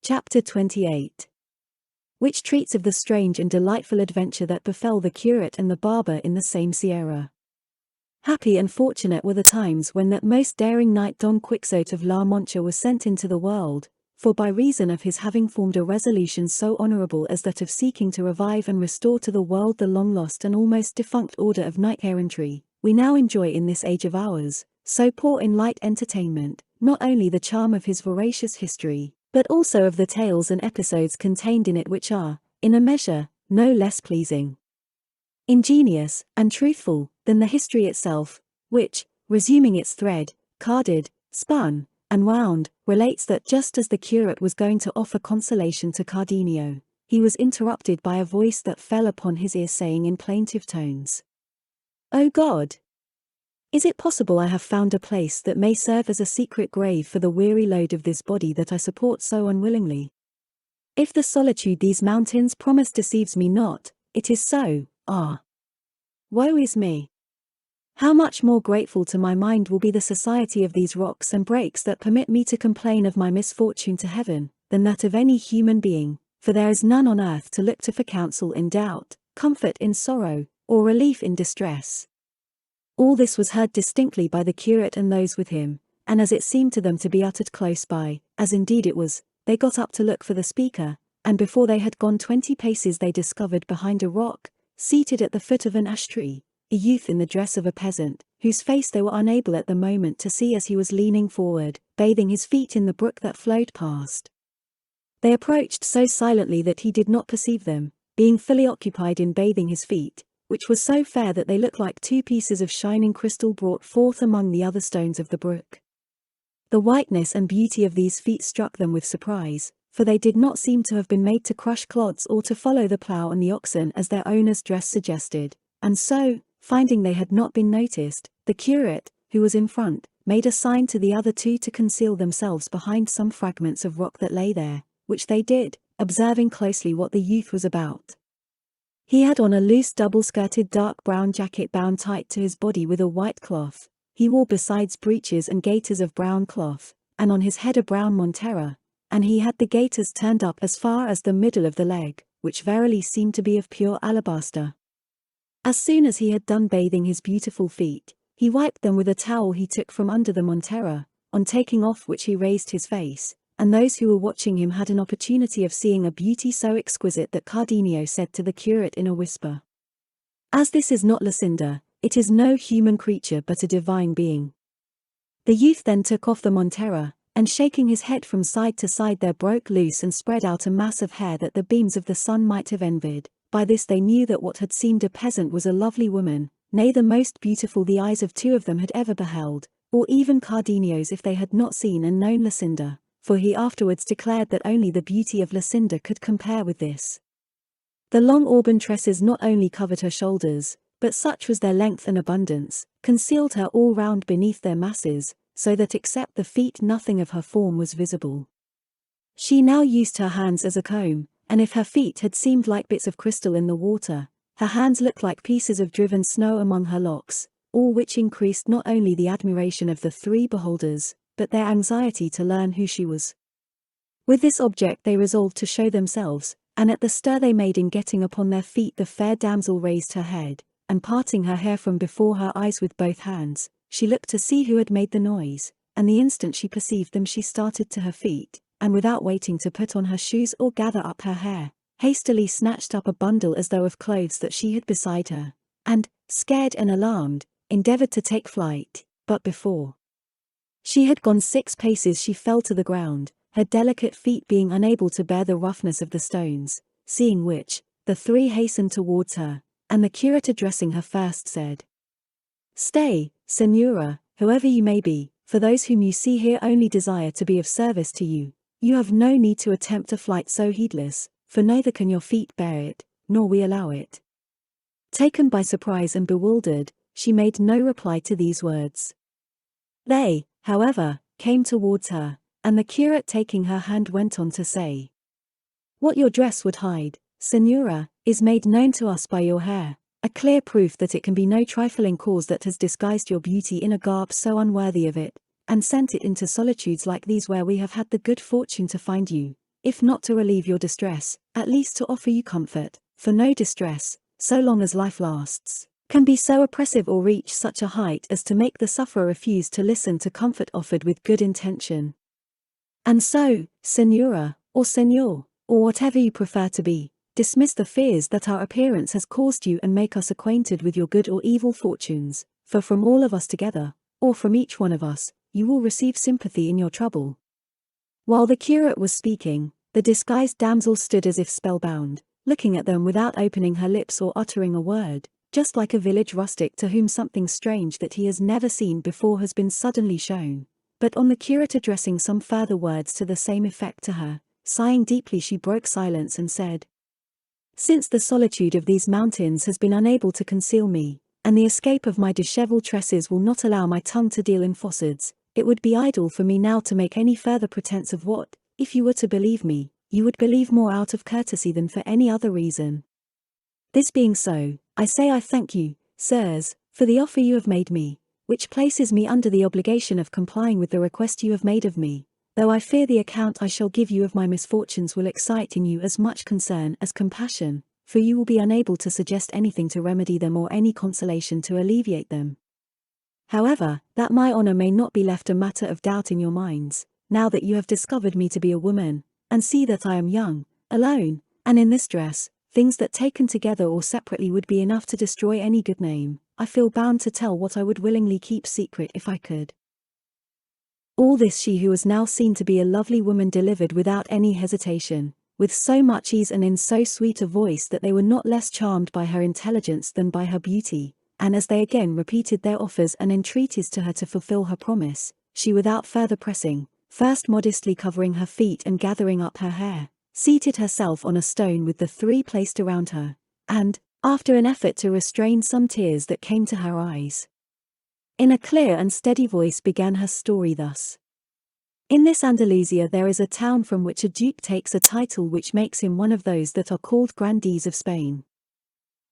Chapter 28, which treats of the strange and delightful adventure that befell the curate and the barber in the same sierra. Happy and fortunate were the times when that most daring knight Don Quixote of La Mancha was sent into the world, for by reason of his having formed a resolution so honourable as that of seeking to revive and restore to the world the long-lost and almost defunct order of knight-errantry, we now enjoy in this age of ours, so poor in light entertainment, not only the charm of his veracious history, but also of the tales and episodes contained in it which are, in a measure, no less pleasing, ingenious, and truthful, than the history itself, which, resuming its thread, carded, spun, and wound, relates that just as the curate was going to offer consolation to Cardenio, he was interrupted by a voice that fell upon his ear saying in plaintive tones, "O God! Is it possible I have found a place that may serve as a secret grave for the weary load of this body that I support so unwillingly? If the solitude these mountains promise deceives me not, it is so. Ah! Woe is me! How much more grateful to my mind will be the society of these rocks and brakes that permit me to complain of my misfortune to heaven, than that of any human being, for there is none on earth to look to for counsel in doubt, comfort in sorrow, or relief in distress." All this was heard distinctly by the curate and those with him, and as it seemed to them to be uttered close by, as indeed it was, they got up to look for the speaker, and before they had gone 20 paces they discovered behind a rock, seated at the foot of an ash tree, a youth in the dress of a peasant, whose face they were unable at the moment to see as he was leaning forward, bathing his feet in the brook that flowed past. They approached so silently that he did not perceive them, being fully occupied in bathing his feet, which was so fair that they looked like 2 pieces of shining crystal brought forth among the other stones of the brook. The whiteness and beauty of these feet struck them with surprise, for they did not seem to have been made to crush clods or to follow the plough and the oxen as their owner's dress suggested, and so, finding they had not been noticed, the curate, who was in front, made a sign to the other 2 to conceal themselves behind some fragments of rock that lay there, which they did, observing closely what the youth was about. He had on a loose double-skirted dark brown jacket bound tight to his body with a white cloth. He wore besides breeches and gaiters of brown cloth, and on his head a brown montera, and he had the gaiters turned up as far as the middle of the leg, which verily seemed to be of pure alabaster. As soon as he had done bathing his beautiful feet, he wiped them with a towel he took from under the montera, on taking off which he raised his face, and those who were watching him had an opportunity of seeing a beauty so exquisite that Cardenio said to the curate in a whisper, "As this is not Lucinda, it is no human creature but a divine being." The youth then took off the montera, and shaking his head from side to side there broke loose and spread out a mass of hair that the beams of the sun might have envied. By this they knew that what had seemed a peasant was a lovely woman, nay the most beautiful the eyes of 2 of them had ever beheld, or even Cardenio's if they had not seen and known Lucinda, for he afterwards declared that only the beauty of Lucinda could compare with this. The long auburn tresses not only covered her shoulders, but such was their length and abundance, concealed her all round beneath their masses, so that except the feet nothing of her form was visible. She now used her hands as a comb, and if her feet had seemed like bits of crystal in the water, her hands looked like pieces of driven snow among her locks, all which increased not only the admiration of the 3 beholders, but their anxiety to learn who she was. With this object they resolved to show themselves, and at the stir they made in getting upon their feet the fair damsel raised her head, and parting her hair from before her eyes with both hands, she looked to see who had made the noise, and the instant she perceived them she started to her feet, and without waiting to put on her shoes or gather up her hair, hastily snatched up a bundle as though of clothes that she had beside her, and, scared and alarmed, endeavoured to take flight, but before she had gone 6 paces she fell to the ground, her delicate feet being unable to bear the roughness of the stones, seeing which, the 3 hastened towards her, and the curate addressing her first said, "Stay, Senora, whoever you may be, for those whom you see here only desire to be of service to you. You have no need to attempt a flight so heedless, for neither can your feet bear it, nor we allow it." Taken by surprise and bewildered, she made no reply to these words. They, however, came towards her, and the curate taking her hand went on to say, "What your dress would hide, Senora, is made known to us by your hair, a clear proof that it can be no trifling cause that has disguised your beauty in a garb so unworthy of it, and sent it into solitudes like these where we have had the good fortune to find you. if not to relieve your distress, at least to offer you comfort, for no distress, so long as life lasts, can be so oppressive or reach such a height as to make the sufferer refuse to listen to comfort offered with good intention. And so, Senora, or Senor, or whatever you prefer to be, dismiss the fears that our appearance has caused you and make us acquainted with your good or evil fortunes, for from all of us together, or from each one of us, you will receive sympathy in your trouble. While the curate was speaking, the disguised damsel stood as if spellbound, looking at them without opening her lips or uttering a word, just like a village rustic to whom something strange that he has never seen before has been suddenly shown. But on the curate addressing some further words to the same effect to her, sighing deeply she broke silence and said, "Since the solitude of these mountains has been unable to conceal me, and the escape of my dishevelled tresses will not allow my tongue to deal in falsehoods, it would be idle for me now to make any further pretence of what, if you were to believe me, you would believe more out of courtesy than for any other reason. This being so, I say I thank you, sirs, for the offer you have made me, which places me under the obligation of complying with the request you have made of me, though I fear the account I shall give you of my misfortunes will excite in you as much concern as compassion, for you will be unable to suggest anything to remedy them or any consolation to alleviate them. However, that my honor may not be left a matter of doubt in your minds, now that you have discovered me to be a woman, and see that I am young, alone, and in this dress, things that taken together or separately would be enough to destroy any good name, I feel bound to tell what I would willingly keep secret if I could." All this she who was now seen to be a lovely woman delivered without any hesitation, with so much ease and in so sweet a voice that they were not less charmed by her intelligence than by her beauty, and as they again repeated their offers and entreaties to her to fulfill her promise, she without further pressing, first modestly covering her feet and gathering up her hair, seated herself on a stone with the three placed around her, and, after an effort to restrain some tears that came to her eyes, in a clear and steady voice began her story thus. In this Andalusia there is a town from which a duke takes a title which makes him one of those that are called grandees of Spain.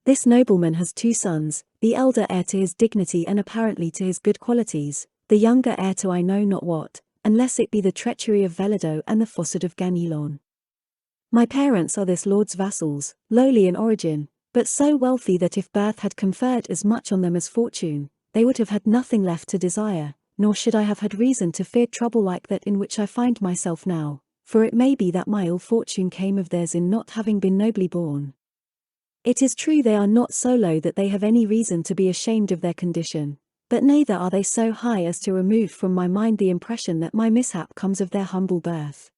This nobleman has two sons, the elder heir to his dignity and apparently to his good qualities, the younger heir to I know not what, unless it be the treachery of Velado and the falsehood of Ganelon. My parents are this lord's vassals, lowly in origin, but so wealthy that if birth had conferred as much on them as fortune, they would have had nothing left to desire, nor should I have had reason to fear trouble like that in which I find myself now, for it may be that my ill fortune came of theirs in not having been nobly born. It is true they are not so low that they have any reason to be ashamed of their condition, but neither are they so high as to remove from my mind the impression that my mishap comes of their humble birth.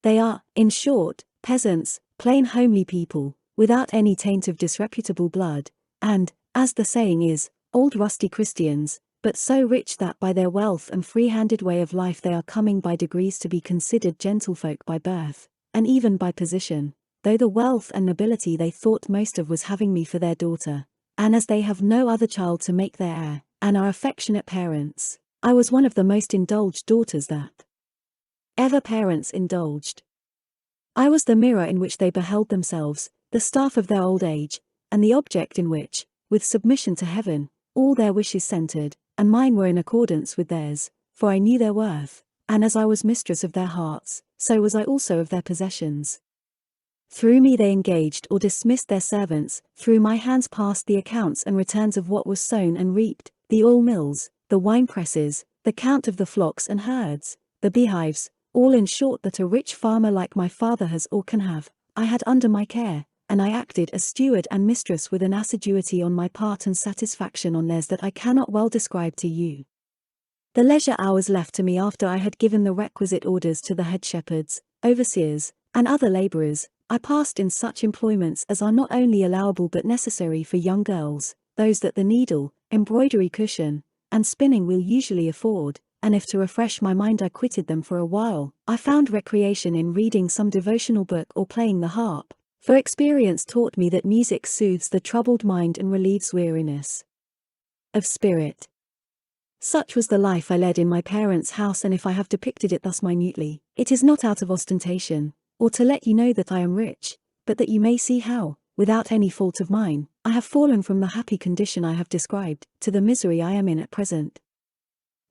They are, in short, peasants, plain homely people, without any taint of disreputable blood, and, as the saying is, old rusty Christians, but so rich that by their wealth and free-handed way of life they are coming by degrees to be considered gentlefolk by birth, and even by position, though the wealth and nobility they thought most of was having me for their daughter, and as they have no other child to make their heir, and are affectionate parents, I was one of the most indulged daughters that ever parents indulged. I was the mirror in which they beheld themselves, the staff of their old age, and the object in which, with submission to heaven, all their wishes centered, and mine were in accordance with theirs, for I knew their worth, and as I was mistress of their hearts, so was I also of their possessions. Through me they engaged or dismissed their servants, through my hands passed the accounts and returns of what was sown and reaped, the oil mills, the wine presses, the count of the flocks and herds, the beehives, all in short that a rich farmer like my father has or can have, I had under my care, and I acted as steward and mistress with an assiduity on my part and satisfaction on theirs that I cannot well describe to you. The leisure hours left to me after I had given the requisite orders to the head shepherds, overseers, and other labourers, I passed in such employments as are not only allowable but necessary for young girls, those that the needle, embroidery cushion, and spinning wheel usually afford, and if to refresh my mind I quitted them for a while, I found recreation in reading some devotional book or playing the harp, for experience taught me that music soothes the troubled mind and relieves weariness of spirit. Such was the life I led in my parents' house, and if I have depicted it thus minutely, it is not out of ostentation, or to let you know that I am rich, but that you may see how, without any fault of mine, I have fallen from the happy condition I have described, to the misery I am in at present.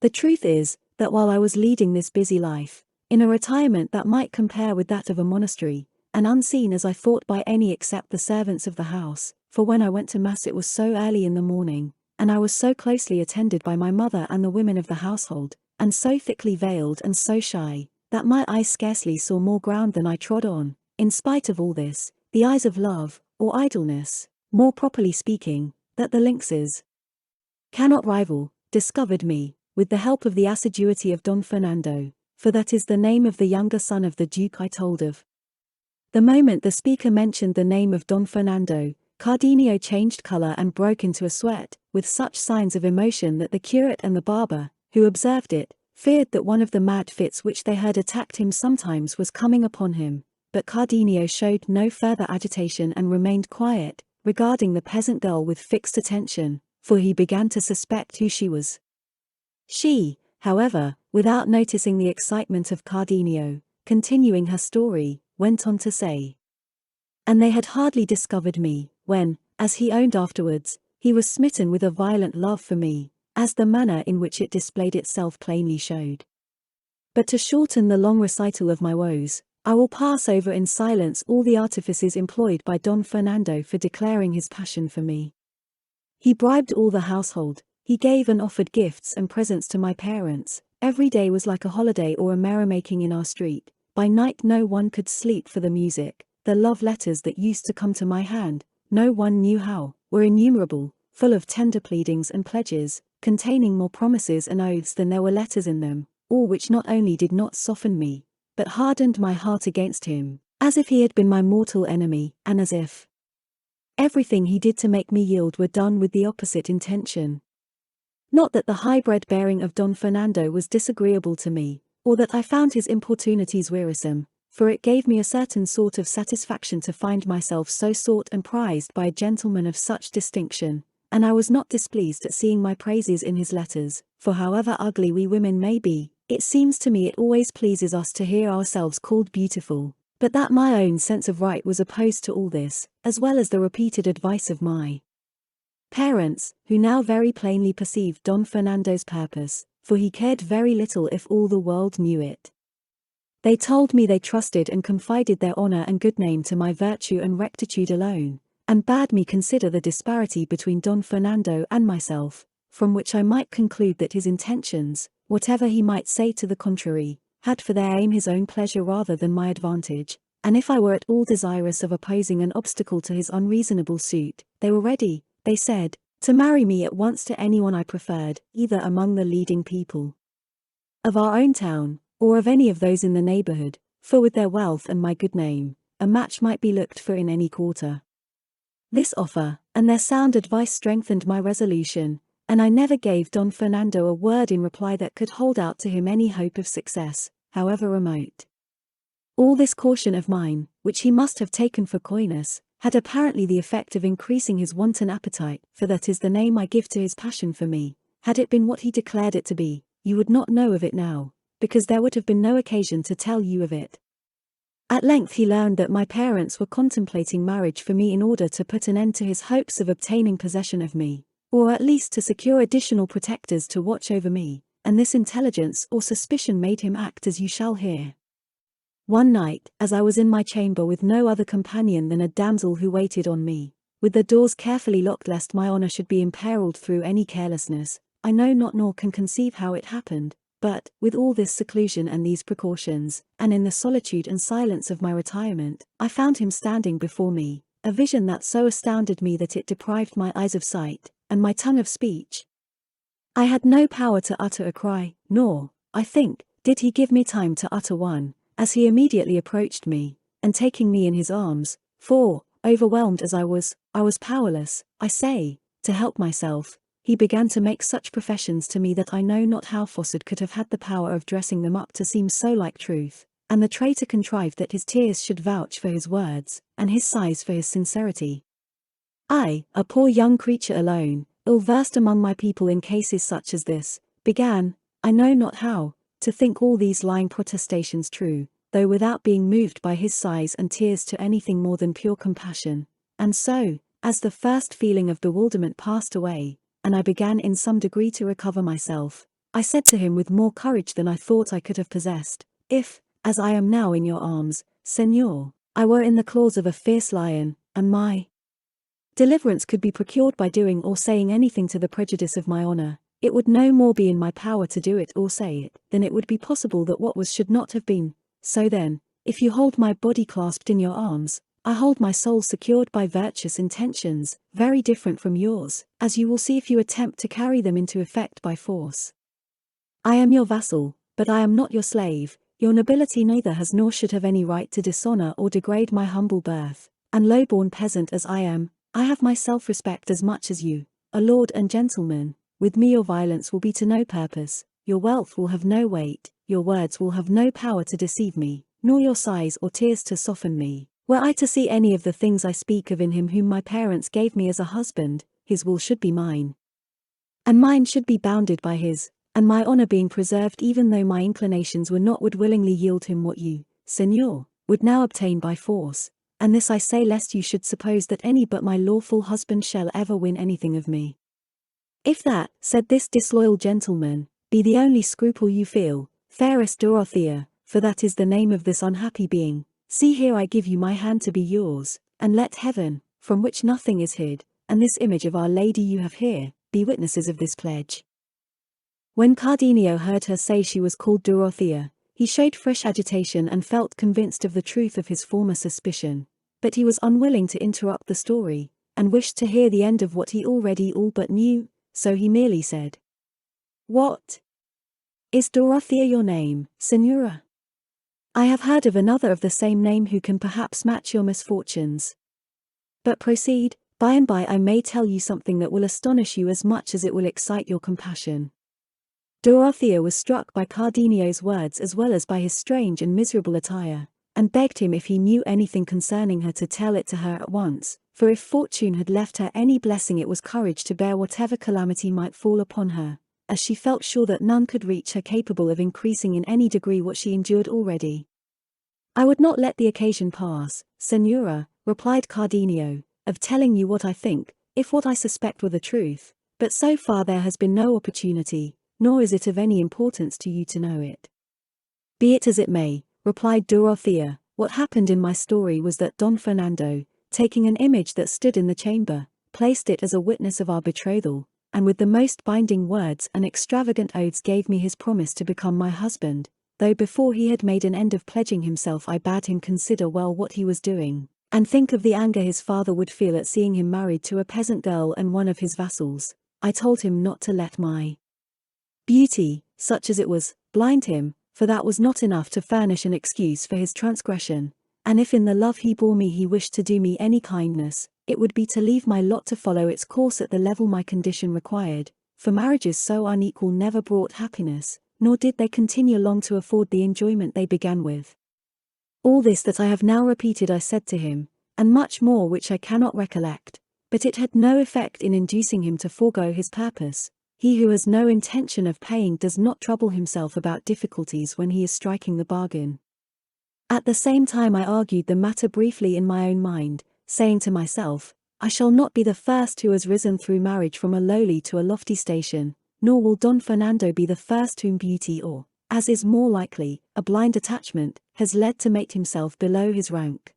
The truth is, that while I was leading this busy life, in a retirement that might compare with that of a monastery, and unseen as I thought by any except the servants of the house, for when I went to mass it was so early in the morning, and I was so closely attended by my mother and the women of the household, and so thickly veiled and so shy, that my eyes scarcely saw more ground than I trod on. In spite of all this, the eyes of love, or idleness, more properly speaking, that the lynxes cannot rival, discovered me, with the help of the assiduity of Don Fernando, for that is the name of the younger son of the Duke I told of. The moment the speaker mentioned the name of Don Fernando, Cardenio changed color and broke into a sweat, with such signs of emotion that the curate and the barber, who observed it, feared that one of the mad fits which they heard attacked him sometimes was coming upon him, but Cardenio showed no further agitation and remained quiet, regarding the peasant girl with fixed attention, for he began to suspect who she was. She, however, without noticing the excitement of Cardenio, continuing her story, went on to say, "And they had hardly discovered me, when, as he owned afterwards, he was smitten with a violent love for me, as the manner in which it displayed itself plainly showed. But to shorten the long recital of my woes, I will pass over in silence all the artifices employed by Don Fernando for declaring his passion for me. He bribed all the household, he gave and offered gifts and presents to my parents, every day was like a holiday or a merrymaking in our street, by night no one could sleep for the music, the love letters that used to come to my hand, no one knew how, were innumerable, full of tender pleadings and pledges, containing more promises and oaths than there were letters in them, all which not only did not soften me, but hardened my heart against him, as if he had been my mortal enemy, and as if everything he did to make me yield were done with the opposite intention. Not that the high-bred bearing of Don Fernando was disagreeable to me, or that I found his importunities wearisome, for it gave me a certain sort of satisfaction to find myself so sought and prized by a gentleman of such distinction, and I was not displeased at seeing my praises in his letters, for however ugly we women may be, it seems to me it always pleases us to hear ourselves called beautiful, but that my own sense of right was opposed to all this, as well as the repeated advice of my parents, who now very plainly perceived Don Fernando's purpose, for he cared very little if all the world knew it. They told me they trusted and confided their honor and good name to my virtue and rectitude alone, and bade me consider the disparity between Don Fernando and myself, from which I might conclude that his intentions, whatever he might say to the contrary, had for their aim his own pleasure rather than my advantage, and if I were at all desirous of opposing an obstacle to his unreasonable suit, they were ready, they said, to marry me at once to anyone I preferred, either among the leading people of our own town, or of any of those in the neighborhood, for with their wealth and my good name, a match might be looked for in any quarter. This offer, and their sound advice strengthened my resolution, and I never gave Don Fernando a word in reply that could hold out to him any hope of success, however remote. All this caution of mine, which he must have taken for coyness, had apparently the effect of increasing his wanton appetite, for that is the name I give to his passion for me. Had it been what he declared it to be, you would not know of it now, because there would have been no occasion to tell you of it. At length he learned that my parents were contemplating marriage for me in order to put an end to his hopes of obtaining possession of me, or at least to secure additional protectors to watch over me, and this intelligence or suspicion made him act as you shall hear. One night, as I was in my chamber with no other companion than a damsel who waited on me, with the doors carefully locked lest my honor should be imperiled through any carelessness, I know not nor can conceive how it happened, but, with all this seclusion and these precautions, and in the solitude and silence of my retirement, I found him standing before me, a vision that so astounded me that it deprived my eyes of sight, and my tongue of speech. I had no power to utter a cry, nor, I think, did he give me time to utter one, as he immediately approached me, and taking me in his arms, for, overwhelmed as I was powerless, I say, to help myself, he began to make such professions to me that I know not how Fawcett could have had the power of dressing them up to seem so like truth, and the traitor contrived that his tears should vouch for his words, and his sighs for his sincerity. I, a poor young creature alone, ill-versed among my people in cases such as this, began, I know not how, to think all these lying protestations true, though without being moved by his sighs and tears to anything more than pure compassion, and so, as the first feeling of bewilderment passed away, and I began in some degree to recover myself, I said to him with more courage than I thought I could have possessed, If, as I am now in your arms, Señor, I were in the claws of a fierce lion, and my deliverance could be procured by doing or saying anything to the prejudice of my honor, it would no more be in my power to do it or say it, than it would be possible that what was should not have been. So then, if you hold my body clasped in your arms, I hold my soul secured by virtuous intentions, very different from yours, as you will see if you attempt to carry them into effect by force. I am your vassal, but I am not your slave. Your nobility neither has nor should have any right to dishonor or degrade my humble birth, and low-born peasant as I am, I have my self-respect as much as you, a lord and gentleman. With me your violence will be to no purpose, your wealth will have no weight, your words will have no power to deceive me, nor your sighs or tears to soften me. Were I to see any of the things I speak of in him whom my parents gave me as a husband, his will should be mine, and mine should be bounded by his, and my honor being preserved even though my inclinations were not would willingly yield him what you, Señor, would now obtain by force, and this I say lest you should suppose that any but my lawful husband shall ever win anything of me. If that, said this disloyal gentleman, be the only scruple you feel, fairest Dorothea, for that is the name of this unhappy being, see here I give you my hand to be yours, and let heaven, from which nothing is hid, and this image of Our Lady you have here, be witnesses of this pledge. When Cardenio heard her say she was called Dorothea, he showed fresh agitation and felt convinced of the truth of his former suspicion, but he was unwilling to interrupt the story, and wished to hear the end of what he already all but knew, so he merely said, "What? Is Dorothea your name, Señora? I have heard of another of the same name who can perhaps match your misfortunes. But proceed, by and by I may tell you something that will astonish you as much as it will excite your compassion." Dorothea was struck by Cardenio's words as well as by his strange and miserable attire, and begged him if he knew anything concerning her to tell it to her at once, for if fortune had left her any blessing it was courage to bear whatever calamity might fall upon her, as she felt sure that none could reach her capable of increasing in any degree what she endured already. "I would not let the occasion pass, Señora," replied Cardenio, "of telling you what I think, if what I suspect were the truth, but so far there has been no opportunity, nor is it of any importance to you to know it." "Be it as it may," replied Dorothea, "what happened in my story was that Don Fernando, taking an image that stood in the chamber, placed it as a witness of our betrothal, and with the most binding words and extravagant oaths gave me his promise to become my husband, though before he had made an end of pledging himself I bade him consider well what he was doing, and think of the anger his father would feel at seeing him married to a peasant girl and one of his vassals. I told him not to let my beauty, such as it was, blind him, for that was not enough to furnish an excuse for his transgression, and if in the love he bore me he wished to do me any kindness, it would be to leave my lot to follow its course at the level my condition required, for marriages so unequal never brought happiness, nor did they continue long to afford the enjoyment they began with. All this that I have now repeated I said to him, and much more which I cannot recollect, but it had no effect in inducing him to forego his purpose. He who has no intention of paying does not trouble himself about difficulties when he is striking the bargain. At the same time I argued the matter briefly in my own mind, saying to myself, I shall not be the first who has risen through marriage from a lowly to a lofty station, nor will Don Fernando be the first whom beauty or, as is more likely, a blind attachment, has led to mate himself below his rank.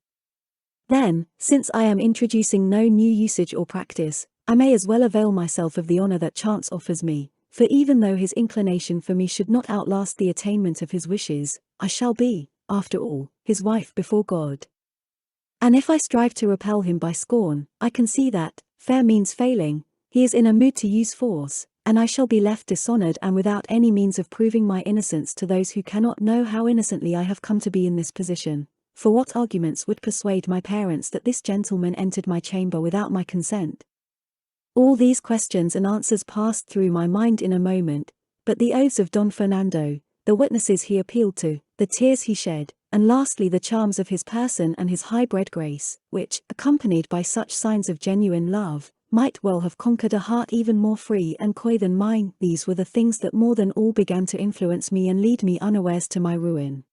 Then, since I am introducing no new usage or practice, I may as well avail myself of the honor that chance offers me, for even though his inclination for me should not outlast the attainment of his wishes, I shall be, after all, his wife before God. And if I strive to repel him by scorn, I can see that, fair means failing, he is in a mood to use force, and I shall be left dishonored and without any means of proving my innocence to those who cannot know how innocently I have come to be in this position. For what arguments would persuade my parents that this gentleman entered my chamber without my consent? All these questions and answers passed through my mind in a moment, but the oaths of Don Fernando, the witnesses he appealed to, the tears he shed, and lastly the charms of his person and his high-bred grace, which, accompanied by such signs of genuine love, might well have conquered a heart even more free and coy than mine, these were the things that more than all began to influence me and lead me unawares to my ruin.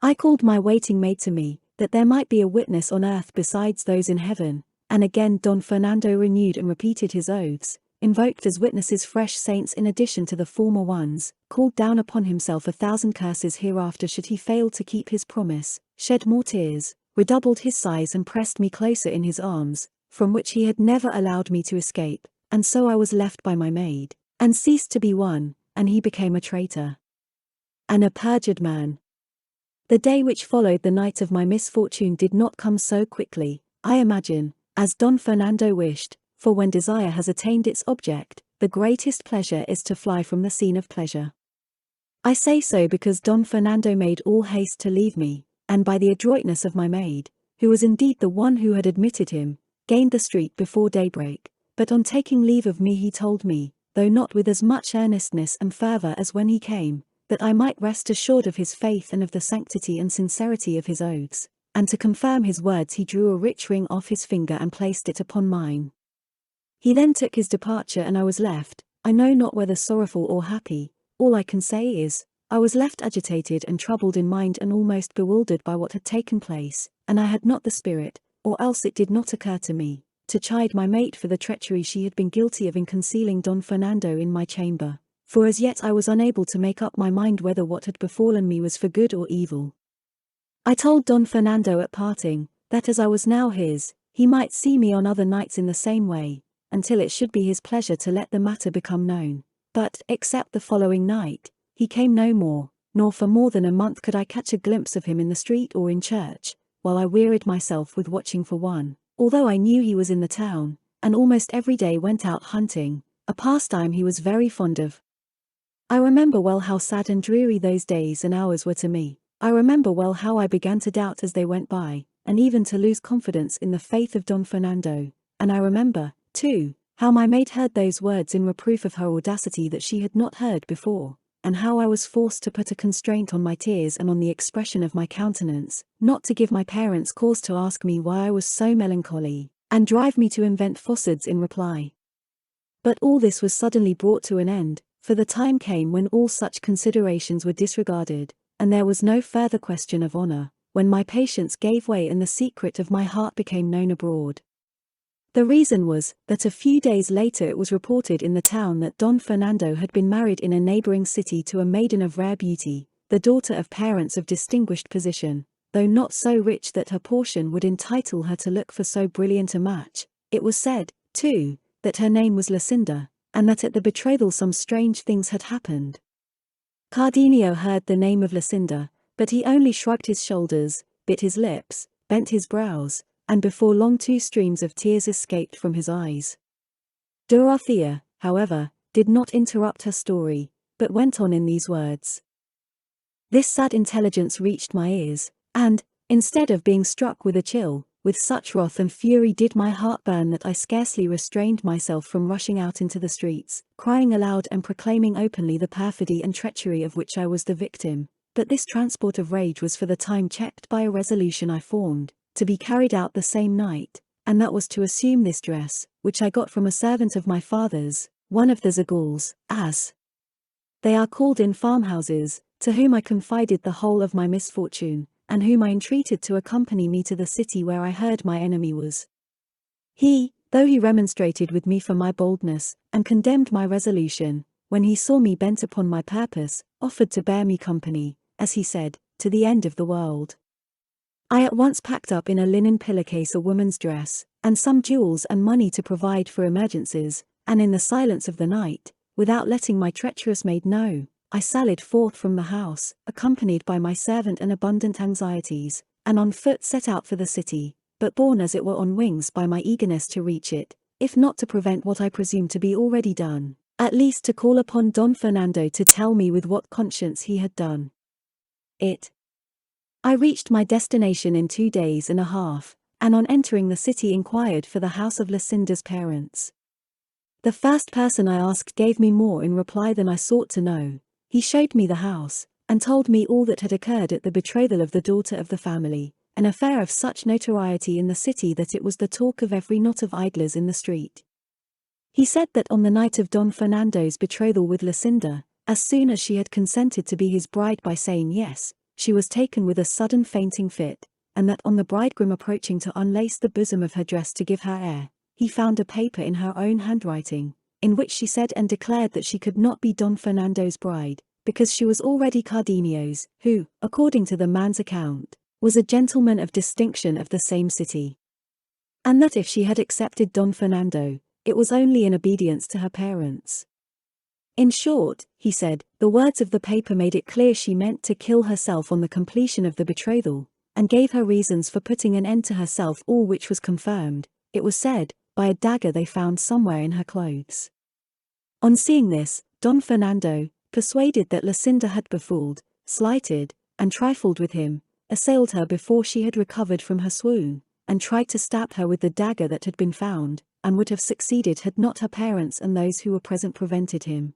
I called my waiting maid to me, that there might be a witness on earth besides those in heaven, and again Don Fernando renewed and repeated his oaths, invoked as witnesses fresh saints in addition to the former ones, called down upon himself 1,000 curses hereafter should he fail to keep his promise, shed more tears, redoubled his sighs and pressed me closer in his arms, from which he had never allowed me to escape, and so I was left by my maid, and ceased to be one, and he became a traitor and a perjured man. The day which followed the night of my misfortune did not come so quickly, I imagine, as Don Fernando wished, for when desire has attained its object, the greatest pleasure is to fly from the scene of pleasure. I say so because Don Fernando made all haste to leave me, and by the adroitness of my maid, who was indeed the one who had admitted him, gained the street before daybreak, but on taking leave of me he told me, though not with as much earnestness and fervour as when he came, that I might rest assured of his faith and of the sanctity and sincerity of his oaths, and to confirm his words he drew a rich ring off his finger and placed it upon mine. He then took his departure and I was left, I know not whether sorrowful or happy, all I can say is, I was left agitated and troubled in mind and almost bewildered by what had taken place, and I had not the spirit, or else it did not occur to me, to chide my mate for the treachery she had been guilty of in concealing Don Fernando in my chamber, for as yet I was unable to make up my mind whether what had befallen me was for good or evil. I told Don Fernando at parting, that as I was now his, he might see me on other nights in the same way, until it should be his pleasure to let the matter become known, but, except the following night, he came no more, nor for more than a month could I catch a glimpse of him in the street or in church, while I wearied myself with watching for one, although I knew he was in the town, and almost every day went out hunting, a pastime he was very fond of. I remember well how sad and dreary those days and hours were to me. I remember well how I began to doubt as they went by, and even to lose confidence in the faith of Don Fernando, and I remember, too, how my maid heard those words in reproof of her audacity that she had not heard before, and how I was forced to put a constraint on my tears and on the expression of my countenance, not to give my parents cause to ask me why I was so melancholy, and drive me to invent falsehoods in reply. But all this was suddenly brought to an end, for the time came when all such considerations were disregarded, and there was no further question of honor, when my patience gave way and the secret of my heart became known abroad. The reason was, that a few days later it was reported in the town that Don Fernando had been married in a neighboring city to a maiden of rare beauty, the daughter of parents of distinguished position, though not so rich that her portion would entitle her to look for so brilliant a match. It was said, too, that her name was Lucinda, and that at the betrothal some strange things had happened. Cardenio heard the name of Lucinda, but he only shrugged his shoulders, bit his lips, bent his brows, and before long 2 streams of tears escaped from his eyes. Dorothea, however, did not interrupt her story, but went on in these words. This sad intelligence reached my ears, and, instead of being struck with a chill, with such wrath and fury did my heart burn that I scarcely restrained myself from rushing out into the streets, crying aloud and proclaiming openly the perfidy and treachery of which I was the victim. But this transport of rage was for the time checked by a resolution I formed, to be carried out the same night, and that was to assume this dress, which I got from a servant of my father's, one of the Zagals, as they are called in farmhouses, to whom I confided the whole of my misfortune, and whom I entreated to accompany me to the city where I heard my enemy was. He, though he remonstrated with me for my boldness, and condemned my resolution, when he saw me bent upon my purpose, offered to bear me company, as he said, to the end of the world. I at once packed up in a linen pillowcase a woman's dress, and some jewels and money to provide for emergencies, and in the silence of the night, without letting my treacherous maid know, I sallied forth from the house, accompanied by my servant and abundant anxieties, and on foot set out for the city, but borne as it were on wings by my eagerness to reach it, if not to prevent what I presumed to be already done, at least to call upon Don Fernando to tell me with what conscience he had done it. I reached my destination in 2 days and a half, and on entering the city inquired for the house of Lucinda's parents. The first person I asked gave me more in reply than I sought to know. He showed me the house, and told me all that had occurred at the betrothal of the daughter of the family, an affair of such notoriety in the city that it was the talk of every knot of idlers in the street. He said that on the night of Don Fernando's betrothal with Lucinda, as soon as she had consented to be his bride by saying yes, she was taken with a sudden fainting fit, and that on the bridegroom approaching to unlace the bosom of her dress to give her air, he found a paper in her own handwriting, in which she said and declared that she could not be Don Fernando's bride, because she was already Cardenio's, who, according to the man's account, was a gentleman of distinction of the same city. And that if she had accepted Don Fernando, it was only in obedience to her parents. In short, he said, the words of the paper made it clear she meant to kill herself on the completion of the betrothal, and gave her reasons for putting an end to herself, all which was confirmed, it was said, by a dagger they found somewhere in her clothes. On seeing this, Don Fernando, persuaded that Lucinda had befooled, slighted, and trifled with him, assailed her before she had recovered from her swoon, and tried to stab her with the dagger that had been found, and would have succeeded had not her parents and those who were present prevented him.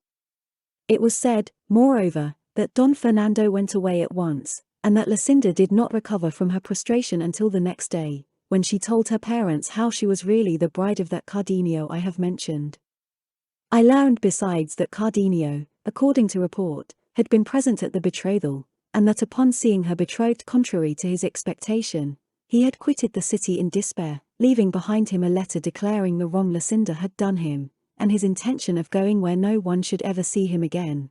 It was said, moreover, that Don Fernando went away at once, and that Lucinda did not recover from her prostration until the next day, when she told her parents how she was really the bride of that Cardenio I have mentioned. I learned besides that Cardenio, according to report, had been present at the betrothal, and that upon seeing her betrothed contrary to his expectation, he had quitted the city in despair, leaving behind him a letter declaring the wrong Lucinda had done him, and his intention of going where no one should ever see him again.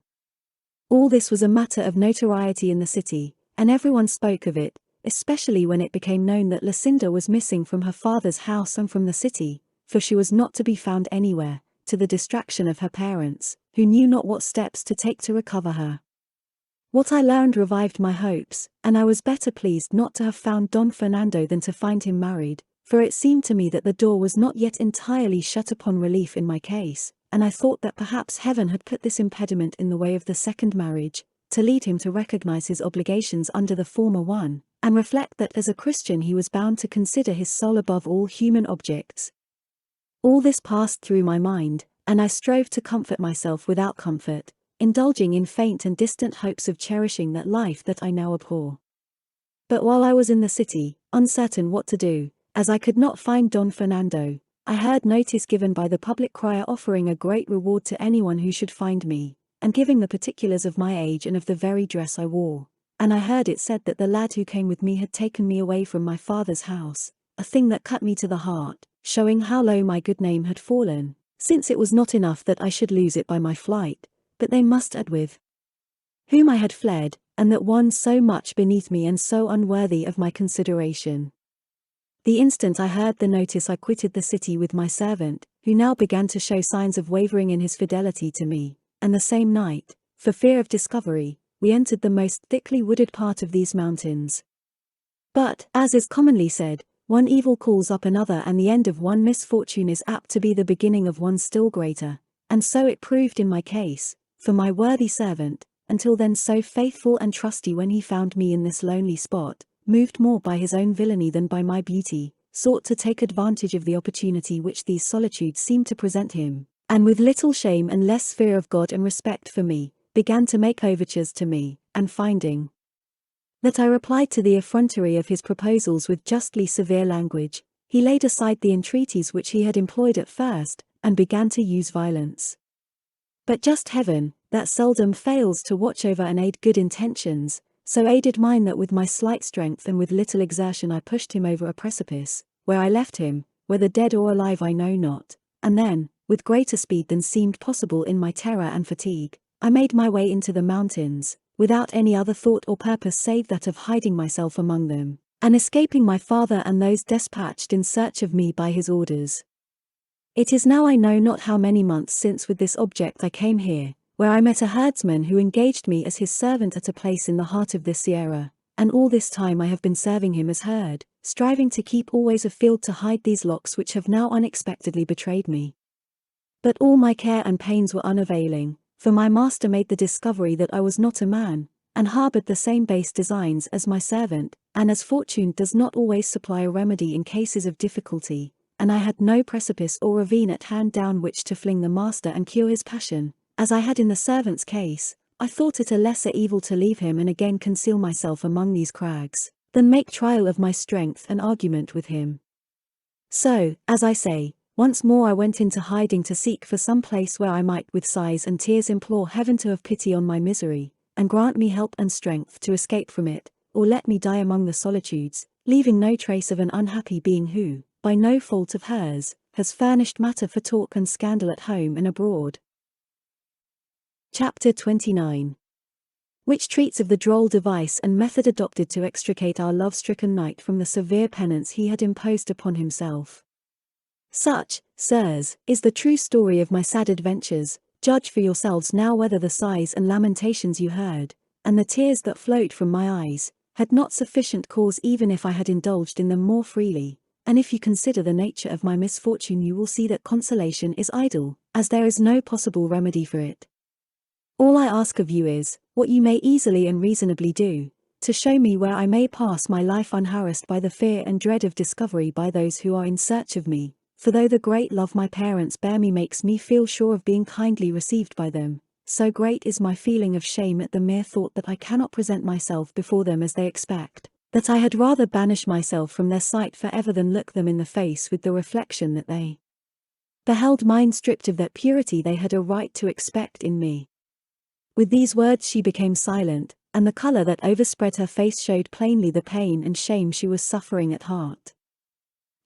All this was a matter of notoriety in the city, and everyone spoke of it, especially when it became known that Lucinda was missing from her father's house and from the city, for she was not to be found anywhere, to the distraction of her parents, who knew not what steps to take to recover her. What I learned revived my hopes, and I was better pleased not to have found Don Fernando than to find him married, for it seemed to me that the door was not yet entirely shut upon relief in my case, and I thought that perhaps heaven had put this impediment in the way of the second marriage, to lead him to recognize his obligations under the former one, and reflect that as a Christian he was bound to consider his soul above all human objects. All this passed through my mind, and I strove to comfort myself without comfort, indulging in faint and distant hopes of cherishing that life that I now abhor. But while I was in the city, uncertain what to do, as I could not find Don Fernando, I heard notice given by the public crier offering a great reward to anyone who should find me, and giving the particulars of my age and of the very dress I wore, and I heard it said that the lad who came with me had taken me away from my father's house, a thing that cut me to the heart, showing how low my good name had fallen, since it was not enough that I should lose it by my flight, but they must add with whom I had fled, and that one so much beneath me and so unworthy of my consideration. The instant I heard the notice I quitted the city with my servant, who now began to show signs of wavering in his fidelity to me, and the same night, for fear of discovery, we entered the most thickly wooded part of these mountains. But, as is commonly said, one evil calls up another, and the end of one misfortune is apt to be the beginning of one still greater, and so it proved in my case, for my worthy servant, until then so faithful and trusty, when he found me in this lonely spot, moved more by his own villainy than by my beauty, sought to take advantage of the opportunity which these solitudes seemed to present him, and with little shame and less fear of God and respect for me, began to make overtures to me, and finding that I replied to the effrontery of his proposals with justly severe language, he laid aside the entreaties which he had employed at first, and began to use violence. But just heaven, that seldom fails to watch over and aid good intentions, so aided mine that with my slight strength and with little exertion I pushed him over a precipice, where I left him, whether dead or alive I know not, and then, with greater speed than seemed possible in my terror and fatigue, I made my way into the mountains, without any other thought or purpose save that of hiding myself among them, and escaping my father and those despatched in search of me by his orders. It is now I know not how many months since with this object I came here, where I met a herdsman who engaged me as his servant at a place in the heart of this sierra, and all this time I have been serving him as herd, striving to keep always afield to hide these locks which have now unexpectedly betrayed me. But all my care and pains were unavailing, for my master made the discovery that I was not a man, and harbored the same base designs as my servant, and as fortune does not always supply a remedy in cases of difficulty, and I had no precipice or ravine at hand down which to fling the master and cure his passion, as I had in the servant's case, I thought it a lesser evil to leave him and again conceal myself among these crags, than make trial of my strength and argument with him. So, as I say, once more I went into hiding to seek for some place where I might with sighs and tears implore heaven to have pity on my misery, and grant me help and strength to escape from it, or let me die among the solitudes, leaving no trace of an unhappy being who, by no fault of hers, has furnished matter for talk and scandal at home and abroad. Chapter 29. Which treats of the droll device and method adopted to extricate our love-stricken knight from the severe penance he had imposed upon himself. Such, sirs, is the true story of my sad adventures. Judge for yourselves now whether the sighs and lamentations you heard, and the tears that flowed from my eyes, had not sufficient cause even if I had indulged in them more freely, and if you consider the nature of my misfortune you will see that consolation is idle, as there is no possible remedy for it. All I ask of you is, what you may easily and reasonably do, to show me where I may pass my life unharassed by the fear and dread of discovery by those who are in search of me, for though the great love my parents bear me makes me feel sure of being kindly received by them, so great is my feeling of shame at the mere thought that I cannot present myself before them as they expect, that I had rather banish myself from their sight forever than look them in the face with the reflection that they beheld mine stripped of that purity they had a right to expect in me. With these words she became silent, and the color that overspread her face showed plainly the pain and shame she was suffering at heart.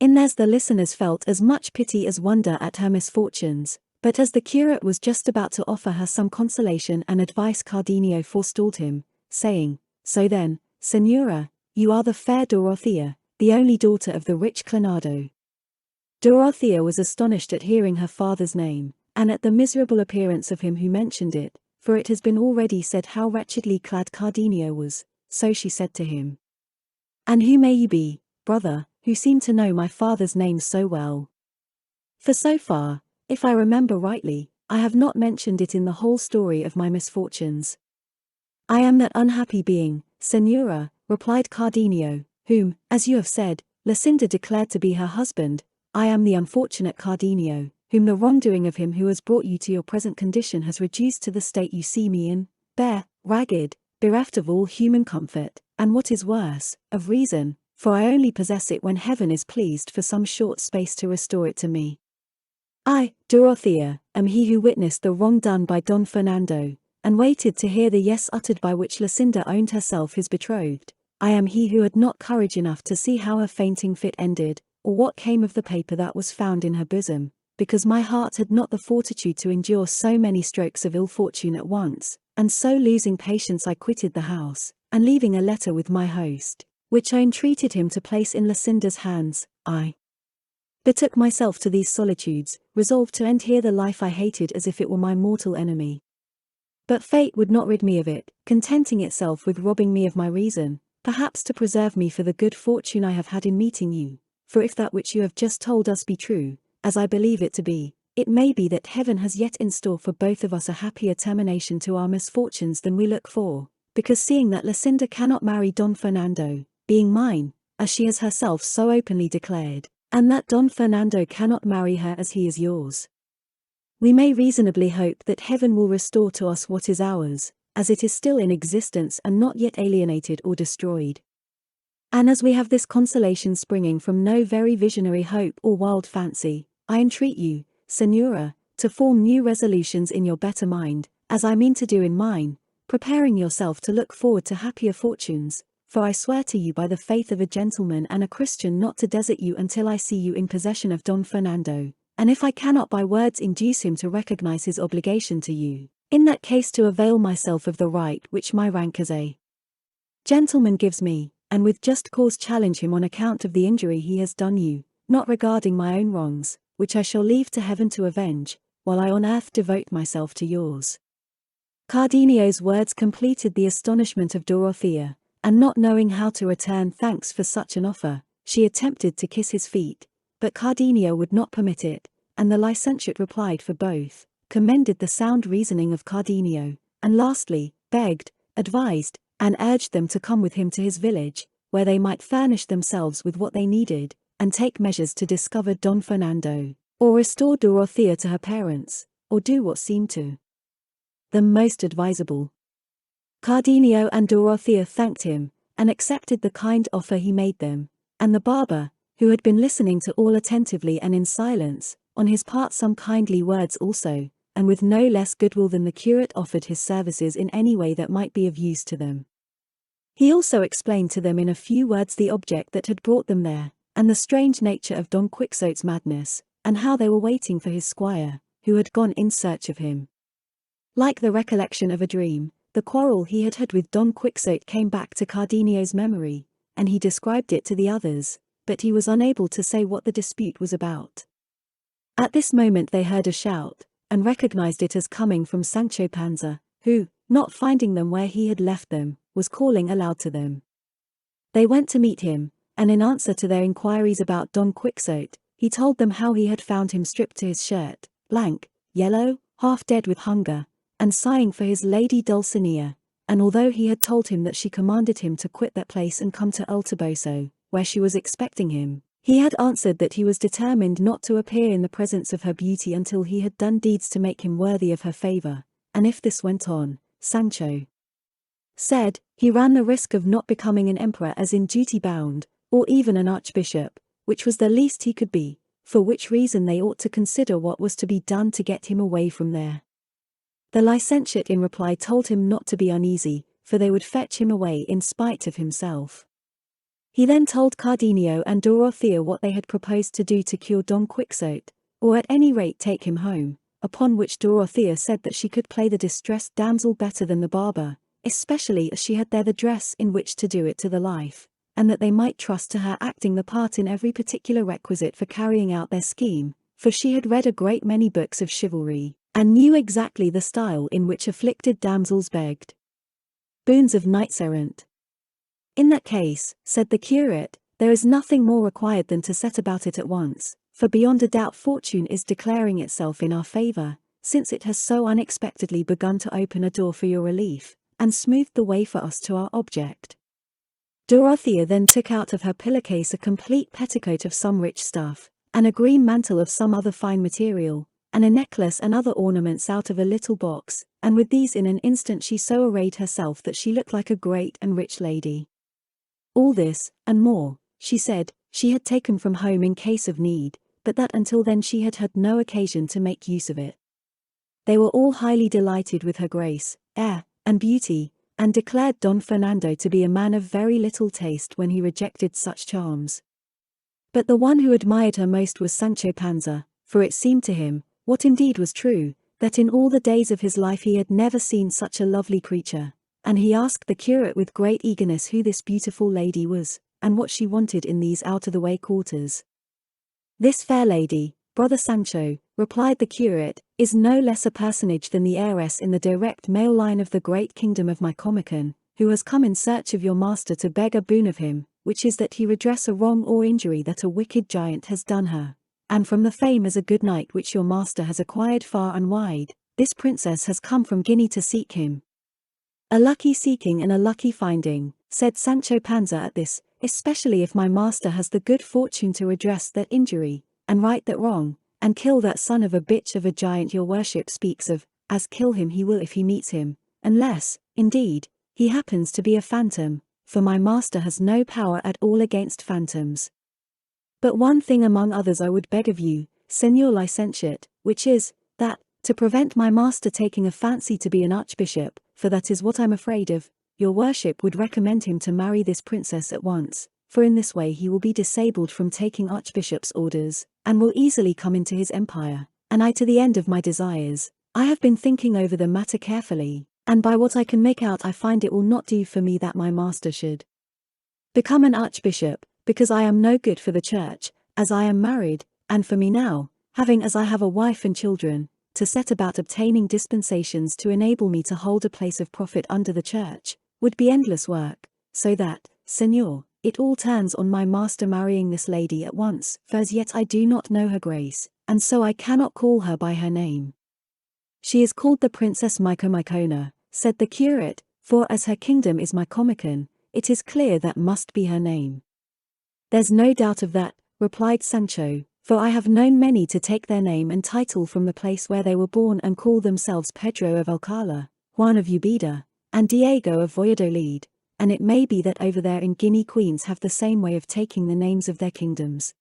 In theirs the listeners felt as much pity as wonder at her misfortunes, but as the curate was just about to offer her some consolation and advice Cardenio forestalled him, saying, "So then, Senora, you are the fair Dorothea, the only daughter of the rich Clenado." Dorothea was astonished at hearing her father's name, and at the miserable appearance of him who mentioned it, for it has been already said how wretchedly clad Cardenio was, so she said to him, "And who may you be, brother, who seem to know my father's name so well? For so far, if I remember rightly, I have not mentioned it in the whole story of my misfortunes." "I am that unhappy being, Senora," replied Cardenio, "whom, as you have said, Lucinda declared to be her husband. I am the unfortunate Cardenio, whom the wrongdoing of him who has brought you to your present condition has reduced to the state you see me in, bare, ragged, bereft of all human comfort, and what is worse, of reason, for I only possess it when heaven is pleased for some short space to restore it to me. I, Dorothea, am he who witnessed the wrong done by Don Fernando, and waited to hear the yes uttered by which Lucinda owned herself his betrothed. I am he who had not courage enough to see how her fainting fit ended, or what came of the paper that was found in her bosom, because my heart had not the fortitude to endure so many strokes of ill fortune at once, and so losing patience I quitted the house, and leaving a letter with my host, which I entreated him to place in Lucinda's hands, I betook myself to these solitudes, resolved to end here the life I hated as if it were my mortal enemy. But fate would not rid me of it, contenting itself with robbing me of my reason, perhaps to preserve me for the good fortune I have had in meeting you, for if that which you have just told us be true, as I believe it to be, it may be that heaven has yet in store for both of us a happier termination to our misfortunes than we look for, because seeing that Lucinda cannot marry Don Fernando, being mine, as she has herself so openly declared, and that Don Fernando cannot marry her as he is yours, we may reasonably hope that heaven will restore to us what is ours, as it is still in existence and not yet alienated or destroyed. And as we have this consolation springing from no very visionary hope or wild fancy, I entreat you, Senora, to form new resolutions in your better mind, as I mean to do in mine, preparing yourself to look forward to happier fortunes, for I swear to you by the faith of a gentleman and a Christian not to desert you until I see you in possession of Don Fernando, and if I cannot by words induce him to recognize his obligation to you, in that case to avail myself of the right which my rank as a gentleman gives me, and with just cause challenge him on account of the injury he has done you, not regarding my own wrongs, which I shall leave to heaven to avenge, while I on earth devote myself to yours." Cardenio's words completed the astonishment of Dorothea, and not knowing how to return thanks for such an offer, she attempted to kiss his feet, but Cardenio would not permit it, and the licentiate replied for both, commended the sound reasoning of Cardenio, and lastly, begged, advised, and urged them to come with him to his village, where they might furnish themselves with what they needed, and take measures to discover Don Fernando, or restore Dorothea to her parents, or do what seemed to them most advisable. Cardenio and Dorothea thanked him, and accepted the kind offer he made them, and the barber, who had been listening to all attentively and in silence, on his part some kindly words also, and with no less goodwill than the curate offered his services in any way that might be of use to them. He also explained to them in a few words the object that had brought them there, and the strange nature of Don Quixote's madness, and how they were waiting for his squire, who had gone in search of him. Like the recollection of a dream, the quarrel he had had with Don Quixote came back to Cardenio's memory, and he described it to the others, but he was unable to say what the dispute was about. At this moment they heard a shout, and recognized it as coming from Sancho Panza, who, not finding them where he had left them, was calling aloud to them. They went to meet him, and in answer to their inquiries about Don Quixote, he told them how he had found him stripped to his shirt, lank, yellow, half dead with hunger, and sighing for his lady Dulcinea, and although he had told him that she commanded him to quit that place and come to El Toboso, where she was expecting him, he had answered that he was determined not to appear in the presence of her beauty until he had done deeds to make him worthy of her favor, and if this went on, Sancho said, he ran the risk of not becoming an emperor as in duty bound, or even an archbishop, which was the least he could be, for which reason they ought to consider what was to be done to get him away from there. The licentiate in reply told him not to be uneasy, for they would fetch him away in spite of himself. He then told Cardenio and Dorothea what they had proposed to do to cure Don Quixote, or at any rate take him home, upon which Dorothea said that she could play the distressed damsel better than the barber, especially as she had there the dress in which to do it to the life, and that they might trust to her acting the part in every particular requisite for carrying out their scheme, for she had read a great many books of chivalry, and knew exactly the style in which afflicted damsels begged boons of knights-errant. In that case, said the curate, there is nothing more required than to set about it at once, for beyond a doubt fortune is declaring itself in our favor, since it has so unexpectedly begun to open a door for your relief, and smoothed the way for us to our object. Dorothea then took out of her pillowcase a complete petticoat of some rich stuff, and a green mantle of some other fine material, and a necklace and other ornaments out of a little box, and with these in an instant she so arrayed herself that she looked like a great and rich lady. All this, and more, she said, she had taken from home in case of need, but that until then she had had no occasion to make use of it. They were all highly delighted with her grace, air, and beauty, and declared Don Fernando to be a man of very little taste when he rejected such charms. But the one who admired her most was Sancho Panza, for it seemed to him, what indeed was true, that in all the days of his life he had never seen such a lovely creature, and he asked the curate with great eagerness who this beautiful lady was, and what she wanted in these out-of-the-way quarters. This fair lady, brother Sancho, replied the curate, is no less a personage than the heiress in the direct male line of the great kingdom of Micomicon, who has come in search of your master to beg a boon of him, which is that he redress a wrong or injury that a wicked giant has done her. And from the fame as a good knight which your master has acquired far and wide, this princess has come from Guinea to seek him. A lucky seeking and a lucky finding, said Sancho Panza at this, especially if my master has the good fortune to redress that injury, and right that wrong, and kill that son of a bitch of a giant your worship speaks of, as kill him he will if he meets him, unless, indeed, he happens to be a phantom, for my master has no power at all against phantoms. But one thing among others I would beg of you, Señor Licentiate, which is, that, to prevent my master taking a fancy to be an archbishop, for that is what I'm afraid of, your worship would recommend him to marry this princess at once, for in this way he will be disabled from taking archbishop's orders, and will easily come into his empire, and I to the end of my desires. I have been thinking over the matter carefully, and by what I can make out I find it will not do for me that my master should become an archbishop, because I am no good for the church, as I am married, and for me now, having as I have a wife and children, to set about obtaining dispensations to enable me to hold a place of profit under the church, would be endless work, so that, Señor, it all turns on my master marrying this lady at once, for as yet I do not know her grace, and so I cannot call her by her name. She is called the Princess Micomicona, said the curate, for as her kingdom is Micomicon, it is clear that must be her name. There's no doubt of that, replied Sancho, for I have known many to take their name and title from the place where they were born and call themselves Pedro of Alcala, Juan of Ubeda, and Diego of Valladolid, and it may be that over there in Guinea queens have the same way of taking the names of their kingdoms.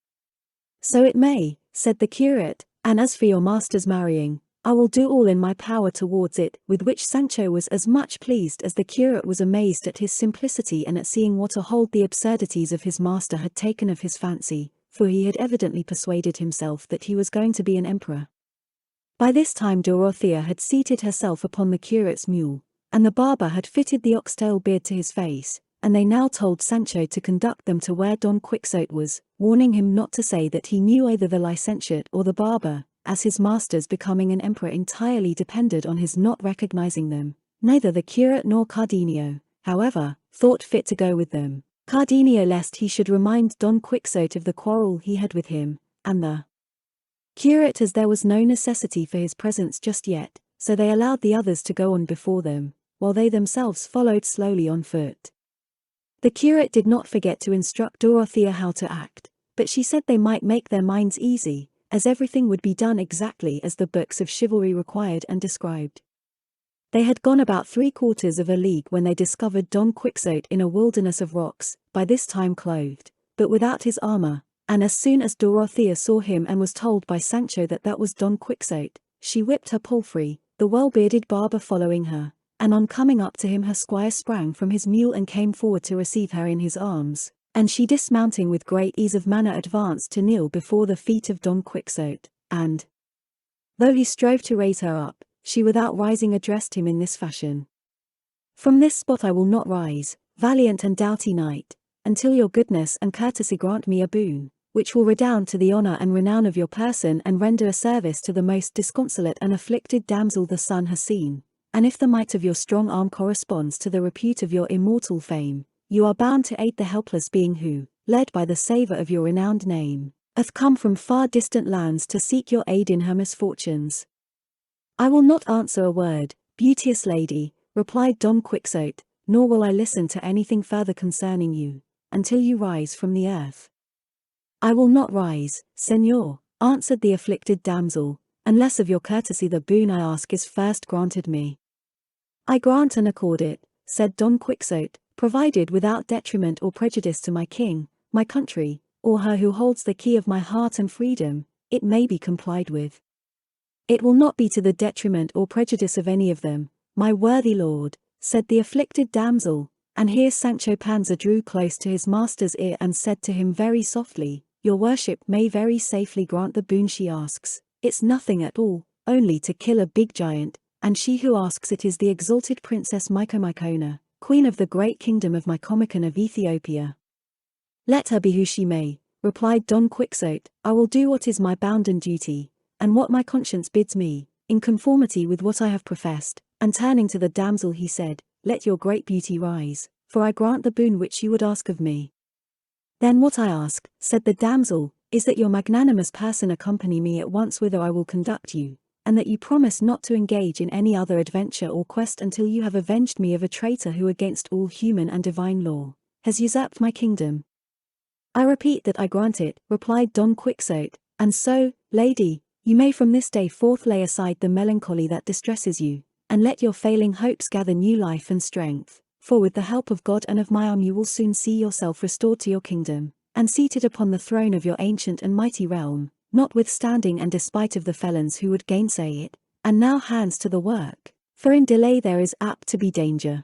So it may, said the curate, and as for your master's marrying, I will do all in my power towards it, with which Sancho was as much pleased as the curate was amazed at his simplicity and at seeing what a hold the absurdities of his master had taken of his fancy, for he had evidently persuaded himself that he was going to be an emperor. By this time Dorothea had seated herself upon the curate's mule, and the barber had fitted the oxtail beard to his face, and they now told Sancho to conduct them to where Don Quixote was, warning him not to say that he knew either the licentiate or the barber, as his master's becoming an emperor entirely depended on his not recognizing them. Neither the curate nor Cardenio, however, thought fit to go with them, Cardenio lest he should remind Don Quixote of the quarrel he had with him, and the curate as there was no necessity for his presence just yet, so they allowed the others to go on before them, while they themselves followed slowly on foot. The curate did not forget to instruct Dorothea how to act, but she said they might make their minds easy, as everything would be done exactly as the books of chivalry required and described. They had gone about 3/4 of a league when they discovered Don Quixote in a wilderness of rocks, by this time clothed, but without his armor, and as soon as Dorothea saw him and was told by Sancho that that was Don Quixote, she whipped her palfrey, the well-bearded barber following her, and on coming up to him her squire sprang from his mule and came forward to receive her in his arms, and she dismounting with great ease of manner advanced to kneel before the feet of Don Quixote, and, though he strove to raise her up, she without rising addressed him in this fashion. From this spot I will not rise, valiant and doughty knight, until your goodness and courtesy grant me a boon, which will redound to the honor and renown of your person and render a service to the most disconsolate and afflicted damsel the sun has seen, and if the might of your strong arm corresponds to the repute of your immortal fame, you are bound to aid the helpless being who, led by the savour of your renowned name, hath come from far distant lands to seek your aid in her misfortunes. I will not answer a word, beauteous lady, replied Don Quixote, nor will I listen to anything further concerning you, until you rise from the earth. I will not rise, señor, answered the afflicted damsel, unless of your courtesy the boon I ask is first granted me. I grant and accord it, said Don Quixote, provided without detriment or prejudice to my king, my country, or her who holds the key of my heart and freedom, it may be complied with. It will not be to the detriment or prejudice of any of them, my worthy lord, said the afflicted damsel, and here Sancho Panza drew close to his master's ear and said to him very softly, your worship may very safely grant the boon she asks, it's nothing at all, only to kill a big giant, and she who asks it is the exalted Princess Micomicona, queen of the great kingdom of Micomicon of Ethiopia. Let her be who she may, replied Don Quixote, I will do what is my bounden duty, and what my conscience bids me, in conformity with what I have professed, and turning to the damsel he said, let your great beauty rise, for I grant the boon which you would ask of me. Then what I ask, said the damsel, is that your magnanimous person accompany me at once whither I will conduct you, and that you promise not to engage in any other adventure or quest until you have avenged me of a traitor who against all human and divine law, has usurped my kingdom. I repeat that I grant it, replied Don Quixote, and so, lady, you may from this day forth lay aside the melancholy that distresses you, and let your failing hopes gather new life and strength, for with the help of God and of my arm you will soon see yourself restored to your kingdom, and seated upon the throne of your ancient and mighty realm, notwithstanding and despite of the felons who would gainsay it, and now hands to the work, for in delay there is apt to be danger.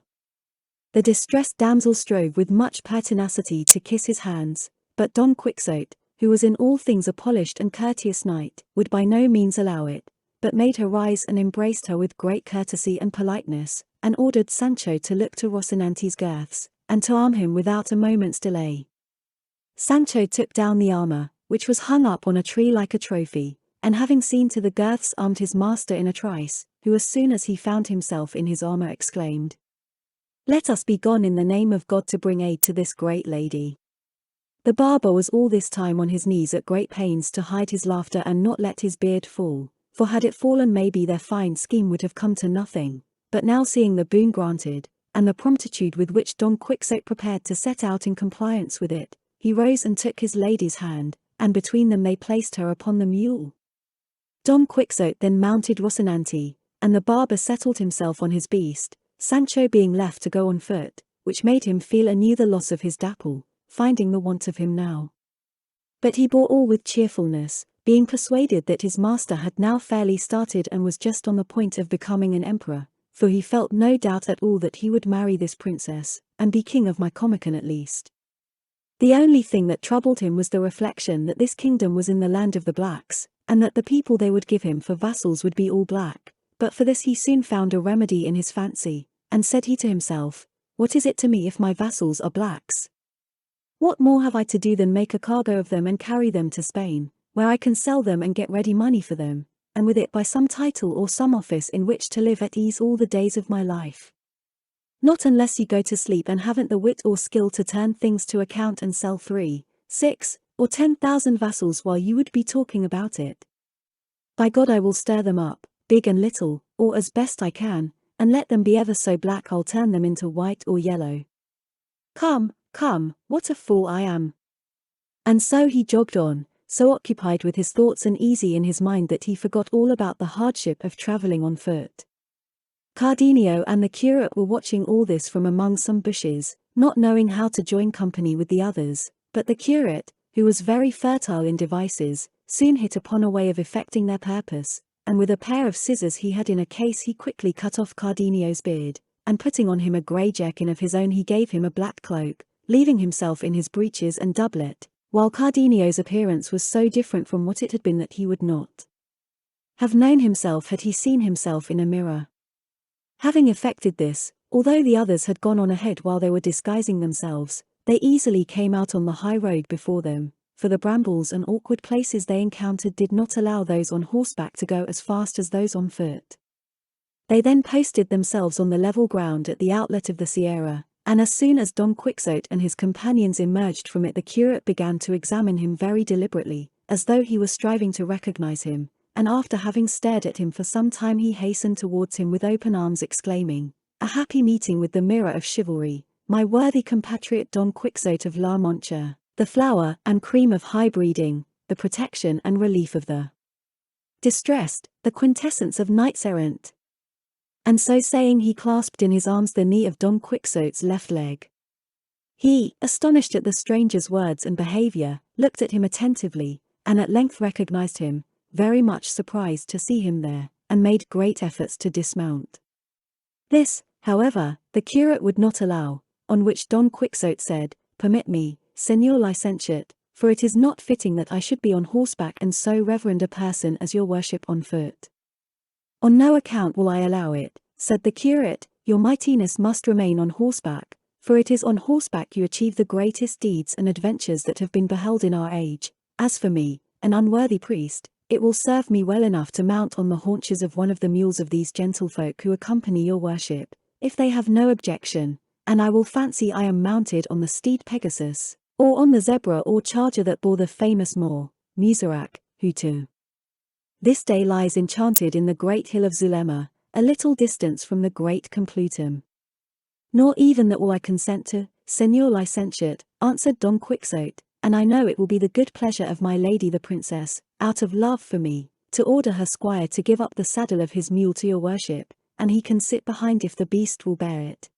The distressed damsel strove with much pertinacity to kiss his hands, but Don Quixote, who was in all things a polished and courteous knight, would by no means allow it, but made her rise and embraced her with great courtesy and politeness, and ordered Sancho to look to Rocinante's girths, and to arm him without a moment's delay. Sancho took down the armor, which was hung up on a tree like a trophy, and having seen to the girths armed his master in a trice, who as soon as he found himself in his armor exclaimed, let us be gone in the name of God to bring aid to this great lady. The barber was all this time on his knees at great pains to hide his laughter and not let his beard fall, for had it fallen maybe their fine scheme would have come to nothing, but now seeing the boon granted, and the promptitude with which Don Quixote prepared to set out in compliance with it, he rose and took his lady's hand, and between them they placed her upon the mule. Don Quixote then mounted Rocinante, and the barber settled himself on his beast, Sancho being left to go on foot, which made him feel anew the loss of his dapple, finding the want of him now. But he bore all with cheerfulness, being persuaded that his master had now fairly started and was just on the point of becoming an emperor, for he felt no doubt at all that he would marry this princess, and be king of Micomicon at least. The only thing that troubled him was the reflection that this kingdom was in the land of the blacks, and that the people they would give him for vassals would be all black. But for this he soon found a remedy in his fancy, and said he to himself, "What is it to me if my vassals are blacks? What more have I to do than make a cargo of them and carry them to Spain, where I can sell them and get ready money for them, and with it buy some title or some office in which to live at ease all the days of my life? Not unless you go to sleep and haven't the wit or skill to turn things to account and sell 3, 6, or 10,000 vassals while you would be talking about it. By God I will stir them up, big and little, or as best I can, and let them be ever so black I'll turn them into white or yellow. Come, come, what a fool I am." And so he jogged on, so occupied with his thoughts and easy in his mind that he forgot all about the hardship of traveling on foot. Cardenio and the curate were watching all this from among some bushes, not knowing how to join company with the others, but the curate, who was very fertile in devices, soon hit upon a way of effecting their purpose, and with a pair of scissors he had in a case he quickly cut off Cardenio's beard, and putting on him a grey jerkin of his own he gave him a black cloak, leaving himself in his breeches and doublet, while Cardenio's appearance was so different from what it had been that he would not have known himself had he seen himself in a mirror. Having effected this, although the others had gone on ahead while they were disguising themselves, they easily came out on the high road before them, for the brambles and awkward places they encountered did not allow those on horseback to go as fast as those on foot. They then posted themselves on the level ground at the outlet of the Sierra, and as soon as Don Quixote and his companions emerged from it the curate began to examine him very deliberately, as though he were striving to recognize him, and after having stared at him for some time he hastened towards him with open arms exclaiming, "A happy meeting with the mirror of chivalry, my worthy compatriot Don Quixote of La Mancha, the flower and cream of high breeding, the protection and relief of the distressed, the quintessence of knights-errant." And so saying he clasped in his arms the knee of Don Quixote's left leg. He, astonished at the stranger's words and behavior, looked at him attentively, and at length recognized him, very much surprised to see him there, and made great efforts to dismount. This, however, the curate would not allow, on which Don Quixote said, "Permit me, Señor Licentiate, for it is not fitting that I should be on horseback and so reverend a person as your worship on foot." "On no account will I allow it," said the curate, "your mightiness must remain on horseback, for it is on horseback you achieve the greatest deeds and adventures that have been beheld in our age. As for me, an unworthy priest, it will serve me well enough to mount on the haunches of one of the mules of these gentlefolk who accompany your worship, if they have no objection, and I will fancy I am mounted on the steed Pegasus, or on the zebra or charger that bore the famous Moor, Musarac, who to this day lies enchanted in the great hill of Zulema, a little distance from the great Complutum." "Nor even that will I consent to, Señor Licentiate," answered Don Quixote, "and I know it will be the good pleasure of my lady the princess, out of love for me, to order her squire to give up the saddle of his mule to your worship, and he can sit behind if the beast will bear it."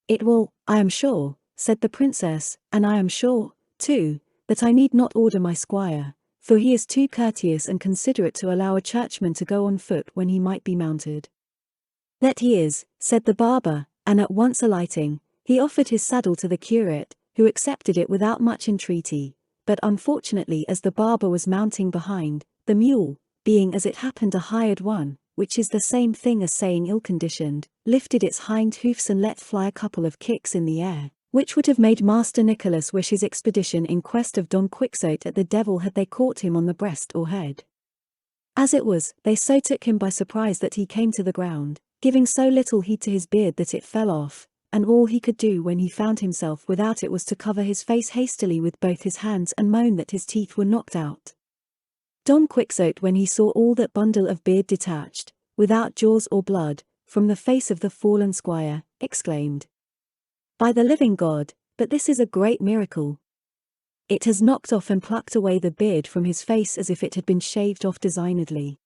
"It will, I am sure," said the princess, "and I am sure, too, that I need not order my squire, for he is too courteous and considerate to allow a churchman to go on foot when he might be mounted." "That he is," said the barber, and at once alighting, he offered his saddle to the curate, who accepted it without much entreaty, but unfortunately as the barber was mounting behind, the mule, being as it happened a hired one, which is the same thing as saying ill-conditioned, lifted its hind hoofs and let fly a couple of kicks in the air, which would have made Master Nicholas wish his expedition in quest of Don Quixote at the devil had they caught him on the breast or head. As it was, they so took him by surprise that he came to the ground, giving so little heed to his beard that it fell off, and all he could do when he found himself without it was to cover his face hastily with both his hands and moan that his teeth were knocked out. Don Quixote, when he saw all that bundle of beard detached, without jaws or blood, from the face of the fallen squire, exclaimed, "By the living God, but this is a great miracle! It has knocked off and plucked away the beard from his face as if it had been shaved off designedly."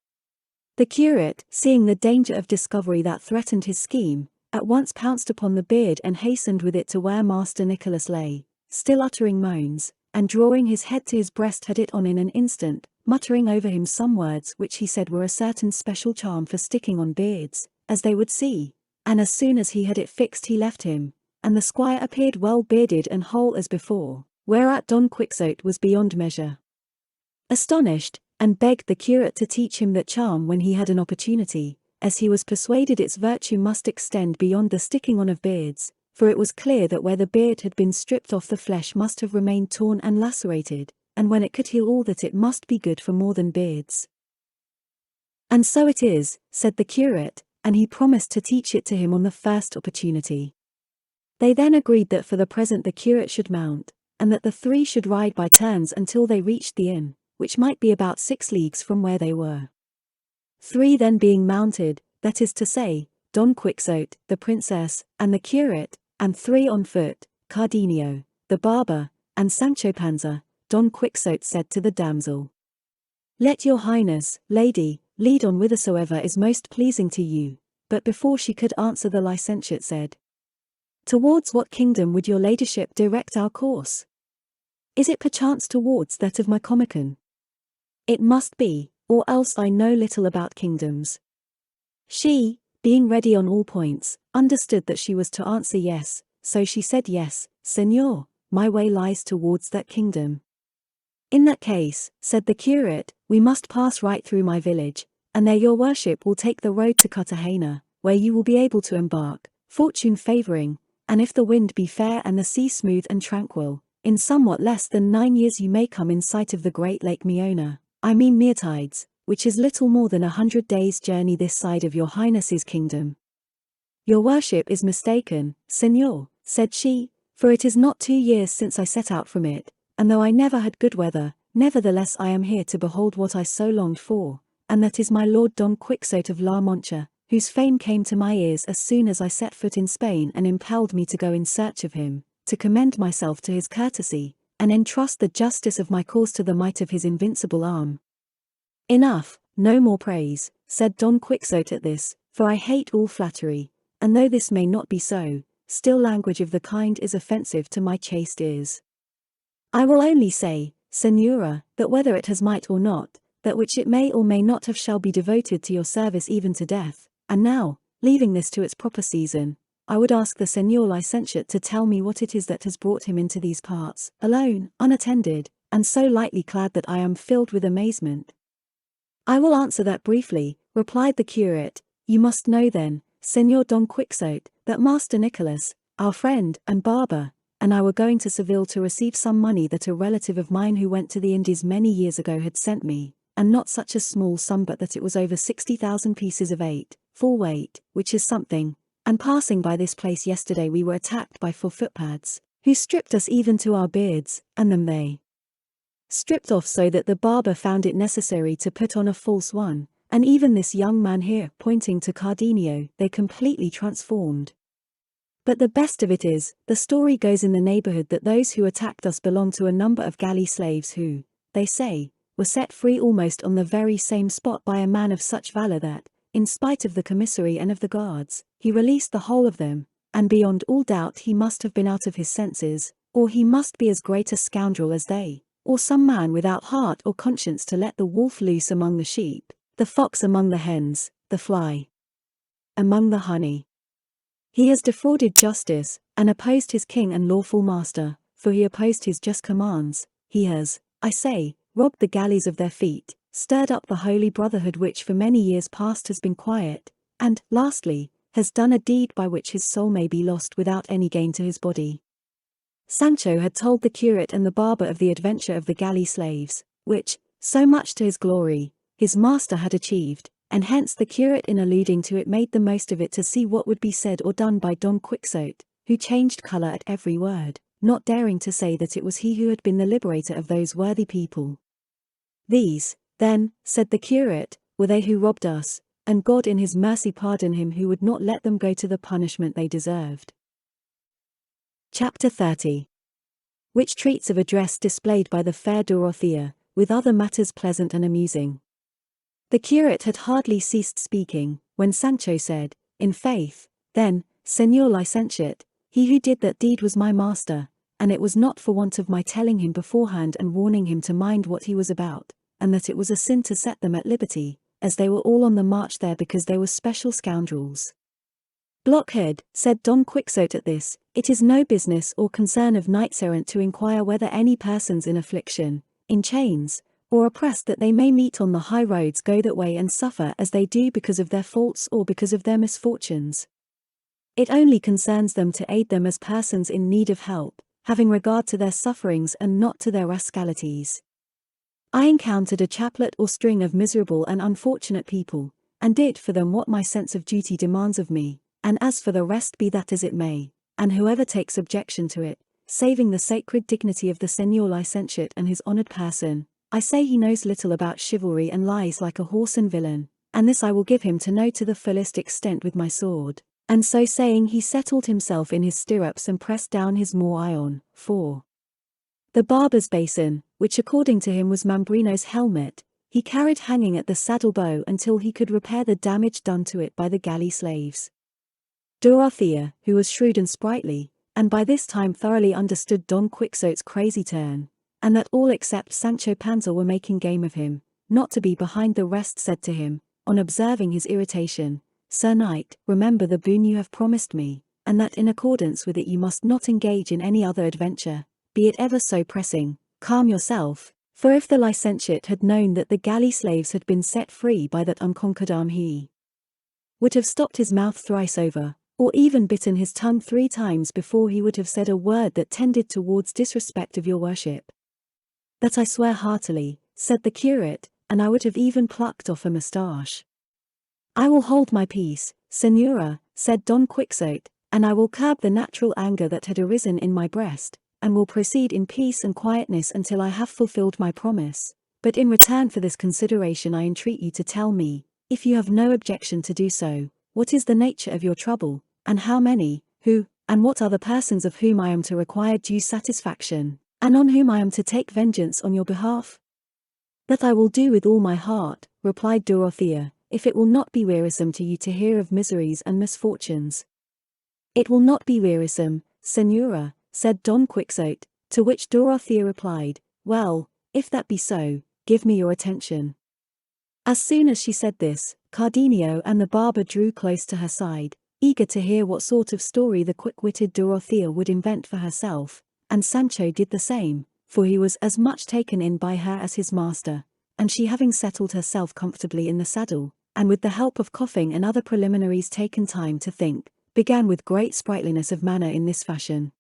The curate, seeing the danger of discovery that threatened his scheme, at once pounced upon the beard and hastened with it to where Master Nicholas lay, still uttering moans, and drawing his head to his breast had it on in an instant, muttering over him some words which he said were a certain special charm for sticking on beards, as they would see, and as soon as he had it fixed he left him, and the squire appeared well bearded and whole as before, whereat Don Quixote was beyond measure astonished, and begged the curate to teach him that charm when he had an opportunity, as he was persuaded its virtue must extend beyond the sticking on of beards, for it was clear that where the beard had been stripped off the flesh must have remained torn and lacerated, and when it could heal all that it must be good for more than beards. And so it is, said the curate, and he promised to teach it to him on the first opportunity. They then agreed that for the present the curate should mount, and that the three should ride by turns until they reached the inn, which might be about 6 leagues from where they were. 3 then being mounted, that is to say, Don Quixote, the princess, and the curate, and 3 on foot, Cardenio, the barber, and Sancho Panza, Don Quixote said to the damsel, "Let your highness, lady, lead on whithersoever is most pleasing to you." But before she could answer the licentiate said, "Towards what kingdom would your ladyship direct our course? Is it perchance towards that of my comicon? It must be, or else I know little about kingdoms." She, being ready on all points, understood that she was to answer yes, so she said, "Yes, Señor, my way lies towards that kingdom." "In that case," said the curate, "we must pass right through my village, and there your worship will take the road to Cartagena, where you will be able to embark, fortune favouring, and if the wind be fair and the sea smooth and tranquil, in somewhat less than 9 years you may come in sight of the great Lake Meona, I mean Meertides, which is little more than 100 days' journey this side of your highness's kingdom." "Your worship is mistaken, Señor," said she, "for it is not 2 years since I set out from it, and though I never had good weather, nevertheless I am here to behold what I so longed for, and that is my lord Don Quixote of La Mancha, whose fame came to my ears as soon as I set foot in Spain and impelled me to go in search of him, to commend myself to his courtesy, and entrust the justice of my cause to the might of his invincible arm." "Enough, no more praise," said Don Quixote at this, "for I hate all flattery, and though this may not be so, still language of the kind is offensive to my chaste ears. I will only say, Señora, that whether it has might or not, that which it may or may not have shall be devoted to your service even to death. And now, leaving this to its proper season, I would ask the Señor licentiate to tell me what it is that has brought him into these parts, alone, unattended, and so lightly clad that I am filled with amazement." "I will answer that briefly," replied the curate. "You must know then, Señor Don Quixote, that Master Nicholas, our friend and barber, and I were going to Seville to receive some money that a relative of mine who went to the Indies many years ago had sent me, and not such a small sum but that it was over 60,000 pieces of 8, full weight, which is something, and passing by this place yesterday we were attacked by 4 footpads, who stripped us even to our beards, and them they stripped off so that the barber found it necessary to put on a false one, and even this young man here," pointing to Cardenio, "they completely transformed. But the best of it is, the story goes in the neighbourhood that those who attacked us belong to a number of galley slaves who, they say, were set free almost on the very same spot by a man of such valour that, in spite of the commissary and of the guards, he released the whole of them, and beyond all doubt he must have been out of his senses, or he must be as great a scoundrel as they, or some man without heart or conscience to let the wolf loose among the sheep, the fox among the hens, the fly among the honey. He has defrauded justice, and opposed his king and lawful master, for he opposed his just commands. He has, I say, robbed the galleys of their feet, stirred up the holy brotherhood which for many years past has been quiet, and, lastly, has done a deed by which his soul may be lost without any gain to his body." Sancho had told the curate and the barber of the adventure of the galley slaves, which, so much to his glory, his master had achieved, and hence the curate in alluding to it made the most of it to see what would be said or done by Don Quixote, who changed colour at every word, not daring to say that it was he who had been the liberator of those worthy people. "These, then," said the curate, "were they who robbed us, and God in his mercy pardon him who would not let them go to the punishment they deserved." Chapter 30. Which treats of a dress displayed by the fair Dorothea, with other matters pleasant and amusing. The curate had hardly ceased speaking, when Sancho said, "In faith, then, Señor licentiate, he who did that deed was my master, and it was not for want of my telling him beforehand and warning him to mind what he was about, and that it was a sin to set them at liberty, as they were all on the march there because they were special scoundrels. Blockhead, said Don Quixote at this, it is no business or concern of knights-errant to inquire whether any persons in affliction, in chains, or oppressed that they may meet on the high roads go that way and suffer as they do because of their faults or because of their misfortunes. It only concerns them to aid them as persons in need of help, having regard to their sufferings and not to their rascalities. I encountered a chaplet or string of miserable and unfortunate people, and did for them what my sense of duty demands of me, and as for the rest be that as it may, and whoever takes objection to it, saving the sacred dignity of the Señor Licentiate and his honoured person, I say he knows little about chivalry and lies like a whoreson villain, and this I will give him to know to the fullest extent with my sword. And so saying he settled himself in his stirrups and pressed down his more iron, for the barber's basin, which according to him was Mambrino's helmet, he carried hanging at the saddle bow until he could repair the damage done to it by the galley slaves. Dorothea, who was shrewd and sprightly, and by this time thoroughly understood Don Quixote's crazy turn, and that all except Sancho Panza were making game of him, not to be behind the rest, said to him, on observing his irritation, Sir Knight, remember the boon you have promised me, and that in accordance with it you must not engage in any other adventure, be it ever so pressing. Calm yourself, for if the licentiate had known that the galley slaves had been set free by that unconquered arm he would have stopped his mouth thrice over, or even bitten his tongue 3 times before he would have said a word that tended towards disrespect of your worship. That I swear heartily, said the curate, and I would have even plucked off a moustache. I will hold my peace, Señora, said Don Quixote, and I will curb the natural anger that had arisen in my breast, and will proceed in peace and quietness until I have fulfilled my promise. But in return for this consideration I entreat you to tell me, if you have no objection to do so, what is the nature of your trouble, and how many, who, and what are the persons of whom I am to require due satisfaction, and on whom I am to take vengeance on your behalf? That I will do with all my heart, replied Dorothea, if it will not be wearisome to you to hear of miseries and misfortunes. It will not be wearisome, Señora, said Don Quixote, to which Dorothea replied, well, if that be so, give me your attention. As soon as she said this, Cardenio and the barber drew close to her side, eager to hear what sort of story the quick-witted Dorothea would invent for herself, and Sancho did the same, for he was as much taken in by her as his master, and she having settled herself comfortably in the saddle, and with the help of coughing and other preliminaries taken time to think, began with great sprightliness of manner in this fashion.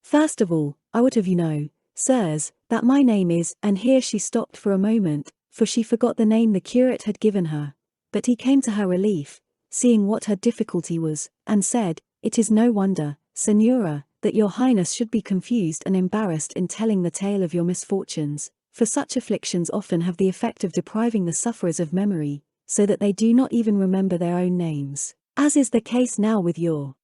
First of all, I would have you know, sirs, that my name is, and here she stopped for a moment, for she forgot the name the curate had given her, but he came to her relief, seeing what her difficulty was, and said, it is no wonder, Señora, that your highness should be confused and embarrassed in telling the tale of your misfortunes, for such afflictions often have the effect of depriving the sufferers of memory, so that they do not even remember their own names, as is the case now with your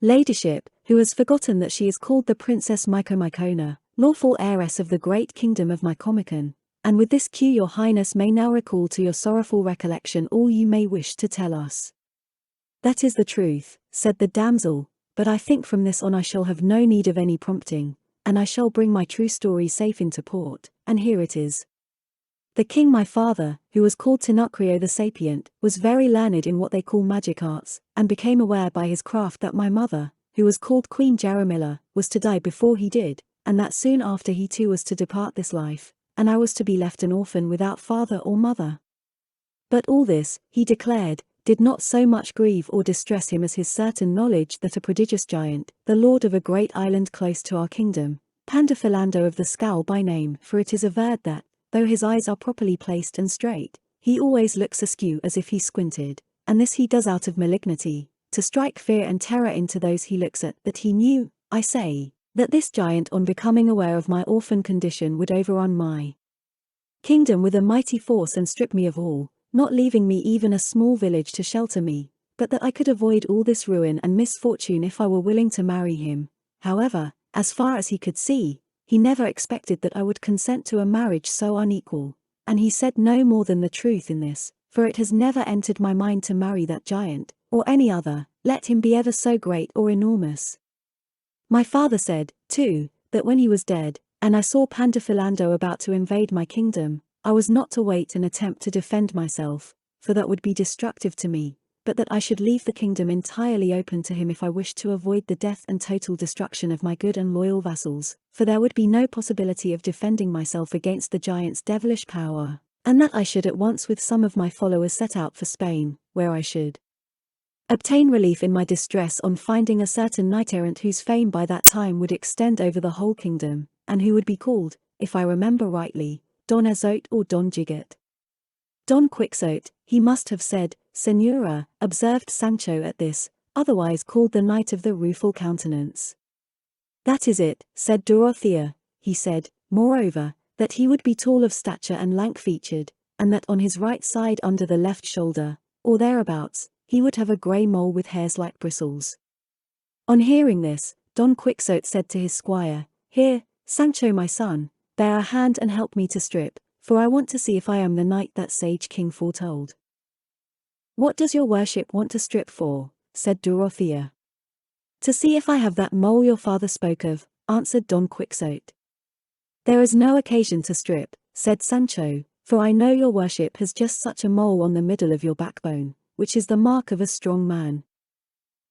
ladyship, who has forgotten that she is called the Princess Micomicona, lawful heiress of the great kingdom of Micomicon, and with this cue your highness may now recall to your sorrowful recollection all you may wish to tell us. That is the truth, said the damsel, but I think from this on I shall have no need of any prompting, and I shall bring my true story safe into port, and here it is. The king my father, who was called Tinacrio the Sapient, was very learned in what they call magic arts, and became aware by his craft that my mother, who was called Queen Jaramilla, was to die before he did, and that soon after he too was to depart this life, and I was to be left an orphan without father or mother. But all this, he declared, did not so much grieve or distress him as his certain knowledge that a prodigious giant, the lord of a great island close to our kingdom, Pandafilando of the Scowl by name, for it is averred that, though his eyes are properly placed and straight, he always looks askew as if he squinted, and this he does out of malignity, to strike fear and terror into those he looks at, that he knew, I say, that this giant on becoming aware of my orphan condition would overrun my kingdom with a mighty force and strip me of all, not leaving me even a small village to shelter me, but that I could avoid all this ruin and misfortune if I were willing to marry him. However, as far as he could see, he never expected that I would consent to a marriage so unequal, and he said no more than the truth in this, for it has never entered my mind to marry that giant, or any other, let him be ever so great or enormous. My father said, too, that when he was dead, and I saw Pandafilando about to invade my kingdom, I was not to wait and attempt to defend myself, for that would be destructive to me, but that I should leave the kingdom entirely open to him if I wished to avoid the death and total destruction of my good and loyal vassals, for there would be no possibility of defending myself against the giant's devilish power, and that I should at once with some of my followers set out for Spain, where I should obtain relief in my distress on finding a certain knight-errant whose fame by that time would extend over the whole kingdom, and who would be called, if I remember rightly, Don Quixote or Don Quixote. Don Quixote, he must have said, Señora, observed Sancho at this, otherwise called the Knight of the Rueful Countenance. That is it, said Dorothea, he said, moreover, that he would be tall of stature and lank-featured, and that on his right side under the left shoulder, or thereabouts, he would have a grey mole with hairs like bristles. On hearing this, Don Quixote said to his squire, Here, Sancho my son, bear a hand and help me to strip, for I want to see if I am the knight that sage king foretold. What does your worship want to strip for? Said Dorothea. To see if I have that mole your father spoke of, answered Don Quixote. There is no occasion to strip, said Sancho, for I know your worship has just such a mole on the middle of your backbone, which is the mark of a strong man.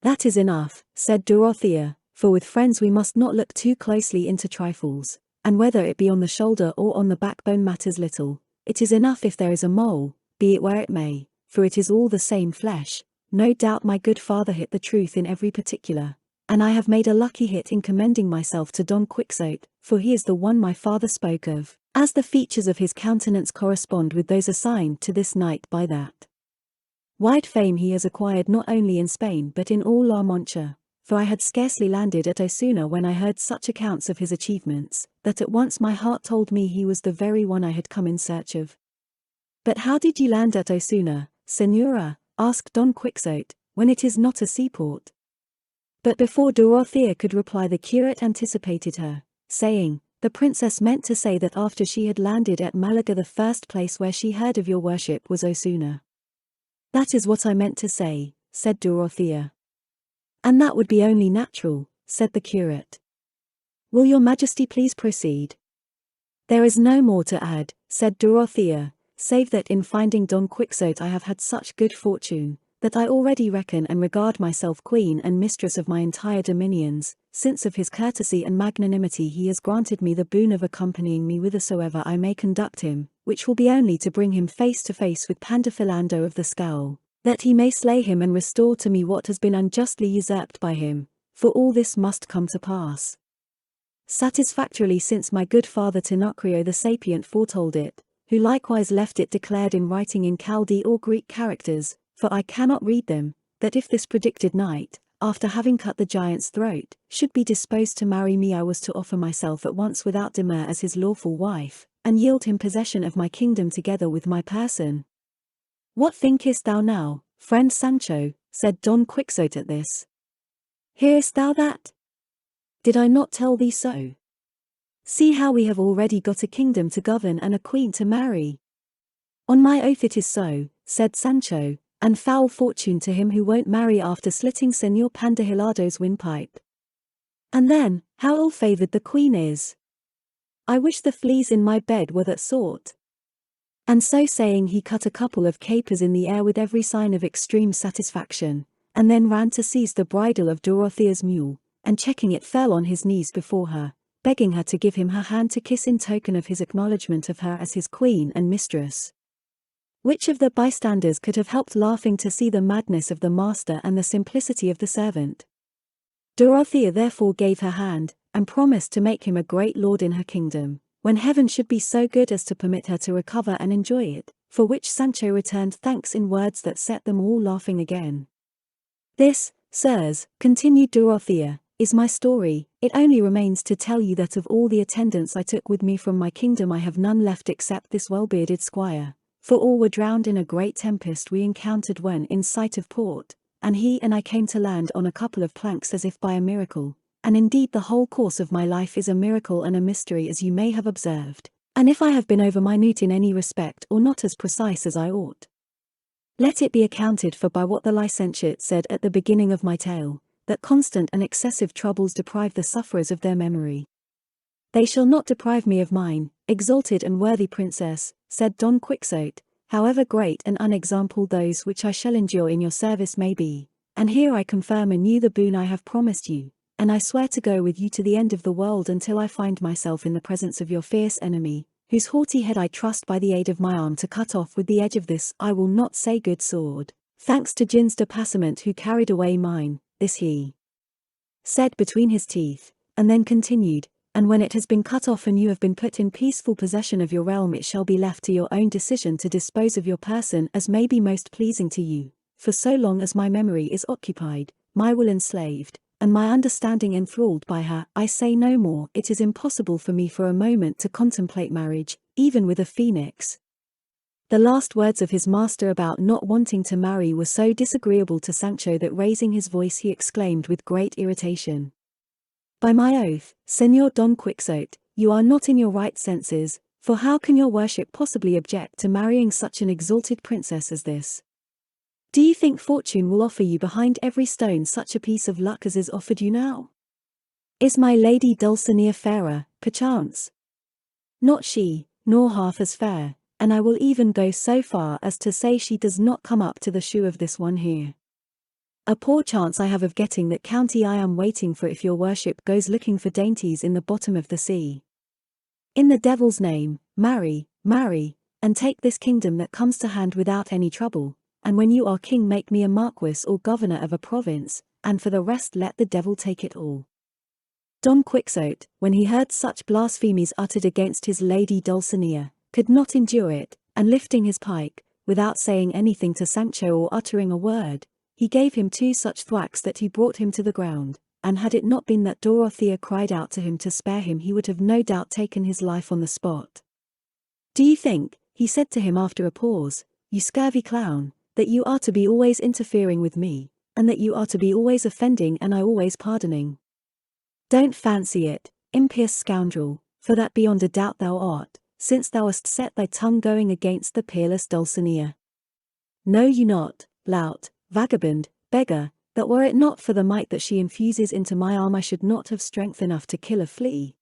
That is enough, said Dorothea, for with friends we must not look too closely into trifles, and whether it be on the shoulder or on the backbone matters little. It is enough if there is a mole, be it where it may, for it is all the same flesh. No doubt my good father hit the truth in every particular, and I have made a lucky hit in commending myself to Don Quixote, for he is the one my father spoke of, as the features of his countenance correspond with those assigned to this knight by that wide fame he has acquired not only in Spain but in all La Mancha, for I had scarcely landed at Osuna when I heard such accounts of his achievements, that at once my heart told me he was the very one I had come in search of. But how did you land at Osuna, Señora? Asked Don Quixote, when it is not a seaport. But before Dorothea could reply the curate anticipated her, saying, the princess meant to say that after she had landed at Malaga the first place where she heard of your worship was Osuna. That is what I meant to say, said Dorothea. And that would be only natural, said the curate. Will your majesty please proceed? There is no more to add, said Dorothea, save that in finding Don Quixote I have had such good fortune, that I already reckon and regard myself queen and mistress of my entire dominions, since of his courtesy and magnanimity he has granted me the boon of accompanying me whithersoever I may conduct him, which will be only to bring him face to face with Pandafilando of the Scowl, that he may slay him and restore to me what has been unjustly usurped by him, for all this must come to pass satisfactorily since my good father Tinocrio the sapient foretold it, who likewise left it declared in writing in Chaldee or Greek characters, for I cannot read them, that if this predicted knight, after having cut the giant's throat, should be disposed to marry me I was to offer myself at once without demur as his lawful wife, and yield him possession of my kingdom together with my person. What thinkest thou now, friend Sancho? Said Don Quixote at this. Hearest thou that? Did I not tell thee so? See how we have already got a kingdom to govern and a queen to marry. On my oath it is so, said Sancho, and foul fortune to him who won't marry after slitting Señor Pandahilado's windpipe. And then, how ill-favoured the queen is. I wish the fleas in my bed were that sort. And so saying he cut a couple of capers in the air with every sign of extreme satisfaction, and then ran to seize the bridle of Dorothea's mule, and checking it fell on his knees before her, begging her to give him her hand to kiss in token of his acknowledgment of her as his queen and mistress. Which of the bystanders could have helped laughing to see the madness of the master and the simplicity of the servant? Dorothea therefore gave her hand, and promised to make him a great lord in her kingdom, when heaven should be so good as to permit her to recover and enjoy it, for which Sancho returned thanks in words that set them all laughing again. This, sirs, continued Dorothea, is my story. It only remains to tell you that of all the attendants I took with me from my kingdom I have none left except this well-bearded squire, for all were drowned in a great tempest we encountered when in sight of port, and he and I came to land on a couple of planks as if by a miracle, and indeed the whole course of my life is a miracle and a mystery as you may have observed, and if I have been over-minute in any respect or not as precise as I ought, let it be accounted for by what the licentiate said at the beginning of my tale, that constant and excessive troubles deprive the sufferers of their memory. They shall not deprive me of mine, exalted and worthy princess, said Don Quixote, however great and unexampled those which I shall endure in your service may be, and here I confirm anew the boon I have promised you, and I swear to go with you to the end of the world until I find myself in the presence of your fierce enemy, whose haughty head I trust by the aid of my arm to cut off with the edge of this I will not say good sword. Thanks to Gins de Passement who carried away mine, this he said between his teeth, and then continued, and when it has been cut off and you have been put in peaceful possession of your realm, it shall be left to your own decision to dispose of your person as may be most pleasing to you, for so long as my memory is occupied, my will enslaved, and my understanding enthralled by her, I say no more. It is impossible for me for a moment to contemplate marriage, even with a phoenix. The last words of his master about not wanting to marry were so disagreeable to Sancho that raising his voice he exclaimed with great irritation, "By my oath, Señor Don Quixote, you are not in your right senses, for how can your worship possibly object to marrying such an exalted princess as this? Do you think fortune will offer you behind every stone such a piece of luck as is offered you now? Is my lady Dulcinea fairer, perchance? Not she, nor half as fair, and I will even go so far as to say she does not come up to the shoe of this one here. A poor chance I have of getting that county I am waiting for if your worship goes looking for dainties in the bottom of the sea. In the devil's name, marry, marry, and take this kingdom that comes to hand without any trouble, and when you are king make me a marquis or governor of a province, and for the rest let the devil take it all." Don Quixote, when he heard such blasphemies uttered against his lady Dulcinea, could not endure it, and lifting his pike, without saying anything to Sancho or uttering a word, he gave him 2 such thwacks that he brought him to the ground, and had it not been that Dorothea cried out to him to spare him he would have no doubt taken his life on the spot. "Do you think," he said to him after a pause, "you scurvy clown, that you are to be always interfering with me, and that you are to be always offending and I always pardoning? Don't fancy it, impious scoundrel, for that beyond a doubt thou art, since thou hast set thy tongue going against the peerless Dulcinea. Know you not, lout, vagabond, beggar, that were it not for the might that she infuses into my arm I should not have strength enough to kill a flea?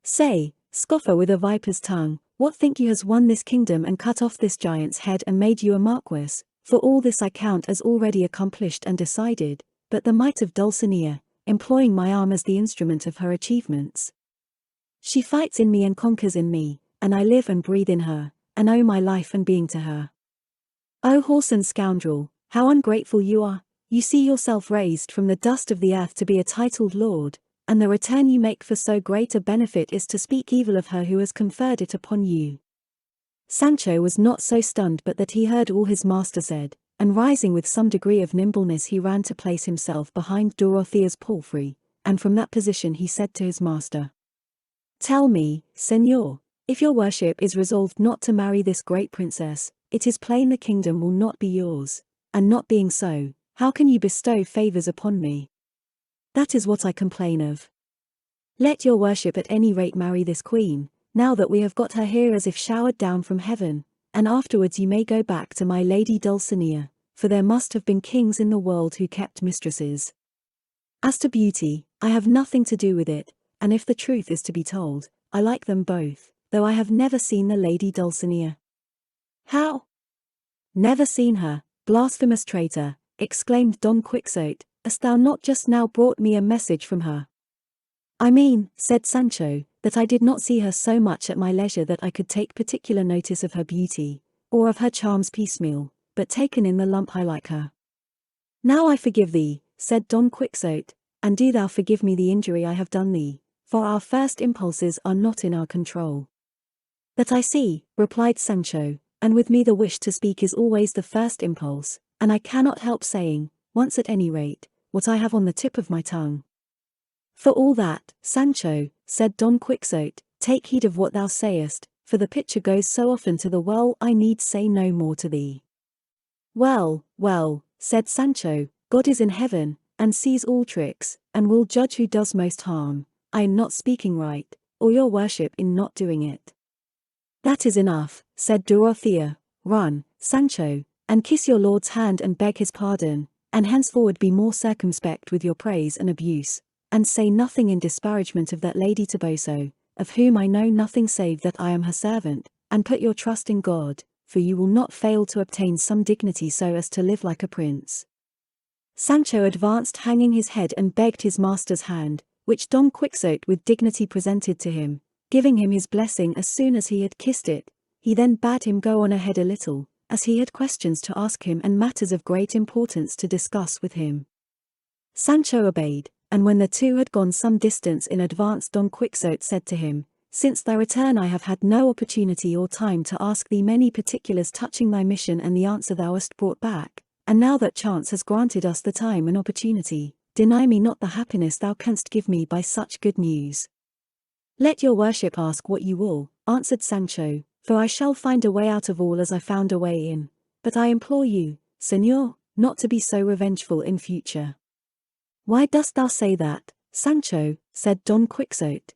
Say, scoffer with a viper's tongue, what think you has won this kingdom and cut off this giant's head and made you a marquis? For all this I count as already accomplished and decided, but the might of Dulcinea, employing my arm as the instrument of her achievements. She fights in me and conquers in me, and I live and breathe in her, and owe my life and being to her. O whoreson scoundrel, how ungrateful you are! You see yourself raised from the dust of the earth to be a titled lord, and the return you make for so great a benefit is to speak evil of her who has conferred it upon you." Sancho was not so stunned but that he heard all his master said, and rising with some degree of nimbleness he ran to place himself behind Dorothea's palfrey, and from that position he said to his master, "Tell me, Señor, if your worship is resolved not to marry this great princess, it is plain the kingdom will not be yours, and not being so, how can you bestow favors upon me? That is what I complain of. Let your worship at any rate marry this queen, now that we have got her here as if showered down from heaven, and afterwards you may go back to my lady Dulcinea, for there must have been kings in the world who kept mistresses. As to beauty, I have nothing to do with it, and if the truth is to be told, I like them both, though I have never seen the lady Dulcinea." "How? Never seen her, blasphemous traitor!" exclaimed Don Quixote, "hast thou not just now brought me a message from her?" "I mean," said Sancho, "that I did not see her so much at my leisure that I could take particular notice of her beauty, or of her charms piecemeal, but taken in the lump I like her." "Now I forgive thee," said Don Quixote, "and do thou forgive me the injury I have done thee, for our first impulses are not in our control." "That I see," replied Sancho, "and with me the wish to speak is always the first impulse, and I cannot help saying, once at any rate, what I have on the tip of my tongue." "For all that, Sancho," said Don Quixote, "take heed of what thou sayest, for the pitcher goes so often to the well I need say no more to thee." "Well, well," said Sancho, "God is in heaven, and sees all tricks, and will judge who does most harm, I in not speaking right, or your worship in not doing it." "That is enough," said Dorothea, "run, Sancho, and kiss your lord's hand and beg his pardon, and henceforward be more circumspect with your praise and abuse, and say nothing in disparagement of that lady Toboso, of whom I know nothing save that I am her servant, and put your trust in God, for you will not fail to obtain some dignity so as to live like a prince." Sancho advanced hanging his head and begged his master's hand, which Don Quixote with dignity presented to him, giving him his blessing as soon as he had kissed it. He then bade him go on ahead a little, as he had questions to ask him and matters of great importance to discuss with him. Sancho obeyed, and when the two had gone some distance in advance, Don Quixote said to him, "Since thy return I have had no opportunity or time to ask thee many particulars touching thy mission and the answer thou hast brought back, and now that chance has granted us the time and opportunity, deny me not the happiness thou canst give me by such good news." "Let your worship ask what you will," answered Sancho, "for I shall find a way out of all as I found a way in. But I implore you, señor, not to be so revengeful in future." "Why dost thou say that, Sancho?" said Don Quixote.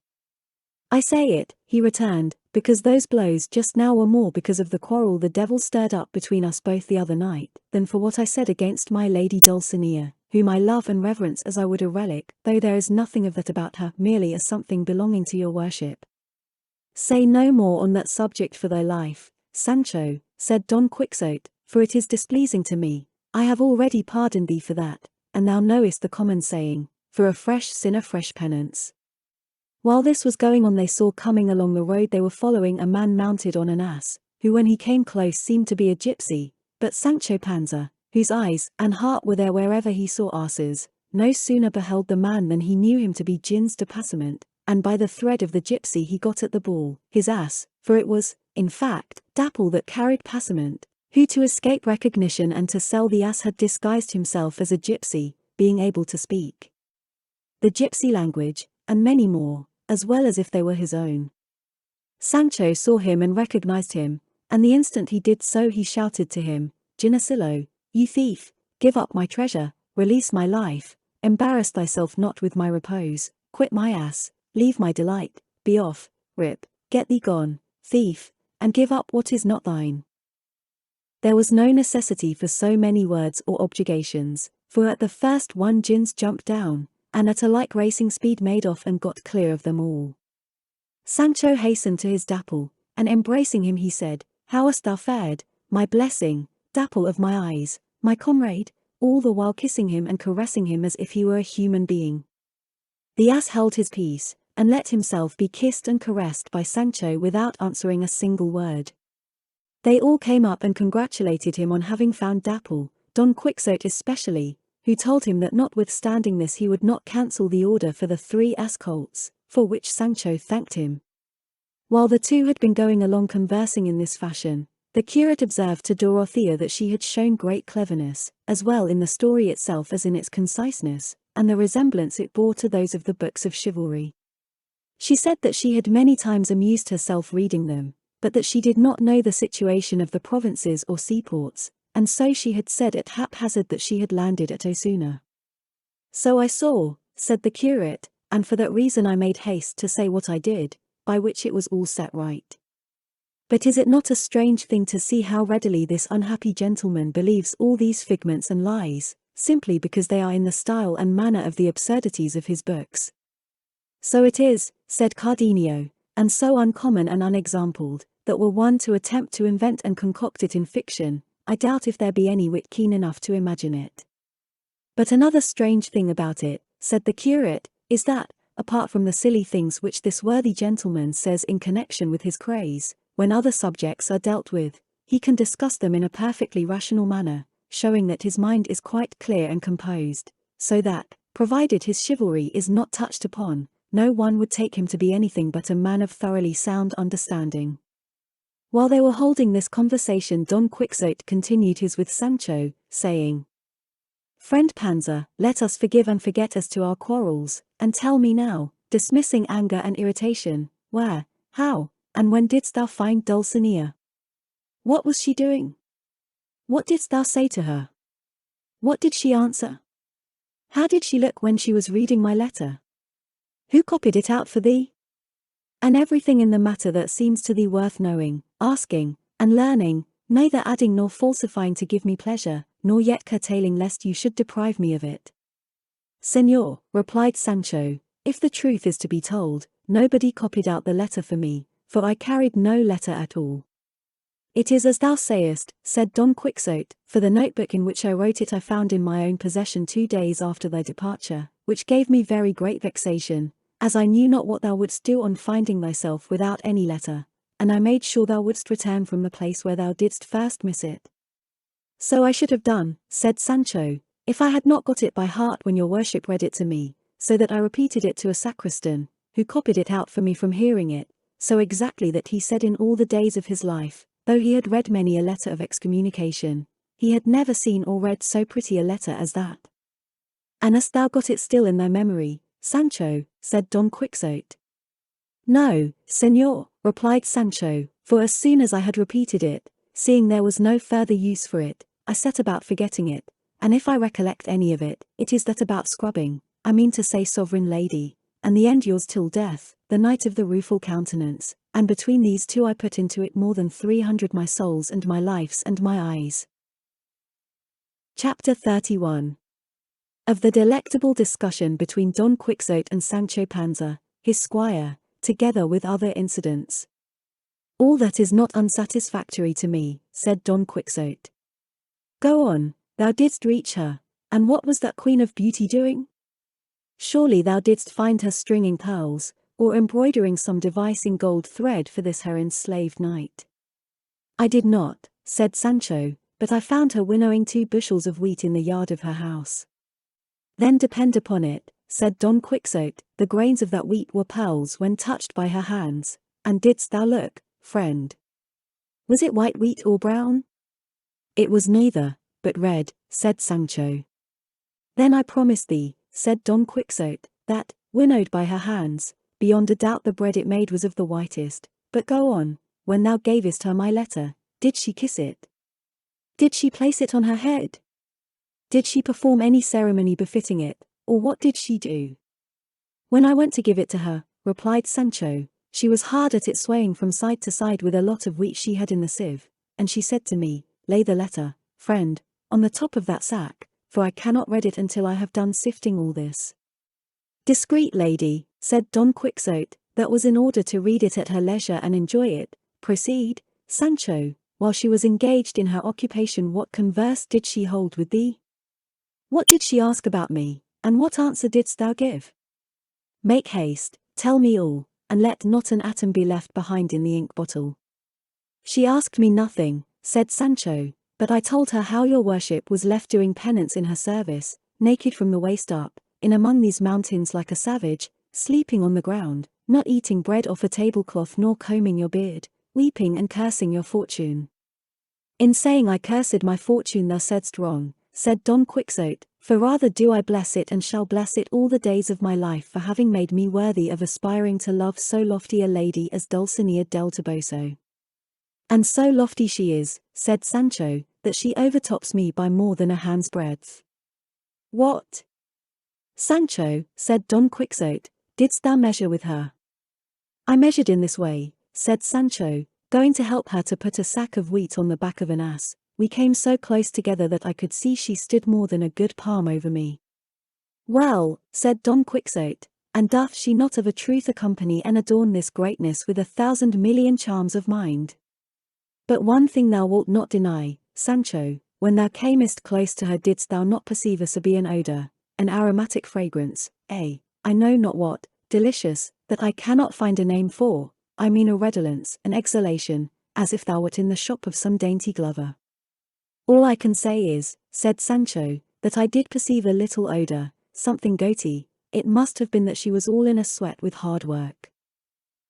"I say it," he returned, "because those blows just now were more because of the quarrel the devil stirred up between us both the other night, than for what I said against my lady Dulcinea, whom I love and reverence as I would a relic, though there is nothing of that about her, merely as something belonging to your worship." "Say no more on that subject for thy life, Sancho," said Don Quixote, "for it is displeasing to me. I have already pardoned thee for that, and thou knowest the common saying, for a fresh sin a fresh penance." While this was going on they saw coming along the road they were following a man mounted on an ass, who when he came close seemed to be a gypsy, but Sancho Panza, whose eyes and heart were there wherever he saw asses, no sooner beheld the man than he knew him to be Gins de Passament, and by the thread of the gypsy he got at the bull, his ass, for it was, in fact, Dapple that carried Passament, who to escape recognition and to sell the ass had disguised himself as a gypsy, being able to speak the gypsy language, and many more, as well as if they were his own. Sancho saw him and recognized him, and the instant he did so he shouted to him, "Ginesillo, you thief, give up my treasure, release my life, embarrass thyself not with my repose, quit my ass, leave my delight, be off, rip, get thee gone, thief, and give up what is not thine." There was no necessity for so many words or objurgations, for at the first one Gins jumped down, and at a like racing speed made off and got clear of them all. Sancho hastened to his Dapple, and embracing him he said, "How hast thou fared, my blessing, Dapple of my eyes, my comrade?" all the while kissing him and caressing him as if he were a human being. The ass held his peace, and let himself be kissed and caressed by Sancho without answering a single word. They all came up and congratulated him on having found Dapple, Don Quixote especially, who told him that notwithstanding this he would not cancel the order for the 3 ass colts, for which Sancho thanked him. While the two had been going along conversing in this fashion, the curate observed to Dorothea that she had shown great cleverness, as well in the story itself as in its conciseness, and the resemblance it bore to those of the books of chivalry. She said that she had many times amused herself reading them, but that she did not know the situation of the provinces or seaports, and so she had said at haphazard that she had landed at Osuna. "So I saw," said the curate, "and for that reason I made haste to say what I did, by which it was all set right. But is it not a strange thing to see how readily this unhappy gentleman believes all these figments and lies, simply because they are in the style and manner of the absurdities of his books?" "So it is," said Cardenio, "and so uncommon and unexampled, that were one to attempt to invent and concoct it in fiction, I doubt if there be any wit keen enough to imagine it. But another strange thing about it," said the curate, "is that, apart from the silly things which this worthy gentleman says in connection with his craze, when other subjects are dealt with, he can discuss them in a perfectly rational manner, showing that his mind is quite clear and composed, so that, provided his chivalry is not touched upon, no one would take him to be anything but a man of thoroughly sound understanding." While they were holding this conversation Don Quixote continued his with Sancho, saying, "Friend Panza, let us forgive and forget as to our quarrels, and tell me now, dismissing anger and irritation, where, how, and when didst thou find Dulcinea? What was she doing? What didst thou say to her? What did she answer? How did she look when she was reading my letter? Who copied it out for thee? And everything in the matter that seems to thee worth knowing, asking, and learning, neither adding nor falsifying to give me pleasure, nor yet curtailing lest you should deprive me of it." "Señor," replied Sancho, "if the truth is to be told, nobody copied out the letter for me, for I carried no letter at all." "It is as thou sayest," said Don Quixote, "for the notebook in which I wrote it I found in my own possession 2 days after thy departure, which gave me very great vexation, as I knew not what thou wouldst do on finding thyself without any letter, and I made sure thou wouldst return from the place where thou didst first miss it." "So I should have done," said Sancho, "if I had not got it by heart when your worship read it to me, so that I repeated it to a sacristan, who copied it out for me from hearing it, so exactly that he said in all the days of his life, though he had read many a letter of excommunication, he had never seen or read so pretty a letter as that." "And hast thou got it still in thy memory, Sancho?" said Don Quixote. "No, señor," replied Sancho, "for as soon as I had repeated it, seeing there was no further use for it, I set about forgetting it, and if I recollect any of it, it is that about scrubbing, I mean to say sovereign lady, and the end yours till death, the knight of the rueful countenance, and between these two I put into it more than 300 my souls and my life's and my eyes." Chapter 31. Of the delectable discussion between Don Quixote and Sancho Panza, his squire, together with other incidents. "All that is not unsatisfactory to me," said Don Quixote. "Go on, thou didst reach her, and what was that Queen of Beauty doing? Surely thou didst find her stringing pearls, or embroidering some device in gold thread for this her enslaved knight." "I did not," said Sancho, "but I found her winnowing 2 bushels of wheat in the yard of her house." "Then depend upon it," said Don Quixote, "the grains of that wheat were pearls when touched by her hands, and didst thou look, friend? Was it white wheat or brown?" "It was neither, but red," said Sancho. "Then I promise thee," said Don Quixote, "that, winnowed by her hands, beyond a doubt the bread it made was of the whitest. But go on, when thou gavest her my letter, did she kiss it? Did she place it on her head? Did she perform any ceremony befitting it, or what did she do?" "When I went to give it to her," replied Sancho, "she was hard at it swaying from side to side with a lot of wheat she had in the sieve, and she said to me, 'Lay the letter, friend, on the top of that sack, for I cannot read it until I have done sifting all this.'" "Discreet lady," said Don Quixote, "that was in order to read it at her leisure and enjoy it. Proceed, Sancho, while she was engaged in her occupation what converse did she hold with thee? What did she ask about me, and what answer didst thou give? Make haste, tell me all, and let not an atom be left behind in the ink bottle." "She asked me nothing," said Sancho, "but I told her how your worship was left doing penance in her service, naked from the waist up, in among these mountains like a savage, sleeping on the ground, not eating bread off a tablecloth nor combing your beard, weeping and cursing your fortune." "In saying I cursed my fortune thou saidst wrong," said Don Quixote, "for rather do I bless it and shall bless it all the days of my life for having made me worthy of aspiring to love so lofty a lady as Dulcinea del Toboso." "And so lofty she is," said Sancho, "that she overtops me by more than a hand's breadth." "What? Sancho," said Don Quixote, "didst thou measure with her?" "I measured in this way," said Sancho, "going to help her to put a sack of wheat on the back of an ass. We came so close together that I could see she stood more than a good palm over me." "Well," said Don Quixote, "and doth she not of a truth accompany and adorn this greatness with 1,000,000,000 charms of mind? But one thing thou wilt not deny, Sancho, when thou camest close to her didst thou not perceive a Sabaean odor, an aromatic fragrance, I know not what, delicious, that I cannot find a name for, I mean a redolence, an exhalation, as if thou wert in the shop of some dainty glover?" "All I can say is," said Sancho, "that I did perceive a little odor, something goaty. It must have been that she was all in a sweat with hard work."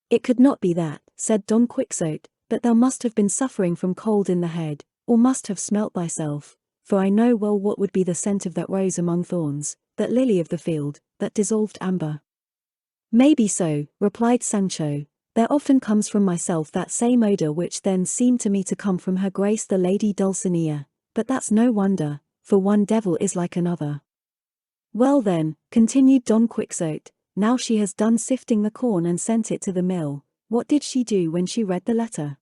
"It could not be that," said Don Quixote, "but thou must have been suffering from cold in the head, or must have smelt thyself, for I know well what would be the scent of that rose among thorns, that lily of the field, that dissolved amber." "Maybe so," replied Sancho, "there often comes from myself that same odor which then seemed to me to come from her grace the Lady Dulcinea, but that's no wonder, for one devil is like another." "Well then," continued Don Quixote, "now she has done sifting the corn and sent it to the mill, what did she do when she read the letter?"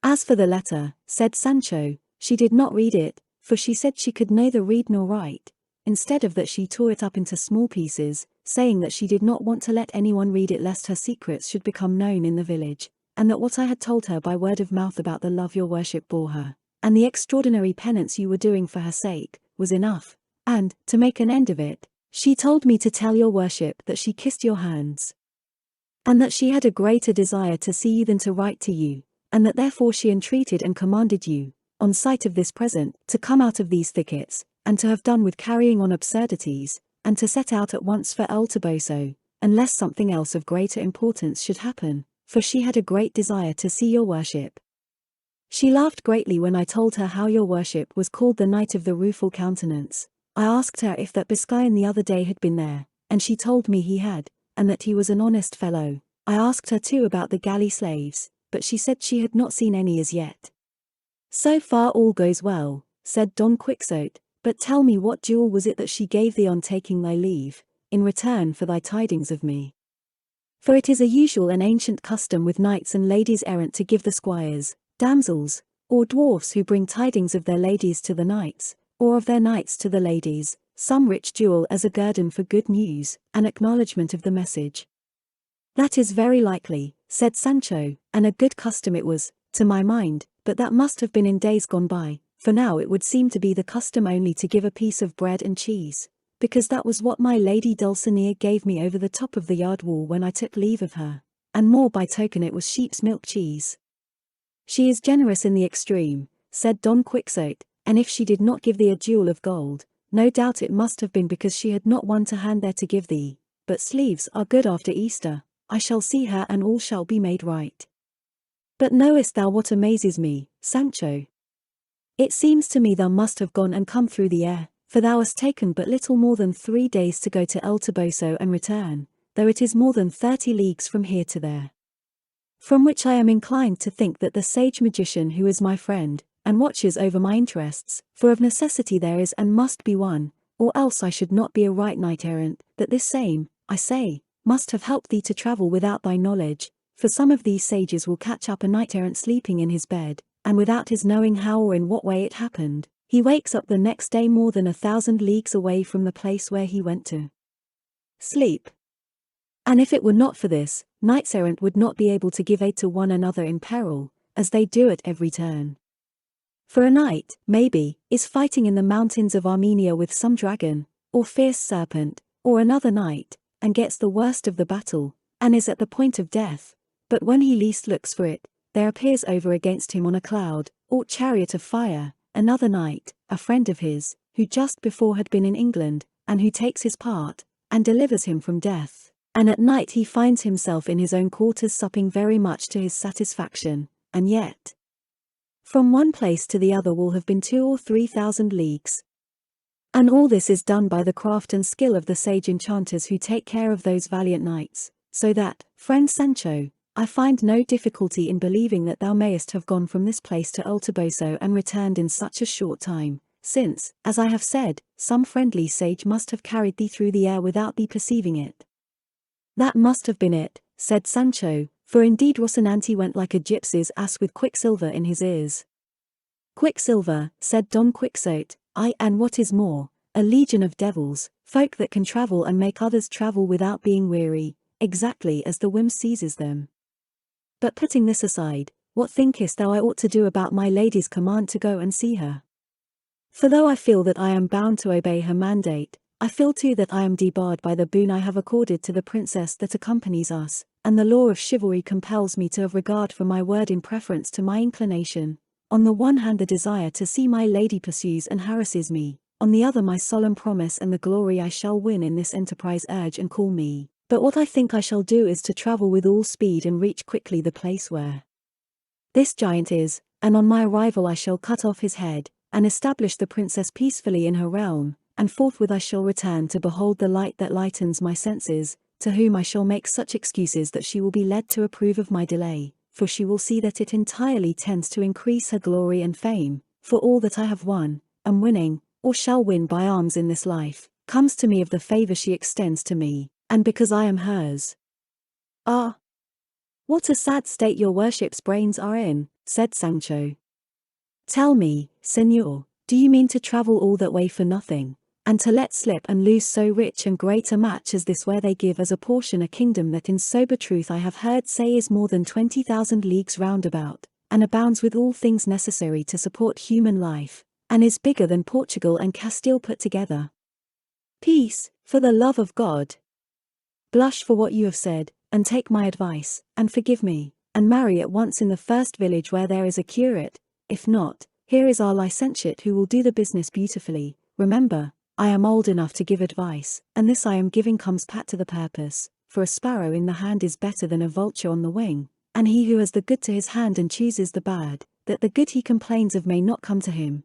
"As for the letter," said Sancho, "she did not read it, for she said she could neither read nor write. Instead of that she tore it up into small pieces, saying that she did not want to let anyone read it lest her secrets should become known in the village, and that what I had told her by word of mouth about the love your worship bore her, and the extraordinary penance you were doing for her sake, was enough, and, to make an end of it, she told me to tell your worship that she kissed your hands, and that she had a greater desire to see you than to write to you, and that therefore she entreated and commanded you, on sight of this present, to come out of these thickets, and to have done with carrying on absurdities, and to set out at once for El Toboso, unless something else of greater importance should happen, for she had a great desire to see your worship. She laughed greatly when I told her how your worship was called the Knight of the Rueful Countenance. I asked her if that Biscayan the other day had been there, and she told me he had, and that he was an honest fellow. I asked her too about the galley slaves, but she said she had not seen any as yet. So far all goes well, said Don Quixote, but tell me what jewel was it that she gave thee on taking thy leave, in return for thy tidings of me? For it is a usual and ancient custom with knights and ladies errant to give the squires, damsels, or dwarfs who bring tidings of their ladies to the knights, or of their knights to the ladies, some rich jewel as a guerdon for good news, an acknowledgment of the message. That is very likely, said Sancho, and a good custom it was, to my mind, but that must have been in days gone by, for now it would seem to be the custom only to give a piece of bread and cheese, because that was what my lady Dulcinea gave me over the top of the yard wall when I took leave of her, and more by token it was sheep's milk cheese. She is generous in the extreme, said Don Quixote, and if she did not give thee a jewel of gold, no doubt it must have been because she had not one to hand there to give thee, but sleeves are good after Easter, I shall see her and all shall be made right. But knowest thou what amazes me, Sancho? It seems to me thou must have gone and come through the air, for thou hast taken but little more than 3 days to go to El Toboso and return, though it is more than 30 leagues from here to there. From which I am inclined to think that the sage magician who is my friend, and watches over my interests, for of necessity there is and must be one, or else I should not be a right knight-errant, that this same, I say, must have helped thee to travel without thy knowledge, for some of these sages will catch up a knight-errant sleeping in his bed, and without his knowing how or in what way it happened, he wakes up the next day more than 1,000 leagues away from the place where he went to sleep. And if it were not for this, knights-errant would not be able to give aid to one another in peril, as they do at every turn. For a knight, maybe, is fighting in the mountains of Armenia with some dragon, or fierce serpent, or another knight, and gets the worst of the battle, and is at the point of death, but when he least looks for it, there appears over against him on a cloud, or chariot of fire, another knight, a friend of his, who just before had been in England, and who takes his part, and delivers him from death, and at night he finds himself in his own quarters supping very much to his satisfaction, and yet from one place to the other will have been 2,000 or 3,000 leagues. And all this is done by the craft and skill of the sage enchanters who take care of those valiant knights, so that, friend Sancho, I find no difficulty in believing that thou mayest have gone from this place to El Toboso and returned in such a short time, since, as I have said, some friendly sage must have carried thee through the air without thee perceiving it. That must have been it, said Sancho, for indeed Rocinante went like a gypsy's ass with quicksilver in his ears. Quicksilver, said Don Quixote, aye, and what is more, a legion of devils, folk that can travel and make others travel without being weary, exactly as the whim seizes them. But putting this aside, what thinkest thou I ought to do about my lady's command to go and see her? For though I feel that I am bound to obey her mandate, I feel too that I am debarred by the boon I have accorded to the princess that accompanies us, and the law of chivalry compels me to have regard for my word in preference to my inclination. On the one hand the desire to see my lady pursues and harasses me, on the other my solemn promise and the glory I shall win in this enterprise urge and call me. But what I think I shall do is to travel with all speed and reach quickly the place where this giant is, and on my arrival I shall cut off his head, and establish the princess peacefully in her realm, and forthwith I shall return to behold the light that lightens my senses, to whom I shall make such excuses that she will be led to approve of my delay, for she will see that it entirely tends to increase her glory and fame, for all that I have won, am winning, or shall win by arms in this life, comes to me of the favor she extends to me, and because I am hers. Ah! What a sad state your worship's brains are in, said Sancho. Tell me, señor, do you mean to travel all that way for nothing, and to let slip and lose so rich and great a match as this, where they give as a portion a kingdom that in sober truth I have heard say is more than 20,000 leagues round about, and abounds with all things necessary to support human life, and is bigger than Portugal and Castile put together. Peace, for the love of God. Blush for what you have said, and take my advice, and forgive me, and marry at once in the first village where there is a curate. If not, here is our licentiate who will do the business beautifully. Remember, I am old enough to give advice, and this I am giving comes pat to the purpose, for a sparrow in the hand is better than a vulture on the wing, and he who has the good to his hand and chooses the bad, that the good he complains of may not come to him.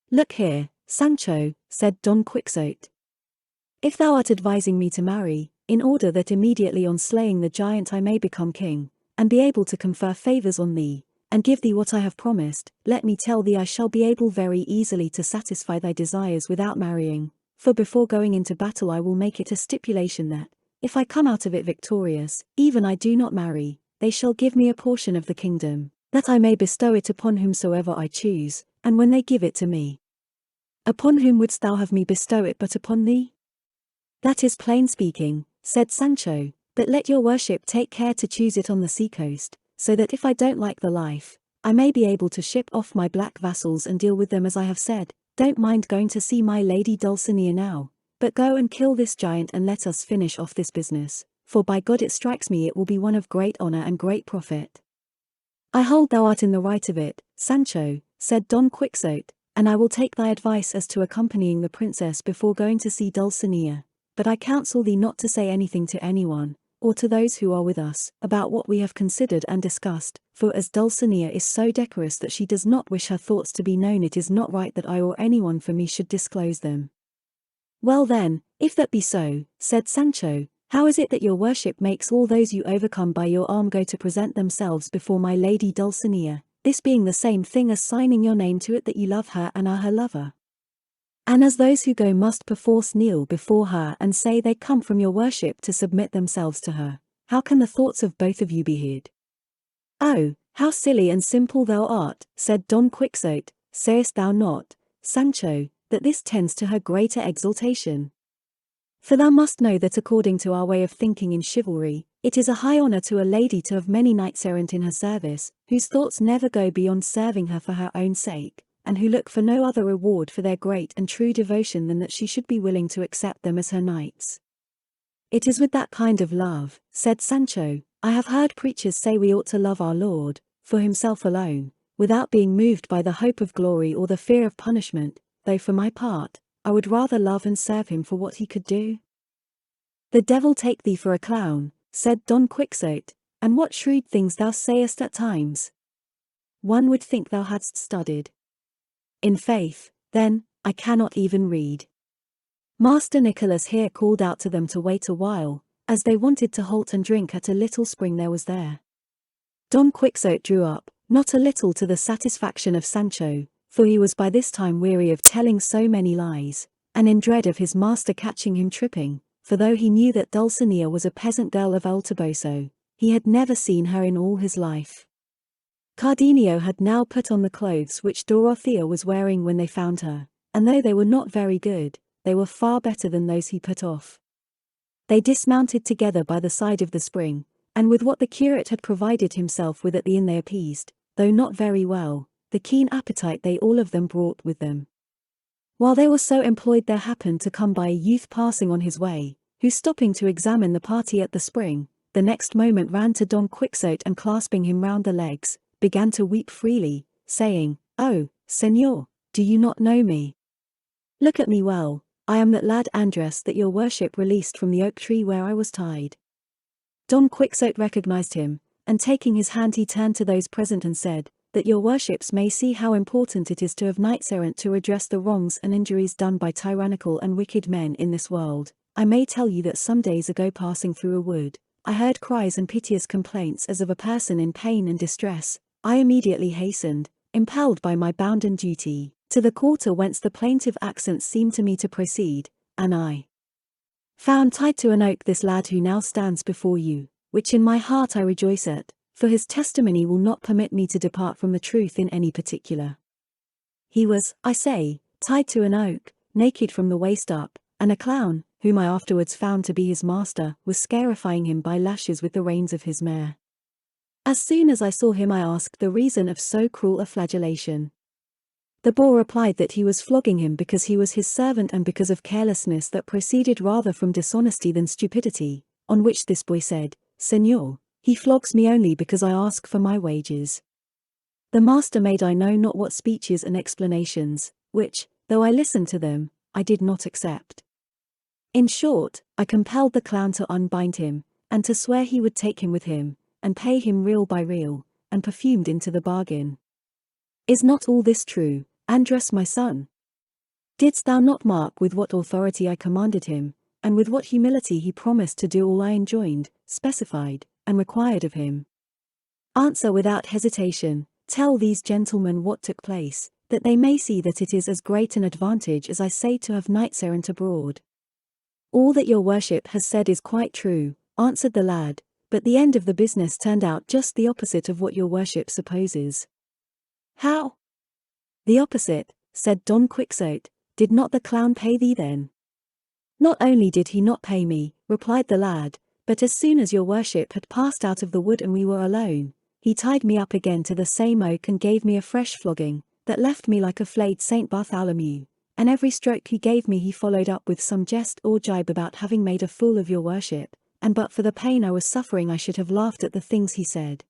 Look here, Sancho, said Don Quixote. If thou art advising me to marry, in order that immediately on slaying the giant I may become king, and be able to confer favors on thee, and give thee what I have promised, let me tell thee I shall be able very easily to satisfy thy desires without marrying, for before going into battle I will make it a stipulation that, if I come out of it victorious, even I do not marry, they shall give me a portion of the kingdom, that I may bestow it upon whomsoever I choose, and when they give it to me. Upon whom wouldst thou have me bestow it but upon thee? That is plain speaking, said Sancho, but let your worship take care to choose it on the sea-coast, so that if I don't like the life, I may be able to ship off my black vassals and deal with them as I have said. Don't mind going to see my lady Dulcinea now, but go and kill this giant and let us finish off this business, for by God it strikes me it will be one of great honor and great profit. I hold thou art in the right of it, Sancho, said Don Quixote, and I will take thy advice as to accompanying the princess before going to see Dulcinea, but I counsel thee not to say anything to anyone, or to those who are with us, about what we have considered and discussed, for as Dulcinea is so decorous that she does not wish her thoughts to be known, it is not right that I or anyone for me should disclose them. Well then, if that be so, said Sancho, how is it that your worship makes all those you overcome by your arm go to present themselves before my lady Dulcinea, this being the same thing as signing your name to it that you love her and are her lover? And as those who go must perforce kneel before her and say they come from your worship to submit themselves to her, how can the thoughts of both of you be hid? Oh, how silly and simple thou art, said Don Quixote, sayest thou not, Sancho, that this tends to her greater exaltation? For thou must know that according to our way of thinking in chivalry, it is a high honor to a lady to have many knights-errant in her service, whose thoughts never go beyond serving her for her own sake, and who look for no other reward for their great and true devotion than that she should be willing to accept them as her knights. It is with that kind of love, said Sancho, I have heard preachers say we ought to love our Lord, for himself alone, without being moved by the hope of glory or the fear of punishment, though for my part, I would rather love and serve him for what he could do. The devil take thee for a clown, said Don Quixote, and what shrewd things thou sayest at times. One would think thou hadst studied. In faith, then, I cannot even read. Master Nicholas here called out to them to wait a while, as they wanted to halt and drink at a little spring there was there. Don Quixote drew up, not a little to the satisfaction of Sancho, for he was by this time weary of telling so many lies, and in dread of his master catching him tripping, for though he knew that Dulcinea was a peasant girl of El Toboso, he had never seen her in all his life. Cardenio had now put on the clothes which Dorothea was wearing when they found her, and though they were not very good, they were far better than those he put off. They dismounted together by the side of the spring, and with what the curate had provided himself with at the inn they appeased, though not very well, the keen appetite they all of them brought with them. While they were so employed there happened to come by a youth passing on his way, who stopping to examine the party at the spring, the next moment ran to Don Quixote and clasping him round the legs, began to weep freely, saying, Oh, Señor, do you not know me? Look at me well, I am that lad Andres that your worship released from the oak tree where I was tied. Don Quixote recognized him, and taking his hand he turned to those present and said, that your worships may see how important it is to have knights-errant to redress the wrongs and injuries done by tyrannical and wicked men in this world. I may tell you that some days ago passing through a wood, I heard cries and piteous complaints as of a person in pain and distress. I immediately hastened, impelled by my bounden duty, to the quarter whence the plaintive accents seemed to me to proceed, and I found tied to an oak this lad who now stands before you, which in my heart I rejoice at, for his testimony will not permit me to depart from the truth in any particular. He was, I say, tied to an oak, naked from the waist up, and a clown, whom I afterwards found to be his master, was scarifying him by lashes with the reins of his mare. As soon as I saw him I asked the reason of so cruel a flagellation. The boor replied that he was flogging him because he was his servant and because of carelessness that proceeded rather from dishonesty than stupidity, on which this boy said, "Señor, he flogs me only because I ask for my wages." The master made I know not what speeches and explanations, which, though I listened to them, I did not accept. In short, I compelled the clown to unbind him, and to swear he would take him with him, and pay him real by real, and perfumed into the bargain. Is not all this true, Andres my son? Didst thou not mark with what authority I commanded him, and with what humility he promised to do all I enjoined, specified, and required of him? Answer without hesitation, tell these gentlemen what took place, that they may see that it is as great an advantage as I say to have knights-errant abroad. All that your worship has said is quite true, answered the lad, but the end of the business turned out just the opposite of what your worship supposes. How? The opposite, said Don Quixote. Did not the clown pay thee then? Not only did he not pay me, replied the lad, but as soon as your worship had passed out of the wood and we were alone, he tied me up again to the same oak and gave me a fresh flogging, that left me like a flayed Saint Bartholomew, and every stroke he gave me he followed up with some jest or jibe about having made a fool of your worship, and but for the pain I was suffering I should have laughed at the things he said.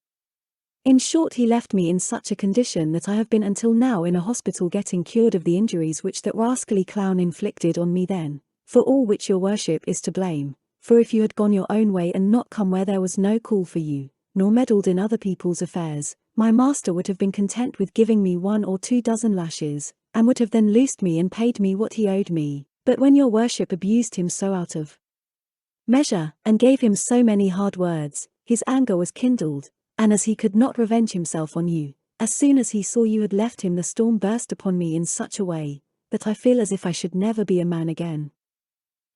In short, he left me in such a condition that I have been until now in a hospital getting cured of the injuries which that rascally clown inflicted on me then, for all which your worship is to blame, for if you had gone your own way and not come where there was no call for you, nor meddled in other people's affairs, my master would have been content with giving me 1 or 2 dozen lashes, and would have then loosed me and paid me what he owed me, but when your worship abused him so out of measure, and gave him so many hard words, his anger was kindled, and as he could not revenge himself on you, as soon as he saw you had left him the storm burst upon me in such a way, that I feel as if I should never be a man again.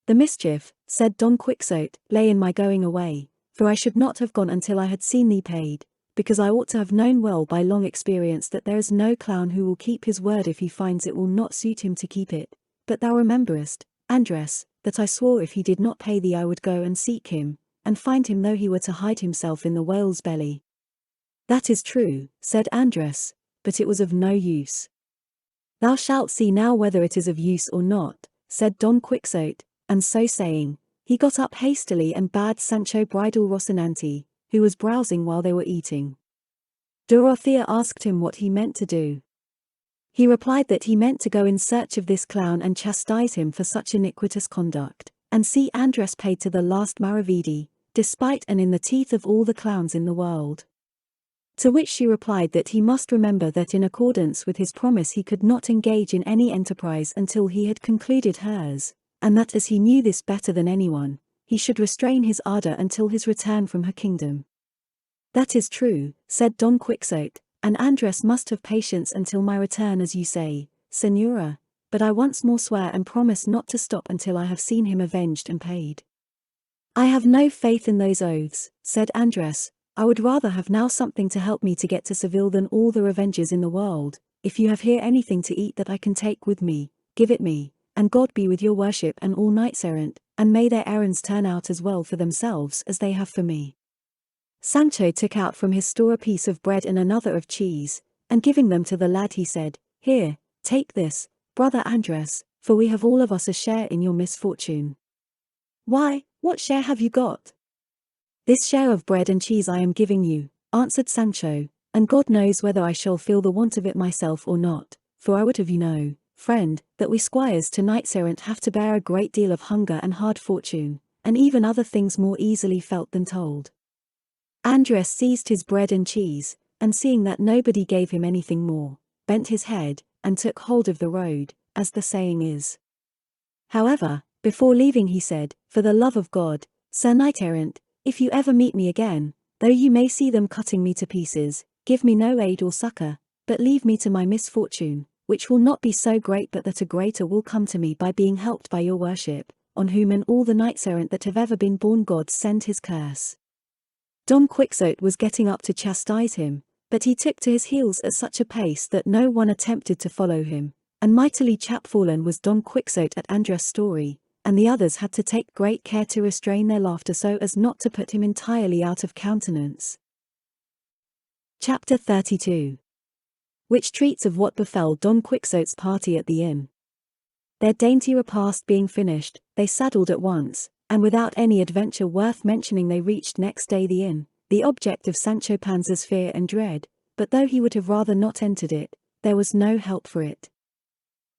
The mischief, said Don Quixote, lay in my going away, for I should not have gone until I had seen thee paid, because I ought to have known well by long experience that there is no clown who will keep his word if he finds it will not suit him to keep it, but thou rememberest, Andres, that I swore if he did not pay thee I would go and seek him, and find him though he were to hide himself in the whale's belly. That is true, said Andres, but it was of no use. Thou shalt see now whether it is of use or not, said Don Quixote, and so saying, he got up hastily and bade Sancho bridle Rocinante, who was browsing while they were eating. Dorothea asked him what he meant to do. He replied that he meant to go in search of this clown and chastise him for such iniquitous conduct, and see Andres paid to the last maravedi, despite and in the teeth of all the clowns in the world. To which she replied that he must remember that in accordance with his promise he could not engage in any enterprise until he had concluded hers, and that as he knew this better than anyone, he should restrain his ardor until his return from her kingdom. That is true, said Don Quixote, and Andres must have patience until my return as you say, Señora, but I once more swear and promise not to stop until I have seen him avenged and paid. I have no faith in those oaths, said Andres. I would rather have now something to help me to get to Seville than all the revenges in the world. If you have here anything to eat that I can take with me, give it me, and God be with your worship and all knights-errant, and may their errands turn out as well for themselves as they have for me. Sancho took out from his store a piece of bread and another of cheese, and giving them to the lad he said, Here, take this, brother Andres, for we have all of us a share in your misfortune. Why, what share have you got? This share of bread and cheese I am giving you, answered Sancho, and God knows whether I shall feel the want of it myself or not, for I would have you know, friend, that we squires to knights-errant have to bear a great deal of hunger and hard fortune, and even other things more easily felt than told. Andres seized his bread and cheese, and seeing that nobody gave him anything more, bent his head, and took hold of the road, as the saying is. However, before leaving he said, For the love of God, Sir Knight-errant, if you ever meet me again, though you may see them cutting me to pieces, give me no aid or succor, but leave me to my misfortune, which will not be so great but that a greater will come to me by being helped by your worship, on whom and all the knights-errant that have ever been born God send his curse. Don Quixote was getting up to chastise him, but he took to his heels at such a pace that no one attempted to follow him, and mightily chapfallen was Don Quixote at Andras' story, and the others had to take great care to restrain their laughter so as not to put him entirely out of countenance. Chapter 32, which treats of what befell Don Quixote's party at the inn. Their dainty repast being finished, they saddled at once, and without any adventure worth mentioning they reached next day the inn, the object of Sancho Panza's fear and dread, but though he would have rather not entered it, there was no help for it.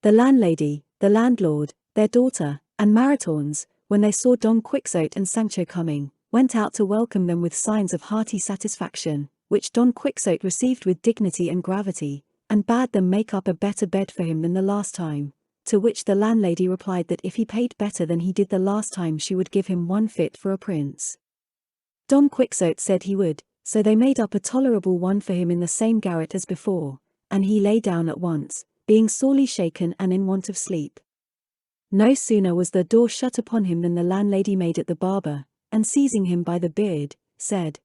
The landlady, the landlord, their daughter, and Maritornes, when they saw Don Quixote and Sancho coming, went out to welcome them with signs of hearty satisfaction, which Don Quixote received with dignity and gravity, and bade them make up a better bed for him than the last time. To which the landlady replied that if he paid better than he did the last time she would give him one fit for a prince. Don Quixote said he would, so they made up a tolerable one for him in the same garret as before, and he lay down at once, being sorely shaken and in want of sleep. No sooner was the door shut upon him than the landlady made at the barber, and seizing him by the beard, said,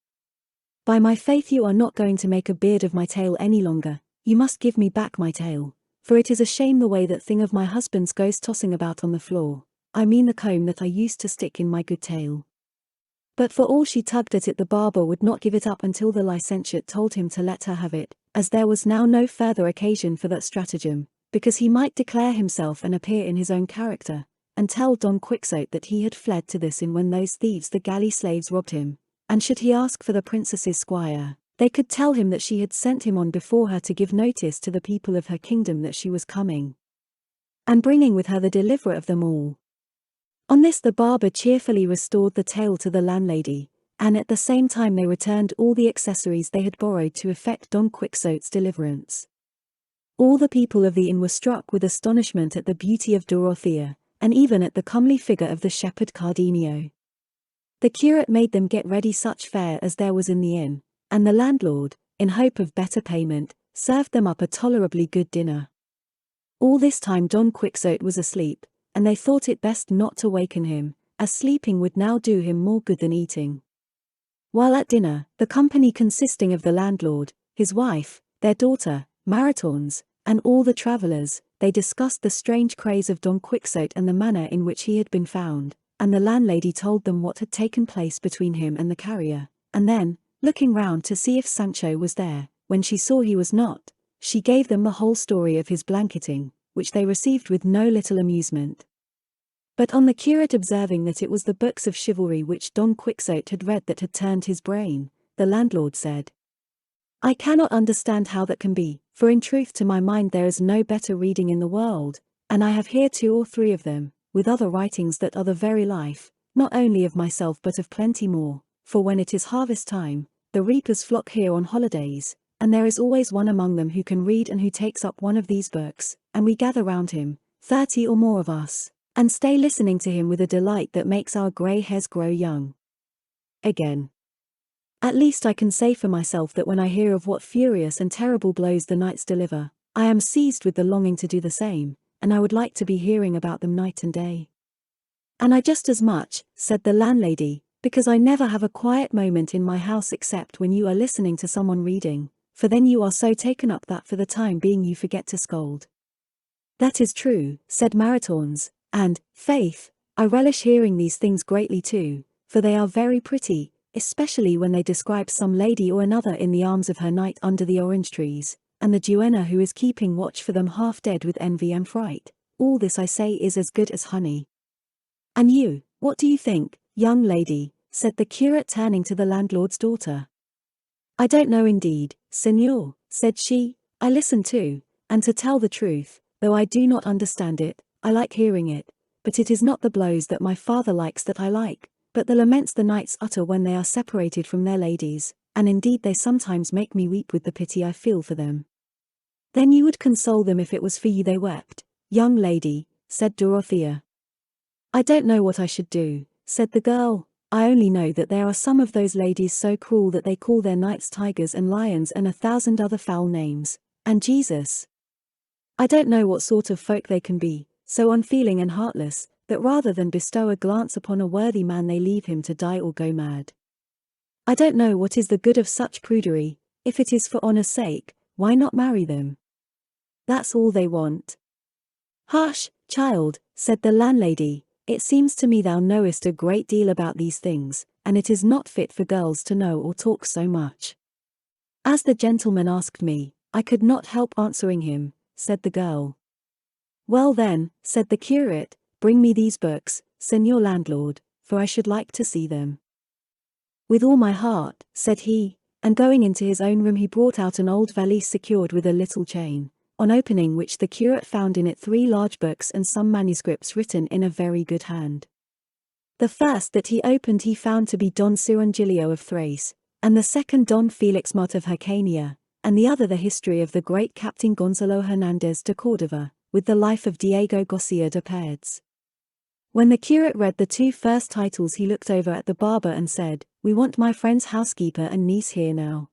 "By my faith you are not going to make a beard of my tail any longer, you must give me back my tail. For it is a shame the way that thing of my husband's goes tossing about on the floor, I mean the comb that I used to stick in my good tail." But for all she tugged at it the barber would not give it up until the licentiate told him to let her have it, as there was now no further occasion for that stratagem, because he might declare himself and appear in his own character, and tell Don Quixote that he had fled to this inn when those thieves the galley slaves robbed him, and should he ask for the princess's squire, they could tell him that she had sent him on before her to give notice to the people of her kingdom that she was coming, and bringing with her the deliverer of them all. On this the barber cheerfully restored the tail to the landlady, and at the same time they returned all the accessories they had borrowed to effect Don Quixote's deliverance. All the people of the inn were struck with astonishment at the beauty of Dorothea, and even at the comely figure of the shepherd Cardenio. The curate made them get ready such fare as there was in the inn, and the landlord, in hope of better payment, served them up a tolerably good dinner. All this time Don Quixote was asleep, and they thought it best not to waken him, as sleeping would now do him more good than eating. While at dinner, the company consisting of the landlord, his wife, their daughter, Maritornes, and all the travellers, they discussed the strange craze of Don Quixote and the manner in which he had been found, and the landlady told them what had taken place between him and the carrier, and then, looking round to see if Sancho was there, when she saw he was not, she gave them the whole story of his blanketing, which they received with no little amusement. But on the curate observing that it was the books of chivalry which Don Quixote had read that had turned his brain, the landlord said, "I cannot understand how that can be, for in truth to my mind there is no better reading in the world, and I have here 2 or 3 of them, with other writings that are the very life, not only of myself but of plenty more, for when it is harvest time, the reapers flock here on holidays, and there is always one among them who can read and who takes up one of these books, and we gather round him, 30 or more of us, and stay listening to him with a delight that makes our grey hairs grow young." Again, "At least I can say for myself that when I hear of what furious and terrible blows the knights deliver, I am seized with the longing to do the same, and I would like to be hearing about them night and day." "And I just as much," said the landlady, "because I never have a quiet moment in my house except when you are listening to someone reading, for then you are so taken up that for the time being you forget to scold." "That is true," said Maritornes, "and, faith, I relish hearing these things greatly too, for they are very pretty, especially when they describe some lady or another in the arms of her knight under the orange trees, and the duenna who is keeping watch for them half dead with envy and fright. All this I say is as good as honey. And you, what do you think, young lady?" said the curate turning to the landlord's daughter. "I don't know indeed, Señor," said she, "I listen too, and to tell the truth, though I do not understand it, I like hearing it, but it is not the blows that my father likes that I like, but the laments the knights utter when they are separated from their ladies, and indeed they sometimes make me weep with the pity I feel for them." "Then you would console them if it was for you they wept, young lady," said Dorothea. "I don't know what I should do," said the girl, "I only know that there are some of those ladies so cruel that they call their knights tigers and lions and 1,000 other foul names, and Jesus! I don't know what sort of folk they can be, so unfeeling and heartless, that rather than bestow a glance upon a worthy man they leave him to die or go mad. I don't know what is the good of such prudery. If it is for honor's sake, why not marry them? That's all they want." Hush, child, said the landlady, it seems to me thou knowest a great deal about these things, and it is not fit for girls to know or talk so much. As the gentleman asked me, I could not help answering him, said the girl. Well then, said the curate, bring me these books, Señor landlord, for I should like to see them. With all my heart, said he, and going into his own room he brought out an old valise secured with a little chain, on opening which the curate found in it 3 large books and some manuscripts written in a very good hand. The first that he opened he found to be Don Cirongilio of Thrace, and the second Don Felix Mart of Hircania, and the other the history of the great Captain Gonzalo Hernandez de Cordova, with the life of Diego Garcia de Paredes. When the curate read the 2 first titles he looked over at the barber and said, We want my friend's housekeeper and niece here now.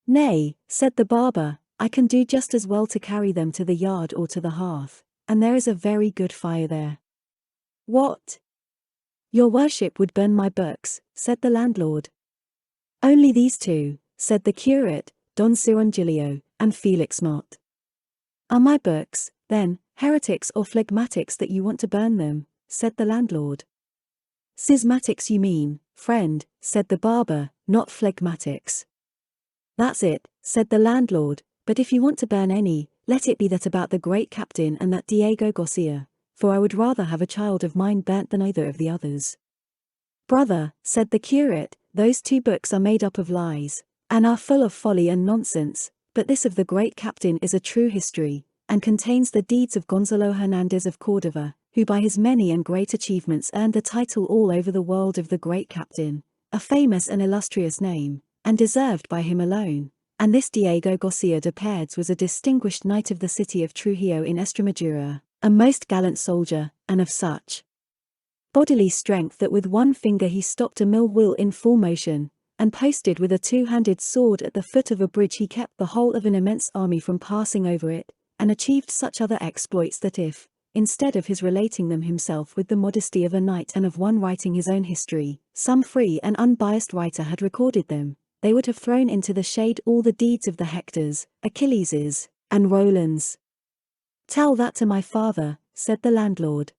Nay, said the barber, I can do just as well to carry them to the yard or to the hearth, and there is a very good fire there. What? Your worship would burn my books, said the landlord. Only these 2, said the curate, Don Cirongilio, and Felix Mart. Are my books, then, heretics or phlegmatics that you want to burn them? Said the landlord. Schismatics you mean, friend, said the barber, not phlegmatics. That's it, said the landlord, but if you want to burn any, let it be that about the great captain and that Diego Garcia, for I would rather have a child of mine burnt than either of the others. Brother, said the curate, those 2 books are made up of lies, and are full of folly and nonsense, but this of the great captain is a true history, and contains the deeds of Gonzalo Hernandez of Cordova, who by his many and great achievements earned the title all over the world of the great captain, a famous and illustrious name, and deserved by him alone, and this Diego Garcia de Paredes was a distinguished knight of the city of Trujillo in Estremadura, a most gallant soldier, and of such bodily strength that with one finger he stopped a mill wheel in full motion, and posted with a 2-handed sword at the foot of a bridge he kept the whole of an immense army from passing over it, and achieved such other exploits that if, instead of his relating them himself with the modesty of a knight and of one writing his own history, some free and unbiased writer had recorded them, they would have thrown into the shade all the deeds of the Hectors, Achilleses, and Rolands. Tell that to my father, said the landlord.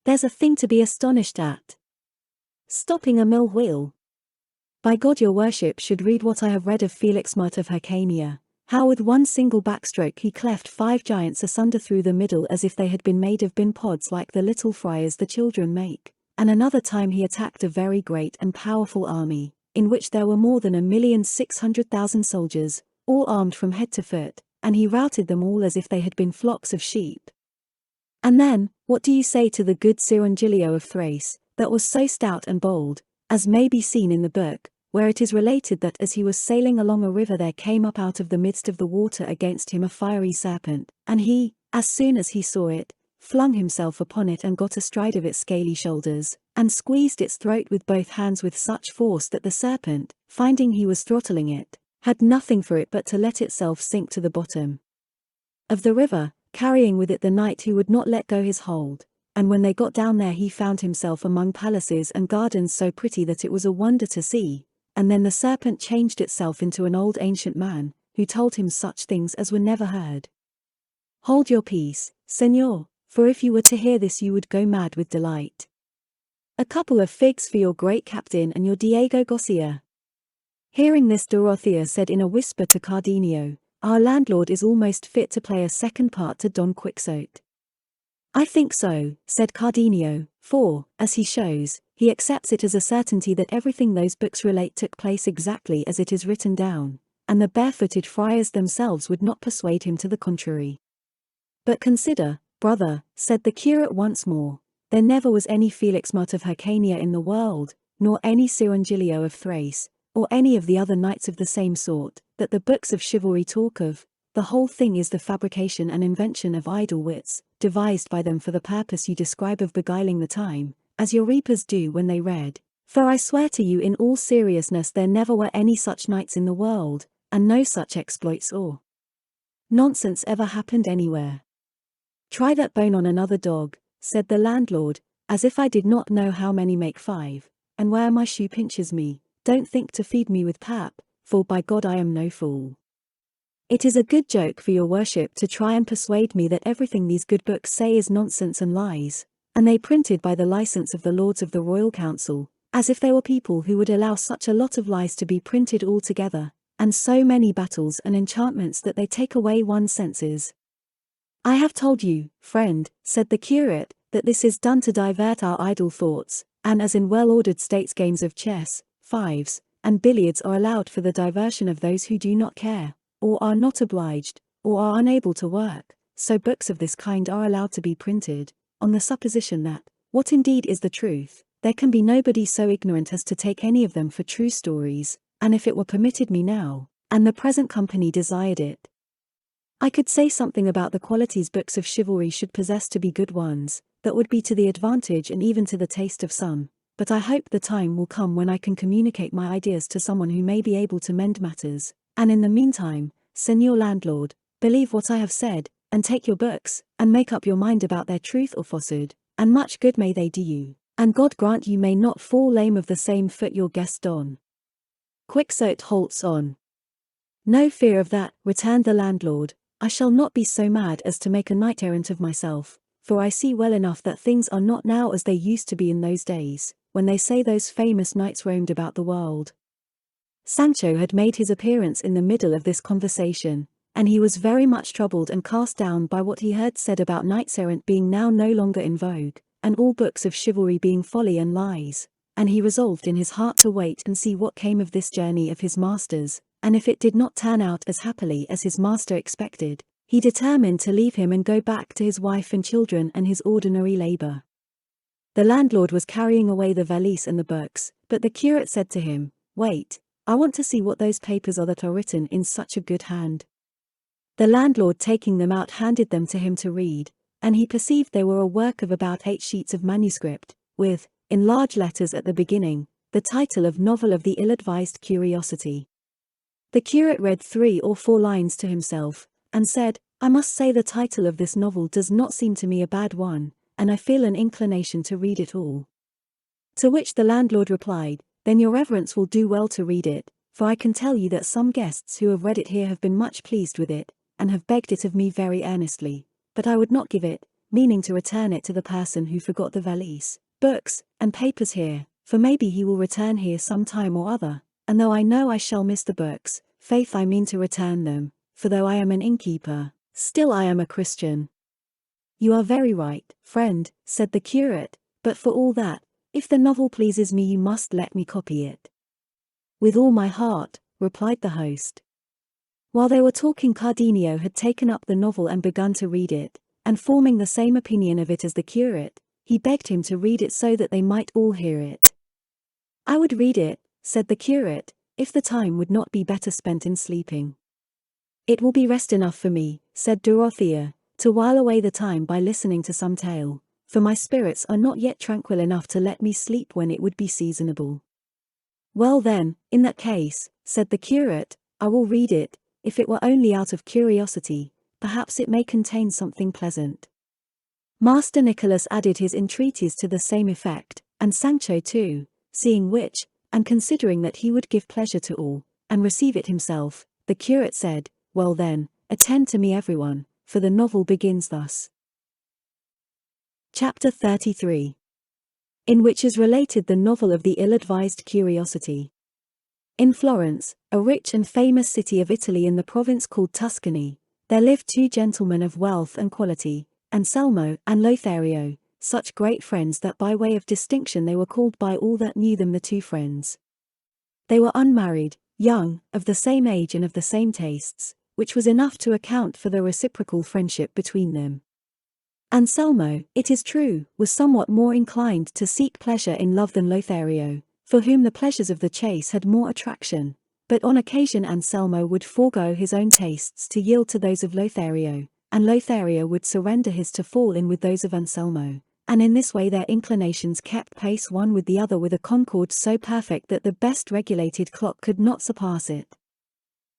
There's a thing to be astonished at. Stopping a mill wheel. By God your worship should read what I have read of Felix Mart of Hircania, how with one single backstroke he cleft 5 giants asunder through the middle as if they had been made of bin pods like the little friars the children make, and another time he attacked a very great and powerful army, in which there were more than 1,600,000 soldiers, all armed from head to foot, and he routed them all as if they had been flocks of sheep. And then, what do you say to the good Cirongilio of Thrace, that was so stout and bold, as may be seen in the book, where it is related that as he was sailing along a river there came up out of the midst of the water against him a fiery serpent, and he, as soon as he saw it, flung himself upon it and got astride of its scaly shoulders, and squeezed its throat with both hands with such force that the serpent, finding he was throttling it, had nothing for it but to let itself sink to the bottom of the river, carrying with it the knight who would not let go his hold, and when they got down there he found himself among palaces and gardens so pretty that it was a wonder to see, and then the serpent changed itself into an old ancient man, who told him such things as were never heard. Hold your peace, Señor, for if you were to hear this you would go mad with delight. A couple of figs for your great captain and your Diego Garcia. Hearing this Dorothea said in a whisper to Cardenio, Our landlord is almost fit to play a second part to Don Quixote. I think so, said Cardenio, for, as he shows, he accepts it as a certainty that everything those books relate took place exactly as it is written down, and the barefooted friars themselves would not persuade him to the contrary. But consider, brother, said the curate once more, there never was any Felix Mart of Hircania in the world, nor any Cirongilio of Thrace, or any of the other knights of the same sort, that the books of chivalry talk of. The whole thing is the fabrication and invention of idle wits, devised by them for the purpose you describe of beguiling the time, as your reapers do when they read. For I swear to you in all seriousness there never were any such knights in the world, and no such exploits or nonsense ever happened anywhere. Try that bone on another dog, said the landlord, as if I did not know how many make 5, and where my shoe pinches me, don't think to feed me with pap, for by God I am no fool. It is a good joke for your worship to try and persuade me that everything these good books say is nonsense and lies, and they printed by the license of the Lords of the Royal Council, as if they were people who would allow such a lot of lies to be printed all together, and so many battles and enchantments that they take away one's senses. I have told you, friend, said the curate, that this is done to divert our idle thoughts, and as in well-ordered states games of chess, fives, and billiards are allowed for the diversion of those who do not care, or are not obliged, or are unable to work, so books of this kind are allowed to be printed, on the supposition that, what indeed is the truth, there can be nobody so ignorant as to take any of them for true stories, and if it were permitted me now, and the present company desired it, I could say something about the qualities books of chivalry should possess to be good ones, that would be to the advantage and even to the taste of some, but I hope the time will come when I can communicate my ideas to someone who may be able to mend matters, and in the meantime, Señor Landlord, believe what I have said, and take your books, and make up your mind about their truth or falsehood, and much good may they do you, and God grant you may not fall lame of the same foot your guest Don Quixote holds on. No fear of that, returned the landlord, I shall not be so mad as to make a knight-errant of myself, for I see well enough that things are not now as they used to be in those days, when they say those famous knights roamed about the world. Sancho had made his appearance in the middle of this conversation, and he was very much troubled and cast down by what he heard said about knights-errant being now no longer in vogue, and all books of chivalry being folly and lies, and he resolved in his heart to wait and see what came of this journey of his master's, and if it did not turn out as happily as his master expected, he determined to leave him and go back to his wife and children and his ordinary labor. The landlord was carrying away the valise and the books, but the curate said to him, Wait, I want to see what those papers are that are written in such a good hand. The landlord taking them out handed them to him to read, and he perceived they were a work of about 8 sheets of manuscript, with, in large letters at the beginning, the title of Novel of the Ill-Advised Curiosity. The curate read 3 or 4 lines to himself, and said, I must say the title of this novel does not seem to me a bad one, and I feel an inclination to read it all. To which the landlord replied, Then your reverence will do well to read it, for I can tell you that some guests who have read it here have been much pleased with it, and have begged it of me very earnestly, but I would not give it, meaning to return it to the person who forgot the valise, books, and papers here, for maybe he will return here some time or other, and though I know I shall miss the books, faith I mean to return them, for though I am an innkeeper, still I am a Christian. You are very right, friend, said the curate, but for all that, if the novel pleases me you must let me copy it. With all my heart, replied the host. While they were talking Cardenio had taken up the novel and begun to read it, and forming the same opinion of it as the curate, he begged him to read it so that they might all hear it. I would read it, said the curate, if the time would not be better spent in sleeping. It will be rest enough for me, said Dorothea, to while away the time by listening to some tale, for my spirits are not yet tranquil enough to let me sleep when it would be seasonable. Well then, in that case, said the curate, I will read it, if it were only out of curiosity, perhaps it may contain something pleasant. Master Nicholas added his entreaties to the same effect, and Sancho too, seeing which, and considering that he would give pleasure to all, and receive it himself, the curate said, Well then, attend to me everyone, for the novel begins thus. Chapter 33. In which is related the novel of the ill-advised curiosity. In Florence, a rich and famous city of Italy in the province called Tuscany, there lived 2 gentlemen of wealth and quality, Anselmo and Lothario, such great friends that by way of distinction they were called by all that knew them the 2 friends. They were unmarried, young, of the same age and of the same tastes, which was enough to account for the reciprocal friendship between them. Anselmo, it is true, was somewhat more inclined to seek pleasure in love than Lothario, for whom the pleasures of the chase had more attraction, but on occasion Anselmo would forego his own tastes to yield to those of Lothario, and Lothario would surrender his to fall in with those of Anselmo, and in this way their inclinations kept pace one with the other with a concord so perfect that the best regulated clock could not surpass it.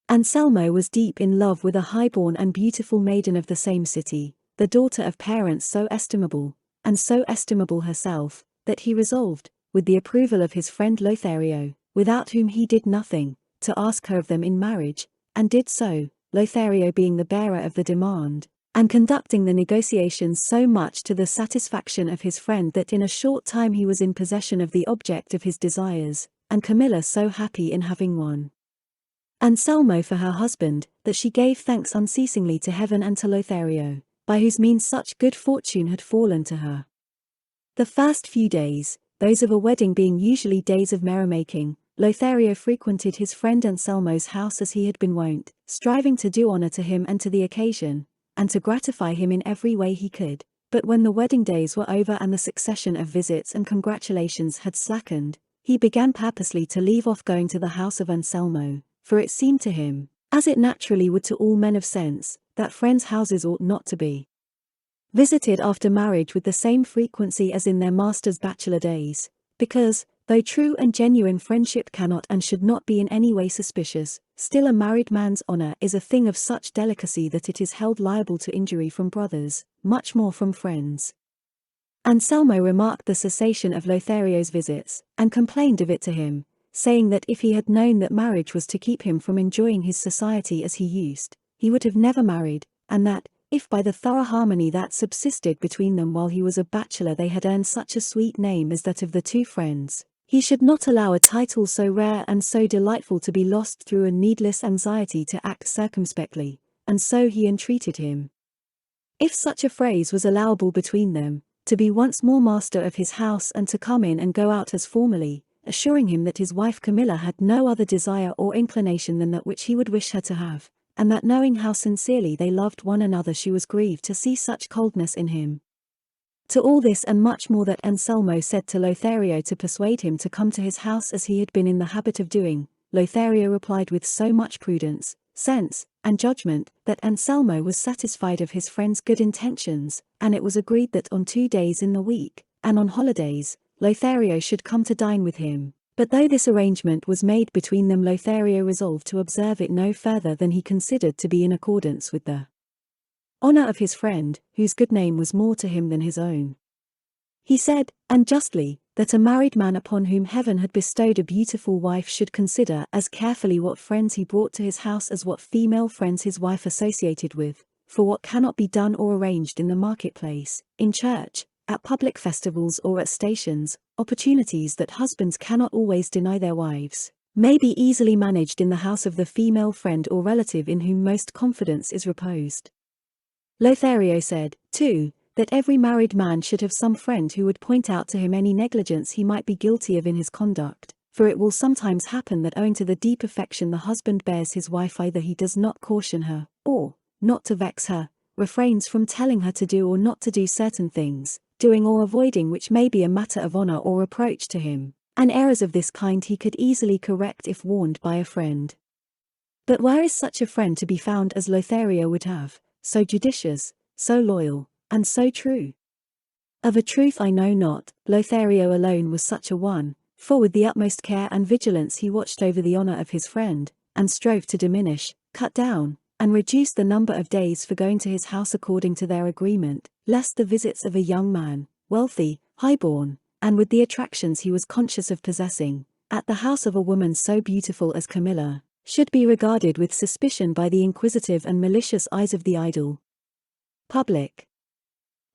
Anselmo was deep in love with a high-born and beautiful maiden of the same city, the daughter of parents so estimable, and so estimable herself, that he resolved, with the approval of his friend Lothario, without whom he did nothing, to ask her of them in marriage, and did so, Lothario being the bearer of the demand, and conducting the negotiations so much to the satisfaction of his friend that in a short time he was in possession of the object of his desires, and Camilla so happy in having won Anselmo for her husband, that she gave thanks unceasingly to heaven and to Lothario, by whose means such good fortune had fallen to her. The first few days, those of a wedding being usually days of merrymaking, Lothario frequented his friend Anselmo's house as he had been wont, striving to do honor to him and to the occasion, and to gratify him in every way he could. But when the wedding days were over and the succession of visits and congratulations had slackened, he began purposely to leave off going to the house of Anselmo, for it seemed to him, as it naturally would to all men of sense, that friends' houses ought not to be visited after marriage with the same frequency as in their master's bachelor days, because, though true and genuine friendship cannot and should not be in any way suspicious, still a married man's honor is a thing of such delicacy that it is held liable to injury from brothers, much more from friends. Anselmo remarked the cessation of Lothario's visits, and complained of it to him, saying that if he had known that marriage was to keep him from enjoying his society as he used, he would have never married, and that, if by the thorough harmony that subsisted between them while he was a bachelor they had earned such a sweet name as that of the two friends, he should not allow a title so rare and so delightful to be lost through a needless anxiety to act circumspectly, and so he entreated him, if such a phrase was allowable between them, to be once more master of his house and to come in and go out as formerly, assuring him that his wife Camilla had no other desire or inclination than that which he would wish her to have, and that knowing how sincerely they loved one another she was grieved to see such coldness in him. To all this and much more that Anselmo said to Lothario to persuade him to come to his house as he had been in the habit of doing, Lothario replied with so much prudence, sense, and judgment, that Anselmo was satisfied of his friend's good intentions, and it was agreed that on 2 days in the week, and on holidays, Lothario should come to dine with him. But though this arrangement was made between them, Lothario resolved to observe it no further than he considered to be in accordance with the honor of his friend, whose good name was more to him than his own. He said, and justly, that a married man upon whom heaven had bestowed a beautiful wife should consider as carefully what friends he brought to his house as what female friends his wife associated with, for what cannot be done or arranged in the marketplace, in church, at public festivals or at stations, opportunities that husbands cannot always deny their wives, may be easily managed in the house of the female friend or relative in whom most confidence is reposed. Lothario said, too, that every married man should have some friend who would point out to him any negligence he might be guilty of in his conduct, for it will sometimes happen that owing to the deep affection the husband bears his wife either he does not caution her, or, not to vex her, refrains from telling her to do or not to do certain things, doing or avoiding which may be a matter of honor or reproach to him, and errors of this kind he could easily correct if warned by a friend. But where is such a friend to be found as Lothario would have, so judicious, so loyal, and so true? Of a truth I know not, Lothario alone was such a one, for with the utmost care and vigilance he watched over the honor of his friend, and strove to diminish, cut down, and reduce the number of days for going to his house according to their agreement, lest the visits of a young man, wealthy, high-born, and with the attractions he was conscious of possessing, at the house of a woman so beautiful as Camilla, should be regarded with suspicion by the inquisitive and malicious eyes of the idle public.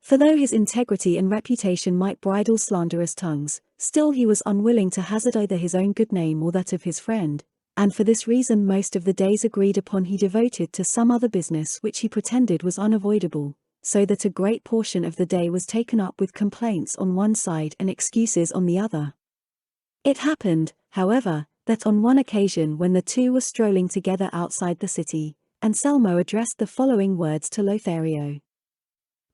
For though his integrity and reputation might bridle slanderous tongues, still he was unwilling to hazard either his own good name or that of his friend, and for this reason most of the days agreed upon he devoted to some other business which he pretended was unavoidable, so that a great portion of the day was taken up with complaints on one side and excuses on the other. It happened, however, that on one occasion when the two were strolling together outside the city, Anselmo addressed the following words to Lothario.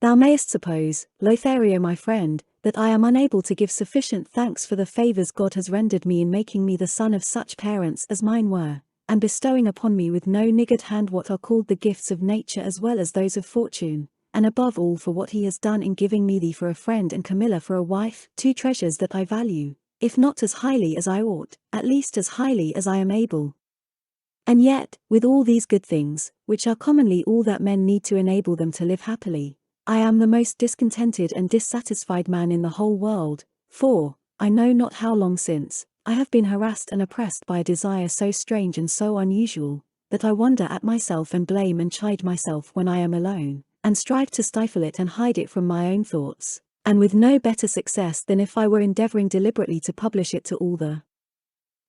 Thou mayest suppose, Lothario my friend, that I am unable to give sufficient thanks for the favors God has rendered me in making me the son of such parents as mine were, and bestowing upon me with no niggard hand what are called the gifts of nature as well as those of fortune, and above all for what he has done in giving me thee for a friend and Camilla for a wife, two treasures that I value, if not as highly as I ought, at least as highly as I am able. And yet, with all these good things, which are commonly all that men need to enable them to live happily, I am the most discontented and dissatisfied man in the whole world, for, I know not how long since, I have been harassed and oppressed by a desire so strange and so unusual, that I wonder at myself and blame and chide myself when I am alone, and strive to stifle it and hide it from my own thoughts, and with no better success than if I were endeavoring deliberately to publish it to all the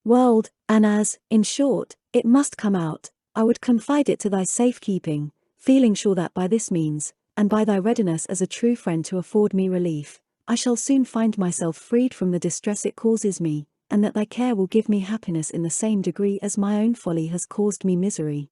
world, and as, in short, it must come out, I would confide it to thy safekeeping, feeling sure that by this means, and by thy readiness as a true friend to afford me relief, I shall soon find myself freed from the distress it causes me, and that thy care will give me happiness in the same degree as my own folly has caused me misery.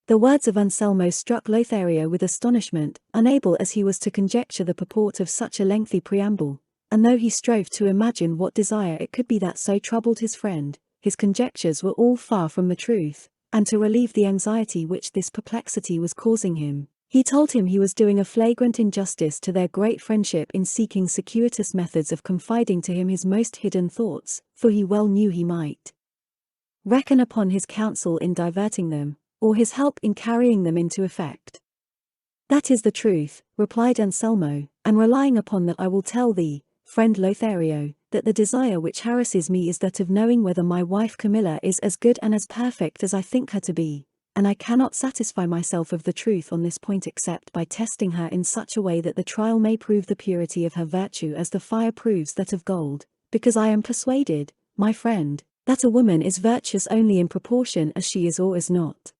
The words of Anselmo struck Lothario with astonishment, unable as he was to conjecture the purport of such a lengthy preamble, and though he strove to imagine what desire it could be that so troubled his friend, his conjectures were all far from the truth, and to relieve the anxiety which this perplexity was causing him, he told him he was doing a flagrant injustice to their great friendship in seeking circuitous methods of confiding to him his most hidden thoughts, for he well knew he might reckon upon his counsel in diverting them, or his help in carrying them into effect. That is the truth, replied Anselmo, and relying upon that I will tell thee, friend Lothario, that the desire which harasses me is that of knowing whether my wife Camilla is as good and as perfect as I think her to be, and I cannot satisfy myself of the truth on this point except by testing her in such a way that the trial may prove the purity of her virtue as the fire proves that of gold, because I am persuaded, my friend, that a woman is virtuous only in proportion as she is or is not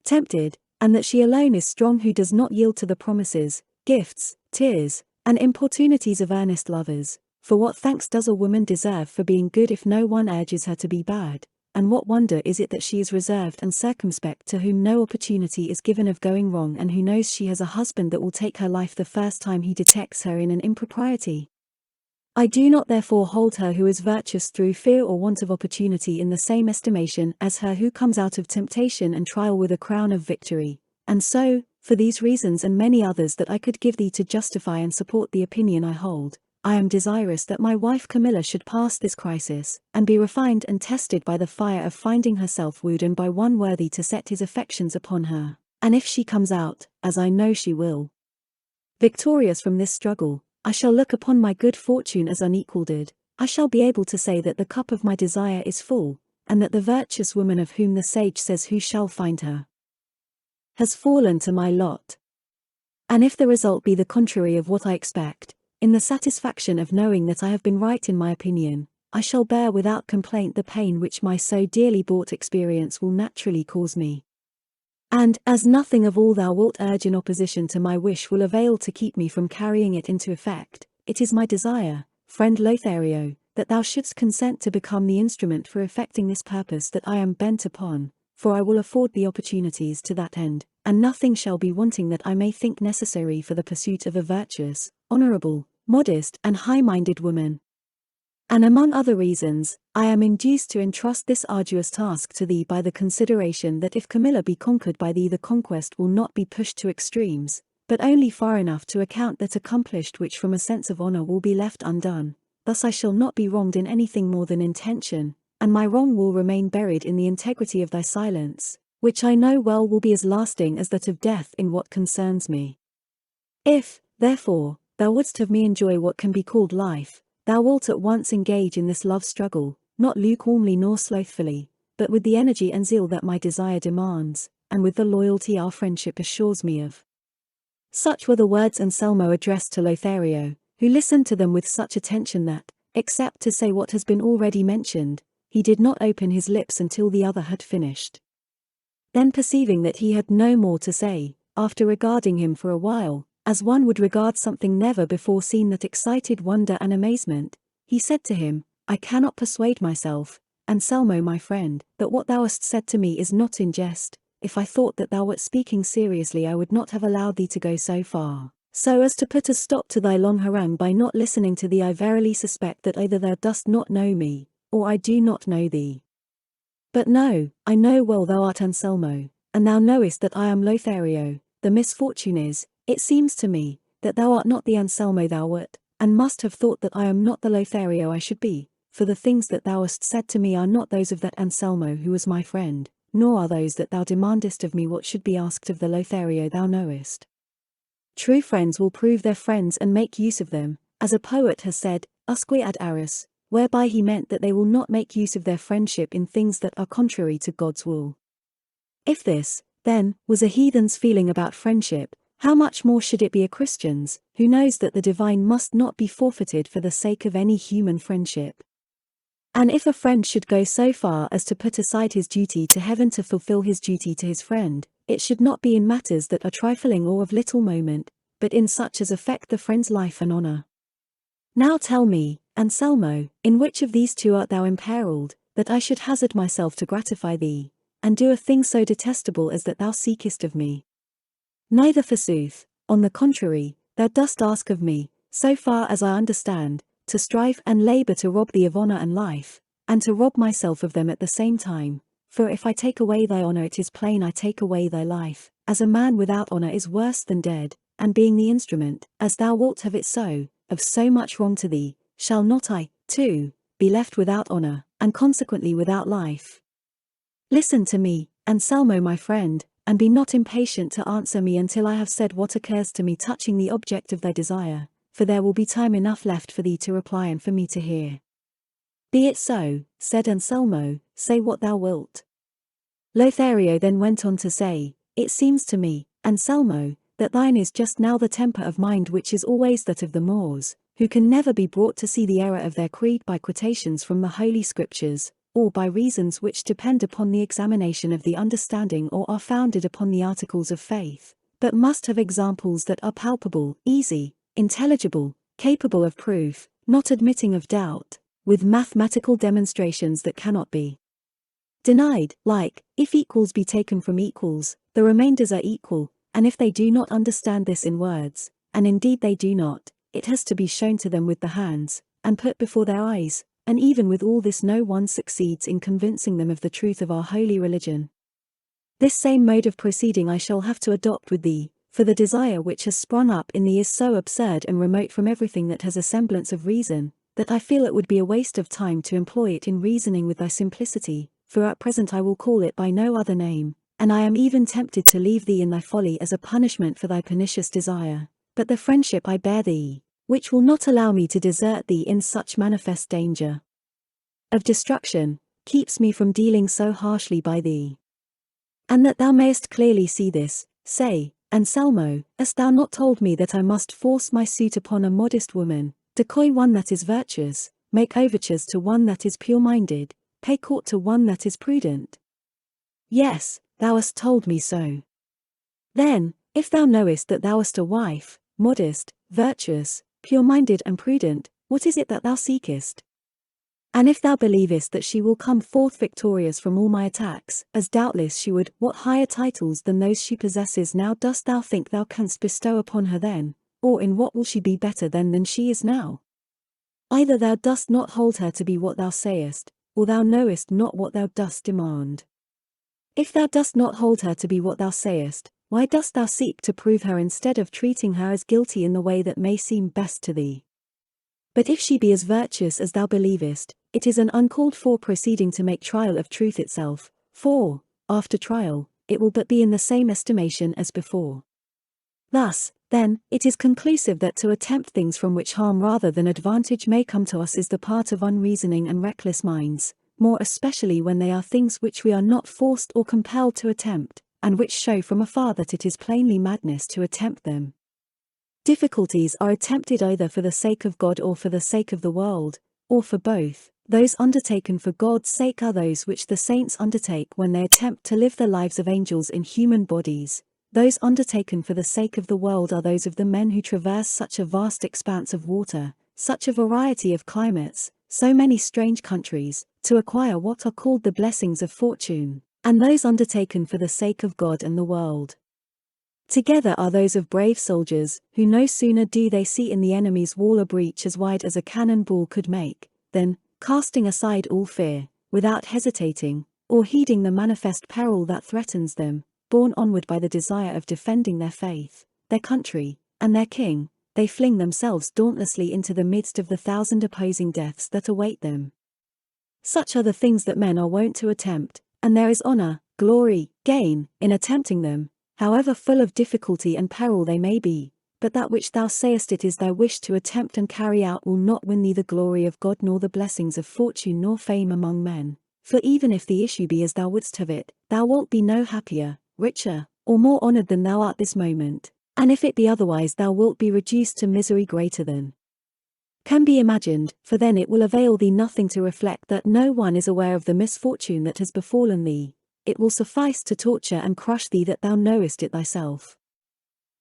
tempted, and that she alone is strong who does not yield to the promises, gifts, tears, and importunities of earnest lovers. For what thanks does a woman deserve for being good if no one urges her to be bad? And what wonder is it that she is reserved and circumspect to whom no opportunity is given of going wrong and who knows she has a husband that will take her life the first time he detects her in an impropriety? I do not therefore hold her who is virtuous through fear or want of opportunity in the same estimation as her who comes out of temptation and trial with a crown of victory, and so, for these reasons and many others that I could give thee to justify and support the opinion I hold, I am desirous that my wife Camilla should pass this crisis, and be refined and tested by the fire of finding herself wooed and by one worthy to set his affections upon her, and if she comes out, as I know she will, victorious from this struggle, I shall look upon my good fortune as unequalled. I shall be able to say that the cup of my desire is full, and that the virtuous woman of whom the sage says who shall find her has fallen to my lot. And if the result be the contrary of what I expect, in the satisfaction of knowing that I have been right in my opinion, I shall bear without complaint the pain which my so dearly bought experience will naturally cause me. And, as nothing of all thou wilt urge in opposition to my wish will avail to keep me from carrying it into effect, it is my desire, friend Lothario, that thou shouldst consent to become the instrument for effecting this purpose that I am bent upon, for I will afford the opportunities to that end, and nothing shall be wanting that I may think necessary for the pursuit of a virtuous, honorable, modest, and high-minded woman. And among other reasons, I am induced to entrust this arduous task to thee by the consideration that if Camilla be conquered by thee the conquest will not be pushed to extremes, but only far enough to account that accomplished which from a sense of honor will be left undone. Thus I shall not be wronged in anything more than intention, and my wrong will remain buried in the integrity of thy silence, which I know well will be as lasting as that of death in what concerns me. If, therefore, thou wouldst have me enjoy what can be called life, thou wilt at once engage in this love struggle, not lukewarmly nor slothfully, but with the energy and zeal that my desire demands, and with the loyalty our friendship assures me of. Such were the words Anselmo addressed to Lothario, who listened to them with such attention that, except to say what has been already mentioned, he did not open his lips until the other had finished. Then perceiving that he had no more to say, after regarding him for a while, as one would regard something never before seen that excited wonder and amazement, he said to him, I cannot persuade myself, Anselmo my friend, that what thou hast said to me is not in jest. If I thought that thou wert speaking seriously I would not have allowed thee to go so far, so as to put a stop to thy long harangue by not listening to thee. I verily suspect that either thou dost not know me, or I do not know thee. But no, I know well thou art Anselmo, and thou knowest that I am Lothario. The misfortune is, it seems to me, that thou art not the Anselmo thou wert, and must have thought that I am not the Lothario I should be, for the things that thou hast said to me are not those of that Anselmo who was my friend, nor are those that thou demandest of me what should be asked of the Lothario thou knowest. True friends will prove their friends and make use of them, as a poet has said, usque ad aras, whereby he meant that they will not make use of their friendship in things that are contrary to God's will. If this, then, was a heathen's feeling about friendship, how much more should it be a Christian's, who knows that the divine must not be forfeited for the sake of any human friendship? And if a friend should go so far as to put aside his duty to heaven to fulfill his duty to his friend, it should not be in matters that are trifling or of little moment, but in such as affect the friend's life and honor. Now tell me, Anselmo, in which of these two art thou imperilled, that I should hazard myself to gratify thee, and do a thing so detestable as that thou seekest of me? Neither forsooth, on the contrary, thou dost ask of me, so far as I understand, to strive and labor to rob thee of honor and life, and to rob myself of them at the same time. For if I take away thy honor, it is plain I take away thy life, as a man without honor is worse than dead, and being the instrument, as thou wilt have it so, of so much wrong to thee, shall not I, too, be left without honor, and consequently without life? Listen to me, Anselmo my friend, and be not impatient to answer me until I have said what occurs to me touching the object of thy desire, for there will be time enough left for thee to reply and for me to hear. Be it so, said Anselmo, say what thou wilt. Lothario then went on to say, it seems to me, Anselmo, that thine is just now the temper of mind which is always that of the Moors, who can never be brought to see the error of their creed by quotations from the Holy Scriptures, or by reasons which depend upon the examination of the understanding or are founded upon the articles of faith, but must have examples that are palpable, easy, intelligible, capable of proof, not admitting of doubt, with mathematical demonstrations that cannot be denied, like, if equals be taken from equals, the remainders are equal, and if they do not understand this in words, and indeed they do not, it has to be shown to them with the hands, and put before their eyes, and even with all this no one succeeds in convincing them of the truth of our holy religion. This same mode of proceeding I shall have to adopt with thee, for the desire which has sprung up in thee is so absurd and remote from everything that has a semblance of reason, that I feel it would be a waste of time to employ it in reasoning with thy simplicity, for at present I will call it by no other name, and I am even tempted to leave thee in thy folly as a punishment for thy pernicious desire, but the friendship I bear thee, which will not allow me to desert thee in such manifest danger of destruction, keeps me from dealing so harshly by thee. And that thou mayest clearly see this, say, Anselmo, hast thou not told me that I must force my suit upon a modest woman, decoy one that is virtuous, make overtures to one that is pure-minded, pay court to one that is prudent? Yes, thou hast told me so. Then, if thou knowest that thou hast a wife, modest, virtuous, pure-minded and prudent, what is it that thou seekest? And if thou believest that she will come forth victorious from all my attacks, as doubtless she would, what higher titles than those she possesses now dost thou think thou canst bestow upon her then, or in what will she be better than she is now? Either thou dost not hold her to be what thou sayest, or thou knowest not what thou dost demand. If thou dost not hold her to be what thou sayest, why dost thou seek to prove her instead of treating her as guilty in the way that may seem best to thee? But if she be as virtuous as thou believest, it is an uncalled for proceeding to make trial of truth itself, for, after trial, it will but be in the same estimation as before. Thus, then, it is conclusive that to attempt things from which harm rather than advantage may come to us is the part of unreasoning and reckless minds, more especially when they are things which we are not forced or compelled to attempt, and which show from afar that it is plainly madness to attempt them. Difficulties are attempted either for the sake of God or for the sake of the world, or for both. Those undertaken for God's sake are those which the saints undertake when they attempt to live the lives of angels in human bodies. Those undertaken for the sake of the world are those of the men who traverse such a vast expanse of water, such a variety of climates, so many strange countries, to acquire what are called the blessings of fortune, and those undertaken for the sake of God and the world. Together are those of brave soldiers, who no sooner do they see in the enemy's wall a breach as wide as a cannon ball could make, than, casting aside all fear, without hesitating, or heeding the manifest peril that threatens them, borne onward by the desire of defending their faith, their country, and their king, they fling themselves dauntlessly into the midst of the thousand opposing deaths that await them. Such are the things that men are wont to attempt, and there is honor, glory, gain, in attempting them, however full of difficulty and peril they may be, but that which thou sayest it is thy wish to attempt and carry out will not win thee the glory of God nor the blessings of fortune nor fame among men, For even if the issue be as thou wouldst have it, thou wilt be no happier, richer, or more honoured than thou art this moment, and if it be otherwise thou wilt be reduced to misery greater than can be imagined, for then it will avail thee nothing to reflect that no one is aware of the misfortune that has befallen thee, it will suffice to torture and crush thee that thou knowest it thyself.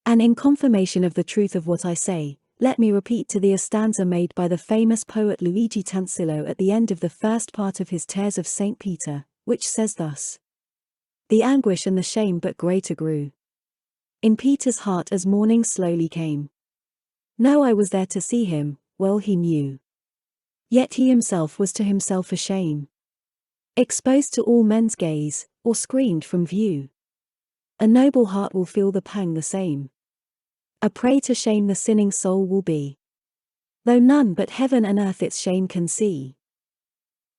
And in confirmation of the truth of what I say, let me repeat to thee a stanza made by the famous poet Luigi Tansillo at the end of the first part of his Tears of St. Peter, which says thus: The anguish and the shame but greater grew in Peter's heart as morning slowly came. No eye was there to see him, well he knew. Yet he himself was to himself a shame, exposed to all men's gaze, or screened from view. A noble heart will feel the pang the same. A prey to shame the sinning soul will be, though none but heaven and earth its shame can see.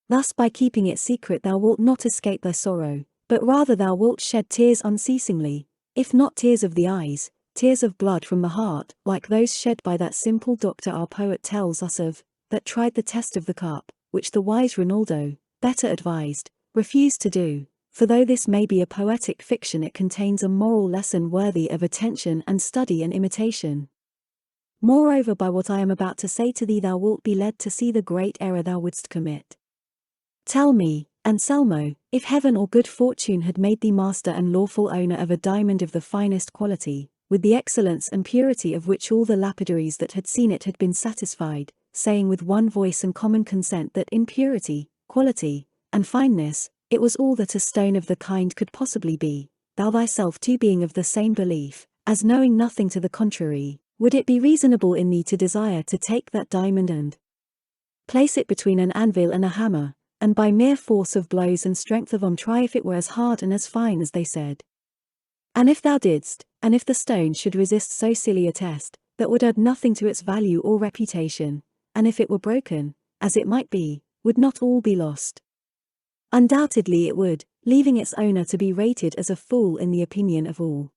Thus by keeping it secret thou wilt not escape thy sorrow, but rather thou wilt shed tears unceasingly, if not tears of the eyes, tears of blood from the heart, like those shed by that simple doctor our poet tells us of, that tried the test of the cup, which the wise Rinaldo, better advised, refused to do. For though this may be a poetic fiction, it contains a moral lesson worthy of attention and study and imitation. Moreover, by what I am about to say to thee thou wilt be led to see the great error thou wouldst commit. Tell me, Anselmo, if heaven or good fortune had made thee master and lawful owner of a diamond of the finest quality, with the excellence and purity of which all the lapidaries that had seen it had been satisfied, saying with one voice and common consent that in purity, quality, and fineness, it was all that a stone of the kind could possibly be, thou thyself too being of the same belief, as knowing nothing to the contrary, would it be reasonable in thee to desire to take that diamond and place it between an anvil and a hammer, and by mere force of blows and strength of arm try if it were as hard and as fine as they said? And if thou didst, and if the stone should resist so silly a test, that would add nothing to its value or reputation, and if it were broken, as it might be, would not all be lost? Undoubtedly it would, leaving its owner to be rated as a fool in the opinion of all.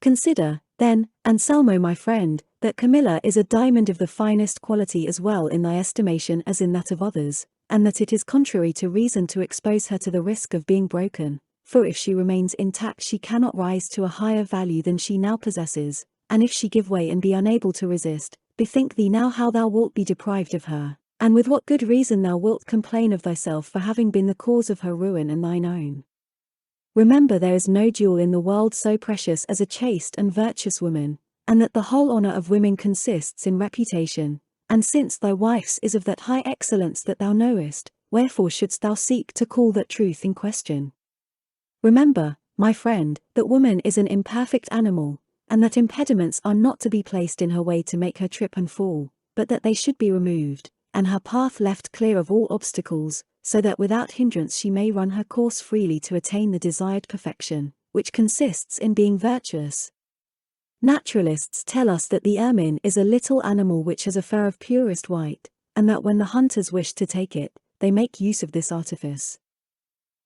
Consider, then, Anselmo my friend, that Camilla is a diamond of the finest quality as well in thy estimation as in that of others, and that it is contrary to reason to expose her to the risk of being broken, for if she remains intact she cannot rise to a higher value than she now possesses, and if she give way and be unable to resist, bethink thee now how thou wilt be deprived of her, and with what good reason thou wilt complain of thyself for having been the cause of her ruin and thine own. Remember there is no jewel in the world so precious as a chaste and virtuous woman, and that the whole honour of women consists in reputation, and since thy wife's is of that high excellence that thou knowest, wherefore shouldst thou seek to call that truth in question? Remember, my friend, that woman is an imperfect animal, and that impediments are not to be placed in her way to make her trip and fall, but that they should be removed, and her path left clear of all obstacles, so that without hindrance she may run her course freely to attain the desired perfection, which consists in being virtuous. Naturalists tell us that the ermine is a little animal which has a fur of purest white, and that when the hunters wish to take it, they make use of this artifice.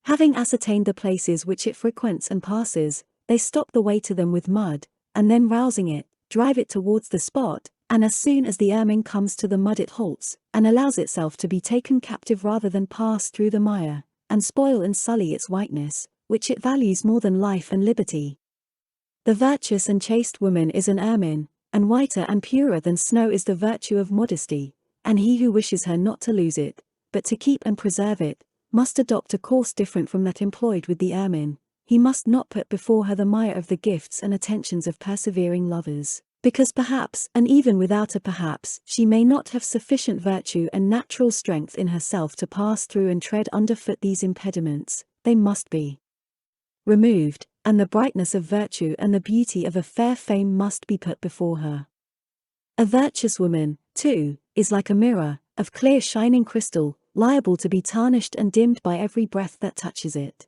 Having ascertained the places which it frequents and passes, they stop the way to them with mud, and then rousing it, drive it towards the spot, and as soon as the ermine comes to the mud it halts, and allows itself to be taken captive rather than pass through the mire, and spoil and sully its whiteness, which it values more than life and liberty. The virtuous and chaste woman is an ermine, and whiter and purer than snow is the virtue of modesty, and he who wishes her not to lose it, but to keep and preserve it, must adopt a course different from that employed with the ermine. He must not put before her the mire of the gifts and attentions of persevering lovers, because perhaps, and even without a perhaps, she may not have sufficient virtue and natural strength in herself to pass through and tread underfoot these impediments. They must be removed, and the brightness of virtue and the beauty of a fair fame must be put before her. A virtuous woman, too, is like a mirror, of clear shining crystal, liable to be tarnished and dimmed by every breath that touches it.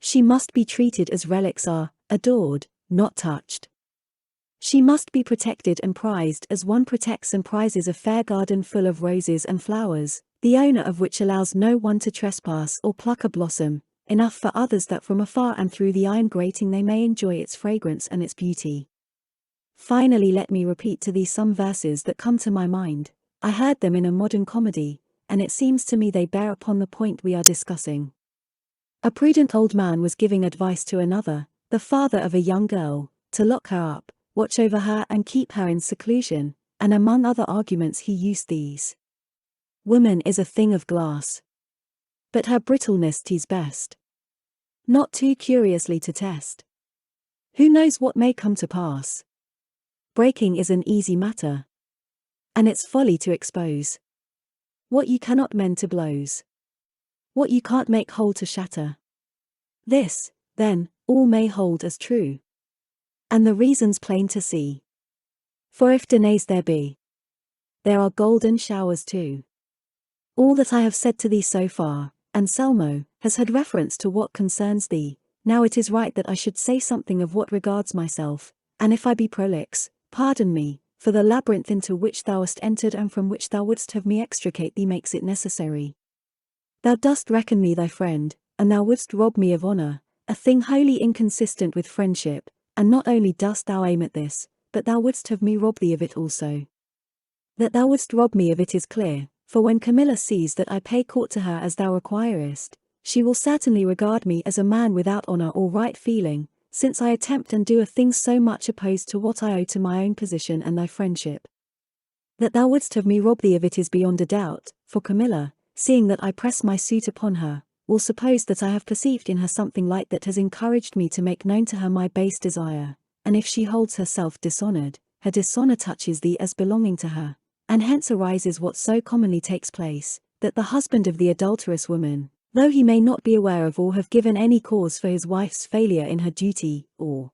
She must be treated as relics are, adored, not touched. She must be protected and prized as one protects and prizes a fair garden full of roses and flowers, the owner of which allows no one to trespass or pluck a blossom, enough for others that from afar and through the iron grating they may enjoy its fragrance and its beauty. Finally let me repeat to thee some verses that come to my mind. I heard them in a modern comedy, and it seems to me they bear upon the point we are discussing. A prudent old man was giving advice to another, the father of a young girl, to lock her up, watch over her and keep her in seclusion, and among other arguments he used these. Woman is a thing of glass, but her brittleness 'tis best not too curiously to test. Who knows what may come to pass? Breaking is an easy matter, and it's folly to expose what you cannot mend to blows, what you can't make whole to shatter. This, then, all may hold as true, and the reason's plain to see. For if delays there be, there are golden showers too. All that I have said to thee so far, Anselmo, has had reference to what concerns thee. Now it is right that I should say something of what regards myself, and if I be prolix, pardon me, for the labyrinth into which thou hast entered and from which thou wouldst have me extricate thee makes it necessary. Thou dost reckon me thy friend, and thou wouldst rob me of honor, a thing wholly inconsistent with friendship, and not only dost thou aim at this, but thou wouldst have me rob thee of it also. That thou wouldst rob me of it is clear, for when Camilla sees that I pay court to her as thou requirest, she will certainly regard me as a man without honor or right feeling, since I attempt and do a thing so much opposed to what I owe to my own position and thy friendship. That thou wouldst have me rob thee of it is beyond a doubt, for Camilla, seeing that I press my suit upon her, will suppose that I have perceived in her something light that has encouraged me to make known to her my base desire, and if she holds herself dishonored, her dishonor touches thee as belonging to her, and hence arises what so commonly takes place, that the husband of the adulterous woman, though he may not be aware of or have given any cause for his wife's failure in her duty, or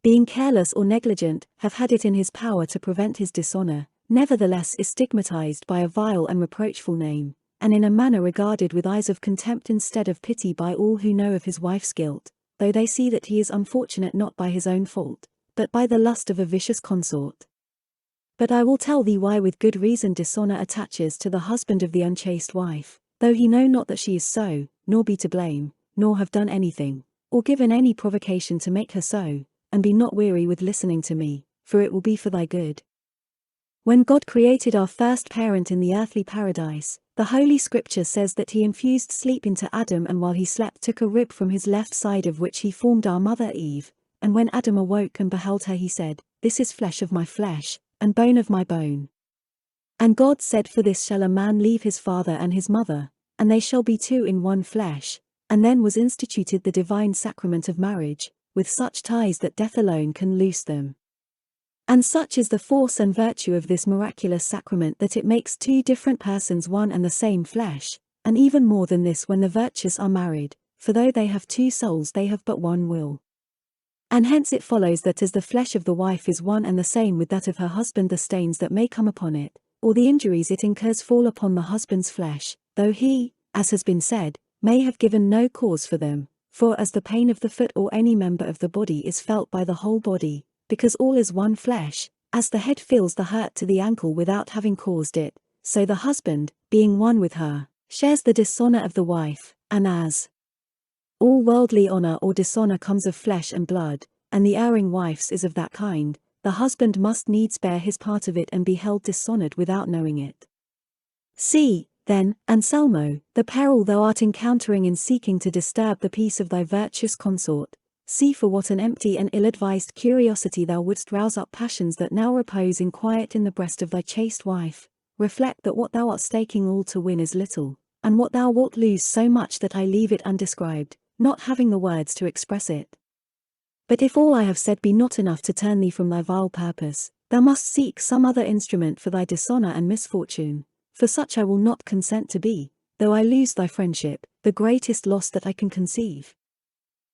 being careless or negligent, have had it in his power to prevent his dishonor, nevertheless is stigmatized by a vile and reproachful name, and in a manner regarded with eyes of contempt instead of pity by all who know of his wife's guilt, though they see that he is unfortunate not by his own fault, but by the lust of a vicious consort. But I will tell thee why with good reason dishonor attaches to the husband of the unchaste wife, though he know not that she is so, nor be to blame, nor have done anything, or given any provocation to make her so, and be not weary with listening to me, for it will be for thy good. When God created our first parent in the earthly paradise, the Holy Scripture says that he infused sleep into Adam, and while he slept took a rib from his left side of which he formed our mother Eve, and when Adam awoke and beheld her he said, "This is flesh of my flesh, and bone of my bone." And God said, "For this shall a man leave his father and his mother, and they shall be two in one flesh," and then was instituted the divine sacrament of marriage, with such ties that death alone can loose them. And such is the force and virtue of this miraculous sacrament that it makes two different persons one and the same flesh, and even more than this when the virtuous are married, for though they have two souls they have but one will. And hence it follows that as the flesh of the wife is one and the same with that of her husband, the stains that may come upon it, or the injuries it incurs fall upon the husband's flesh, though he, as has been said, may have given no cause for them, for as the pain of the foot or any member of the body is felt by the whole body, because all is one flesh, as the head feels the hurt to the ankle without having caused it, so the husband, being one with her, shares the dishonor of the wife, and as all worldly honor or dishonor comes of flesh and blood, and the erring wife's is of that kind, the husband must needs bear his part of it and be held dishonored without knowing it. See, then, Anselmo, the peril thou art encountering in seeking to disturb the peace of thy virtuous consort. See for what an empty and ill-advised curiosity thou wouldst rouse up passions that now repose in quiet in the breast of thy chaste wife. Reflect that what thou art staking all to win is little, and what thou wilt lose so much that I leave it undescribed, not having the words to express it. But if all I have said be not enough to turn thee from thy vile purpose, thou must seek some other instrument for thy dishonor and misfortune, for such I will not consent to be, though I lose thy friendship, the greatest loss that I can conceive.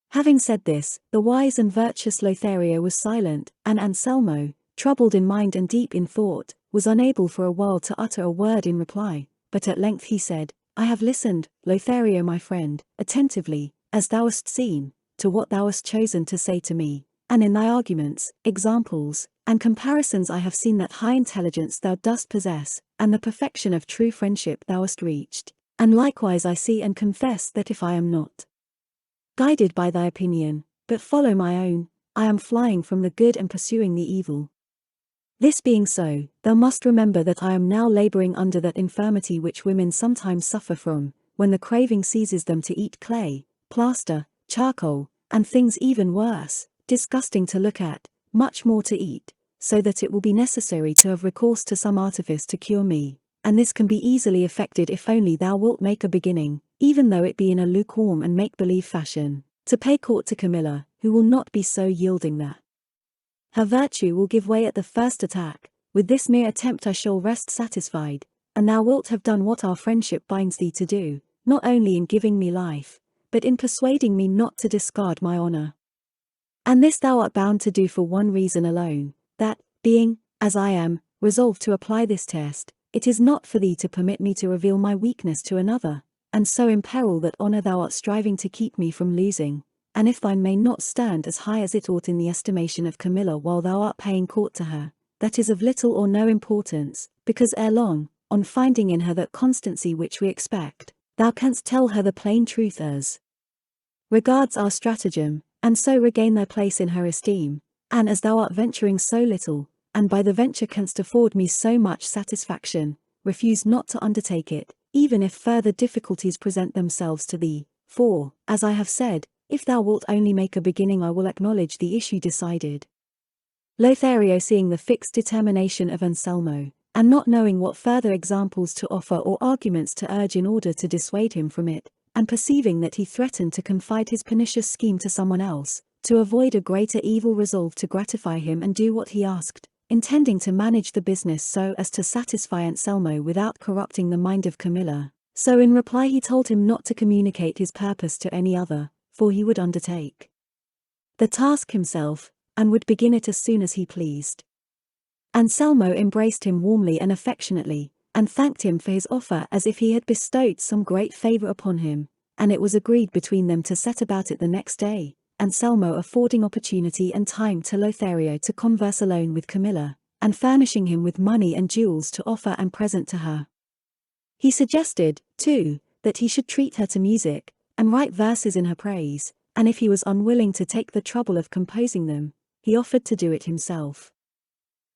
Having said this, the wise and virtuous Lothario was silent, and Anselmo, troubled in mind and deep in thought, was unable for a while to utter a word in reply, but at length he said, "I have listened, Lothario my friend, attentively, as thou hast seen, to what thou hast chosen to say to me, and in thy arguments, examples, and comparisons I have seen that high intelligence thou dost possess, and the perfection of true friendship thou hast reached, and likewise I see and confess that if I am not guided by thy opinion, but follow my own, I am flying from the good and pursuing the evil. This being so, thou must remember that I am now laboring under that infirmity which women sometimes suffer from, when the craving seizes them to eat clay, plaster, charcoal, and things even worse, disgusting to look at, much more to eat, so that it will be necessary to have recourse to some artifice to cure me, and this can be easily effected if only thou wilt make a beginning, even though it be in a lukewarm and make-believe fashion, to pay court to Camilla, who will not be so yielding that her virtue will give way at the first attack. With this mere attempt I shall rest satisfied, and thou wilt have done what our friendship binds thee to do, not only in giving me life, but in persuading me not to discard my honor. And this thou art bound to do for one reason alone, that, being, as I am, resolved to apply this test, it is not for thee to permit me to reveal my weakness to another, and so imperil that honor thou art striving to keep me from losing. And if thine may not stand as high as it ought in the estimation of Camilla while thou art paying court to her, that is of little or no importance, because ere long, on finding in her that constancy which we expect, thou canst tell her the plain truth as regards our stratagem, and so regain thy place in her esteem, and as thou art venturing so little, and by the venture canst afford me so much satisfaction, refuse not to undertake it, even if further difficulties present themselves to thee, for, as I have said, if thou wilt only make a beginning I will acknowledge the issue decided. Lothario, seeing the fixed determination of Anselmo, and not knowing what further examples to offer or arguments to urge in order to dissuade him from it, and perceiving that he threatened to confide his pernicious scheme to someone else, to avoid a greater evil resolved to gratify him and do what he asked, intending to manage the business so as to satisfy Anselmo without corrupting the mind of Camilla, so in reply he told him not to communicate his purpose to any other, for he would undertake the task himself, and would begin it as soon as he pleased. Anselmo embraced him warmly and affectionately, and thanked him for his offer as if he had bestowed some great favor upon him, and it was agreed between them to set about it the next day, Anselmo affording opportunity and time to Lothario to converse alone with Camilla, and furnishing him with money and jewels to offer and present to her. He suggested, too, that he should treat her to music, and write verses in her praise, and if he was unwilling to take the trouble of composing them, he offered to do it himself.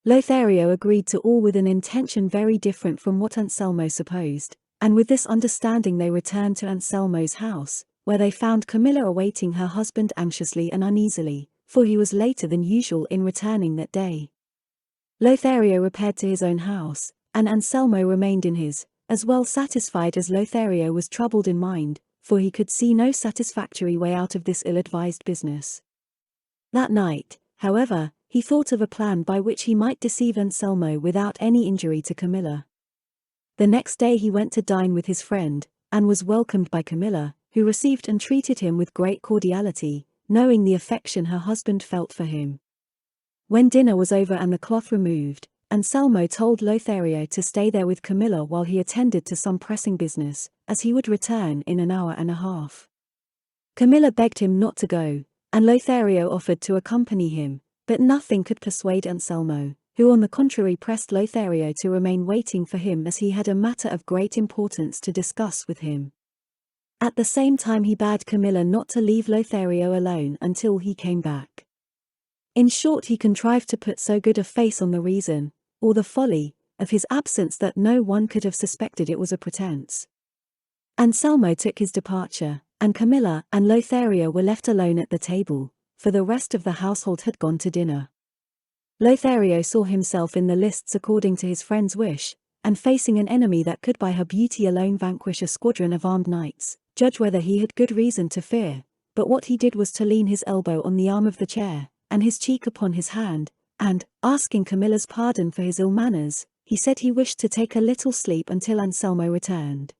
Lothario agreed to all with an intention very different from what Anselmo supposed, and with this understanding they returned to Anselmo's house, where they found Camilla awaiting her husband anxiously and uneasily, for he was later than usual in returning that day. Lothario repaired to his own house, and Anselmo remained in his, as well satisfied as Lothario was troubled in mind, for he could see no satisfactory way out of this ill-advised business. That night, however, he thought of a plan by which he might deceive Anselmo without any injury to Camilla. The next day he went to dine with his friend, and was welcomed by Camilla, who received and treated him with great cordiality, knowing the affection her husband felt for him. When dinner was over and the cloth removed, Anselmo told Lothario to stay there with Camilla while he attended to some pressing business, as he would return in an hour and a half. Camilla begged him not to go, and Lothario offered to accompany him, but nothing could persuade Anselmo, who on the contrary pressed Lothario to remain waiting for him as he had a matter of great importance to discuss with him. At the same time he bade Camilla not to leave Lothario alone until he came back. In short, he contrived to put so good a face on the reason, or the folly, of his absence that no one could have suspected it was a pretense. Anselmo took his departure, and Camilla and Lothario were left alone at the table, for the rest of the household had gone to dinner. Lothario saw himself in the lists according to his friend's wish, and facing an enemy that could by her beauty alone vanquish a squadron of armed knights, judge whether he had good reason to fear, but what he did was to lean his elbow on the arm of the chair, and his cheek upon his hand, and, asking Camilla's pardon for his ill manners, he said he wished to take a little sleep until Anselmo returned.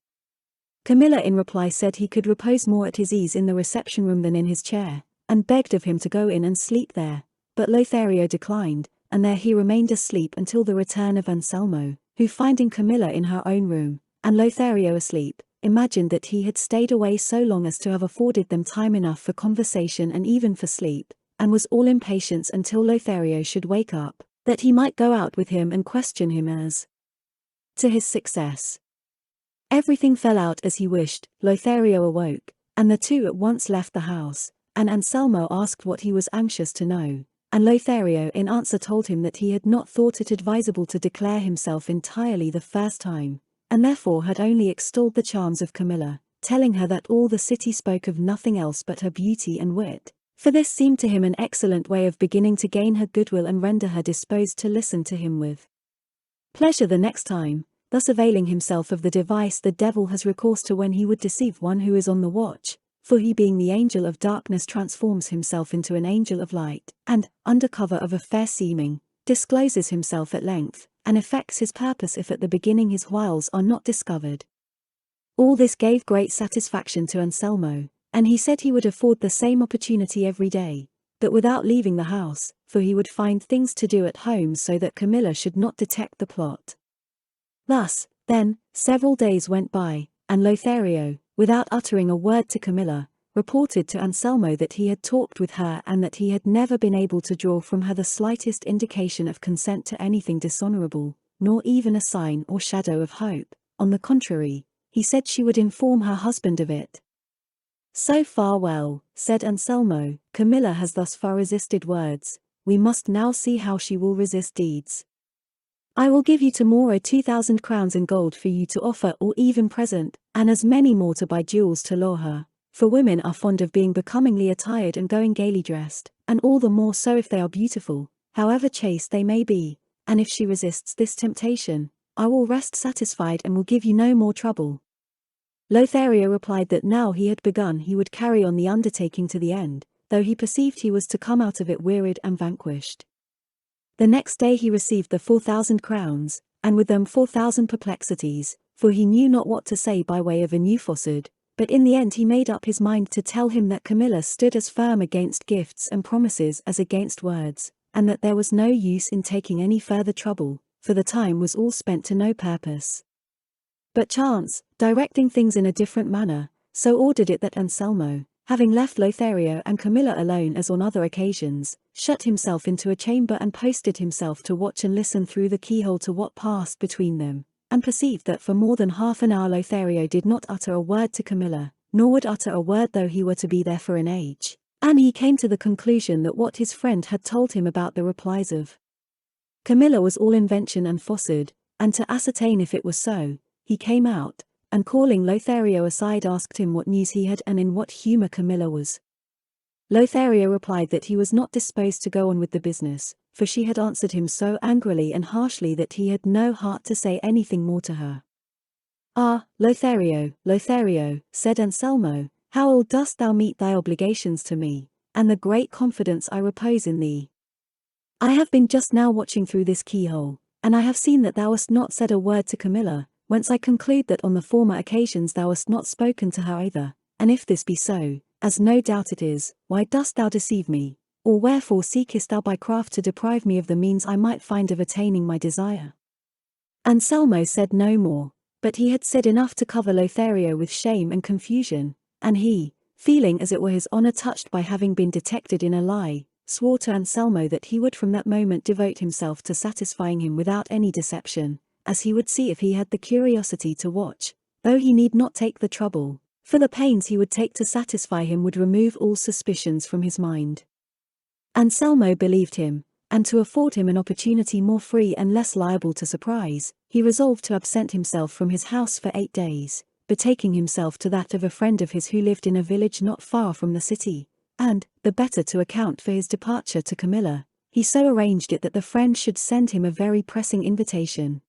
Camilla in reply said he could repose more at his ease in the reception room than in his chair, and begged of him to go in and sleep there, but Lothario declined, and there he remained asleep until the return of Anselmo, who finding Camilla in her own room, and Lothario asleep, imagined that he had stayed away so long as to have afforded them time enough for conversation and even for sleep, and was all impatience until Lothario should wake up, that he might go out with him and question him as to his success. Everything fell out as he wished. Lothario awoke, and the two at once left the house, and Anselmo asked what he was anxious to know, And Lothario in answer told him that he had not thought it advisable to declare himself entirely the first time, and therefore had only extolled the charms of Camilla, telling her that all the city spoke of nothing else but her beauty and wit, for this seemed to him an excellent way of beginning to gain her goodwill and render her disposed to listen to him with pleasure the next time, thus availing himself of the device the devil has recourse to when he would deceive one who is on the watch, for he being the angel of darkness transforms himself into an angel of light, and, under cover of a fair seeming, discloses himself at length, and effects his purpose if at the beginning his wiles are not discovered. All this gave great satisfaction to Anselmo, and he said he would afford the same opportunity every day, but without leaving the house, for he would find things to do at home so that Camilla should not detect the plot. Thus, then, several days went by, and Lothario, without uttering a word to Camilla, reported to Anselmo that he had talked with her and that he had never been able to draw from her the slightest indication of consent to anything dishonorable, nor even a sign or shadow of hope. On the contrary, he said she would inform her husband of it. So far well, said Anselmo, Camilla has thus far resisted words, we must now see how she will resist deeds. I will give you tomorrow 2,000 crowns in gold for you to offer or even present, and as many more to buy jewels to lure her, for women are fond of being becomingly attired and going gaily dressed, and all the more so if they are beautiful, however chaste they may be, and if she resists this temptation, I will rest satisfied and will give you no more trouble. Lothario replied that now he had begun he would carry on the undertaking to the end, though he perceived he was to come out of it wearied and vanquished. The next day he received the 4,000 crowns, and with them 4,000 perplexities, for he knew not what to say by way of a new falsehood, but in the end he made up his mind to tell him that Camilla stood as firm against gifts and promises as against words, and that there was no use in taking any further trouble, for the time was all spent to no purpose. But chance, directing things in a different manner, so ordered it that Anselmo, having left Lothario and Camilla alone as on other occasions, shut himself into a chamber and posted himself to watch and listen through the keyhole to what passed between them, and perceived that for more than half an hour Lothario did not utter a word to Camilla, nor would utter a word though he were to be there for an age, and he came to the conclusion that what his friend had told him about the replies of Camilla was all invention and falsehood, and to ascertain if it was so, he came out, and calling Lothario aside asked him what news he had and in what humour Camilla was. Lothario replied that he was not disposed to go on with the business, for she had answered him so angrily and harshly that he had no heart to say anything more to her. Ah, Lothario, Lothario, said Anselmo, how ill dost thou meet thy obligations to me, and the great confidence I repose in thee. I have been just now watching through this keyhole, and I have seen that thou hast not said a word to Camilla, whence I conclude that on the former occasions thou hast not spoken to her either, and if this be so, as no doubt it is, why dost thou deceive me, or wherefore seekest thou by craft to deprive me of the means I might find of attaining my desire? Anselmo said no more, but he had said enough to cover Lothario with shame and confusion, and he, feeling as it were his honour touched by having been detected in a lie, swore to Anselmo that he would from that moment devote himself to satisfying him without any deception, as he would see if he had the curiosity to watch, though he need not take the trouble, for the pains he would take to satisfy him would remove all suspicions from his mind. Anselmo believed him, and to afford him an opportunity more free and less liable to surprise, he resolved to absent himself from his house for 8 days, betaking himself to that of a friend of his who lived in a village not far from the city, and, the better to account for his departure to Camilla, he so arranged it that the friend should send him a very pressing invitation.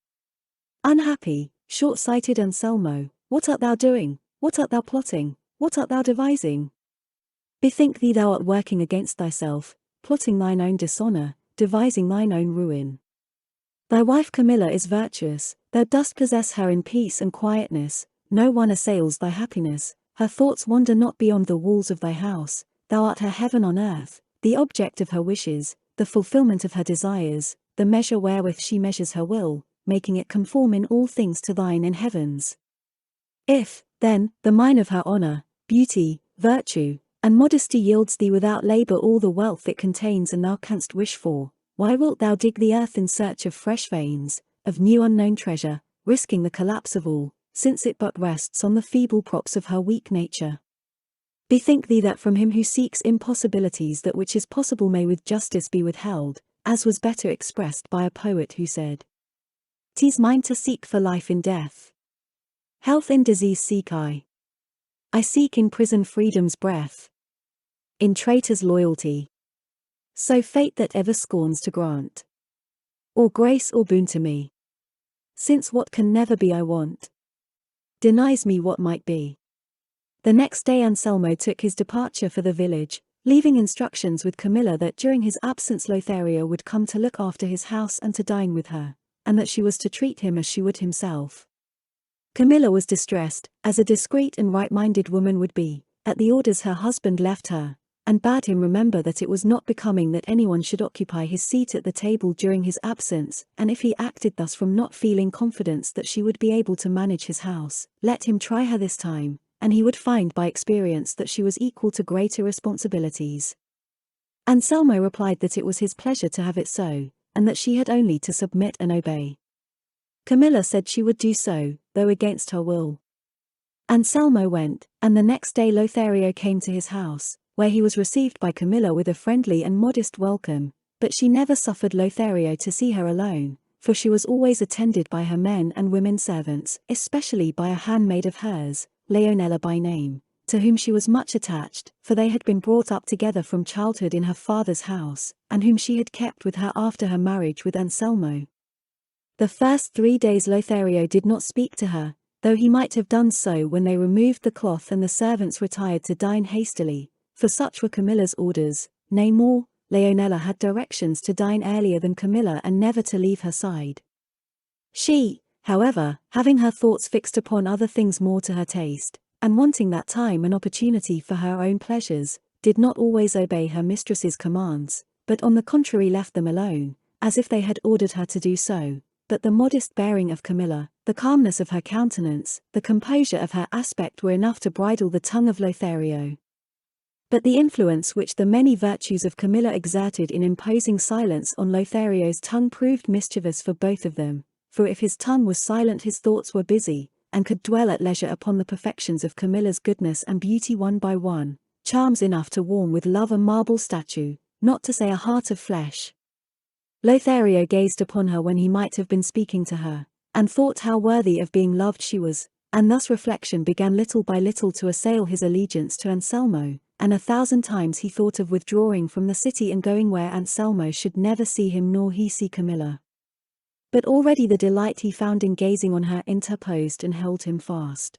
Unhappy, short-sighted Anselmo, what art thou doing? What art thou plotting? What art thou devising? Bethink thee thou art working against thyself, plotting thine own dishonour, devising thine own ruin. Thy wife Camilla is virtuous, thou dost possess her in peace and quietness, no one assails thy happiness, her thoughts wander not beyond the walls of thy house, thou art her heaven on earth, the object of her wishes, the fulfilment of her desires, the measure wherewith she measures her will, making it conform in all things to thine in heavens. If, then, the mine of her honour, beauty, virtue, and modesty yields thee without labour all the wealth it contains and thou canst wish for, why wilt thou dig the earth in search of fresh veins, of new unknown treasure, risking the collapse of all, since it but rests on the feeble props of her weak nature? Bethink thee that from him who seeks impossibilities that which is possible may with justice be withheld, as was better expressed by a poet who said, "'Tis mine to seek for life in death. Health in disease seek I. I seek in prison freedom's breath. In traitors loyalty. So fate that ever scorns to grant or grace or boon to me. Since what can never be I want, denies me what might be." The next day Anselmo took his departure for the village, leaving instructions with Camilla that during his absence Lothario would come to look after his house and to dine with her, and that she was to treat him as she would himself. Camilla was distressed, as a discreet and right-minded woman would be, at the orders her husband left her, and bade him remember that it was not becoming that anyone should occupy his seat at the table during his absence, and if he acted thus from not feeling confidence that she would be able to manage his house, let him try her this time, and he would find by experience that she was equal to greater responsibilities. Anselmo replied that it was his pleasure to have it so, and that she had only to submit and obey. Camilla said she would do so, though against her will. Anselmo went, and the next day Lothario came to his house, where he was received by Camilla with a friendly and modest welcome, but she never suffered Lothario to see her alone, for she was always attended by her men and women servants, especially by a handmaid of hers, Leonela by name, to whom she was much attached, for they had been brought up together from childhood in her father's house, and whom she had kept with her after her marriage with Anselmo. The first 3 days Lothario did not speak to her, though he might have done so when they removed the cloth and the servants retired to dine hastily, for such were Camilla's orders. Nay more, Leonela had directions to dine earlier than Camilla and never to leave her side. She, however, having her thoughts fixed upon other things more to her taste, and wanting that time and opportunity for her own pleasures, did not always obey her mistress's commands, but on the contrary left them alone, as if they had ordered her to do so. But the modest bearing of Camilla, the calmness of her countenance, the composure of her aspect were enough to bridle the tongue of Lothario. But the influence which the many virtues of Camilla exerted in imposing silence on Lothario's tongue proved mischievous for both of them, for if his tongue was silent his thoughts were busy, and could dwell at leisure upon the perfections of Camilla's goodness and beauty one by one, charms enough to warm with love a marble statue, not to say a heart of flesh. Lothario gazed upon her when he might have been speaking to her, and thought how worthy of being loved she was, and thus reflection began little by little to assail his allegiance to Anselmo, and 1,000 times he thought of withdrawing from the city and going where Anselmo should never see him nor he see Camilla. But already the delight he found in gazing on her interposed and held him fast.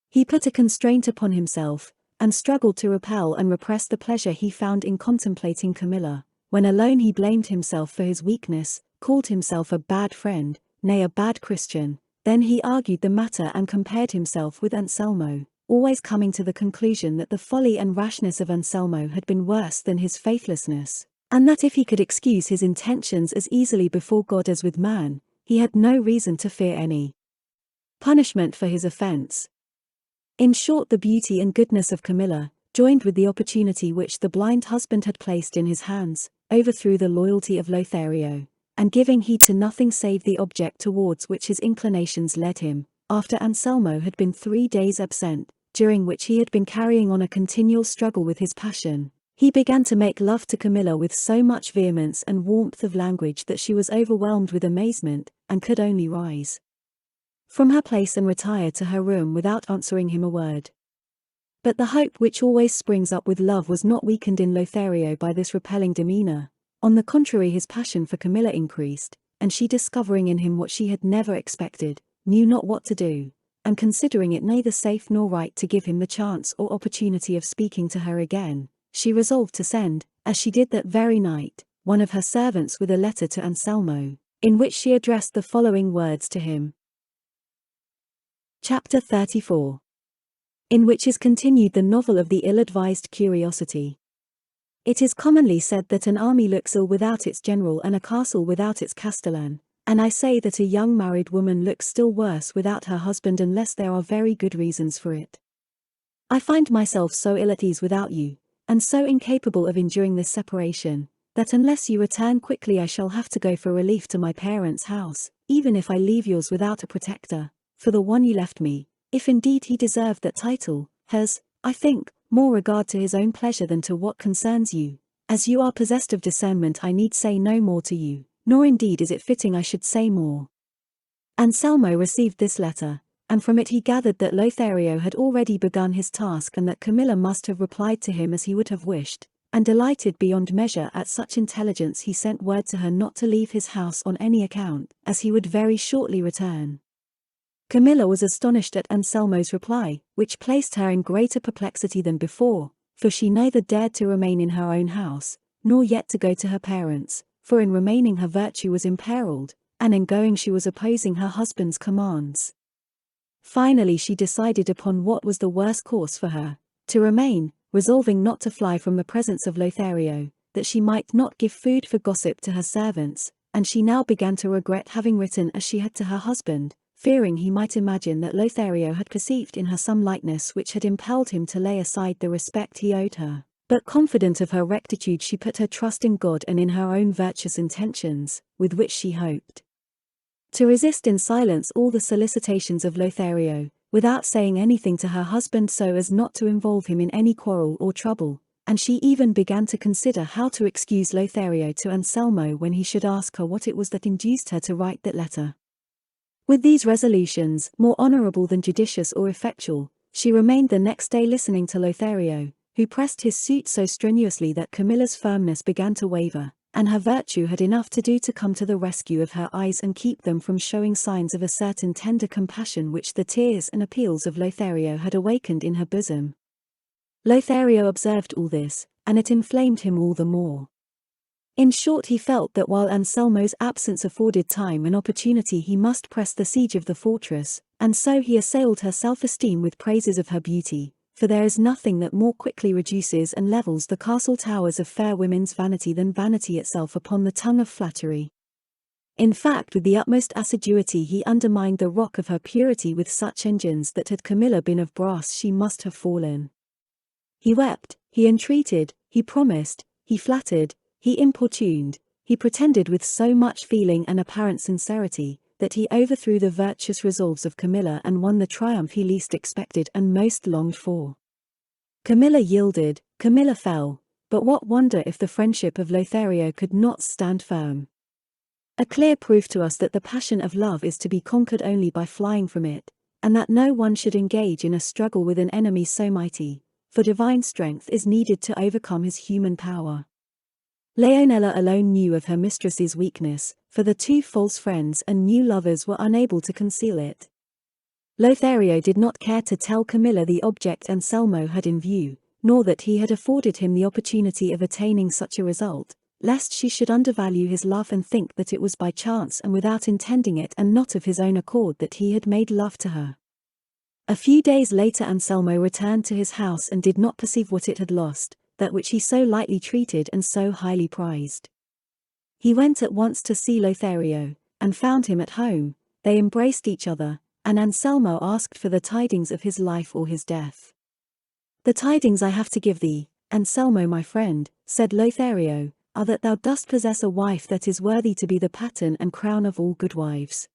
He put a constraint upon himself, and struggled to repel and repress the pleasure he found in contemplating Camilla. When alone he blamed himself for his weakness, called himself a bad friend, nay a bad Christian. Then he argued the matter and compared himself with Anselmo, always coming to the conclusion that the folly and rashness of Anselmo had been worse than his faithlessness, and that if he could excuse his intentions as easily before God as with man, he had no reason to fear any punishment for his offense. In short, the beauty and goodness of Camilla, joined with the opportunity which the blind husband had placed in his hands, overthrew the loyalty of Lothario, and giving heed to nothing save the object towards which his inclinations led him, after Anselmo had been 3 days absent, during which he had been carrying on a continual struggle with his passion, he began to make love to Camilla with so much vehemence and warmth of language that she was overwhelmed with amazement, and could only rise from her place and retire to her room without answering him a word. But the hope which always springs up with love was not weakened in Lothario by this repelling demeanor. On the contrary, his passion for Camilla increased, and she, discovering in him what she had never expected, knew not what to do, and considering it neither safe nor right to give him the chance or opportunity of speaking to her again, she resolved to send, as she did that very night, one of her servants with a letter to Anselmo, in which she addressed the following words to him. Chapter 34. In which is continued the novel of the ill-advised curiosity. It is commonly said that an army looks ill without its general and a castle without its castellan, and I say that a young married woman looks still worse without her husband unless there are very good reasons for it. I find myself so ill at ease without you, and so incapable of enduring this separation, that unless you return quickly I shall have to go for relief to my parents' house, even if I leave yours without a protector, for the one you left me, if indeed he deserved that title, has, I think, more regard to his own pleasure than to what concerns you. As you are possessed of discernment, I need say no more to you, nor indeed is it fitting I should say more." Anselmo received this letter, and from it he gathered that Lothario had already begun his task and that Camilla must have replied to him as he would have wished, and delighted beyond measure at such intelligence he sent word to her not to leave his house on any account, as he would very shortly return. Camilla was astonished at Anselmo's reply, which placed her in greater perplexity than before, for she neither dared to remain in her own house, nor yet to go to her parents, for in remaining her virtue was imperiled, and in going she was opposing her husband's commands. Finally she decided upon what was the worst course for her: to remain, resolving not to fly from the presence of Lothario, that she might not give food for gossip to her servants, and she now began to regret having written as she had to her husband, fearing he might imagine that Lothario had perceived in her some lightness which had impelled him to lay aside the respect he owed her. But confident of her rectitude she put her trust in God and in her own virtuous intentions, with which she hoped to resist in silence all the solicitations of Lothario, without saying anything to her husband so as not to involve him in any quarrel or trouble, and she even began to consider how to excuse Lothario to Anselmo when he should ask her what it was that induced her to write that letter. With these resolutions, more honorable than judicious or effectual, she remained the next day listening to Lothario, who pressed his suit so strenuously that Camilla's firmness began to waver, and her virtue had enough to do to come to the rescue of her eyes and keep them from showing signs of a certain tender compassion which the tears and appeals of Lothario had awakened in her bosom. Lothario observed all this, and it inflamed him all the more. In short, he felt that while Anselmo's absence afforded time and opportunity he must press the siege of the fortress, and so he assailed her self-esteem with praises of her beauty, for there is nothing that more quickly reduces and levels the castle towers of fair women's vanity than vanity itself upon the tongue of flattery. In fact, with the utmost assiduity he undermined the rock of her purity with such engines that had Camilla been of brass she must have fallen. He wept, he entreated, he promised, he flattered, he importuned, he pretended with so much feeling and apparent sincerity, that he overthrew the virtuous resolves of Camilla and won the triumph he least expected and most longed for. Camilla yielded, Camilla fell, but what wonder if the friendship of Lothario could not stand firm? A clear proof to us that the passion of love is to be conquered only by flying from it, and that no one should engage in a struggle with an enemy so mighty, for divine strength is needed to overcome his human power. Leonela alone knew of her mistress's weakness, for the two false friends and new lovers were unable to conceal it. Lothario did not care to tell Camilla the object Anselmo had in view, nor that he had afforded him the opportunity of attaining such a result, lest she should undervalue his love and think that it was by chance and without intending it and not of his own accord that he had made love to her. A few days later Anselmo returned to his house and did not perceive what it had lost, that which he so lightly treated and so highly prized. He went at once to see Lothario, and found him at home. They embraced each other, and Anselmo asked for the tidings of his life or his death. "The tidings I have to give thee, Anselmo my friend," said Lothario, "are that thou dost possess a wife that is worthy to be the pattern and crown of all good wives.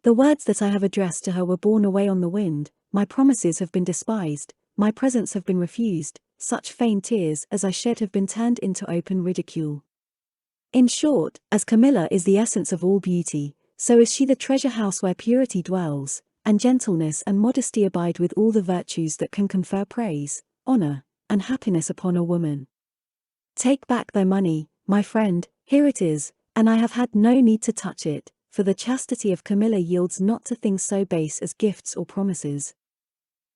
The words that I have addressed to her were borne away on the wind, my promises have been despised, my presents have been refused, such feigned tears as I shed have been turned into open ridicule. In short, as Camilla is the essence of all beauty, so is she the treasure house where purity dwells, and gentleness and modesty abide with all the virtues that can confer praise, honor, and happiness upon a woman. Take back thy money, my friend, here it is, and I have had no need to touch it, for the chastity of Camilla yields not to things so base as gifts or promises.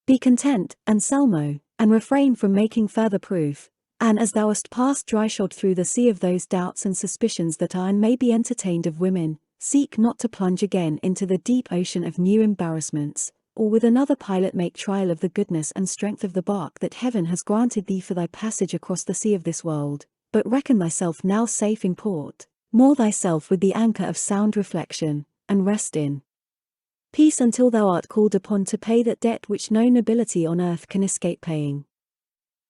Be content, Anselmo, and refrain from making further proof, and as thou hast passed dryshod through the sea of those doubts and suspicions that are and may be entertained of women, seek not to plunge again into the deep ocean of new embarrassments, or with another pilot make trial of the goodness and strength of the bark that heaven has granted thee for thy passage across the sea of this world, but reckon thyself now safe in port, moor thyself with the anchor of sound reflection, and rest in peace until thou art called upon to pay that debt which no nobility on earth can escape paying."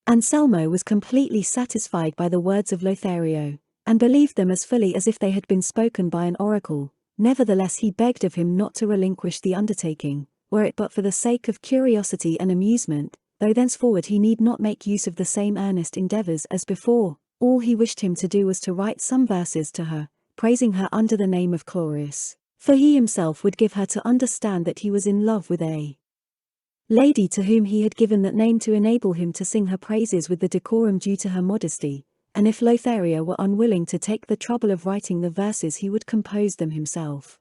Anselmo was completely satisfied by the words of Lothario, and believed them as fully as if they had been spoken by an oracle. Nevertheless he begged of him not to relinquish the undertaking, were it but for the sake of curiosity and amusement, though thenceforward he need not make use of the same earnest endeavours as before. All he wished him to do was to write some verses to her, praising her under the name of Chloris, for he himself would give her to understand that he was in love with a lady to whom he had given that name to enable him to sing her praises with the decorum due to her modesty, and if Lothario were unwilling to take the trouble of writing the verses he would compose them himself.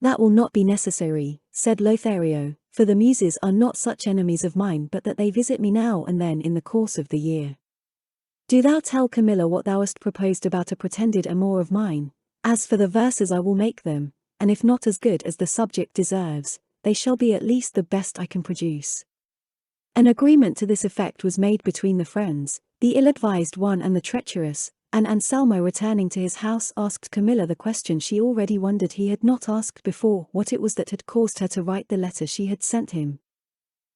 That will not be necessary, said Lothario, for the Muses are not such enemies of mine but that they visit me now and then in the course of the year. Do thou tell Camilla what thou hast proposed about a pretended amour of mine. As for the verses I will make them, and if not as good as the subject deserves, they shall be at least the best I can produce. An agreement to this effect was made between the friends, the ill-advised one and the treacherous, and Anselmo returning to his house asked Camilla the question she already wondered he had not asked before, what it was that had caused her to write the letter she had sent him.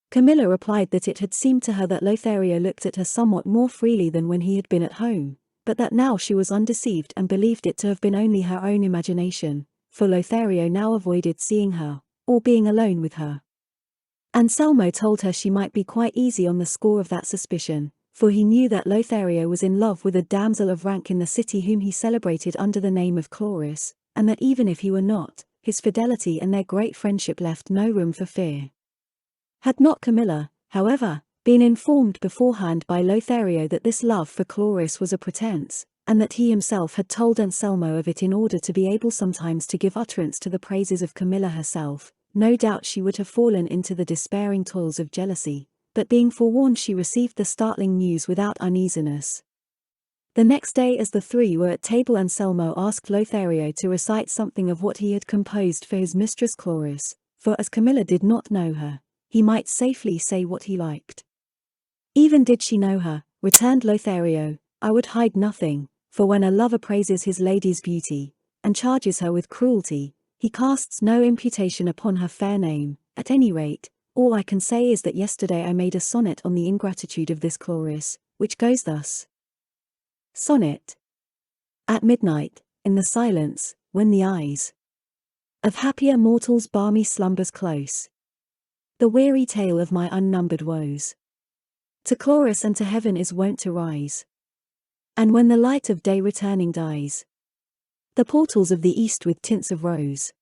Camilla replied that it had seemed to her that Lothario looked at her somewhat more freely than when he had been at home, but that now she was undeceived and believed it to have been only her own imagination, for Lothario now avoided seeing her, or being alone with her. Anselmo told her she might be quite easy on the score of that suspicion, for he knew that Lothario was in love with a damsel of rank in the city whom he celebrated under the name of Chloris, and that even if he were not, his fidelity and their great friendship left no room for fear. Had not Camilla, however, been informed beforehand by Lothario that this love for Chloris was a pretence, and that he himself had told Anselmo of it in order to be able sometimes to give utterance to the praises of Camilla herself, no doubt she would have fallen into the despairing toils of jealousy, but being forewarned she received the startling news without uneasiness. The next day as the three were at table Anselmo asked Lothario to recite something of what he had composed for his mistress Chloris, for as Camilla did not know her, he might safely say what he liked. Even did she know her, returned Lothario, I would hide nothing, for when a lover praises his lady's beauty, and charges her with cruelty, he casts no imputation upon her fair name. At any rate, all I can say is that yesterday I made a sonnet on the ingratitude of this Chloris, which goes thus. Sonnet. At midnight, in the silence, when the eyes of happier mortals bar me slumbers close, the weary tale of my unnumbered woes to Chloris and to heaven is wont to rise. And when the light of day returning dies the portals of the east with tints of rose,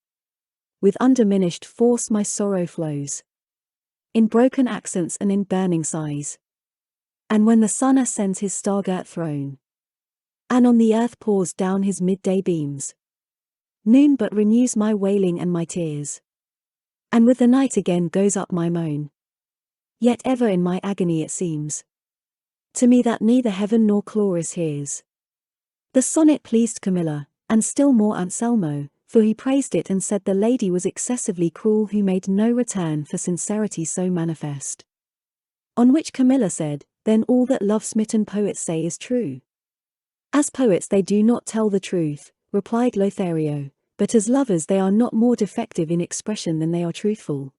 with undiminished force my sorrow flows, in broken accents and in burning sighs. And when the sun ascends his star-girt throne, and on the earth pours down his midday beams, noon but renews my wailing and my tears, and with the night again goes up my moan. Yet ever in my agony it seems to me that neither heaven nor Chloris hears. The sonnet pleased Camilla, and still more Anselmo, for he praised it and said the lady was excessively cruel who made no return for sincerity so manifest. On which Camilla said, then all that love-smitten poets say is true. As poets they do not tell the truth, replied Lothario, but as lovers they are not more defective in expression than they are truthful.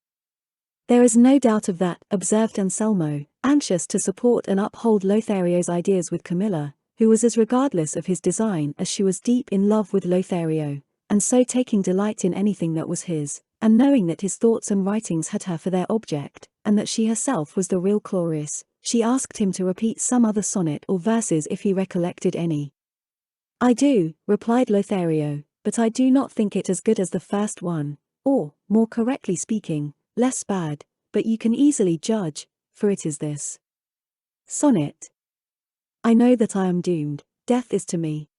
There is no doubt of that, observed Anselmo, anxious to support and uphold Lothario's ideas with Camilla, who was as regardless of his design as she was deep in love with Lothario, and so taking delight in anything that was his, and knowing that his thoughts and writings had her for their object, and that she herself was the real Chloris, she asked him to repeat some other sonnet or verses if he recollected any. I do, replied Lothario, but I do not think it as good as the first one, or, more correctly speaking, less bad, but you can easily judge, for it is this. Sonnet. I know that I am doomed, death is to me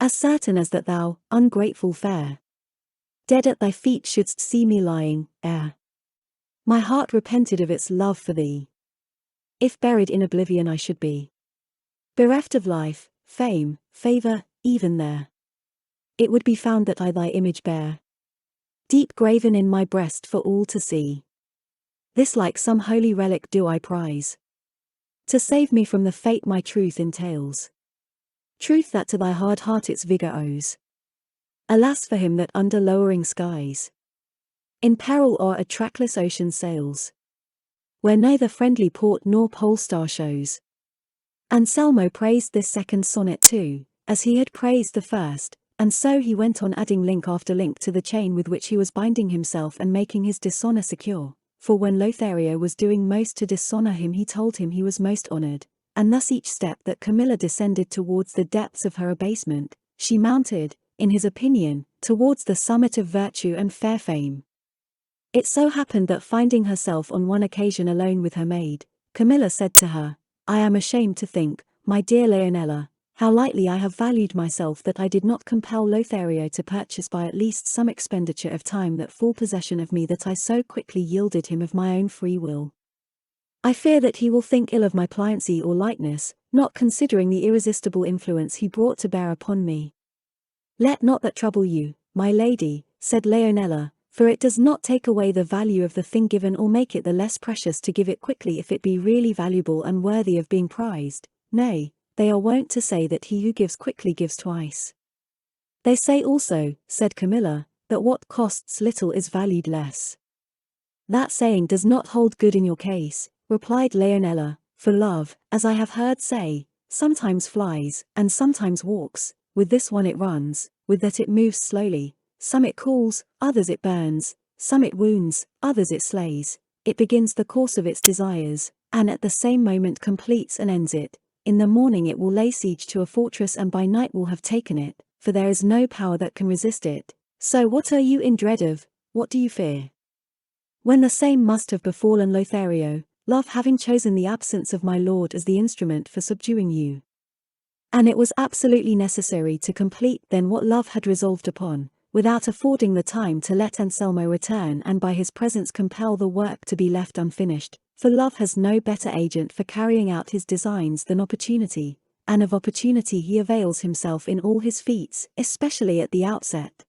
as certain as that thou, ungrateful fair, dead at thy feet shouldst see me lying, ere my heart repented of its love for thee. If buried in oblivion I should be bereft of life, fame, favour, even there it would be found that I thy image bear, deep graven in my breast for all to see. This like some holy relic do I prize, to save me from the fate my truth entails. Truth that to thy hard heart its vigour owes. Alas for him that under lowering skies, in peril o'er a trackless ocean sails, where neither friendly port nor pole star shows. Anselmo praised this second sonnet too, as he had praised the first, and so he went on adding link after link to the chain with which he was binding himself and making his dishonour secure, for when Lothario was doing most to dishonor him he told him he was most honored, and thus each step that Camilla descended towards the depths of her abasement, she mounted, in his opinion, towards the summit of virtue and fair fame. It so happened that finding herself on one occasion alone with her maid, Camilla said to her, "I am ashamed to think, my dear Leonela, how lightly I have valued myself that I did not compel Lothario to purchase by at least some expenditure of time that full possession of me that I so quickly yielded him of my own free will. I fear that he will think ill of my pliancy or lightness, not considering the irresistible influence he brought to bear upon me." "Let not that trouble you, my lady," said Leonela, "for it does not take away the value of the thing given or make it the less precious to give it quickly if it be really valuable and worthy of being prized. Nay, they are wont to say that he who gives quickly gives twice." "They say also," said Camilla, "that what costs little is valued less." "That saying does not hold good in your case," replied Leonela, "for love, as I have heard say, sometimes flies, and sometimes walks, with this one it runs, with that it moves slowly, some it cools, others it burns, some it wounds, others it slays, it begins the course of its desires, and at the same moment completes and ends it. In the morning it will lay siege to a fortress and by night will have taken it, for there is no power that can resist it. So what are you in dread of, what do you fear?" When the same must have befallen Lothario, love having chosen the absence of my lord as the instrument for subduing you. And it was absolutely necessary to complete then what love had resolved upon, without affording the time to let Anselmo return and by his presence compel the work to be left unfinished, for love has no better agent for carrying out his designs than opportunity, and of opportunity he avails himself in all his feats, especially at the outset.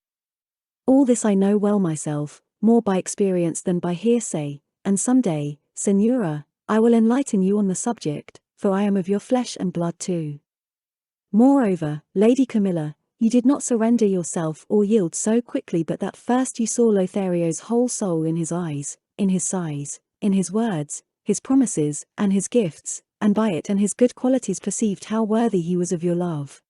All this I know well myself, more by experience than by hearsay, and some day, Senora, I will enlighten you on the subject, for I am of your flesh and blood too. Moreover, Lady Camilla, you did not surrender yourself or yield so quickly but that first you saw Lothario's whole soul in his eyes, in his sighs, in his words, his promises, and his gifts, and by it and his good qualities perceived how worthy he was of your love.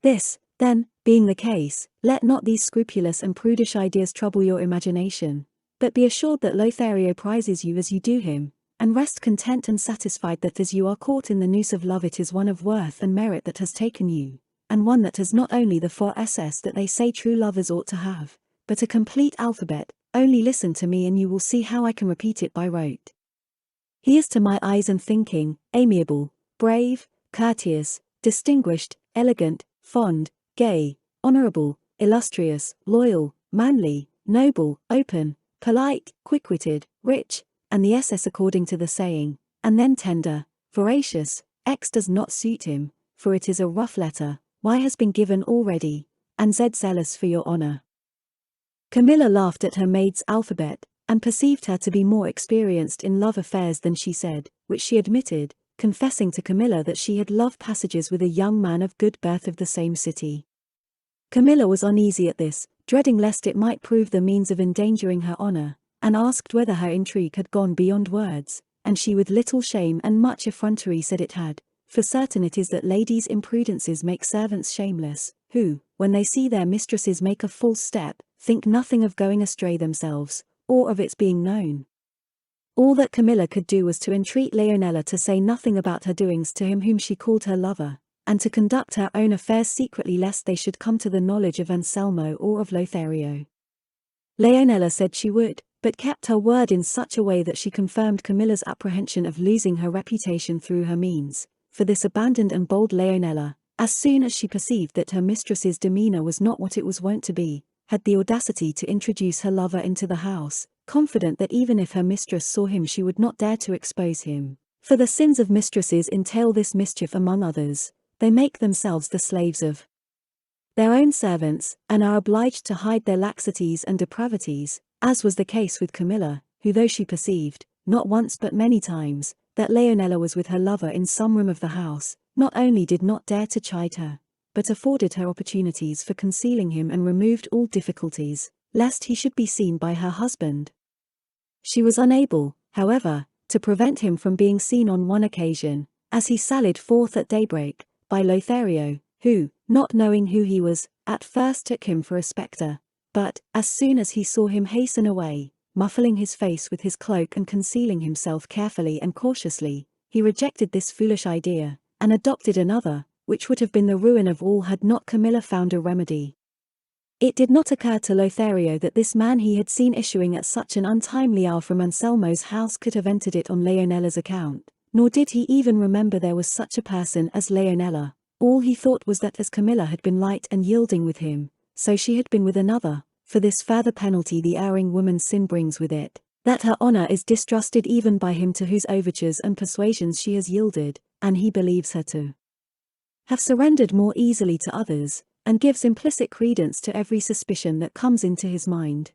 This, then, being the case, let not these scrupulous and prudish ideas trouble your imagination, but be assured that Lothario prizes you as you do him, and rest content and satisfied that as you are caught in the noose of love it is one of worth and merit that has taken you, and one that has not only the 4 Ss that they say true lovers ought to have, but a complete alphabet. Only listen to me and you will see how I can repeat it by rote. He is to my eyes and thinking, amiable, brave, courteous, distinguished, elegant, fond, gay, honorable, illustrious, loyal, manly, noble, open, polite, quick-witted, rich, and the SS according to the saying, and then tender, voracious. X does not suit him, for it is a rough letter, Y has been given already, and Z zealous for your honor. Camilla laughed at her maid's alphabet, and perceived her to be more experienced in love affairs than she said, which she admitted, confessing to Camilla that she had love passages with a young man of good birth of the same city. Camilla was uneasy at this, dreading lest it might prove the means of endangering her honor, and asked whether her intrigue had gone beyond words, and she with little shame and much effrontery said it had, for certain it is that ladies' imprudences make servants shameless, who, when they see their mistresses make a false step, think nothing of going astray themselves, or of its being known. All that Camilla could do was to entreat Leonela to say nothing about her doings to him whom she called her lover, and to conduct her own affairs secretly lest they should come to the knowledge of Anselmo or of Lothario. Leonela said she would, but kept her word in such a way that she confirmed Camilla's apprehension of losing her reputation through her means, for this abandoned and bold Leonela, as soon as she perceived that her mistress's demeanor was not what it was wont to be, had the audacity to introduce her lover into the house, confident that even if her mistress saw him she would not dare to expose him, for the sins of mistresses entail this mischief among others, they make themselves the slaves of their own servants, and are obliged to hide their laxities and depravities, as was the case with Camilla, who though she perceived, not once but many times, that Leonela was with her lover in some room of the house, not only did not dare to chide her, but afforded her opportunities for concealing him and removed all difficulties, lest he should be seen by her husband. She was unable, however, to prevent him from being seen on one occasion, as he sallied forth at daybreak, by Lothario, who, not knowing who he was, at first took him for a spectre, but, as soon as he saw him hasten away, muffling his face with his cloak and concealing himself carefully and cautiously, he rejected this foolish idea, and adopted another, which would have been the ruin of all had not Camilla found a remedy. It did not occur to Lothario that this man he had seen issuing at such an untimely hour from Anselmo's house could have entered it on Leonella's account, nor did he even remember there was such a person as Leonella. All he thought was that as Camilla had been light and yielding with him, so she had been with another, for this further penalty the erring woman's sin brings with it, that her honor is distrusted even by him to whose overtures and persuasions she has yielded, and he believes her to have surrendered more easily to others, and gives implicit credence to every suspicion that comes into his mind.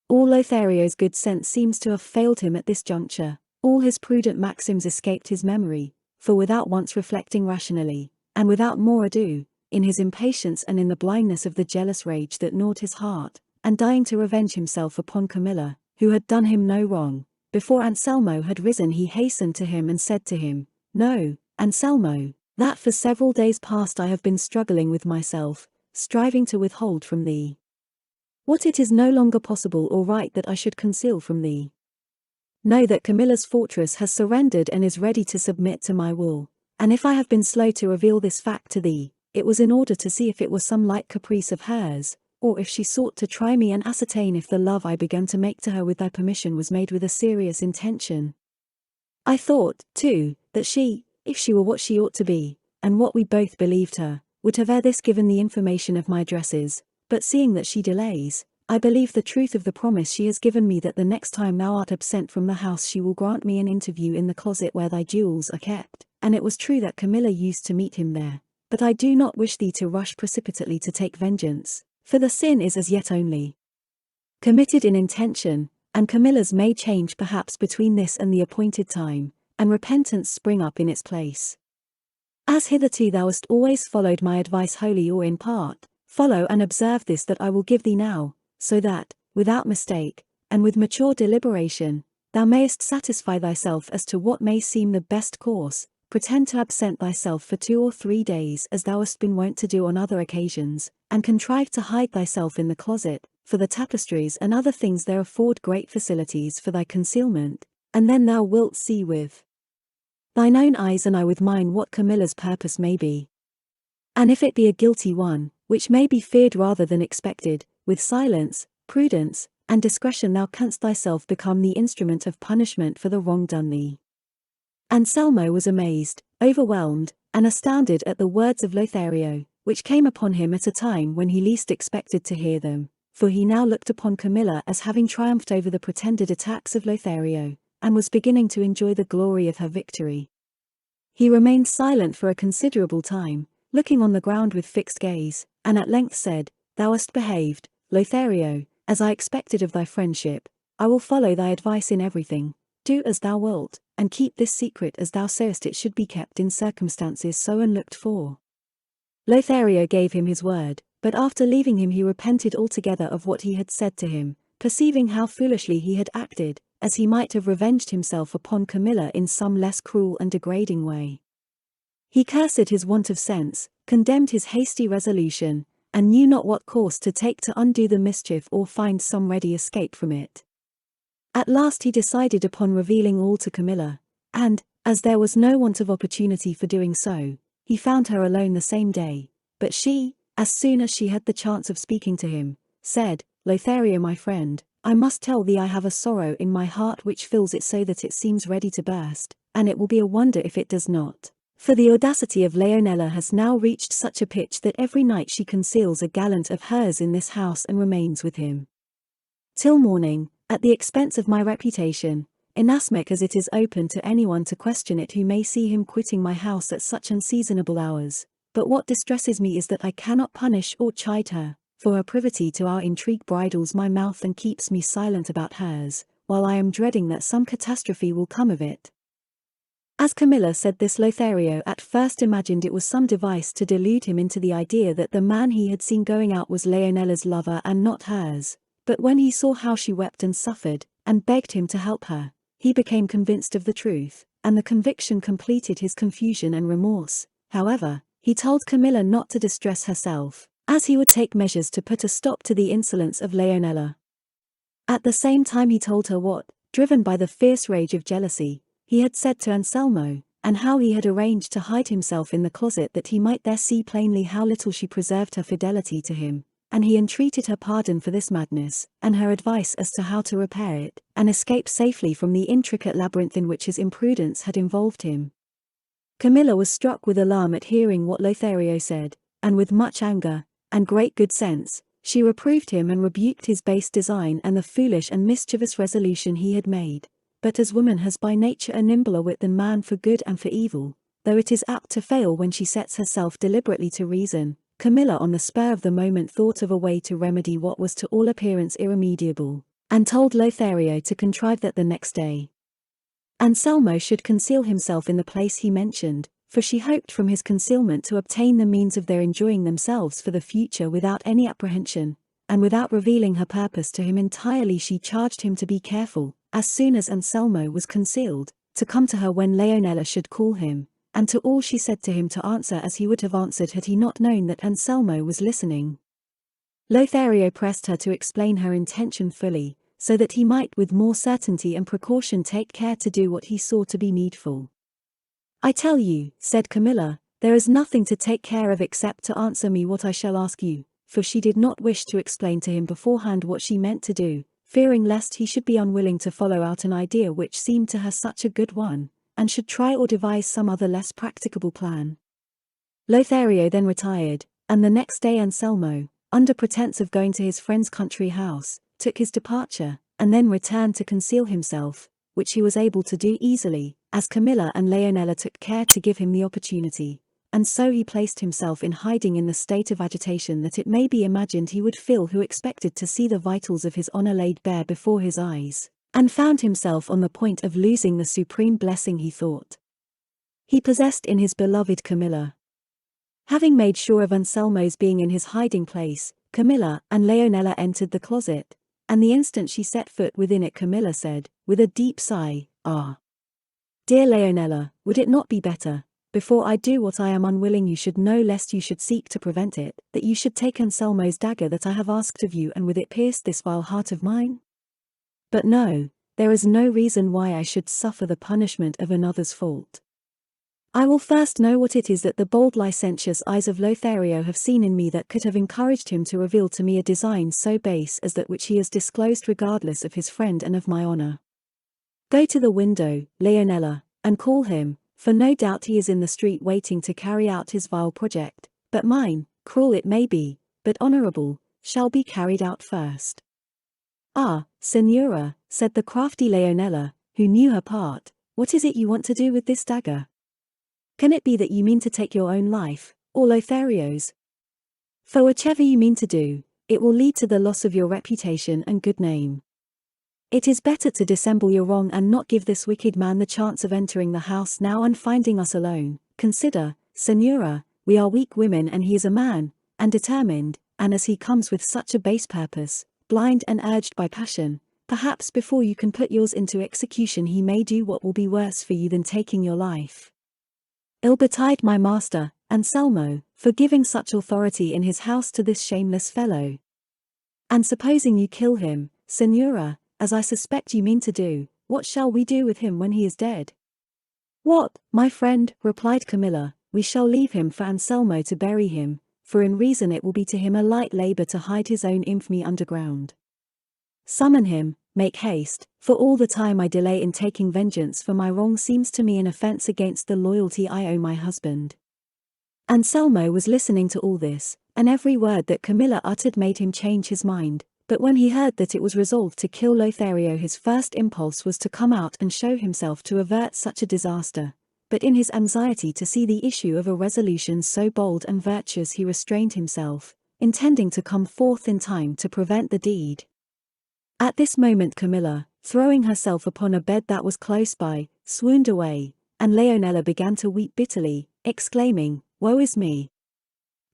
All Lothario's good sense seems to have failed him at this juncture, all his prudent maxims escaped his memory, for without once reflecting rationally, and without more ado, in his impatience and in the blindness of the jealous rage that gnawed his heart, and dying to revenge himself upon Camilla, who had done him no wrong, before Anselmo had risen he hastened to him and said to him, "No, Anselmo, that for several days past I have been struggling with myself, striving to withhold from thee what it is no longer possible or right that I should conceal from thee. Know that Camilla's fortress has surrendered and is ready to submit to my will, and if I have been slow to reveal this fact to thee, it was in order to see if it was some light caprice of hers, or if she sought to try me and ascertain if the love I began to make to her with thy permission was made with a serious intention. I thought, too, that she, if she were what she ought to be, and what we both believed her, would have ere this given the information of my addresses, but seeing that she delays, I believe the truth of the promise she has given me that the next time thou art absent from the house she will grant me an interview in the closet where thy jewels are kept, and it was true that Camilla used to meet him there, but I do not wish thee to rush precipitately to take vengeance, for the sin is as yet only committed in intention, and Camilla's may change perhaps between this and the appointed time, and repentance spring up in its place. As hitherto thou hast always followed my advice wholly or in part, follow and observe this that I will give thee now, so that, without mistake, and with mature deliberation, thou mayest satisfy thyself as to what may seem the best course. Pretend to absent thyself for 2 or 3 days as thou hast been wont to do on other occasions, and contrive to hide thyself in the closet, for the tapestries and other things there afford great facilities for thy concealment, and then thou wilt see with thine own eyes and I with mine what Camilla's purpose may be. And if it be a guilty one, which may be feared rather than expected, with silence, prudence, and discretion thou canst thyself become the instrument of punishment for the wrong done thee." Anselmo was amazed, overwhelmed, and astounded at the words of Lothario, which came upon him at a time when he least expected to hear them, for he now looked upon Camilla as having triumphed over the pretended attacks of Lothario, and was beginning to enjoy the glory of her victory. He remained silent for a considerable time, looking on the ground with fixed gaze, and at length said, "Thou hast behaved, Lothario, as I expected of thy friendship. I will follow thy advice in everything. Do as thou wilt, and keep this secret as thou sayest it should be kept in circumstances so unlooked for." Lothario gave him his word, but after leaving him he repented altogether of what he had said to him, perceiving how foolishly he had acted, as he might have revenged himself upon Camilla in some less cruel and degrading way. He cursed his want of sense, condemned his hasty resolution, and knew not what course to take to undo the mischief or find some ready escape from it. At last he decided upon revealing all to Camilla, and, as there was no want of opportunity for doing so, he found her alone the same day, but she, as soon as she had the chance of speaking to him, said, "Lothario my friend, I must tell thee I have a sorrow in my heart which fills it so that it seems ready to burst, and it will be a wonder if it does not. For the audacity of Leonella has now reached such a pitch that every night she conceals a gallant of hers in this house and remains with him till morning, at the expense of my reputation, inasmuch as it is open to anyone to question it who may see him quitting my house at such unseasonable hours. But what distresses me is that I cannot punish or chide her, for her privity to our intrigue bridles my mouth and keeps me silent about hers, while I am dreading that some catastrophe will come of it." As Camilla said this, Lothario at first imagined it was some device to delude him into the idea that the man he had seen going out was Leonella's lover and not hers, but when he saw how she wept and suffered, and begged him to help her, he became convinced of the truth, and the conviction completed his confusion and remorse. However, he told Camilla not to distress herself, as he would take measures to put a stop to the insolence of Leonella. At the same time he told her what, driven by the fierce rage of jealousy, he had said to Anselmo, and how he had arranged to hide himself in the closet that he might there see plainly how little she preserved her fidelity to him, and he entreated her pardon for this madness, and her advice as to how to repair it, and escape safely from the intricate labyrinth in which his imprudence had involved him. Camilla was struck with alarm at hearing what Lothario said, and with much anger, and great good sense, she reproved him and rebuked his base design and the foolish and mischievous resolution he had made. But as woman has by nature a nimbler wit than man for good and for evil, though it is apt to fail when she sets herself deliberately to reason, Camilla on the spur of the moment thought of a way to remedy what was to all appearance irremediable, and told Lothario to contrive that the next day Anselmo should conceal himself in the place he mentioned, for she hoped from his concealment to obtain the means of their enjoying themselves for the future without any apprehension, and without revealing her purpose to him entirely she charged him to be careful, as soon as Anselmo was concealed, to come to her when Leonela should call him, and to all she said to him to answer as he would have answered had he not known that Anselmo was listening. Lothario pressed her to explain her intention fully, so that he might with more certainty and precaution take care to do what he saw to be needful. "I tell you," said Camilla, "there is nothing to take care of except to answer me what I shall ask you," for she did not wish to explain to him beforehand what she meant to do, fearing lest he should be unwilling to follow out an idea which seemed to her such a good one, and should try or devise some other less practicable plan. Lothario then retired, and the next day Anselmo, under pretence of going to his friend's country house, took his departure, and then returned to conceal himself, which he was able to do easily, as Camilla and Leonela took care to give him the opportunity, and so he placed himself in hiding in the state of agitation that it may be imagined he would feel who expected to see the vitals of his honor laid bare before his eyes, and found himself on the point of losing the supreme blessing he thought he possessed in his beloved Camilla. Having made sure of Anselmo's being in his hiding place, Camilla and Leonela entered the closet, and the instant she set foot within it Camilla said, with a deep sigh, "Ah, dear Leonela, would it not be better, before I do what I am unwilling you should know lest you should seek to prevent it, that you should take Anselmo's dagger that I have asked of you and with it pierce this vile heart of mine? But no, there is no reason why I should suffer the punishment of another's fault. I will first know what it is that the bold licentious eyes of Lothario have seen in me that could have encouraged him to reveal to me a design so base as that which he has disclosed regardless of his friend and of my honor. Go to the window, Leonela, and call him, for no doubt he is in the street waiting to carry out his vile project, but mine, cruel it may be, but honorable, shall be carried out first." "Ah, Signora," said the crafty Leonela, who knew her part, "what is it you want to do with this dagger? Can it be that you mean to take your own life, or Lothario's? For whichever you mean to do, it will lead to the loss of your reputation and good name. It is better to dissemble your wrong and not give this wicked man the chance of entering the house now and finding us alone. Consider, Signora, we are weak women and he is a man, and determined, and as he comes with such a base purpose, blind and urged by passion, perhaps before you can put yours into execution he may do what will be worse for you than taking your life. Ill betide my master, Anselmo, for giving such authority in his house to this shameless fellow. And supposing you kill him, Signora, as I suspect you mean to do, what shall we do with him when he is dead?" "What, my friend," replied Camilla, "we shall leave him for Anselmo to bury him, for in reason it will be to him a light labor to hide his own infamy underground. Summon him, make haste, for all the time I delay in taking vengeance for my wrong seems to me an offense against the loyalty I owe my husband." Anselmo was listening to all this, and every word that Camilla uttered made him change his mind, but when he heard that it was resolved to kill Lothario his first impulse was to come out and show himself to avert such a disaster, but in his anxiety to see the issue of a resolution so bold and virtuous he restrained himself, intending to come forth in time to prevent the deed. At this moment Camilla, throwing herself upon a bed that was close by, swooned away, and Leonela began to weep bitterly, exclaiming, "Woe is me!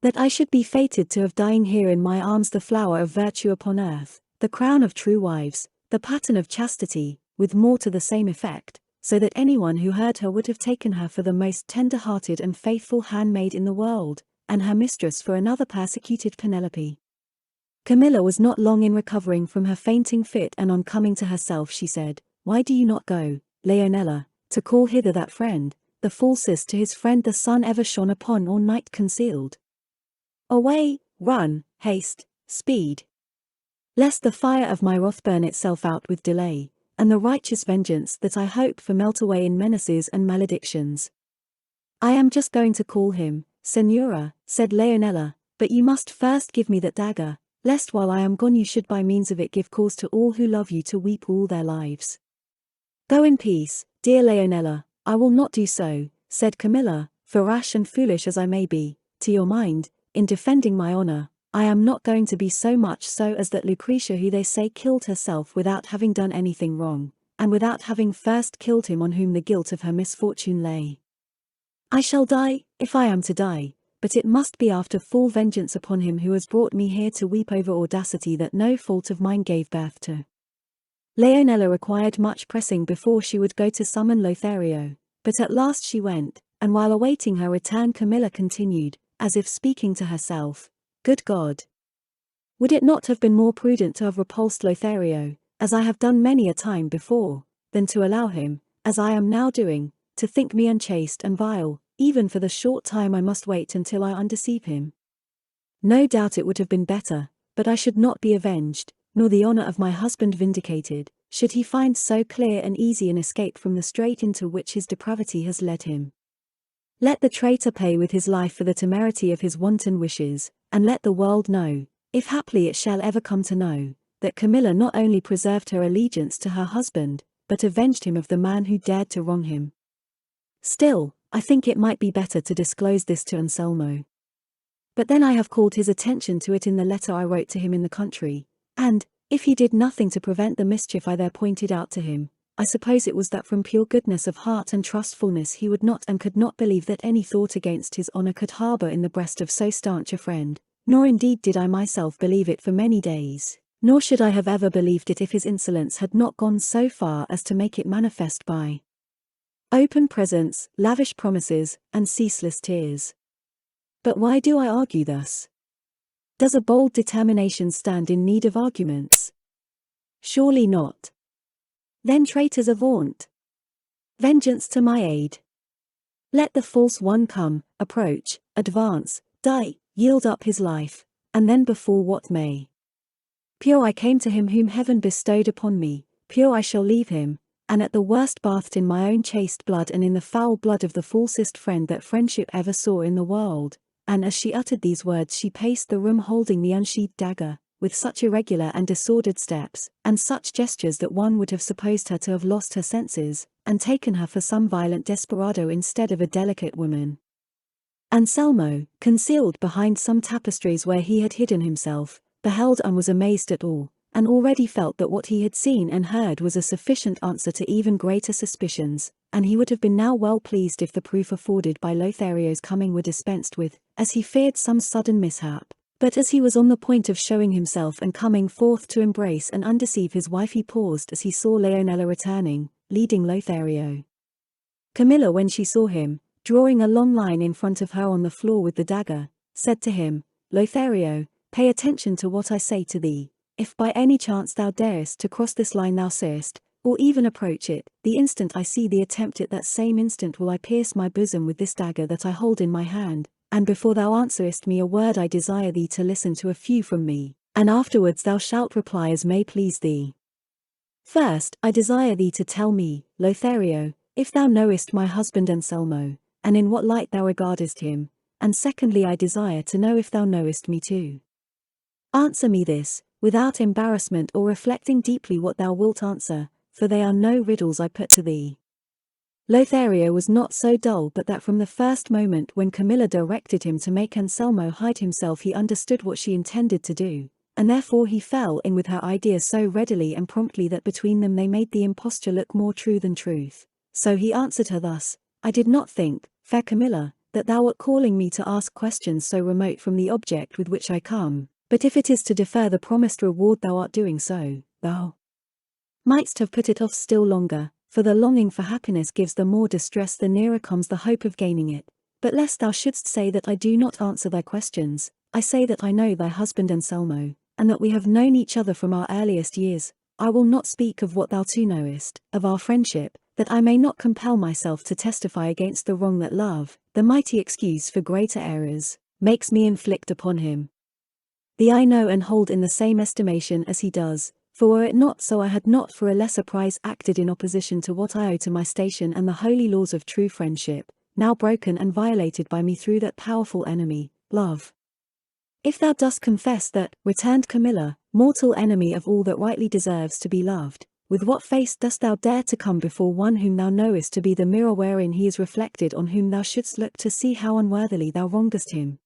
That I should be fated to have dying here in my arms the flower of virtue upon earth, the crown of true wives, the pattern of chastity, with more to the same effect, so that anyone who heard her would have taken her for the most tender-hearted and faithful handmaid in the world, and her mistress for another persecuted Penelope. Camilla was not long in recovering from her fainting fit, and on coming to herself she said, "Why do you not go, Leonela, to call hither that friend, the falsest to his friend the sun ever shone upon or night concealed? Away, run, haste, speed, lest the fire of my wrath burn itself out with delay, and the righteous vengeance that I hope for melt away in menaces and maledictions." "I am just going to call him, Señora," said Leonela, "but you must first give me that dagger, lest while I am gone you should by means of it give cause to all who love you to weep all their lives." "Go in peace, dear Leonela, I will not do so," said Camilla, "for rash and foolish as I may be, to your mind, in defending my honor, I am not going to be so much so as that Lucretia, who they say killed herself without having done anything wrong, and without having first killed him on whom the guilt of her misfortune lay. I shall die, if I am to die, but it must be after full vengeance upon him who has brought me here to weep over audacity that no fault of mine gave birth to." Leonela required much pressing before she would go to summon Lothario, but at last she went, and while awaiting her return Camilla continued, as if speaking to herself, "Good God! Would it not have been more prudent to have repulsed Lothario, as I have done many a time before, than to allow him, as I am now doing, to think me unchaste and vile, even for the short time I must wait until I undeceive him? No doubt it would have been better, but I should not be avenged, nor the honor of my husband vindicated, should he find so clear and easy an escape from the strait into which his depravity has led him. Let the traitor pay with his life for the temerity of his wanton wishes, and let the world know, if haply it shall ever come to know, that Camilla not only preserved her allegiance to her husband, but avenged him of the man who dared to wrong him. Still, I think it might be better to disclose this to Anselmo. But then I have called his attention to it in the letter I wrote to him in the country, and, if he did nothing to prevent the mischief I there pointed out to him, I suppose it was that from pure goodness of heart and trustfulness he would not and could not believe that any thought against his honor could harbor in the breast of so stanch a friend, nor indeed did I myself believe it for many days, nor should I have ever believed it if his insolence had not gone so far as to make it manifest by open presents, lavish promises, and ceaseless tears. But why do I argue thus? Does a bold determination stand in need of arguments? Surely not. Then traitors avaunt! Vengeance to my aid! Let the false one come, approach, advance, die, yield up his life, and then befall what may. Pure I came to him whom heaven bestowed upon me, pure I shall leave him, and at the worst bathed in my own chaste blood and in the foul blood of the falsest friend that friendship ever saw in the world. And as she uttered these words she paced the room holding the unsheathed dagger, with such irregular and disordered steps, and such gestures that one would have supposed her to have lost her senses, and taken her for some violent desperado instead of a delicate woman. Anselmo, concealed behind some tapestries where he had hidden himself, beheld and was amazed at all, and already felt that what he had seen and heard was a sufficient answer to even greater suspicions, and he would have been now well pleased if the proof afforded by Lothario's coming were dispensed with, as he feared some sudden mishap. But as he was on the point of showing himself and coming forth to embrace and undeceive his wife he paused as he saw Leonela returning, leading Lothario. Camilla, when she saw him, drawing a long line in front of her on the floor with the dagger, said to him, "Lothario, pay attention to what I say to thee. If by any chance thou darest to cross this line thou seest, or even approach it, the instant I see thee attempt it that same instant will I pierce my bosom with this dagger that I hold in my hand, and before thou answerest me a word I desire thee to listen to a few from me, and afterwards thou shalt reply as may please thee. First, I desire thee to tell me, Lothario, if thou knowest my husband Anselmo, and in what light thou regardest him, and secondly I desire to know if thou knowest me too. Answer me this, without embarrassment or reflecting deeply what thou wilt answer, for they are no riddles I put to thee." Lothario was not so dull but that from the first moment when Camilla directed him to make Anselmo hide himself he understood what she intended to do, and therefore he fell in with her idea so readily and promptly that between them they made the imposture look more true than truth. So he answered her thus, "I did not think, fair Camilla, that thou wert calling me to ask questions so remote from the object with which I come, but if it is to defer the promised reward thou art doing so, thou mightst have put it off still longer, for the longing for happiness gives the more distress the nearer comes the hope of gaining it. But lest thou shouldst say that I do not answer thy questions, I say that I know thy husband Anselmo, and that we have known each other from our earliest years, I will not speak of what thou too knowest, of our friendship, that I may not compel myself to testify against the wrong that love, the mighty excuse for greater errors, makes me inflict upon him. The I know and hold in the same estimation as he does, for were it not so I had not for a lesser prize acted in opposition to what I owe to my station and the holy laws of true friendship, now broken and violated by me through that powerful enemy, love. If thou dost confess that, returned Camilla, mortal enemy of all that rightly deserves to be loved, with what face dost thou dare to come before one whom thou knowest to be the mirror wherein he is reflected, on whom thou shouldst look to see how unworthily thou wrongest him?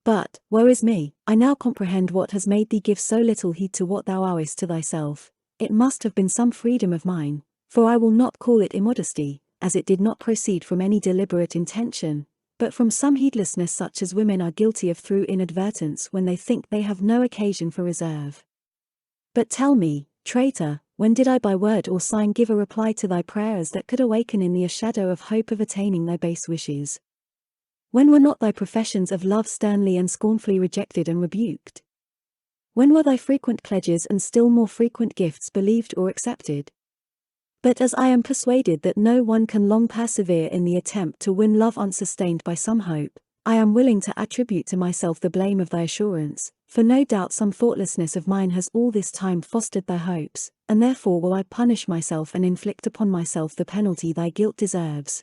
But, woe is me, I now comprehend what has made thee give so little heed to what thou owest to thyself. It must have been some freedom of mine, for I will not call it immodesty, as it did not proceed from any deliberate intention, but from some heedlessness such as women are guilty of through inadvertence when they think they have no occasion for reserve. But tell me, traitor, when did I by word or sign give a reply to thy prayers that could awaken in thee a shadow of hope of attaining thy base wishes? When were not thy professions of love sternly and scornfully rejected and rebuked? When were thy frequent pledges and still more frequent gifts believed or accepted? But as I am persuaded that no one can long persevere in the attempt to win love unsustained by some hope, I am willing to attribute to myself the blame of thy assurance, for no doubt some thoughtlessness of mine has all this time fostered thy hopes, and therefore will I punish myself and inflict upon myself the penalty thy guilt deserves.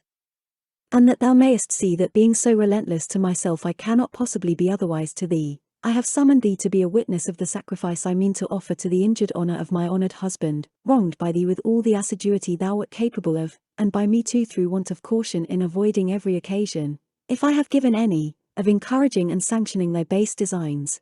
And that thou mayest see that being so relentless to myself I cannot possibly be otherwise to thee, I have summoned thee to be a witness of the sacrifice I mean to offer to the injured honor of my honored husband, wronged by thee with all the assiduity thou wert capable of, and by me too through want of caution in avoiding every occasion, if I have given any, of encouraging and sanctioning thy base designs.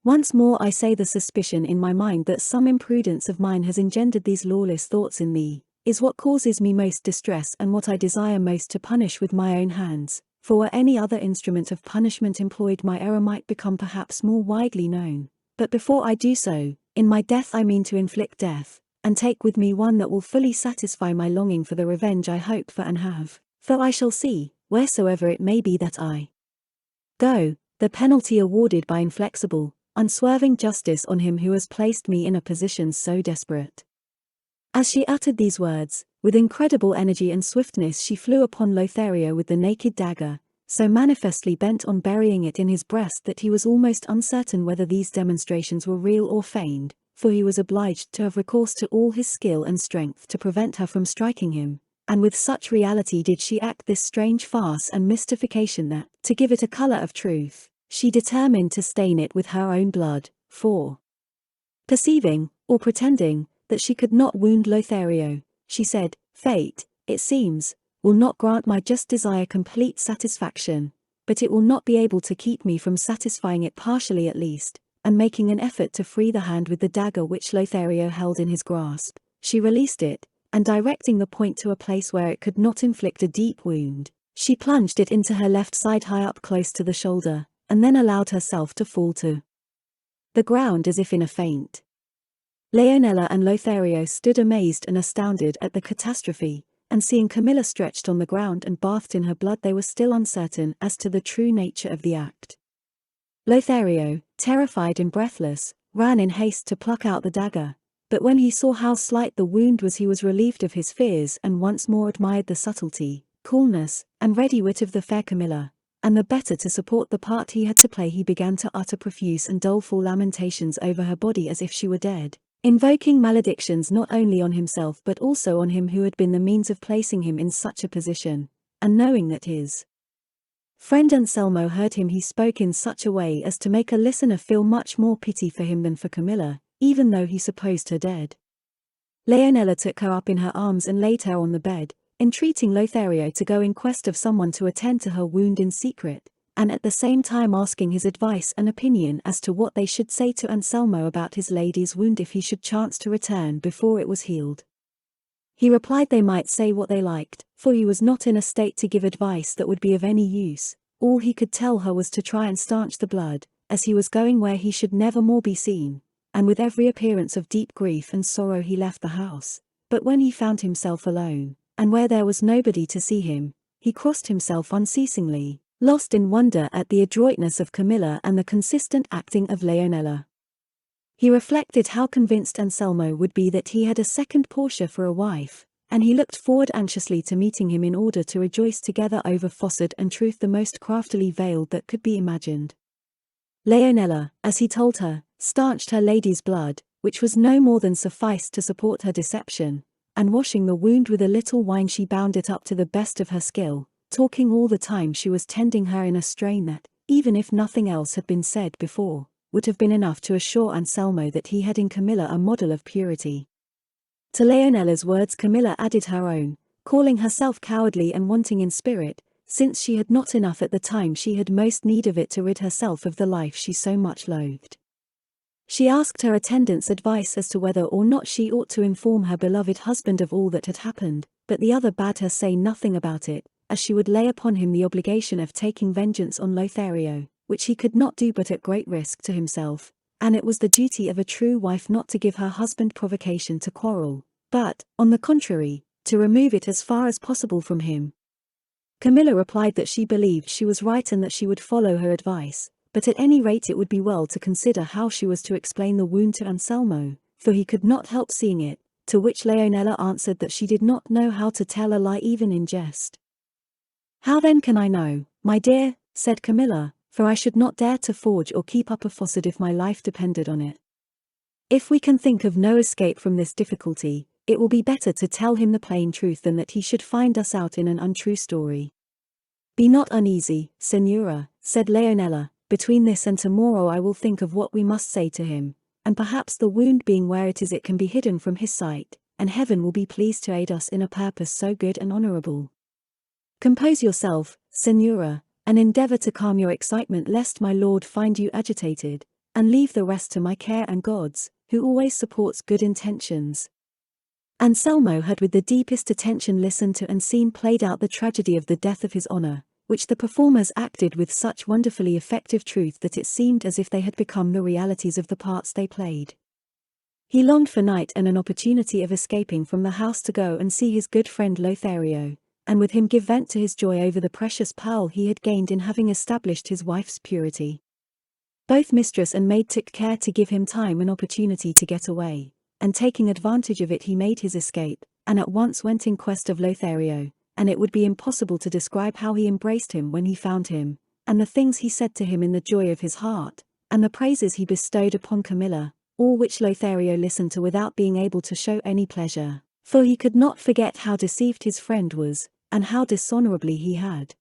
Once more I say the suspicion in my mind that some imprudence of mine has engendered these lawless thoughts in thee, is what causes me most distress and what I desire most to punish with my own hands, for were any other instrument of punishment employed my error might become perhaps more widely known, but before I do so, in my death I mean to inflict death, and take with me one that will fully satisfy my longing for the revenge I hope for and have, for I shall see, wheresoever it may be that I go, the penalty awarded by inflexible, unswerving justice on him who has placed me in a position so desperate. As she uttered these words, with incredible energy and swiftness she flew upon Lothario with the naked dagger, so manifestly bent on burying it in his breast that he was almost uncertain whether these demonstrations were real or feigned, for he was obliged to have recourse to all his skill and strength to prevent her from striking him, and with such reality did she act this strange farce and mystification that, to give it a color of truth, she determined to stain it with her own blood, for perceiving, or pretending, that she could not wound Lothario, she said, Fate, it seems, will not grant my just desire complete satisfaction, but it will not be able to keep me from satisfying it partially at least, and making an effort to free the hand with the dagger which Lothario held in his grasp, she released it, and directing the point to a place where it could not inflict a deep wound, she plunged it into her left side high up close to the shoulder, and then allowed herself to fall to the ground as if in a faint. Leonela and Lothario stood amazed and astounded at the catastrophe, and seeing Camilla stretched on the ground and bathed in her blood they were still uncertain as to the true nature of the act. Lothario, terrified and breathless, ran in haste to pluck out the dagger, but when he saw how slight the wound was he was relieved of his fears and once more admired the subtlety, coolness, and ready wit of the fair Camilla, and the better to support the part he had to play he began to utter profuse and doleful lamentations over her body as if she were dead, invoking maledictions not only on himself but also on him who had been the means of placing him in such a position, and knowing that his friend Anselmo heard him he spoke in such a way as to make a listener feel much more pity for him than for Camilla, even though he supposed her dead. Leonela took her up in her arms and laid her on the bed, entreating Lothario to go in quest of someone to attend to her wound in secret, and at the same time asking his advice and opinion as to what they should say to Anselmo about his lady's wound if he should chance to return before it was healed. He replied they might say what they liked, for he was not in a state to give advice that would be of any use. All he could tell her was to try and stanch the blood, as he was going where he should never more be seen, and with every appearance of deep grief and sorrow he left the house. But when he found himself alone, and where there was nobody to see him, he crossed himself unceasingly, lost in wonder at the adroitness of Camilla and the consistent acting of Leonela. He reflected how convinced Anselmo would be that he had a second Portia for a wife, and he looked forward anxiously to meeting him in order to rejoice together over falsehood and truth the most craftily veiled that could be imagined. Leonela, as he told her, stanched her lady's blood, which was no more than sufficed to support her deception, and washing the wound with a little wine she bound it up to the best of her skill, talking all the time she was tending her in a strain that, even if nothing else had been said before, would have been enough to assure Anselmo that he had in Camilla a model of purity. To Leonela's words Camilla added her own, calling herself cowardly and wanting in spirit, since she had not enough at the time she had most need of it to rid herself of the life she so much loathed. She asked her attendant's advice as to whether or not she ought to inform her beloved husband of all that had happened, but the other bade her say nothing about it, as she would lay upon him the obligation of taking vengeance on Lothario, which he could not do but at great risk to himself, and it was the duty of a true wife not to give her husband provocation to quarrel, but, on the contrary, to remove it as far as possible from him. Camilla replied that she believed she was right and that she would follow her advice, but at any rate it would be well to consider how she was to explain the wound to Anselmo, for he could not help seeing it, to which Leonela answered that she did not know how to tell a lie even in jest. "How then can I know, my dear," said Camilla, "for I should not dare to forge or keep up a falsehood if my life depended on it. If we can think of no escape from this difficulty, it will be better to tell him the plain truth than that he should find us out in an untrue story." "Be not uneasy, Señora," said Leonela, "between this and tomorrow I will think of what we must say to him, and perhaps the wound being where it is it can be hidden from his sight, and heaven will be pleased to aid us in a purpose so good and honorable. Compose yourself, Señora, and endeavor to calm your excitement lest my lord find you agitated, and leave the rest to my care and God's, who always supports good intentions." Anselmo had with the deepest attention listened to and seen played out the tragedy of the death of his honor, which the performers acted with such wonderfully effective truth that it seemed as if they had become the realities of the parts they played. He longed for night and an opportunity of escaping from the house to go and see his good friend Lothario, and with him give vent to his joy over the precious pearl he had gained in having established his wife's purity. Both mistress and maid took care to give him time and opportunity to get away, and taking advantage of it he made his escape, and at once went in quest of Lothario, and it would be impossible to describe how he embraced him when he found him, and the things he said to him in the joy of his heart, and the praises he bestowed upon Camilla, all which Lothario listened to without being able to show any pleasure, for he could not forget how deceived his friend was, and how dishonorably he had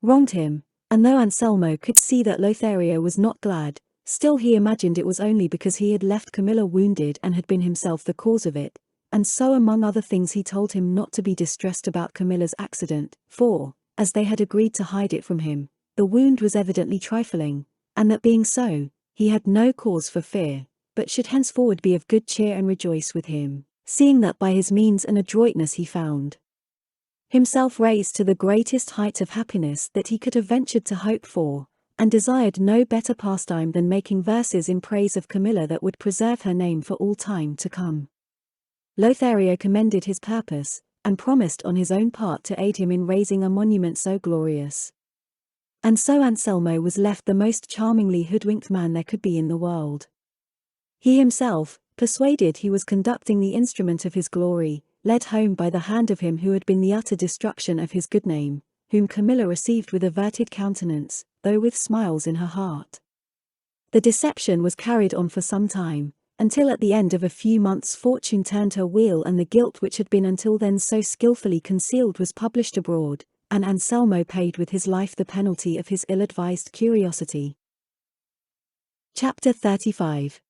wronged him, and though Anselmo could see that Lothario was not glad, still he imagined it was only because he had left Camilla wounded and had been himself the cause of it, and so among other things he told him not to be distressed about Camilla's accident, for, as they had agreed to hide it from him, the wound was evidently trifling, and that being so, he had no cause for fear, but should henceforward be of good cheer and rejoice with him, seeing that by his means and adroitness he found himself raised to the greatest height of happiness that he could have ventured to hope for, and desired no better pastime than making verses in praise of Camilla that would preserve her name for all time to come. Lothario commended his purpose, and promised on his own part to aid him in raising a monument so glorious. And so Anselmo was left the most charmingly hoodwinked man there could be in the world. He himself, persuaded he was conducting the instrument of his glory, led home by the hand of him who had been the utter destruction of his good name, whom Camilla received with averted countenance, though with smiles in her heart. The deception was carried on for some time, until at the end of a few months fortune turned her wheel and the guilt which had been until then so skillfully concealed was published abroad, and Anselmo paid with his life the penalty of his ill-advised curiosity. Chapter 35.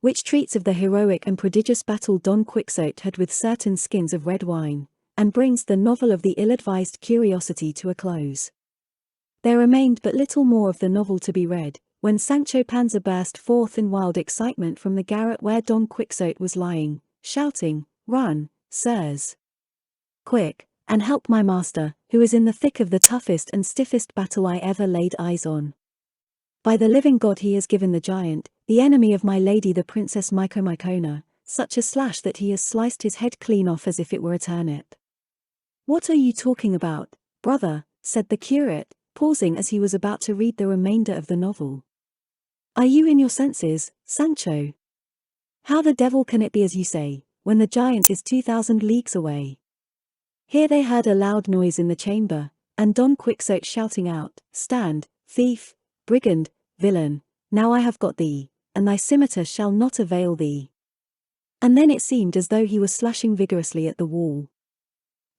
Which treats of the heroic and prodigious battle Don Quixote had with certain skins of red wine, and brings the novel of the ill-advised curiosity to a close. There remained but little more of the novel to be read, when Sancho Panza burst forth in wild excitement from the garret where Don Quixote was lying, shouting, "Run, sirs! Quick, and help my master, who is in the thick of the toughest and stiffest battle I ever laid eyes on. By the living God he has given the giant, the enemy of my lady the Princess Micomicona, such a slash that he has sliced his head clean off as if it were a turnip." "What are you talking about, brother?" said the curate, pausing as he was about to read the remainder of the novel. Are you in your senses, Sancho? How the devil can it be as you say, when the giant is 2,000 leagues away? Here they heard a loud noise in the chamber, and Don Quixote shouting out, Stand, thief, brigand, villain, now I have got thee, and thy scimitar shall not avail thee. And then it seemed as though he was slashing vigorously at the wall.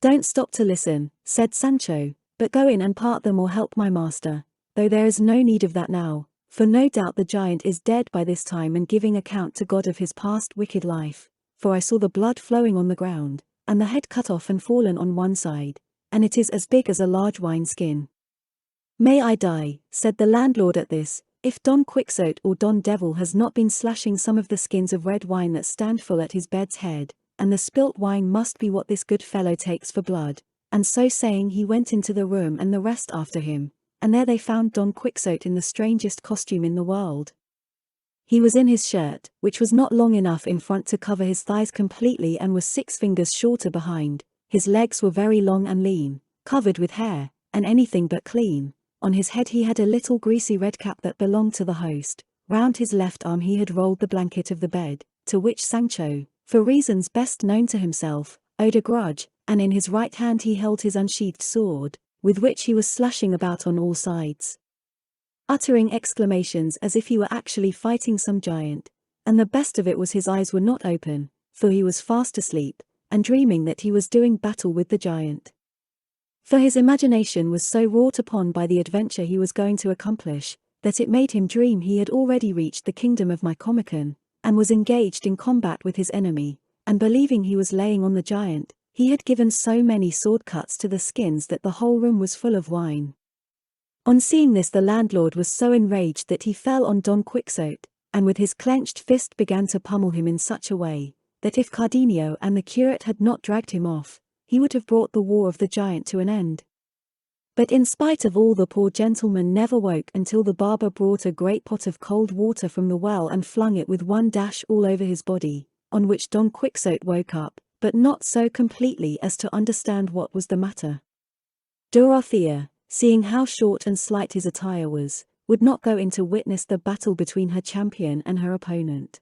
Don't stop to listen, said Sancho, but go in and part them or help my master, though there is no need of that now, for no doubt the giant is dead by this time and giving account to God of his past wicked life, for I saw the blood flowing on the ground, and the head cut off and fallen on one side, and it is as big as a large wine-skin. May I die, said the landlord at this, if Don Quixote or Don Devil has not been slashing some of the skins of red wine that stand full at his bed's head, and the spilt wine must be what this good fellow takes for blood. And so saying he went into the room and the rest after him, and there they found Don Quixote in the strangest costume in the world. He was in his shirt, which was not long enough in front to cover his thighs completely and was 6 fingers shorter behind. His legs were very long and lean, covered with hair, and anything but clean. On his head he had a little greasy red cap that belonged to the host. Round his left arm he had rolled the blanket of the bed, to which Sancho, for reasons best known to himself, owed a grudge, and in his right hand he held his unsheathed sword, with which he was slashing about on all sides, uttering exclamations as if he were actually fighting some giant, and the best of it was his eyes were not open, for he was fast asleep, and dreaming that he was doing battle with the giant. For his imagination was so wrought upon by the adventure he was going to accomplish, that it made him dream he had already reached the kingdom of Micomicon, and was engaged in combat with his enemy, and believing he was laying on the giant, he had given so many sword cuts to the skins that the whole room was full of wine. On seeing this the landlord was so enraged that he fell on Don Quixote, and with his clenched fist began to pummel him in such a way, that if Cardenio and the curate had not dragged him off, he would have brought the war of the giant to an end. But in spite of all the poor gentleman never woke until the barber brought a great pot of cold water from the well and flung it with one dash all over his body, on which Don Quixote woke up, but not so completely as to understand what was the matter. Dorothea, seeing how short and slight his attire was, would not go in to witness the battle between her champion and her opponent.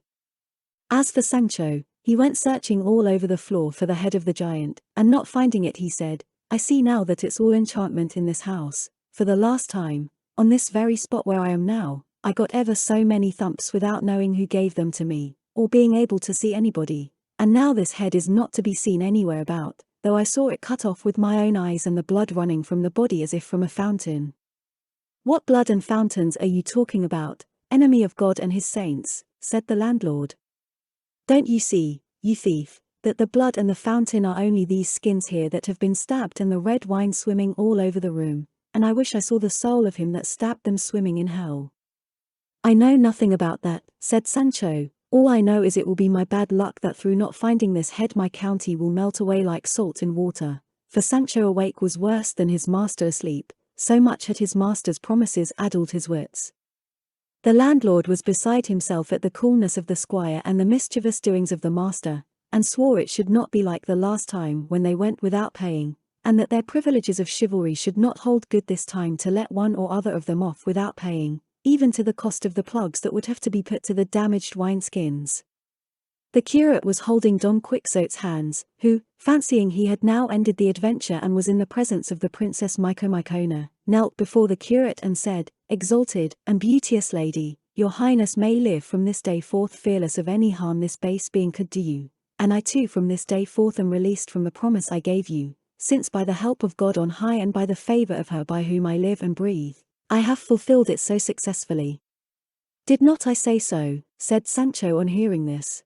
As for Sancho, he went searching all over the floor for the head of the giant, and not finding it he said, I see now that it's all enchantment in this house, for the last time, on this very spot where I am now, I got ever so many thumps without knowing who gave them to me, or being able to see anybody, and now this head is not to be seen anywhere about, though I saw it cut off with my own eyes and the blood running from the body as if from a fountain. What blood and fountains are you talking about, enemy of God and his saints, said the landlord. Don't you see, you thief, that the blood and the fountain are only these skins here that have been stabbed and the red wine swimming all over the room, and I wish I saw the soul of him that stabbed them swimming in hell. I know nothing about that, said Sancho, all I know is it will be my bad luck that through not finding this head my county will melt away like salt in water, for Sancho awake was worse than his master asleep, so much had his master's promises addled his wits. The landlord was beside himself at the coolness of the squire and the mischievous doings of the master, and swore it should not be like the last time when they went without paying, and that their privileges of chivalry should not hold good this time to let one or other of them off without paying, even to the cost of the plugs that would have to be put to the damaged wineskins. The curate was holding Don Quixote's hands, who, fancying he had now ended the adventure and was in the presence of the Princess Micomicona, knelt before the curate and said, Exalted and beauteous lady, your highness may live from this day forth fearless of any harm this base being could do you, and I too from this day forth am released from the promise I gave you, since by the help of God on high and by the favor of her by whom I live and breathe, I have fulfilled it so successfully. Did not I say so, said Sancho on hearing this.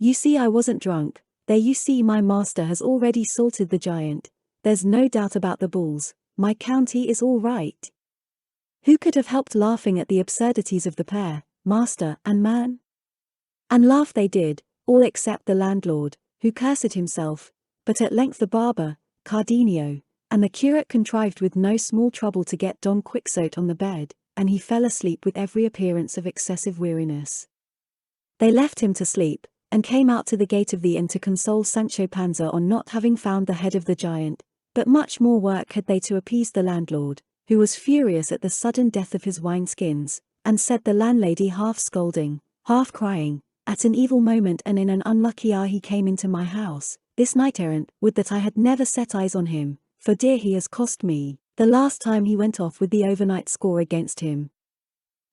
You see I wasn't drunk, there you see my master has already salted the giant, there's no doubt about the bulls, my county is all right. Who could have helped laughing at the absurdities of the pair, master and man? And laugh they did, all except the landlord, who cursed himself, but at length the barber, Cardenio, and the curate contrived with no small trouble to get Don Quixote on the bed, and he fell asleep with every appearance of excessive weariness. They left him to sleep, and came out to the gate of the inn to console Sancho Panza on not having found the head of the giant, but much more work had they to appease the landlord, who was furious at the sudden death of his wineskins, and said the landlady, half scolding, half crying, "At an evil moment and in an unlucky hour he came into my house, this knight-errant, would that I had never set eyes on him, for dear he has cost me, the last time he went off with the overnight score against him.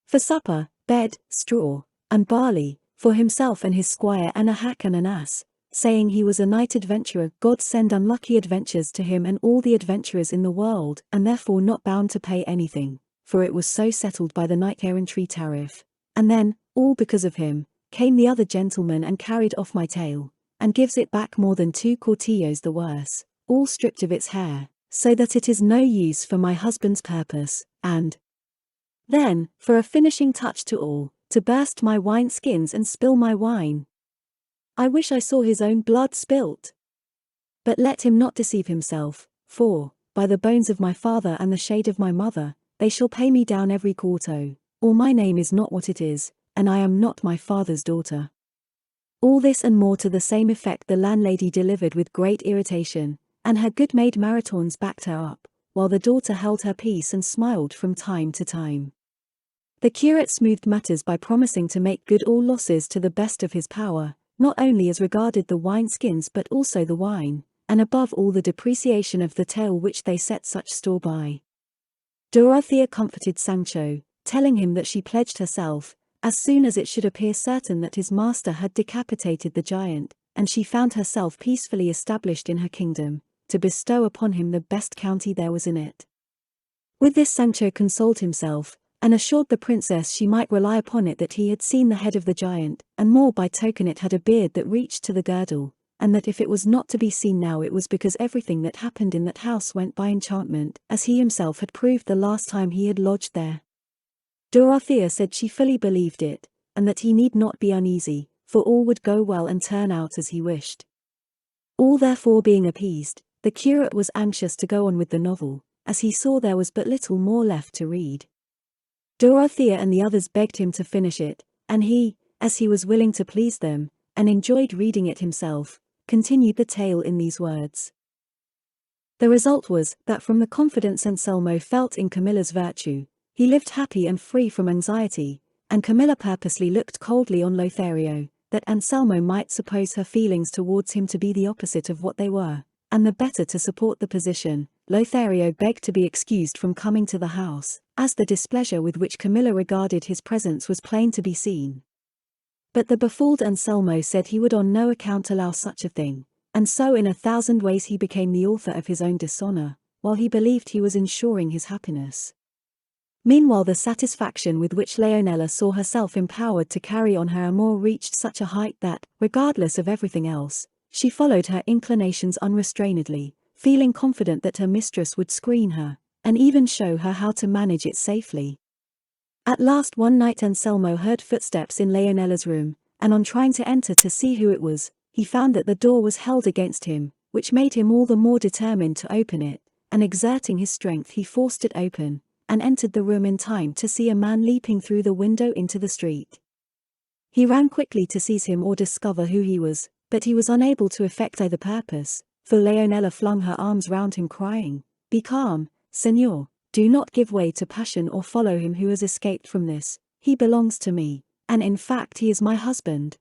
For supper, bed, straw, and barley, for himself and his squire and a hack and an ass, saying he was a knight adventurer. God send unlucky adventures to him and all the adventurers in the world, and therefore not bound to pay anything, for it was so settled by the knight-errantry tariff. And then, all because of him, came the other gentleman and carried off my tail, and gives it back more than 2 quartillos the worse, all stripped of its hair, so that it is no use for my husband's purpose, and then, for a finishing touch to all, to burst my wine skins and spill my wine. I wish I saw his own blood spilt. But let him not deceive himself, for, by the bones of my father and the shade of my mother, they shall pay me down every quarto, or my name is not what it is, and I am not my father's daughter." All this and more to the same effect the landlady delivered with great irritation, and her good maid Maritornes backed her up, while the daughter held her peace and smiled from time to time. The curate smoothed matters by promising to make good all losses to the best of his power, not only as regarded the wine-skins but also the wine, and above all the depreciation of the tail which they set such store by. Dorothea comforted Sancho, telling him that she pledged herself, as soon as it should appear certain that his master had decapitated the giant, and she found herself peacefully established in her kingdom, to bestow upon him the best county there was in it. With this Sancho consoled himself, and assured the princess she might rely upon it that he had seen the head of the giant, and more by token it had a beard that reached to the girdle, and that if it was not to be seen now it was because everything that happened in that house went by enchantment, as he himself had proved the last time he had lodged there. Dorothea said she fully believed it, and that he need not be uneasy, for all would go well and turn out as he wished. All therefore being appeased, the curate was anxious to go on with the novel, as he saw there was but little more left to read. Dorothea and the others begged him to finish it, and he, as he was willing to please them, and enjoyed reading it himself, continued the tale in these words. The result was, that from the confidence Anselmo felt in Camilla's virtue, he lived happy and free from anxiety, and Camilla purposely looked coldly on Lothario, that Anselmo might suppose her feelings towards him to be the opposite of what they were, and the better to support the position, Lothario begged to be excused from coming to the house, as the displeasure with which Camilla regarded his presence was plain to be seen. But the befooled Anselmo said he would on no account allow such a thing, and so in 1,000 ways he became the author of his own dishonor, while he believed he was ensuring his happiness. Meanwhile the satisfaction with which Leonela saw herself empowered to carry on her amour reached such a height that, regardless of everything else, she followed her inclinations unrestrainedly, feeling confident that her mistress would screen her, and even show her how to manage it safely. At last one night Anselmo heard footsteps in Leonela's room, and on trying to enter to see who it was, he found that the door was held against him, which made him all the more determined to open it, and exerting his strength he forced it open, and entered the room in time to see a man leaping through the window into the street. He ran quickly to seize him or discover who he was, but he was unable to effect either purpose, for Leonela flung her arms round him crying, "Be calm, Señor, do not give way to passion or follow him who has escaped from this, he belongs to me, and in fact he is my husband."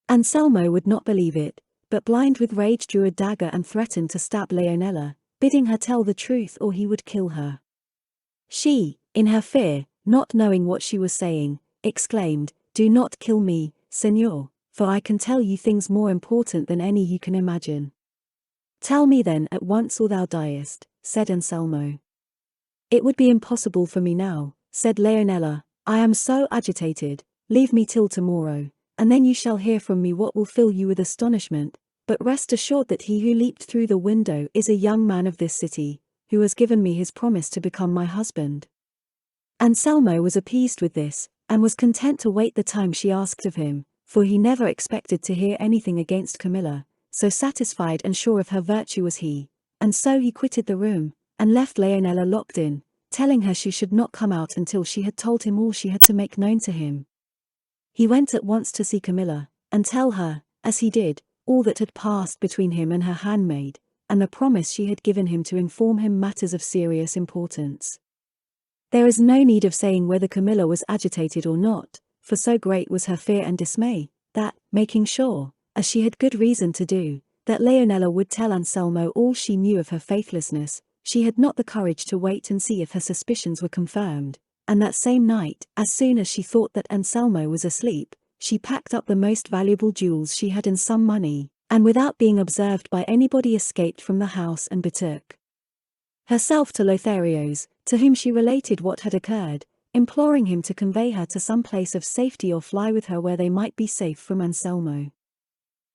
Anselmo would not believe it, but blind with rage drew a dagger and threatened to stab Leonela, bidding her tell the truth or he would kill her. She, in her fear, not knowing what she was saying, exclaimed, "Do not kill me, Señor, for I can tell you things more important than any you can imagine." "Tell me then at once or thou diest," said Anselmo. "It would be impossible for me now," said Leonela, "I am so agitated, leave me till tomorrow, and then you shall hear from me what will fill you with astonishment, but rest assured that he who leaped through the window is a young man of this city, who has given me his promise to become my husband." Anselmo was appeased with this, and was content to wait the time she asked of him, for he never expected to hear anything against Camilla, so satisfied and sure of her virtue was he, and so he quitted the room, and left Leonela locked in, telling her she should not come out until she had told him all she had to make known to him. He went at once to see Camilla, and tell her, as he did, all that had passed between him and her handmaid, and the promise she had given him to inform him matters of serious importance. There is no need of saying whether Camilla was agitated or not, for so great was her fear and dismay, that, making sure, as she had good reason to do, that Leonela would tell Anselmo all she knew of her faithlessness, she had not the courage to wait and see if her suspicions were confirmed, and that same night, as soon as she thought that Anselmo was asleep, she packed up the most valuable jewels she had and some money, and without being observed by anybody escaped from the house and betook herself to Lothario's, to whom she related what had occurred, imploring him to convey her to some place of safety or fly with her where they might be safe from Anselmo.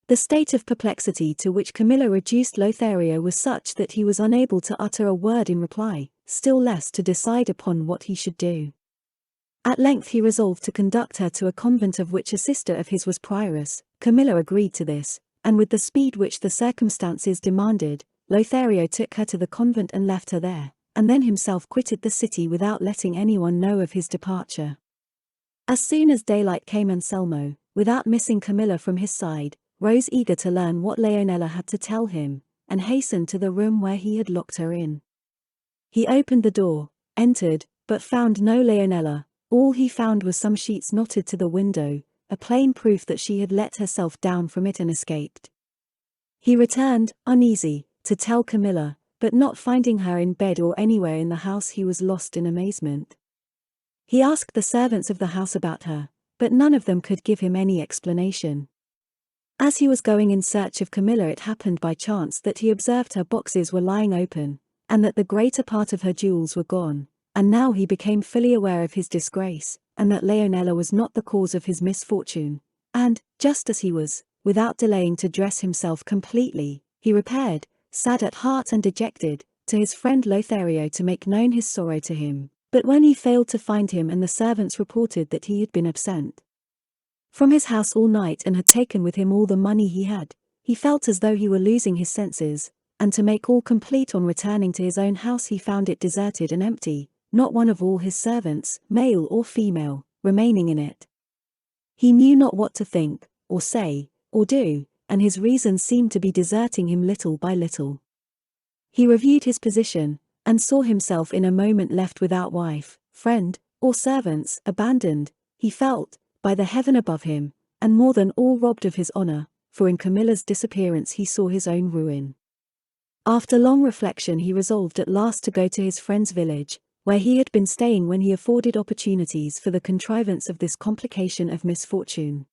The state of perplexity to which Camilla reduced Lothario was such that he was unable to utter a word in reply, still less to decide upon what he should do. At length he resolved to conduct her to a convent of which a sister of his was prioress. Camilla agreed to this, and with the speed which the circumstances demanded, Lothario took her to the convent and left her there, and then himself quitted the city without letting anyone know of his departure. As soon as daylight came, Anselmo, without missing Camilla from his side, rose eager to learn what Leonela had to tell him, and hastened to the room where he had locked her in. He opened the door, entered, but found no Leonela. All he found was some sheets knotted to the window, a plain proof that she had let herself down from it and escaped. He returned, uneasy, to tell Camilla, but not finding her in bed or anywhere in the house he was lost in amazement. He asked the servants of the house about her, but none of them could give him any explanation. As he was going in search of Camilla, it happened by chance that he observed her boxes were lying open, and that the greater part of her jewels were gone, and now he became fully aware of his disgrace, and that Leonela was not the cause of his misfortune, and, just as he was, without delaying to dress himself completely, he repaired, sad at heart and dejected, to his friend Lothario to make known his sorrow to him. But when he failed to find him and the servants reported that he had been absent from his house all night and had taken with him all the money he had, he felt as though he were losing his senses, and to make all complete, on returning to his own house he found it deserted and empty, not one of all his servants, male or female, remaining in it. He knew not what to think, or say, or do, and his reason seemed to be deserting him little by little. He reviewed his position, and saw himself in a moment left without wife, friend, or servants, abandoned, he felt, by the heaven above him, and more than all robbed of his honor, for in Camilla's disappearance he saw his own ruin. After long reflection he resolved at last to go to his friend's village, where he had been staying when he afforded opportunities for the contrivance of this complication of misfortune.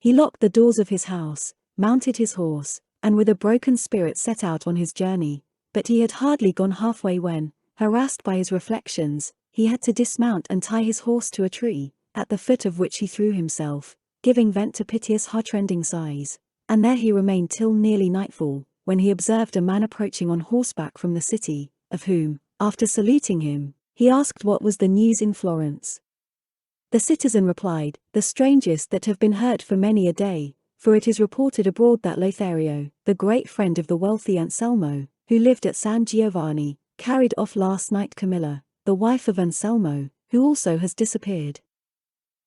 He locked the doors of his house, mounted his horse, and with a broken spirit set out on his journey, but he had hardly gone halfway when, harassed by his reflections, he had to dismount and tie his horse to a tree, at the foot of which he threw himself, giving vent to piteous heartrending sighs, and there he remained till nearly nightfall, when he observed a man approaching on horseback from the city, of whom, after saluting him, he asked what was the news in Florence. The citizen replied, "The strangest that have been heard for many a day, for it is reported abroad that Lothario, the great friend of the wealthy Anselmo, who lived at San Giovanni, carried off last night Camilla, the wife of Anselmo, who also has disappeared."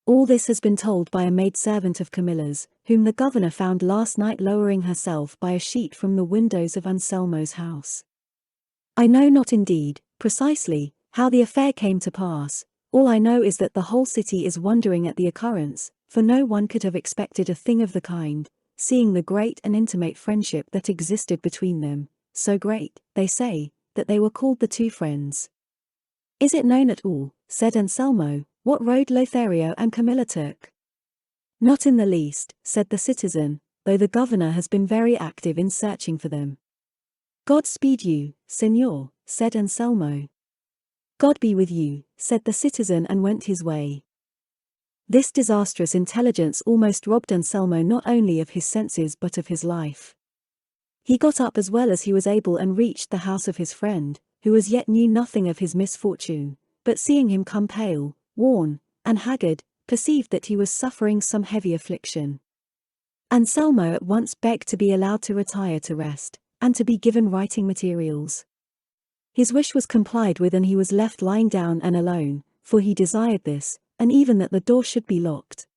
All this has been told by a maidservant of Camilla's, whom the governor found last night lowering herself by a sheet from the windows of Anselmo's house. I know not indeed, precisely, how the affair came to pass. All I know is that the whole city is wondering at the occurrence, for no one could have expected a thing of the kind, seeing the great and intimate friendship that existed between them, so great, they say, that they were called the two friends. "Is it known at all," said Anselmo, "what road Lothario and Camilla took?" "Not in the least," said the citizen, "though the governor has been very active in searching for them." "God speed you, Signor," said Anselmo. "God be with you," said the citizen and went his way. This disastrous intelligence almost robbed Anselmo not only of his senses but of his life. He got up as well as he was able and reached the house of his friend, who as yet knew nothing of his misfortune, but seeing him come pale, worn, and haggard, perceived that he was suffering some heavy affliction. Anselmo at once begged to be allowed to retire to rest, and to be given writing materials. His wish was complied with and he was left lying down and alone, for he desired this, and even that the door should be locked.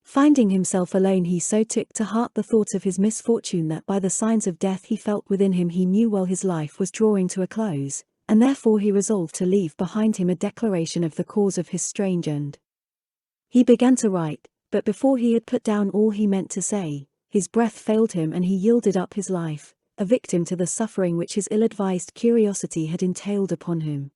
Finding himself alone he so took to heart the thought of his misfortune that by the signs of death he felt within him he knew well his life was drawing to a close, and therefore he resolved to leave behind him a declaration of the cause of his strange end. He began to write, but before he had put down all he meant to say, his breath failed him and he yielded up his life, a victim to the suffering which his ill-advised curiosity had entailed upon him.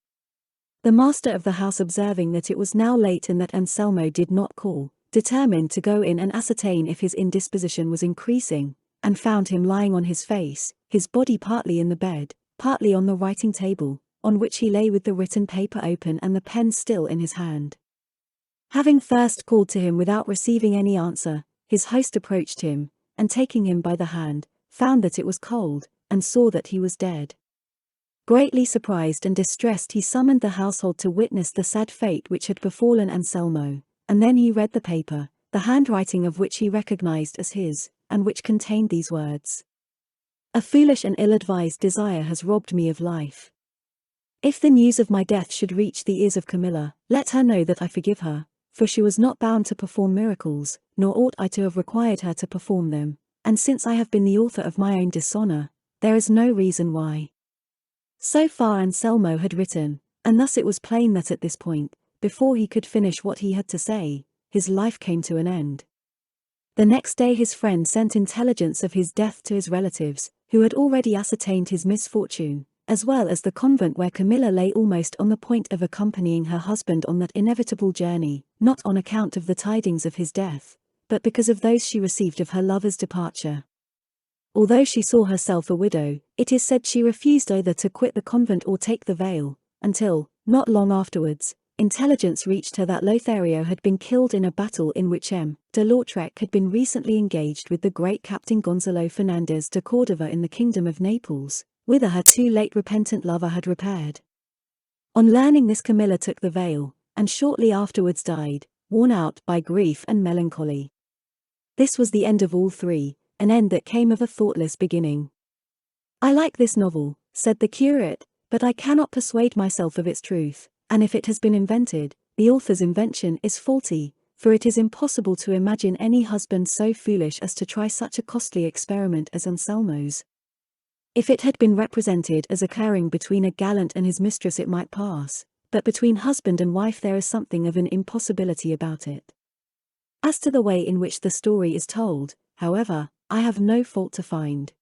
The master of the house, observing that it was now late and that Anselmo did not call, determined to go in and ascertain if his indisposition was increasing, and found him lying on his face, his body partly in the bed, partly on the writing table, on which he lay with the written paper open and the pen still in his hand. Having first called to him without receiving any answer, his host approached him, and taking him by the hand, found that it was cold, and saw that he was dead. Greatly surprised and distressed, he summoned the household to witness the sad fate which had befallen Anselmo, and then he read the paper, the handwriting of which he recognized as his, and which contained these words: "A foolish and ill-advised desire has robbed me of life. If the news of my death should reach the ears of Camilla, let her know that I forgive her, for she was not bound to perform miracles, nor ought I to have required her to perform them, and since I have been the author of my own dishonor, there is no reason why." So far Anselmo had written, and thus it was plain that at this point, before he could finish what he had to say, his life came to an end. The next day his friend sent intelligence of his death to his relatives, who had already ascertained his misfortune, as well as the convent where Camilla lay almost on the point of accompanying her husband on that inevitable journey, not on account of the tidings of his death, but because of those she received of her lover's departure. Although she saw herself a widow, it is said she refused either to quit the convent or take the veil, until, not long afterwards, intelligence reached her that Lothario had been killed in a battle in which M. de Lautrec had been recently engaged with the great Captain Gonzalo Fernandez de Cordova in the kingdom of Naples, whither her too late repentant lover had repaired. On learning this, Camilla took the veil, and shortly afterwards died, worn out by grief and melancholy. This was the end of all three, an end that came of a thoughtless beginning. "I like this novel," said the curate, "but I cannot persuade myself of its truth, and if it has been invented, the author's invention is faulty, for it is impossible to imagine any husband so foolish as to try such a costly experiment as Anselmo's. If it had been represented as occurring between a gallant and his mistress it might pass, but between husband and wife there is something of an impossibility about it. As to the way in which the story is told, however, I have no fault to find."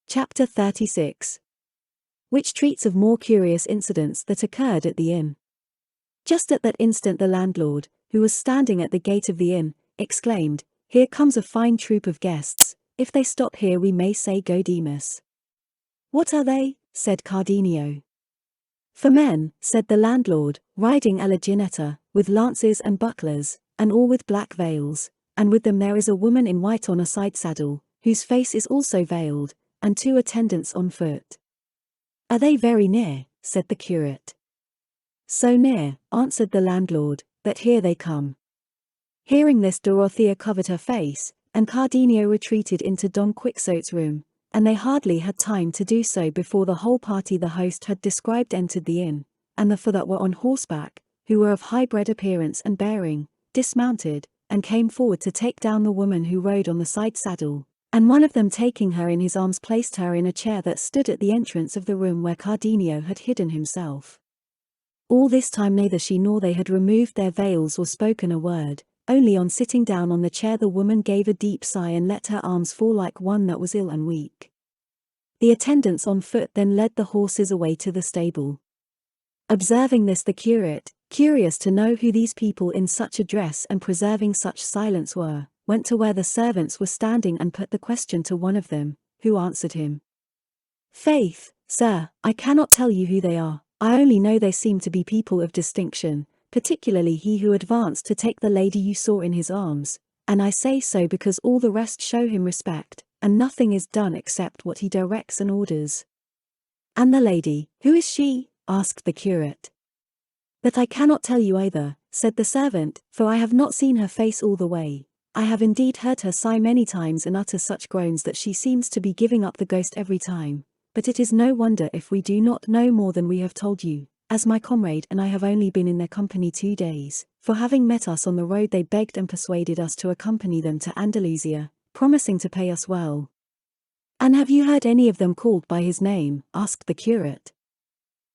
Chapter 36. Which treats of more curious incidents that occurred at the inn. Just at that instant the landlord, who was standing at the gate of the inn, exclaimed, "Here comes a fine troop of guests, if they stop here we may say Gaudeamus." "What are they?" said Cardenio. "For men," said the landlord, "riding a la ginetta, with lances and bucklers, and all with black veils, and with them there is a woman in white on a side saddle, whose face is also veiled, and 2 attendants on foot." "Are they very near?" said the curate. "So near," answered the landlord, "that here they come." Hearing this, Dorothea covered her face, and Cardenio retreated into Don Quixote's room, and they hardly had time to do so before the whole party the host had described entered the inn, and the four that were on horseback, who were of high-bred appearance and bearing, dismounted, and came forward to take down the woman who rode on the side saddle, and one of them taking her in his arms placed her in a chair that stood at the entrance of the room where Cardenio had hidden himself. All this time neither she nor they had removed their veils or spoken a word, only on sitting down on the chair the woman gave a deep sigh and let her arms fall like one that was ill and weak. The attendants on foot then led the horses away to the stable. Observing this, the curate, curious to know who these people in such a dress and preserving such silence were, went to where the servants were standing and put the question to one of them, who answered him. "Faith, sir, I cannot tell you who they are, I only know they seem to be people of distinction, particularly he who advanced to take the lady you saw in his arms, and I say so because all the rest show him respect, and nothing is done except what he directs and orders." "And the lady, who is she?" asked the curate. "That I cannot tell you either," said the servant, "for I have not seen her face all the way. I have indeed heard her sigh many times and utter such groans that she seems to be giving up the ghost every time, but it is no wonder if we do not know more than we have told you, as my comrade and I have only been in their company 2 days, for having met us on the road they begged and persuaded us to accompany them to Andalusia, promising to pay us well. "And have you heard any of them called by his name?" asked the curate.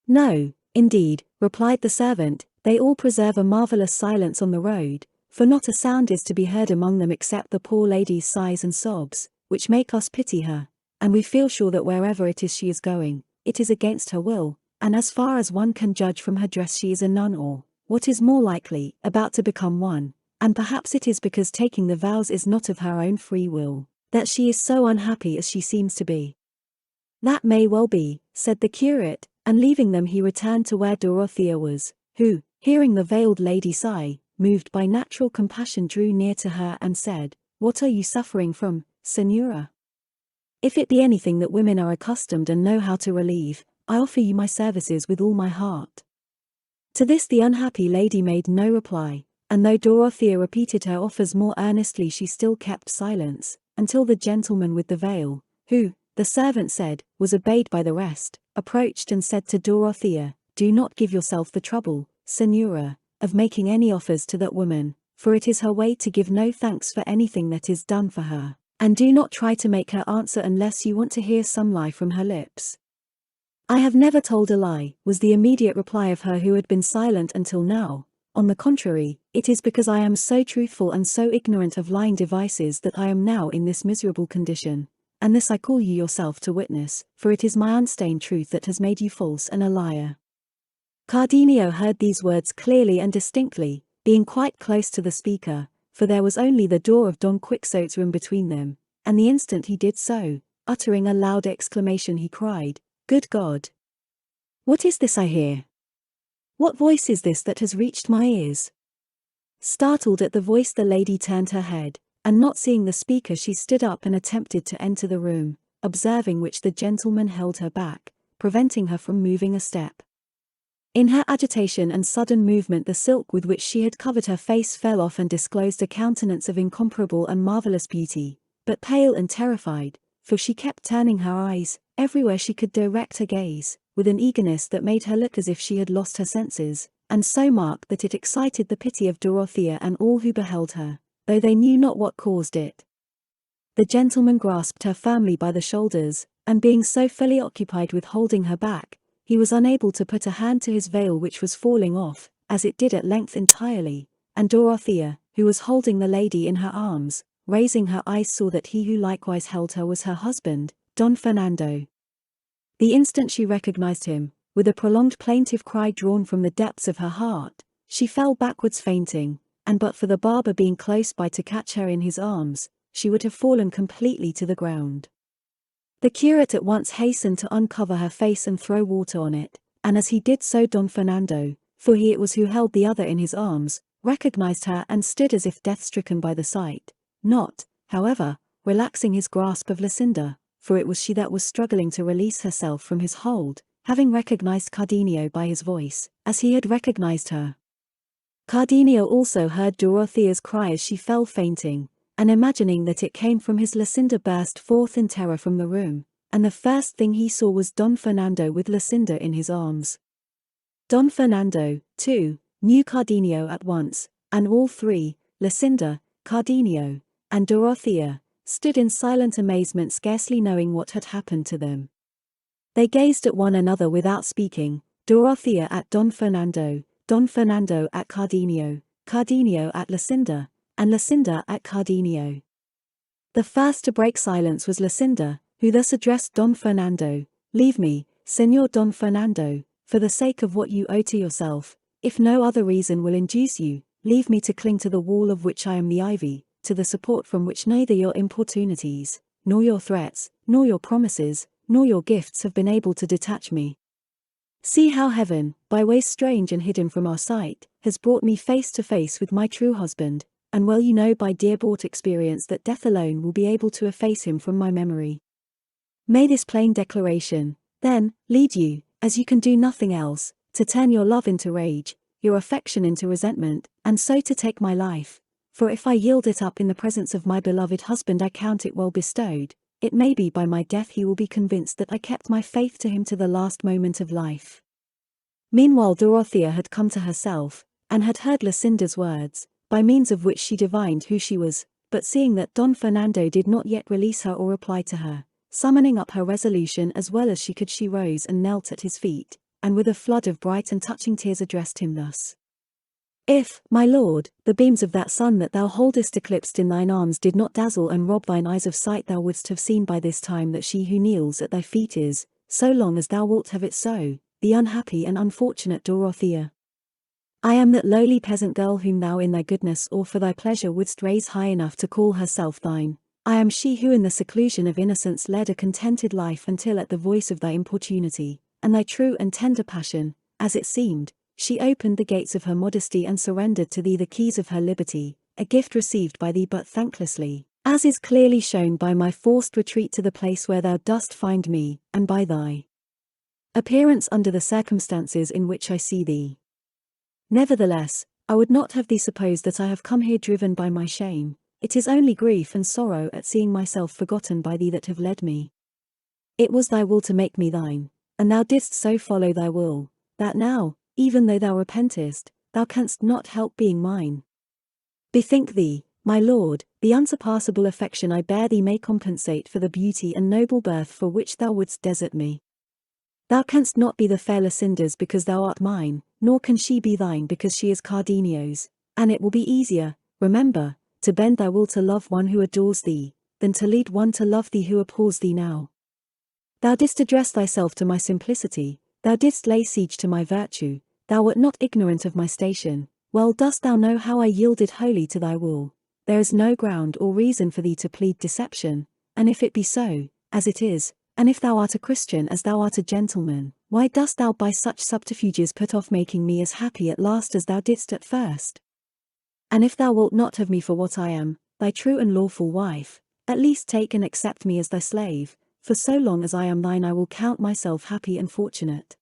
"No, indeed," replied the servant, "they all preserve a marvelous silence on the road, for not a sound is to be heard among them except the poor lady's sighs and sobs, which make us pity her, and we feel sure that wherever it is she is going, it is against her will, and as far as one can judge from her dress she is a nun or, what is more likely, about to become one, and perhaps it is because taking the vows is not of her own free will, that she is so unhappy as she seems to be." "That may well be," said the curate, and leaving them he returned to where Dorothea was, who, hearing the veiled lady sigh, moved by natural compassion drew near to her and said, "What are you suffering from, Senora? If it be anything that women are accustomed and know how to relieve, I offer you my services with all my heart." To this the unhappy lady made no reply, and though Dorothea repeated her offers more earnestly she still kept silence, until the gentleman with the veil, who, the servant said, was obeyed by the rest, approached and said to Dorothea, "Do not give yourself the trouble, Senora, of making any offers to that woman, for it is her way to give no thanks for anything that is done for her, and do not try to make her answer unless you want to hear some lie from her lips." "I have never told a lie," was the immediate reply of her who had been silent until now. "On the contrary, it is because I am so truthful and so ignorant of lying devices that I am now in this miserable condition, and this I call you yourself to witness, for it is my unstained truth that has made you false and a liar." Cardenio heard these words clearly and distinctly, being quite close to the speaker, for there was only the door of Don Quixote's room between them, and the instant he did so, uttering a loud exclamation he cried, "Good God! What is this I hear? What voice is this that has reached my ears?" Startled at the voice the lady turned her head, and not seeing the speaker she stood up and attempted to enter the room, observing which the gentleman held her back, preventing her from moving a step. In her agitation and sudden movement the silk with which she had covered her face fell off and disclosed a countenance of incomparable and marvelous beauty, but pale and terrified, for she kept turning her eyes, everywhere she could direct her gaze, with an eagerness that made her look as if she had lost her senses, and so marked that it excited the pity of Dorothea and all who beheld her, though they knew not what caused it. The gentleman grasped her firmly by the shoulders, and being so fully occupied with holding her back, he was unable to put a hand to his veil which was falling off, as it did at length entirely, and Dorothea, who was holding the lady in her arms, raising her eyes saw that he who likewise held her was her husband, Don Fernando. The instant she recognized him, with a prolonged plaintive cry drawn from the depths of her heart, she fell backwards fainting, and but for the barber being close by to catch her in his arms, she would have fallen completely to the ground. The curate at once hastened to uncover her face and throw water on it, and as he did so Don Fernando, for he it was who held the other in his arms, recognized her and stood as if death-stricken by the sight, not, however, relaxing his grasp of Lucinda, for it was she that was struggling to release herself from his hold, having recognized Cardenio by his voice, as he had recognized her. Cardenio also heard Dorothea's cry as she fell fainting, and imagining that it came from his Lucinda burst forth in terror from the room, and the first thing he saw was Don Fernando with Lucinda in his arms. Don Fernando, too, knew Cardenio at once, and all three, Lucinda, Cardenio, and Dorothea, stood in silent amazement scarcely knowing what had happened to them. They gazed at one another without speaking, Dorothea at Don Fernando at Cardenio, Cardenio at Lucinda, and Lucinda at Cardenio. The first to break silence was Lucinda, who thus addressed Don Fernando, "Leave me, Señor Don Fernando, for the sake of what you owe to yourself, if no other reason will induce you, leave me to cling to the wall of which I am the ivy, to the support from which neither your importunities, nor your threats, nor your promises, nor your gifts have been able to detach me. See how heaven, by ways strange and hidden from our sight, has brought me face to face with my true husband, and well you know by dear-bought experience that death alone will be able to efface him from my memory. May this plain declaration, then, lead you, as you can do nothing else, to turn your love into rage, your affection into resentment, and so to take my life, for if I yield it up in the presence of my beloved husband I count it well bestowed. It may be by my death he will be convinced that I kept my faith to him to the last moment of life." Meanwhile Dorothea had come to herself, and had heard Lucinda's words, by means of which she divined who she was, but seeing that Don Fernando did not yet release her or reply to her, summoning up her resolution as well as she could, she rose and knelt at his feet, and with a flood of bright and touching tears addressed him thus. If, my lord, the beams of that sun that thou holdest eclipsed in thine arms did not dazzle and rob thine eyes of sight, thou wouldst have seen by this time that she who kneels at thy feet is, so long as thou wilt have it so, the unhappy and unfortunate Dorothea. I am that lowly peasant girl whom thou in thy goodness or for thy pleasure wouldst raise high enough to call herself thine. I am she who in the seclusion of innocence led a contented life until at the voice of thy importunity, and thy true and tender passion, as it seemed, she opened the gates of her modesty and surrendered to thee the keys of her liberty, a gift received by thee but thanklessly, as is clearly shown by my forced retreat to the place where thou dost find me, and by thy appearance under the circumstances in which I see thee. Nevertheless, I would not have thee suppose that I have come here driven by my shame. It is only grief and sorrow at seeing myself forgotten by thee that have led me. It was thy will to make me thine, and thou didst so follow thy will, that now, even though thou repentest, thou canst not help being mine. Bethink thee, my lord, the unsurpassable affection I bear thee may compensate for the beauty and noble birth for which thou wouldst desert me. Thou canst not be the fair Lucinda's because thou art mine, nor can she be thine because she is Cardenio's, and it will be easier, remember, to bend thy will to love one who adores thee, than to lead one to love thee who abhors thee now. Thou didst address thyself to my simplicity, thou didst lay siege to my virtue, thou wert not ignorant of my station, well dost thou know how I yielded wholly to thy will. There is no ground or reason for thee to plead deception, and if it be so, as it is, and if thou art a Christian as thou art a gentleman, why dost thou by such subterfuges put off making me as happy at last as thou didst at first? And if thou wilt not have me for what I am, thy true and lawful wife, at least take and accept me as thy slave, for so long as I am thine I will count myself happy and fortunate.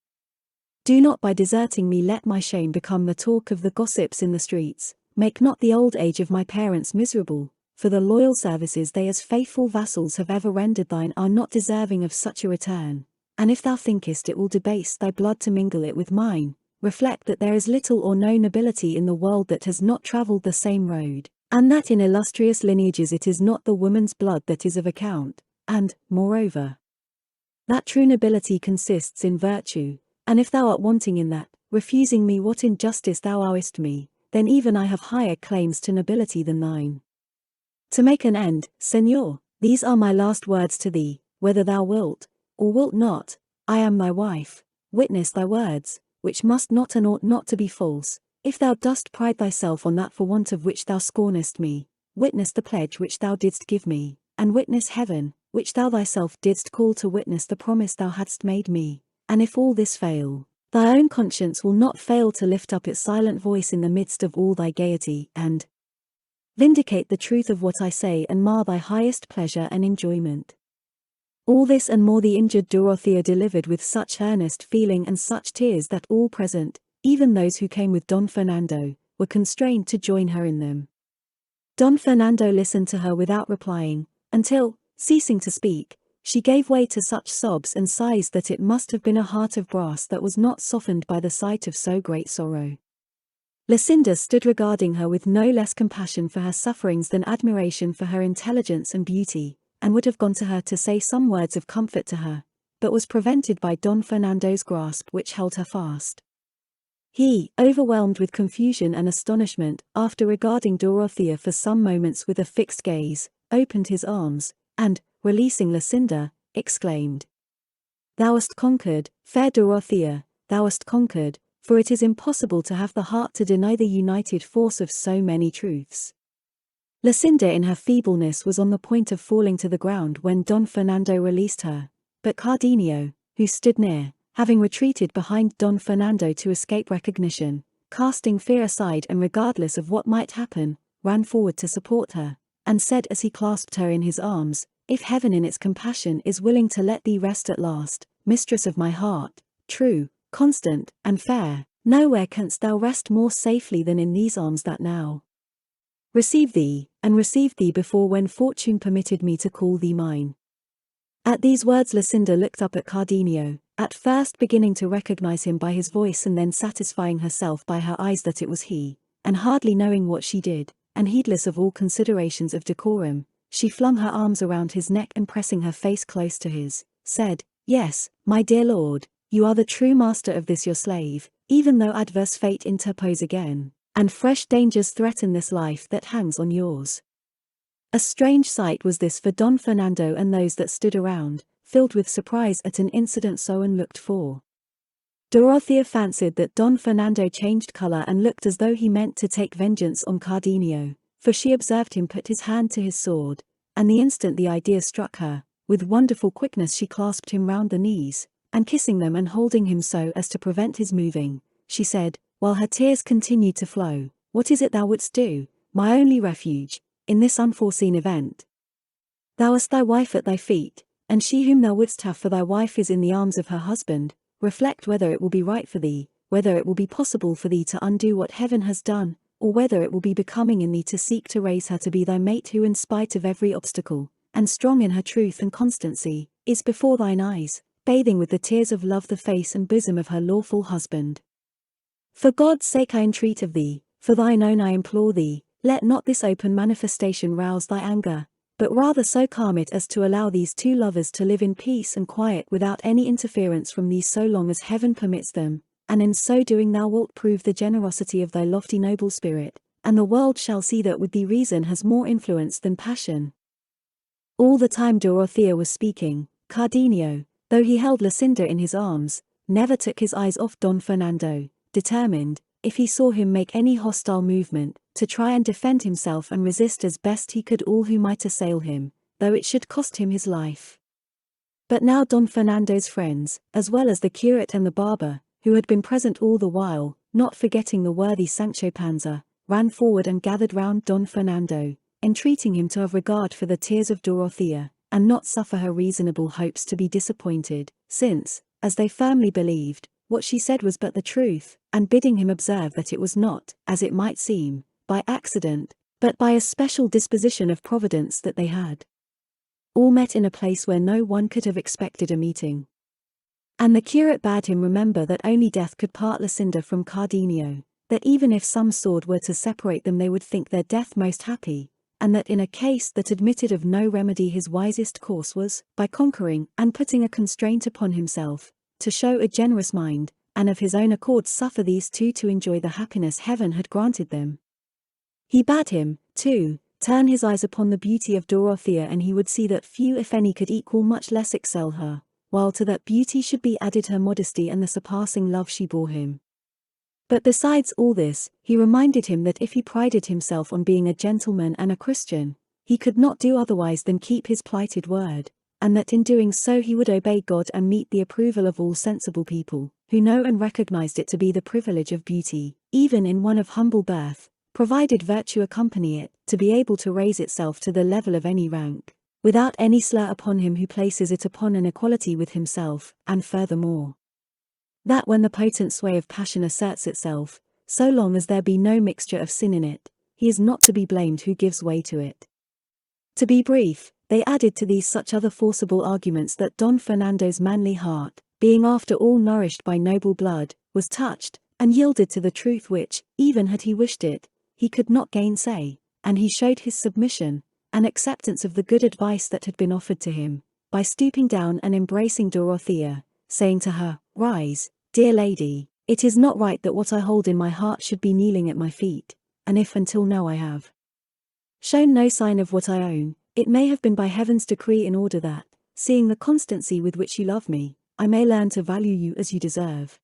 Do not by deserting me let my shame become the talk of the gossips in the streets, make not the old age of my parents miserable, for the loyal services they as faithful vassals have ever rendered thine are not deserving of such a return, and if thou thinkest it will debase thy blood to mingle it with mine, reflect that there is little or no nobility in the world that has not travelled the same road, and that in illustrious lineages it is not the woman's blood that is of account, and, moreover, that true nobility consists in virtue, and if thou art wanting in that, refusing me what injustice thou owest me, then even I have higher claims to nobility than thine. To make an end, Señor, these are my last words to thee, whether thou wilt, or wilt not, I am thy wife, witness thy words, which must not and ought not to be false, if thou dost pride thyself on that for want of which thou scornest me, witness the pledge which thou didst give me, and witness heaven, which thou thyself didst call to witness the promise thou hadst made me, and if all this fail, thy own conscience will not fail to lift up its silent voice in the midst of all thy gaiety, and vindicate the truth of what I say and mar thy highest pleasure and enjoyment. All this and more the injured Dorothea delivered with such earnest feeling and such tears that all present, even those who came with Don Fernando, were constrained to join her in them. Don Fernando listened to her without replying, until, ceasing to speak, she gave way to such sobs and sighs that it must have been a heart of brass that was not softened by the sight of so great sorrow. Lucinda stood regarding her with no less compassion for her sufferings than admiration for her intelligence and beauty, and would have gone to her to say some words of comfort to her, but was prevented by Don Fernando's grasp which held her fast. He, overwhelmed with confusion and astonishment, after regarding Dorothea for some moments with a fixed gaze, opened his arms, and, releasing Lucinda, exclaimed, "Thou hast conquered, fair Dorothea, thou hast conquered, for it is impossible to have the heart to deny the united force of so many truths." Lucinda in her feebleness was on the point of falling to the ground when Don Fernando released her, but Cardenio, who stood near, having retreated behind Don Fernando to escape recognition, casting fear aside and regardless of what might happen, ran forward to support her, and said as he clasped her in his arms, "If heaven in its compassion is willing to let thee rest at last, mistress of my heart, true, constant, and fair, nowhere canst thou rest more safely than in these arms that now receive thee, and received thee before when fortune permitted me to call thee mine." At these words Lucinda looked up at Cardenio, at first beginning to recognize him by his voice and then satisfying herself by her eyes that it was he, and hardly knowing what she did, and heedless of all considerations of decorum, she flung her arms around his neck and pressing her face close to his, said, "Yes, my dear lord, you are the true master of this your slave, even though adverse fate interpose again, and fresh dangers threaten this life that hangs on yours." A strange sight was this for Don Fernando and those that stood around, filled with surprise at an incident so unlooked for. Dorothea fancied that Don Fernando changed color and looked as though he meant to take vengeance on Cardenio, for she observed him put his hand to his sword, and the instant the idea struck her, with wonderful quickness she clasped him round the knees, and kissing them and holding him so as to prevent his moving, she said, while her tears continued to flow, "What is it thou wouldst do, my only refuge, in this unforeseen event? Thou hast thy wife at thy feet, and she whom thou wouldst have for thy wife is in the arms of her husband. Reflect whether it will be right for thee, whether it will be possible for thee to undo what heaven has done, or whether it will be becoming in thee to seek to raise her to be thy mate who in spite of every obstacle, and strong in her truth and constancy, is before thine eyes, bathing with the tears of love the face and bosom of her lawful husband. For God's sake I entreat of thee, for thine own I implore thee, let not this open manifestation rouse thy anger, but rather so calm it as to allow these two lovers to live in peace and quiet without any interference from thee so long as heaven permits them, and in so doing thou wilt prove the generosity of thy lofty noble spirit, and the world shall see that with thee reason has more influence than passion." All the time Dorothea was speaking, Cardenio, though he held Lucinda in his arms, never took his eyes off Don Fernando, determined, if he saw him make any hostile movement, to try and defend himself and resist as best he could all who might assail him, though it should cost him his life. But now Don Fernando's friends, as well as the curate and the barber, who had been present all the while, not forgetting the worthy Sancho Panza, ran forward and gathered round Don Fernando, entreating him to have regard for the tears of Dorothea, and not suffer her reasonable hopes to be disappointed, since, as they firmly believed, what she said was but the truth, and bidding him observe that it was not, as it might seem, by accident, but by a special disposition of Providence that they had all met in a place where no one could have expected a meeting. And the curate bade him remember that only death could part Lucinda from Cardenio, that even if some sword were to separate them they would think their death most happy, and that in a case that admitted of no remedy his wisest course was, by conquering and putting a constraint upon himself, to show a generous mind, and of his own accord suffer these two to enjoy the happiness heaven had granted them. He bade him, too, turn his eyes upon the beauty of Dorothea and he would see that few if any could equal much less excel her, while to that beauty should be added her modesty and the surpassing love she bore him. But besides all this, he reminded him that if he prided himself on being a gentleman and a Christian, he could not do otherwise than keep his plighted word, and that in doing so he would obey God and meet the approval of all sensible people, who know and recognized it to be the privilege of beauty, even in one of humble birth, provided virtue accompany it, to be able to raise itself to the level of any rank, without any slur upon him who places it upon an equality with himself, and furthermore, that when the potent sway of passion asserts itself, so long as there be no mixture of sin in it, he is not to be blamed who gives way to it. To be brief, they added to these such other forcible arguments that Don Fernando's manly heart, being after all nourished by noble blood, was touched, and yielded to the truth which, even had he wished it, he could not gainsay, and he showed his submission, and acceptance of the good advice that had been offered to him, by stooping down and embracing Dorothea, saying to her, "Rise, dear lady, it is not right that what I hold in my heart should be kneeling at my feet, and if until now I have shown no sign of what I own, it may have been by heaven's decree in order that, seeing the constancy with which you love me, I may learn to value you as you deserve.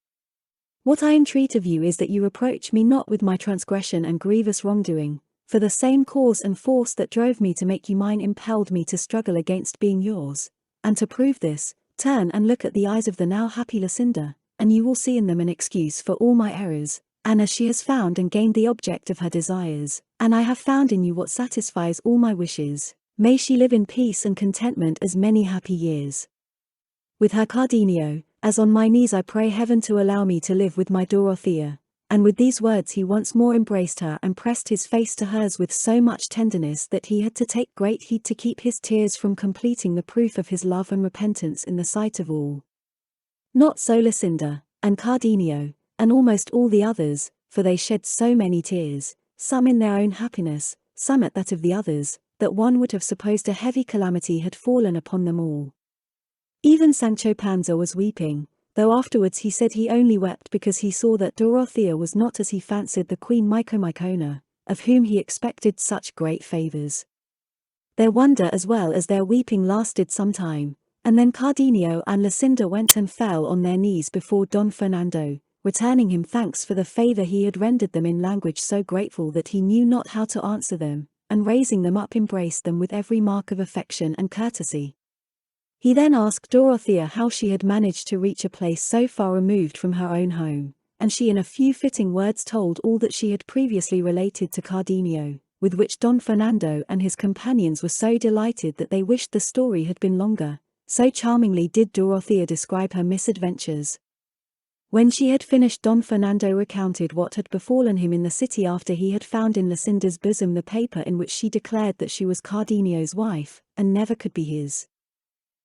What I entreat of you is that you reproach me not with my transgression and grievous wrongdoing, for the same cause and force that drove me to make you mine impelled me to struggle against being yours, and to prove this, turn and look at the eyes of the now happy Lucinda, and you will see in them an excuse for all my errors, and as she has found and gained the object of her desires, and I have found in you what satisfies all my wishes, may she live in peace and contentment as many happy years. With her Cardenio, as on my knees I pray heaven to allow me to live with my Dorothea." And with these words he once more embraced her and pressed his face to hers with so much tenderness that he had to take great heed to keep his tears from completing the proof of his love and repentance in the sight of all. Not so Lucinda, and Cardenio, and almost all the others, for they shed so many tears, some in their own happiness, some at that of the others, that one would have supposed a heavy calamity had fallen upon them all. Even Sancho Panza was weeping, though afterwards he said he only wept because he saw that Dorothea was not as he fancied the Queen Micomicona, of whom he expected such great favors. Their wonder as well as their weeping lasted some time, and then Cardenio and Luscinda went and fell on their knees before Don Fernando, returning him thanks for the favor he had rendered them in language so grateful that he knew not how to answer them, and raising them up embraced them with every mark of affection and courtesy. He then asked Dorothea how she had managed to reach a place so far removed from her own home, and she in a few fitting words told all that she had previously related to Cardenio, with which Don Fernando and his companions were so delighted that they wished the story had been longer, so charmingly did Dorothea describe her misadventures. When she had finished, Don Fernando recounted what had befallen him in the city after he had found in Luscinda's bosom the paper in which she declared that she was Cardenio's wife, and never could be his.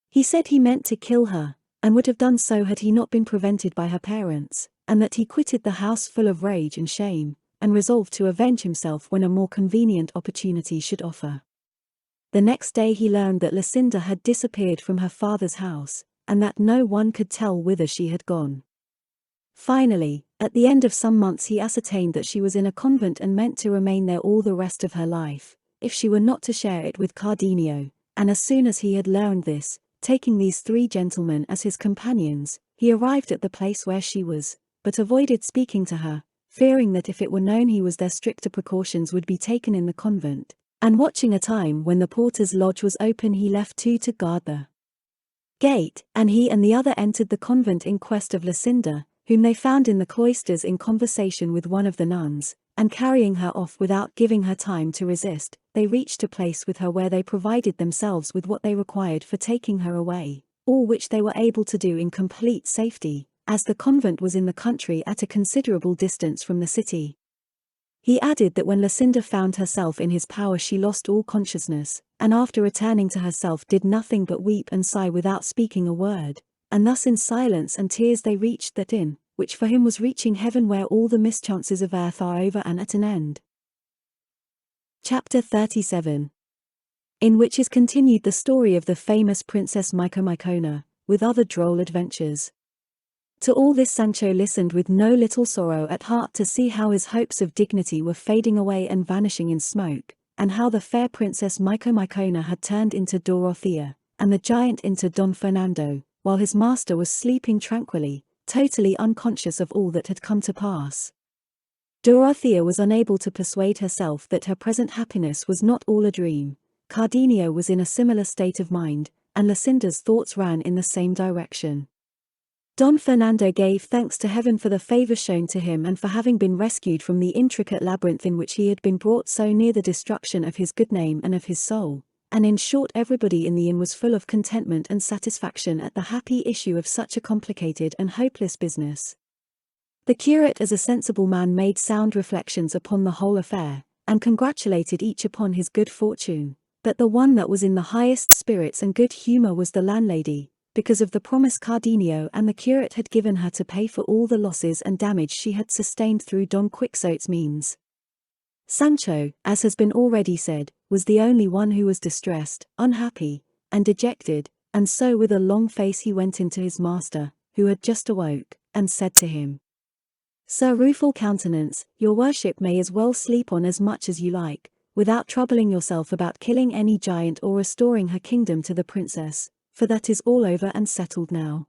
He said he meant to kill her, and would have done so had he not been prevented by her parents, and that he quitted the house full of rage and shame, and resolved to avenge himself when a more convenient opportunity should offer. The next day he learned that Luscinda had disappeared from her father's house, and that no one could tell whither she had gone. Finally, at the end of some months he ascertained that she was in a convent and meant to remain there all the rest of her life, if she were not to share it with Cardenio, and as soon as he had learned this, taking these 3 gentlemen as his companions, he arrived at the place where she was, but avoided speaking to her, fearing that if it were known he was there stricter precautions would be taken in the convent, and watching a time when the porter's lodge was open he left 2 to guard the gate, and he and the other entered the convent in quest of Luscinda, whom they found in the cloisters in conversation with one of the nuns, and carrying her off without giving her time to resist, they reached a place with her where they provided themselves with what they required for taking her away, all which they were able to do in complete safety, as the convent was in the country at a considerable distance from the city. He added that when Luscinda found herself in his power she lost all consciousness, and after returning to herself did nothing but weep and sigh without speaking a word, and thus in silence and tears they reached that inn, which for him was reaching heaven where all the mischances of earth are over and at an end. Chapter 37. In which is continued the story of the famous Princess Micomicona, with other droll adventures. To all this Sancho listened with no little sorrow at heart to see how his hopes of dignity were fading away and vanishing in smoke, and how the fair Princess Micomicona had turned into Dorothea, and the giant into Don Fernando, while his master was sleeping tranquilly, totally unconscious of all that had come to pass. Dorothea was unable to persuade herself that her present happiness was not all a dream. Cardenio was in a similar state of mind, and Luscinda's thoughts ran in the same direction. Don Fernando gave thanks to heaven for the favor shown to him and for having been rescued from the intricate labyrinth in which he had been brought so near the destruction of his good name and of his soul, and in short everybody in the inn was full of contentment and satisfaction at the happy issue of such a complicated and hopeless business. The curate as a sensible man made sound reflections upon the whole affair, and congratulated each upon his good fortune, but the one that was in the highest spirits and good humor was the landlady, because of the promise Cardenio and the curate had given her to pay for all the losses and damage she had sustained through Don Quixote's means. Sancho, as has been already said, was the only one who was distressed, unhappy, and dejected, and so with a long face he went into his master, who had just awoke, and said to him, "Sir Rueful Countenance, your worship may as well sleep on as much as you like, without troubling yourself about killing any giant or restoring her kingdom to the princess, for that is all over and settled now."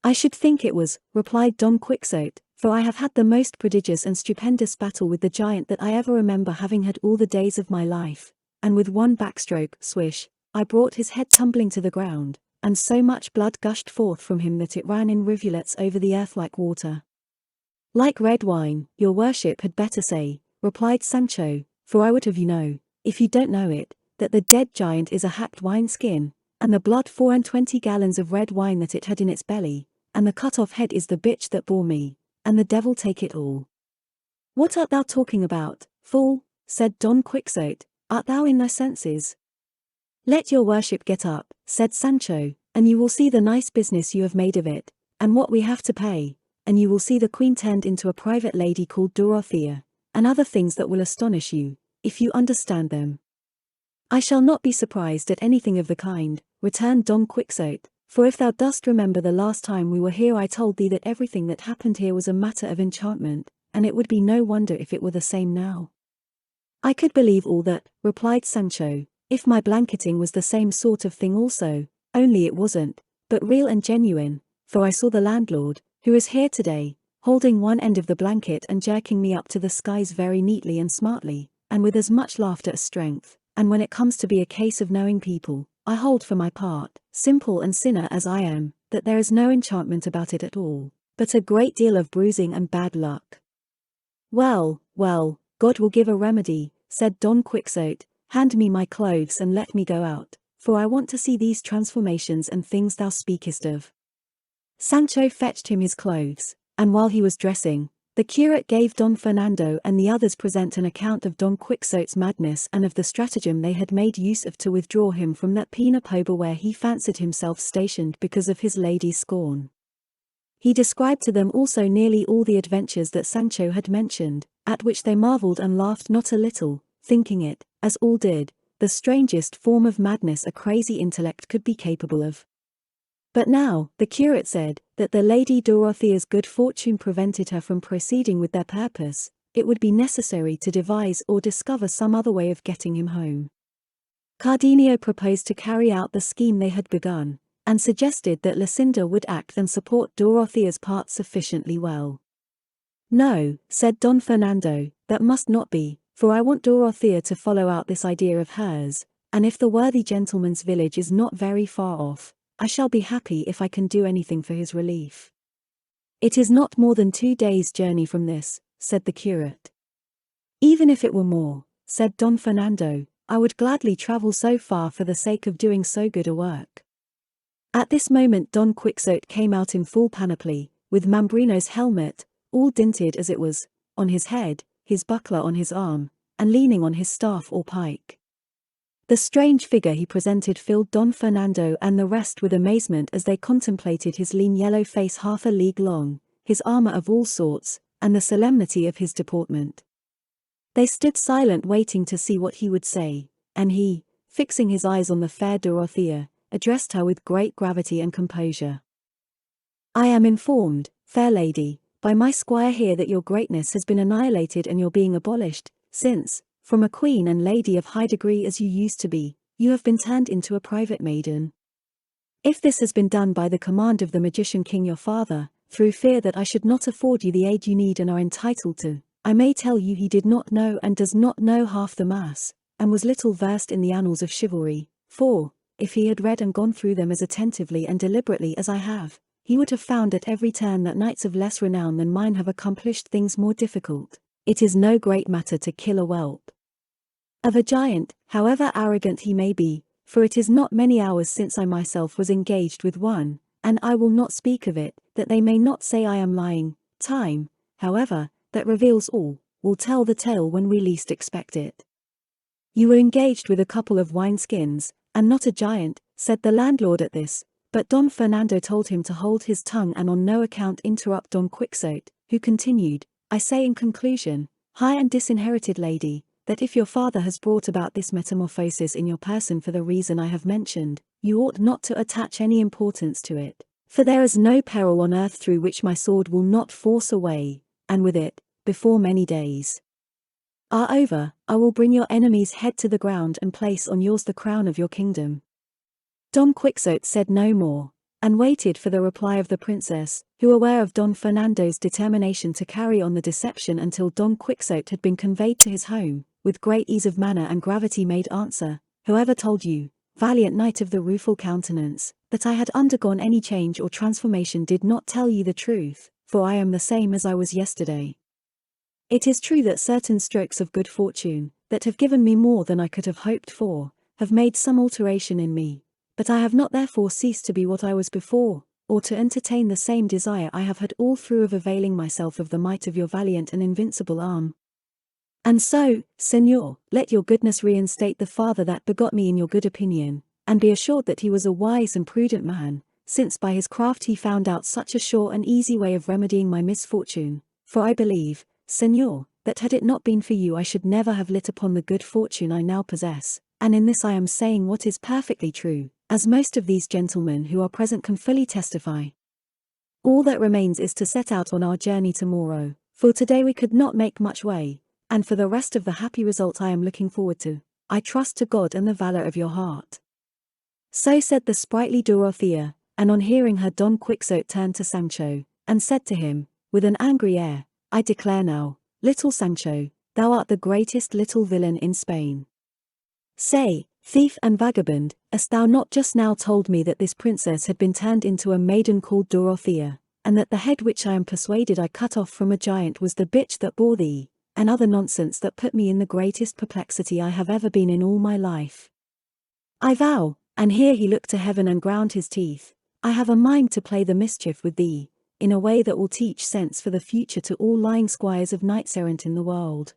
"I should think it was," replied Don Quixote, "for I have had the most prodigious and stupendous battle with the giant that I ever remember having had all the days of my life, and with one backstroke, swish, I brought his head tumbling to the ground, and so much blood gushed forth from him that it ran in rivulets over the earth like water." "Like red wine, your worship had better say," replied Sancho, "for I would have you know, if you don't know it, that the dead giant is a hacked wine-skin, and the blood 24 gallons of red wine that it had in its belly, and the cut-off head is the bitch that bore me, and the devil take it all." "What art thou talking about, fool?" said Don Quixote, "art thou in thy senses?" "Let your worship get up," said Sancho, "and you will see the nice business you have made of it, and what we have to pay, and you will see the queen turned into a private lady called Dorothea, and other things that will astonish you, if you understand them." "I shall not be surprised at anything of the kind," returned Don Quixote, "for if thou dost remember the last time we were here I told thee that everything that happened here was a matter of enchantment, and it would be no wonder if it were the same now." "I could believe all that," replied Sancho, "if my blanketing was the same sort of thing also, only it wasn't, but real and genuine, for I saw the landlord, who is here today, holding one end of the blanket and jerking me up to the skies very neatly and smartly, and with as much laughter as strength, and when it comes to be a case of knowing people, I hold for my part, simple and sinner as I am, that there is no enchantment about it at all, but a great deal of bruising and bad luck." "Well, well, God will give a remedy," said Don Quixote. "Hand me my clothes and let me go out, for I want to see these transformations and things thou speakest of." Sancho fetched him his clothes, and while he was dressing, the curate gave Don Fernando and the others present an account of Don Quixote's madness and of the stratagem they had made use of to withdraw him from that penal pober where he fancied himself stationed because of his lady's scorn. He described to them also nearly all the adventures that Sancho had mentioned, at which they marveled and laughed not a little, thinking it, as all did, the strangest form of madness a crazy intellect could be capable of. But now, the curate said, that the Lady Dorothea's good fortune prevented her from proceeding with their purpose, it would be necessary to devise or discover some other way of getting him home. Cardenio proposed to carry out the scheme they had begun, and suggested that Lucinda would act and support Dorothea's part sufficiently well. "No," said Don Fernando, "that must not be, for I want Dorothea to follow out this idea of hers, and if the worthy gentleman's village is not very far off, I shall be happy if I can do anything for his relief." "It is not more than 2 days' journey from this," said the curate. "Even if it were more," said Don Fernando, "I would gladly travel so far for the sake of doing so good a work." At this moment Don Quixote came out in full panoply, with Mambrino's helmet, all dinted as it was, on his head, his buckler on his arm, and leaning on his staff or pike. The strange figure he presented filled Don Fernando and the rest with amazement as they contemplated his lean yellow face half a league long, his armor of all sorts, and the solemnity of his deportment. They stood silent waiting to see what he would say, and he, fixing his eyes on the fair Dorothea, addressed her with great gravity and composure. "I am informed, fair lady, by my squire here that your greatness has been annihilated and your being abolished, since, from a queen and lady of high degree as you used to be, you have been turned into a private maiden. If this has been done by the command of the magician king your father, through fear that I should not afford you the aid you need and are entitled to, I may tell you he did not know and does not know half the mass, and was little versed in the annals of chivalry, for, if he had read and gone through them as attentively and deliberately as I have, he would have found at every turn that knights of less renown than mine have accomplished things more difficult. It is no great matter to kill a whelp of a giant, however arrogant he may be, for it is not many hours since I myself was engaged with one, and I will not speak of it, that they may not say I am lying. Time, however, that reveals all, will tell the tale when we least expect it." "You were engaged with a couple of wineskins, and not a giant," said the landlord at this, but Don Fernando told him to hold his tongue and on no account interrupt Don Quixote, who continued, "I say in conclusion, high and disinherited lady, that if your father has brought about this metamorphosis in your person for the reason I have mentioned, you ought not to attach any importance to it, for there is no peril on earth through which my sword will not force a way, and with it, before many days are over, I will bring your enemy's head to the ground and place on yours the crown of your kingdom." Don Quixote said no more, and waited for the reply of the princess, who, aware of Don Fernando's determination to carry on the deception until Don Quixote had been conveyed to his home, with great ease of manner and gravity made answer, "Whoever told you, valiant knight of the rueful countenance, that I had undergone any change or transformation did not tell you the truth, for I am the same as I was yesterday. It is true that certain strokes of good fortune, that have given me more than I could have hoped for, have made some alteration in me, but I have not therefore ceased to be what I was before, or to entertain the same desire I have had all through of availing myself of the might of your valiant and invincible arm. And so, Señor, let your goodness reinstate the father that begot me in your good opinion, and be assured that he was a wise and prudent man, since by his craft he found out such a sure and easy way of remedying my misfortune, for I believe, Señor, that had it not been for you I should never have lit upon the good fortune I now possess, and in this I am saying what is perfectly true, as most of these gentlemen who are present can fully testify. All that remains is to set out on our journey tomorrow, for today we could not make much way, and for the rest of the happy result I am looking forward to, I trust to God and the valor of your heart." So said the sprightly Dorothea, and on hearing her Don Quixote turned to Sancho, and said to him, with an angry air, "I declare now, little Sancho, thou art the greatest little villain in Spain. Say, thief and vagabond, hast thou not just now told me that this princess had been turned into a maiden called Dorothea, and that the head which I am persuaded I cut off from a giant was the bitch that bore thee, and other nonsense that put me in the greatest perplexity I have ever been in all my life? I vow," and here he looked to heaven and ground his teeth, "I have a mind to play the mischief with thee, in a way that will teach sense for the future to all lying squires of knights-errant in the world."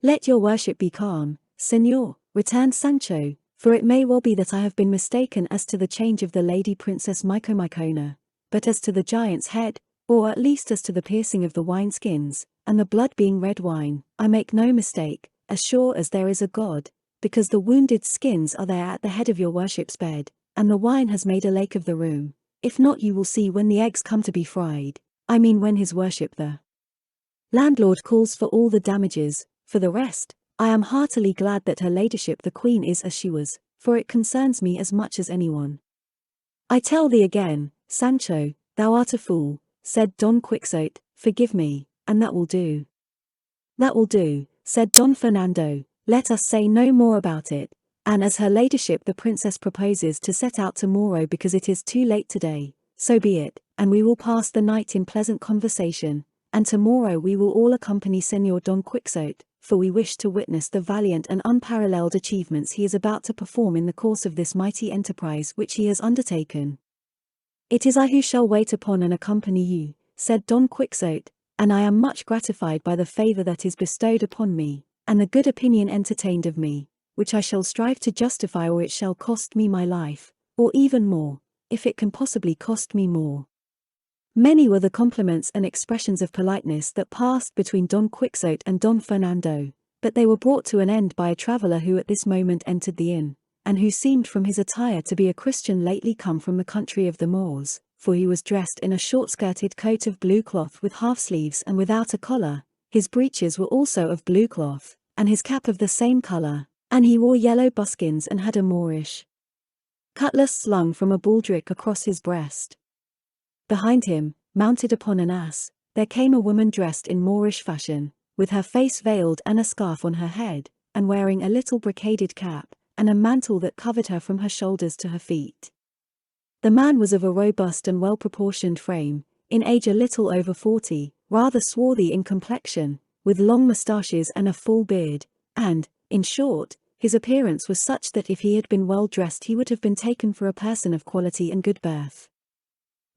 "Let your worship be calm, señor," returned Sancho, "for it may well be that I have been mistaken as to the change of the lady Princess Micomicona, but as to the giant's head, or at least as to the piercing of the wineskins, and the blood being red wine, I make no mistake, as sure as there is a God, because the wounded skins are there at the head of your worship's bed, and the wine has made a lake of the room. If not, you will see when the eggs come to be fried, I mean when his worship the landlord calls for all the damages. For the rest, I am heartily glad that her ladyship the queen is as she was, for it concerns me as much as anyone." "I tell thee again, Sancho, thou art a fool," said Don Quixote, "forgive me, and that will do." "That will do," said Don Fernando, "let us say no more about it, and as her ladyship the princess proposes to set out tomorrow because it is too late today, so be it, and we will pass the night in pleasant conversation, and tomorrow we will all accompany Señor Don Quixote, for we wish to witness the valiant and unparalleled achievements he is about to perform in the course of this mighty enterprise which he has undertaken." "It is I who shall wait upon and accompany you," said Don Quixote, "and I am much gratified by the favor that is bestowed upon me, and the good opinion entertained of me, which I shall strive to justify or it shall cost me my life, or even more, if it can possibly cost me more." Many were the compliments and expressions of politeness that passed between Don Quixote and Don Fernando, but they were brought to an end by a traveller who at this moment entered the inn, and who seemed from his attire to be a Christian lately come from the country of the Moors, for he was dressed in a short-skirted coat of blue cloth with half sleeves and without a collar, his breeches were also of blue cloth, and his cap of the same colour, and he wore yellow buskins and had a Moorish cutlass slung from a baldric across his breast. Behind him, mounted upon an ass, there came a woman dressed in Moorish fashion, with her face veiled and a scarf on her head, and wearing a little brocaded cap, and a mantle that covered her from her shoulders to her feet. The man was of a robust and well-proportioned frame, in age a little over 40, rather swarthy in complexion, with long moustaches and a full beard, and, in short, his appearance was such that if he had been well dressed he would have been taken for a person of quality and good birth.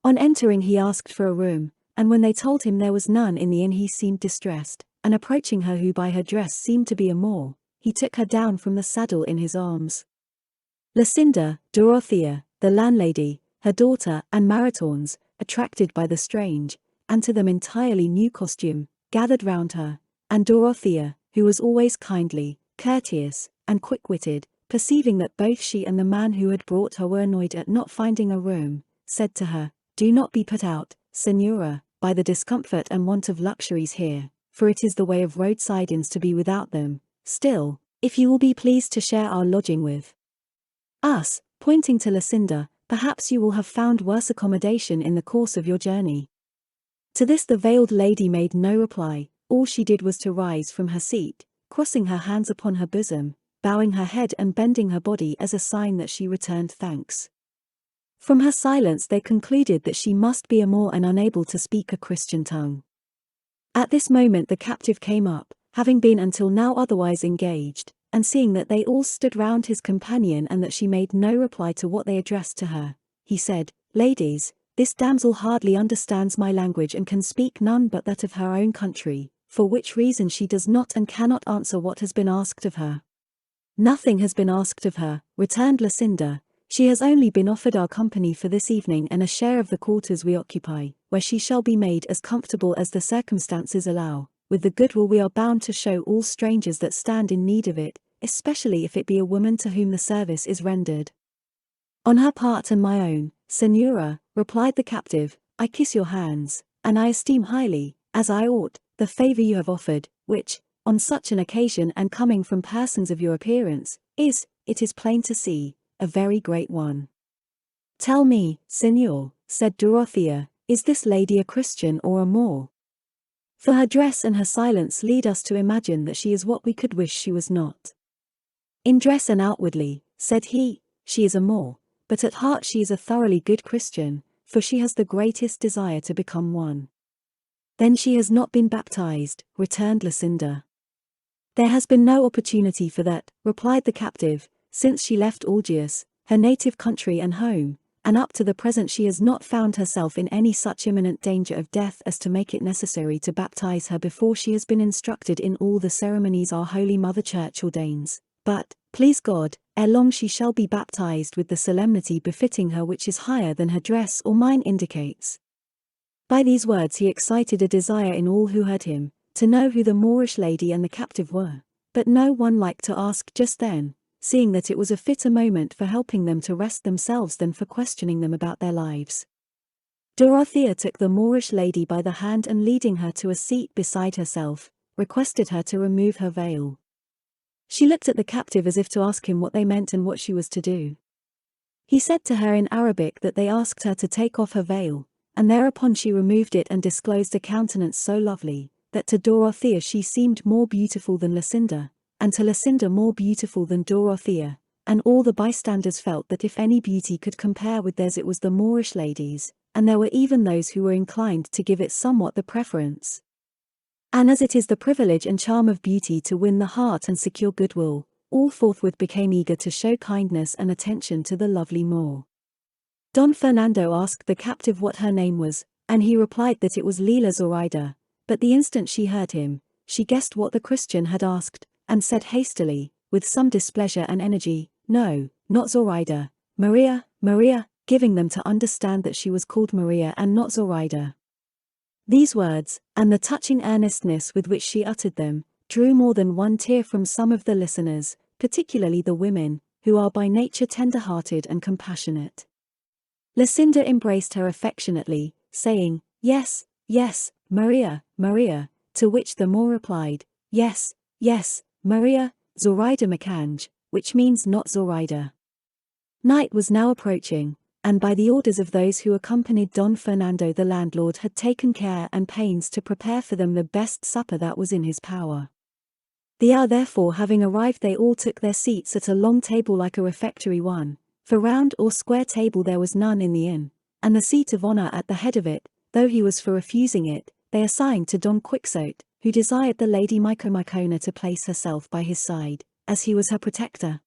On entering he asked for a room, and when they told him there was none in the inn he seemed distressed, and approaching her who by her dress seemed to be a Moor, he took her down from the saddle in his arms. Lucinda, Dorothea, the landlady, her daughter and Maritornes, attracted by the strange, and to them entirely new costume, gathered round her, and Dorothea, who was always kindly, courteous, and quick-witted, perceiving that both she and the man who had brought her were annoyed at not finding a room, said to her, "Do not be put out, Señora, by the discomfort and want of luxuries here, for it is the way of roadside inns to be without them. Still, if you will be pleased to share our lodging with us," pointing to Lucinda, "perhaps you will have found worse accommodation in the course of your journey." To this the veiled lady made no reply. All she did was to rise from her seat, crossing her hands upon her bosom, bowing her head and bending her body as a sign that she returned thanks. From her silence they concluded that she must be a Moor and unable to speak a Christian tongue. At this moment the captive came up, having been until now otherwise engaged, and seeing that they all stood round his companion and that she made no reply to what they addressed to her, he said, "Ladies, this damsel hardly understands my language and can speak none but that of her own country, for which reason she does not and cannot answer what has been asked of her." "Nothing has been asked of her," returned Lucinda. "She has only been offered our company for this evening and a share of the quarters we occupy, where she shall be made as comfortable as the circumstances allow, with the goodwill we are bound to show all strangers that stand in need of it, especially if it be a woman to whom the service is rendered. On her part and my own, Senora, replied the captive, I kiss your hands, and I esteem highly, as I ought, the favor you have offered, which, on such an occasion and coming from persons of your appearance, is, it is plain to see, a very great one. Tell me, Senor, said Dorothea, is this lady a Christian or a Moor? For her dress and her silence lead us to imagine that she is what we could wish she was not. In dress and outwardly, said he, she is a Moor, but at heart she is a thoroughly good Christian, for she has the greatest desire to become one. Then she has not been baptized, returned Lucinda. There has been no opportunity for that, replied the captive, since she left Algiers, her native country and home, and up to the present she has not found herself in any such imminent danger of death as to make it necessary to baptize her before she has been instructed in all the ceremonies our Holy Mother Church ordains. But, please God, ere long she shall be baptized with the solemnity befitting her, which is higher than her dress or mine indicates. By these words he excited a desire in all who heard him, to know who the Moorish lady and the captive were, but no one liked to ask just then, seeing that it was a fitter moment for helping them to rest themselves than for questioning them about their lives. Dorothea took the Moorish lady by the hand and leading her to a seat beside herself, requested her to remove her veil. She looked at the captive as if to ask him what they meant and what she was to do. He said to her in Arabic that they asked her to take off her veil, and thereupon she removed it and disclosed a countenance so lovely, that to Dorothea she seemed more beautiful than Lucinda, and to Lucinda more beautiful than Dorothea, and all the bystanders felt that if any beauty could compare with theirs it was the Moorish lady's, and there were even those who were inclined to give it somewhat the preference. And as it is the privilege and charm of beauty to win the heart and secure goodwill, all forthwith became eager to show kindness and attention to the lovely Moor. Don Fernando asked the captive what her name was, and he replied that it was Leila Zoraida, but the instant she heard him, she guessed what the Christian had asked, and said hastily, with some displeasure and energy, no, not Zoraida, Maria, Maria, giving them to understand that she was called Maria and not Zoraida. These words, and the touching earnestness with which she uttered them, drew more than one tear from some of the listeners, particularly the women, who are by nature tender-hearted and compassionate. Lucinda embraced her affectionately, saying, yes, yes, Maria, Maria, to which the Moor replied, yes, yes, Maria, Zoraida Macange, which means not Zoraida. Night was now approaching, and by the orders of those who accompanied Don Fernando the landlord had taken care and pains to prepare for them the best supper that was in his power. The hour therefore having arrived they all took their seats at a long table like a refectory one, for round or square table there was none in the inn, and the seat of honor at the head of it, though he was for refusing it, they assigned to Don Quixote, who desired the lady Micomicona to place herself by his side, as he was her protector.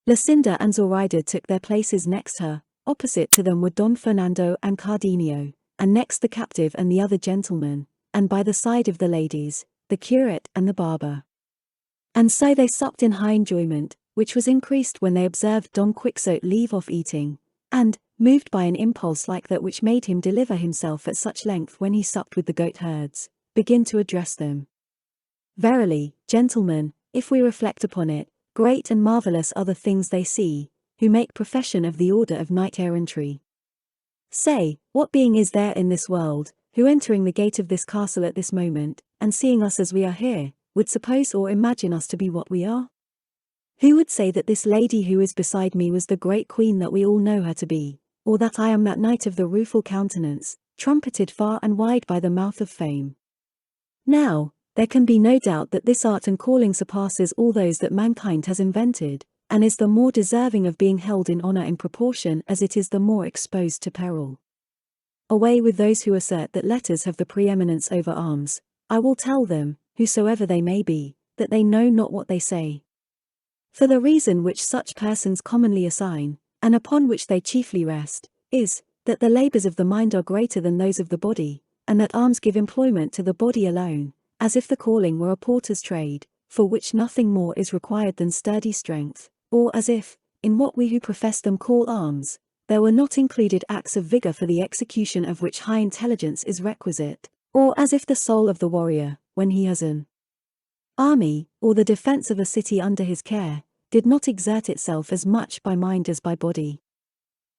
Lucinda and Zoraida took their places next her. Opposite to them were Don Fernando and Cardenio, and next the captive and the other gentlemen, and by the side of the ladies, the curate and the barber. And so they supped in high enjoyment, which was increased when they observed Don Quixote leave off eating, and, moved by an impulse like that which made him deliver himself at such length when he supped with the goat herds, begin to address them. Verily, gentlemen, if we reflect upon it, great and marvelous are the things they see, who make profession of the order of knight-errantry. Say, what being is there in this world, who entering the gate of this castle at this moment, and seeing us as we are here, would suppose or imagine us to be what we are? Who would say that this lady who is beside me was the great queen that we all know her to be, or that I am that knight of the rueful countenance, trumpeted far and wide by the mouth of fame? Now, there can be no doubt that this art and calling surpasses all those that mankind has invented, and is the more deserving of being held in honor in proportion as it is the more exposed to peril. Away with those who assert that letters have the preeminence over arms. I will tell them, whosoever they may be, that they know not what they say. For the reason which such persons commonly assign, and upon which they chiefly rest, is, that the labors of the mind are greater than those of the body, and that arms give employment to the body alone, as if the calling were a porter's trade, for which nothing more is required than sturdy strength, or as if, in what we who profess them call arms, there were not included acts of vigor for the execution of which high intelligence is requisite, or as if the soul of the warrior, when he has an army, or the defense of a city under his care, did not exert itself as much by mind as by body.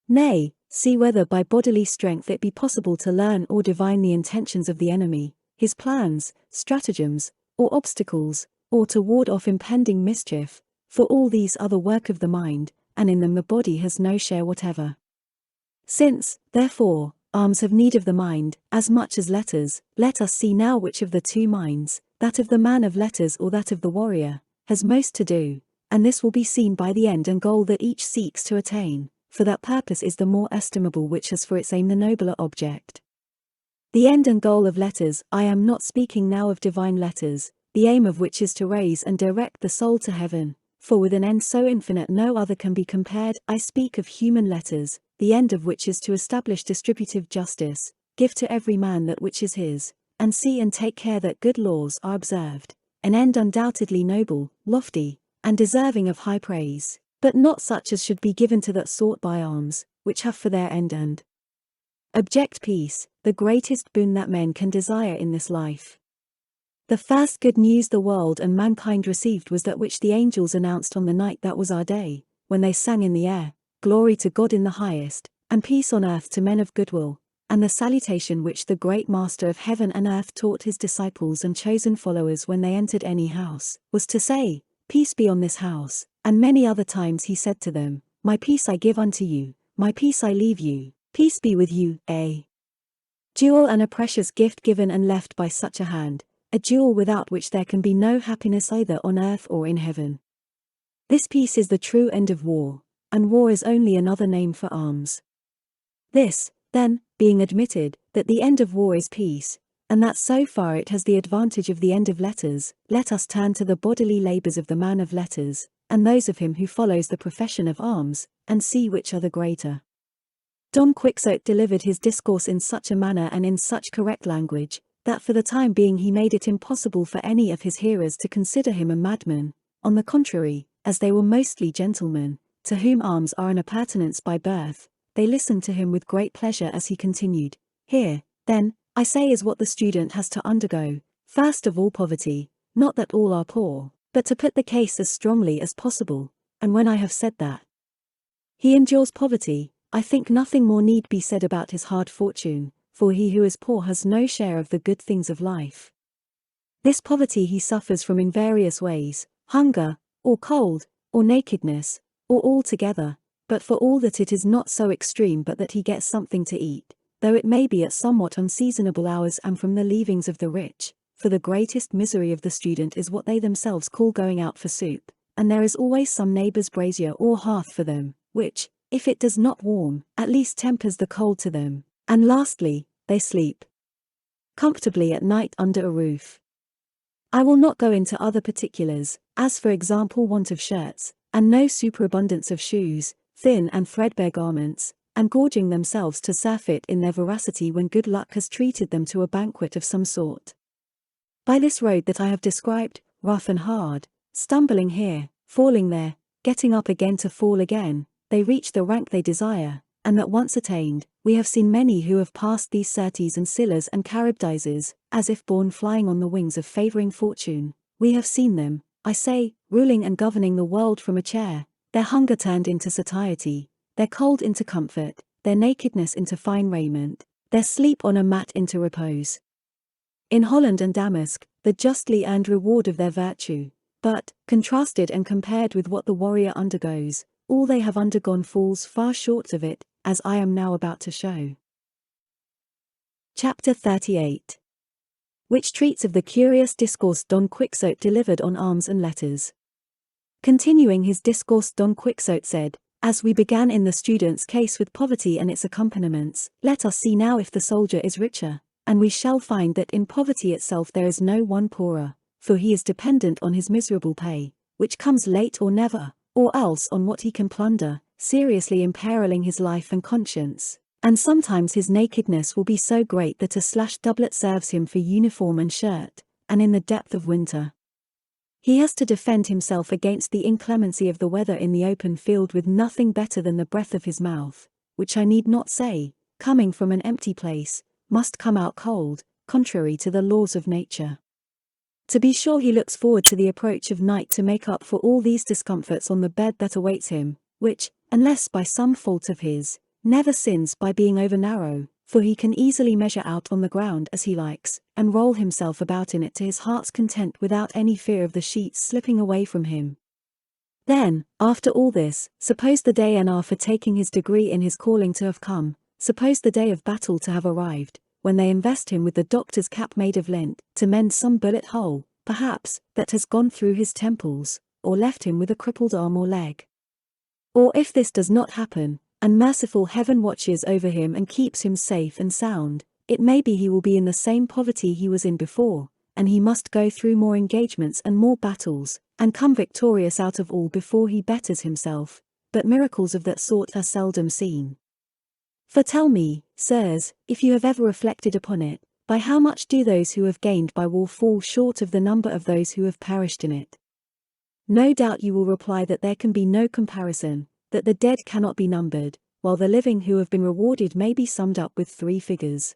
Nay, see whether by bodily strength it be possible to learn or divine the intentions of the enemy, his plans, stratagems, or obstacles, or to ward off impending mischief, for all these are the work of the mind, and in them the body has no share whatever. Since, therefore, arms have need of the mind, as much as letters, let us see now which of the two minds, that of the man of letters or that of the warrior, has most to do, and this will be seen by the end and goal that each seeks to attain, for that purpose is the more estimable which has for its aim the nobler object. The end and goal of letters, I am not speaking now of divine letters, the aim of which is to raise and direct the soul to heaven, for with an end so infinite no other can be compared. I speak of human letters, the end of which is to establish distributive justice, give to every man that which is his, and see and take care that good laws are observed, an end undoubtedly noble, lofty, and deserving of high praise, but not such as should be given to that sort by arms, which have for their end and object peace, the greatest boon that men can desire in this life. The first good news the world and mankind received was that which the angels announced on the night that was our day, when they sang in the air, "Glory to God in the highest, and peace on earth to men of good will," and the salutation which the great Master of heaven and earth taught his disciples and chosen followers when they entered any house, was to say, "Peace be on this house," and many other times he said to them, "My peace I give unto you, my peace I leave you, peace be with you," a jewel and a precious gift given and left by such a hand, a jewel without which there can be no happiness either on earth or in heaven. This peace is the true end of war, and war is only another name for arms. This, then, being admitted, that the end of war is peace, and that so far it has the advantage of the end of letters, let us turn to the bodily labors of the man of letters, and those of him who follows the profession of arms, and see which are the greater. Don Quixote delivered his discourse in such a manner and in such correct language, that for the time being he made it impossible for any of his hearers to consider him a madman. On the contrary, as they were mostly gentlemen, to whom arms are an appurtenance by birth, they listened to him with great pleasure as he continued. Here, then, I say is what the student has to undergo, first of all poverty, not that all are poor, but to put the case as strongly as possible, and when I have said that he endures poverty, I think nothing more need be said about his hard fortune, for he who is poor has no share of the good things of life. This poverty he suffers from in various ways, hunger, or cold, or nakedness, or all together, but for all that it is not so extreme but that he gets something to eat, though it may be at somewhat unseasonable hours and from the leavings of the rich, for the greatest misery of the student is what they themselves call going out for soup, and there is always some neighbor's brazier or hearth for them, which, if it does not warm, at least tempers the cold to them, and lastly, they sleep comfortably at night under a roof. I will not go into other particulars, as for example want of shirts, and no superabundance of shoes, thin and threadbare garments, and gorging themselves to surfeit in their voracity when good luck has treated them to a banquet of some sort. By this road that I have described, rough and hard, stumbling here, falling there, getting up again to fall again, they reach the rank they desire, and that once attained, we have seen many who have passed these Certes and Scyllas and Charybdises, as if borne flying on the wings of favoring fortune. We have seen them, I say, ruling and governing the world from a chair, their hunger turned into satiety, their cold into comfort, their nakedness into fine raiment, their sleep on a mat into repose. In Holland and Damask, the justly earned reward of their virtue, but, contrasted and compared with what the warrior undergoes, all they have undergone falls far short of it, as I am now about to show. Chapter 38. Which treats of the curious discourse Don Quixote delivered on arms and letters. Continuing his discourse, Don Quixote said, "As we began in the student's case with poverty and its accompaniments, let us see now if the soldier is richer, and we shall find that in poverty itself there is no one poorer, for he is dependent on his miserable pay, which comes late or never, or else on what he can plunder, seriously imperiling his life and conscience, and sometimes his nakedness will be so great that a slashed doublet serves him for uniform and shirt, and in the depth of winter he has to defend himself against the inclemency of the weather in the open field with nothing better than the breath of his mouth, which I need not say, coming from an empty place, must come out cold, contrary to the laws of nature. To be sure, he looks forward to the approach of night to make up for all these discomforts on the bed that awaits him, which, unless by some fault of his, never sins by being over narrow, for he can easily measure out on the ground as he likes, and roll himself about in it to his heart's content without any fear of the sheets slipping away from him. Then, after all this, suppose the day and hour for taking his degree in his calling to have come, suppose the day of battle to have arrived, when they invest him with the doctor's cap made of lint, to mend some bullet hole, perhaps, that has gone through his temples, or left him with a crippled arm or leg. Or if this does not happen, and merciful heaven watches over him and keeps him safe and sound, it may be he will be in the same poverty he was in before, and he must go through more engagements and more battles, and come victorious out of all before he betters himself, but miracles of that sort are seldom seen. For tell me, sirs, if you have ever reflected upon it, by how much do those who have gained by war fall short of the number of those who have perished in it? No doubt you will reply that there can be no comparison, that the dead cannot be numbered, while the living who have been rewarded may be summed up with 3 figures.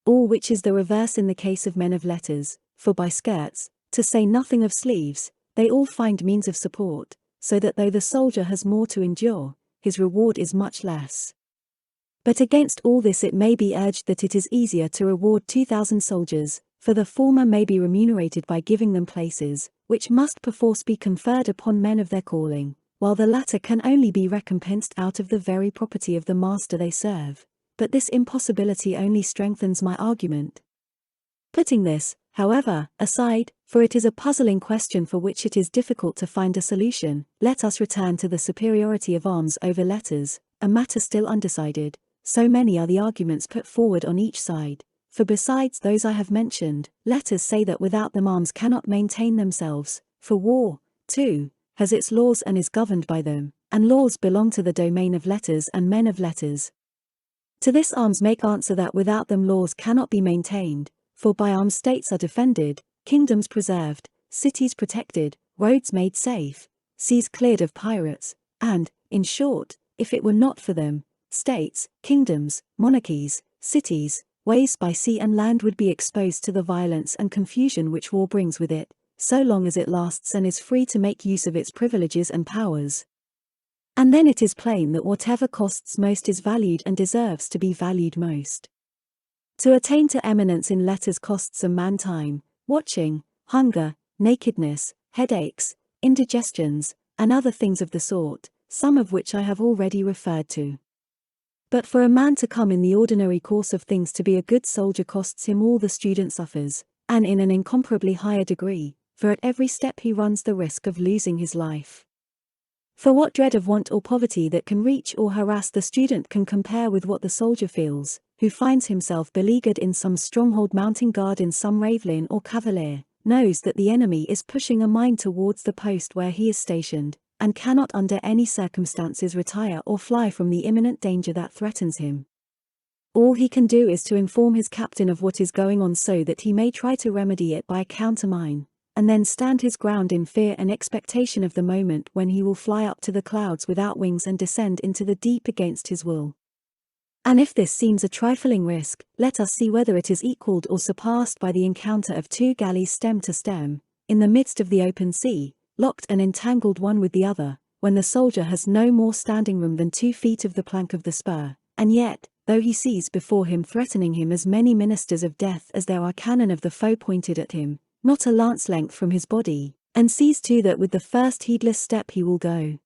All which is the reverse in the case of men of letters, for by skirts, to say nothing of sleeves, they all find means of support, so that though the soldier has more to endure, his reward is much less. But against all this it may be urged that it is easier to reward 2,000 soldiers, for the former may be remunerated by giving them places, which must perforce be conferred upon men of their calling, while the latter can only be recompensed out of the very property of the master they serve. But this impossibility only strengthens my argument. Putting this, however, aside, for it is a puzzling question for which it is difficult to find a solution, let us return to the superiority of arms over letters, a matter still undecided, so many are the arguments put forward on each side, for besides those I have mentioned, letters say that without them arms cannot maintain themselves, for war, too, has its laws and is governed by them, and laws belong to the domain of letters and men of letters. To this arms make answer that without them laws cannot be maintained, for by arms states are defended, kingdoms preserved, cities protected, roads made safe, seas cleared of pirates, and, in short, if it were not for them, states, kingdoms, monarchies, cities, ways by sea and land would be exposed to the violence and confusion which war brings with it, so long as it lasts and is free to make use of its privileges and powers. And then it is plain that whatever costs most is valued and deserves to be valued most. To attain to eminence in letters costs a man time, watching, hunger, nakedness, headaches, indigestions, and other things of the sort, some of which I have already referred to. But for a man to come in the ordinary course of things to be a good soldier costs him all the student suffers, and in an incomparably higher degree, for at every step he runs the risk of losing his life. For what dread of want or poverty that can reach or harass the student can compare with what the soldier feels, who finds himself beleaguered in some stronghold mounting guard in some ravelin or cavalier, knows that the enemy is pushing a mine towards the post where he is stationed, and cannot under any circumstances retire or fly from the imminent danger that threatens him. All he can do is to inform his captain of what is going on so that he may try to remedy it by a countermine, and then stand his ground in fear and expectation of the moment when he will fly up to the clouds without wings and descend into the deep against his will. And if this seems a trifling risk, let us see whether it is equalled or surpassed by the encounter of 2 galleys stem to stem, in the midst of the open sea, locked and entangled one with the other, when the soldier has no more standing room than 2 feet of the plank of the spur, and yet, though he sees before him threatening him as many ministers of death as there are cannon of the foe pointed at him, not a lance length from his body, and sees too that with the first heedless step he will go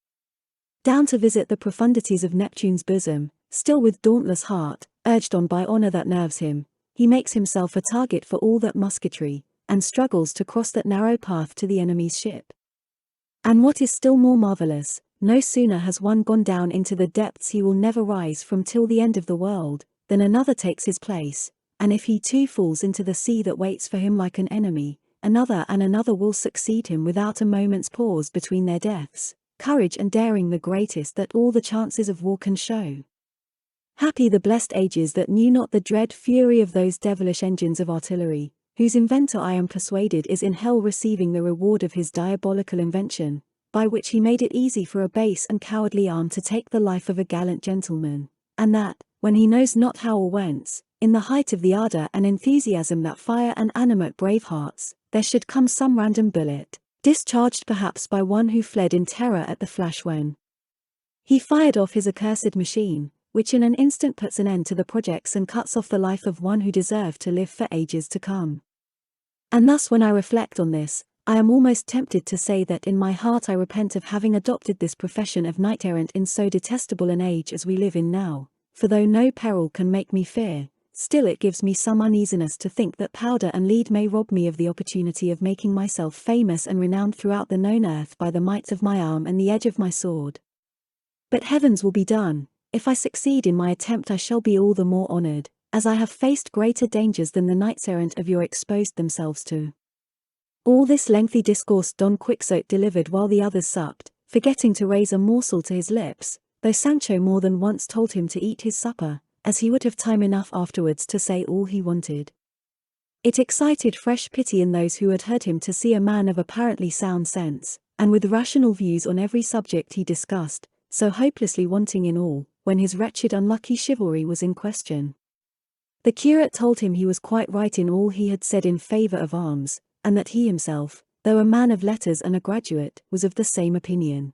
down to visit the profundities of Neptune's bosom, still with dauntless heart, urged on by honor that nerves him, he makes himself a target for all that musketry, and struggles to cross that narrow path to the enemy's ship. And what is still more marvelous, no sooner has one gone down into the depths he will never rise from till the end of the world, than another takes his place, and if he too falls into the sea that waits for him like an enemy, another and another will succeed him without a moment's pause between their deaths, courage and daring the greatest that all the chances of war can show. Happy the blessed ages that knew not the dread fury of those devilish engines of artillery, whose inventor I am persuaded is in hell receiving the reward of his diabolical invention, by which he made it easy for a base and cowardly arm to take the life of a gallant gentleman, and that, when he knows not how or whence, in the height of the ardor and enthusiasm that fire and animate brave hearts, there should come some random bullet, discharged perhaps by one who fled in terror at the flash when he fired off his accursed machine, which in an instant puts an end to the projects and cuts off the life of one who deserved to live for ages to come. And thus when I reflect on this, I am almost tempted to say that in my heart I repent of having adopted this profession of knight-errant in so detestable an age as we live in now, for though no peril can make me fear, still it gives me some uneasiness to think that powder and lead may rob me of the opportunity of making myself famous and renowned throughout the known earth by the might of my arm and the edge of my sword. But heavens will be done, if I succeed in my attempt I shall be all the more honored, as I have faced greater dangers than the knights-errant of yore exposed themselves to. All this lengthy discourse Don Quixote delivered while the others supped, forgetting to raise a morsel to his lips, though Sancho more than once told him to eat his supper, as he would have time enough afterwards to say all he wanted. It excited fresh pity in those who had heard him to see a man of apparently sound sense, and with rational views on every subject he discussed, so hopelessly wanting in all, when his wretched unlucky chivalry was in question. The curate told him he was quite right in all he had said in favour of arms, and that he himself, though a man of letters and a graduate, was of the same opinion.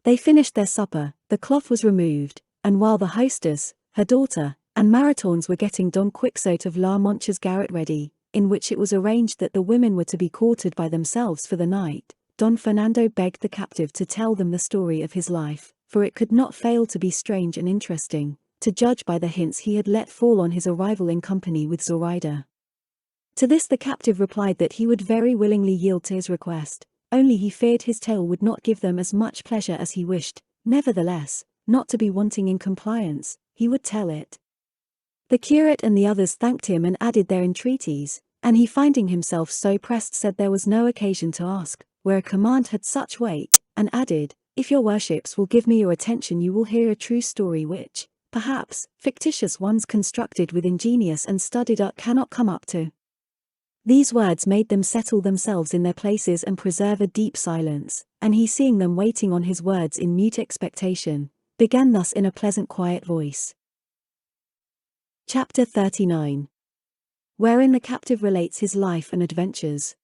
They finished their supper, the cloth was removed, and while the hostess, her daughter, and Maritornes were getting Don Quixote of La Mancha's garret ready, in which it was arranged that the women were to be quartered by themselves for the night, Don Fernando begged the captive to tell them the story of his life, for it could not fail to be strange and interesting, to judge by the hints he had let fall on his arrival in company with Zoraida. To this the captive replied that he would very willingly yield to his request, only he feared his tale would not give them as much pleasure as he wished, nevertheless, not to be wanting in compliance, he would tell it. The curate and the others thanked him and added their entreaties, and he finding himself so pressed said there was no occasion to ask, where a command had such weight, and added, if your worships will give me your attention you will hear a true story which, perhaps, fictitious ones constructed with ingenious and studied art cannot come up to. These words made them settle themselves in their places and preserve a deep silence, and he seeing them waiting on his words in mute expectation, began thus in a pleasant quiet voice. Chapter 39. Wherein the captive relates his life and adventures.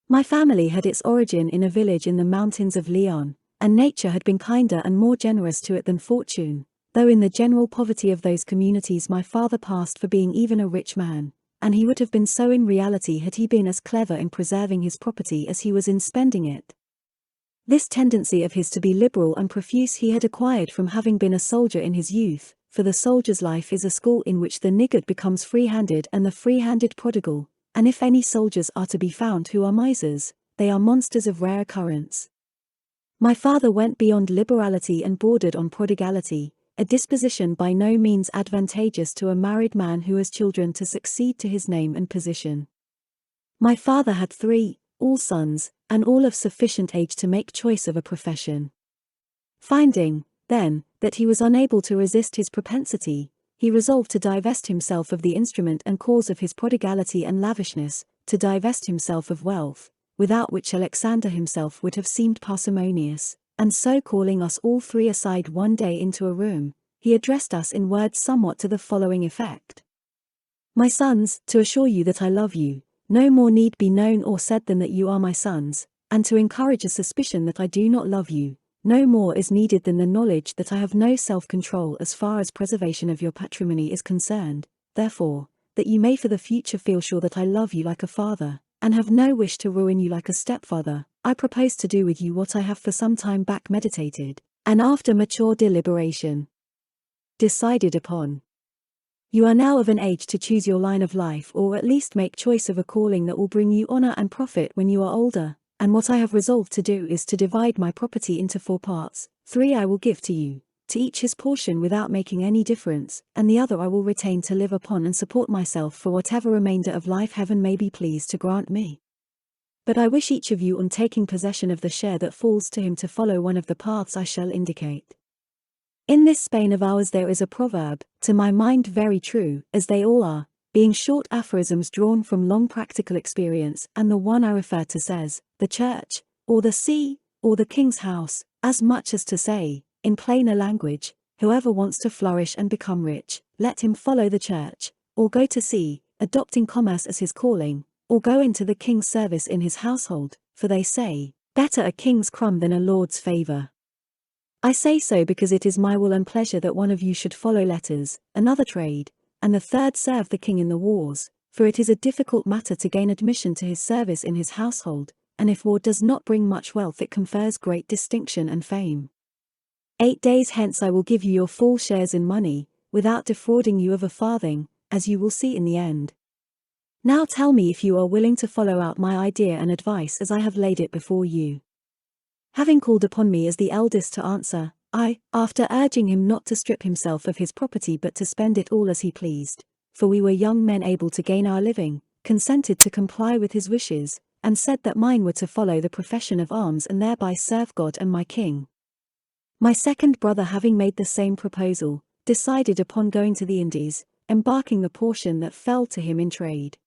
My family had its origin in a village in the mountains of Leon, and nature had been kinder and more generous to it than fortune, though in the general poverty of those communities my father passed for being even a rich man, and he would have been so in reality had he been as clever in preserving his property as he was in spending it. This tendency of his to be liberal and profuse he had acquired from having been a soldier in his youth, for the soldier's life is a school in which the niggard becomes free-handed and the free-handed prodigal, and if any soldiers are to be found who are misers, they are monsters of rare occurrence. My father went beyond liberality and bordered on prodigality, a disposition by no means advantageous to a married man who has children to succeed to his name and position. My father had 3, all sons, and all of sufficient age to make choice of a profession. Finding, then, that he was unable to resist his propensity, he resolved to divest himself of the instrument and cause of his prodigality and lavishness, to divest himself of wealth, without which Alexander himself would have seemed parsimonious, and so calling us all 3 aside one day into a room, he addressed us in words somewhat to the following effect. My sons, to assure you that I love you, no more need be known or said than that you are my sons, and to encourage a suspicion that I do not love you, no more is needed than the knowledge that I have no self-control as far as preservation of your patrimony is concerned, therefore, that you may for the future feel sure that I love you like a father, and have no wish to ruin you like a stepfather, I propose to do with you what I have for some time back meditated, and after mature deliberation, decided upon. You are now of an age to choose your line of life or at least make choice of a calling that will bring you honor and profit when you are older, and what I have resolved to do is to divide my property into 4 parts, 3 I will give to you, to each his portion without making any difference, and the other I will retain to live upon and support myself for whatever remainder of life heaven may be pleased to grant me. But I wish each of you on taking possession of the share that falls to him to follow one of the paths I shall indicate. In this Spain of ours there is a proverb, to my mind very true, as they all are, being short aphorisms drawn from long practical experience, and the one I refer to says, the church, or the sea, or the king's house, as much as to say, in plainer language, whoever wants to flourish and become rich, let him follow the church, or go to sea, adopting commerce as his calling, or go into the king's service in his household, for they say, better a king's crumb than a lord's favor. I say so because it is my will and pleasure that one of you should follow letters, another trade, and the third serve the king in the wars, for it is a difficult matter to gain admission to his service in his household, and if war does not bring much wealth it confers great distinction and fame. 8 days hence I will give you your full shares in money, without defrauding you of a farthing, as you will see in the end. Now tell me if you are willing to follow out my idea and advice as I have laid it before you. Having called upon me as the eldest to answer, I, after urging him not to strip himself of his property but to spend it all as he pleased, for we were young men able to gain our living, consented to comply with his wishes, and said that mine were to follow the profession of arms and thereby serve God and my king. My second brother, having made the same proposal, decided upon going to the Indies, embarking the portion that fell to him in trade.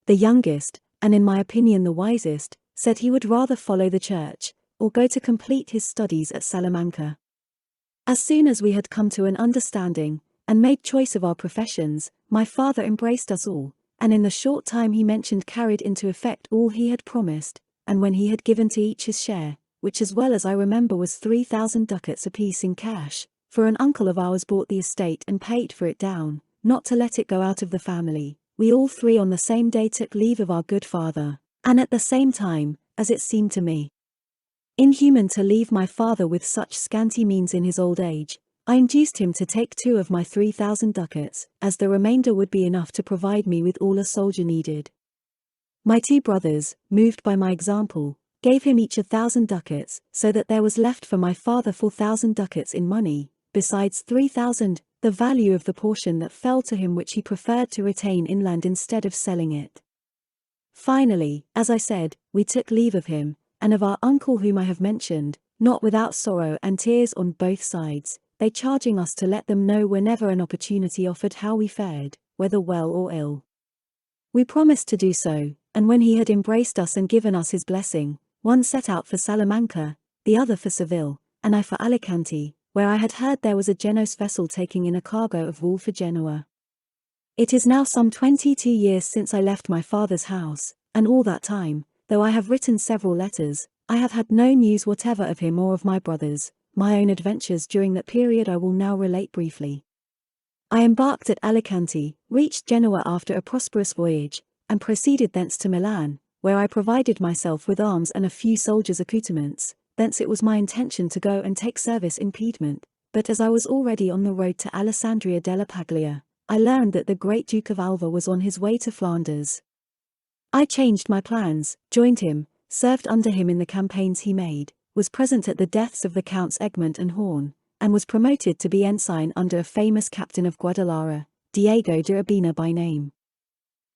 The youngest, and in my opinion the wisest, said he would rather follow the church, or go to complete his studies at Salamanca. As soon as we had come to an understanding, and made choice of our professions, my father embraced us all, and in the short time he mentioned carried into effect all he had promised, and when he had given to each his share, which as well as I remember was 3,000 ducats apiece in cash, for an uncle of ours bought the estate and paid for it down, not to let it go out of the family, we all three on the same day took leave of our good father, and at the same time, as it seemed to me, inhuman to leave my father with such scanty means in his old age, I induced him to take 2 of my 3,000 ducats, as the remainder would be enough to provide me with all a soldier needed. My 2 brothers, moved by my example, gave him each 1,000 ducats, so that there was left for my father 4,000 ducats in money, besides 3,000, the value of the portion that fell to him which he preferred to retain in land instead of selling it. Finally, as I said, we took leave of him, and of our uncle whom I have mentioned, not without sorrow and tears on both sides, they charging us to let them know whenever an opportunity offered how we fared, whether well or ill. We promised to do so, and when he had embraced us and given us his blessing, one set out for Salamanca, the other for Seville, and I for Alicante, where I had heard there was a Genoese vessel taking in a cargo of wool for Genoa. It is now some 22 years since I left my father's house, and all that time, though I have written several letters, I have had no news whatever of him or of my brothers. My own adventures during that period I will now relate briefly. I embarked at Alicante, reached Genoa after a prosperous voyage, and proceeded thence to Milan, where I provided myself with arms and a few soldiers' accoutrements. Thence it was my intention to go and take service in Piedmont, but as I was already on the road to Alessandria della Paglia, I learned that the great Duke of Alva was on his way to Flanders. I changed my plans, joined him, served under him in the campaigns he made, was present at the deaths of the Counts Egmont and Horn, and was promoted to be ensign under a famous captain of Guadalajara, Diego de Urbina by name.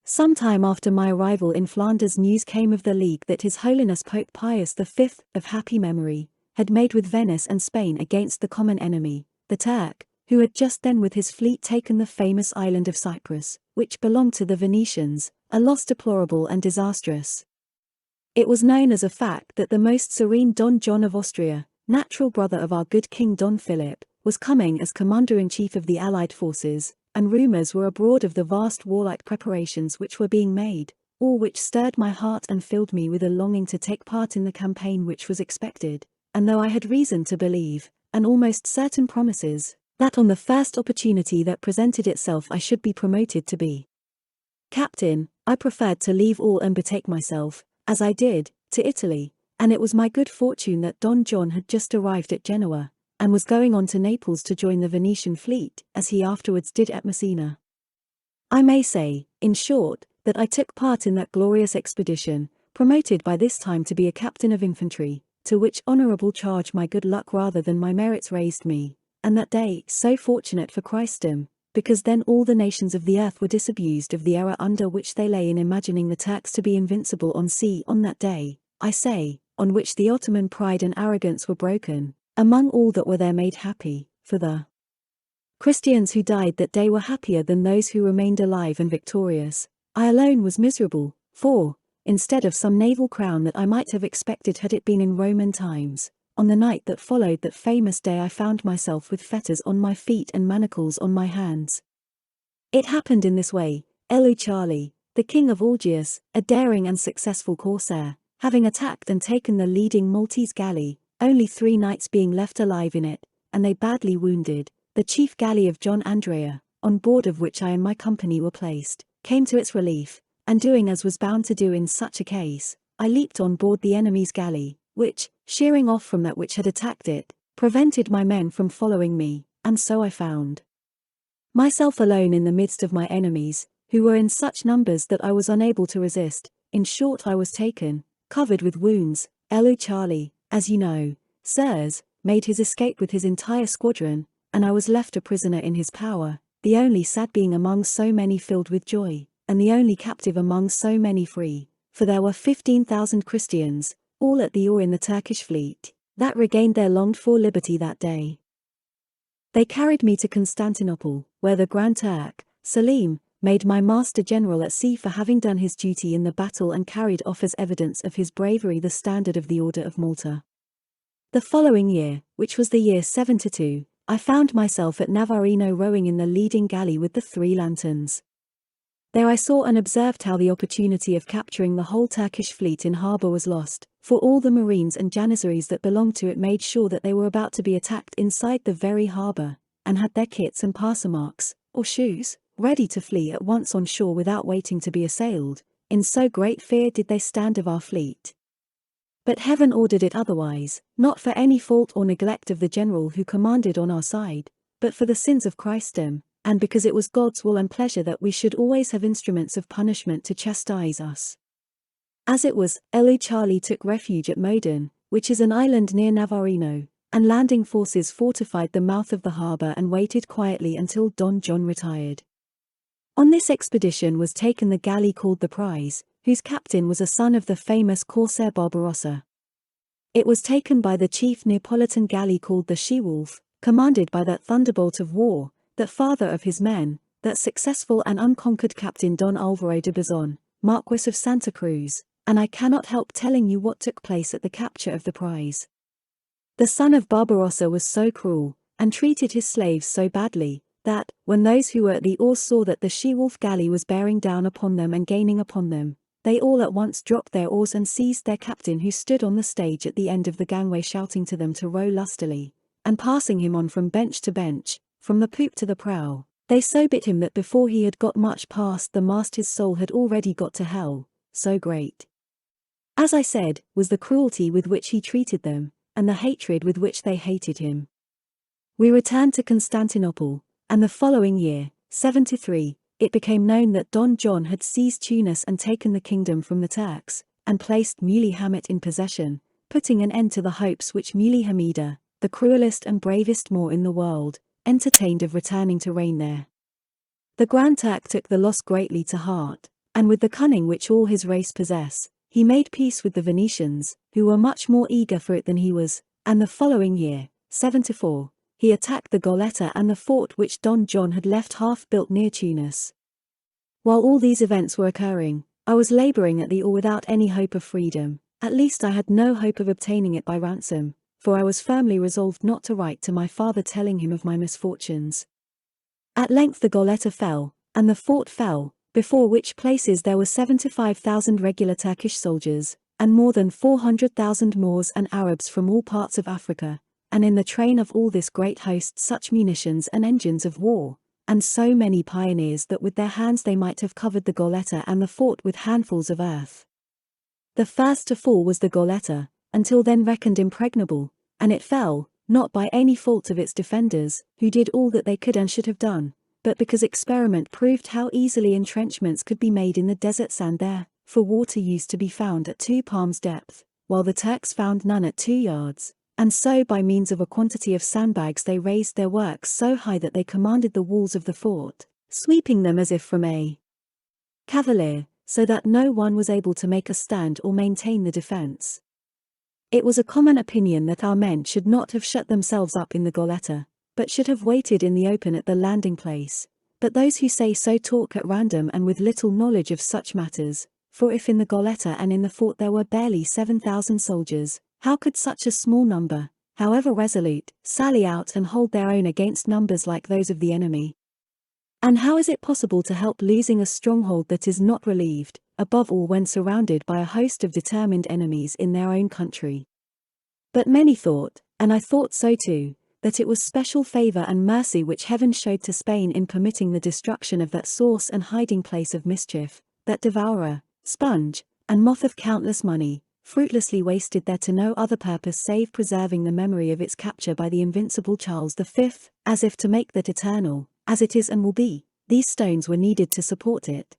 Some time after my arrival in Flanders news came of the league that His Holiness Pope Pius V, of happy memory, had made with Venice and Spain against the common enemy, the Turk, who had just then with his fleet taken the famous island of Cyprus, which belonged to the Venetians, a loss deplorable and disastrous. It was known as a fact that the most serene Don John of Austria, natural brother of our good King Don Philip, was coming as commander-in-chief of the Allied forces, and rumours were abroad of the vast warlike preparations which were being made, all which stirred my heart and filled me with a longing to take part in the campaign which was expected, and though I had reason to believe, and almost certain promises, that on the first opportunity that presented itself I should be promoted to be captain, I preferred to leave all and betake myself, as I did, to Italy, and it was my good fortune that Don John had just arrived at Genoa, and was going on to Naples to join the Venetian fleet, as he afterwards did at Messina. I may say, in short, that I took part in that glorious expedition, promoted by this time to be a captain of infantry, to which honourable charge my good luck rather than my merits raised me, and that day so fortunate for Christendom, because then all the nations of the earth were disabused of the error under which they lay in imagining the Turks to be invincible on sea on that day, I say, on which the Ottoman pride and arrogance were broken, among all that were there made happy, for the Christians who died that day were happier than those who remained alive and victorious. I alone was miserable, for, instead of some naval crown that I might have expected had it been in Roman times, on the night that followed that famous day I found myself with fetters on my feet and manacles on my hands. It happened in this way. Elu Charlie, the king of Algiers, a daring and successful corsair, having attacked and taken the leading Maltese galley, only 3 knights being left alive in it, and they badly wounded, the chief galley of John Andrea, on board of which I and my company were placed, came to its relief, and doing as was bound to do in such a case, I leaped on board the enemy's galley, which, sheering off from that which had attacked it, prevented my men from following me, and so I found myself alone in the midst of my enemies, who were in such numbers that I was unable to resist. In short, I was taken, covered with wounds. Charlie, as you know, sirs, made his escape with his entire squadron, and I was left a prisoner in his power, the only sad being among so many filled with joy, and the only captive among so many free, for there were 15,000 Christians, all at the oar in the Turkish fleet, that regained their longed-for liberty that day. They carried me to Constantinople, where the Grand Turk, Selim, made my master general at sea for having done his duty in the battle and carried off as evidence of his bravery the standard of the Order of Malta. The following year, which was the year 72, I found myself at Navarino rowing in the leading galley with the 3 lanterns. There I saw and observed how the opportunity of capturing the whole Turkish fleet in harbour was lost, for all the marines and janissaries that belonged to it made sure that they were about to be attacked inside the very harbour, and had their kits and passamarks, or shoes, ready to flee at once on shore without waiting to be assailed. In so great fear did they stand of our fleet. But heaven ordered it otherwise, not for any fault or neglect of the general who commanded on our side, but for the sins of Christendom, and because it was God's will and pleasure that we should always have instruments of punishment to chastise us. As it was, Charlie took refuge at Modin, which is an island near Navarino, and landing forces fortified the mouth of the harbour and waited quietly until Don John retired. On this expedition was taken the galley called the Prize, whose captain was a son of the famous corsair Barbarossa. It was taken by the chief Neapolitan galley called the She-Wolf, commanded by that thunderbolt of war, that father of his men, that successful and unconquered captain Don Alvaro de Bazan, Marquis of Santa Cruz, and I cannot help telling you what took place at the capture of the prize. The son of Barbarossa was so cruel, and treated his slaves so badly, that, when those who were at the oars saw that the She-Wolf galley was bearing down upon them and gaining upon them, they all at once dropped their oars and seized their captain who stood on the stage at the end of the gangway shouting to them to row lustily, and passing him on from bench to bench, from the poop to the prow, they so bit him that before he had got much past the mast his soul had already got to hell, so great, as I said, was the cruelty with which he treated them, and the hatred with which they hated him. We returned to Constantinople, and the following year, 73, it became known that Don John had seized Tunis and taken the kingdom from the Turks, and placed Muley Hamet in possession, putting an end to the hopes which Muley Hamida, the cruelest and bravest Moor in the world, entertained of returning to reign there. The Grand Turk took the loss greatly to heart, and with the cunning which all his race possess, he made peace with the Venetians, who were much more eager for it than he was, and the following year, 74, he attacked the Goletta and the fort which Don John had left half-built near Tunis. While all these events were occurring, I was labouring at the oar without any hope of freedom, at least I had no hope of obtaining it by ransom, for I was firmly resolved not to write to my father telling him of my misfortunes. At length the Goletta fell, and the fort fell, before which places there were 75,000 regular Turkish soldiers, and more than 400,000 Moors and Arabs from all parts of Africa, and in the train of all this great host such munitions and engines of war, and so many pioneers that with their hands they might have covered the Goletta and the fort with handfuls of earth. The first to fall was the Goletta, until then reckoned impregnable, and it fell, not by any fault of its defenders, who did all that they could and should have done, but because experiment proved how easily entrenchments could be made in the desert sand there, for water used to be found at 2 palms depth, while the Turks found none at 2 yards, and so by means of a quantity of sandbags they raised their works so high that they commanded the walls of the fort, sweeping them as if from a cavalier, so that no one was able to make a stand or maintain the defence. It was a common opinion that our men should not have shut themselves up in the Goletta, but should have waited in the open at the landing place, but those who say so talk at random and with little knowledge of such matters, for if in the Goletta and in the fort there were barely 7,000 soldiers, how could such a small number, however resolute, sally out and hold their own against numbers like those of the enemy? And how is it possible to help losing a stronghold that is not relieved, above all when surrounded by a host of determined enemies in their own country? But many thought, and I thought so too, that it was special favor and mercy which heaven showed to Spain in permitting the destruction of that source and hiding place of mischief, that devourer, sponge, and moth of countless money, fruitlessly wasted there to no other purpose save preserving the memory of its capture by the invincible Charles V, as if to make that eternal, as it is and will be. These stones were needed to support it.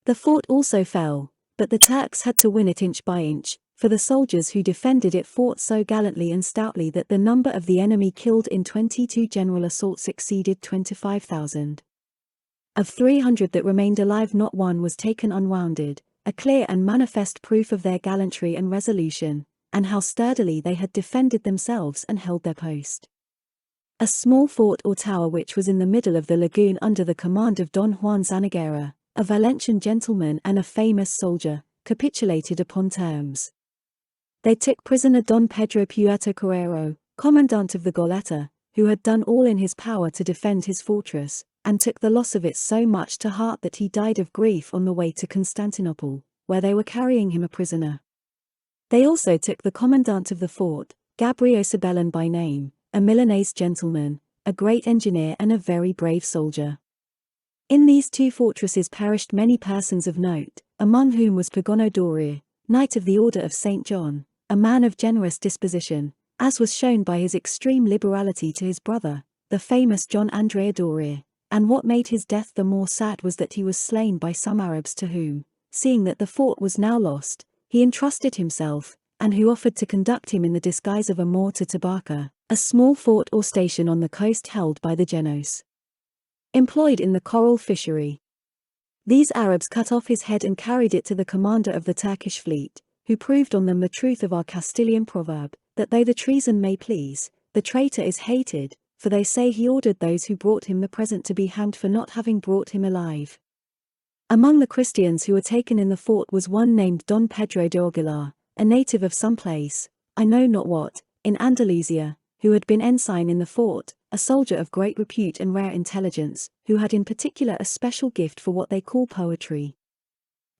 The fort also fell, but the Turks had to win it inch by inch, for the soldiers who defended it fought so gallantly and stoutly that the number of the enemy killed in 22 general assaults exceeded 25,000. Of 300 that remained alive not one was taken unwounded, a clear and manifest proof of their gallantry and resolution, and how sturdily they had defended themselves and held their post. A small fort or tower which was in the middle of the lagoon under the command of Don Juan Zanagara, a Valencian gentleman and a famous soldier, capitulated upon terms. They took prisoner Don Pedro Puerto, commandant of the Goleta, who had done all in his power to defend his fortress, and took the loss of it so much to heart that he died of grief on the way to Constantinople, where they were carrying him a prisoner. They also took the commandant of the fort, Gabriel Sabellan by name, a Milanese gentleman, a great engineer and a very brave soldier. In these two fortresses perished many persons of note, among whom was Pagono Doria, Knight of the Order of St. John, a man of generous disposition, as was shown by his extreme liberality to his brother, the famous John Andrea Doria, and what made his death the more sad was that he was slain by some Arabs to whom, seeing that the fort was now lost, he entrusted himself, and who offered to conduct him in the disguise of a Moor to Tabarca, a small fort or station on the coast held by the Genos, employed in the coral fishery. These Arabs cut off his head and carried it to the commander of the Turkish fleet, who proved on them the truth of our Castilian proverb, that though the treason may please, the traitor is hated, for they say he ordered those who brought him the present to be hanged for not having brought him alive. Among the Christians who were taken in the fort was one named Don Pedro de Aguilar, a native of some place, I know not what, in Andalusia, who had been ensign in the fort, a soldier of great repute and rare intelligence, who had in particular a special gift for what they call poetry.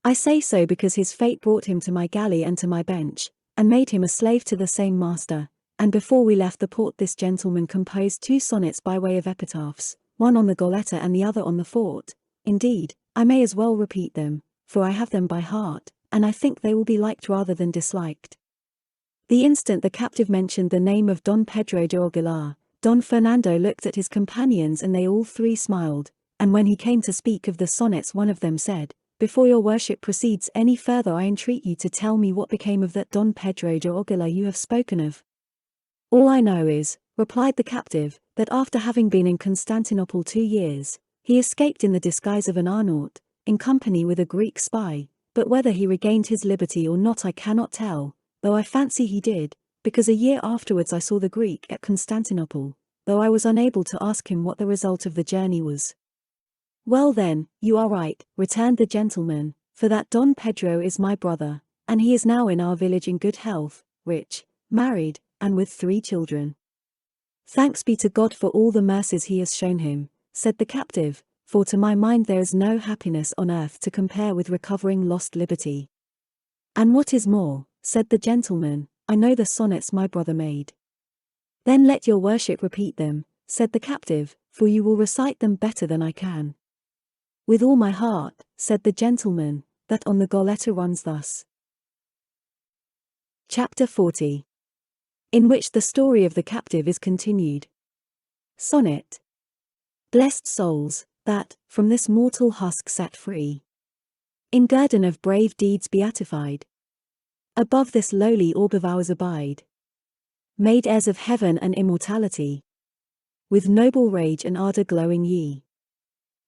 I say so because his fate brought him to my galley and to my bench, and made him a slave to the same master, and before we left the port this gentleman composed 2 sonnets by way of epitaphs, one on the Goleta and the other on the fort. Indeed, I may as well repeat them, for I have them by heart, and I think they will be liked rather than disliked. The instant the captive mentioned the name of Don Pedro de Aguilar, Don Fernando looked at his companions and they all three smiled, and when he came to speak of the sonnets one of them said, "Before your worship proceeds any further I entreat you to tell me what became of that Don Pedro de Aguilar you have spoken of." "All I know is," replied the captive, "that after having been in Constantinople 2 years, he escaped in the disguise of an Arnaut, in company with a Greek spy, but whether he regained his liberty or not I cannot tell, though I fancy he did, because a year afterwards I saw the Greek at Constantinople, though I was unable to ask him what the result of the journey was." "Well then, you are right," returned the gentleman, "for that Don Pedro is my brother, and he is now in our village in good health, rich, married, and with 3 children. "Thanks be to God for all the mercies he has shown him," said the captive, "for to my mind there is no happiness on earth to compare with recovering lost liberty. And what is more," said the gentleman, "I know the sonnets my brother made." "Then let your worship repeat them," said the captive, "for you will recite them better than I can." "With all my heart," said the gentleman, "that on the Goleta runs thus." Chapter 40. In which the story of the captive is continued. Sonnet. Blessed souls, that, from this mortal husk set free, in guerdon of brave deeds beatified, above this lowly orb of ours abide, made heirs of heaven and immortality, with noble rage and ardor glowing ye.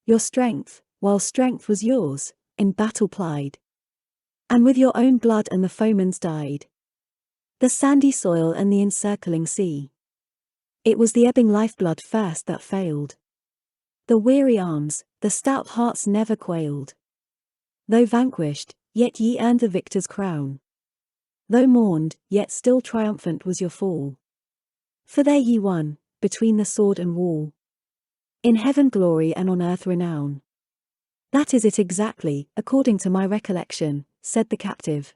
Your strength, while strength was yours, in battle plied, and with your own blood and the foeman's died. The sandy soil and the encircling sea. It was the ebbing lifeblood first that failed. The weary arms, the stout hearts never quailed. Though vanquished, yet ye earned the victor's crown. Though mourned, yet still triumphant was your fall. For there ye won, between the sword and wall, In heaven glory and on earth renown. That is it exactly, according to my recollection, said the captive.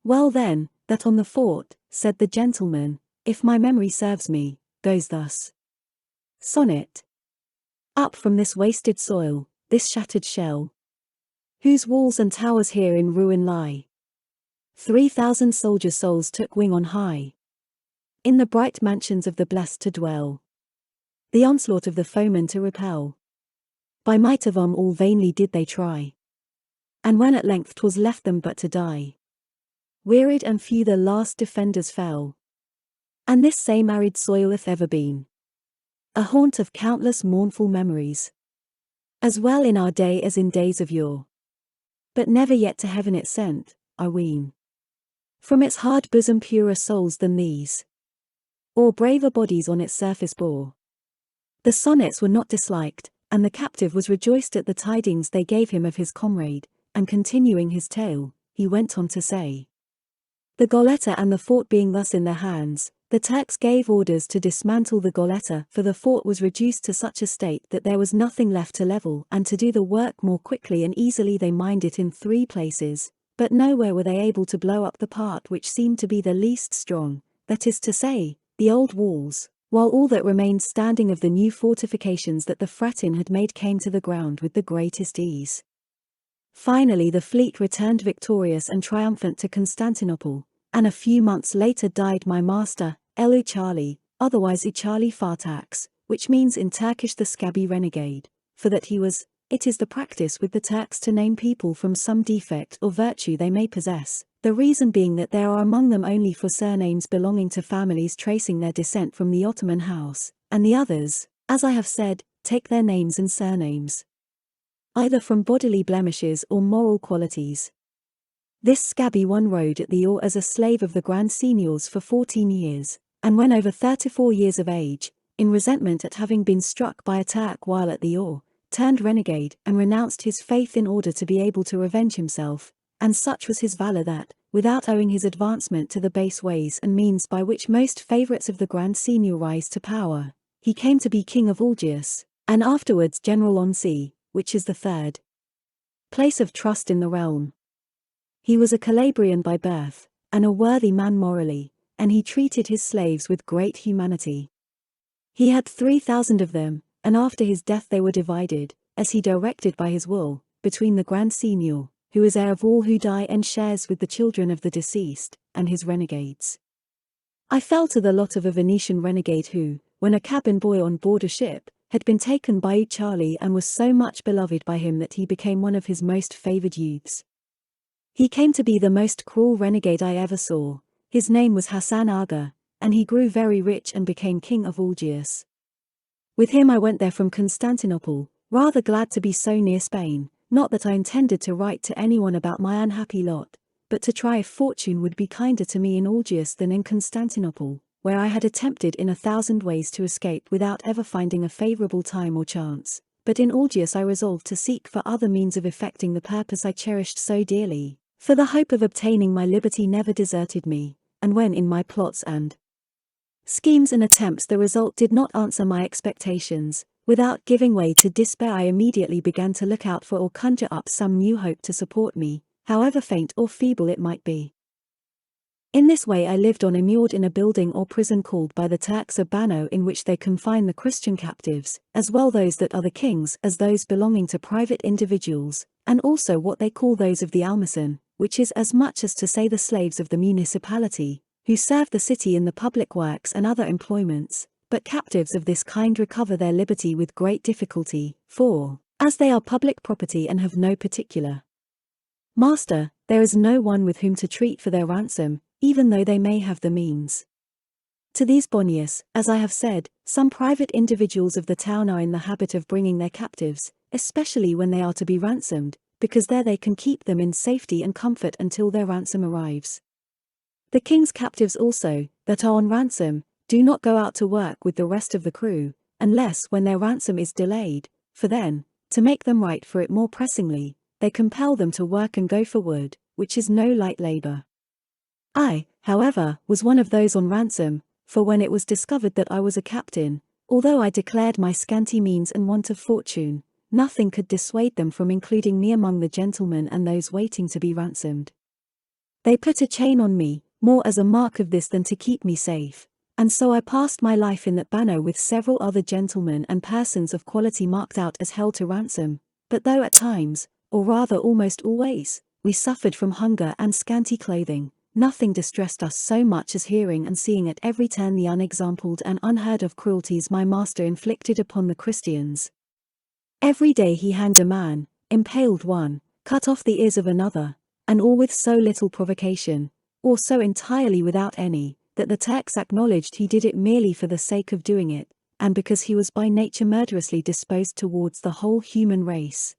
Well then, that on the fort, said the gentleman, if my memory serves me, goes thus. Sonnet. Up from this wasted soil, this shattered shell, whose walls and towers here in ruin lie, 3,000 soldier souls took wing on high, in the bright mansions of the blessed to dwell, the onslaught of the foeman to repel. By might of all vainly did they try, and when at length 'twas left them but to die, wearied and few the last defenders fell. And this same arid soil hath ever been a haunt of countless mournful memories, as well in our day as in days of yore. But never yet to heaven it sent, I ween, from its hard bosom purer souls than these, or braver bodies on its surface bore. The sonnets were not disliked, and the captive was rejoiced at the tidings they gave him of his comrade, and continuing his tale, he went on to say, the goletta and the fort being thus in their hands, the Turks gave orders to dismantle the goletta, for the fort was reduced to such a state that there was nothing left to level, and to do the work more quickly and easily they mined it in 3 places, but nowhere were they able to blow up the part which seemed to be the least strong, that is to say, the old walls, while all that remained standing of the new fortifications that the Fratin had made came to the ground with the greatest ease. Finally the fleet returned victorious and triumphant to Constantinople, and a few months later died my master, Charlie, otherwise Charlie Fartax, which means in Turkish the scabby renegade, for that he was. It is the practice with the Turks to name people from some defect or virtue they may possess, the reason being that there are among them only 4 surnames belonging to families tracing their descent from the Ottoman house, and the others, as I have said, take their names and surnames either from bodily blemishes or moral qualities. This scabby one rode at the oar as a slave of the Grand Signors for 14 years, and when over 34 years of age, in resentment at having been struck by a Turk while at the oar, turned renegade and renounced his faith in order to be able to revenge himself, and such was his valor that, without owing his advancement to the base ways and means by which most favorites of the Grand Signor rise to power, he came to be King of Algiers, and afterwards General on Sea, which is the 3rd place of trust in the realm. He was a Calabrian by birth, and a worthy man morally, and he treated his slaves with great humanity. He had 3,000 of them, and after his death they were divided, as he directed by his will, between the Grand Signor, who is heir of all who die and shares with the children of the deceased, and his renegades. I fell to the lot of a Venetian renegade who, when a cabin boy on board a ship, had been taken by Charlie and was so much beloved by him that he became one of his most favored youths. He came to be the most cruel renegade I ever saw. His name was Hassan Aga, and he grew very rich and became King of Algiers. With him I went there from Constantinople, rather glad to be so near Spain, not that I intended to write to anyone about my unhappy lot, but to try if fortune would be kinder to me in Algiers than in Constantinople, where I had attempted in 1,000 ways to escape without ever finding a favorable time or chance, but in Algiers I resolved to seek for other means of effecting the purpose I cherished so dearly, for the hope of obtaining my liberty never deserted me, and when in my plots and schemes and attempts the result did not answer my expectations, without giving way to despair I immediately began to look out for or conjure up some new hope to support me, however faint or feeble it might be. In this way I lived on immured in a building or prison called by the Turks a bano, in which they confine the Christian captives, as well those that are the king's as those belonging to private individuals, and also what they call those of the almason, which is as much as to say the slaves of the municipality, who serve the city in the public works and other employments, but captives of this kind recover their liberty with great difficulty, for, as they are public property and have no particular master, there is no one with whom to treat for their ransom, even though they may have the means. To these bonius, as I have said, some private individuals of the town are in the habit of bringing their captives, especially when they are to be ransomed, because there they can keep them in safety and comfort until their ransom arrives. The king's captives also, that are on ransom, do not go out to work with the rest of the crew, unless when their ransom is delayed, for then, to make them right for it more pressingly, they compel them to work and go for wood, which is no light labor. I, however, was one of those on ransom, for when it was discovered that I was a captain, Although I declared my scanty means and want of fortune, nothing could dissuade them from including me among the gentlemen and those waiting to be ransomed. They put a chain on me, more as a mark of this than to keep me safe, and so I passed my life in that banner with several other gentlemen and persons of quality marked out as held to ransom. But though at times, or rather almost always, we suffered from hunger and scanty clothing, nothing distressed us so much as hearing and seeing at every turn the unexampled and unheard of cruelties my master inflicted upon the Christians. Every day he hanged a man, impaled one, cut off the ears of another, and all with so little provocation, or so entirely without any, that the Turks acknowledged he did it merely for the sake of doing it, and because he was by nature murderously disposed towards the whole human race.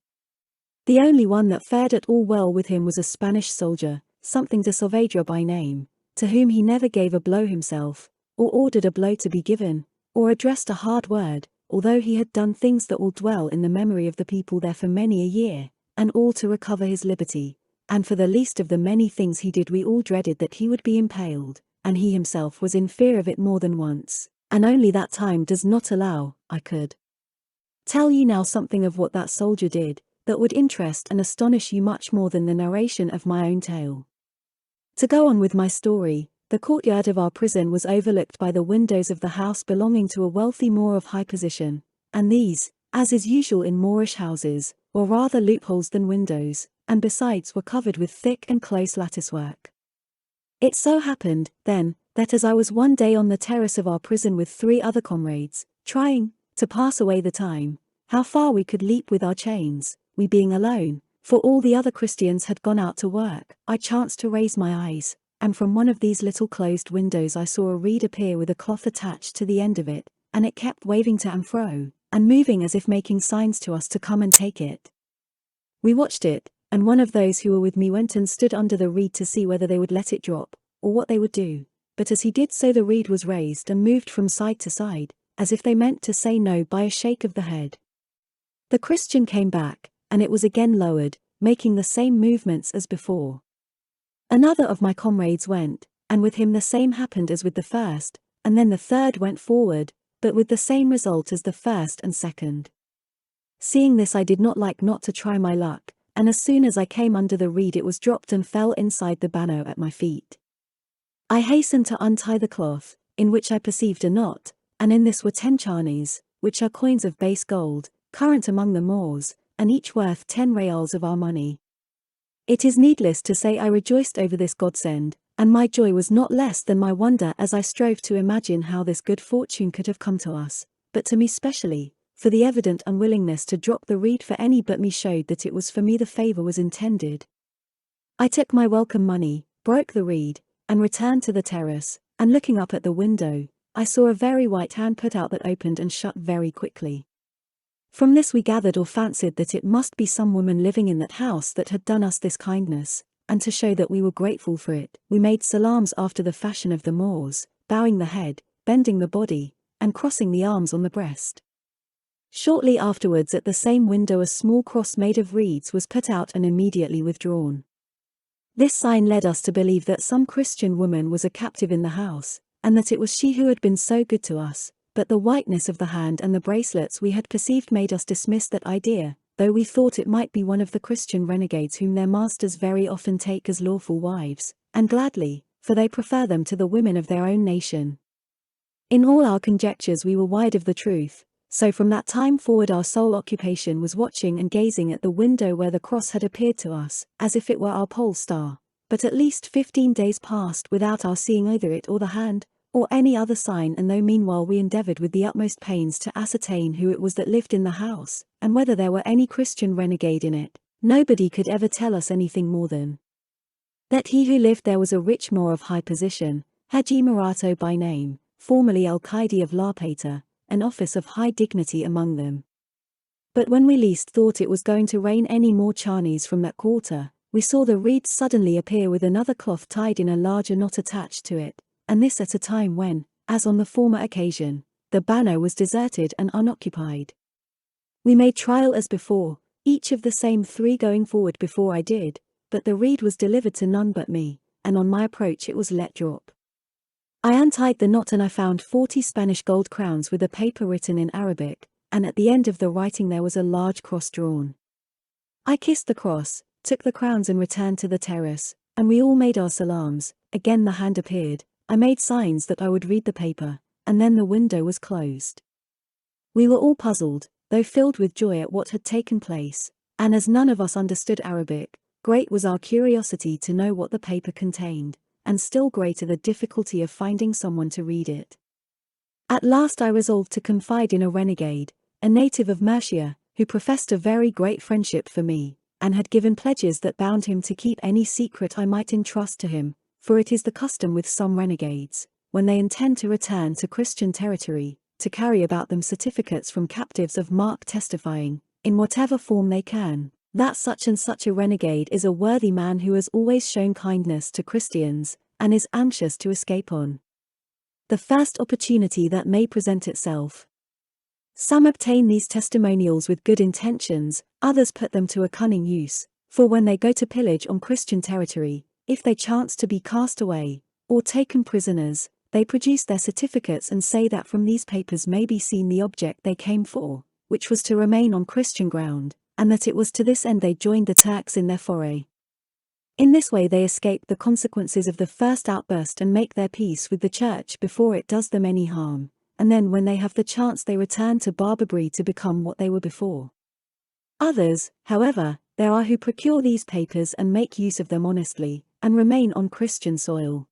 The only one that fared at all well with him was a Spanish soldier, something de Saavedra by name, to whom he never gave a blow himself, or ordered a blow to be given, or addressed a hard word, although he had done things that will dwell in the memory of the people there for many a year, and all to recover his liberty. And for the least of the many things he did we all dreaded that he would be impaled, and he himself was in fear of it more than once, and only that time does not allow. I could tell you now something of what that soldier did, that would interest and astonish you much more than the narration of my own tale. To go on with my story, the courtyard of our prison was overlooked by the windows of the house belonging to a wealthy Moor of high position, and these, as is usual in Moorish houses, were rather loopholes than windows, and besides were covered with thick and close lattice-work. It so happened, then, that as I was one day on the terrace of our prison with 3 other comrades, trying to pass away the time, how far we could leap with our chains, we being alone, for all the other Christians had gone out to work, I chanced to raise my eyes, and from one of these little closed windows I saw a reed appear with a cloth attached to the end of it, and it kept waving to and fro, and moving as if making signs to us to come and take it. We watched it, and one of those who were with me went and stood under the reed to see whether they would let it drop, or what they would do, but as he did so the reed was raised and moved from side to side, as if they meant to say no by a shake of the head. The Christian came back, and it was again lowered, making the same movements as before. Another of my comrades went, and with him the same happened as with the first, and then the third went forward, but with the same result as the first and second. Seeing this I did not like not to try my luck, and as soon as I came under the reed it was dropped and fell inside the banner at my feet. I hastened to untie the cloth, in which I perceived a knot, and in this were 10 charnies, which are coins of base gold, current among the Moors, and each worth 10 reals of our money. It is needless to say I rejoiced over this godsend, and my joy was not less than my wonder as I strove to imagine how this good fortune could have come to us, but to me specially, for the evident unwillingness to drop the reed for any but me showed that it was for me the favor was intended. I took my welcome money, broke the reed, and returned to the terrace, and looking up at the window, I saw a very white hand put out that opened and shut very quickly. From this we gathered or fancied that it must be some woman living in that house that had done us this kindness, and to show that we were grateful for it, we made salams after the fashion of the Moors, bowing the head, bending the body, and crossing the arms on the breast. Shortly afterwards at the same window a small cross made of reeds was put out and immediately withdrawn. This sign led us to believe that some Christian woman was a captive in the house, and that it was she who had been so good to us, but the whiteness of the hand and the bracelets we had perceived made us dismiss that idea, though we thought it might be one of the Christian renegades whom their masters very often take as lawful wives, and gladly, for they prefer them to the women of their own nation. In all our conjectures we were wide of the truth, so from that time forward our sole occupation was watching and gazing at the window where the cross had appeared to us, as if it were our pole star, but at least 15 days passed without our seeing either it or the hand, or any other sign, and though meanwhile we endeavored with the utmost pains to ascertain who it was that lived in the house, and whether there were any Christian renegade in it, nobody could ever tell us anything more than that he who lived there was a rich Moor of high position, Haji Murato by name, formerly Alcaide of La Plata, an office of high dignity among them. But when we least thought it was going to rain any more charnies from that quarter, we saw the reeds suddenly appear with another cloth tied in a larger knot attached to it, and this at a time when, as on the former occasion, the banner was deserted and unoccupied. We made trial as before, each of the same 3 going forward before I did, but the reed was delivered to none but me, and on my approach it was let drop. I untied the knot and I found 40 Spanish gold crowns with a paper written in Arabic, and at the end of the writing there was a large cross drawn. I kissed the cross, took the crowns and returned to the terrace, and we all made our salams. Again the hand appeared, I made signs that I would read the paper, and then the window was closed. We were all puzzled, though filled with joy at what had taken place, and as none of us understood Arabic, great was our curiosity to know what the paper contained, and still greater the difficulty of finding someone to read it. At last I resolved to confide in a renegade, a native of Mercia, who professed a very great friendship for me, and had given pledges that bound him to keep any secret I might entrust to him, for it is the custom with some renegades, when they intend to return to Christian territory, to carry about them certificates from captives of mark testifying, in whatever form they can, that such and such a renegade is a worthy man who has always shown kindness to Christians, and is anxious to escape on the first opportunity that may present itself. Some obtain these testimonials with good intentions, others put them to a cunning use, for when they go to pillage on Christian territory, if they chance to be cast away, or taken prisoners, they produce their certificates and say that from these papers may be seen the object they came for, which was to remain on Christian ground, and that it was to this end they joined the Turks in their foray. In this way they escape the consequences of the first outburst and make their peace with the Church before it does them any harm, and then when they have the chance they return to Barbary to become what they were before. Others, however, there are who procure these papers and make use of them honestly, and remain on Christian soil.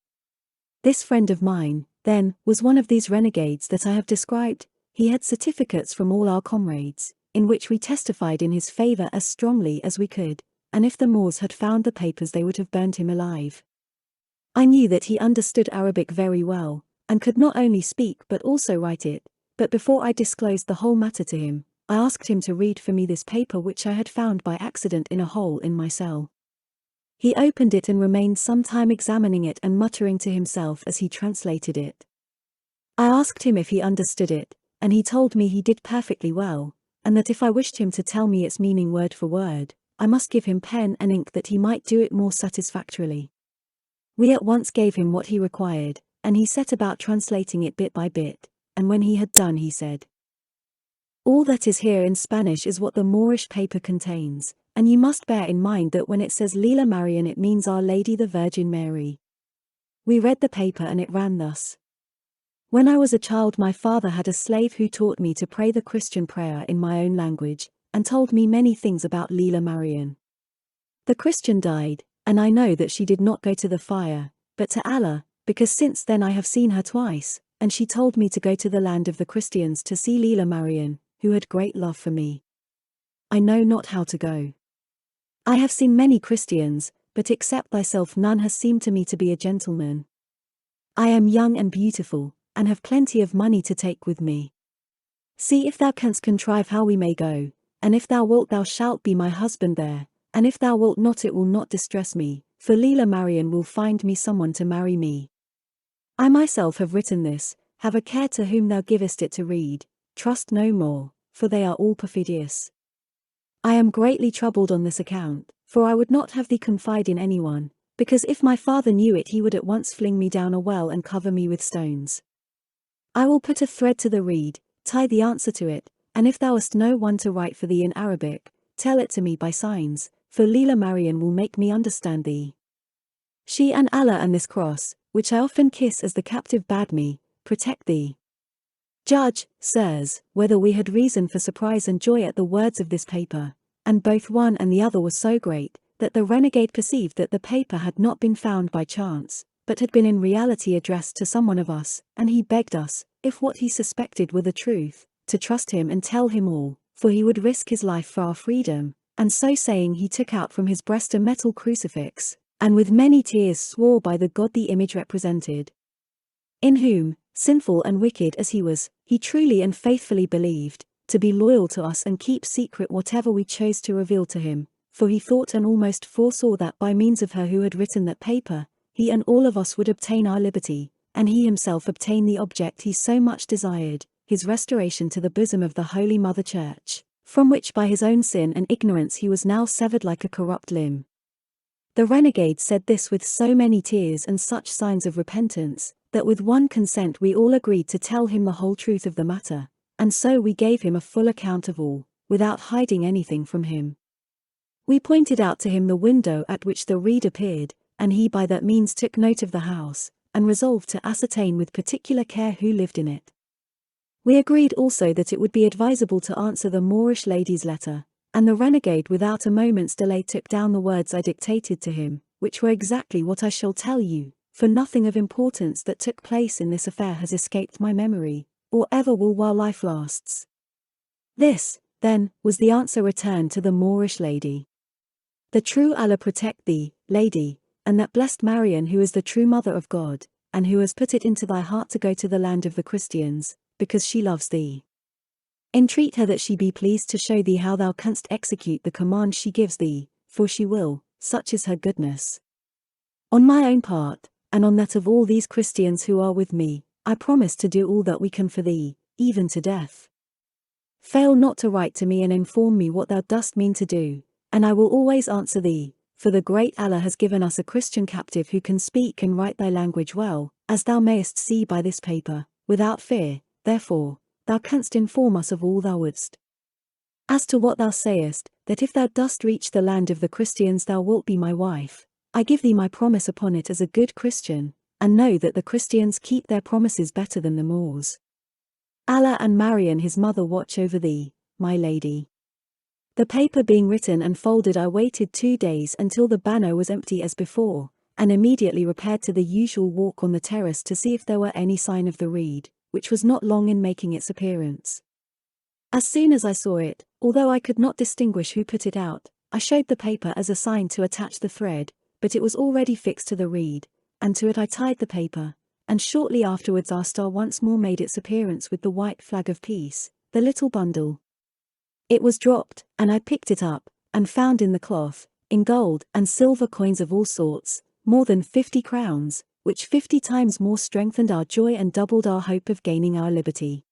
This friend of mine, then, was one of these renegades that I have described. He had certificates from all our comrades, in which we testified in his favor as strongly as we could, and if the Moors had found the papers they would have burned him alive. I knew that he understood Arabic very well, and could not only speak but also write it, but before I disclosed the whole matter to him, I asked him to read for me this paper which I had found by accident in a hole in my cell. He opened it and remained some time examining it and muttering to himself as he translated it. I asked him if he understood it, and he told me he did perfectly well, and that if I wished him to tell me its meaning word for word, I must give him pen and ink that he might do it more satisfactorily. We at once gave him what he required, and he set about translating it bit by bit, and when he had done he said, "All that is here in Spanish is what the Moorish paper contains, and you must bear in mind that when it says Lila Marian it means Our Lady the Virgin Mary." We read the paper and it ran thus. When I was a child my father had a slave who taught me to pray the Christian prayer in my own language, and told me many things about Lila Marian. The Christian died, and I know that she did not go to the fire, but to Allah, because since then I have seen her twice, and she told me to go to the land of the Christians to see Lila Marian, who had great love for me. I know not how to go. I have seen many Christians, but except thyself none has seemed to me to be a gentleman. I am young and beautiful, and have plenty of money to take with me. See if thou canst contrive how we may go, and if thou wilt thou shalt be my husband there, and if thou wilt not it will not distress me, for Lila Marian will find me someone to marry me. I myself have written this, have a care to whom thou givest it to read, trust no more, for they are all perfidious. I am greatly troubled on this account, for I would not have thee confide in anyone, because if my father knew it he would at once fling me down a well and cover me with stones. I will put a thread to the reed, tie the answer to it, and if thou hast no one to write for thee in Arabic, tell it to me by signs, for Lila Marian will make me understand thee. She and Allah and this cross, which I often kiss as the captive bade me, protect thee. Judge, sirs, whether we had reason for surprise and joy at the words of this paper, and both one and the other were so great, that the renegade perceived that the paper had not been found by chance, but had been in reality addressed to someone of us, and he begged us, if what he suspected were the truth, to trust him and tell him all, for he would risk his life for our freedom, and so saying he took out from his breast a metal crucifix, and with many tears swore by the God the image represented, in whom, sinful and wicked as he was, he truly and faithfully believed, to be loyal to us and keep secret whatever we chose to reveal to him, for he thought and almost foresaw that by means of her who had written that paper, he and all of us would obtain our liberty, and he himself obtain the object he so much desired, his restoration to the bosom of the Holy Mother Church, from which by his own sin and ignorance he was now severed like a corrupt limb. The renegade said this with so many tears and such signs of repentance, that with one consent we all agreed to tell him the whole truth of the matter, and so we gave him a full account of all, without hiding anything from him. We pointed out to him the window at which the reed appeared, and he by that means took note of the house, and resolved to ascertain with particular care who lived in it. We agreed also that it would be advisable to answer the Moorish lady's letter, and the renegade without a moment's delay took down the words I dictated to him, which were exactly what I shall tell you, for nothing of importance that took place in this affair has escaped my memory, or ever will while life lasts. This, then, was the answer returned to the Moorish lady. The true Allah protect thee, lady, and that blessed Marian who is the true mother of God, and who has put it into thy heart to go to the land of the Christians, because she loves thee. Entreat her that she be pleased to show thee how thou canst execute the command she gives thee, for she will, such is her goodness. On my own part, and on that of all these Christians who are with me, I promise to do all that we can for thee, even to death. Fail not to write to me and inform me what thou dost mean to do, and I will always answer thee, for the great Allah has given us a Christian captive who can speak and write thy language well, as thou mayest see by this paper, without fear, therefore, thou canst inform us of all thou wouldst. As to what thou sayest, that if thou dost reach the land of the Christians thou wilt be my wife, I give thee my promise upon it as a good Christian, and know that the Christians keep their promises better than the Moors. Allah and Marian his mother watch over thee, my lady. The paper being written and folded, I waited 2 days until the banner was empty as before, and immediately repaired to the usual walk on the terrace to see if there were any sign of the reed, which was not long in making its appearance. As soon as I saw it, although I could not distinguish who put it out, I showed the paper as a sign to attach the thread, but it was already fixed to the reed, and to it I tied the paper, and shortly afterwards our star once more made its appearance with the white flag of peace, the little bundle. It was dropped, and I picked it up, and found in the cloth, in gold and silver coins of all sorts, more than 50 crowns, which 50 times more strengthened our joy and doubled our hope of gaining our liberty.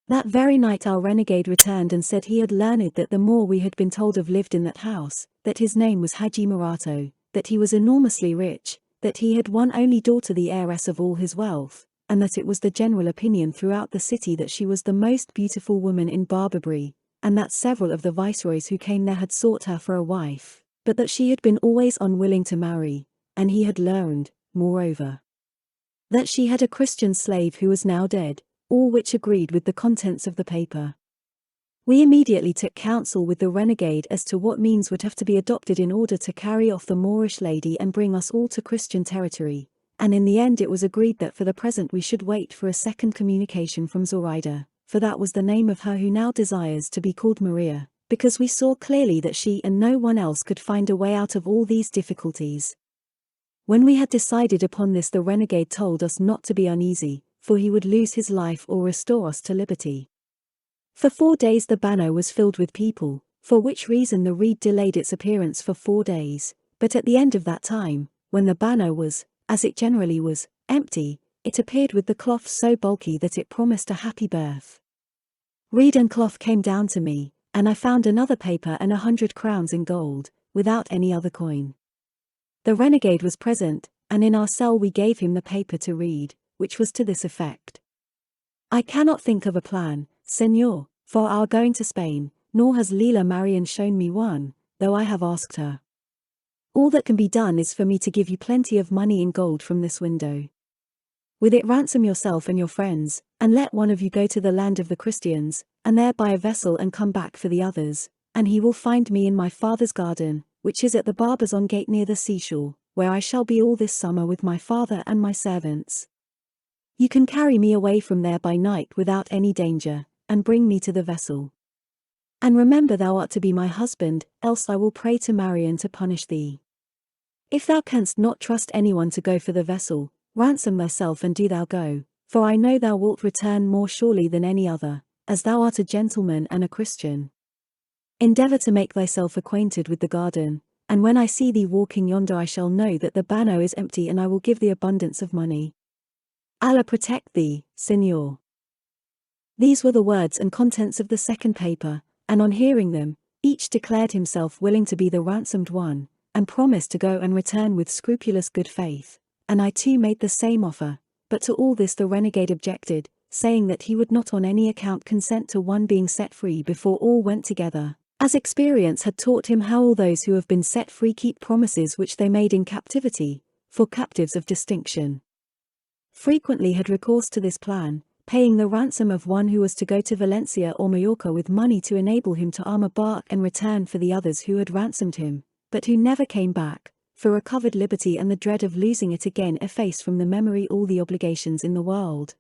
That very night our renegade returned and said he had learned that the Moor we had been told of lived in that house, that his name was Haji Murato, that he was enormously rich, that he had one only daughter the heiress of all his wealth, and that it was the general opinion throughout the city that she was the most beautiful woman in Barbary, and that several of the viceroys who came there had sought her for a wife, but that she had been always unwilling to marry, and he had learned, moreover, that she had a Christian slave who was now dead, all which agreed with the contents of the paper. We immediately took counsel with the renegade as to what means would have to be adopted in order to carry off the Moorish lady and bring us all to Christian territory, and in the end it was agreed that for the present we should wait for a second communication from Zoraida, for that was the name of her who now desires to be called Maria, because we saw clearly that she and no one else could find a way out of all these difficulties. When we had decided upon this, the renegade told us not to be uneasy, for he would lose his life or restore us to liberty. For 4 days the banner was filled with people, for which reason the reed delayed its appearance for 4 days, but at the end of that time, when the banner was, as it generally was, empty, it appeared with the cloth so bulky that it promised a happy birth. Reed and cloth came down to me, and I found another paper and 100 crowns in gold, without any other coin. The renegade was present, and in our cell we gave him the paper to read, which was to this effect. I cannot think of a plan, Señor, for our going to Spain, nor has Leila Marian shown me one, though I have asked her. All that can be done is for me to give you plenty of money in gold from this window. With it ransom yourself and your friends, and let one of you go to the land of the Christians, and there buy a vessel and come back for the others, and he will find me in my father's garden, which is at the Barbazon gate near the seashore, where I shall be all this summer with my father and my servants. You can carry me away from there by night without any danger, and bring me to the vessel. And remember thou art to be my husband, else I will pray to Marian to punish thee. If thou canst not trust anyone to go for the vessel, ransom thyself and do thou go, for I know thou wilt return more surely than any other, as thou art a gentleman and a Christian. Endeavour to make thyself acquainted with the garden, and when I see thee walking yonder I shall know that the banner is empty and I will give thee abundance of money. Allah protect thee, Señor. These were the words and contents of the second paper, and on hearing them, each declared himself willing to be the ransomed one, and promised to go and return with scrupulous good faith, and I too made the same offer, but to all this the renegade objected, saying that he would not on any account consent to one being set free before all went together, as experience had taught him how all those who have been set free keep promises which they made in captivity, for captives of distinction frequently had recourse to this plan, paying the ransom of one who was to go to Valencia or Majorca with money to enable him to arm a bark and return for the others who had ransomed him, but who never came back, for recovered liberty and the dread of losing it again effaced from the memory all the obligations in the world.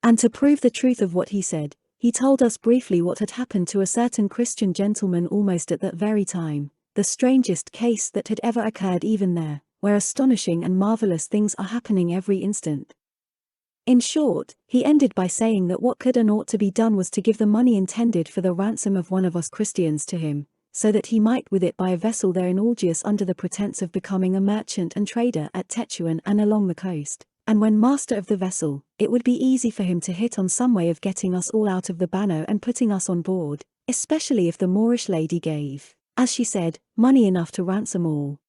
And to prove the truth of what he said, he told us briefly what had happened to a certain Christian gentleman almost at that very time, the strangest case that had ever occurred even there, where astonishing and marvelous things are happening every instant. In short, he ended by saying that what could and ought to be done was to give the money intended for the ransom of one of us Christians to him, so that he might with it buy a vessel there in Algiers under the pretence of becoming a merchant and trader at Tetuan and along the coast, and when master of the vessel, it would be easy for him to hit on some way of getting us all out of the Banno and putting us on board, especially if the Moorish lady gave, as she said, money enough to ransom all.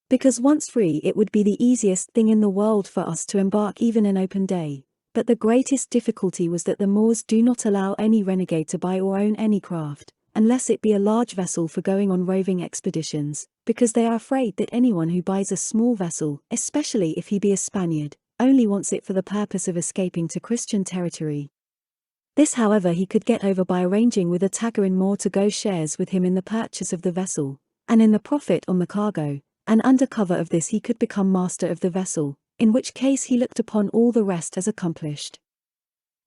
Because once free it would be the easiest thing in the world for us to embark even in open day, but the greatest difficulty was that the Moors do not allow any renegade to buy or own any craft, unless it be a large vessel for going on roving expeditions, because they are afraid that anyone who buys a small vessel, especially if he be a Spaniard, only wants it for the purpose of escaping to Christian territory. This however he could get over by arranging with a Tagarin Moor to go shares with him in the purchase of the vessel, and in the profit on the cargo, and under cover of this he could become master of the vessel, in which case he looked upon all the rest as accomplished.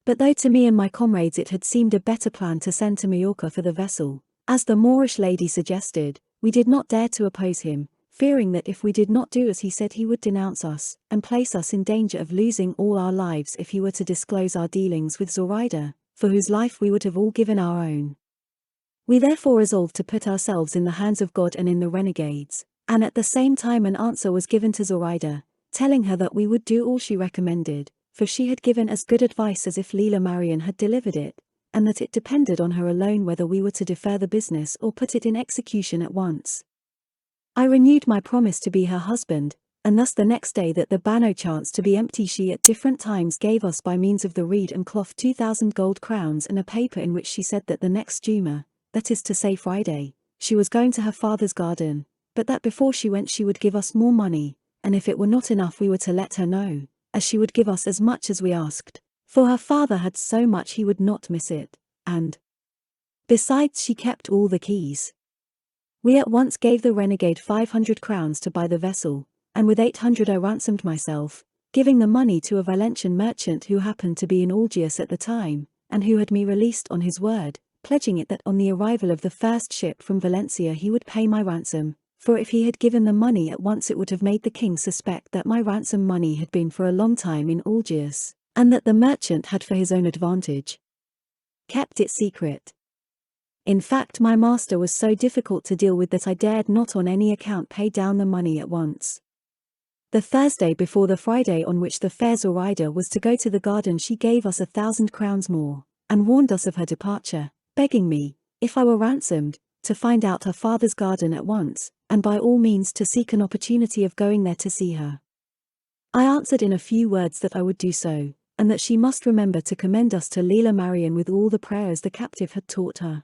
But though to me and my comrades it had seemed a better plan to send to Majorca for the vessel, as the Moorish lady suggested, we did not dare to oppose him, fearing that if we did not do as he said he would denounce us, and place us in danger of losing all our lives if he were to disclose our dealings with Zoraida, for whose life we would have all given our own. We therefore resolved to put ourselves in the hands of God and in the renegades, and at the same time an answer was given to Zoraida, telling her that we would do all she recommended, for she had given as good advice as if Leela Marian had delivered it, and that it depended on her alone whether we were to defer the business or put it in execution at once. I renewed my promise to be her husband, and thus the next day that the Banno chanced to be empty she at different times gave us by means of the reed and cloth 2,000 gold crowns and a paper in which she said that the next Juma, that is to say Friday, she was going to her father's garden, but that before she went she would give us more money, and if it were not enough we were to let her know, as she would give us as much as we asked, for her father had so much he would not miss it, and besides she kept all the keys. We at once gave the renegade 500 crowns to buy the vessel, and with 800 I ransomed myself, giving the money to a Valencian merchant who happened to be in Algiers at the time, and who had me released on his word, pledging it that on the arrival of the first ship from Valencia he would pay my ransom, for if he had given the money at once it would have made the king suspect that my ransom money had been for a long time in Algiers, and that the merchant had for his own advantage kept it secret. In fact my master was so difficult to deal with that I dared not on any account pay down the money at once. The Thursday before the Friday on which the fair Zoraida was to go to the garden she gave us 1,000 crowns more, and warned us of her departure, begging me, if I were ransomed, to find out her father's garden at once, and by all means to seek an opportunity of going there to see her. I answered in a few words that I would do so, and that she must remember to commend us to Leela Marian with all the prayers the captive had taught her.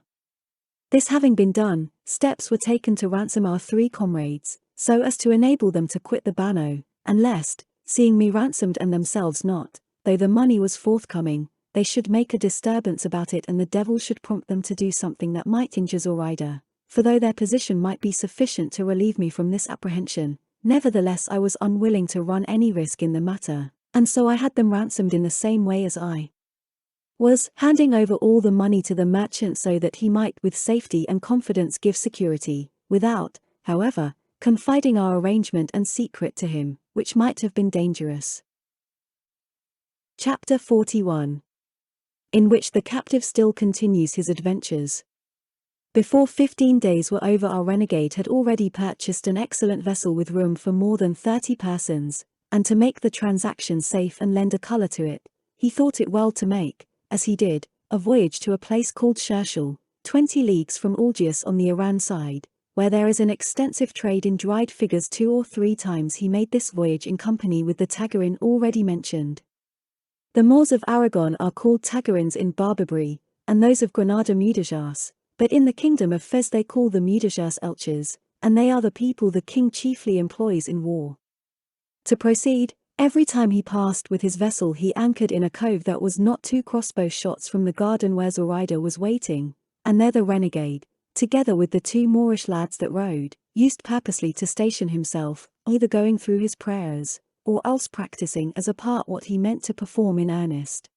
This having been done, steps were taken to ransom our 3 comrades, so as to enable them to quit the Banno, and lest, seeing me ransomed and themselves not, though the money was forthcoming, they should make a disturbance about it and the devil should prompt them to do something that might injure Zoraida, for though their position might be sufficient to relieve me from this apprehension, nevertheless I was unwilling to run any risk in the matter, and so I had them ransomed in the same way as I was, handing over all the money to the merchant so that he might with safety and confidence give security, without, however, confiding our arrangement and secret to him, which might have been dangerous. Chapter 41. In which the captive still continues his adventures. Before 15 days were over our renegade had already purchased an excellent vessel with room for more than 30 persons, and to make the transaction safe and lend a colour to it, he thought it well to make, as he did, a voyage to a place called Shershel, 20 leagues from Algiers on the Iran side, where there is an extensive trade in dried figures. 2 or 3 times he made this voyage in company with the Tagarin already mentioned. The Moors of Aragon are called Tagarins in Barbary, and those of Granada Mudéjars, but in the kingdom of Fez they call the Mudéjars Elches, and they are the people the king chiefly employs in war. To proceed, every time he passed with his vessel he anchored in a cove that was not 2 crossbow shots from the garden where Zoraida was waiting, and there the renegade, together with the 2 Moorish lads that rowed, used purposely to station himself, either going through his prayers, or else practicing as a part what he meant to perform in earnest.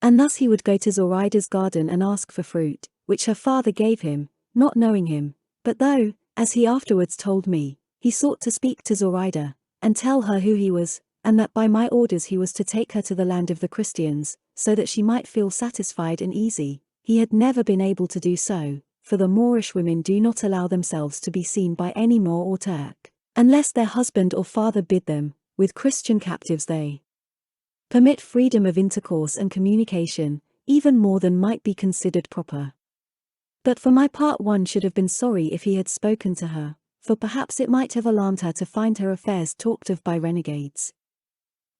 And thus he would go to Zoraida's garden and ask for fruit, which her father gave him, not knowing him, but though, as he afterwards told me, he sought to speak to Zoraida, and tell her who he was, and that by my orders he was to take her to the land of the Christians, so that she might feel satisfied and easy, he had never been able to do so, for the Moorish women do not allow themselves to be seen by any Moor or Turk, unless their husband or father bid them. With Christian captives they permit freedom of intercourse and communication, even more than might be considered proper. But for my part one should have been sorry if he had spoken to her, for perhaps it might have alarmed her to find her affairs talked of by renegades.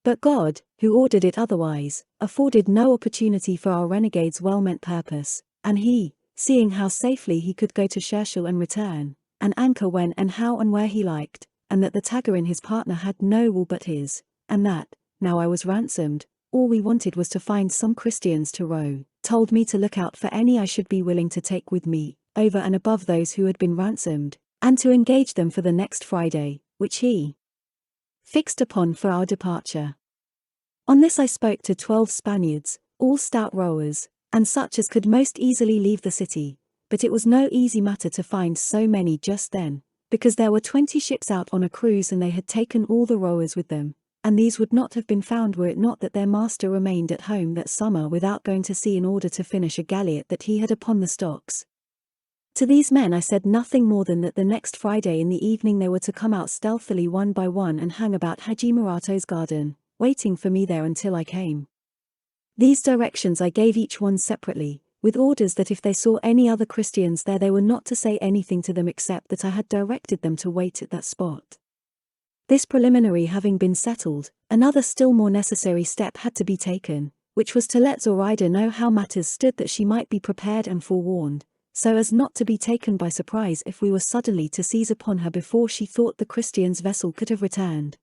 But God, who ordered it otherwise, afforded no opportunity for our renegade's well-meant purpose, and he, seeing how safely he could go to Cherchel and return, and anchor when and how and where he liked, and that the Tagarin his partner had no wool but his, and that, now I was ransomed, all we wanted was to find some Christians to row, told me to look out for any I should be willing to take with me, over and above those who had been ransomed, and to engage them for the next Friday, which he fixed upon for our departure. On this I spoke to 12 Spaniards, all stout rowers, and such as could most easily leave the city, but it was no easy matter to find so many just then, because there were 20 ships out on a cruise and they had taken all the rowers with them, and these would not have been found were it not that their master remained at home that summer without going to sea in order to finish a galliot that he had upon the stocks. To these men I said nothing more than that the next Friday in the evening they were to come out stealthily one by one and hang about Haji Murato's garden, waiting for me there until I came. These directions I gave each one separately, with orders that if they saw any other Christians there they were not to say anything to them except that I had directed them to wait at that spot. This preliminary having been settled, another still more necessary step had to be taken, which was to let Zoraida know how matters stood that she might be prepared and forewarned, so as not to be taken by surprise if we were suddenly to seize upon her before she thought the Christian's vessel could have returned.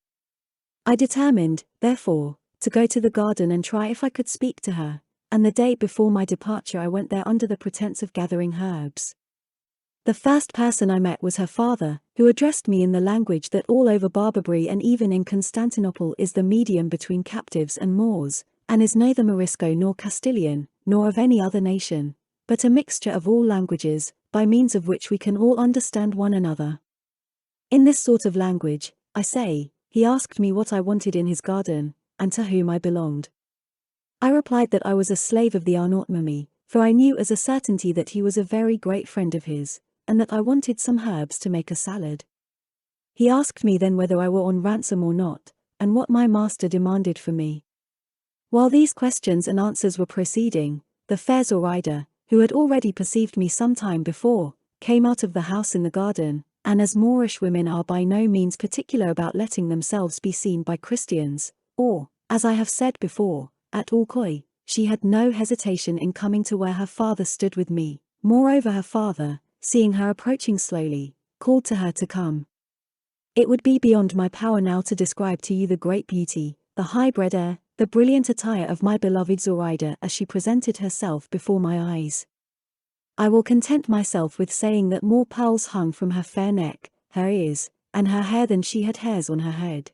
I determined, therefore, to go to the garden and try if I could speak to her, and the day before my departure I went there under the pretense of gathering herbs. The first person I met was her father, who addressed me in the language that all over Barbary and even in Constantinople is the medium between captives and Moors, and is neither Morisco nor Castilian, nor of any other nation, but a mixture of all languages, by means of which we can all understand one another. In this sort of language, I say, he asked me what I wanted in his garden, and to whom I belonged. I replied that I was a slave of the Arnaut Mummy, for I knew as a certainty that he was a very great friend of his, and that I wanted some herbs to make a salad. He asked me then whether I were on ransom or not, and what my master demanded for me. While these questions and answers were proceeding, the fair Zoraida, who had already perceived me some time before, came out of the house in the garden, and as Moorish women are by no means particular about letting themselves be seen by Christians, or, as I have said before, at all coy, she had no hesitation in coming to where her father stood with me. Moreover her father, seeing her approaching slowly, called to her to come. It would be beyond my power now to describe to you the great beauty, the high-bred air, the brilliant attire of my beloved Zoraida as she presented herself before my eyes. I will content myself with saying that more pearls hung from her fair neck, her ears, and her hair than she had hairs on her head.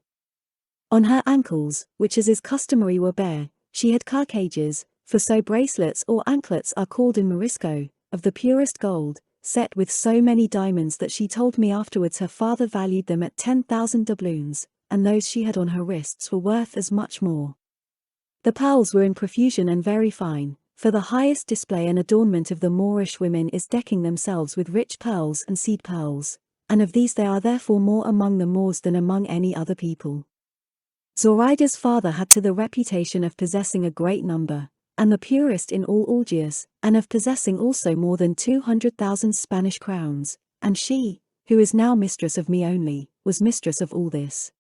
On her ankles, which as is customary were bare, she had carcages, for so bracelets or anklets are called in Morisco, of the purest gold, set with so many diamonds that she told me afterwards her father valued them at 10,000 doubloons, and those she had on her wrists were worth as much more. The pearls were in profusion and very fine, for the highest display and adornment of the Moorish women is decking themselves with rich pearls and seed pearls, and of these there are therefore more among the Moors than among any other people. Zoraida's father had to the reputation of possessing a great number, and the purest in all Algiers, and of possessing also more than 200,000 Spanish crowns, and she, who is now mistress of me only, was mistress of all this.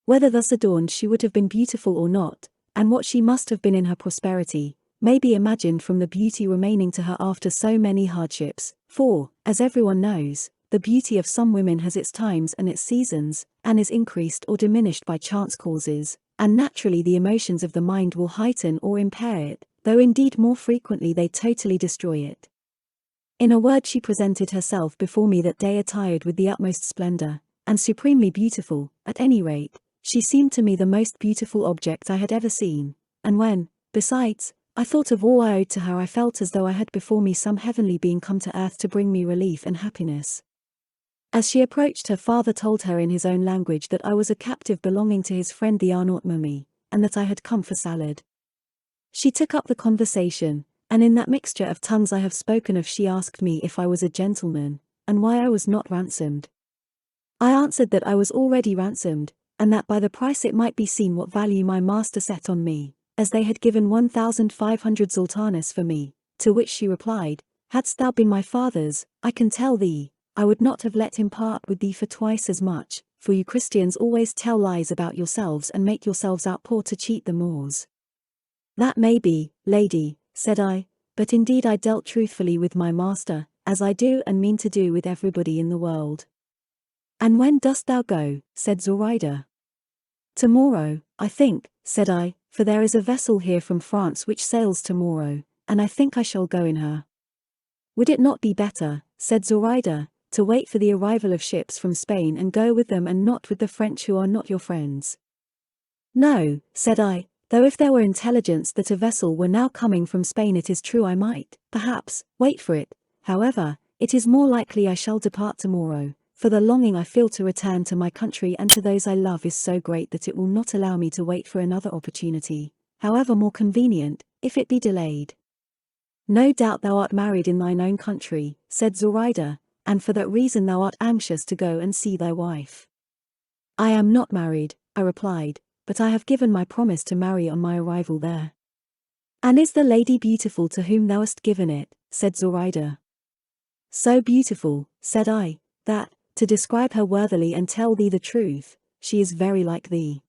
Whether thus adorned she would have been beautiful or not, and what she must have been in her prosperity, may be imagined from the beauty remaining to her after so many hardships, for, as everyone knows, the beauty of some women has its times and its seasons, and is increased or diminished by chance causes, and naturally the emotions of the mind will heighten or impair it, though indeed more frequently they totally destroy it. In a word, she presented herself before me that day attired with the utmost splendor, and supremely beautiful. At any rate, she seemed to me the most beautiful object I had ever seen, and when, besides, I thought of all I owed to her, I felt as though I had before me some heavenly being come to earth to bring me relief and happiness. As she approached, her father told her in his own language that I was a captive belonging to his friend the Arnaut mummy, and that I had come for salad. She took up the conversation, and in that mixture of tongues I have spoken of she asked me if I was a gentleman, and why I was not ransomed. I answered that I was already ransomed, and that by the price it might be seen what value my master set on me, as they had given 1,500 zoltanas for me, to which she replied, "Hadst thou been my father's, I can tell thee, I would not have let him part with thee for twice as much, for you Christians always tell lies about yourselves and make yourselves out poor to cheat the Moors." "That may be, lady," said I, "but indeed I dealt truthfully with my master, as I do and mean to do with everybody in the world." "And when dost thou go?" said Zoraida. "Tomorrow, I think," said I, "for there is a vessel here from France which sails tomorrow, and I think I shall go in her." "Would it not be better," said Zoraida, "to wait for the arrival of ships from Spain and go with them and not with the French who are not your friends?" "No," said I, "though if there were intelligence that a vessel were now coming from Spain it is true I might, perhaps, wait for it. However, it is more likely I shall depart tomorrow, for the longing I feel to return to my country and to those I love is so great that it will not allow me to wait for another opportunity, however more convenient, if it be delayed." "No doubt thou art married in thine own country," said Zoraida, "and for that reason thou art anxious to go and see thy wife." "I am not married," I replied, "but I have given my promise to marry on my arrival there." "And is the lady beautiful to whom thou hast given it?" said Zoraida. "So beautiful," said I, "that, to describe her worthily and tell thee the truth, she is very like thee."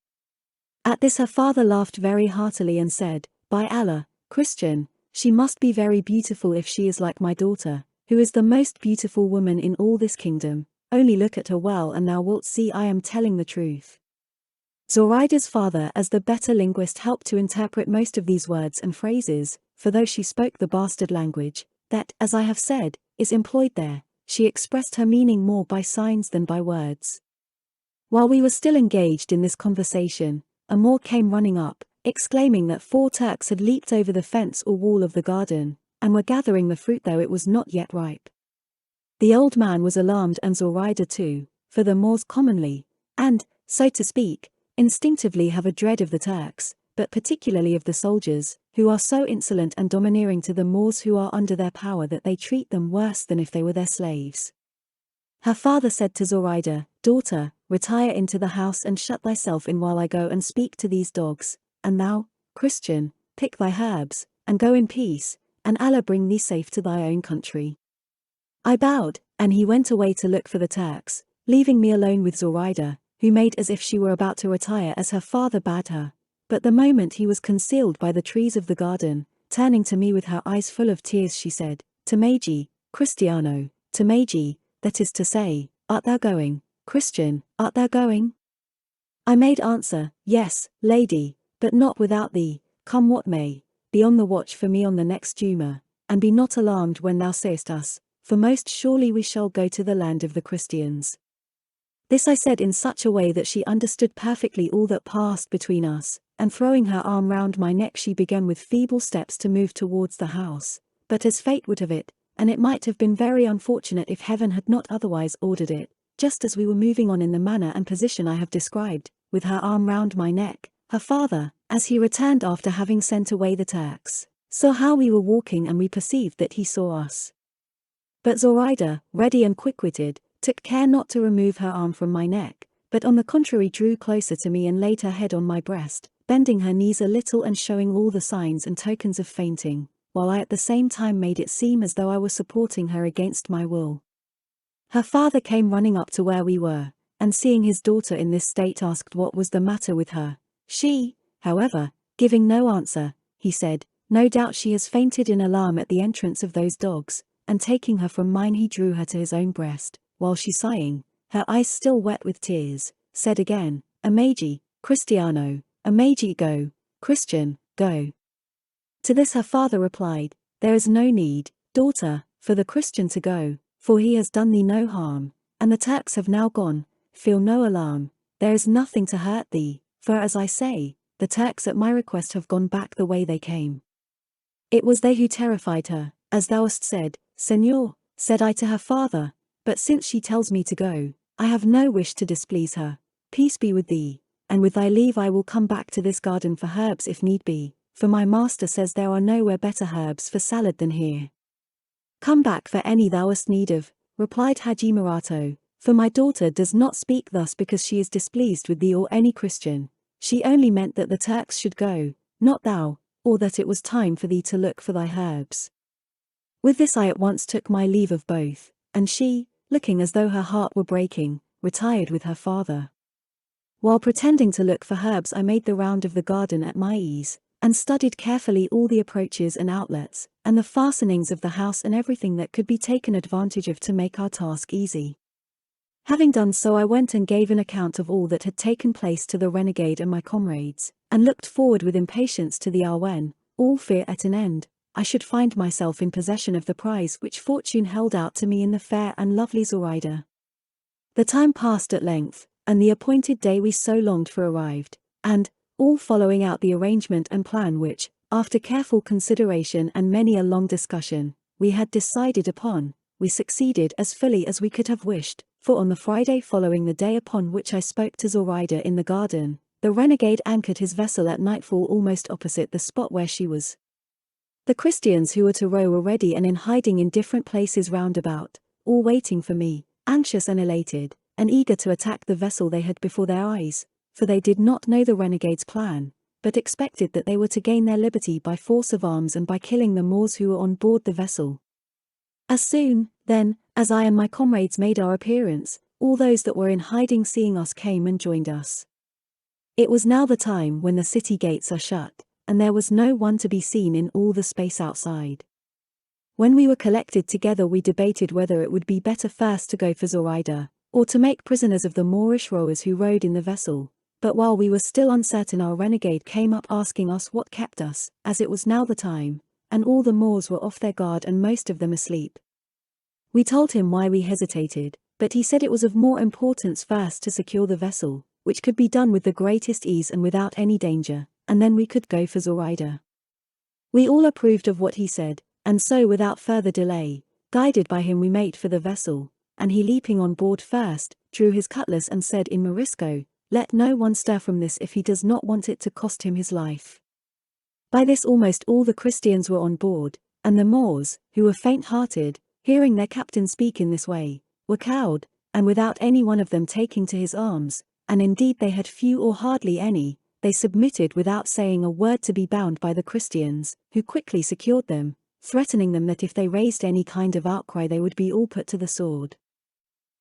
At this her father laughed very heartily and said, "By Allah, Christian, she must be very beautiful if she is like my daughter, who is the most beautiful woman in all this kingdom. Only look at her well and thou wilt see I am telling the truth." Zoraida's father, as the better linguist, helped to interpret most of these words and phrases, for though she spoke the bastard language, that, as I have said, is employed there, she expressed her meaning more by signs than by words. While we were still engaged in this conversation, a Moor came running up, exclaiming that 4 Turks had leaped over the fence or wall of the garden, and were gathering the fruit though it was not yet ripe. The old man was alarmed, and Zoraida too, for the Moors commonly, and, so to speak, instinctively have a dread of the Turks, but particularly of the soldiers, who are so insolent and domineering to the Moors who are under their power that they treat them worse than if they were their slaves. Her father said to Zoraida, "Daughter, retire into the house and shut thyself in while I go and speak to these dogs, and thou, Christian, pick thy herbs, and go in peace, and Allah bring thee safe to thy own country." I bowed, and he went away to look for the Turks, leaving me alone with Zoraida, who made as if she were about to retire as her father bade her. But the moment he was concealed by the trees of the garden, turning to me with her eyes full of tears, she said, "Tamagi, Cristiano, Tamagi, that is to say, art thou going, Christian, art thou going?" I made answer, "Yes, lady, but not without thee, come what may. Be on the watch for me on the next Juma, and be not alarmed when thou seest us, for most surely we shall go to the land of the Christians." This I said in such a way that she understood perfectly all that passed between us, and throwing her arm round my neck she began with feeble steps to move towards the house, but as fate would have it, and it might have been very unfortunate if heaven had not otherwise ordered it, just as we were moving on in the manner and position I have described, with her arm round my neck, her father, as he returned after having sent away the Turks, saw how we were walking, and we perceived that he saw us. But Zoraida, ready and quick-witted, took care not to remove her arm from my neck, but on the contrary drew closer to me and laid her head on my breast, bending her knees a little and showing all the signs and tokens of fainting, while I at the same time made it seem as though I were supporting her against my will. Her father came running up to where we were, and seeing his daughter in this state asked what was the matter with her. She, however, giving no answer, he said, "No doubt she has fainted in alarm at the entrance of those dogs," and taking her from mine he drew her to his own breast, while she sighing, her eyes still wet with tears, said again, "Amagi, Cristiano, Amagi go, Christian, go." To this her father replied, "There is no need, daughter, for the Christian to go, for he has done thee no harm, and the Turks have now gone, feel no alarm, there is nothing to hurt thee, for as I say, the Turks at my request have gone back the way they came." It was they who terrified her, as thou hast said, Señor, said I to her father, but since she tells me to go, I have no wish to displease her. Peace be with thee, and with thy leave I will come back to this garden for herbs if need be, for my master says there are nowhere better herbs for salad than here. Come back for any thou hast need of, replied Haji Murato, for my daughter does not speak thus because she is displeased with thee or any Christian, she only meant that the Turks should go, not thou, or that it was time for thee to look for thy herbs. With this I at once took my leave of both, and she, looking as though her heart were breaking, retired with her father. While pretending to look for herbs I made the round of the garden at my ease, and studied carefully all the approaches and outlets, and the fastenings of the house and everything that could be taken advantage of to make our task easy. Having done so I went and gave an account of all that had taken place to the renegade and my comrades, and looked forward with impatience to the hour when, all fear at an end, I should find myself in possession of the prize which fortune held out to me in the fair and lovely Zoraida. The time passed at length, and the appointed day we so longed for arrived, and, all following out the arrangement and plan which, after careful consideration and many a long discussion, we had decided upon, we succeeded as fully as we could have wished, for on the Friday following the day upon which I spoke to Zoraida in the garden, the renegade anchored his vessel at nightfall almost opposite the spot where she was. The Christians who were to row were ready and in hiding in different places round about, all waiting for me, anxious and elated, and eager to attack the vessel they had before their eyes, for they did not know the renegade's plan, but expected that they were to gain their liberty by force of arms and by killing the Moors who were on board the vessel. As soon, then, as I and my comrades made our appearance, all those that were in hiding seeing us came and joined us. It was now the time when the city gates are shut, and there was no one to be seen in all the space outside. When we were collected together we debated whether it would be better first to go for Zoraida, or to make prisoners of the Moorish rowers who rowed in the vessel, but while we were still uncertain our renegade came up asking us what kept us, as it was now the time, and all the Moors were off their guard and most of them asleep. We told him why we hesitated, but he said it was of more importance first to secure the vessel, which could be done with the greatest ease and without any danger, and then we could go for Zoraida. We all approved of what he said, and so without further delay, guided by him we made for the vessel, and he leaping on board first, drew his cutlass and said in Morisco, "Let no one stir from this if he does not want it to cost him his life." By this almost all the Christians were on board, and the Moors, who were faint-hearted, hearing their captain speak in this way, were cowed, and without any one of them taking to his arms, and indeed they had few or hardly any, they submitted without saying a word to be bound by the Christians, who quickly secured them, threatening them that if they raised any kind of outcry they would be all put to the sword.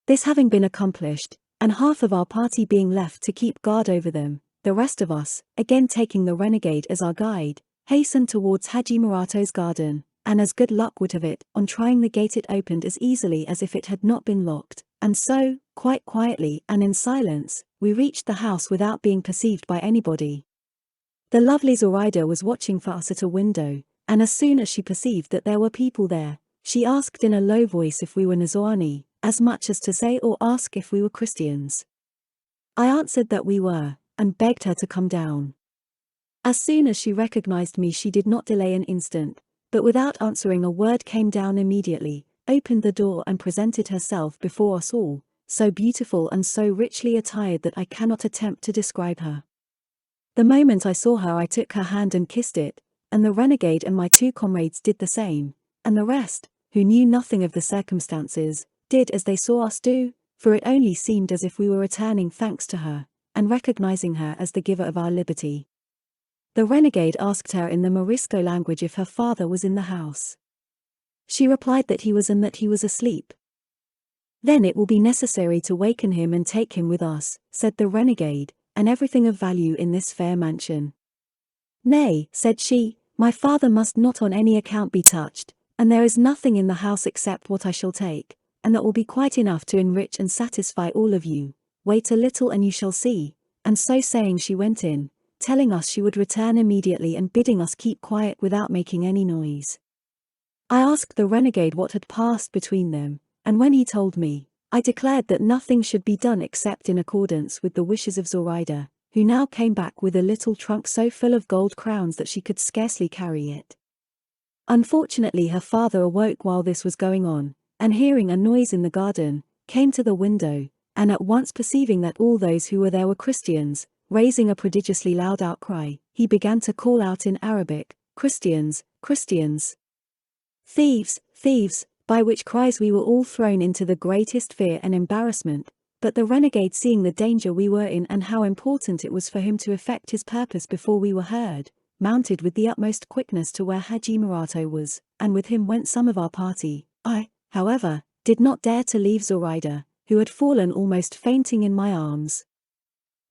This having been accomplished, and half of our party being left to keep guard over them, the rest of us, again taking the renegade as our guide, hastened towards Haji Murato's garden, and as good luck would have it, on trying the gate it opened as easily as if it had not been locked, and so, quite quietly and in silence, we reached the house without being perceived by anybody. The lovely Zoraida was watching for us at a window, and as soon as she perceived that there were people there, she asked in a low voice if we were Nzoani, as much as to say or ask if we were Christians. I answered that we were, and begged her to come down. As soon as she recognized me she did not delay an instant, but without answering a word came down immediately, opened the door and presented herself before us all, so beautiful and so richly attired that I cannot attempt to describe her. The moment I saw her I took her hand and kissed it, and the renegade and my two comrades did the same, and the rest, who knew nothing of the circumstances, did as they saw us do, for it only seemed as if we were returning thanks to her, and recognizing her as the giver of our liberty. The renegade asked her in the Morisco language if her father was in the house. She replied that he was and that he was asleep. "Then it will be necessary to waken him and take him with us," said the renegade, "and everything of value in this fair mansion." "Nay," said she, "my father must not on any account be touched, and there is nothing in the house except what I shall take, and that will be quite enough to enrich and satisfy all of you. Wait a little and you shall see." And so saying she went in, telling us she would return immediately and bidding us keep quiet without making any noise. I asked the renegade what had passed between them, and when he told me, I declared that nothing should be done except in accordance with the wishes of Zoraida, who now came back with a little trunk so full of gold crowns that she could scarcely carry it. Unfortunately her father awoke while this was going on, and hearing a noise in the garden, came to the window, and at once perceiving that all those who were there were Christians, raising a prodigiously loud outcry, he began to call out in Arabic, "Christians, Christians! Thieves, thieves!" by which cries we were all thrown into the greatest fear and embarrassment, but the renegade, seeing the danger we were in and how important it was for him to effect his purpose before we were heard, mounted with the utmost quickness to where Haji Murato was, and with him went some of our party. I, however, did not dare to leave Zoraida, who had fallen almost fainting in my arms.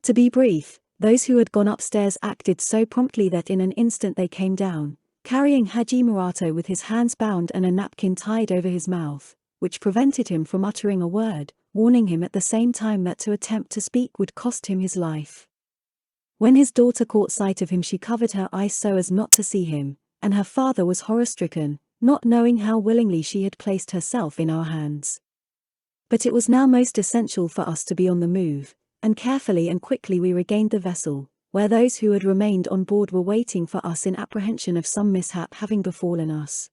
To be brief, those who had gone upstairs acted so promptly that in an instant they came down, carrying Haji Murato with his hands bound and a napkin tied over his mouth, which prevented him from uttering a word, warning him at the same time that to attempt to speak would cost him his life. When his daughter caught sight of him she covered her eyes so as not to see him, and her father was horror-stricken, not knowing how willingly she had placed herself in our hands. But it was now most essential for us to be on the move, and carefully and quickly we regained the vessel, where those who had remained on board were waiting for us in apprehension of some mishap having befallen us.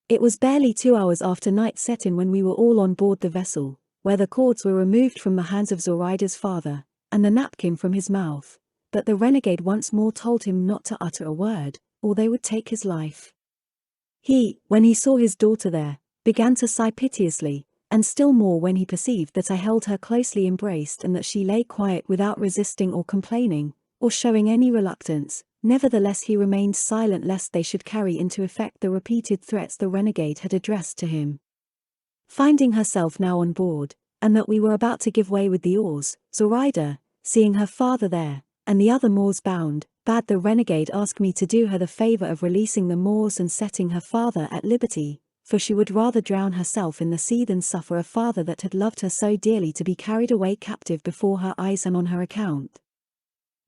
It was barely 2 hours after night set in when we were all on board the vessel, where the cords were removed from the hands of Zoraida's father, and the napkin from his mouth, but the renegade once more told him not to utter a word, or they would take his life. He, when he saw his daughter there, began to sigh piteously, and still more when he perceived that I held her closely embraced and that she lay quiet without resisting or complaining, or showing any reluctance. Nevertheless he remained silent lest they should carry into effect the repeated threats the renegade had addressed to him. Finding herself now on board, and that we were about to give way with the oars, Zoraida, seeing her father there, and the other Moors bound, bade the renegade ask me to do her the favor of releasing the Moors and setting her father at liberty, for she would rather drown herself in the sea than suffer a father that had loved her so dearly to be carried away captive before her eyes and on her account.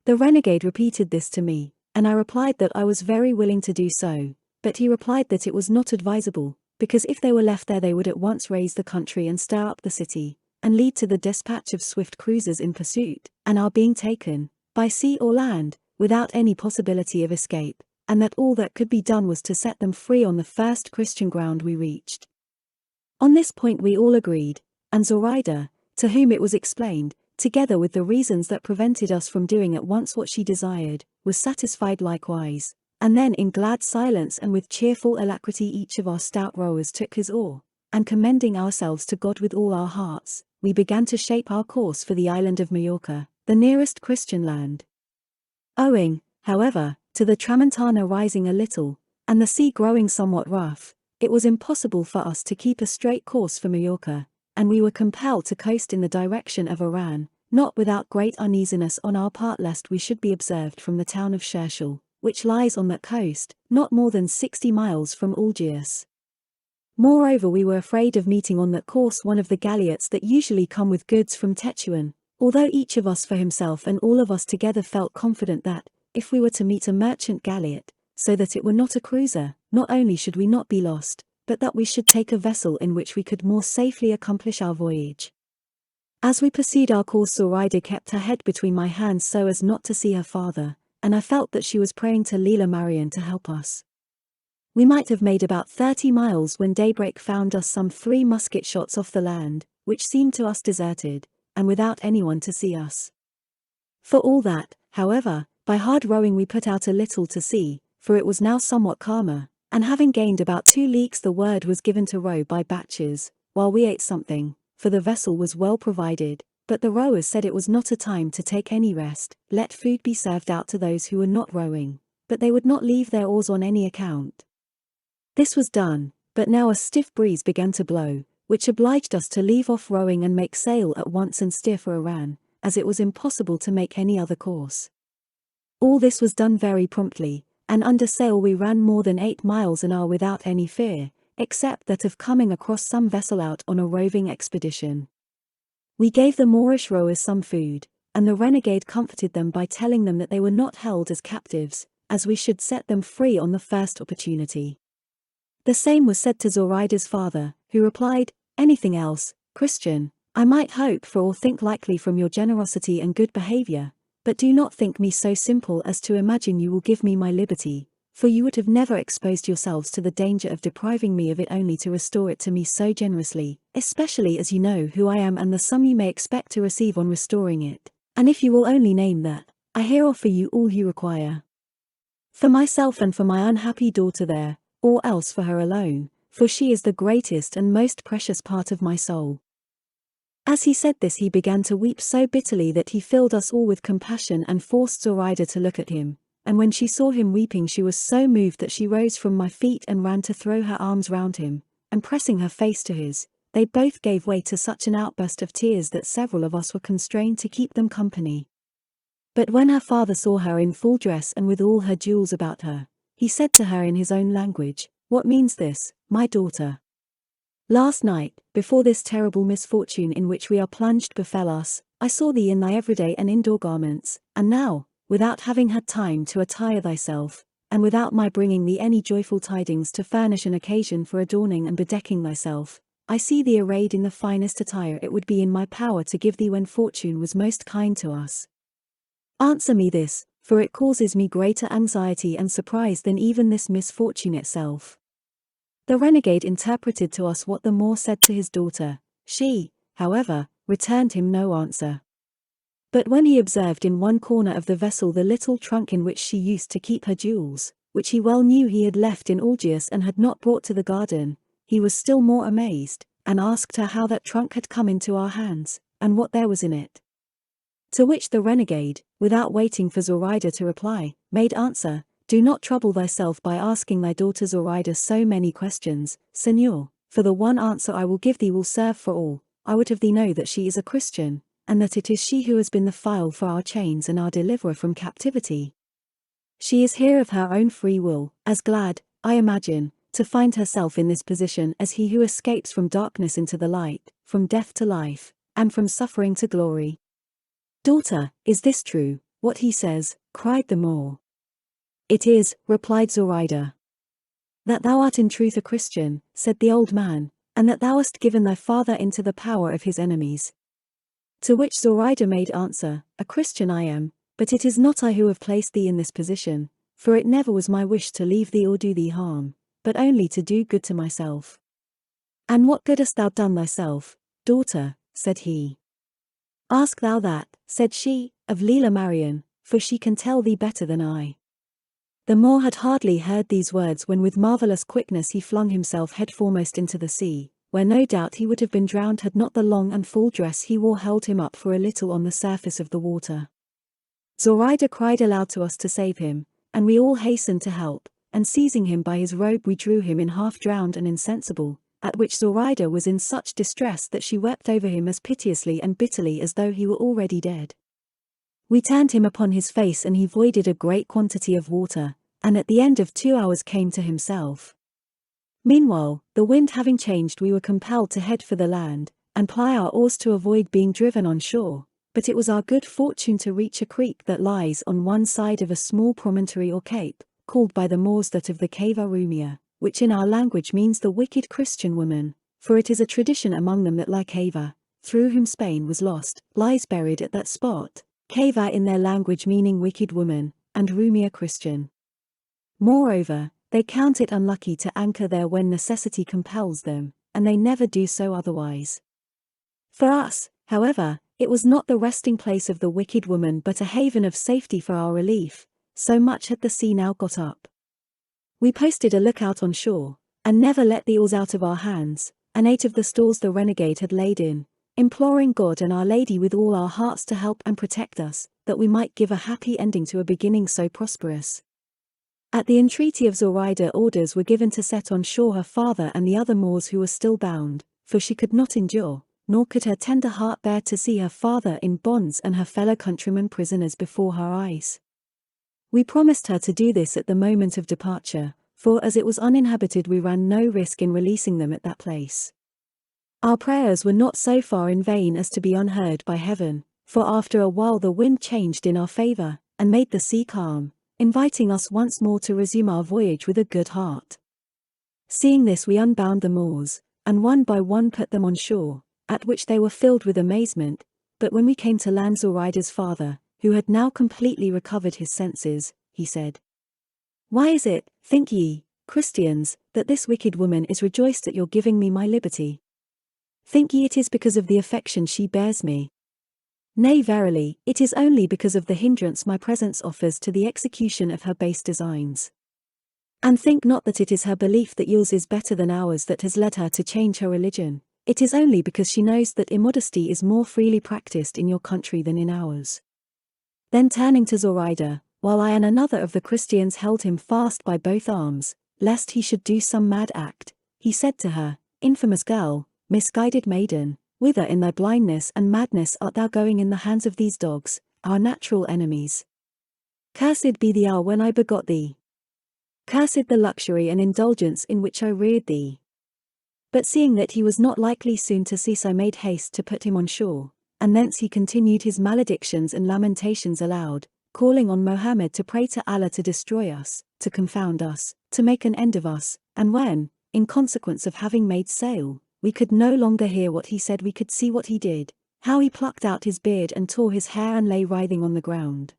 The renegade repeated this to me, and I replied that I was very willing to do so, but he replied that it was not advisable, because if they were left there they would at once raise the country and stir up the city, and lead to the despatch of swift cruisers in pursuit, and our being taken, by sea or land, without any possibility of escape, and that all that could be done was to set them free on the first Christian ground we reached. On this point we all agreed, and Zoraida, to whom it was explained, together with the reasons that prevented us from doing at once what she desired, was satisfied likewise, and then in glad silence and with cheerful alacrity each of our stout rowers took his oar, and commending ourselves to God with all our hearts, we began to shape our course for the island of Majorca, the nearest Christian land. Owing, however, to the Tramontana rising a little, and the sea growing somewhat rough, it was impossible for us to keep a straight course for Majorca, and we were compelled to coast in the direction of Oran, not without great uneasiness on our part lest we should be observed from the town of Shershel, which lies on that coast, not more than 60 miles from Algiers. Moreover we were afraid of meeting on that course one of the galleots that usually come with goods from Tetuan, although each of us for himself and all of us together felt confident that, if we were to meet a merchant galleot, so that it were not a cruiser, not only should we not be lost, but that we should take a vessel in which we could more safely accomplish our voyage. As we pursued our course Zoraida kept her head between my hands so as not to see her father, and I felt that she was praying to Leela Marian to help us. We might have made about 30 miles when daybreak found us some 3 musket shots off the land, which seemed to us deserted, and without anyone to see us. For all that, however, by hard rowing we put out a little to sea, for it was now somewhat calmer, and having gained about 2 leagues the word was given to row by batches, while we ate something, for the vessel was well provided, but the rowers said it was not a time to take any rest, let food be served out to those who were not rowing, but they would not leave their oars on any account. This was done, but now a stiff breeze began to blow, which obliged us to leave off rowing and make sail at once and steer for Iran, as it was impossible to make any other course. All this was done very promptly, and under sail we ran more than 8 miles an hour without any fear, except that of coming across some vessel out on a roving expedition. We gave the Moorish rowers some food, and the renegade comforted them by telling them that they were not held as captives, as we should set them free on the first opportunity. The same was said to Zoraida's father, who replied, "Anything else, Christian, I might hope for or think likely from your generosity and good behavior, but do not think me so simple as to imagine you will give me my liberty, for you would have never exposed yourselves to the danger of depriving me of it only to restore it to me so generously, especially as you know who I am and the sum you may expect to receive on restoring it, and if you will only name that, I here offer you all you require. For myself and for my unhappy daughter there, or else for her alone, for she is the greatest and most precious part of my soul." As he said this he began to weep so bitterly that he filled us all with compassion and forced Zoraida to look at him, and when she saw him weeping she was so moved that she rose from my feet and ran to throw her arms round him, and pressing her face to his, they both gave way to such an outburst of tears that several of us were constrained to keep them company. But when her father saw her in full dress and with all her jewels about her, he said to her in his own language, "What means this, my daughter? Last night, before this terrible misfortune in which we are plunged befell us, I saw thee in thy everyday and indoor garments, and now, without having had time to attire thyself, and without my bringing thee any joyful tidings to furnish an occasion for adorning and bedecking thyself, I see thee arrayed in the finest attire it would be in my power to give thee when fortune was most kind to us. Answer me this, for it causes me greater anxiety and surprise than even this misfortune itself." The renegade interpreted to us what the Moor said to his daughter. She, however, returned him no answer. But when he observed in one corner of the vessel the little trunk in which she used to keep her jewels, which he well knew he had left in Algiers and had not brought to the garden, he was still more amazed, and asked her how that trunk had come into our hands, and what there was in it. To which the renegade, without waiting for Zoraida to reply, made answer, "Do not trouble thyself by asking thy daughter Zoraida so many questions, Señor, for the one answer I will give thee will serve for all. I would have thee know that she is a Christian, and that it is she who has been the file for our chains and our deliverer from captivity. She is here of her own free will, as glad, I imagine, to find herself in this position as he who escapes from darkness into the light, from death to life, and from suffering to glory." "Daughter, is this true, what he says?" cried the Moor. "It is," replied Zoraida. "That thou art in truth a Christian," said the old man, "and that thou hast given thy father into the power of his enemies." To which Zoraida made answer, "A Christian I am, but it is not I who have placed thee in this position, for it never was my wish to leave thee or do thee harm, but only to do good to myself." "And what good hast thou done thyself, daughter?" said he. "Ask thou that," said she, "of Leila Marian, for she can tell thee better than I." The Moor had hardly heard these words when with marvelous quickness he flung himself headforemost into the sea, where no doubt he would have been drowned had not the long and full dress he wore held him up for a little on the surface of the water. Zoraida cried aloud to us to save him, and we all hastened to help, and seizing him by his robe we drew him in half drowned and insensible, at which Zoraida was in such distress that she wept over him as piteously and bitterly as though he were already dead. We turned him upon his face and he voided a great quantity of water, and at the end of 2 hours came to himself. Meanwhile, the wind having changed we were compelled to head for the land, and ply our oars to avoid being driven on shore, but it was our good fortune to reach a creek that lies on one side of a small promontory or cape, called by the Moors that of the Cava Rumia, which in our language means the wicked Christian woman, for it is a tradition among them that La Cava, through whom Spain was lost, lies buried at that spot. Cava in their language meaning wicked woman, and Rumia Christian. Moreover, they count it unlucky to anchor there when necessity compels them, and they never do so otherwise. For us, however, it was not the resting place of the wicked woman but a haven of safety for our relief, so much had the sea now got up. We posted a lookout on shore, and never let the oars out of our hands, and ate of the stores the renegade had laid in, imploring God and Our Lady with all our hearts to help and protect us, that we might give a happy ending to a beginning so prosperous. At the entreaty of Zoraida orders were given to set on shore her father and the other Moors who were still bound, for she could not endure, nor could her tender heart bear to see her father in bonds and her fellow countrymen prisoners before her eyes. We promised her to do this at the moment of departure, for as it was uninhabited we ran no risk in releasing them at that place. Our prayers were not so far in vain as to be unheard by heaven, for after a while the wind changed in our favor, and made the sea calm, inviting us once more to resume our voyage with a good heart. Seeing this we unbound the Moors, and one by one put them on shore, at which they were filled with amazement, but when we came to land Zoraida's father, who had now completely recovered his senses, he said, "Why is it, think ye, Christians, that this wicked woman is rejoiced at your giving me my liberty? Think ye it is because of the affection she bears me? Nay verily, it is only because of the hindrance my presence offers to the execution of her base designs. And think not that it is her belief that yours is better than ours that has led her to change her religion, it is only because she knows that immodesty is more freely practiced in your country than in ours." Then turning to Zoraida, while I and another of the Christians held him fast by both arms, lest he should do some mad act, he said to her, "Infamous girl, misguided maiden, whither in thy blindness and madness art thou going in the hands of these dogs, our natural enemies? Cursed be the hour when I begot thee. Cursed the luxury and indulgence in which I reared thee." But seeing that he was not likely soon to cease, I made haste to put him on shore, and thence he continued his maledictions and lamentations aloud, calling on Mohammed to pray to Allah to destroy us, to confound us, to make an end of us, and when, in consequence of having made sail, we could no longer hear what he said we could see what he did, how he plucked out his beard and tore his hair and lay writhing on the ground.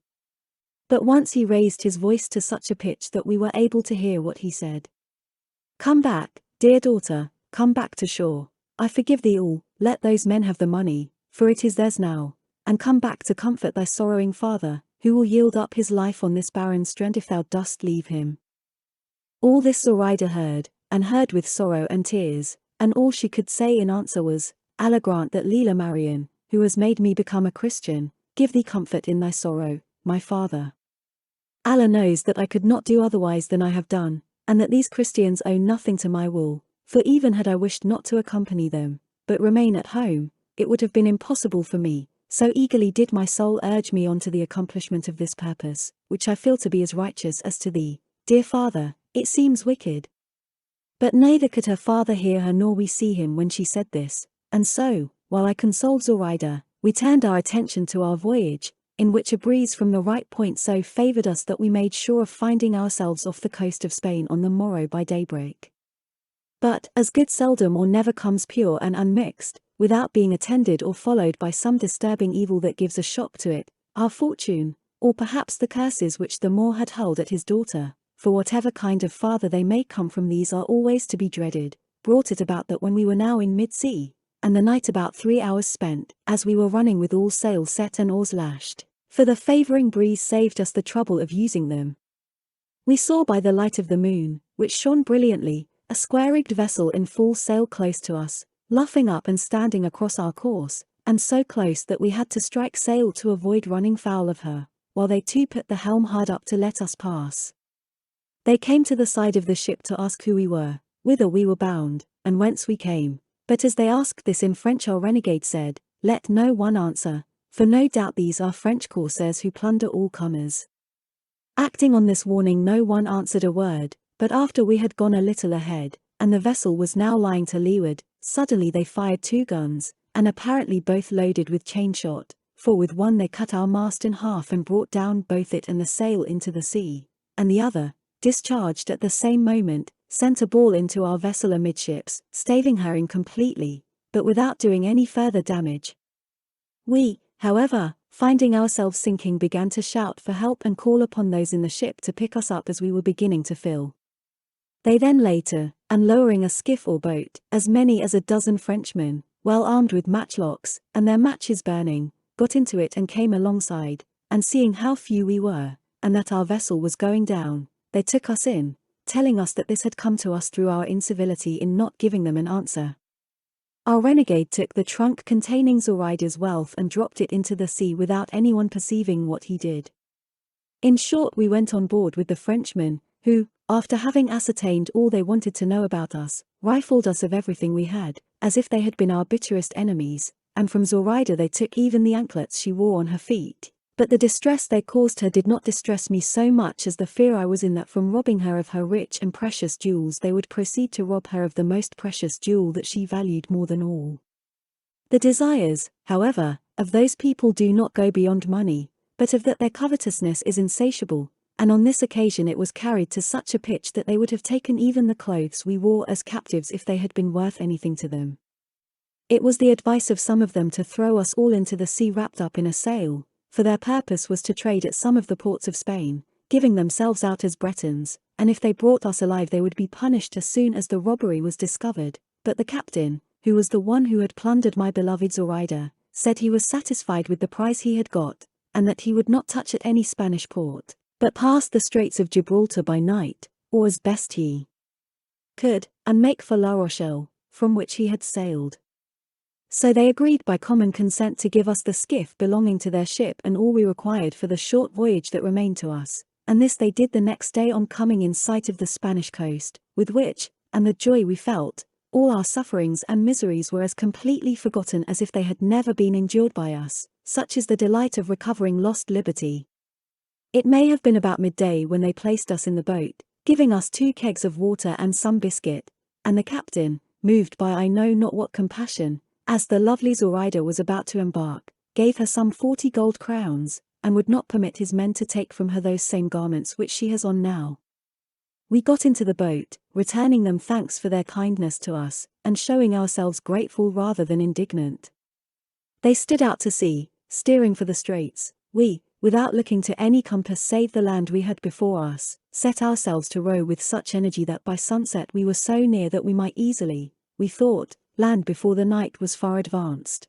But once he raised his voice to such a pitch that we were able to hear what he said. "Come back, dear daughter, come back to shore, I forgive thee all, let those men have the money, for it is theirs now, and come back to comfort thy sorrowing father, who will yield up his life on this barren strand if thou dost leave him." All this Zoraida heard, and heard with sorrow and tears, and all she could say in answer was, "Allah grant that Leela Marian, who has made me become a Christian, give thee comfort in thy sorrow, my father. Allah knows that I could not do otherwise than I have done, and that these Christians owe nothing to my will, for even had I wished not to accompany them, but remain at home, it would have been impossible for me, so eagerly did my soul urge me on to the accomplishment of this purpose, which I feel to be as righteous as to thee, dear father, it seems wicked." But neither could her father hear her nor we see him when she said this, and so, while I consoled Zoraida, we turned our attention to our voyage, in which a breeze from the right point so favored us that we made sure of finding ourselves off the coast of Spain on the morrow by daybreak. But, as good seldom or never comes pure and unmixed, without being attended or followed by some disturbing evil that gives a shock to it, our fortune, or perhaps the curses which the Moor had hurled at his daughter, for whatever kind of father they may come from, these are always to be dreaded, brought it about that when we were now in mid-sea, and the night about 3 hours spent, as we were running with all sail set and oars lashed, for the favouring breeze saved us the trouble of using them, we saw by the light of the moon, which shone brilliantly, a square-rigged vessel in full sail close to us, luffing up and standing across our course, and so close that we had to strike sail to avoid running foul of her, while they too put the helm hard up to let us pass. They came to the side of the ship to ask who we were, whither we were bound, and whence we came, but as they asked this in French our renegade said, "Let no one answer, for no doubt these are French corsairs who plunder all comers." Acting on this warning no one answered a word, but after we had gone a little ahead, and the vessel was now lying to leeward, suddenly they fired 2 guns, and apparently both loaded with chain shot, for with one they cut our mast in half and brought down both it and the sail into the sea, and the other, discharged at the same moment, sent a ball into our vessel amidships, staving her in completely, but without doing any further damage. We, however, finding ourselves sinking, began to shout for help and call upon those in the ship to pick us up as we were beginning to fill. They then later, and lowering a skiff or boat, as many as a dozen Frenchmen, well armed with matchlocks, and their matches burning, got into it and came alongside, and seeing how few we were, and that our vessel was going down, they took us in, telling us that this had come to us through our incivility in not giving them an answer. Our renegade took the trunk containing Zoraida's wealth and dropped it into the sea without anyone perceiving what he did. In short, we went on board with the Frenchmen, who, after having ascertained all they wanted to know about us, rifled us of everything we had, as if they had been our bitterest enemies, and from Zoraida they took even the anklets she wore on her feet. But the distress they caused her did not distress me so much as the fear I was in that from robbing her of her rich and precious jewels they would proceed to rob her of the most precious jewel that she valued more than all. The desires, however, of those people do not go beyond money, but of that their covetousness is insatiable, and on this occasion it was carried to such a pitch that they would have taken even the clothes we wore as captives if they had been worth anything to them. It was the advice of some of them to throw us all into the sea wrapped up in a sail, for their purpose was to trade at some of the ports of Spain, giving themselves out as Bretons, and if they brought us alive they would be punished as soon as the robbery was discovered. But the captain, who was the one who had plundered my beloved Zoraida, said he was satisfied with the prize he had got, and that he would not touch at any Spanish port, but pass the Straits of Gibraltar by night, or as best he could, and make for La Rochelle, from which he had sailed. So they agreed by common consent to give us the skiff belonging to their ship and all we required for the short voyage that remained to us, and this they did the next day on coming in sight of the Spanish coast, with which, and the joy we felt, all our sufferings and miseries were as completely forgotten as if they had never been endured by us. Such is the delight of recovering lost liberty. It may have been about midday when they placed us in the boat, giving us 2 kegs of water and some biscuit, and the captain, moved by I know not what compassion, as the lovely Zoraida was about to embark, gave her some 40 gold crowns, and would not permit his men to take from her those same garments which she has on now. We got into the boat, returning them thanks for their kindness to us, and showing ourselves grateful rather than indignant. They stood out to sea, steering for the straits. We, without looking to any compass save the land we had before us, set ourselves to row with such energy that by sunset we were so near that we might easily, we thought, land before the night was far advanced.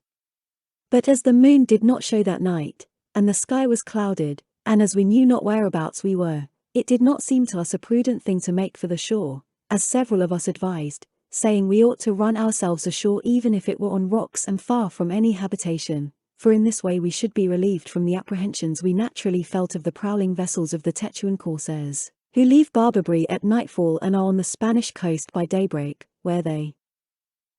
But as the moon did not show that night, and the sky was clouded, and as we knew not whereabouts we were, it did not seem to us a prudent thing to make for the shore, as several of us advised, saying we ought to run ourselves ashore even if it were on rocks and far from any habitation, for in this way we should be relieved from the apprehensions we naturally felt of the prowling vessels of the Tetuan corsairs, who leave Barbary at nightfall and are on the Spanish coast by daybreak, where they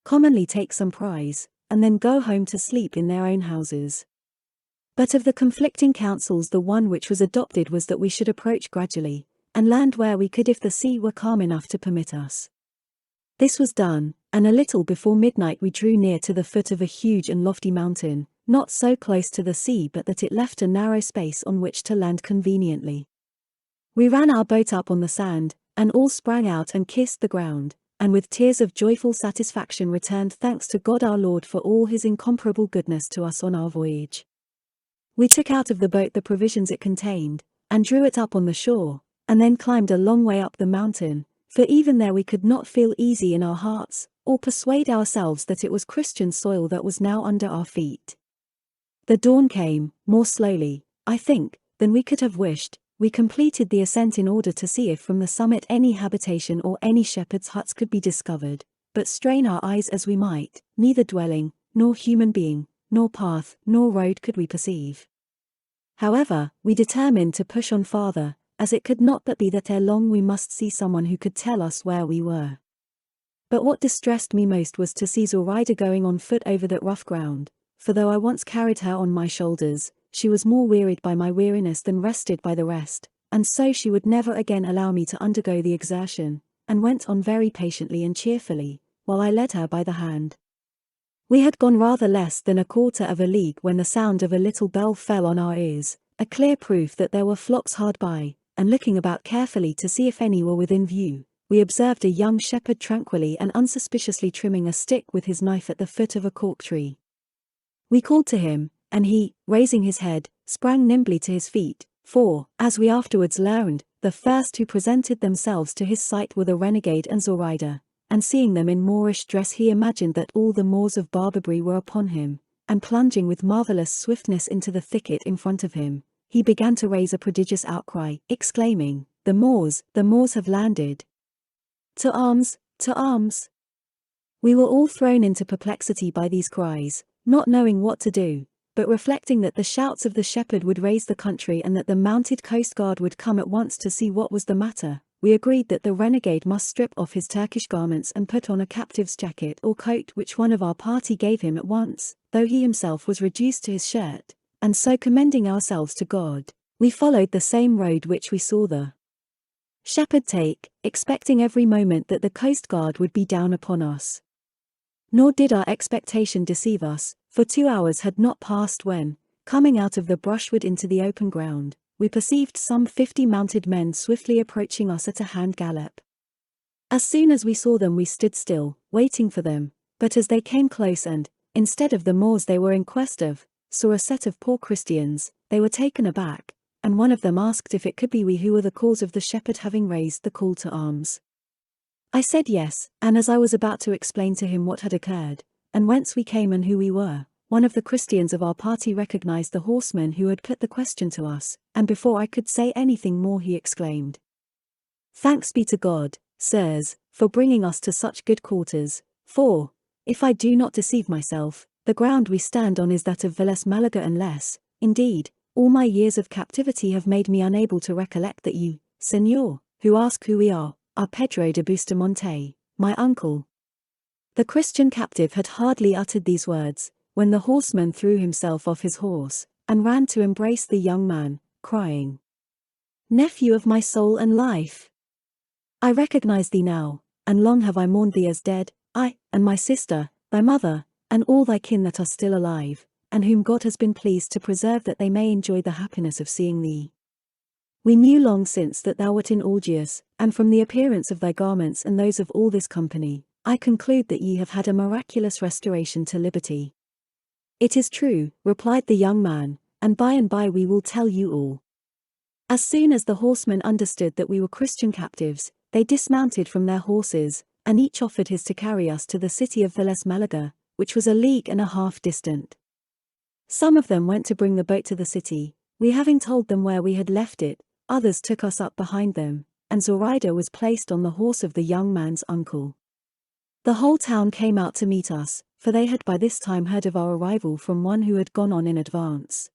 commonly take some prize, and then go home to sleep in their own houses. But of the conflicting counsels the one which was adopted was that we should approach gradually, and land where we could if the sea were calm enough to permit us. This was done, and a little before midnight we drew near to the foot of a huge and lofty mountain, not so close to the sea but that it left a narrow space on which to land conveniently. We ran our boat up on the sand, and all sprang out and kissed the ground, and with tears of joyful satisfaction returned thanks to God our Lord for all his incomparable goodness to us on our voyage. We took out of the boat the provisions it contained, and drew it up on the shore, and then climbed a long way up the mountain, for even there we could not feel easy in our hearts, or persuade ourselves that it was Christian soil that was now under our feet. The dawn came, more slowly, I think, than we could have wished. We completed the ascent in order to see if from the summit any habitation or any shepherd's huts could be discovered, but strain our eyes as we might, neither dwelling, nor human being, nor path, nor road could we perceive. However, we determined to push on farther, as it could not but be that ere long we must see someone who could tell us where we were. But what distressed me most was to see Zoraida going on foot over that rough ground, for though I once carried her on my shoulders, she was more wearied by my weariness than rested by the rest, and so she would never again allow me to undergo the exertion, and went on very patiently and cheerfully, while I led her by the hand. We had gone rather less than a quarter of a league when the sound of a little bell fell on our ears, a clear proof that there were flocks hard by, and looking about carefully to see if any were within view, we observed a young shepherd tranquilly and unsuspiciously trimming a stick with his knife at the foot of a cork tree. We called to him, and he, raising his head, sprang nimbly to his feet, for, as we afterwards learned, the first who presented themselves to his sight were the renegade and Zoraida, and seeing them in Moorish dress he imagined that all the Moors of Barbary were upon him, and plunging with marvellous swiftness into the thicket in front of him, he began to raise a prodigious outcry, exclaiming, the Moors have landed! To arms, to arms! We were all thrown into perplexity by these cries, not knowing what to do, but reflecting that the shouts of the shepherd would raise the country and that the mounted coast guard would come at once to see what was the matter, we agreed that the renegade must strip off his Turkish garments and put on a captive's jacket or coat, which one of our party gave him at once, though he himself was reduced to his shirt, and so commending ourselves to God, we followed the same road which we saw the shepherd take, expecting every moment that the coast guard would be down upon us. Nor did our expectation deceive us, for 2 hours had not passed when, coming out of the brushwood into the open ground, we perceived some 50 mounted men swiftly approaching us at a hand gallop. As soon as we saw them we stood still, waiting for them, but as they came close and, instead of the Moors they were in quest of, saw a set of poor Christians, they were taken aback, and one of them asked if it could be we who were the cause of the shepherd having raised the call to arms. I said yes, and as I was about to explain to him what had occurred, and whence we came and who we were, one of the Christians of our party recognized the horseman who had put the question to us, and before I could say anything more he exclaimed, "Thanks be to God, sirs, for bringing us to such good quarters, for, if I do not deceive myself, the ground we stand on is that of Vélez Málaga unless, indeed, all my years of captivity have made me unable to recollect that you, Señor, who ask who we are Pedro de Bustamante, my uncle." The Christian captive had hardly uttered these words, when the horseman threw himself off his horse, and ran to embrace the young man, crying, "Nephew of my soul and life! I recognize thee now, and long have I mourned thee as dead, I, and my sister, thy mother, and all thy kin that are still alive, and whom God has been pleased to preserve that they may enjoy the happiness of seeing thee. We knew long since that thou wert in Algiers, and from the appearance of thy garments and those of all this company, I conclude that ye have had a miraculous restoration to liberty." "It is true," replied the young man, "and by we will tell you all." As soon as the horsemen understood that we were Christian captives, they dismounted from their horses, and each offered his to carry us to the city of Vélez Málaga, which was 1.5 leagues distant. Some of them went to bring the boat to the city, we having told them where we had left it, others took us up behind them, and Zoraida was placed on the horse of the young man's uncle. The whole town came out to meet us, for they had by this time heard of our arrival from one who had gone on in advance.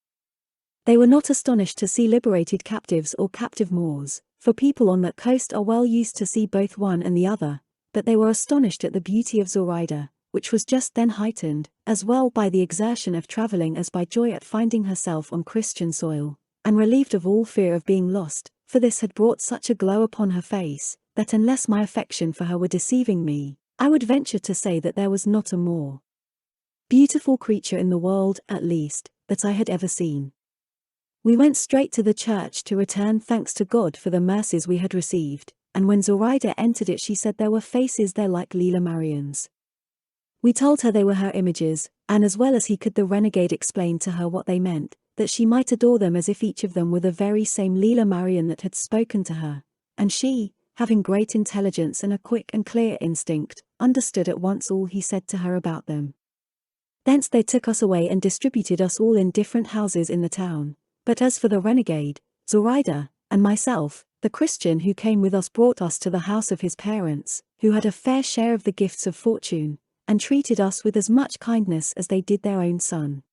They were not astonished to see liberated captives or captive Moors, for people on that coast are well used to see both one and the other, but they were astonished at the beauty of Zoraida, which was just then heightened, as well by the exertion of travelling as by joy at finding herself on Christian soil, and relieved of all fear of being lost, for this had brought such a glow upon her face, that unless my affection for her were deceiving me, I would venture to say that there was not a more beautiful creature in the world, at least, that I had ever seen. We went straight to the church to return thanks to God for the mercies we had received, and when Zoraida entered it she said there were faces there like Leela Marian's. We told her they were her images, and as well as he could the renegade explained to her what they meant, that she might adore them as if each of them were the very same Leela Marian that had spoken to her, and she, having great intelligence and a quick and clear instinct, understood at once all he said to her about them. Thence they took us away and distributed us all in different houses in the town, but as for the renegade, Zoraida, and myself, the Christian who came with us brought us to the house of his parents, who had a fair share of the gifts of fortune, and treated us with as much kindness as they did their own son.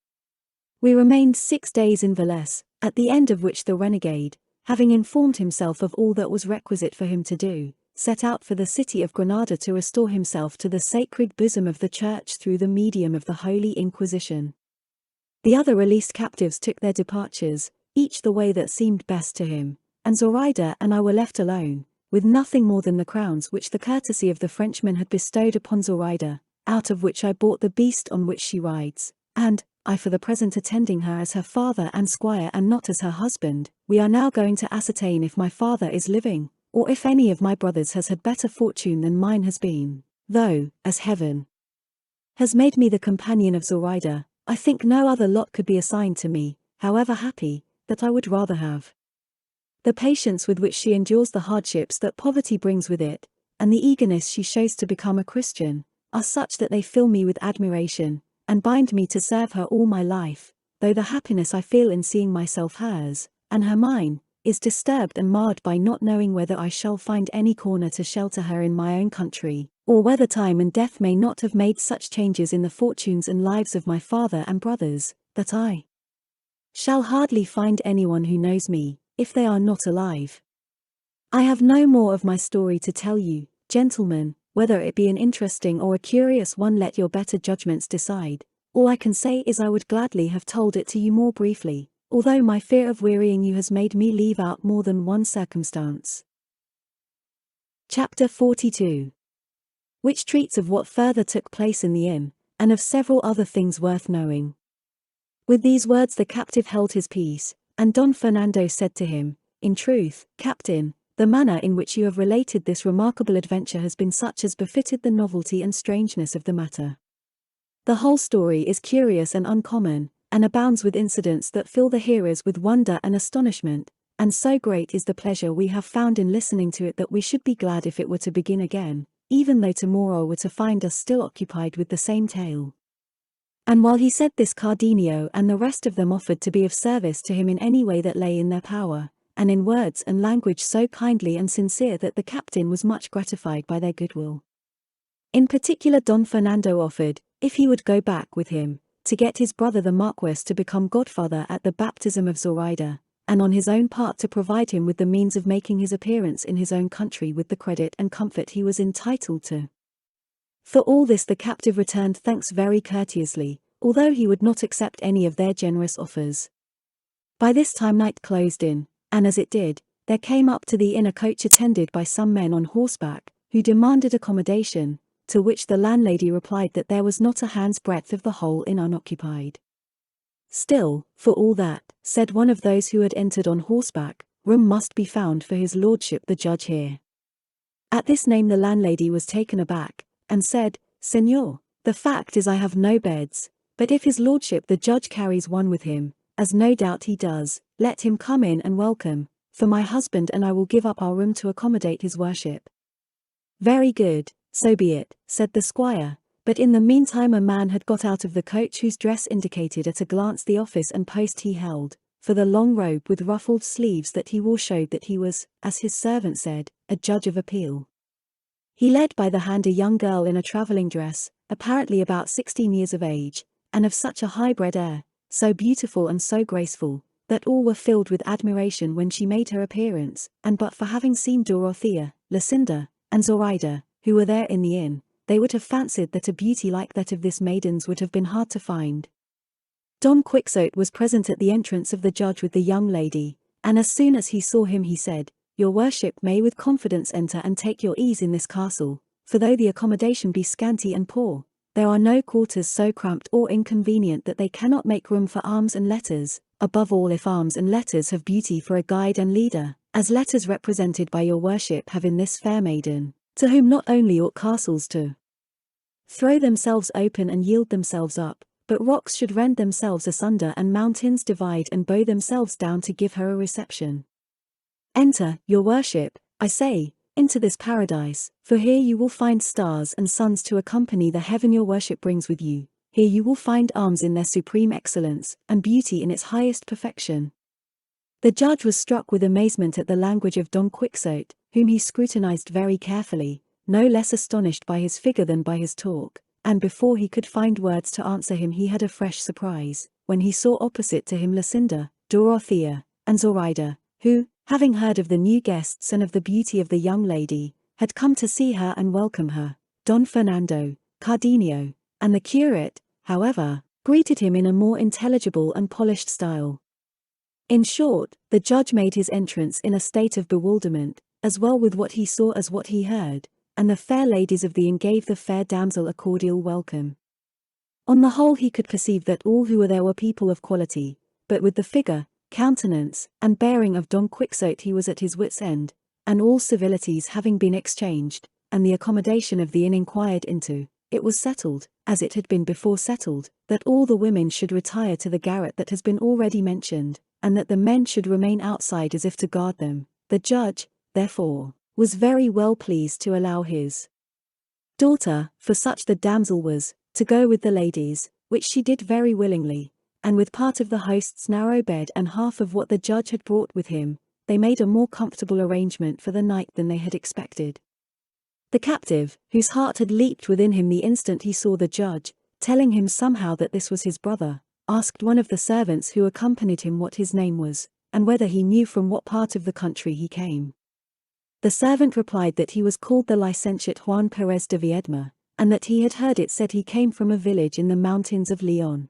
We remained 6 days in Vélez, at the end of which the renegade, having informed himself of all that was requisite for him to do, set out for the city of Granada to restore himself to the sacred bosom of the Church through the medium of the Holy Inquisition. The other released captives took their departures, each the way that seemed best to him, and Zoraida and I were left alone, with nothing more than the crowns which the courtesy of the Frenchman had bestowed upon Zoraida, out of which I bought the beast on which she rides, and, I for the present attending her as her father and squire and not as her husband. We are now going to ascertain if my father is living, or if any of my brothers has had better fortune than mine has been, though, as heaven has made me the companion of Zoraida, I think no other lot could be assigned to me, however happy, that I would rather have. The patience with which she endures the hardships that poverty brings with it, and the eagerness she shows to become a Christian, are such that they fill me with admiration, and bind me to serve her all my life, though the happiness I feel in seeing myself hers, and her mine, is disturbed and marred by not knowing whether I shall find any corner to shelter her in my own country, or whether time and death may not have made such changes in the fortunes and lives of my father and brothers, that I shall hardly find anyone who knows me, if they are not alive. I have no more of my story to tell you, gentlemen, whether it be an interesting or a curious one let your better judgments decide. All I can say is I would gladly have told it to you more briefly, although my fear of wearying you has made me leave out more than one circumstance. Chapter 42. Which treats of what further took place in the inn, and of several other things worth knowing. With these words the captive held his peace, and Don Fernando said to him, "In truth, Captain, the manner in which you have related this remarkable adventure has been such as befitted the novelty and strangeness of the matter. The whole story is curious and uncommon, and abounds with incidents that fill the hearers with wonder and astonishment, and so great is the pleasure we have found in listening to it that we should be glad if it were to begin again, even though tomorrow were to find us still occupied with the same tale." And while he said this, Cardenio and the rest of them offered to be of service to him in any way that lay in their power, and in words and language so kindly and sincere that the captain was much gratified by their goodwill. In particular Don Fernando offered, if he would go back with him, to get his brother the Marquess to become godfather at the baptism of Zoraida, and on his own part to provide him with the means of making his appearance in his own country with the credit and comfort he was entitled to. For all this the captive returned thanks very courteously, although he would not accept any of their generous offers. By this time night closed in, and as it did, there came up to the inn a coach attended by some men on horseback, who demanded accommodation, to which the landlady replied that there was not a hand's breadth of the whole inn unoccupied. "Still, for all that," said one of those who had entered on horseback, "room must be found for his lordship the judge here." At this name the landlady was taken aback, and said, "Señor, the fact is I have no beds, but if his lordship the judge carries one with him, as no doubt he does, let him come in and welcome, for my husband and I will give up our room to accommodate his worship." "Very good, so be it," said the squire, but in the meantime a man had got out of the coach whose dress indicated at a glance the office and post he held, for the long robe with ruffled sleeves that he wore showed that he was, as his servant said, a judge of appeal. He led by the hand a young girl in a travelling dress, apparently about 16 years of age, and of such a high-bred air, so beautiful and so graceful, that all were filled with admiration when she made her appearance, and but for having seen Dorothea, Lucinda, and Zoraida, who were there in the inn, they would have fancied that a beauty like that of this maiden's would have been hard to find. Don Quixote was present at the entrance of the judge with the young lady, and as soon as he saw him he said, "Your worship may with confidence enter and take your ease in this castle, for though the accommodation be scanty and poor, there are no quarters so cramped or inconvenient that they cannot make room for arms and letters, above all if arms and letters have beauty for a guide and leader, as letters represented by your worship have in this fair maiden, to whom not only ought castles to throw themselves open and yield themselves up, but rocks should rend themselves asunder and mountains divide and bow themselves down to give her a reception. Enter, your worship, I say, into this paradise, for here you will find stars and suns to accompany the heaven your worship brings with you. Here you will find arms in their supreme excellence, and beauty in its highest perfection." The judge was struck with amazement at the language of Don Quixote, whom he scrutinized very carefully, no less astonished by his figure than by his talk, and before he could find words to answer him he had a fresh surprise, when he saw opposite to him Lucinda, Dorothea, and Zoraida, who, having heard of the new guests and of the beauty of the young lady, had come to see her and welcome her. Don Fernando, Cardenio, and the curate, however, greeted him in a more intelligible and polished style. In short, the judge made his entrance in a state of bewilderment, as well with what he saw as what he heard, and the fair ladies of the inn gave the fair damsel a cordial welcome. On the whole he could perceive that all who were there were people of quality, but with the figure, countenance, and bearing of Don Quixote he was at his wit's end, and all civilities having been exchanged, and the accommodation of the inn inquired into, it was settled, as it had been before settled, that all the women should retire to the garret that has been already mentioned, and that the men should remain outside as if to guard them. The judge, therefore, was very well pleased to allow his daughter, for such the damsel was, to go with the ladies, which she did very willingly, and with part of the host's narrow bed and half of what the judge had brought with him, they made a more comfortable arrangement for the night than they had expected. The captive, whose heart had leaped within him the instant he saw the judge, telling him somehow that this was his brother, asked one of the servants who accompanied him what his name was, and whether he knew from what part of the country he came. The servant replied that he was called the licentiate Juan Perez de Viedma, and that he had heard it said he came from a village in the mountains of Leon.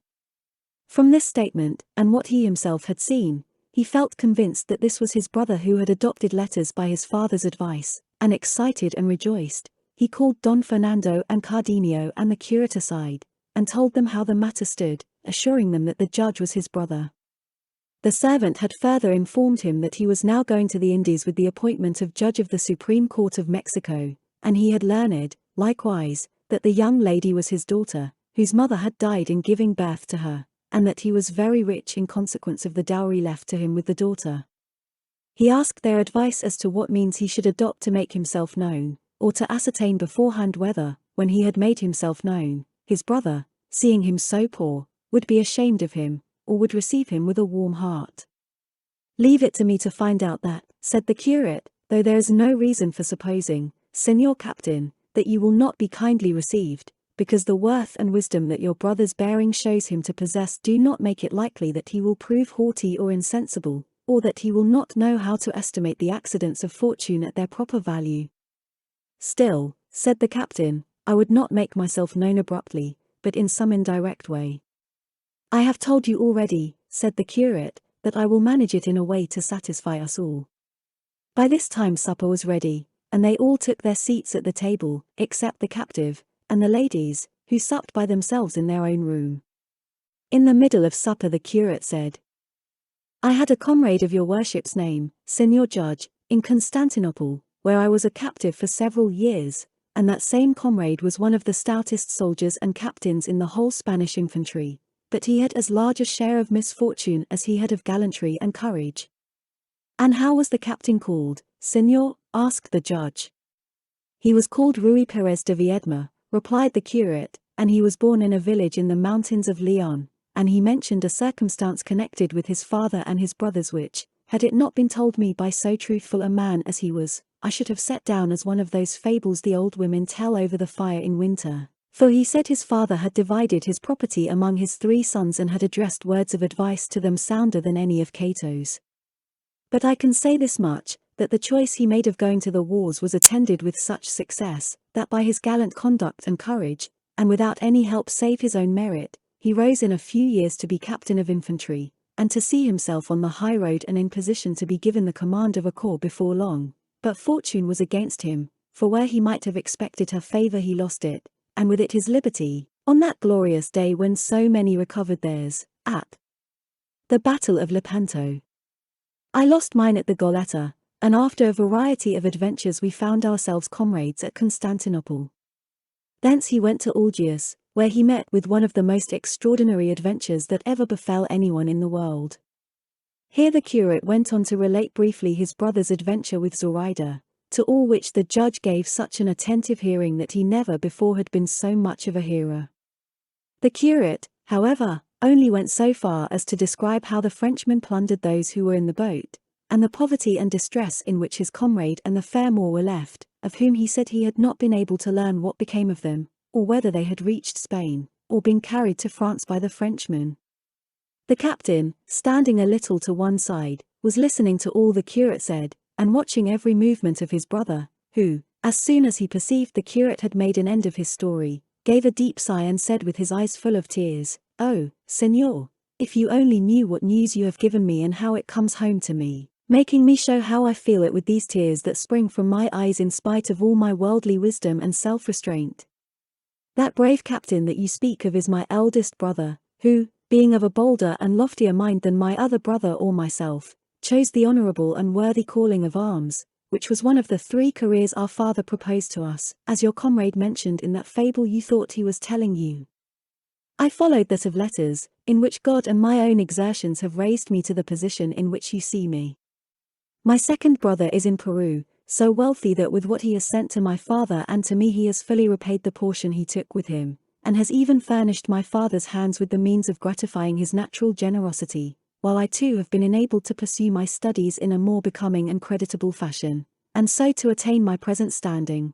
From this statement, and what he himself had seen, he felt convinced that this was his brother who had adopted letters by his father's advice, and excited and rejoiced, he called Don Fernando and Cardenio and the curate aside, and told them how the matter stood, assuring them that the judge was his brother. The servant had further informed him that he was now going to the Indies with the appointment of judge of the Supreme Court of Mexico, and he had learned, likewise, that the young lady was his daughter, whose mother had died in giving birth to her, and that he was very rich in consequence of the dowry left to him with the daughter. He asked their advice as to what means he should adopt to make himself known, or to ascertain beforehand whether, when he had made himself known, his brother, seeing him so poor, would be ashamed of him, or would receive him with a warm heart. "Leave it to me to find out that," said the curate, "though there is no reason for supposing, Señor Captain, that you will not be kindly received, because the worth and wisdom that your brother's bearing shows him to possess do not make it likely that he will prove haughty or insensible, or that he will not know how to estimate the accidents of fortune at their proper value." "Still," said the captain, "I would not make myself known abruptly, but in some indirect way." "I have told you already," said the curate, "that I will manage it in a way to satisfy us all." By this time supper was ready, and they all took their seats at the table, except the captive, and the ladies, who supped by themselves in their own room. In the middle of supper the curate said, "I had a comrade of your worship's name, Señor Judge, in Constantinople, where I was a captive for several years, and that same comrade was one of the stoutest soldiers and captains in the whole Spanish infantry, but he had as large a share of misfortune as he had of gallantry and courage." "And how was the captain called, Señor?" asked the judge. "He was called Ruy Perez de Viedma," replied the curate, "and he was born in a village in the mountains of Leon," and he mentioned a circumstance connected with his father and his brothers which, had it not been told me by so truthful a man as he was, I should have set down as one of those fables the old women tell over the fire in winter. For he said his father had divided his property among his 3 sons and had addressed words of advice to them sounder than any of Cato's. But I can say this much, that the choice he made of going to the wars was attended with such success, that by his gallant conduct and courage, and without any help save his own merit, he rose in a few years to be captain of infantry, and to see himself on the high road and in position to be given the command of a corps before long. But fortune was against him, for where he might have expected her favor he lost it, and with it his liberty, on that glorious day when so many recovered theirs, at the Battle of Lepanto. I lost mine at the Goletta, and after a variety of adventures we found ourselves comrades at Constantinople. Thence he went to Algiers, where he met with one of the most extraordinary adventures that ever befell anyone in the world. Here the curate went on to relate briefly his brother's adventure with Zoraida, to all which the judge gave such an attentive hearing that he never before had been so much of a hearer. The curate, however, only went so far as to describe how the Frenchmen plundered those who were in the boat, and the poverty and distress in which his comrade and the fair Moor were left, of whom he said he had not been able to learn what became of them, or whether they had reached Spain, or been carried to France by the Frenchmen. The captain, standing a little to one side, was listening to all the curate said, and watching every movement of his brother, who, as soon as he perceived the curate had made an end of his story, gave a deep sigh and said with his eyes full of tears, "Oh, Señor, if you only knew what news you have given me and how it comes home to me, making me show how I feel it with these tears that spring from my eyes in spite of all my worldly wisdom and self-restraint. That brave captain that you speak of is my eldest brother, who, being of a bolder and loftier mind than my other brother or myself, chose the honorable and worthy calling of arms, which was one of the 3 careers our father proposed to us, as your comrade mentioned in that fable you thought he was telling you. I followed that of letters, in which God and my own exertions have raised me to the position in which you see me. My second brother is in Peru, so wealthy that with what he has sent to my father and to me he has fully repaid the portion he took with him, and has even furnished my father's hands with the means of gratifying his natural generosity, while I too have been enabled to pursue my studies in a more becoming and creditable fashion, and so to attain my present standing.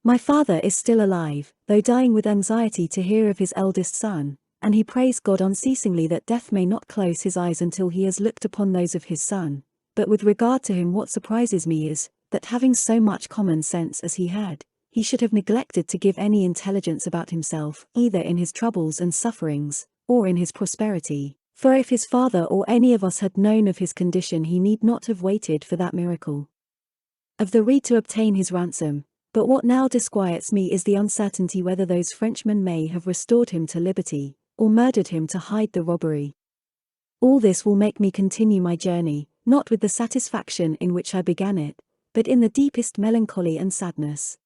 My father is still alive, though dying with anxiety to hear of his eldest son, and he prays God unceasingly that death may not close his eyes until he has looked upon those of his son. But with regard to him what surprises me is, that having so much common sense as he had, he should have neglected to give any intelligence about himself, either in his troubles and sufferings, or in his prosperity. For if his father or any of us had known of his condition, he need not have waited for that miracle of the reed to obtain his ransom. But what now disquiets me is the uncertainty whether those Frenchmen may have restored him to liberty, or murdered him to hide the robbery. All this will make me continue my journey, not with the satisfaction in which I began it, but in the deepest melancholy and sadness.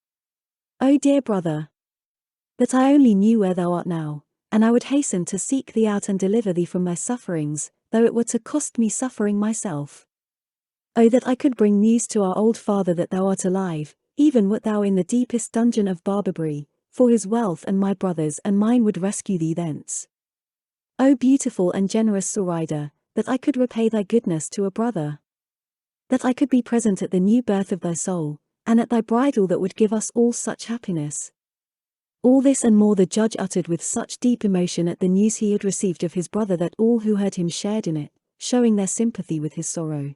O dear brother, that I only knew where thou art now, and I would hasten to seek thee out and deliver thee from thy sufferings, though it were to cost me suffering myself. O that I could bring news to our old father that thou art alive, even wert thou in the deepest dungeon of Barbary, for his wealth and my brother's and mine would rescue thee thence. O beautiful and generous Zoraida, that I could repay thy goodness to a brother. That I could be present at the new birth of thy soul, and at thy bridal that would give us all such happiness. All this and more the judge uttered with such deep emotion at the news he had received of his brother that all who heard him shared in it, showing their sympathy with his sorrow.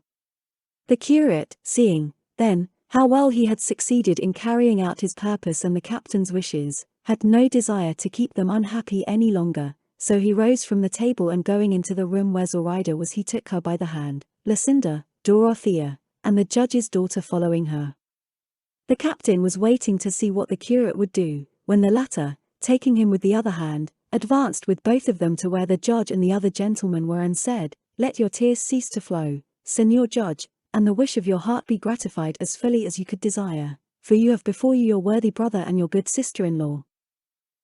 The curate, seeing, then, how well he had succeeded in carrying out his purpose and the captain's wishes, had no desire to keep them unhappy any longer, so he rose from the table and going into the room where Zoraida was he took her by the hand, Lucinda, Dorothea, and the judge's daughter following her. The captain was waiting to see what the curate would do, when the latter, taking him with the other hand, advanced with both of them to where the judge and the other gentlemen were and said, "Let your tears cease to flow, Señor Judge, and the wish of your heart be gratified as fully as you could desire, for you have before you your worthy brother and your good sister-in-law.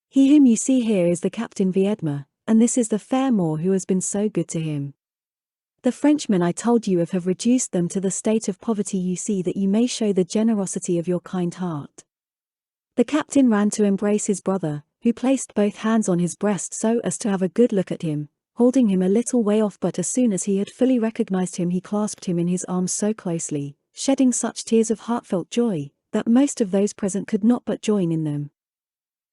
He whom you see here is the Captain Viedma, and this is the fair Moor who has been so good to him. The Frenchmen I told you of have reduced them to the state of poverty you see, that you may show the generosity of your kind heart." The captain ran to embrace his brother, who placed both hands on his breast so as to have a good look at him, holding him a little way off, but as soon as he had fully recognized him he clasped him in his arms so closely, shedding such tears of heartfelt joy, that most of those present could not but join in them.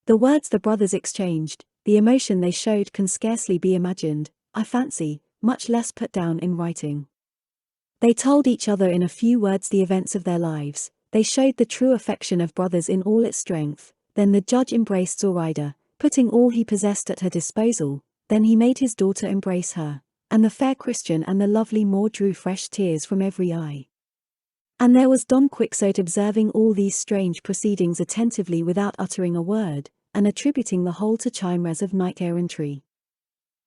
The words the brothers exchanged, the emotion they showed can scarcely be imagined, I fancy, much less put down in writing. They told each other in a few words the events of their lives, they showed the true affection of brothers in all its strength. Then the judge embraced Zoraida, putting all he possessed at her disposal, then he made his daughter embrace her, and the fair Christian and the lovely Moor drew fresh tears from every eye. And there was Don Quixote observing all these strange proceedings attentively without uttering a word, and attributing the whole to chimeras of knight-errantry.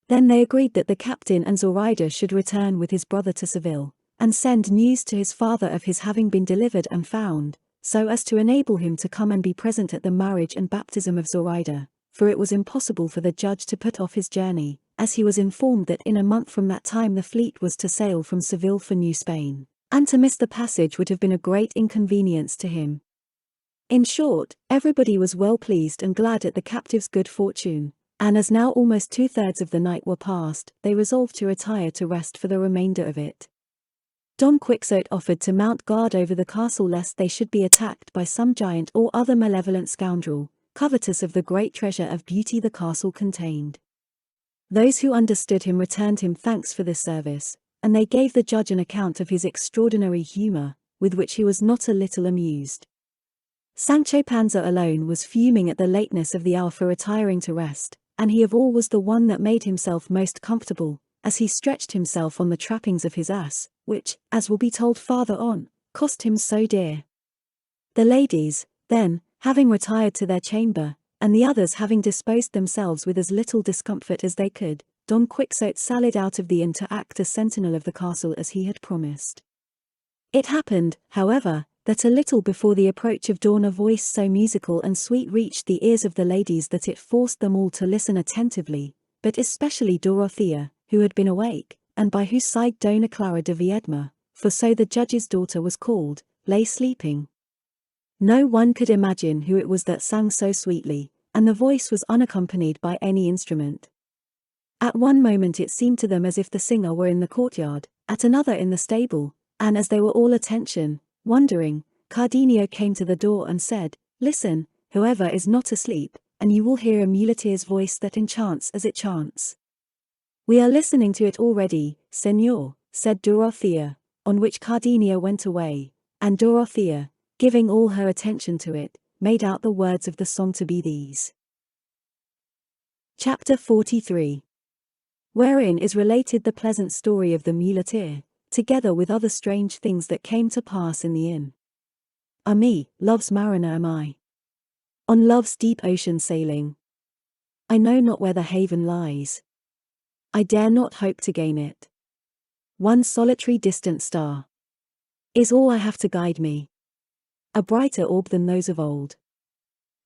Then they agreed that the captain and Zoraida should return with his brother to Seville, and send news to his father of his having been delivered and found, so as to enable him to come and be present at the marriage and baptism of Zoraida, for it was impossible for the judge to put off his journey, as he was informed that in a month from that time the fleet was to sail from Seville for New Spain, and to miss the passage would have been a great inconvenience to him. In short, everybody was well pleased and glad at the captive's good fortune, and as now almost 2/3 of the night were past, they resolved to retire to rest for the remainder of it. Don Quixote offered to mount guard over the castle lest they should be attacked by some giant or other malevolent scoundrel, covetous of the great treasure of beauty the castle contained. Those who understood him returned him thanks for this service, and they gave the judge an account of his extraordinary humor, with which he was not a little amused. Sancho Panza alone was fuming at the lateness of the hour for retiring to rest, and he of all was the one that made himself most comfortable, as he stretched himself on the trappings of his ass, which, as will be told farther on, cost him so dear. The ladies, then, having retired to their chamber, and the others having disposed themselves with as little discomfort as they could, Don Quixote sallied out of the inn to act as sentinel of the castle as he had promised. It happened, however, that a little before the approach of dawn a voice so musical and sweet reached the ears of the ladies that it forced them all to listen attentively, but especially Dorothea, who had been awake, and by whose side Dona Clara de Viedma, for so the judge's daughter was called, lay sleeping. No one could imagine who it was that sang so sweetly, and the voice was unaccompanied by any instrument. At one moment it seemed to them as if the singer were in the courtyard, at another in the stable, and as they were all attention, wondering, Cardenio came to the door and said, "Listen, whoever is not asleep, and you will hear a muleteer's voice that enchants as it chants." "We are listening to it already, Señor," said Dorothea, on which Cardenio went away, and Dorothea, giving all her attention to it, made out the words of the song to be these. Chapter 43. Wherein is related the pleasant story of the muleteer, together with other strange things that came to pass in the inn. Ah me, love's mariner am I, on love's deep ocean sailing. I know not where the haven lies, I dare not hope to gain it. One solitary distant star is all I have to guide me, a brighter orb than those of old,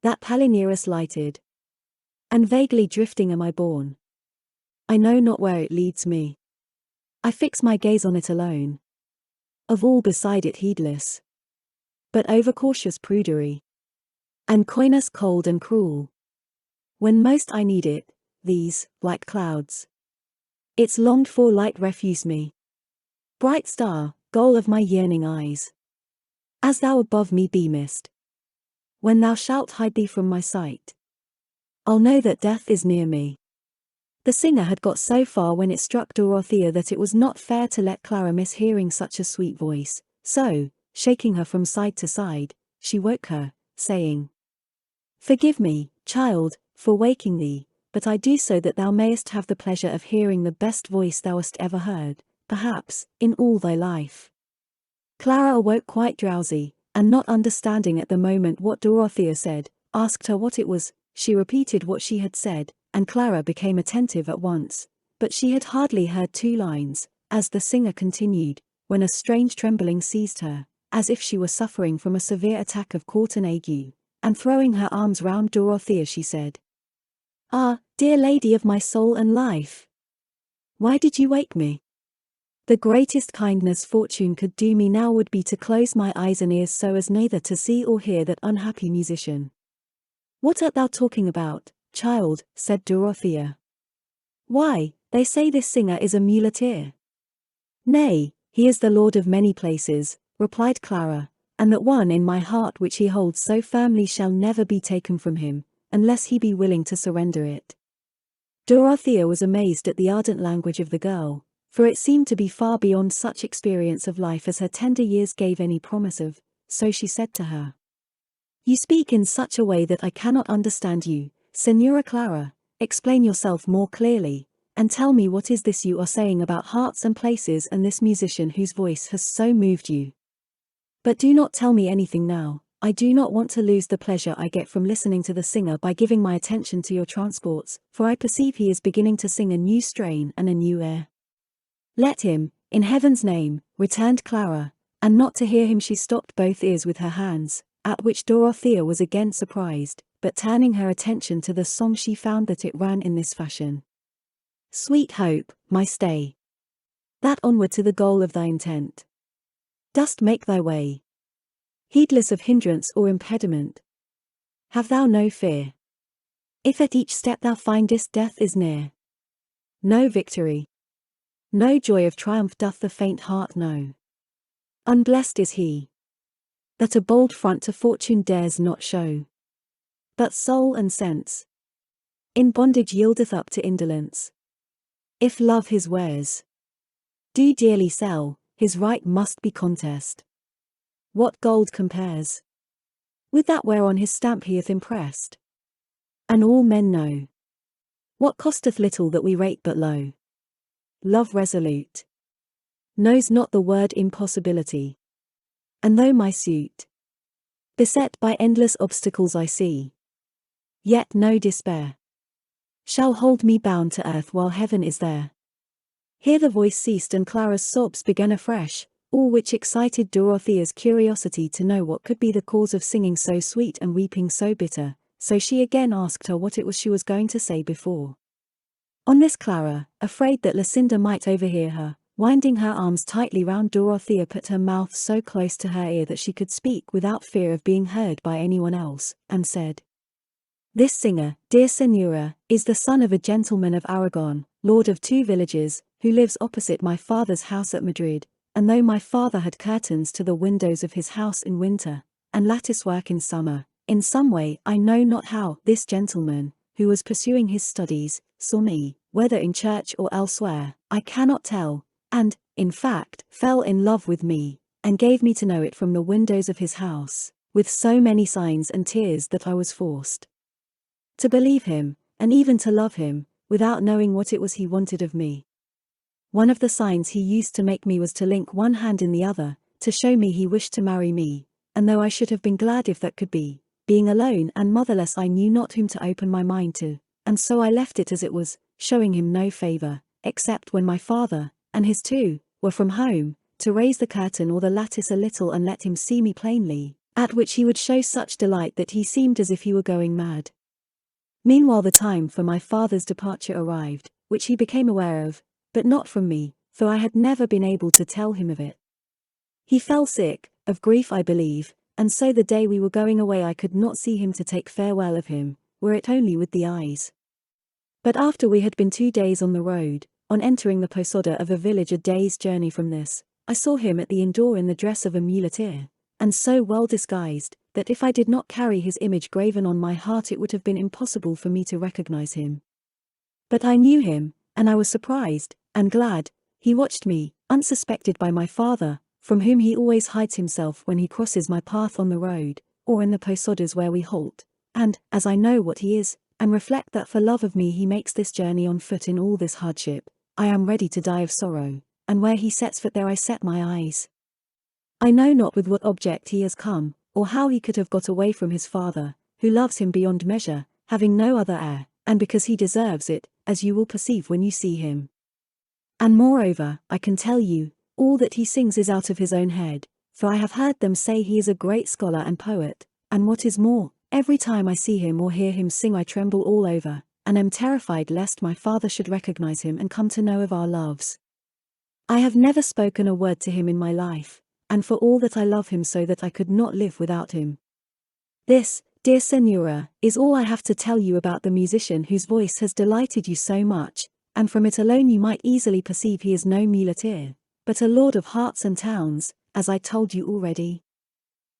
that Palinurus lighted, and vaguely drifting am I borne. I know not where it leads me, I fix my gaze on it alone, of all beside it heedless, but overcautious prudery, and coyness cold and cruel. When most I need it, these, like clouds, its longed-for light refuse me. Bright star, goal of my yearning eyes, as thou above me beamest, when thou shalt hide thee from my sight, I'll know that death is near me. The singer had got so far when it struck Dorothea that it was not fair to let Clara miss hearing such a sweet voice, so, shaking her from side to side, she woke her, saying, "Forgive me, child, for waking thee, but I do so that thou mayest have the pleasure of hearing the best voice thou hast ever heard, perhaps, in all thy life." Clara awoke quite drowsy, and not understanding at the moment what Dorothea said, asked her what it was. She repeated what she had said, and Clara became attentive at once, but she had hardly heard 2 lines, as the singer continued, when a strange trembling seized her, as if she were suffering from a severe attack of quartan ague, and throwing her arms round Dorothea she said, "Ah, dear lady of my soul and life! Why did you wake me? The greatest kindness fortune could do me now would be to close my eyes and ears so as neither to see or hear that unhappy musician." "What art thou talking about, child?" said Dorothea. "Why, they say this singer is a muleteer." "Nay, he is the lord of many places," replied Clara, "and that one in my heart which he holds so firmly shall never be taken from him, unless he be willing to surrender it." Dorothea was amazed at the ardent language of the girl, for it seemed to be far beyond such experience of life as her tender years gave any promise of, so she said to her, "You speak in such a way that I cannot understand you, Señora Clara. Explain yourself more clearly, and tell me what is this you are saying about hearts and places and this musician whose voice has so moved you. But do not tell me anything now, I do not want to lose the pleasure I get from listening to the singer by giving my attention to your transports, for I perceive he is beginning to sing a new strain and a new air." "Let him, in heaven's name," returned Clara, and not to hear him she stopped both ears with her hands, at which Dorothea was again surprised, but turning her attention to the song she found that it ran in this fashion. "Sweet hope, my stay, that onward to the goal of thy intent dost make thy way, heedless of hindrance or impediment. Have thou no fear, if at each step thou findest death is near. No victory, no joy of triumph doth the faint heart know. Unblessed is he that a bold front to fortune dares not show, but soul and sense in bondage yieldeth up to indolence. If love his wares do dearly sell, his right must be contest. What gold compares with that whereon his stamp he hath impressed? And all men know what costeth little that we rate but low. Love resolute knows not the word impossibility. And though my suit beset by endless obstacles I see, yet no despair shall hold me bound to earth while heaven is there." Here the voice ceased and Clara's sobs began afresh, all which excited Dorothea's curiosity to know what could be the cause of singing so sweet and weeping so bitter, so she again asked her what it was she was going to say before. On this Clara, afraid that Lucinda might overhear her, winding her arms tightly round Dorothea, put her mouth so close to her ear that she could speak without fear of being heard by anyone else, and said, "This singer, dear Señora, is the son of a gentleman of Aragon, lord of 2 villages, who lives opposite my father's house at Madrid, and though my father had curtains to the windows of his house in winter, and lattice work in summer, in some way I know not how, this gentleman, who was pursuing his studies, saw me, whether in church or elsewhere, I cannot tell, and, in fact, fell in love with me, and gave me to know it from the windows of his house, with so many signs and tears that I was forced to believe him, and even to love him, without knowing what it was he wanted of me. One of the signs he used to make me was to link one hand in the other, to show me he wished to marry me, and though I should have been glad if that could be, being alone and motherless I knew not whom to open my mind to, and so I left it as it was, showing him no favor, except when my father, and his two, were from home, to raise the curtain or the lattice a little and let him see me plainly, at which he would show such delight that he seemed as if he were going mad. Meanwhile the time for my father's departure arrived, which he became aware of, but not from me, for I had never been able to tell him of it. He fell sick, of grief I believe, and so the day we were going away I could not see him to take farewell of him, were it only with the eyes. But after we had been 2 days on the road, on entering the posada of a village a day's journey from this, I saw him at the inn door in the dress of a muleteer, and so well disguised, that if I did not carry his image graven on my heart it would have been impossible for me to recognize him. But I knew him, and I was surprised, and glad. He watched me, unsuspected by my father, from whom he always hides himself when he crosses my path on the road, or in the posadas where we halt, and, as I know what he is, and reflect that for love of me he makes this journey on foot in all this hardship, I am ready to die of sorrow, and where he sets foot there I set my eyes. I know not with what object he has come, or how he could have got away from his father, who loves him beyond measure, having no other heir, and because he deserves it, as you will perceive when you see him. And moreover, I can tell you, all that he sings is out of his own head, for I have heard them say he is a great scholar and poet, and what is more, every time I see him or hear him sing I tremble all over, and am terrified lest my father should recognize him and come to know of our loves. I have never spoken a word to him in my life, and for all that I love him so that I could not live without him. This, dear Senora, is all I have to tell you about the musician whose voice has delighted you so much, and from it alone you might easily perceive he is no muleteer, but a lord of hearts and towns, as I told you already.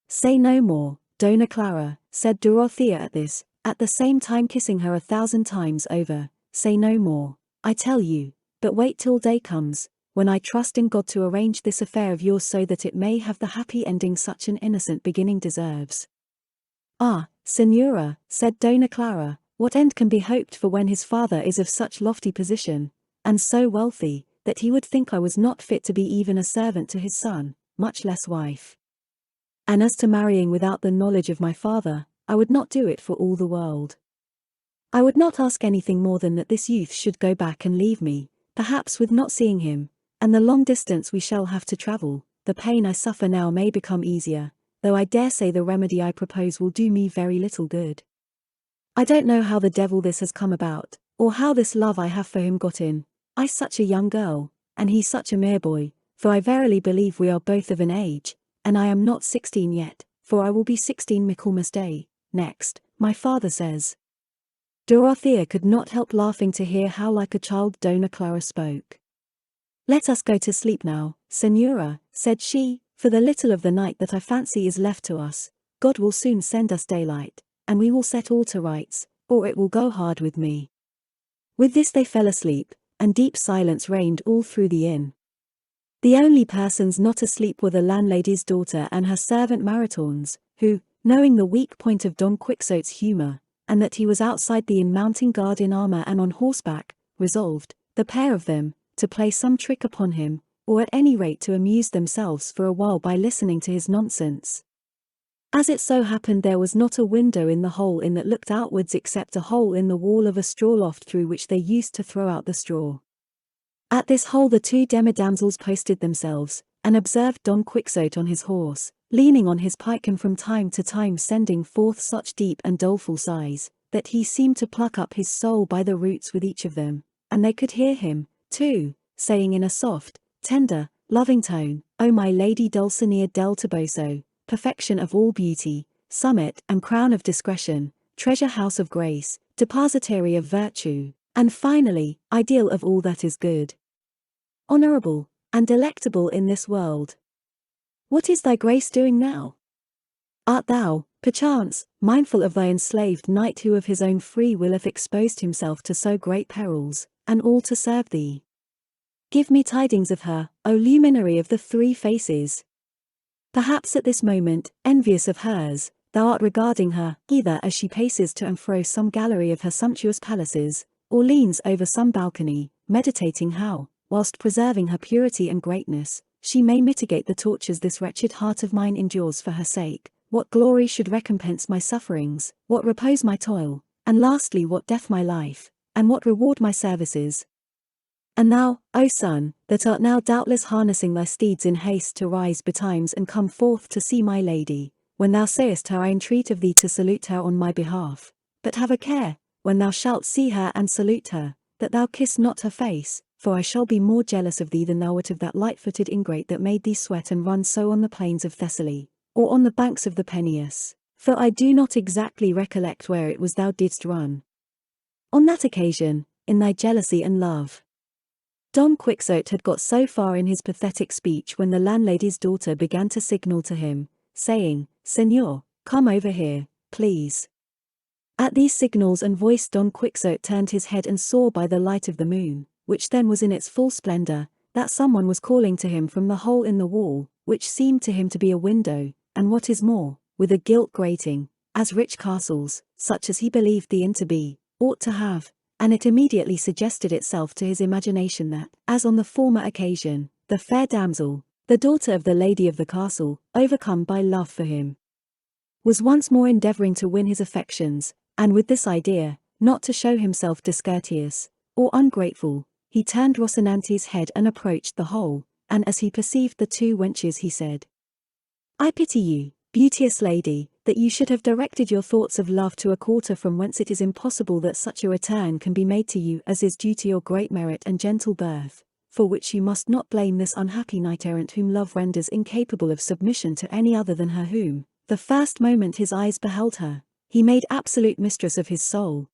Say no more, Dona Clara, said Dorothea at this, at the same time kissing her 1,000 times over, say no more, I tell you, but wait till day comes, when I trust in God to arrange this affair of yours so that it may have the happy ending such an innocent beginning deserves. Ah, Senora, said Dona Clara, what end can be hoped for when his father is of such lofty position, and so wealthy, that he would think I was not fit to be even a servant to his son, much less wife. And as to marrying without the knowledge of my father, I would not do it for all the world. I would not ask anything more than that this youth should go back and leave me, perhaps with not seeing him, and the long distance we shall have to travel, the pain I suffer now may become easier, though I dare say the remedy I propose will do me very little good. I don't know how the devil this has come about, or how this love I have for him got in, I such a young girl, and he such a mere boy, for I verily believe we are both of an age, and I am not 16 yet, for I will be 16 Michaelmas Day, next, my father says. Dorothea could not help laughing to hear how like a child Dona Clara spoke. Let us go to sleep now, Senora, said she, for the little of the night that I fancy is left to us, God will soon send us daylight, and we will set all to rights, or it will go hard with me. With this they fell asleep, and deep silence reigned all through the inn. The only persons not asleep were the landlady's daughter and her servant Maritornes, who, knowing the weak point of Don Quixote's humour, and that he was outside the inn mounting guard in armour and on horseback, resolved, the pair of them, to play some trick upon him, or at any rate to amuse themselves for a while by listening to his nonsense. As it so happened there was not a window in the whole inn that looked outwards except a hole in the wall of a straw loft through which they used to throw out the straw. At this hole the two damsels posted themselves, and observed Don Quixote on his horse, leaning on his pike and from time to time sending forth such deep and doleful sighs, that he seemed to pluck up his soul by the roots with each of them, and they could hear him, too, saying in a soft, tender, loving tone, O my lady Dulcinea del Toboso, perfection of all beauty, summit and crown of discretion, treasure house of grace, depositary of virtue, and finally, ideal of all that is good, honorable, and delectable in this world. What is thy grace doing now? Art thou, perchance, mindful of thy enslaved knight who of his own free will hath exposed himself to so great perils, and all to serve thee? Give me tidings of her, O luminary of the 3 faces. Perhaps at this moment, envious of hers, thou art regarding her, either as she paces to and fro some gallery of her sumptuous palaces, or leans over some balcony, meditating how, whilst preserving her purity and greatness, she may mitigate the tortures this wretched heart of mine endures for her sake, what glory should recompense my sufferings, what repose my toil, and lastly what death my life, and what reward my services. And thou, O son, that art now doubtless harnessing thy steeds in haste to rise betimes and come forth to see my lady, when thou sayest her I entreat of thee to salute her on my behalf, but have a care, when thou shalt see her and salute her, that thou kiss not her face, for I shall be more jealous of thee than thou wert of that light-footed ingrate that made thee sweat and run so on the plains of Thessaly, or on the banks of the Peneus, for I do not exactly recollect where it was thou didst run. On that occasion, in thy jealousy and love. Don Quixote had got so far in his pathetic speech when the landlady's daughter began to signal to him, saying, "Señor, come over here, please." At these signals and voice Don Quixote turned his head and saw by the light of the moon, which then was in its full splendor, that someone was calling to him from the hole in the wall, which seemed to him to be a window, and what is more, with a gilt grating, as rich castles, such as he believed the inn to be, ought to have, and it immediately suggested itself to his imagination that, as on the former occasion, the fair damsel, the daughter of the lady of the castle, overcome by love for him, was once more endeavoring to win his affections, and with this idea, not to show himself discourteous, or ungrateful, he turned Rocinante's head and approached the hole, and as he perceived the two wenches he said, "I pity you, beauteous lady, that you should have directed your thoughts of love to a quarter from whence it is impossible that such a return can be made to you as is due to your great merit and gentle birth, for which you must not blame this unhappy knight-errant whom love renders incapable of submission to any other than her whom, the first moment his eyes beheld her, he made absolute mistress of his soul.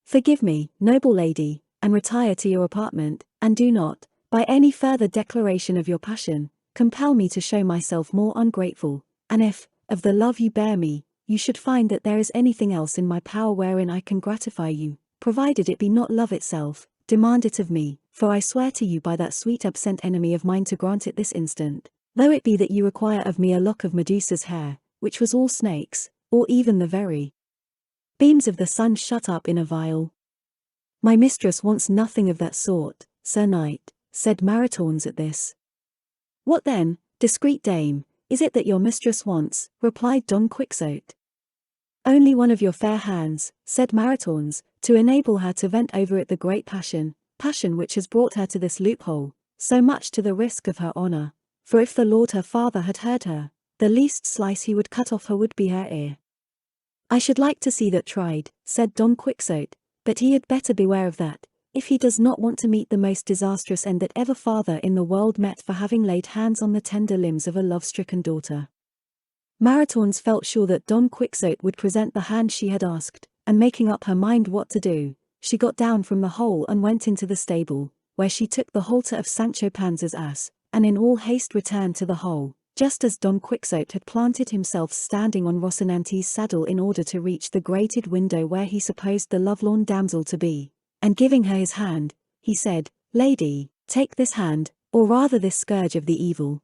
Forgive me, noble lady, and retire to your apartment, and do not, by any further declaration of your passion, compel me to show myself more ungrateful, and if, of the love you bear me, you should find that there is anything else in my power wherein I can gratify you, provided it be not love itself, demand it of me, for I swear to you by that sweet absent enemy of mine to grant it this instant, though it be that you require of me a lock of Medusa's hair, which was all snakes, or even the very beams of the sun shut up in a vial." "My mistress wants nothing of that sort, Sir Knight," said Maritornes at this. "What then, discreet dame, is it that your mistress wants?" replied Don Quixote. "Only one of your fair hands," said Maritornes, "to enable her to vent over it the great passion which has brought her to this loophole, so much to the risk of her honor, for if the lord her father had heard her, the least slice he would cut off her would be her ear." "I should like to see that tried," said Don Quixote, "but he had better beware of that, if he does not want to meet the most disastrous end that ever father in the world met for having laid hands on the tender limbs of a love-stricken daughter." Maritornes felt sure that Don Quixote would present the hand she had asked, and making up her mind what to do, she got down from the hole and went into the stable, where she took the halter of Sancho Panza's ass, and in all haste returned to the hole, just as Don Quixote had planted himself standing on Rocinante's saddle in order to reach the grated window where he supposed the lovelorn damsel to be, and giving her his hand, he said, "Lady, take this hand, or rather this scourge of the evil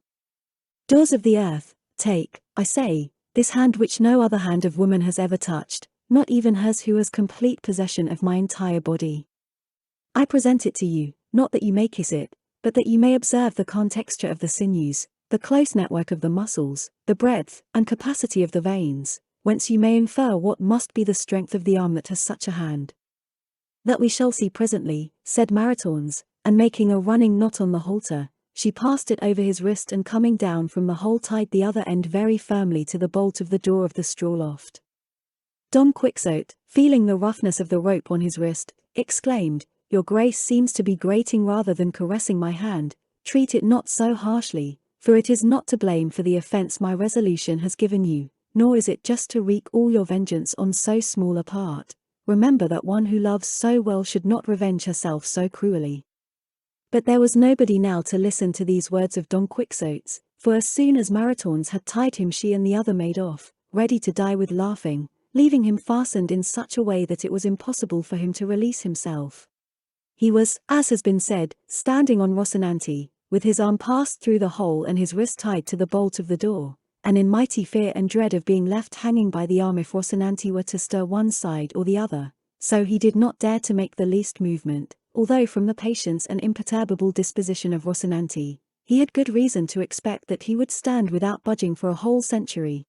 doers of the earth, take, I say, this hand which no other hand of woman has ever touched, not even hers who has complete possession of my entire body. I present it to you, not that you may kiss it, but that you may observe the contexture of the sinews, the close network of the muscles, the breadth and capacity of the veins, whence you may infer what must be the strength of the arm that has such a hand." "That we shall see presently," said Maritornes, and making a running knot on the halter, she passed it over his wrist and coming down from the hole tied the other end very firmly to the bolt of the door of the straw loft. Don Quixote, feeling the roughness of the rope on his wrist, exclaimed, "Your grace seems to be grating rather than caressing my hand. Treat it not so harshly, for it is not to blame for the offense my resolution has given you, nor is it just to wreak all your vengeance on so small a part. Remember that one who loves so well should not revenge herself so cruelly." But there was nobody now to listen to these words of Don Quixote's, for as soon as Maritornes had tied him she and the other made off, ready to die with laughing, leaving him fastened in such a way that it was impossible for him to release himself. He was, as has been said, standing on Rocinante, with his arm passed through the hole and his wrist tied to the bolt of the door, and in mighty fear and dread of being left hanging by the arm if Rocinante were to stir one side or the other, so he did not dare to make the least movement, although from the patience and imperturbable disposition of Rocinante, he had good reason to expect that he would stand without budging for a whole century.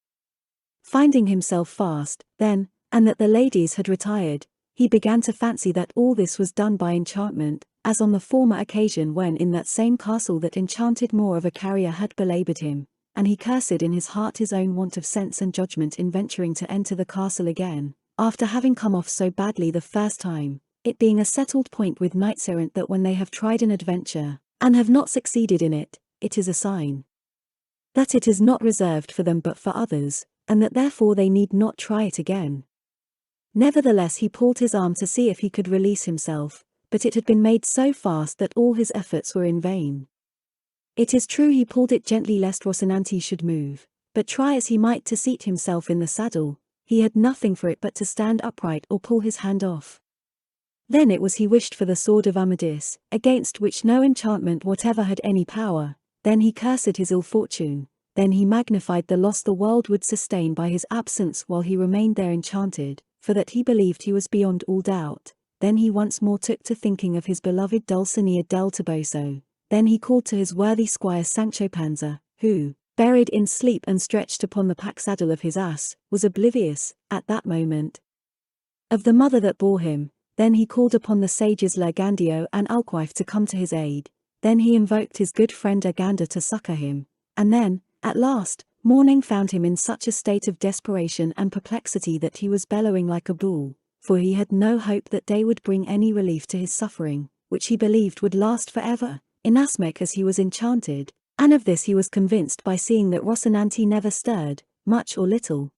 Finding himself fast, then, and that the ladies had retired, he began to fancy that all this was done by enchantment, as on the former occasion when in that same castle that enchanted more of a carrier had belaboured him, and he cursed in his heart his own want of sense and judgment in venturing to enter the castle again, after having come off so badly the first time, it being a settled point with knights-errant that when they have tried an adventure, and have not succeeded in it, it is a sign that it is not reserved for them but for others, and that therefore they need not try it again. Nevertheless he pulled his arm to see if he could release himself, but it had been made so fast that all his efforts were in vain. It is true he pulled it gently lest Rocinante should move, but try as he might to seat himself in the saddle, he had nothing for it but to stand upright or pull his hand off. Then it was he wished for the sword of Amadis, against which no enchantment whatever had any power, then he cursed his ill fortune, then he magnified the loss the world would sustain by his absence while he remained there enchanted, for that he believed he was beyond all doubt, then he once more took to thinking of his beloved Dulcinea del Toboso, then he called to his worthy squire Sancho Panza, who, buried in sleep and stretched upon the pack saddle of his ass, was oblivious, at that moment, of the mother that bore him. Then he called upon the sages Lergandio and Alquife to come to his aid, then he invoked his good friend Aganda to succor him, and then, at last, morning found him in such a state of desperation and perplexity that he was bellowing like a bull, for he had no hope that day would bring any relief to his suffering, which he believed would last forever, inasmuch as he was enchanted, and of this he was convinced by seeing that Rocinante never stirred, much or little.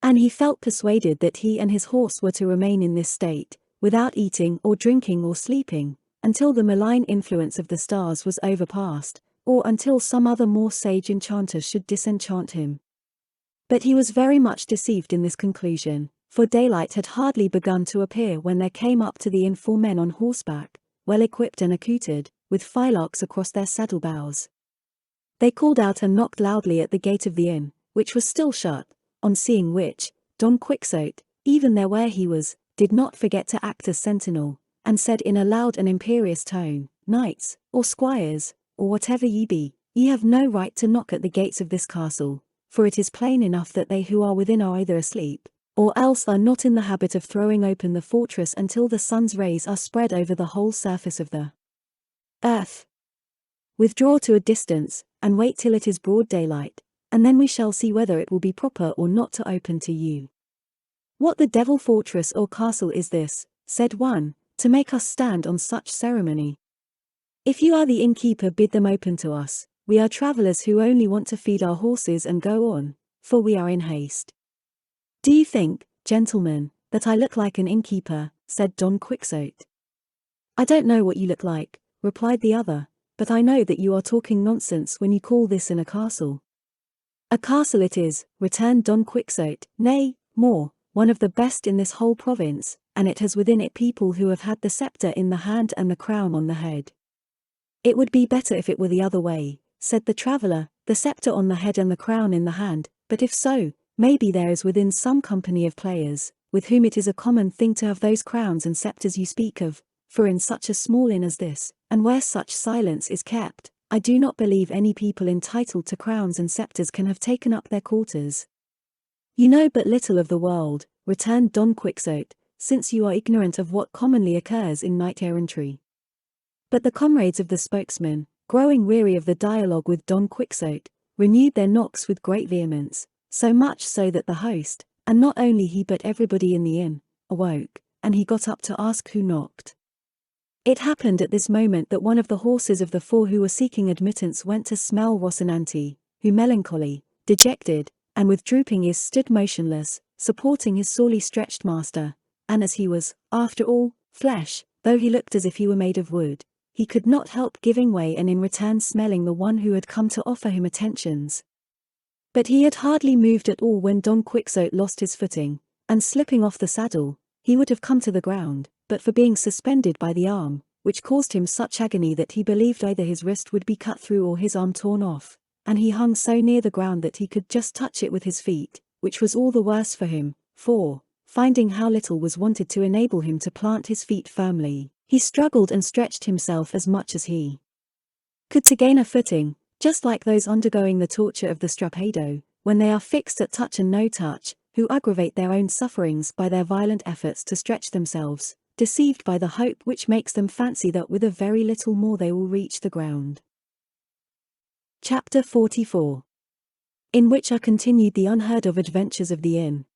And he felt persuaded that he and his horse were to remain in this state, without eating or drinking or sleeping, until the malign influence of the stars was overpast, or until some other more sage enchanter should disenchant him. But he was very much deceived in this conclusion, for daylight had hardly begun to appear when there came up to the inn 4 men on horseback, well equipped and accoutred, with firelarks across their saddle-bows. They called out and knocked loudly at the gate of the inn, which was still shut, on seeing which, Don Quixote, even there where he was, did not forget to act as sentinel, and said in a loud and imperious tone, "Knights, or squires, or whatever ye be, ye have no right to knock at the gates of this castle, for it is plain enough that they who are within are either asleep, or else are not in the habit of throwing open the fortress until the sun's rays are spread over the whole surface of the earth. Withdraw to a distance, and wait till it is broad daylight, and then we shall see whether it will be proper or not to open to you." "What the devil fortress or castle is this," said one, "to make us stand on such ceremony? If you are the innkeeper, bid them open to us, we are travellers who only want to feed our horses and go on, for we are in haste." "Do you think, gentlemen, that I look like an innkeeper?" said Don Quixote. "I don't know what you look like," replied the other, "but I know that you are talking nonsense when you call this in a castle." "A castle it is," returned Don Quixote, "nay, more, one of the best in this whole province, and it has within it people who have had the sceptre in the hand and the crown on the head." "It would be better if it were the other way," said the traveller, "the sceptre on the head and the crown in the hand, but if so, maybe there is within some company of players, with whom it is a common thing to have those crowns and sceptres you speak of, for in such a small inn as this, and where such silence is kept, I do not believe any people entitled to crowns and sceptres can have taken up their quarters." "You know but little of the world," returned Don Quixote, "since you are ignorant of what commonly occurs in knight-errantry." But the comrades of the spokesman, growing weary of the dialogue with Don Quixote, renewed their knocks with great vehemence, so much so that the host, and not only he but everybody in the inn, awoke, and he got up to ask who knocked. It happened at this moment that one of the horses of the 4 who were seeking admittance went to smell Rocinante, who melancholy, dejected, and with drooping ears stood motionless, supporting his sorely stretched master, and as he was, after all, flesh, though he looked as if he were made of wood, he could not help giving way and in return smelling the one who had come to offer him attentions. But he had hardly moved at all when Don Quixote lost his footing, and slipping off the saddle, he would have come to the ground, but for being suspended by the arm, which caused him such agony that he believed either his wrist would be cut through or his arm torn off, and he hung so near the ground that he could just touch it with his feet, which was all the worse for him, for, finding how little was wanted to enable him to plant his feet firmly, he struggled and stretched himself as much as he could to gain a footing, just like those undergoing the torture of the strapado, when they are fixed at touch and no touch, who aggravate their own sufferings by their violent efforts to stretch themselves, deceived by the hope which makes them fancy that with a very little more they will reach the ground. Chapter 44. In which are continued the unheard-of adventures of the inn.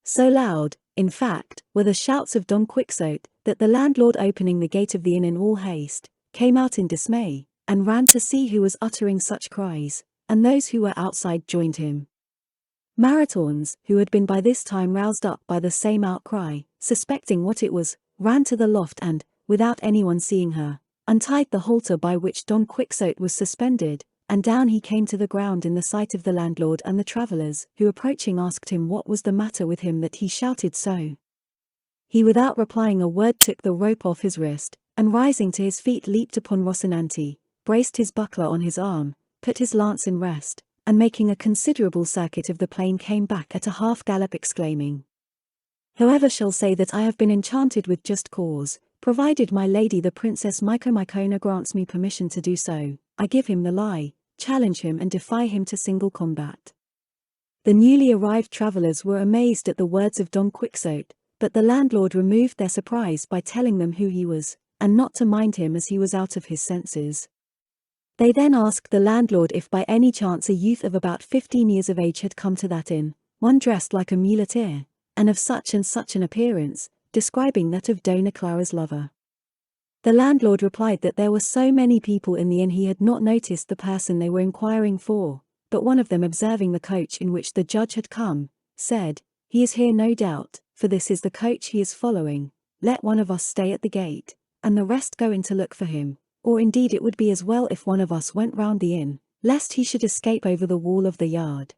So loud, in fact, were the shouts of Don Quixote, that the landlord, opening the gate of the inn in all haste, came out in dismay, and ran to see who was uttering such cries, and those who were outside joined him. Maritornes, who had been by this time roused up by the same outcry, suspecting what it was, ran to the loft and, without anyone seeing her, untied the halter by which Don Quixote was suspended, and down he came to the ground in the sight of the landlord and the travellers, who approaching asked him what was the matter with him that he shouted so. He without replying a word took the rope off his wrist, and rising to his feet leaped upon Rocinante, braced his buckler on his arm, put his lance in rest, and making a considerable circuit of the plain came back at a half-gallop exclaiming, "Whoever shall say that I have been enchanted with just cause, provided my lady the Princess Micomicona grants me permission to do so, I give him the lie, challenge him and defy him to single combat." The newly arrived travellers were amazed at the words of Don Quixote, but the landlord removed their surprise by telling them who he was, and not to mind him as he was out of his senses. They then asked the landlord if by any chance a youth of about 15 years of age had come to that inn, one dressed like a muleteer, and of such and such an appearance, describing that of Dona Clara's lover. The landlord replied that there were so many people in the inn he had not noticed the person they were inquiring for, but one of them observing the coach in which the judge had come, said, "He is here no doubt, for this is the coach he is following. Let one of us stay at the gate, and the rest go in to look for him, or indeed it would be as well if one of us went round the inn, lest he should escape over the wall of the yard."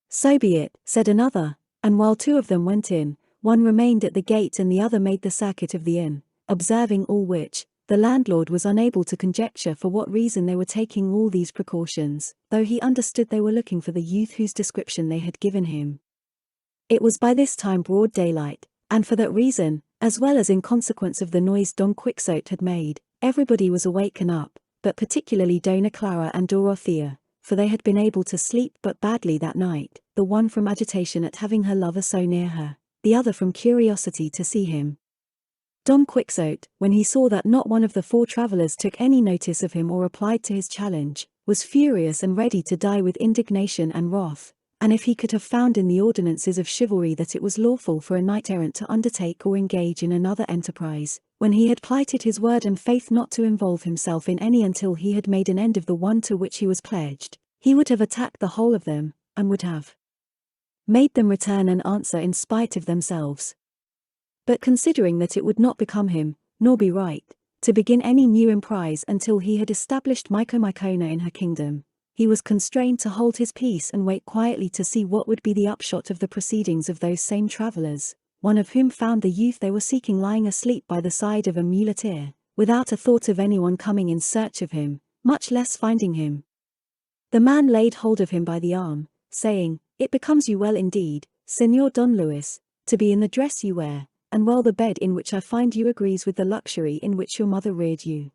"So be it," said another, and while two of them went in, one remained at the gate and the other made the circuit of the inn. Observing all which, the landlord was unable to conjecture for what reason they were taking all these precautions, though he understood they were looking for the youth whose description they had given him. It was by this time broad daylight, and for that reason, as well as in consequence of the noise Don Quixote had made, everybody was awake and up, but particularly Dona Clara and Dorothea, for they had been able to sleep but badly that night, the one from agitation at having her lover so near her, the other from curiosity to see him. Don Quixote, when he saw that not one of the four travellers took any notice of him or replied to his challenge, was furious and ready to die with indignation and wrath, and if he could have found in the ordinances of chivalry that it was lawful for a knight-errant to undertake or engage in another enterprise, when he had plighted his word and faith not to involve himself in any until he had made an end of the one to which he was pledged, he would have attacked the whole of them, and would have made them return an answer in spite of themselves. But considering that it would not become him, nor be right, to begin any new emprise until he had established Micomicona in her kingdom, he was constrained to hold his peace and wait quietly to see what would be the upshot of the proceedings of those same travellers, one of whom found the youth they were seeking lying asleep by the side of a muleteer, without a thought of anyone coming in search of him, much less finding him. The man laid hold of him by the arm, saying, "It becomes you well indeed, Señor Don Luis, to be in the dress you wear, and well the bed in which I find you agrees with the luxury in which your mother reared you."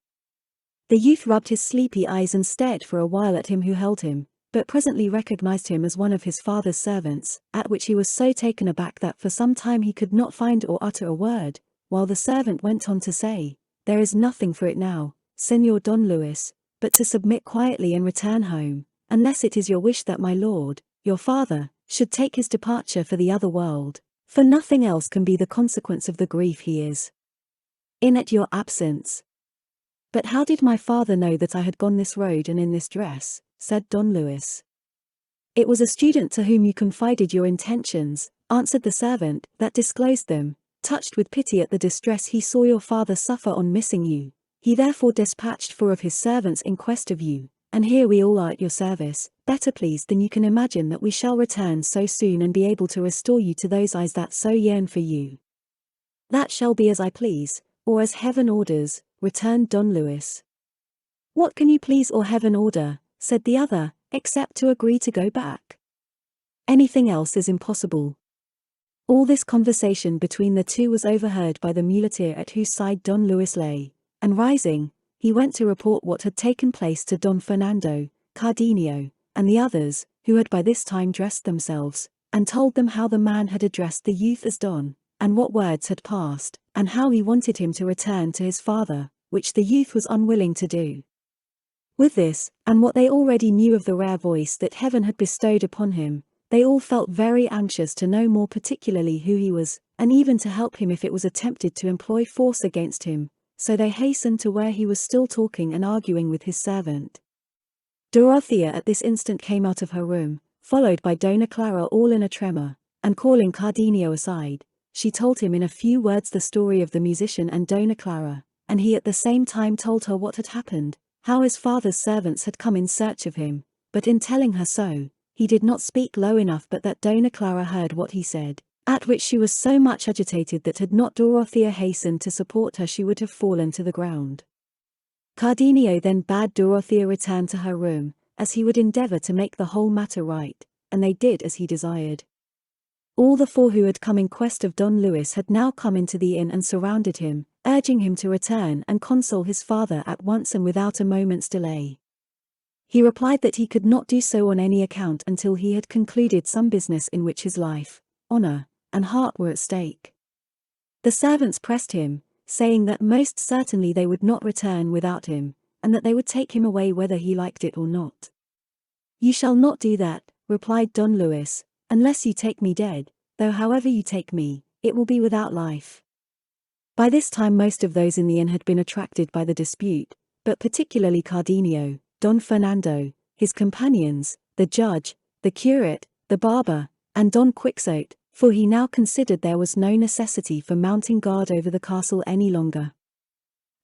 The youth rubbed his sleepy eyes and stared for a while at him who held him, but presently recognized him as one of his father's servants, at which he was so taken aback that for some time he could not find or utter a word, while the servant went on to say, "There is nothing for it now, Señor Don Luis, but to submit quietly and return home, unless it is your wish that my lord, your father, should take his departure for the other world, for nothing else can be the consequence of the grief he is in at your absence." "But how did my father know that I had gone this road and in this dress?" said Don Luis. "It was a student to whom you confided your intentions," answered the servant, "that disclosed them. Touched with pity at the distress he saw your father suffer on missing you, he therefore dispatched 4 of his servants in quest of you, and here we all are at your service, better pleased than you can imagine that we shall return so soon and be able to restore you to those eyes that so yearn for you." "That shall be as I please, or as heaven orders," returned Don Luis. "What can you please or heaven order," said the other, "except to agree to go back? Anything else is impossible." All this conversation between the two was overheard by the muleteer at whose side Don Luis lay, and rising, he went to report what had taken place to Don Fernando, Cardenio, and the others, who had by this time dressed themselves, and told them how the man had addressed the youth as Don, and what words had passed, and how he wanted him to return to his father, which the youth was unwilling to do. With this, and what they already knew of the rare voice that heaven had bestowed upon him, they all felt very anxious to know more particularly who he was, and even to help him if it was attempted to employ force against him, so they hastened to where he was still talking and arguing with his servant. Dorothea at this instant came out of her room, followed by Dona Clara all in a tremor, and calling Cardenio aside, she told him in a few words the story of the musician and Dona Clara, and he at the same time told her what had happened, how his father's servants had come in search of him, but in telling her so, he did not speak low enough but that Dona Clara heard what he said, at which she was so much agitated that had not Dorothea hastened to support her she would have fallen to the ground. Cardenio then bade Dorothea return to her room, as he would endeavor to make the whole matter right, and they did as he desired. All the four who had come in quest of Don Luis had now come into the inn and surrounded him, urging him to return and console his father at once and without a moment's delay. He replied that he could not do so on any account until he had concluded some business in which his life, honor, and heart were at stake. The servants pressed him, saying that most certainly they would not return without him, and that they would take him away whether he liked it or not. "You shall not do that," replied Don Luis, "unless you take me dead, though however you take me, it will be without life." By this time most of those in the inn had been attracted by the dispute, but particularly Cardenio, Don Fernando, his companions, the judge, the curate, the barber, and Don Quixote, for he now considered there was no necessity for mounting guard over the castle any longer.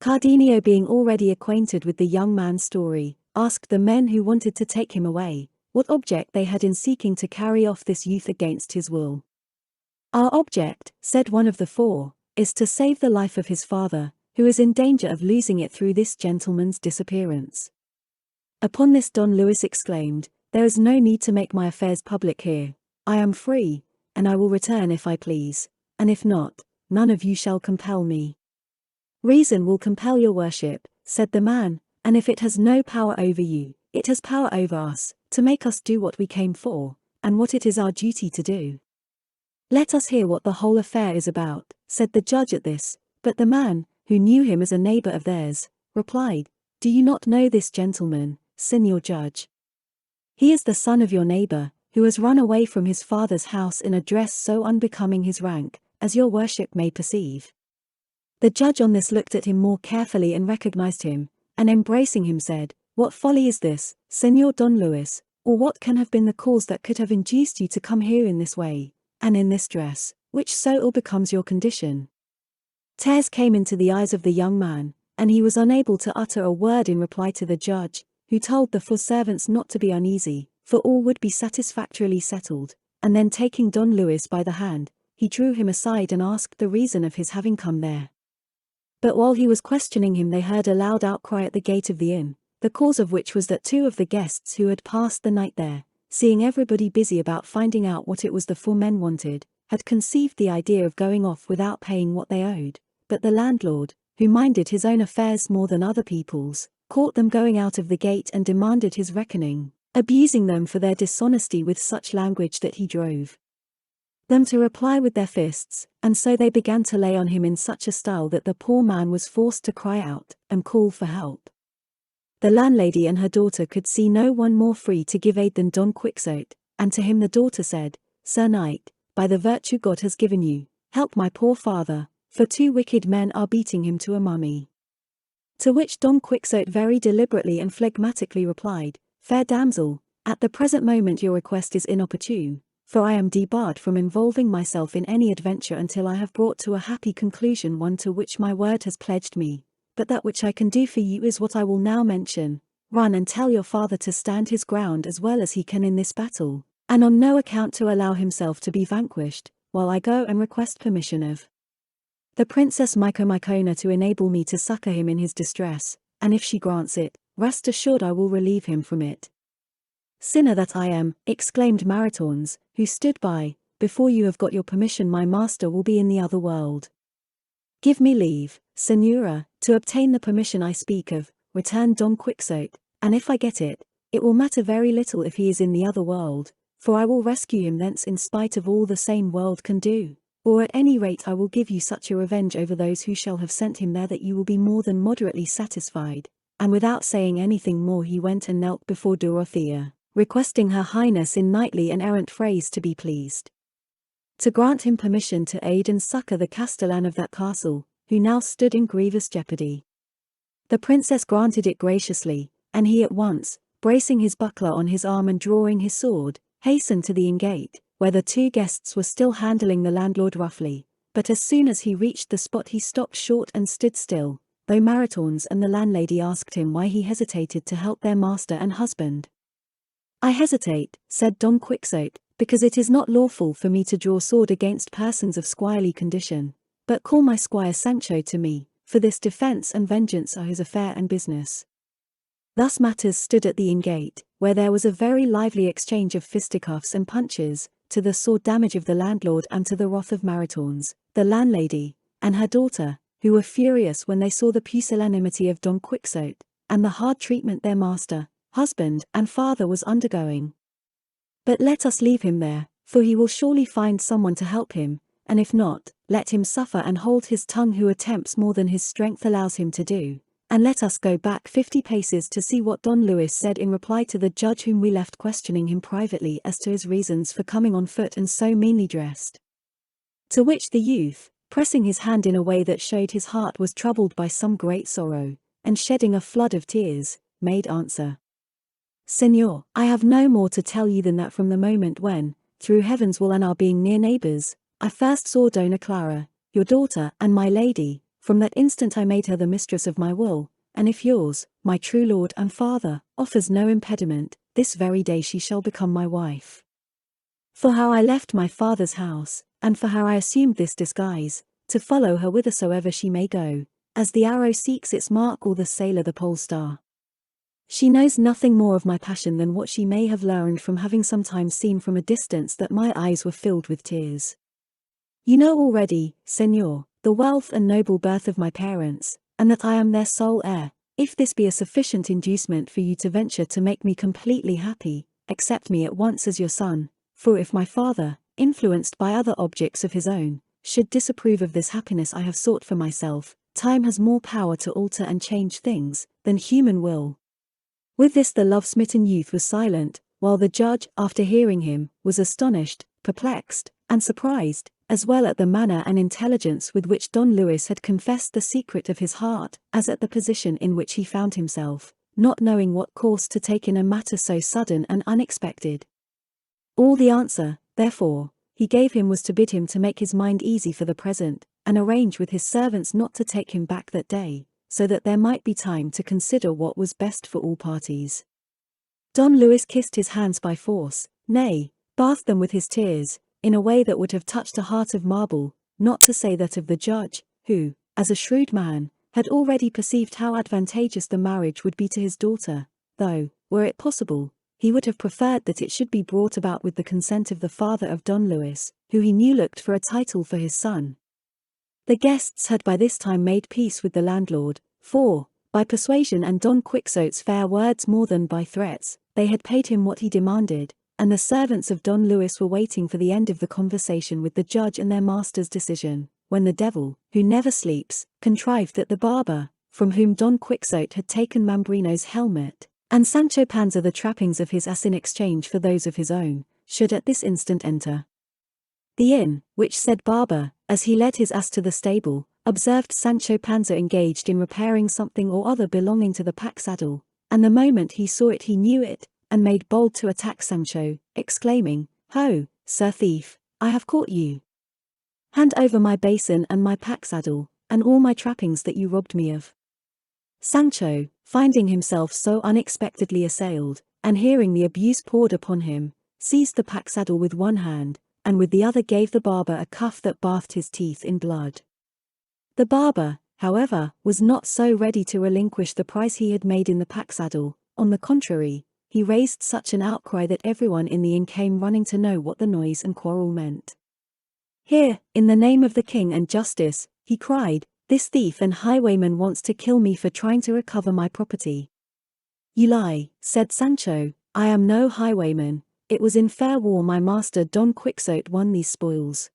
Cardenio, being already acquainted with the young man's story, asked the men who wanted to take him away, what object they had in seeking to carry off this youth against his will. "Our object," said one of the four, "is to save the life of his father, who is in danger of losing it through this gentleman's disappearance." Upon this Don Luis exclaimed, "There is no need to make my affairs public here. I am free, and I will return if I please, and if not, none of you shall compel me." "Reason will compel your worship," said the man, "and if it has no power over you, it has power over us, to make us do what we came for, and what it is our duty to do." "Let us hear what the whole affair is about," said the judge at this, but the man, who knew him as a neighbor of theirs, replied, "Do you not know this gentleman, Signor Judge? He is the son of your neighbor, who has run away from his father's house in a dress so unbecoming his rank, as your worship may perceive." The judge on this looked at him more carefully and recognized him, and embracing him said, "What folly is this, Signor Don Luis, or what can have been the cause that could have induced you to come here in this way, and in this dress, which so ill becomes your condition?" Tears came into the eyes of the young man, and he was unable to utter a word in reply to the judge, who told the four servants not to be uneasy, for all would be satisfactorily settled, and then taking Don Luis by the hand, he drew him aside and asked the reason of his having come there. But while he was questioning him they heard a loud outcry at the gate of the inn, the cause of which was that two of the guests who had passed the night there, seeing everybody busy about finding out what it was the four men wanted, had conceived the idea of going off without paying what they owed, but the landlord, who minded his own affairs more than other people's, caught them going out of the gate and demanded his reckoning, abusing them for their dishonesty with such language that he drove them to reply with their fists, and so they began to lay on him in such a style that the poor man was forced to cry out and call for help. The landlady and her daughter could see no one more free to give aid than Don Quixote, and to him the daughter said, "Sir Knight, by the virtue God has given you, help my poor father, for two wicked men are beating him to a mummy." To which Don Quixote very deliberately and phlegmatically replied, "Fair damsel, at the present moment your request is inopportune, for I am debarred from involving myself in any adventure until I have brought to a happy conclusion one to which my word has pledged me, but that which I can do for you is what I will now mention. Run and tell your father to stand his ground as well as he can in this battle, and on no account to allow himself to be vanquished, while I go and request permission of the Princess Mycona to enable me to succor him in his distress, and if she grants it, rest assured I will relieve him from it." "Sinner that I am," exclaimed Maritornes, who stood by, "before you have got your permission my master will be in the other world." "Give me leave, Señora, to obtain the permission I speak of," returned Don Quixote, "and if I get it, it will matter very little if he is in the other world, for I will rescue him thence in spite of all the same world can do, or at any rate I will give you such a revenge over those who shall have sent him there that you will be more than moderately satisfied." And without saying anything more he went and knelt before Dorothea, requesting her highness in knightly and errant phrase to be pleased to grant him permission to aid and succor the castellan of that castle, who now stood in grievous jeopardy. The princess granted it graciously, and he at once, bracing his buckler on his arm and drawing his sword, hastened to the inn-gate, where the two guests were still handling the landlord roughly, but as soon as he reached the spot he stopped short and stood still, though Maritornes and the landlady asked him why he hesitated to help their master and husband. "I hesitate," said Don Quixote, "because it is not lawful for me to draw sword against persons of squirely condition, but call my squire Sancho to me, for this defence and vengeance are his affair and business." Thus matters stood at the inn-gate, where there was a very lively exchange of fisticuffs and punches, to the sore damage of the landlord and to the wrath of Maritornes, the landlady, and her daughter, who were furious when they saw the pusillanimity of Don Quixote, and the hard treatment their master, husband, and father was undergoing. "But let us leave him there, for he will surely find someone to help him, and if not, let him suffer and hold his tongue who attempts more than his strength allows him to do, and let us go back 50 paces to see what Don Luis said in reply to the judge whom we left questioning him privately as to his reasons for coming on foot and so meanly dressed." To which the youth, pressing his hand in a way that showed his heart was troubled by some great sorrow, and shedding a flood of tears, made answer: "Señor, I have no more to tell you than that from the moment when, through heaven's will and our being near neighbours, I first saw Dona Clara, your daughter and my lady, from that instant I made her the mistress of my will, and if yours, my true lord and father, offers no impediment, this very day she shall become my wife. For how I left my father's house, and for how I assumed this disguise, to follow her whithersoever she may go, as the arrow seeks its mark or the sailor the pole star. She knows nothing more of my passion than what she may have learned from having sometimes seen from a distance that my eyes were filled with tears. You know already, Señor, the wealth and noble birth of my parents, and that I am their sole heir. If this be a sufficient inducement for you to venture to make me completely happy, accept me at once as your son, for if my father, influenced by other objects of his own, should disapprove of this happiness I have sought for myself, time has more power to alter and change things than human will." With this the love-smitten youth was silent, while the judge, after hearing him, was astonished, perplexed, and surprised, as well at the manner and intelligence with which Don Luis had confessed the secret of his heart, as at the position in which he found himself, not knowing what course to take in a matter so sudden and unexpected. All the answer, therefore, he gave him was to bid him to make his mind easy for the present, and arrange with his servants not to take him back that day, so that there might be time to consider what was best for all parties. Don Luis kissed his hands by force, nay, bathed them with his tears, in a way that would have touched a heart of marble, not to say that of the judge, who, as a shrewd man, had already perceived how advantageous the marriage would be to his daughter, though, were it possible, he would have preferred that it should be brought about with the consent of the father of Don Luis, who he knew looked for a title for his son. The guests had by this time made peace with the landlord, for, by persuasion and Don Quixote's fair words more than by threats, they had paid him what he demanded, and the servants of Don Luis were waiting for the end of the conversation with the judge and their master's decision, when the devil, who never sleeps, contrived that the barber, from whom Don Quixote had taken Mambrino's helmet, and Sancho Panza the trappings of his ass in exchange for those of his own, should at this instant enter the inn, which said barber, as he led his ass to the stable, observed Sancho Panza engaged in repairing something or other belonging to the pack-saddle, and the moment he saw it he knew it, and made bold to attack Sancho, exclaiming, "Ho, sir thief, I have caught you. Hand over my basin and my pack-saddle, and all my trappings that you robbed me of." Sancho, finding himself so unexpectedly assailed, and hearing the abuse poured upon him, seized the pack-saddle with one hand, and with the other gave the barber a cuff that bathed his teeth in blood. The barber, however, was not so ready to relinquish the prize he had made in the pack saddle. On the contrary, he raised such an outcry that everyone in the inn came running to know what the noise and quarrel meant. "Here, in the name of the king and justice," he cried, "this thief and highwayman wants to kill me for trying to recover my property." "You lie," said Sancho, "I am no highwayman. It was in fair war my master Don Quixote won these spoils."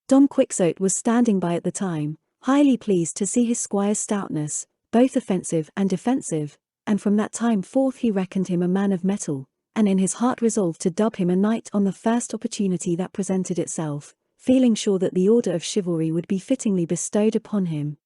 Don Quixote was standing by at the time, highly pleased to see his squire's stoutness, both offensive and defensive, and from that time forth he reckoned him a man of mettle, and in his heart resolved to dub him a knight on the first opportunity that presented itself, feeling sure that the order of chivalry would be fittingly bestowed upon him.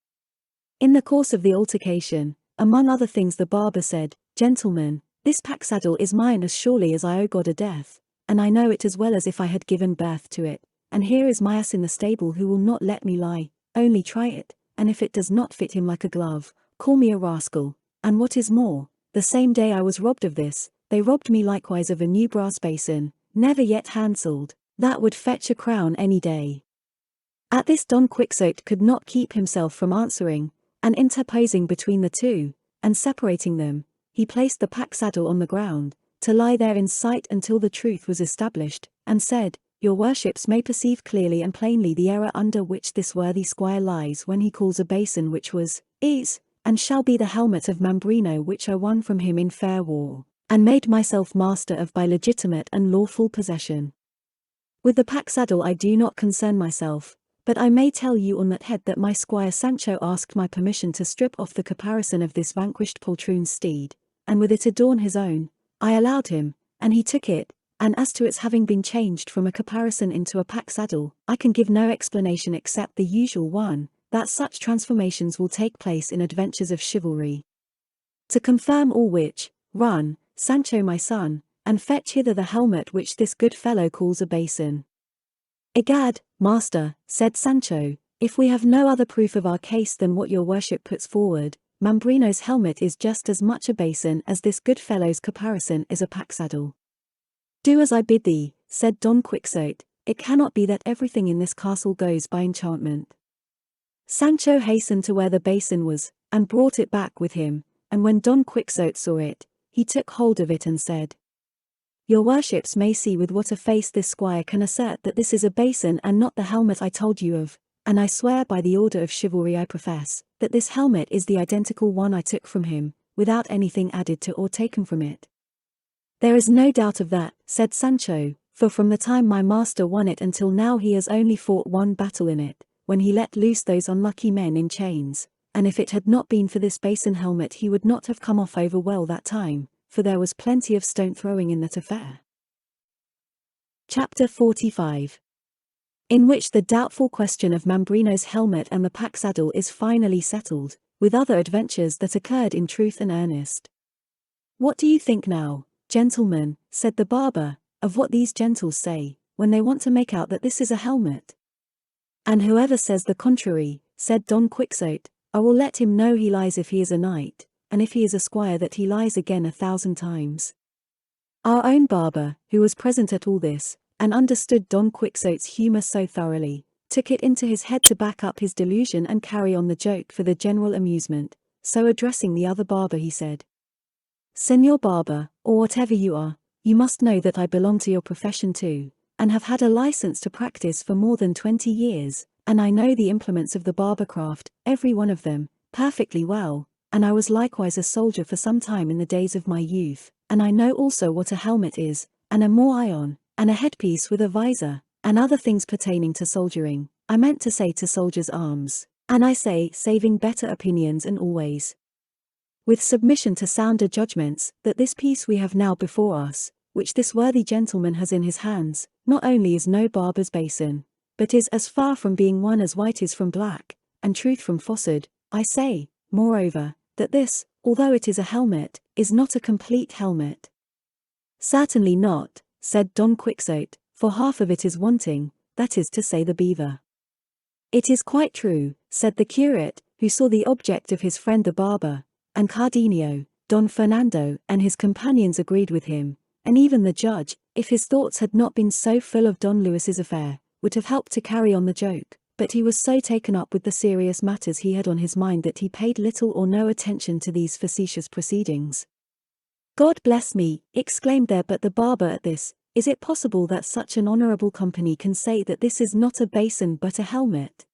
In the course of the altercation, among other things the barber said, "Gentlemen, this pack saddle is mine as surely as I owe God a death, and I know it as well as if I had given birth to it, and here is my ass in the stable who will not let me lie. Only try it, and if it does not fit him like a glove, call me a rascal. And what is more, the same day I was robbed of this, they robbed me likewise of a new brass basin, never yet handsold, that would fetch a crown any day." At this Don Quixote could not keep himself from answering, and interposing between the two, and separating them, he placed the pack saddle on the ground, to lie there in sight until the truth was established, and said, "Your worships may perceive clearly and plainly the error under which this worthy squire lies when he calls a basin which was, is, and shall be the helmet of Mambrino which I won from him in fair war, and made myself master of by legitimate and lawful possession. With the pack saddle I do not concern myself, but I may tell you on that head that my squire Sancho asked my permission to strip off the caparison of this vanquished poltroon's steed, and with it adorn his own. I allowed him, and he took it, and as to its having been changed from a caparison into a pack saddle, I can give no explanation except the usual one, that such transformations will take place in adventures of chivalry. To confirm all which, run, Sancho my son, and fetch hither the helmet which this good fellow calls a basin." "Egad, master," said Sancho, "if we have no other proof of our case than what your worship puts forward, Mambrino's helmet is just as much a basin as this good fellow's caparison is a pack saddle." "Do as I bid thee," said Don Quixote, "it cannot be that everything in this castle goes by enchantment." Sancho hastened to where the basin was, and brought it back with him, and when Don Quixote saw it, he took hold of it and said, "Your worships may see with what a face this squire can assert that this is a basin and not the helmet I told you of, and I swear by the order of chivalry I profess, that this helmet is the identical one I took from him, without anything added to or taken from it." "There is no doubt of that," said Sancho, "for from the time my master won it until now he has only fought one battle in it, when he let loose those unlucky men in chains, and if it had not been for this basin helmet he would not have come off over well that time, for there was plenty of stone throwing in that affair." Chapter 45. In which the doubtful question of Mambrino's helmet and the pack saddle is finally settled, with other adventures that occurred in truth and earnest. "What do you think now, gentlemen," said the barber, "of what these gentles say, when they want to make out that this is a helmet?" "And whoever says the contrary," said Don Quixote, "I will let him know he lies if he is a knight, and if he is a squire that he lies again 1,000 times. Our own barber, who was present at all this, and understood Don Quixote's humour so thoroughly, took it into his head to back up his delusion and carry on the joke for the general amusement, so addressing the other barber he said, "Señor Barber, or whatever you are, you must know that I belong to your profession too, and have had a license to practice for more than 20 years, and I know the implements of the barber craft, every one of them, perfectly well, and I was likewise a soldier for some time in the days of my youth, and I know also what a helmet is, and a morion, and a headpiece with a visor, and other things pertaining to soldiering, I meant to say to soldiers' arms, and I say saving better opinions and always with submission to sounder judgments, that this piece we have now before us, which this worthy gentleman has in his hands, not only is no barber's basin, but is as far from being one as white is from black, and truth from falsehood. I say, moreover, that this, although it is a helmet, is not a complete helmet." "Certainly not," said Don Quixote, "for half of it is wanting, that is to say the beaver." "It is quite true," said the curate, who saw the object of his friend the barber, and Cardenio, Don Fernando and his companions agreed with him, and even the judge, if his thoughts had not been so full of Don Luis's affair, would have helped to carry on the joke, but he was so taken up with the serious matters he had on his mind that he paid little or no attention to these facetious proceedings. "God bless me," exclaimed the barber at this, "is it possible that such an honorable company can say that this is not a basin but a helmet?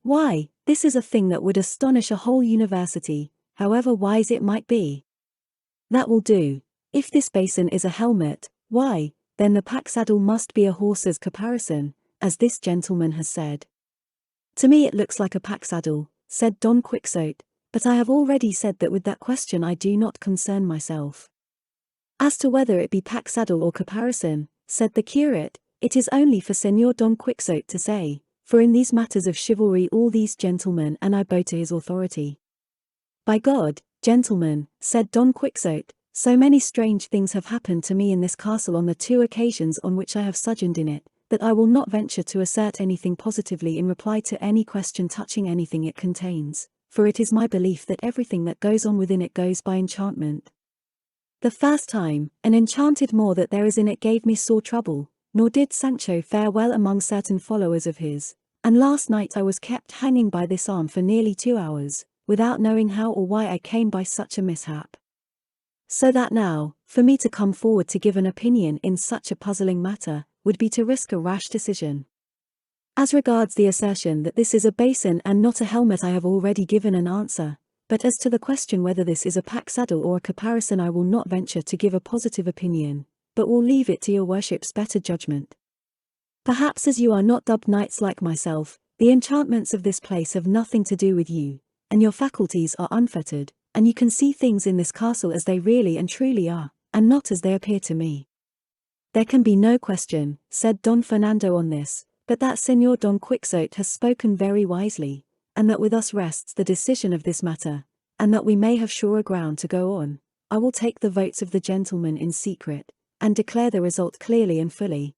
Why, this is a thing that would astonish a whole university, however wise it might be. That will do. If this basin is a helmet, why, then the pack-saddle must be a horse's caparison, as this gentleman has said." "To me it looks like a pack-saddle," said Don Quixote, "but I have already said that with that question I do not concern myself." "As to whether it be pack-saddle or caparison," said the curate, "it is only for Señor Don Quixote to say, for in these matters of chivalry all these gentlemen and I bow to his authority." "By God, gentlemen," said Don Quixote, "so many strange things have happened to me in this castle on the 2 occasions on which I have sojourned in it, that I will not venture to assert anything positively in reply to any question touching anything it contains, for it is my belief that everything that goes on within it goes by enchantment. The first time, an enchanted Moor that there is in it gave me sore trouble, nor did Sancho fare well among certain followers of his, and last night I was kept hanging by this arm for nearly 2 hours, without knowing how or why I came by such a mishap. So that now, for me to come forward to give an opinion in such a puzzling matter, would be to risk a rash decision. As regards the assertion that this is a basin and not a helmet I have already given an answer, but as to the question whether this is a pack-saddle or a caparison I will not venture to give a positive opinion, but will leave it to your worship's better judgment. Perhaps as you are not dubbed knights like myself, the enchantments of this place have nothing to do with you, and your faculties are unfettered, and you can see things in this castle as they really and truly are, and not as they appear to me." "There can be no question," said Don Fernando on this, "but that Señor Don Quixote has spoken very wisely, and that with us rests the decision of this matter, and that we may have surer ground to go on. I will take the votes of the gentlemen in secret, and declare the result clearly and fully."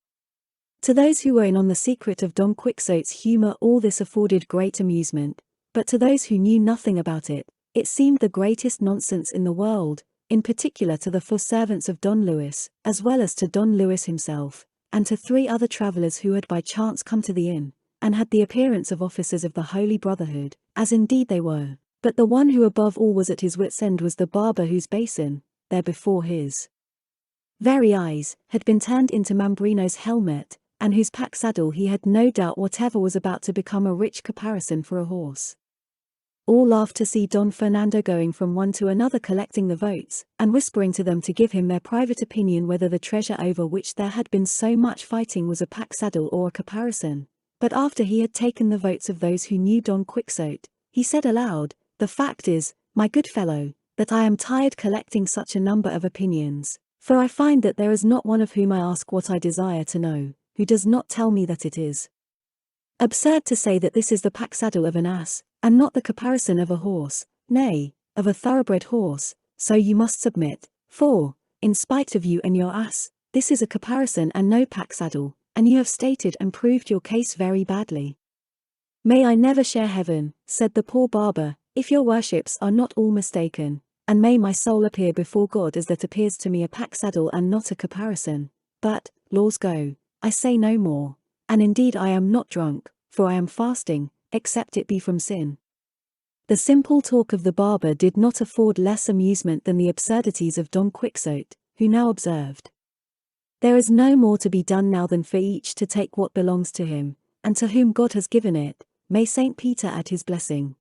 To those who were in on the secret of Don Quixote's humour all this afforded great amusement, but to those who knew nothing about it, it seemed the greatest nonsense in the world, in particular to the 4 servants of Don Luis, as well as to Don Luis himself, and to 3 other travellers who had by chance come to the inn, and had the appearance of officers of the Holy Brotherhood, as indeed they were, but the one who above all was at his wit's end was the barber whose basin, there before his very eyes, had been turned into Mambrino's helmet, and whose pack-saddle he had no doubt whatever was about to become a rich caparison for a horse. All laughed to see Don Fernando going from one to another collecting the votes, and whispering to them to give him their private opinion whether the treasure over which there had been so much fighting was a pack-saddle or a caparison. But after he had taken the votes of those who knew Don Quixote, he said aloud, "The fact is, my good fellow, that I am tired collecting such a number of opinions, for I find that there is not one of whom I ask what I desire to know, who does not tell me that it is absurd to say that this is the pack-saddle of an ass, and not the caparison of a horse, nay, of a thoroughbred horse, so you must submit, for, in spite of you and your ass, this is a caparison and no pack-saddle, and you have stated and proved your case very badly." "May I never share heaven," said the poor barber, "if your worships are not all mistaken, and may my soul appear before God as that appears to me a pack-saddle and not a caparison, but, laws go, I say no more, and indeed I am not drunk, for I am fasting, except it be from sin." The simple talk of the barber did not afford less amusement than the absurdities of Don Quixote, who now observed, "There is no more to be done now than for each to take what belongs to him, and to whom God has given it, may Saint Peter add his blessing."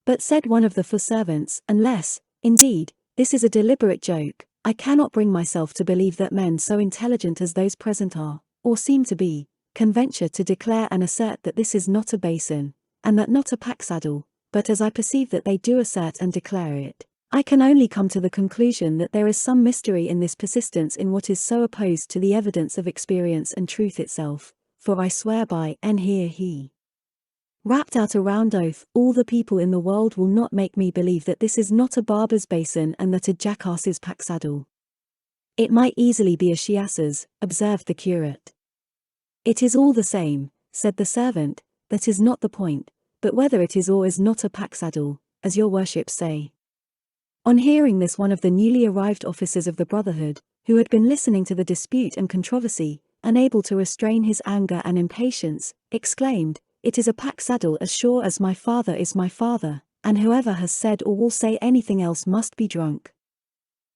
"But," said one of the 4 servants, "unless, indeed, this is a deliberate joke, I cannot bring myself to believe that men so intelligent as those present are, or seem to be, can venture to declare and assert that this is not a basin, and that not a pack-saddle, but as I perceive that they do assert and declare it, I can only come to the conclusion that there is some mystery in this persistence in what is so opposed to the evidence of experience and truth itself, for I swear by," and here he rapped out a round oath, "all the people in the world will not make me believe that this is not a barber's basin and that a jackass's pack-saddle." "It might easily be a she-ass's," observed the curate. "It is all the same," said the servant, "that is not the point, but whether it is or is not a pack-saddle, as your worships say." On hearing this, one of the newly arrived officers of the Brotherhood, who had been listening to the dispute and controversy, unable to restrain his anger and impatience, exclaimed, it is a pack saddle as sure as my father is my father, and whoever has said or will say anything else must be drunk."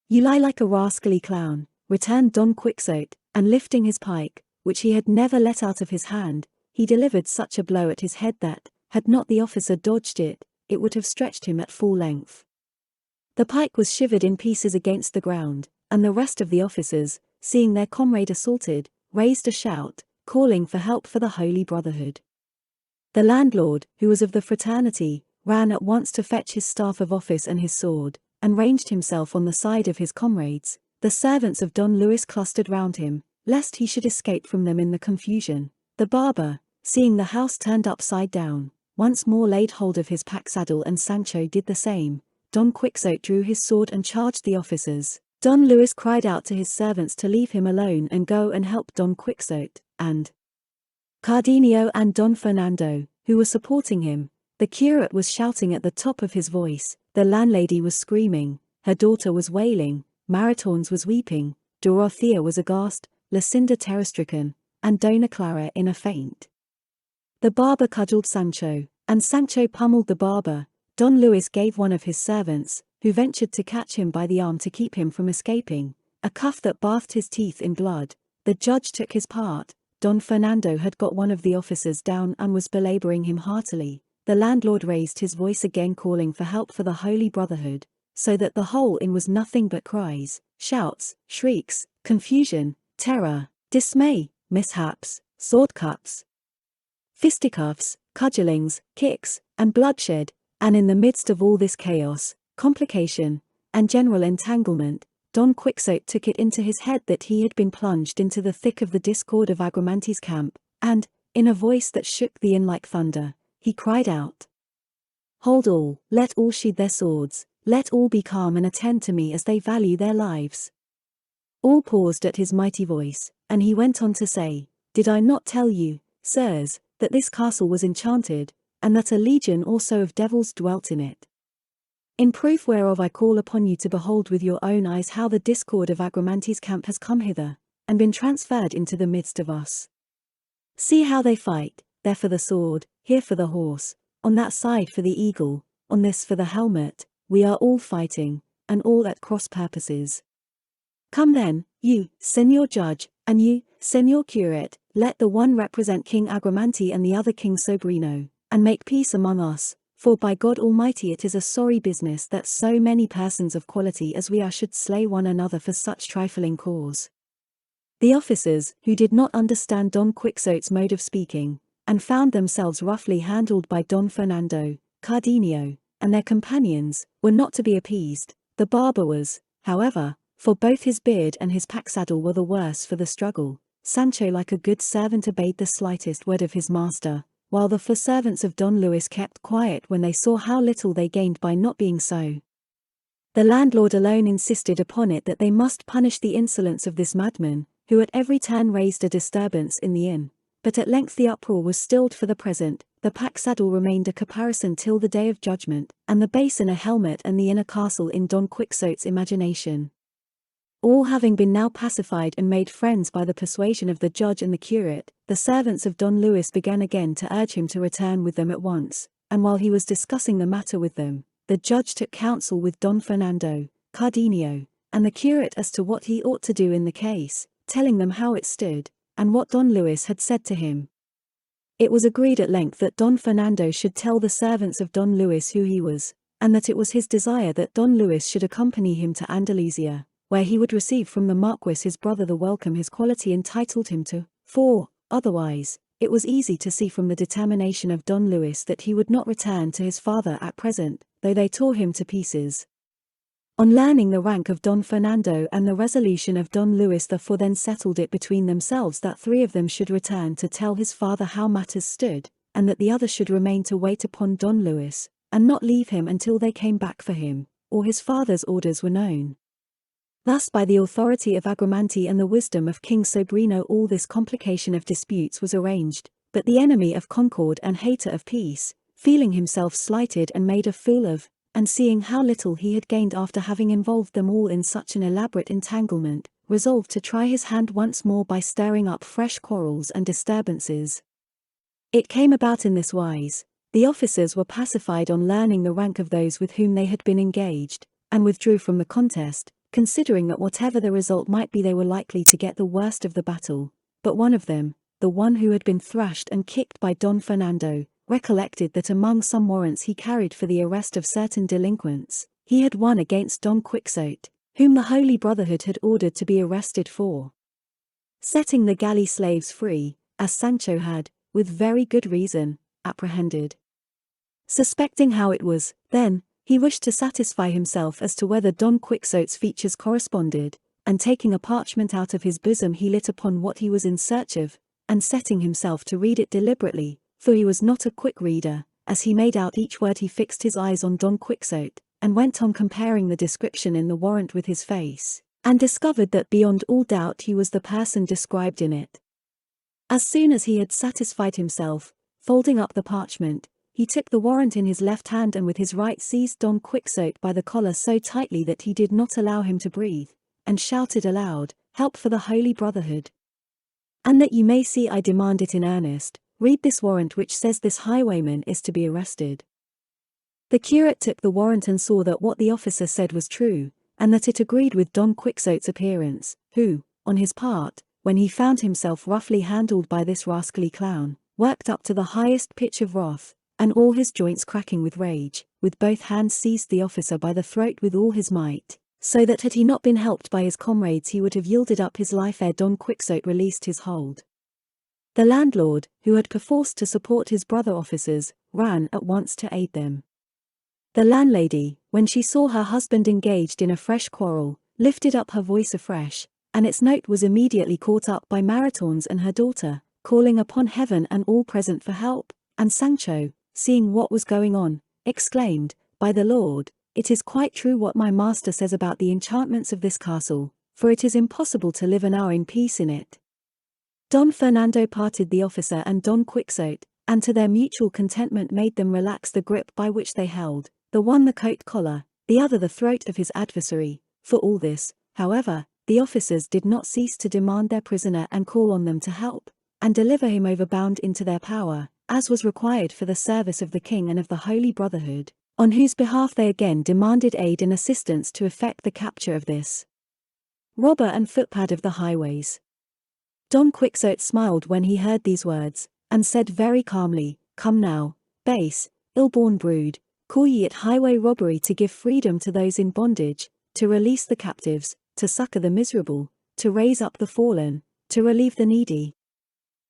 "You lie like a rascally clown," returned Don Quixote, and lifting his pike, which he had never let out of his hand, he delivered such a blow at his head that, had not the officer dodged it, it would have stretched him at full length. The pike was shivered in pieces against the ground, and the rest of the officers, seeing their comrade assaulted, raised a shout, calling for help for the Holy Brotherhood. The landlord, who was of the fraternity, ran at once to fetch his staff of office and his sword, and ranged himself on the side of his comrades. The servants of Don Luis clustered round him, lest he should escape from them in the confusion. The barber, seeing the house turned upside down, once more laid hold of his pack saddle, and Sancho did the same. Don Quixote drew his sword and charged the officers. Don Luis cried out to his servants to leave him alone and go and help Don Quixote, and Cardenio and Don Fernando, who were supporting him. The curate was shouting at the top of his voice, the landlady was screaming, her daughter was wailing, Maritornes was weeping, Dorothea was aghast, Lucinda terror-stricken, and Dona Clara in a faint. The barber cudgelled Sancho, and Sancho pummeled the barber. Don Luis gave one of his servants, who ventured to catch him by the arm to keep him from escaping, a cuff that bathed his teeth in blood. The judge took his part. Don Fernando had got one of the officers down and was belaboring him heartily. The landlord raised his voice again, calling for help for the Holy Brotherhood, so that the whole inn was nothing but cries, shouts, shrieks, confusion, terror, dismay, mishaps, sword cuts, fisticuffs, cudgellings, kicks, and bloodshed. And in the midst of all this chaos, complication, and general entanglement, Don Quixote took it into his head that he had been plunged into the thick of the discord of Agramante's camp, and, in a voice that shook the inn like thunder, he cried out, "Hold all, let all sheathe their swords, let all be calm and attend to me as they value their lives." All paused at his mighty voice, and he went on to say, "Did I not tell you, sirs, that this castle was enchanted, and that a legion also of devils dwelt in it? In proof whereof I call upon you to behold with your own eyes how the discord of Agramante's camp has come hither, and been transferred into the midst of us. See how they fight, there for the sword, here for the horse, on that side for the eagle, on this for the helmet. We are all fighting, and all at cross purposes. Come then, you, Señor Judge, and you, Señor Curate, let the one represent King Agramante and the other King Sobrino, and make peace among us, for by God Almighty it is a sorry business that so many persons of quality as we are should slay one another for such trifling cause." The officers, who did not understand Don Quixote's mode of speaking, and found themselves roughly handled by Don Fernando, Cardenio, and their companions, were not to be appeased. The barber was, however, for both his beard and his pack saddle were the worse for the struggle. Sancho like a good servant obeyed the slightest word of his master, while the four servants of Don Luis kept quiet when they saw how little they gained by not being so. The landlord alone insisted upon it that they must punish the insolence of this madman, who at every turn raised a disturbance in the inn. But at length the uproar was stilled for the present. The pack saddle remained a caparison till the day of judgment, and the basin a helmet, and the inner castle in Don Quixote's imagination. All having been now pacified and made friends by the persuasion of the judge and the curate, the servants of Don Luis began again to urge him to return with them at once, and while he was discussing the matter with them, the judge took counsel with Don Fernando, Cardenio, and the curate as to what he ought to do in the case, telling them how it stood, and what Don Luis had said to him. It was agreed at length that Don Fernando should tell the servants of Don Luis who he was, and that it was his desire that Don Luis should accompany him to Andalusia, where he would receive from the Marquis his brother the welcome his quality entitled him to, for, otherwise, it was easy to see from the determination of Don Luis that he would not return to his father at present, though they tore him to pieces. On learning the rank of Don Fernando and the resolution of Don Luis, the four then settled it between themselves that three of them should return to tell his father how matters stood, and that the other should remain to wait upon Don Luis, and not leave him until they came back for him, or his father's orders were known. Thus by the authority of Agramante and the wisdom of King Sobrino all this complication of disputes was arranged, but the enemy of concord and hater of peace, feeling himself slighted and made a fool of, and seeing how little he had gained after having involved them all in such an elaborate entanglement, resolved to try his hand once more by stirring up fresh quarrels and disturbances. It came about in this wise. The officers were pacified on learning the rank of those with whom they had been engaged, and withdrew from the contest, considering that whatever the result might be they were likely to get the worst of the battle. But one of them, the one who had been thrashed and kicked by Don Fernando, recollected that among some warrants he carried for the arrest of certain delinquents, he had one against Don Quixote, whom the Holy Brotherhood had ordered to be arrested for setting the galley slaves free, as Sancho had, with very good reason, apprehended. Suspecting how it was, then, he wished to satisfy himself as to whether Don Quixote's features corresponded, and taking a parchment out of his bosom he lit upon what he was in search of, and setting himself to read it deliberately, for he was not a quick reader, as he made out each word he fixed his eyes on Don Quixote, and went on comparing the description in the warrant with his face, and discovered that beyond all doubt he was the person described in it. As soon as he had satisfied himself, folding up the parchment, he took the warrant in his left hand and with his right seized Don Quixote by the collar so tightly that he did not allow him to breathe, and shouted aloud, "Help for the Holy Brotherhood! And that you may see I demand it in earnest, read this warrant which says this highwayman is to be arrested." The curate took the warrant and saw that what the officer said was true, and that it agreed with Don Quixote's appearance, who, on his part, when he found himself roughly handled by this rascally clown, worked up to the highest pitch of wrath, and all his joints cracking with rage, with both hands seized the officer by the throat with all his might, so that had he not been helped by his comrades he would have yielded up his life ere Don Quixote released his hold. The landlord, who had perforce to support his brother officers, ran at once to aid them. The landlady, when she saw her husband engaged in a fresh quarrel, lifted up her voice afresh, and its note was immediately caught up by Maritornes and her daughter, calling upon heaven and all present for help, and Sancho, seeing what was going on, exclaimed, "By the Lord, it is quite true what my master says about the enchantments of this castle, for it is impossible to live an hour in peace in it." Don Fernando parted the officer and Don Quixote, and to their mutual contentment made them relax the grip by which they held, the one the coat collar, the other the throat of his adversary. For all this, however, the officers did not cease to demand their prisoner and call on them to help, and deliver him over bound into their power, as was required for the service of the king and of the Holy Brotherhood, on whose behalf they again demanded aid and assistance to effect the capture of this robber and footpad of the highways. Don Quixote smiled when he heard these words, and said very calmly, "Come now, base, ill-born brood, call ye it highway robbery to give freedom to those in bondage, to release the captives, to succor the miserable, to raise up the fallen, to relieve the needy?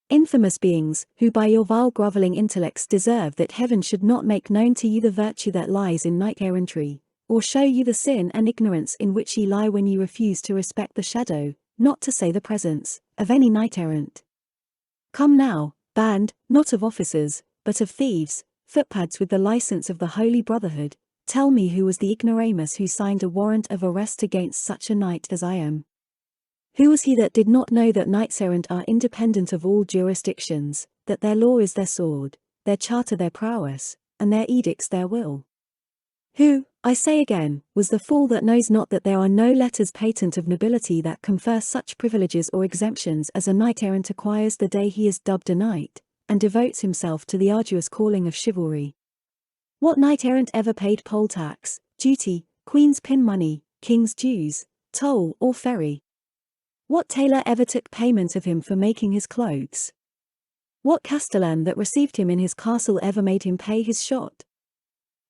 Infamous beings, who by your vile grovelling intellects deserve that heaven should not make known to you the virtue that lies in knight-errantry, or show you the sin and ignorance in which ye lie when ye refuse to respect the shadow, not to say the presence, of any knight-errant. Come now, band, not of officers, but of thieves, footpads with the license of the Holy Brotherhood, tell me who was the ignoramus who signed a warrant of arrest against such a knight as I am? Who was he that did not know that knights-errant are independent of all jurisdictions, that their law is their sword, their charter their prowess, and their edicts their will? Who, I say again, was the fool that knows not that there are no letters patent of nobility that confer such privileges or exemptions as a knight-errant acquires the day he is dubbed a knight, and devotes himself to the arduous calling of chivalry? What knight-errant ever paid poll tax, duty, queen's pin money, king's dues, toll or ferry? What tailor ever took payment of him for making his clothes? What castellan that received him in his castle ever made him pay his shot?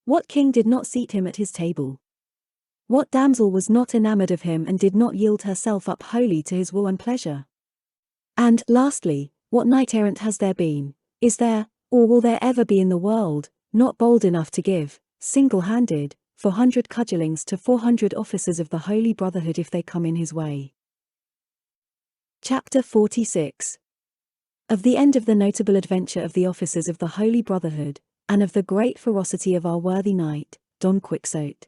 What king did not seat him at his table? What damsel was not enamored of him and did not yield herself up wholly to his will and pleasure? And, lastly, what knight-errant has there been, is there, or will there ever be in the world, not bold enough to give, single-handed, 400 cudgellings to 400 officers of the Holy Brotherhood if they come in his way? Chapter 46. Of the end of the notable adventure of the officers of the Holy Brotherhood, and of the great ferocity of our worthy knight, Don Quixote.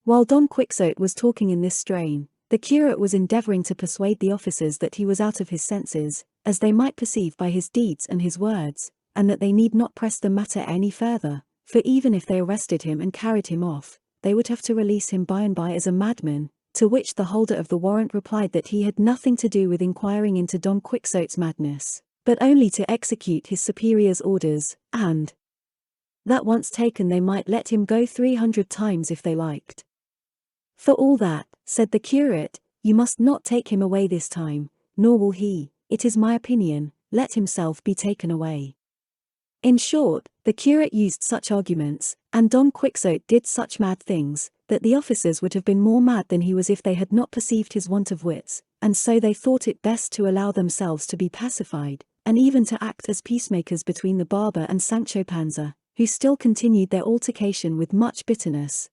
While Don Quixote was talking in this strain, the curate was endeavouring to persuade the officers that he was out of his senses, as they might perceive by his deeds and his words, and that they need not press the matter any further, for even if they arrested him and carried him off, they would have to release him by and by as a madman. To which the holder of the warrant replied that he had nothing to do with inquiring into Don Quixote's madness, but only to execute his superior's orders, and that once taken they might let him go 300 times if they liked. For all that, said the curate, you must not take him away this time, nor will he, it is my opinion, let himself be taken away. In short, the curate used such arguments, and Don Quixote did such mad things, that the officers would have been more mad than he was if they had not perceived his want of wits, and so they thought it best to allow themselves to be pacified, and even to act as peacemakers between the barber and Sancho Panza, who still continued their altercation with much bitterness.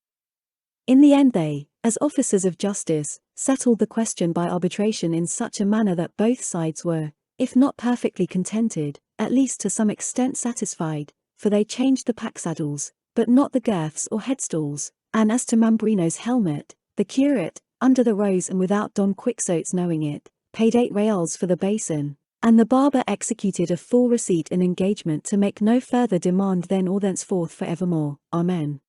In the end they, as officers of justice, settled the question by arbitration in such a manner that both sides were, if not perfectly contented, at least to some extent satisfied, for they changed the pack-saddles, but not the girths or headstalls, and as to Mambrino's helmet, the curate, under the rose and without Don Quixote's knowing it, paid 8 reals for the basin, and the barber executed a full receipt and engagement to make no further demand then or thenceforth for evermore. Amen.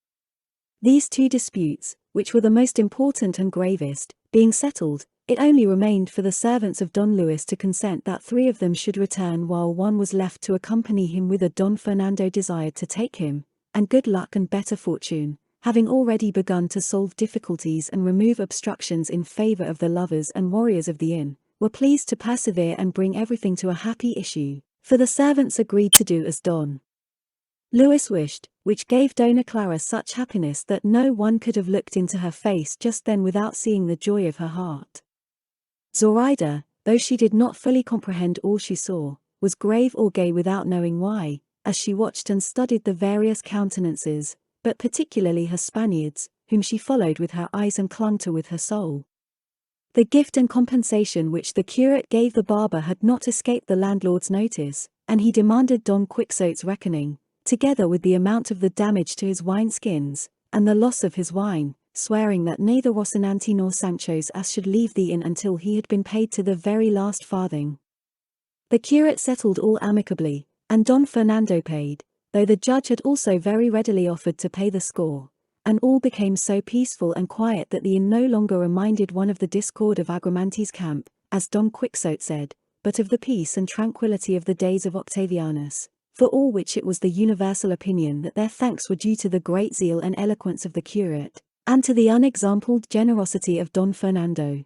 These 2 disputes, which were the most important and gravest, being settled, it only remained for the servants of Don Luis to consent that 3 of them should return while 1 was left to accompany him whither Don Fernando desired to take him, and good luck and better fortune, having already begun to solve difficulties and remove obstructions in favor of the lovers and warriors of the inn, were pleased to persevere and bring everything to a happy issue, for the servants agreed to do as Don Luis wished, which gave Dona Clara such happiness that no one could have looked into her face just then without seeing the joy of her heart. Zoraida, though she did not fully comprehend all she saw, was grave or gay without knowing why, as she watched and studied the various countenances, but particularly her Spaniards, whom she followed with her eyes and clung to with her soul. The gift and compensation which the curate gave the barber had not escaped the landlord's notice, and he demanded Don Quixote's reckoning, together with the amount of the damage to his wine-skins, and the loss of his wine, swearing that neither Rocinante nor Sancho's ass should leave the inn until he had been paid to the very last farthing. The curate settled all amicably, and Don Fernando paid, though the judge had also very readily offered to pay the score, and all became so peaceful and quiet that the inn no longer reminded one of the discord of Agramante's camp, as Don Quixote said, but of the peace and tranquillity of the days of Octavianus, for all which it was the universal opinion that their thanks were due to the great zeal and eloquence of the curate, and to the unexampled generosity of Don Fernando.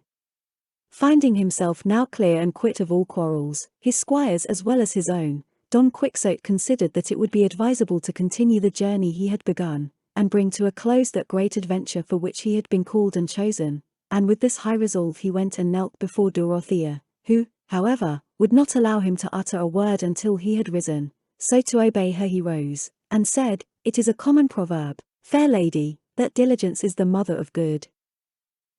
Finding himself now clear and quit of all quarrels, his squire's as well as his own, Don Quixote considered that it would be advisable to continue the journey he had begun, and bring to a close that great adventure for which he had been called and chosen, and with this high resolve he went and knelt before Dorothea, who, however, would not allow him to utter a word until he had risen, so to obey her he rose, and said, "It is a common proverb, fair lady, that diligence is the mother of good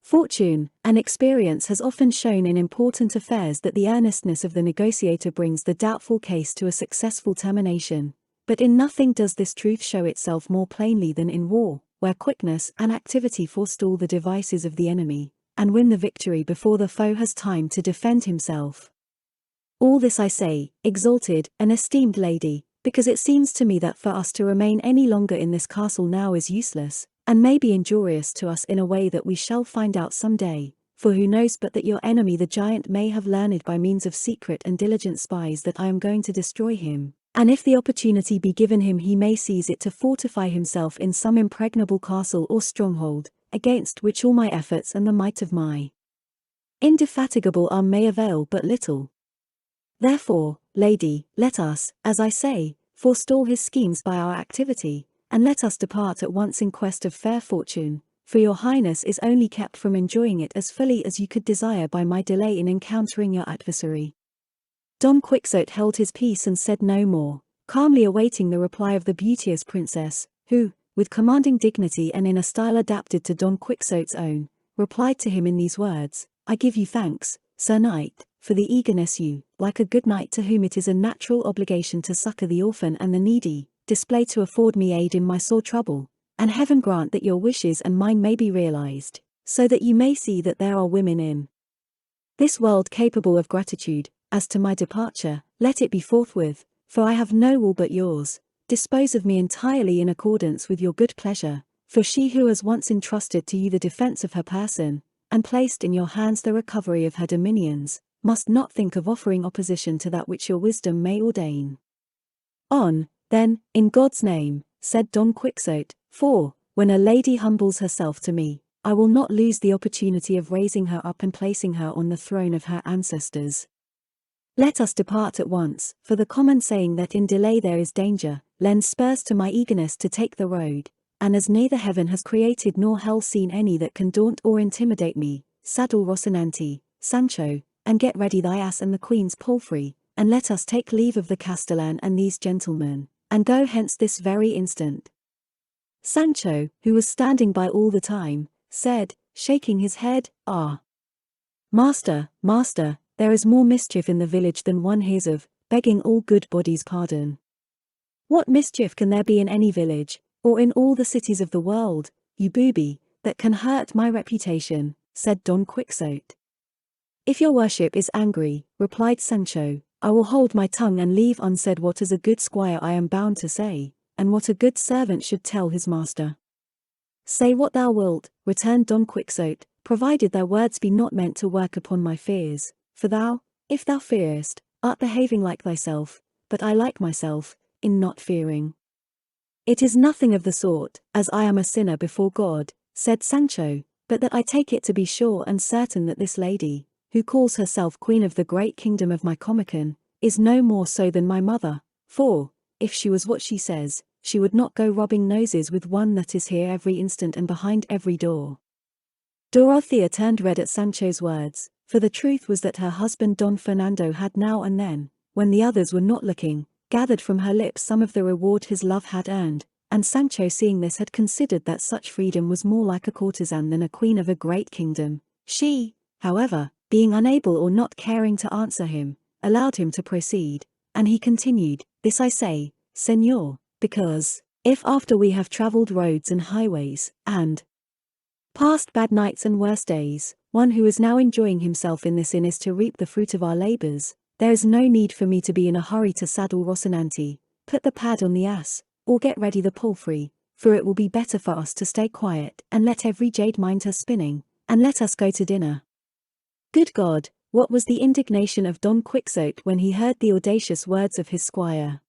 fortune, and experience has often shown in important affairs that the earnestness of the negotiator brings the doubtful case to a successful termination, but in nothing does this truth show itself more plainly than in war, where quickness and activity forestall the devices of the enemy, and win the victory before the foe has time to defend himself. All this I say, exalted and esteemed lady, because it seems to me that for us to remain any longer in this castle now is useless, and may be injurious to us in a way that we shall find out some day, for who knows but that your enemy the giant may have learned by means of secret and diligent spies that I am going to destroy him, and if the opportunity be given him he may seize it to fortify himself in some impregnable castle or stronghold, against which all my efforts and the might of my indefatigable arm may avail but little. Therefore, lady, let us, as I say, forestall his schemes by our activity, and let us depart at once in quest of fair fortune, for your highness is only kept from enjoying it as fully as you could desire by my delay in encountering your adversary." Don Quixote held his peace and said no more, calmly awaiting the reply of the beauteous princess, who, with commanding dignity and in a style adapted to Don Quixote's own, replied to him in these words, "I give you thanks, Sir Knight, for the eagerness you, like a good knight to whom it is a natural obligation to succor the orphan and the needy, display to afford me aid in my sore trouble, and heaven grant that your wishes and mine may be realized, so that you may see that there are women in this world capable of gratitude. As to my departure, let it be forthwith, for I have no will but yours. Dispose of me entirely in accordance with your good pleasure, for she who has once entrusted to you the defense of her person, and placed in your hands the recovery of her dominions, must not think of offering opposition to that which your wisdom may ordain. On, then, in God's name, said Don Quixote, for, when a lady humbles herself to me, I will not lose the opportunity of raising her up and placing her on the throne of her ancestors. Let us depart at once, for the common saying that in delay there is danger, lends spurs to my eagerness to take the road, and as neither heaven has created nor hell seen any that can daunt or intimidate me, saddle Rocinante, Sancho, and get ready thy ass and the queen's palfrey, and let us take leave of the castellan and these gentlemen, and go hence this very instant. Sancho, who was standing by all the time, said, shaking his head, Ah! Master, master, there is more mischief in the village than one hears of, begging all good bodies pardon. What mischief can there be in any village, or in all the cities of the world, you booby, that can hurt my reputation, said Don Quixote. If your worship is angry, replied Sancho, I will hold my tongue and leave unsaid what as a good squire I am bound to say, and what a good servant should tell his master. Say what thou wilt, returned Don Quixote, provided thy words be not meant to work upon my fears, for thou, if thou fearest, art behaving like thyself, but I like myself, in not fearing. It is nothing of the sort, as I am a sinner before God, said Sancho, but that I take it to be sure and certain that this lady, who calls herself queen of the great kingdom of my Comican, is no more so than my mother, for, if she was what she says, she would not go rubbing noses with one that is here every instant and behind every door. Dorothea turned red at Sancho's words, for the truth was that her husband Don Fernando had now and then, when the others were not looking, gathered from her lips some of the reward his love had earned, and Sancho seeing this had considered that such freedom was more like a courtesan than a queen of a great kingdom. She, however, being unable or not caring to answer him, allowed him to proceed, and he continued, This I say, Señor, because, if after we have travelled roads and highways, and past bad nights and worse days, one who is now enjoying himself in this inn is to reap the fruit of our labours, there is no need for me to be in a hurry to saddle Rocinante, put the pad on the ass, or get ready the palfrey, for it will be better for us to stay quiet and let every jade mind her spinning, and let us go to dinner. Good God, what was the indignation of Don Quixote when he heard the audacious words of his squire!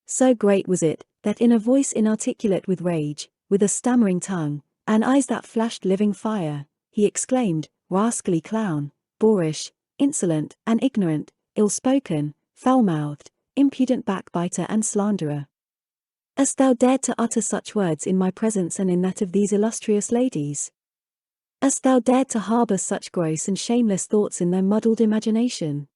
So great was it, that in a voice inarticulate with rage, with a stammering tongue, and eyes that flashed living fire, he exclaimed, Rascally clown, boorish, insolent, and ignorant, ill-spoken, foul-mouthed, impudent backbiter and slanderer. Hast thou dared to utter such words in my presence and in that of these illustrious ladies? Hast thou dared to harbour such gross and shameless thoughts in their muddled imagination?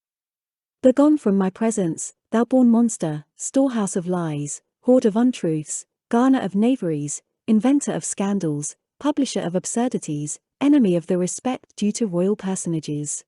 Begone from my presence, thou born monster, storehouse of lies, hoard of untruths, garner of knaveries, inventor of scandals, publisher of absurdities, enemy of the respect due to royal personages.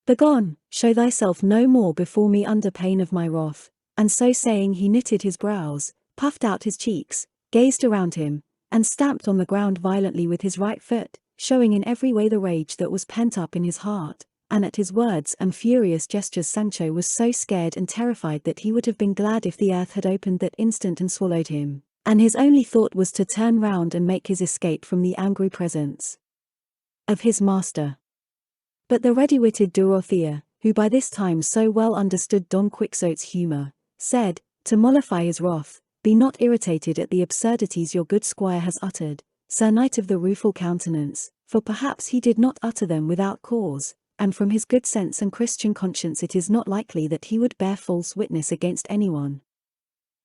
Begone, show thyself no more before me under pain of my wrath. And so saying he knitted his brows, puffed out his cheeks, gazed around him, and stamped on the ground violently with his right foot, showing in every way the rage that was pent up in his heart. And at his words and furious gestures Sancho was so scared and terrified that he would have been glad if the earth had opened that instant and swallowed him, and his only thought was to turn round and make his escape from the angry presence of his master. But the ready-witted Dorothea, who by this time so well understood Don Quixote's humour, said, to mollify his wrath, Be not irritated at the absurdities your good squire has uttered, Sir Knight of the Rueful Countenance, for perhaps he did not utter them without cause, and from his good sense and Christian conscience it is not likely that he would bear false witness against anyone.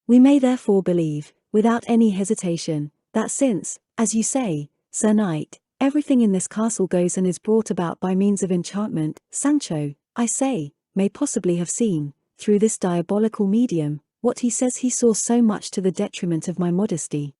We may therefore believe, without any hesitation, that since, as you say, Sir Knight, everything in this castle goes and is brought about by means of enchantment, Sancho, I say, may possibly have seen, through this diabolical medium, what he says he saw so much to the detriment of my modesty.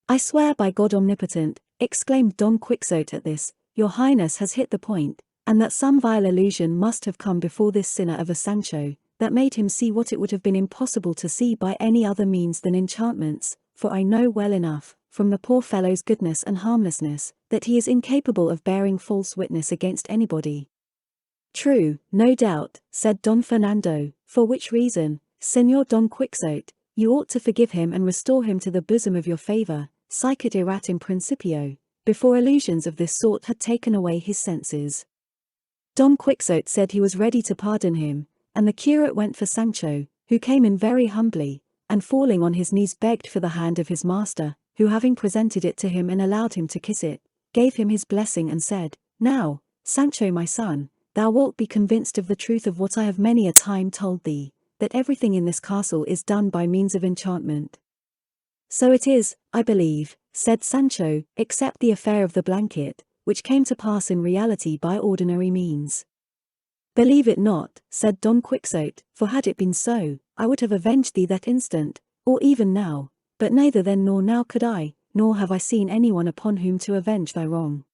I swear by God omnipotent, exclaimed Don Quixote at this, your highness has hit the point, and that some vile illusion must have come before this sinner of a Sancho, that made him see what it would have been impossible to see by any other means than enchantments, for I know well enough, from the poor fellow's goodness and harmlessness, that he is incapable of bearing false witness against anybody. True, no doubt, said Don Fernando, for which reason, Señor Don Quixote, you ought to forgive him and restore him to the bosom of your favour, sicut erat in principio, before illusions of this sort had taken away his senses. Don Quixote said he was ready to pardon him, and the curate went for Sancho, who came in very humbly, and falling on his knees begged for the hand of his master, who having presented it to him and allowed him to kiss it, gave him his blessing and said, "Now, Sancho my son, thou wilt be convinced of the truth of what I have many a time told thee, that everything in this castle is done by means of enchantment." "So it is, I believe," said Sancho, "except the affair of the blanket, which came to pass in reality by ordinary means." "Believe it not," said Don Quixote, "for had it been so, I would have avenged thee that instant, or even now, but neither then nor now could I, nor have I seen anyone upon whom to avenge thy wrong."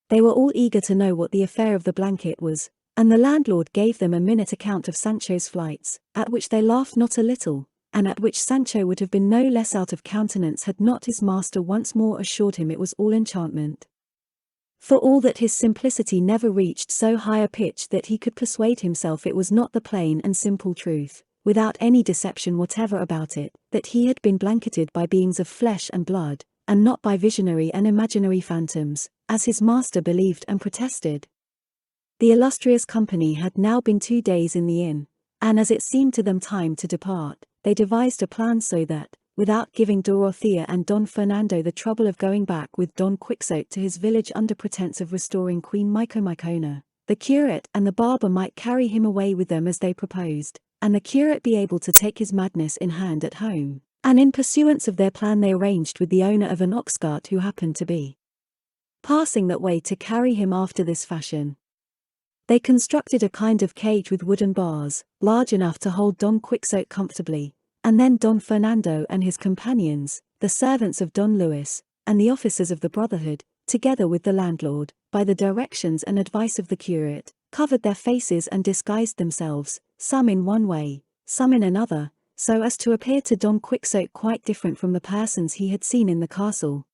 They were all eager to know what the affair of the blanket was, and the landlord gave them a minute account of Sancho's flights, at which they laughed not a little, and at which Sancho would have been no less out of countenance had not his master once more assured him it was all enchantment. For all that his simplicity never reached so high a pitch that he could persuade himself it was not the plain and simple truth, without any deception whatever about it, that he had been blanketed by beings of flesh and blood, and not by visionary and imaginary phantoms, as his master believed and protested. The illustrious company had now been 2 days in the inn, and as it seemed to them time to depart, they devised a plan so that, without giving Dorothea and Don Fernando the trouble of going back with Don Quixote to his village under pretence of restoring Queen Micomicona, the curate and the barber might carry him away with them as they proposed, and the curate be able to take his madness in hand at home. And in pursuance of their plan they arranged with the owner of an ox cart who happened to be passing that way to carry him after this fashion. They constructed a kind of cage with wooden bars, large enough to hold Don Quixote comfortably, and then Don Fernando and his companions, the servants of Don Luis, and the officers of the Brotherhood, together with the landlord, by the directions and advice of the curate, covered their faces and disguised themselves, some in one way, some in another, so as to appear to Don Quixote quite different from the persons he had seen in the castle.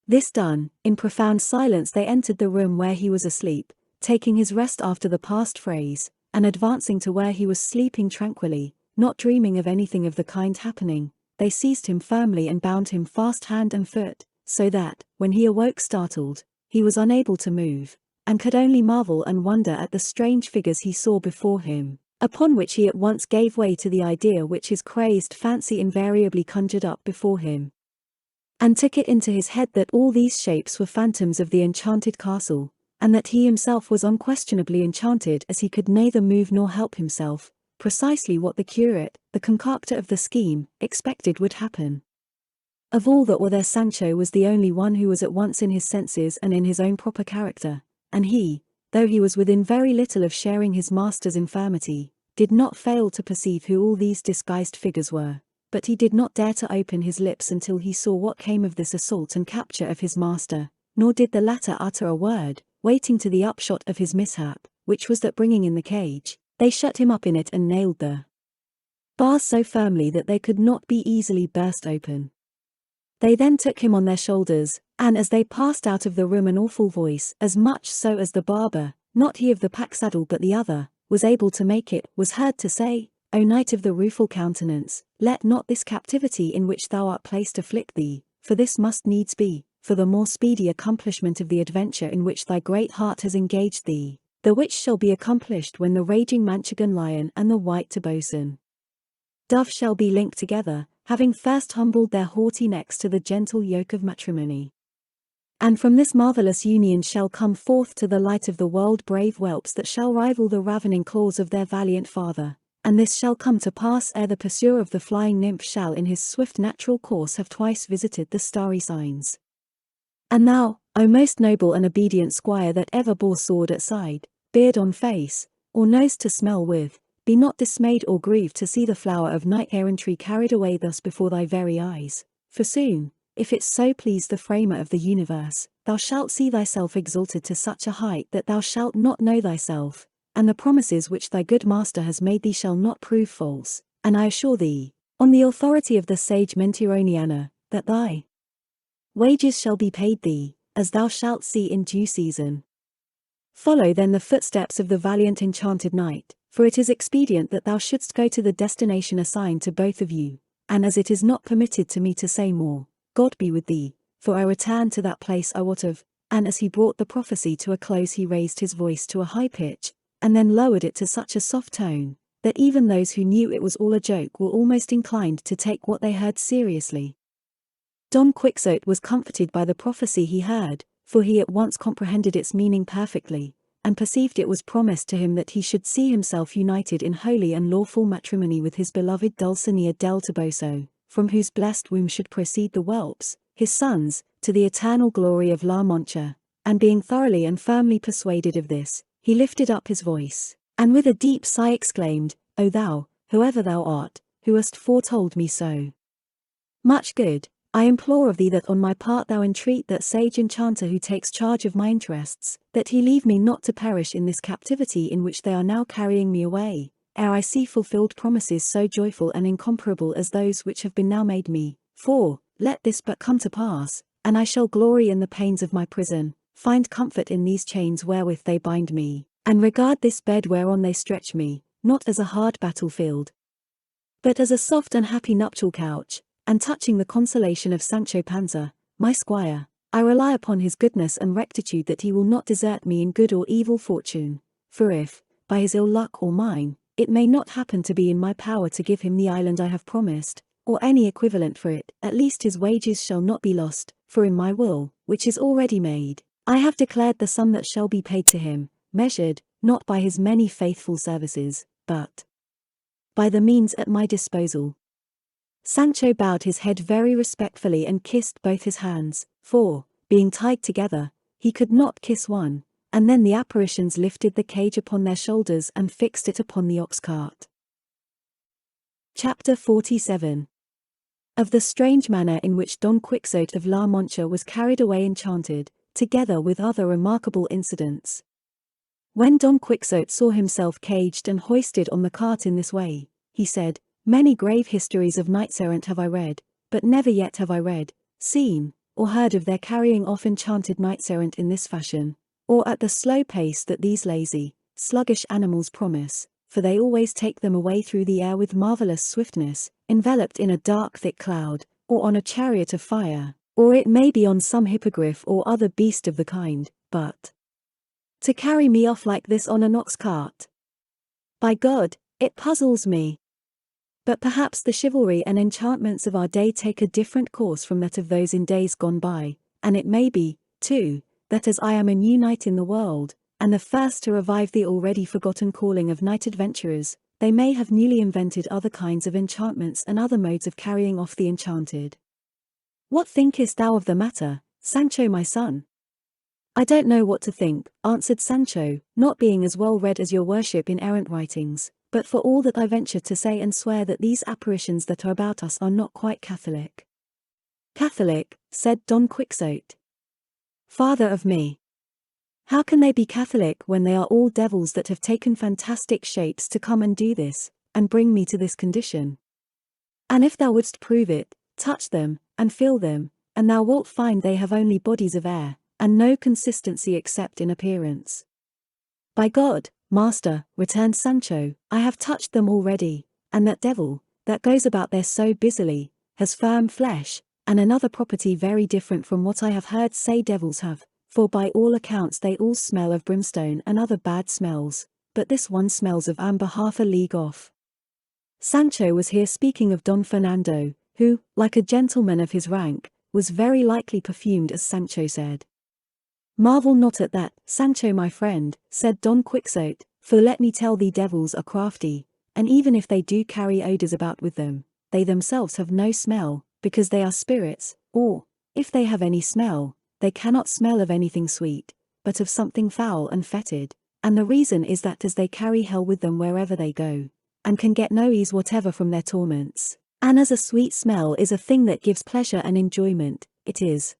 This done, in profound silence they entered the room where he was asleep, taking his rest after the past phrase, and advancing to where he was sleeping tranquilly, not dreaming of anything of the kind happening, they seized him firmly and bound him fast hand and foot, so that, when he awoke startled, he was unable to move, and could only marvel and wonder at the strange figures he saw before him, upon which he at once gave way to the idea which his crazed fancy invariably conjured up before him, and took it into his head that all these shapes were phantoms of the enchanted castle, and that he himself was unquestionably enchanted as he could neither move nor help himself, precisely what the curate, the concocter of the scheme, expected would happen. Of all that were there Sancho was the only one who was at once in his senses and in his own proper character, and he, though he was within very little of sharing his master's infirmity, did not fail to perceive who all these disguised figures were, but he did not dare to open his lips until he saw what came of this assault and capture of his master, nor did the latter utter a word, waiting to the upshot of his mishap, which was that bringing in the cage, they shut him up in it and nailed the bars so firmly that they could not be easily burst open. They then took him on their shoulders, and as they passed out of the room an awful voice, as much so as the barber, not he of the pack saddle but the other, was able to make it, was heard to say, "O knight of the rueful countenance, let not this captivity in which thou art placed afflict thee, for this must needs be, for the more speedy accomplishment of the adventure in which thy great heart has engaged thee, the which shall be accomplished when the raging Manchegan lion and the white Tobosan dove shall be linked together, having first humbled their haughty necks to the gentle yoke of matrimony. And from this marvellous union shall come forth to the light of the world brave whelps that shall rival the ravening claws of their valiant father, and this shall come to pass ere the pursuer of the flying nymph shall in his swift natural course have twice visited the starry signs. And thou, O most noble and obedient squire that ever bore sword at side, beard on face, or nose to smell with, be not dismayed or grieved to see the flower of knight-errantry carried away thus before thy very eyes, for soon, if it so please the Framer of the universe, thou shalt see thyself exalted to such a height that thou shalt not know thyself, and the promises which thy good master has made thee shall not prove false, and I assure thee, on the authority of the sage Mentironiana, that thy wages shall be paid thee, as thou shalt see in due season. Follow then the footsteps of the valiant enchanted knight, for it is expedient that thou shouldst go to the destination assigned to both of you, and as it is not permitted to me to say more, God be with thee, for I return to that place I wot of, and as he brought the prophecy to a close he raised his voice to a high pitch, and then lowered it to such a soft tone, that even those who knew it was all a joke were almost inclined to take what they heard seriously. Don Quixote was comforted by the prophecy he heard, for he at once comprehended its meaning perfectly, and perceived it was promised to him that he should see himself united in holy and lawful matrimony with his beloved Dulcinea del Toboso, from whose blessed womb should proceed the whelps, his sons, to the eternal glory of La Mancha, and being thoroughly and firmly persuaded of this, he lifted up his voice, and with a deep sigh exclaimed, O thou, whoever thou art, who hast foretold me so much good, I implore of thee that on my part thou entreat that sage enchanter who takes charge of my interests, that he leave me not to perish in this captivity in which they are now carrying me away, ere I see fulfilled promises so joyful and incomparable as those which have been now made me, for, let this but come to pass, and I shall glory in the pains of my prison, find comfort in these chains wherewith they bind me, and regard this bed whereon they stretch me, not as a hard battlefield, but as a soft and happy nuptial couch. And touching the consolation of Sancho Panza, my squire, I rely upon his goodness and rectitude that he will not desert me in good or evil fortune, for if, by his ill luck or mine, it may not happen to be in my power to give him the island I have promised, or any equivalent for it, at least his wages shall not be lost, for in my will, which is already made, I have declared the sum that shall be paid to him, measured, not by his many faithful services, but by the means at my disposal. Sancho bowed his head very respectfully and kissed both his hands, for, being tied together, he could not kiss one, and then the apparitions lifted the cage upon their shoulders and fixed it upon the ox-cart. Chapter 47. Of the strange manner in which Don Quixote of La Mancha was carried away enchanted, together with other remarkable incidents. When Don Quixote saw himself caged and hoisted on the cart in this way, he said, Many grave histories of knights-errant have I read, but never yet have I read, seen, or heard of their carrying off enchanted knights-errant in this fashion, or at the slow pace that these lazy, sluggish animals promise, for they always take them away through the air with marvelous swiftness, enveloped in a dark thick cloud, or on a chariot of fire, or it may be on some hippogriff or other beast of the kind, but to carry me off like this on an ox-cart. By God, it puzzles me. But perhaps the chivalry and enchantments of our day take a different course from that of those in days gone by, and it may be, too, that as I am a new knight in the world, and the first to revive the already forgotten calling of knight-adventurers, they may have newly invented other kinds of enchantments and other modes of carrying off the enchanted. What thinkest thou of the matter, Sancho my son? I don't know what to think, answered Sancho, not being as well read as your worship in errant writings. But for all that I venture to say and swear that these apparitions that are about us are not quite Catholic. Catholic, said Don Quixote. Father of me! How can they be Catholic when they are all devils that have taken fantastic shapes to come and do this, and bring me to this condition? And if thou wouldst prove it, touch them, and feel them, and thou wilt find they have only bodies of air, and no consistency except in appearance. By God, master, returned Sancho, I have touched them already, and that devil, that goes about there so busily, has firm flesh, and another property very different from what I have heard say devils have, for by all accounts they all smell of brimstone and other bad smells, but this one smells of amber half a league off. Sancho was here speaking of Don Fernando, who, like a gentleman of his rank, was very likely perfumed as Sancho said. Marvel not at that, Sancho my friend, said Don Quixote, for let me tell thee devils are crafty, and even if they do carry odours about with them, they themselves have no smell, because they are spirits, or, if they have any smell, they cannot smell of anything sweet, but of something foul and fetid, and the reason is that as they carry hell with them wherever they go, and can get no ease whatever from their torments, and as a sweet smell is a thing that gives pleasure and enjoyment, it is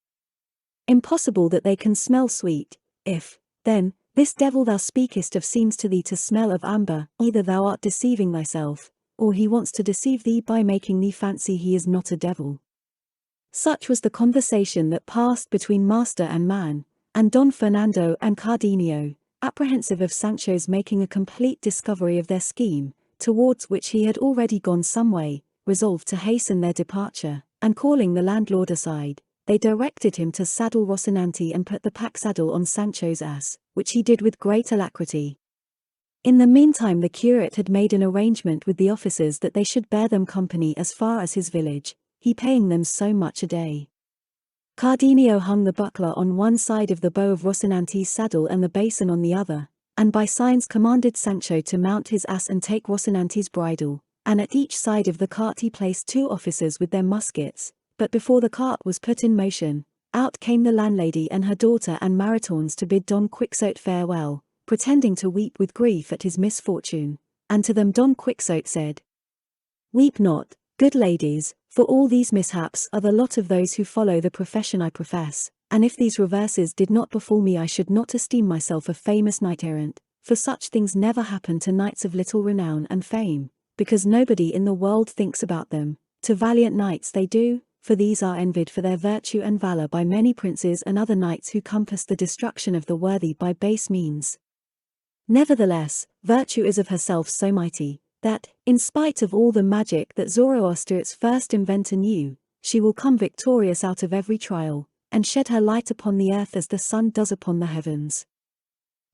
impossible that they can smell sweet, if, then, this devil thou speakest of seems to thee to smell of amber, either thou art deceiving thyself, or he wants to deceive thee by making thee fancy he is not a devil. Such was the conversation that passed between master and man, and Don Fernando and Cardenio, apprehensive of Sancho's making a complete discovery of their scheme, towards which he had already gone some way, resolved to hasten their departure, and calling the landlord aside, they directed him to saddle Rocinante and put the pack saddle on Sancho's ass, which he did with great alacrity. In the meantime the curate had made an arrangement with the officers that they should bear them company as far as his village, he paying them so much a day. Cardenio hung the buckler on one side of the bow of Rocinante's saddle and the basin on the other, and by signs commanded Sancho to mount his ass and take Rocinante's bridle, and at each side of the cart he placed 2 officers with their muskets, but before the cart was put in motion, out came the landlady and her daughter and Maritornes to bid Don Quixote farewell, pretending to weep with grief at his misfortune, and to them Don Quixote said, "Weep not, good ladies, for all these mishaps are the lot of those who follow the profession I profess, and if these reverses did not befall me I should not esteem myself a famous knight-errant, for such things never happen to knights of little renown and fame, because nobody in the world thinks about them, to valiant knights they do, for these are envied for their virtue and valor by many princes and other knights who compass the destruction of the worthy by base means. Nevertheless, virtue is of herself so mighty, that, in spite of all the magic that Zoroaster its first inventor knew, she will come victorious out of every trial, and shed her light upon the earth as the sun does upon the heavens.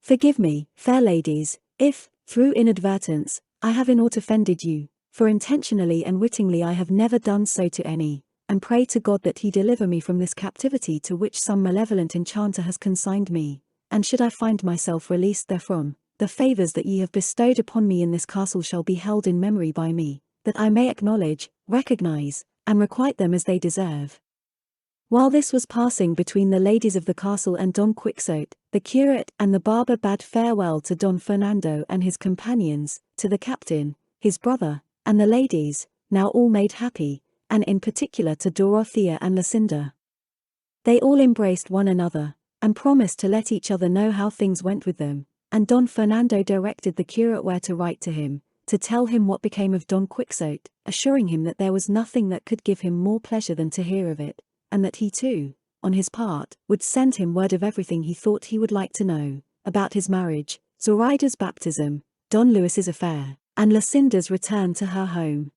Forgive me, fair ladies, if, through inadvertence, I have in aught offended you, for intentionally and wittingly I have never done so to any, and pray to God that he deliver me from this captivity to which some malevolent enchanter has consigned me, and should I find myself released therefrom, the favours that ye have bestowed upon me in this castle shall be held in memory by me, that I may acknowledge, recognize, and requite them as they deserve." While this was passing between the ladies of the castle and Don Quixote, the curate and the barber bade farewell to Don Fernando and his companions, to the captain, his brother, and the ladies, now all made happy, and in particular to Dorothea and Lucinda. They all embraced one another, and promised to let each other know how things went with them, and Don Fernando directed the curate where to write to him, to tell him what became of Don Quixote, assuring him that there was nothing that could give him more pleasure than to hear of it, and that he too, on his part, would send him word of everything he thought he would like to know, about his marriage, Zoraida's baptism, Don Luis's affair, and Lucinda's return to her home.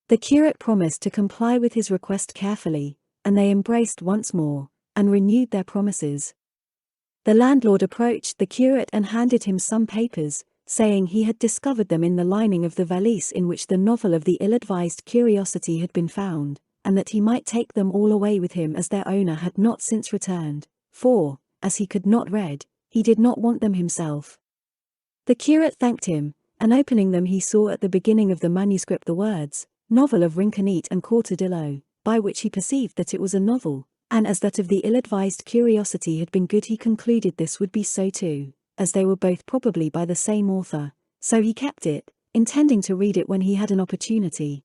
The curate promised to comply with his request carefully, and they embraced once more, and renewed their promises. The landlord approached the curate and handed him some papers, saying he had discovered them in the lining of the valise in which the novel of the ill-advised curiosity had been found, and that he might take them all away with him as their owner had not since returned, for, as he could not read, he did not want them himself. The curate thanked him, and opening them he saw at the beginning of the manuscript the words, "Novel of Rinconete and Cortadillo," by which he perceived that it was a novel, and as that of the ill-advised curiosity had been good he concluded this would be so too, as they were both probably by the same author, so he kept it, intending to read it when he had an opportunity.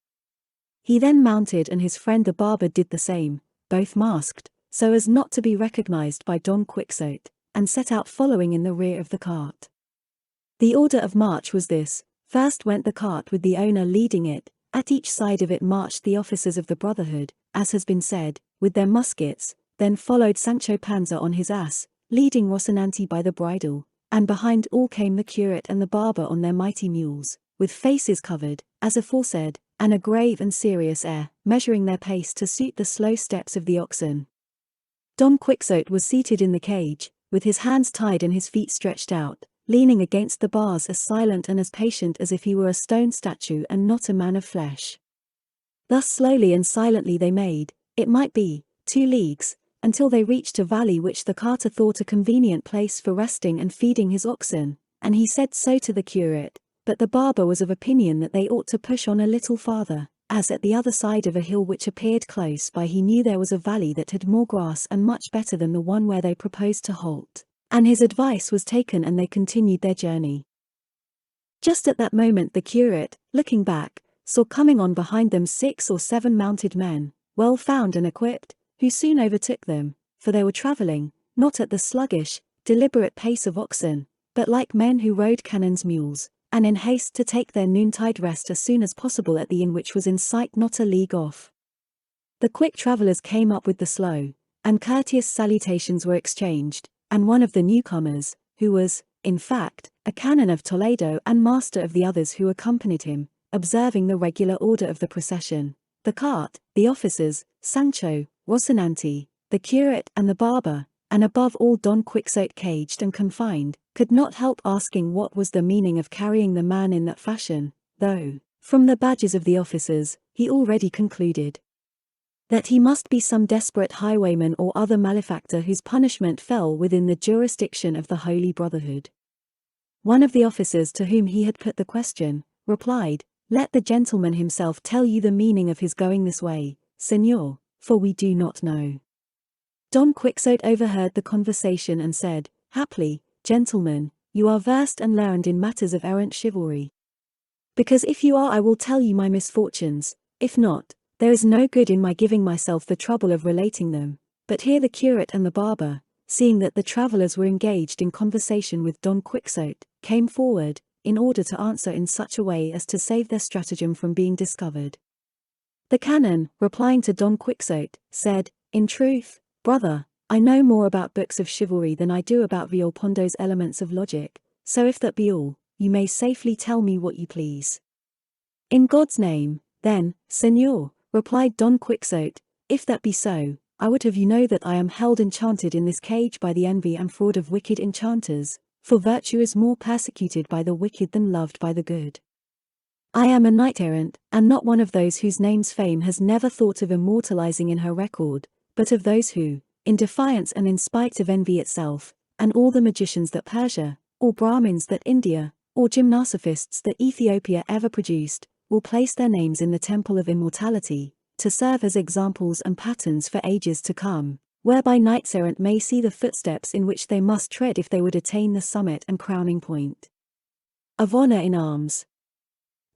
He then mounted and his friend the barber did the same, both masked, so as not to be recognized by Don Quixote, and set out following in the rear of the cart. The order of march was this: first went the cart with the owner leading it, at each side of it marched the officers of the Brotherhood, as has been said, with their muskets, then followed Sancho Panza on his ass, leading Rocinante by the bridle, and behind all came the curate and the barber on their mighty mules, with faces covered, as aforesaid, and a grave and serious air, measuring their pace to suit the slow steps of the oxen. Don Quixote was seated in the cage, with his hands tied and his feet stretched out, leaning against the bars as silent and as patient as if he were a stone statue and not a man of flesh. Thus slowly and silently they made, it might be, 2 leagues, until they reached a valley which the carter thought a convenient place for resting and feeding his oxen, and he said so to the curate, but the barber was of opinion that they ought to push on a little farther, as at the other side of a hill which appeared close by he knew there was a valley that had more grass and much better than the one where they proposed to halt, and his advice was taken and they continued their journey. Just at that moment the curate, looking back, saw coming on behind them 6 or 7 mounted men, well found and equipped, who soon overtook them, for they were travelling, not at the sluggish, deliberate pace of oxen, but like men who rode cannon's mules, and in haste to take their noontide rest as soon as possible at the inn which was in sight not a league off. The quick travellers came up with the slow, and courteous salutations were exchanged, and one of the newcomers, who was, in fact, a canon of Toledo and master of the others who accompanied him, observing the regular order of the procession, the cart, the officers, Sancho, Rocinante, the curate and the barber, and above all Don Quixote caged and confined, could not help asking what was the meaning of carrying the man in that fashion, though, from the badges of the officers, he already concluded that he must be some desperate highwayman or other malefactor whose punishment fell within the jurisdiction of the Holy Brotherhood. One of the officers to whom he had put the question, replied, "Let the gentleman himself tell you the meaning of his going this way, Señor, for we do not know." Don Quixote overheard the conversation and said, "Haply, gentlemen, you are versed and learned in matters of errant chivalry. Because if you are, I will tell you my misfortunes; if not, there is no good in my giving myself the trouble of relating them." But here the curate and the barber, seeing that the travellers were engaged in conversation with Don Quixote, came forward, in order to answer in such a way as to save their stratagem from being discovered. The canon, replying to Don Quixote, said, "In truth, brother, I know more about books of chivalry than I do about Vol.'s elements of logic, so if that be all, you may safely tell me what you please." "In God's name, then, Señor," replied Don Quixote, "if that be so, I would have you know that I am held enchanted in this cage by the envy and fraud of wicked enchanters, for virtue is more persecuted by the wicked than loved by the good. I am a knight-errant, and not one of those whose names fame has never thought of immortalizing in her record, but of those who, in defiance and in spite of envy itself, and all the magicians that Persia, or Brahmins that India, or gymnosophists that Ethiopia ever produced, will place their names in the temple of immortality, to serve as examples and patterns for ages to come, whereby knights-errant may see the footsteps in which they must tread if they would attain the summit and crowning point of honor in arms."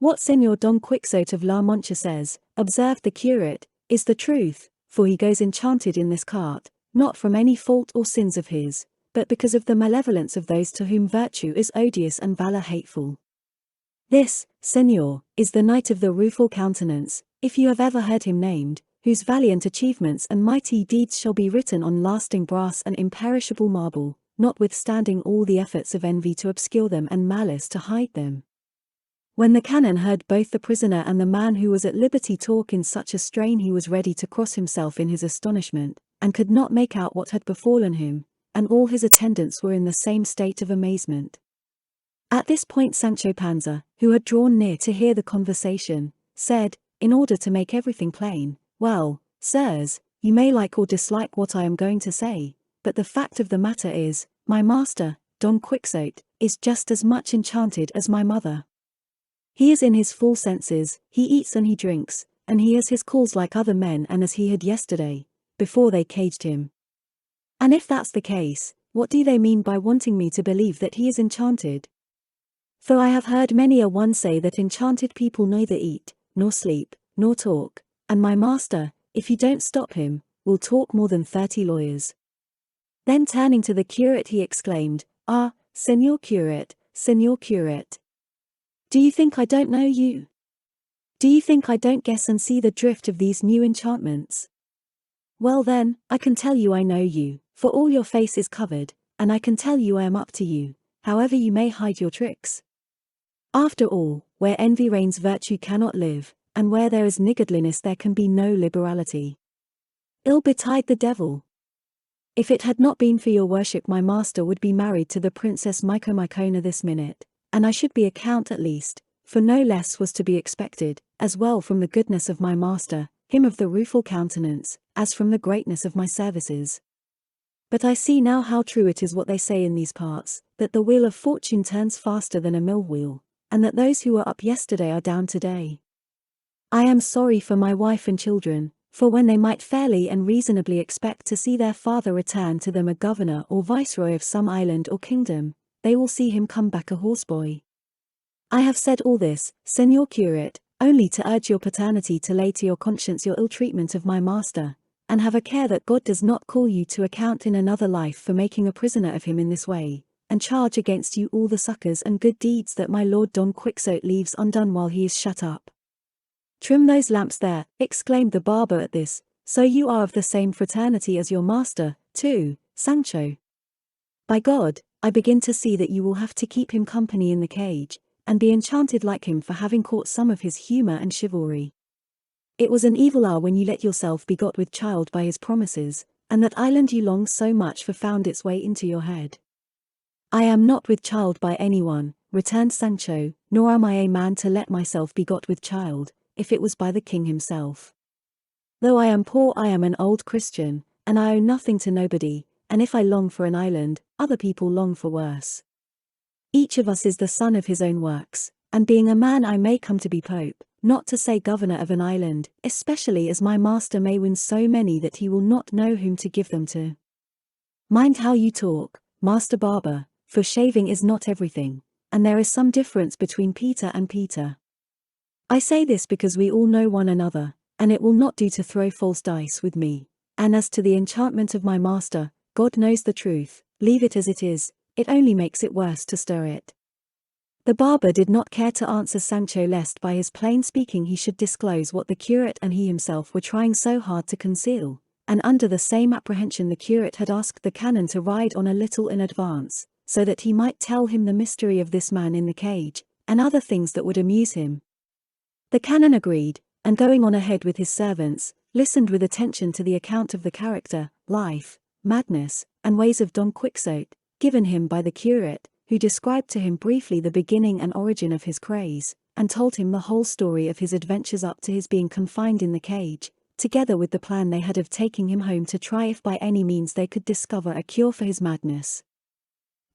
"What Señor Don Quixote of La Mancha says," observed the curate, "is the truth, for he goes enchanted in this cart, not from any fault or sins of his, but because of the malevolence of those to whom virtue is odious and valor hateful. This, Señor, is the knight of the rueful countenance, if you have ever heard him named, whose valiant achievements and mighty deeds shall be written on lasting brass and imperishable marble, notwithstanding all the efforts of envy to obscure them and malice to hide them." When the canon heard both the prisoner and the man who was at liberty talk in such a strain, he was ready to cross himself in his astonishment, and could not make out what had befallen him, and all his attendants were in the same state of amazement. At this point Sancho Panza, who had drawn near to hear the conversation, said, in order to make everything plain, "Well, sirs, you may like or dislike what I am going to say, but the fact of the matter is, my master, Don Quixote, is just as much enchanted as my mother. He is in his full senses, he eats and he drinks, and he has his calls like other men and as he had yesterday, before they caged him. And if that's the case, what do they mean by wanting me to believe that he is enchanted? For I have heard many a one say that enchanted people neither eat, nor sleep, nor talk, and my master, if you don't stop him, will talk more than 30 lawyers." Then turning to the curate he exclaimed, "Ah, Señor Curate, Señor Curate. Do you think I don't know you? Do you think I don't guess and see the drift of these new enchantments? Well then, I can tell you I know you, for all your face is covered, and I can tell you I am up to you, however you may hide your tricks. After all, where envy reigns virtue cannot live, and where there is niggardliness there can be no liberality. Ill betide the devil. If it had not been for your worship my master would be married to the Princess Micomicona this minute, and I should be a count at least, for no less was to be expected, as well from the goodness of my master, him of the rueful countenance, as from the greatness of my services. But I see now how true it is what they say in these parts, that the wheel of fortune turns faster than a mill wheel, and that those who were up yesterday are down today. I am sorry for my wife and children, for when they might fairly and reasonably expect to see their father return to them a governor or viceroy of some island or kingdom, they will see him come back a horseboy. I have said all this, Señor Curate, only to urge your paternity to lay to your conscience your ill treatment of my master, and have a care that God does not call you to account in another life for making a prisoner of him in this way, and charge against you all the succors and good deeds that my lord Don Quixote leaves undone while he is shut up." "Trim those lamps there," exclaimed the barber at this, "so you are of the same fraternity as your master, too, Sancho. By God, I begin to see that you will have to keep him company in the cage, and be enchanted like him for having caught some of his humor and chivalry." It was an evil hour when you let yourself be got with child by his promises, and that island you longed so much for found its way into your head. I am not with child by anyone, returned Sancho, nor am I a man to let myself be got with child, if it was by the king himself. Though I am poor I am an old Christian, and I owe nothing to nobody, and if I long for an island, other people long for worse. Each of us is the son of his own works, and being a man I may come to be pope, not to say governor of an island, especially as my master may win so many that he will not know whom to give them to. Mind how you talk, Master Barber, for shaving is not everything, and there is some difference between Peter and Peter. I say this because we all know one another, and it will not do to throw false dice with me, and as to the enchantment of my master, God knows the truth, leave it as it is, it only makes it worse to stir it. The barber did not care to answer Sancho lest by his plain speaking he should disclose what the curate and he himself were trying so hard to conceal, and under the same apprehension the curate had asked the canon to ride on a little in advance, so that he might tell him the mystery of this man in the cage, and other things that would amuse him. The canon agreed, and going on ahead with his servants, listened with attention to the account of the character, life, madness, and ways of Don Quixote, given him by the curate, who described to him briefly the beginning and origin of his craze, and told him the whole story of his adventures up to his being confined in the cage, together with the plan they had of taking him home to try if by any means they could discover a cure for his madness.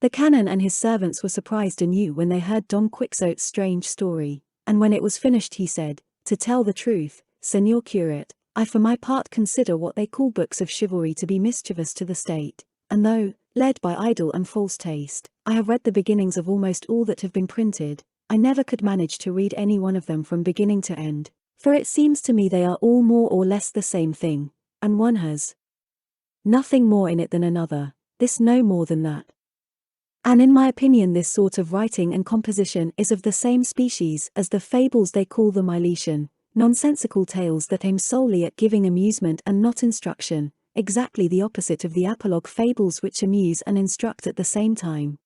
The canon and his servants were surprised anew when they heard Don Quixote's strange story, and when it was finished he said, "To tell the truth, Señor Curate, I for my part consider what they call books of chivalry to be mischievous to the state, and though, led by idle and false taste, I have read the beginnings of almost all that have been printed, I never could manage to read any one of them from beginning to end, for it seems to me they are all more or less the same thing, and one has nothing more in it than another, this no more than that. And in my opinion this sort of writing and composition is of the same species as the fables they call the Milesian, nonsensical tales that aim solely at giving amusement and not instruction, exactly the opposite of the apologue fables which amuse and instruct at the same time.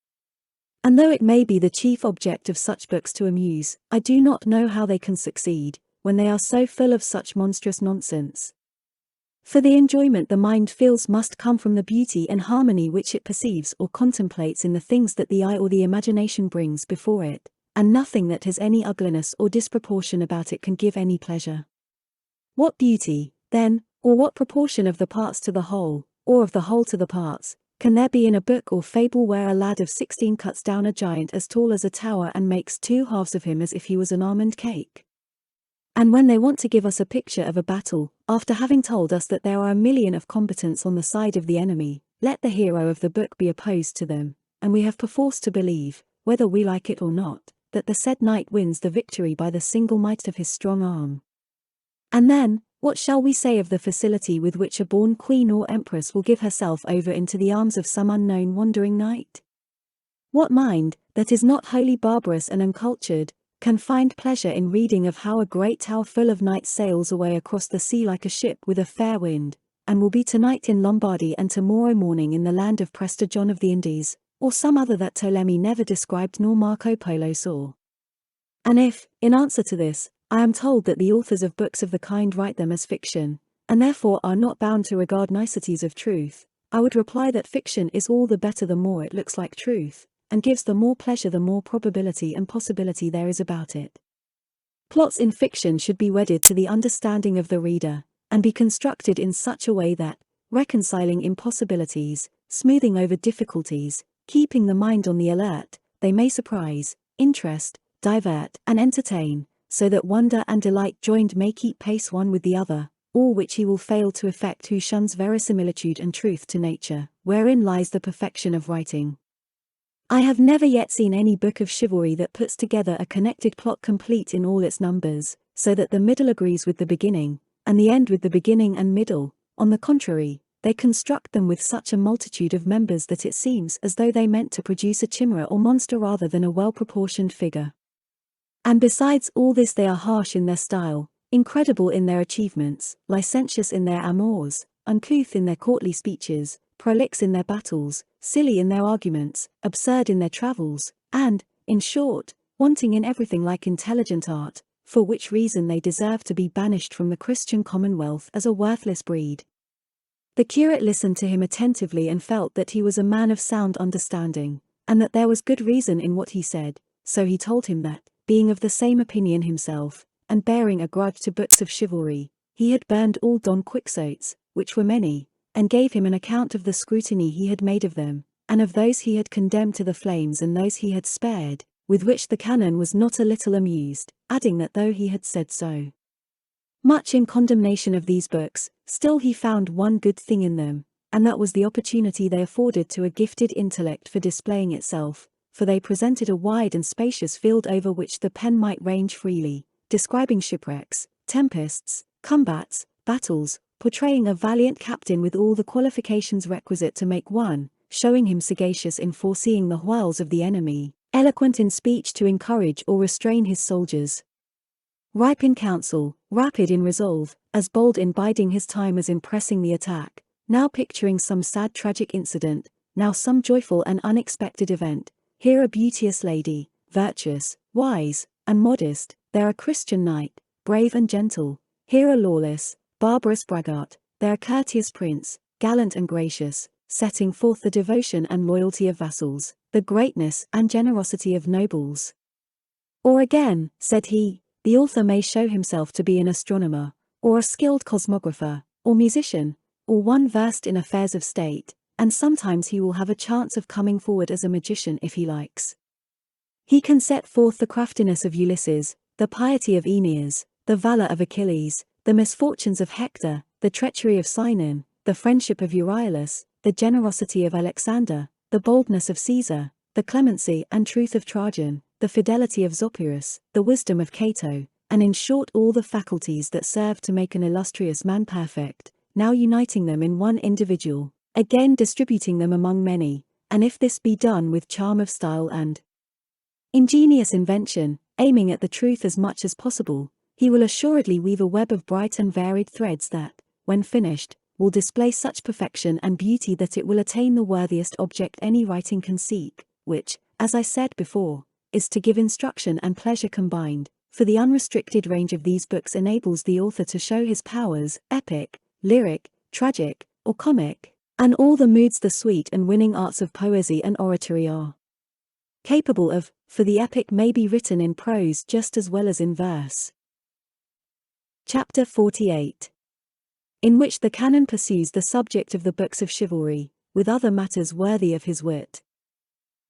And though it may be the chief object of such books to amuse, I do not know how they can succeed, when they are so full of such monstrous nonsense. For the enjoyment the mind feels must come from the beauty and harmony which it perceives or contemplates in the things that the eye or the imagination brings before it, and nothing that has any ugliness or disproportion about it can give any pleasure. What beauty, then, or what proportion of the parts to the whole, or of the whole to the parts, can there be in a book or fable where a lad of 16 cuts down a giant as tall as a tower and makes two halves of him as if he was an almond cake? And when they want to give us a picture of a battle, after having told us that there are 1,000,000 of combatants on the side of the enemy, let the hero of the book be opposed to them, and we have perforce to believe, whether we like it or not, that the said knight wins the victory by the single might of his strong arm. And then, what shall we say of the facility with which a born queen or empress will give herself over into the arms of some unknown wandering knight? What mind, that is not wholly barbarous and uncultured, can find pleasure in reading of how a great tower full of knights sails away across the sea like a ship with a fair wind, and will be tonight in Lombardy and tomorrow morning in the land of Prester John of the Indies, or some other that Ptolemy never described nor Marco Polo saw? And if, in answer to this, I am told that the authors of books of the kind write them as fiction, and therefore are not bound to regard niceties of truth, I would reply that fiction is all the better the more it looks like truth, and gives the more pleasure the more probability and possibility there is about it. Plots in fiction should be wedded to the understanding of the reader, and be constructed in such a way that, reconciling impossibilities, smoothing over difficulties, keeping the mind on the alert, they may surprise, interest, divert, and entertain, so that wonder and delight joined may keep pace one with the other, all which he will fail to effect who shuns verisimilitude and truth to nature, wherein lies the perfection of writing. I have never yet seen any book of chivalry that puts together a connected plot complete in all its numbers, so that the middle agrees with the beginning, and the end with the beginning and middle. On the contrary, they construct them with such a multitude of members that it seems as though they meant to produce a chimera or monster rather than a well-proportioned figure. And besides all this they are harsh in their style, incredible in their achievements, licentious in their amours, uncouth in their courtly speeches, prolix in their battles, silly in their arguments, absurd in their travels, and, in short, wanting in everything like intelligent art, for which reason they deserve to be banished from the Christian commonwealth as a worthless breed. The curate listened to him attentively and felt that he was a man of sound understanding, and that there was good reason in what he said, so he told him that, being of the same opinion himself, and bearing a grudge to books of chivalry, he had burned all Don Quixotes, which were many, and gave him an account of the scrutiny he had made of them, and of those he had condemned to the flames and those he had spared, with which the canon was not a little amused, adding that though he had said so much in condemnation of these books, still he found one good thing in them, and that was the opportunity they afforded to a gifted intellect for displaying itself, for they presented a wide and spacious field over which the pen might range freely, describing shipwrecks, tempests, combats, battles, portraying a valiant captain with all the qualifications requisite to make one, showing him sagacious in foreseeing the wiles of the enemy, eloquent in speech to encourage or restrain his soldiers, ripe in counsel, rapid in resolve, as bold in biding his time as in pressing the attack, now picturing some sad tragic incident, now some joyful and unexpected event, here a beauteous lady, virtuous, wise, and modest, there a Christian knight, brave and gentle, here a lawless, barbarous braggart, there a courteous prince, gallant and gracious, setting forth the devotion and loyalty of vassals, the greatness and generosity of nobles. Or again, said he, the author may show himself to be an astronomer, or a skilled cosmographer, or musician, or one versed in affairs of state, and sometimes he will have a chance of coming forward as a magician if he likes. He can set forth the craftiness of Ulysses, the piety of Aeneas, the valor of Achilles, the misfortunes of Hector, the treachery of Sinon, the friendship of Euryalus, the generosity of Alexander, the boldness of Caesar, the clemency and truth of Trajan, the fidelity of Zopyrus, the wisdom of Cato, and in short all the faculties that serve to make an illustrious man perfect, now uniting them in one individual, again distributing them among many, and if this be done with charm of style and ingenious invention, aiming at the truth as much as possible, he will assuredly weave a web of bright and varied threads that, when finished, will display such perfection and beauty that it will attain the worthiest object any writing can seek, which, as I said before, is to give instruction and pleasure combined, for the unrestricted range of these books enables the author to show his powers, epic, lyric, tragic, or comic, and all the moods the sweet and winning arts of poesy and oratory are capable of, for the epic may be written in prose just as well as in verse. Chapter 48. In which the canon pursues the subject of the books of chivalry, with other matters worthy of his wit.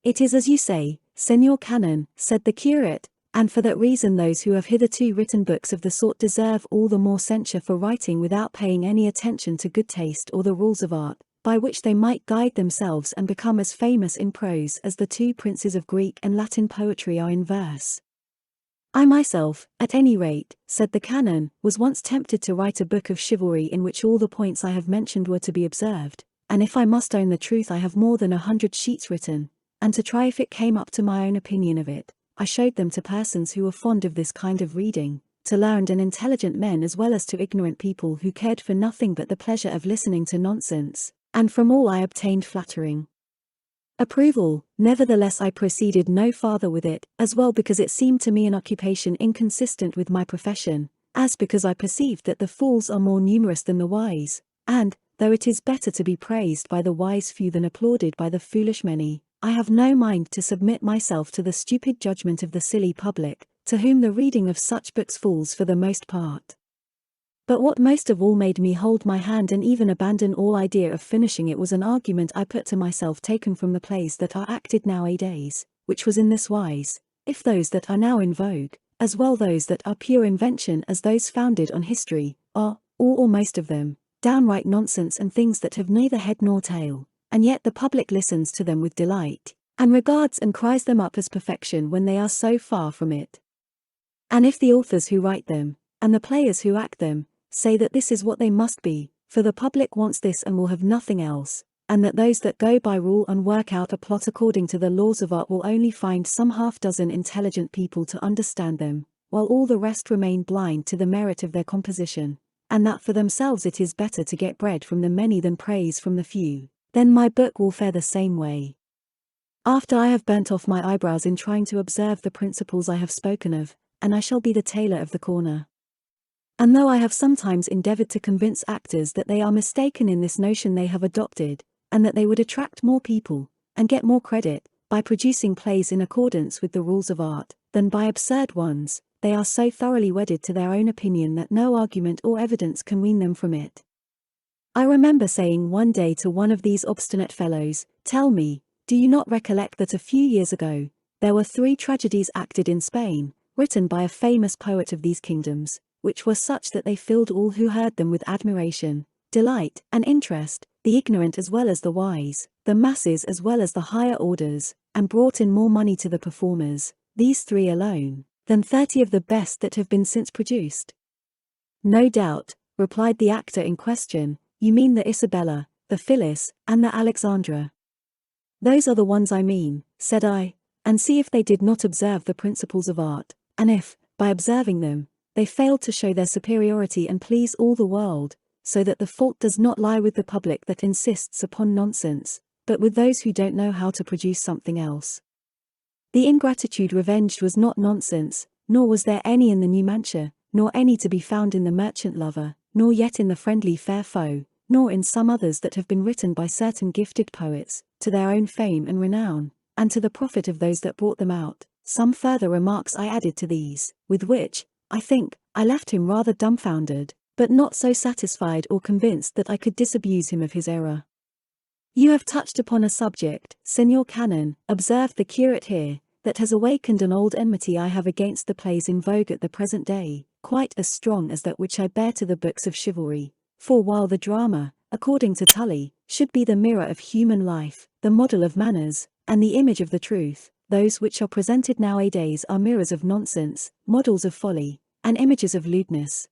It is as you say, Señor Canon, said the curate, and for that reason those who have hitherto written books of the sort deserve all the more censure for writing without paying any attention to good taste or the rules of art, by which they might guide themselves and become as famous in prose as the two princes of Greek and Latin poetry are in verse. I myself, at any rate, said the canon, was once tempted to write a book of chivalry in which all the points I have mentioned were to be observed, and if I must own the truth I have more than 100 sheets written, and to try if it came up to my own opinion of it, I showed them to persons who were fond of this kind of reading, to learned and intelligent men as well as to ignorant people who cared for nothing but the pleasure of listening to nonsense, and from all I obtained flattering approval. Nevertheless I proceeded no farther with it, as well because it seemed to me an occupation inconsistent with my profession, as because I perceived that the fools are more numerous than the wise, and, though it is better to be praised by the wise few than applauded by the foolish many, I have no mind to submit myself to the stupid judgment of the silly public, to whom the reading of such books falls for the most part. But what most of all made me hold my hand and even abandon all idea of finishing it was an argument I put to myself taken from the plays that are acted nowadays, which was in this wise: if those that are now in vogue, as well those that are pure invention as those founded on history, are, all or most of them, downright nonsense and things that have neither head nor tail, and yet the public listens to them with delight, and regards and cries them up as perfection when they are so far from it. And if the authors who write them, and the players who act them, say that this is what they must be, for the public wants this and will have nothing else, and that those that go by rule and work out a plot according to the laws of art will only find some half-dozen intelligent people to understand them, while all the rest remain blind to the merit of their composition, and that for themselves it is better to get bread from the many than praise from the few, then my book will fare the same way. After I have burnt off my eyebrows in trying to observe the principles I have spoken of, and I shall be the tailor of the corner. And though I have sometimes endeavored to convince actors that they are mistaken in this notion they have adopted, and that they would attract more people, and get more credit, by producing plays in accordance with the rules of art, than by absurd ones, they are so thoroughly wedded to their own opinion that no argument or evidence can wean them from it. I remember saying one day to one of these obstinate fellows, "Tell me, do you not recollect that a few years ago, there were 3 tragedies acted in Spain, written by a famous poet of these kingdoms, which were such that they filled all who heard them with admiration, delight, and interest, the ignorant as well as the wise, the masses as well as the higher orders, and brought in more money to the performers, these 3 alone, than 30 of the best that have been since produced?" "No doubt," replied the actor in question, "you mean the Isabella, the Phyllis, and the Alexandra." "Those are the ones I mean," said I, "and see if they did not observe the principles of art, and if, by observing them, they failed to show their superiority and please all the world, so that the fault does not lie with the public that insists upon nonsense, but with those who don't know how to produce something else. The ingratitude revenged was not nonsense, nor was there any in the new Mancha, nor any to be found in the merchant lover, nor yet in the friendly fair foe, nor in some others that have been written by certain gifted poets, to their own fame and renown, and to the profit of those that brought them out." Some further remarks I added to these, with which, I think, I left him rather dumbfounded, but not so satisfied or convinced that I could disabuse him of his error. "You have touched upon a subject, Senor Canon," observed the curate here, "that has awakened an old enmity I have against the plays in vogue at the present day, quite as strong as that which I bear to the books of chivalry. For while the drama, according to Tully, should be the mirror of human life, the model of manners, and the image of the truth, those which are presented nowadays are mirrors of nonsense, models of folly, and images of lewdness.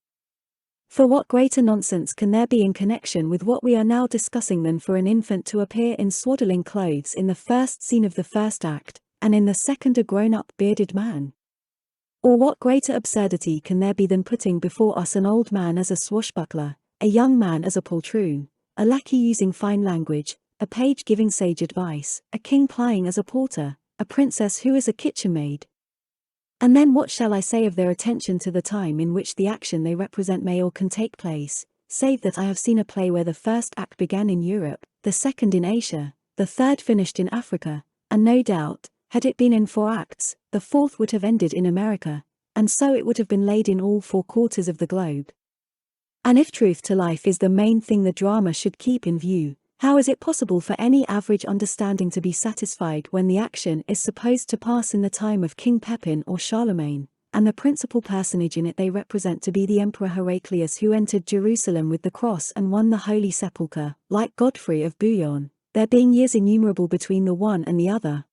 For what greater nonsense can there be in connection with what we are now discussing than for an infant to appear in swaddling clothes in the first scene of the first act, and in the second a grown-up bearded man? Or what greater absurdity can there be than putting before us an old man as a swashbuckler, a young man as a poltroon, a lackey using fine language, a page giving sage advice, a king plying as a porter, a princess who is a kitchen maid? And then what shall I say of their attention to the time in which the action they represent may or can take place, save that I have seen a play where the first act began in Europe, the second in Asia, the third finished in Africa, and no doubt, had it been in 4 acts, the fourth would have ended in America, and so it would have been laid in all 4 quarters of the globe. And if truth to life is the main thing the drama should keep in view, how is it possible for any average understanding to be satisfied when the action is supposed to pass in the time of King Pepin or Charlemagne, and the principal personage in it they represent to be the Emperor Heraclius who entered Jerusalem with the cross and won the Holy Sepulchre, like Godfrey of Bouillon, there being years innumerable between the one and the other?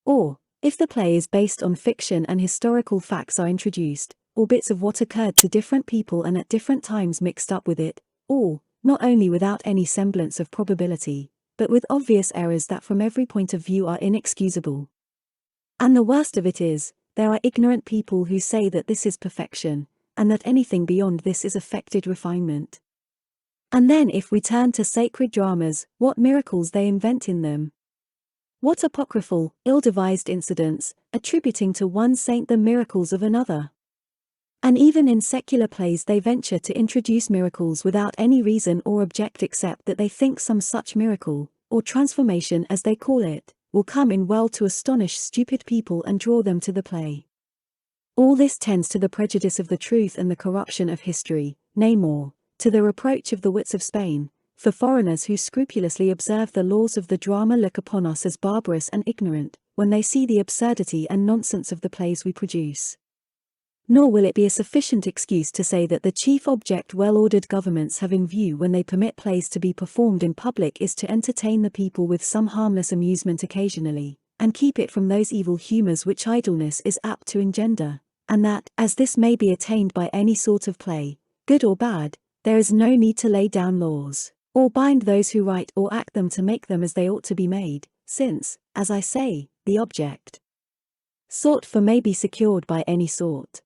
Or, if the play is based on fiction and historical facts are introduced, or bits of what occurred to different people and at different times mixed up with it, or, not only without any semblance of probability, but with obvious errors that from every point of view are inexcusable. And the worst of it is, there are ignorant people who say that this is perfection, and that anything beyond this is affected refinement. And then if we turn to sacred dramas, what miracles they invent in them! What apocryphal, ill-devised incidents, attributing to one saint the miracles of another! And even in secular plays they venture to introduce miracles without any reason or object except that they think some such miracle, or transformation as they call it, will come in well to astonish stupid people and draw them to the play. All this tends to the prejudice of the truth and the corruption of history, nay more, to the reproach of the wits of Spain, for foreigners who scrupulously observe the laws of the drama look upon us as barbarous and ignorant, when they see the absurdity and nonsense of the plays we produce. Nor will it be a sufficient excuse to say that the chief object well-ordered governments have in view when they permit plays to be performed in public is to entertain the people with some harmless amusement occasionally, and keep it from those evil humors which idleness is apt to engender, and that, as this may be attained by any sort of play, good or bad, there is no need to lay down laws, or bind those who write or act them to make them as they ought to be made, since, as I say, the object sought for may be secured by any sort.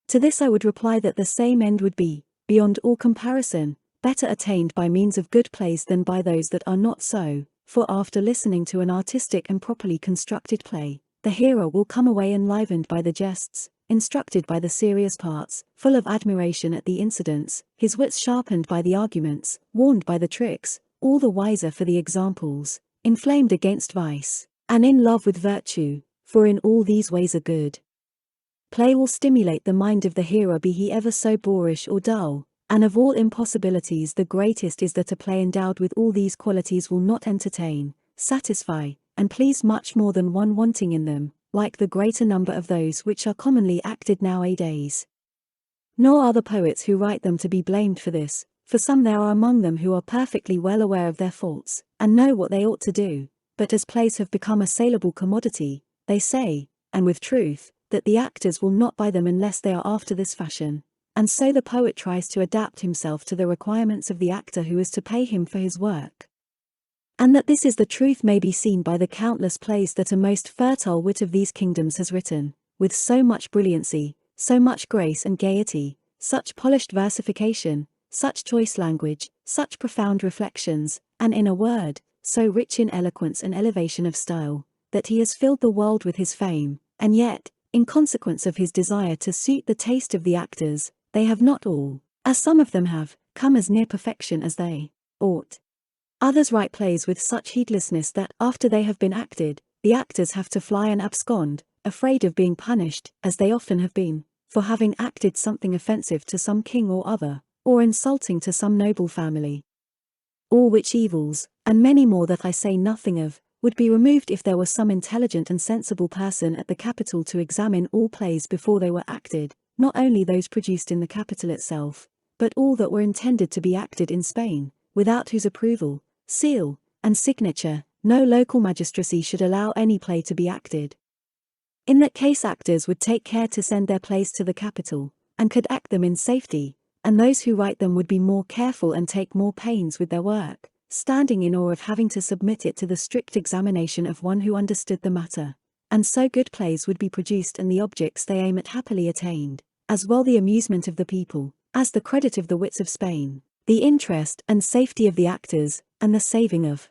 To this I would reply that the same end would be, beyond all comparison, better attained by means of good plays than by those that are not so, for after listening to an artistic and properly constructed play, the hearer will come away enlivened by the jests, instructed by the serious parts, full of admiration at the incidents, his wits sharpened by the arguments, warned by the tricks, all the wiser for the examples, inflamed against vice, and in love with virtue, for in all these ways a good play will stimulate the mind of the hearer, be he ever so boorish or dull. And of all impossibilities the greatest is that a play endowed with all these qualities will not entertain, satisfy, and please much more than one wanting in them, like the greater number of those which are commonly acted nowadays. Nor are the poets who write them to be blamed for this, for some there are among them who are perfectly well aware of their faults, and know what they ought to do, but as plays have become a saleable commodity, they say, and with truth, that the actors will not buy them unless they are after this fashion. And so the poet tries to adapt himself to the requirements of the actor who is to pay him for his work. And that this is the truth may be seen by the countless plays that a most fertile wit of these kingdoms has written, with so much brilliancy, so much grace and gaiety, such polished versification, such choice language, such profound reflections, and in a word, so rich in eloquence and elevation of style, that he has filled the world with his fame, and yet, in consequence of his desire to suit the taste of the actors, they have not all, as some of them have, come as near perfection as they ought. Others write plays with such heedlessness that, after they have been acted, the actors have to fly and abscond, afraid of being punished, as they often have been, for having acted something offensive to some king or other, or insulting to some noble family. All which evils, and many more that I say nothing of, would be removed if there were some intelligent and sensible person at the capital to examine all plays before they were acted, not only those produced in the capital itself, but all that were intended to be acted in Spain, without whose approval, seal, and signature, no local magistracy should allow any play to be acted. In that case actors would take care to send their plays to the capital, and could act them in safety, and those who write them would be more careful and take more pains with their work, standing in awe of having to submit it to the strict examination of one who understood the matter, and so good plays would be produced and the objects they aim at happily attained, as well the amusement of the people, as the credit of the wits of Spain, the interest and safety of the actors, and the saving of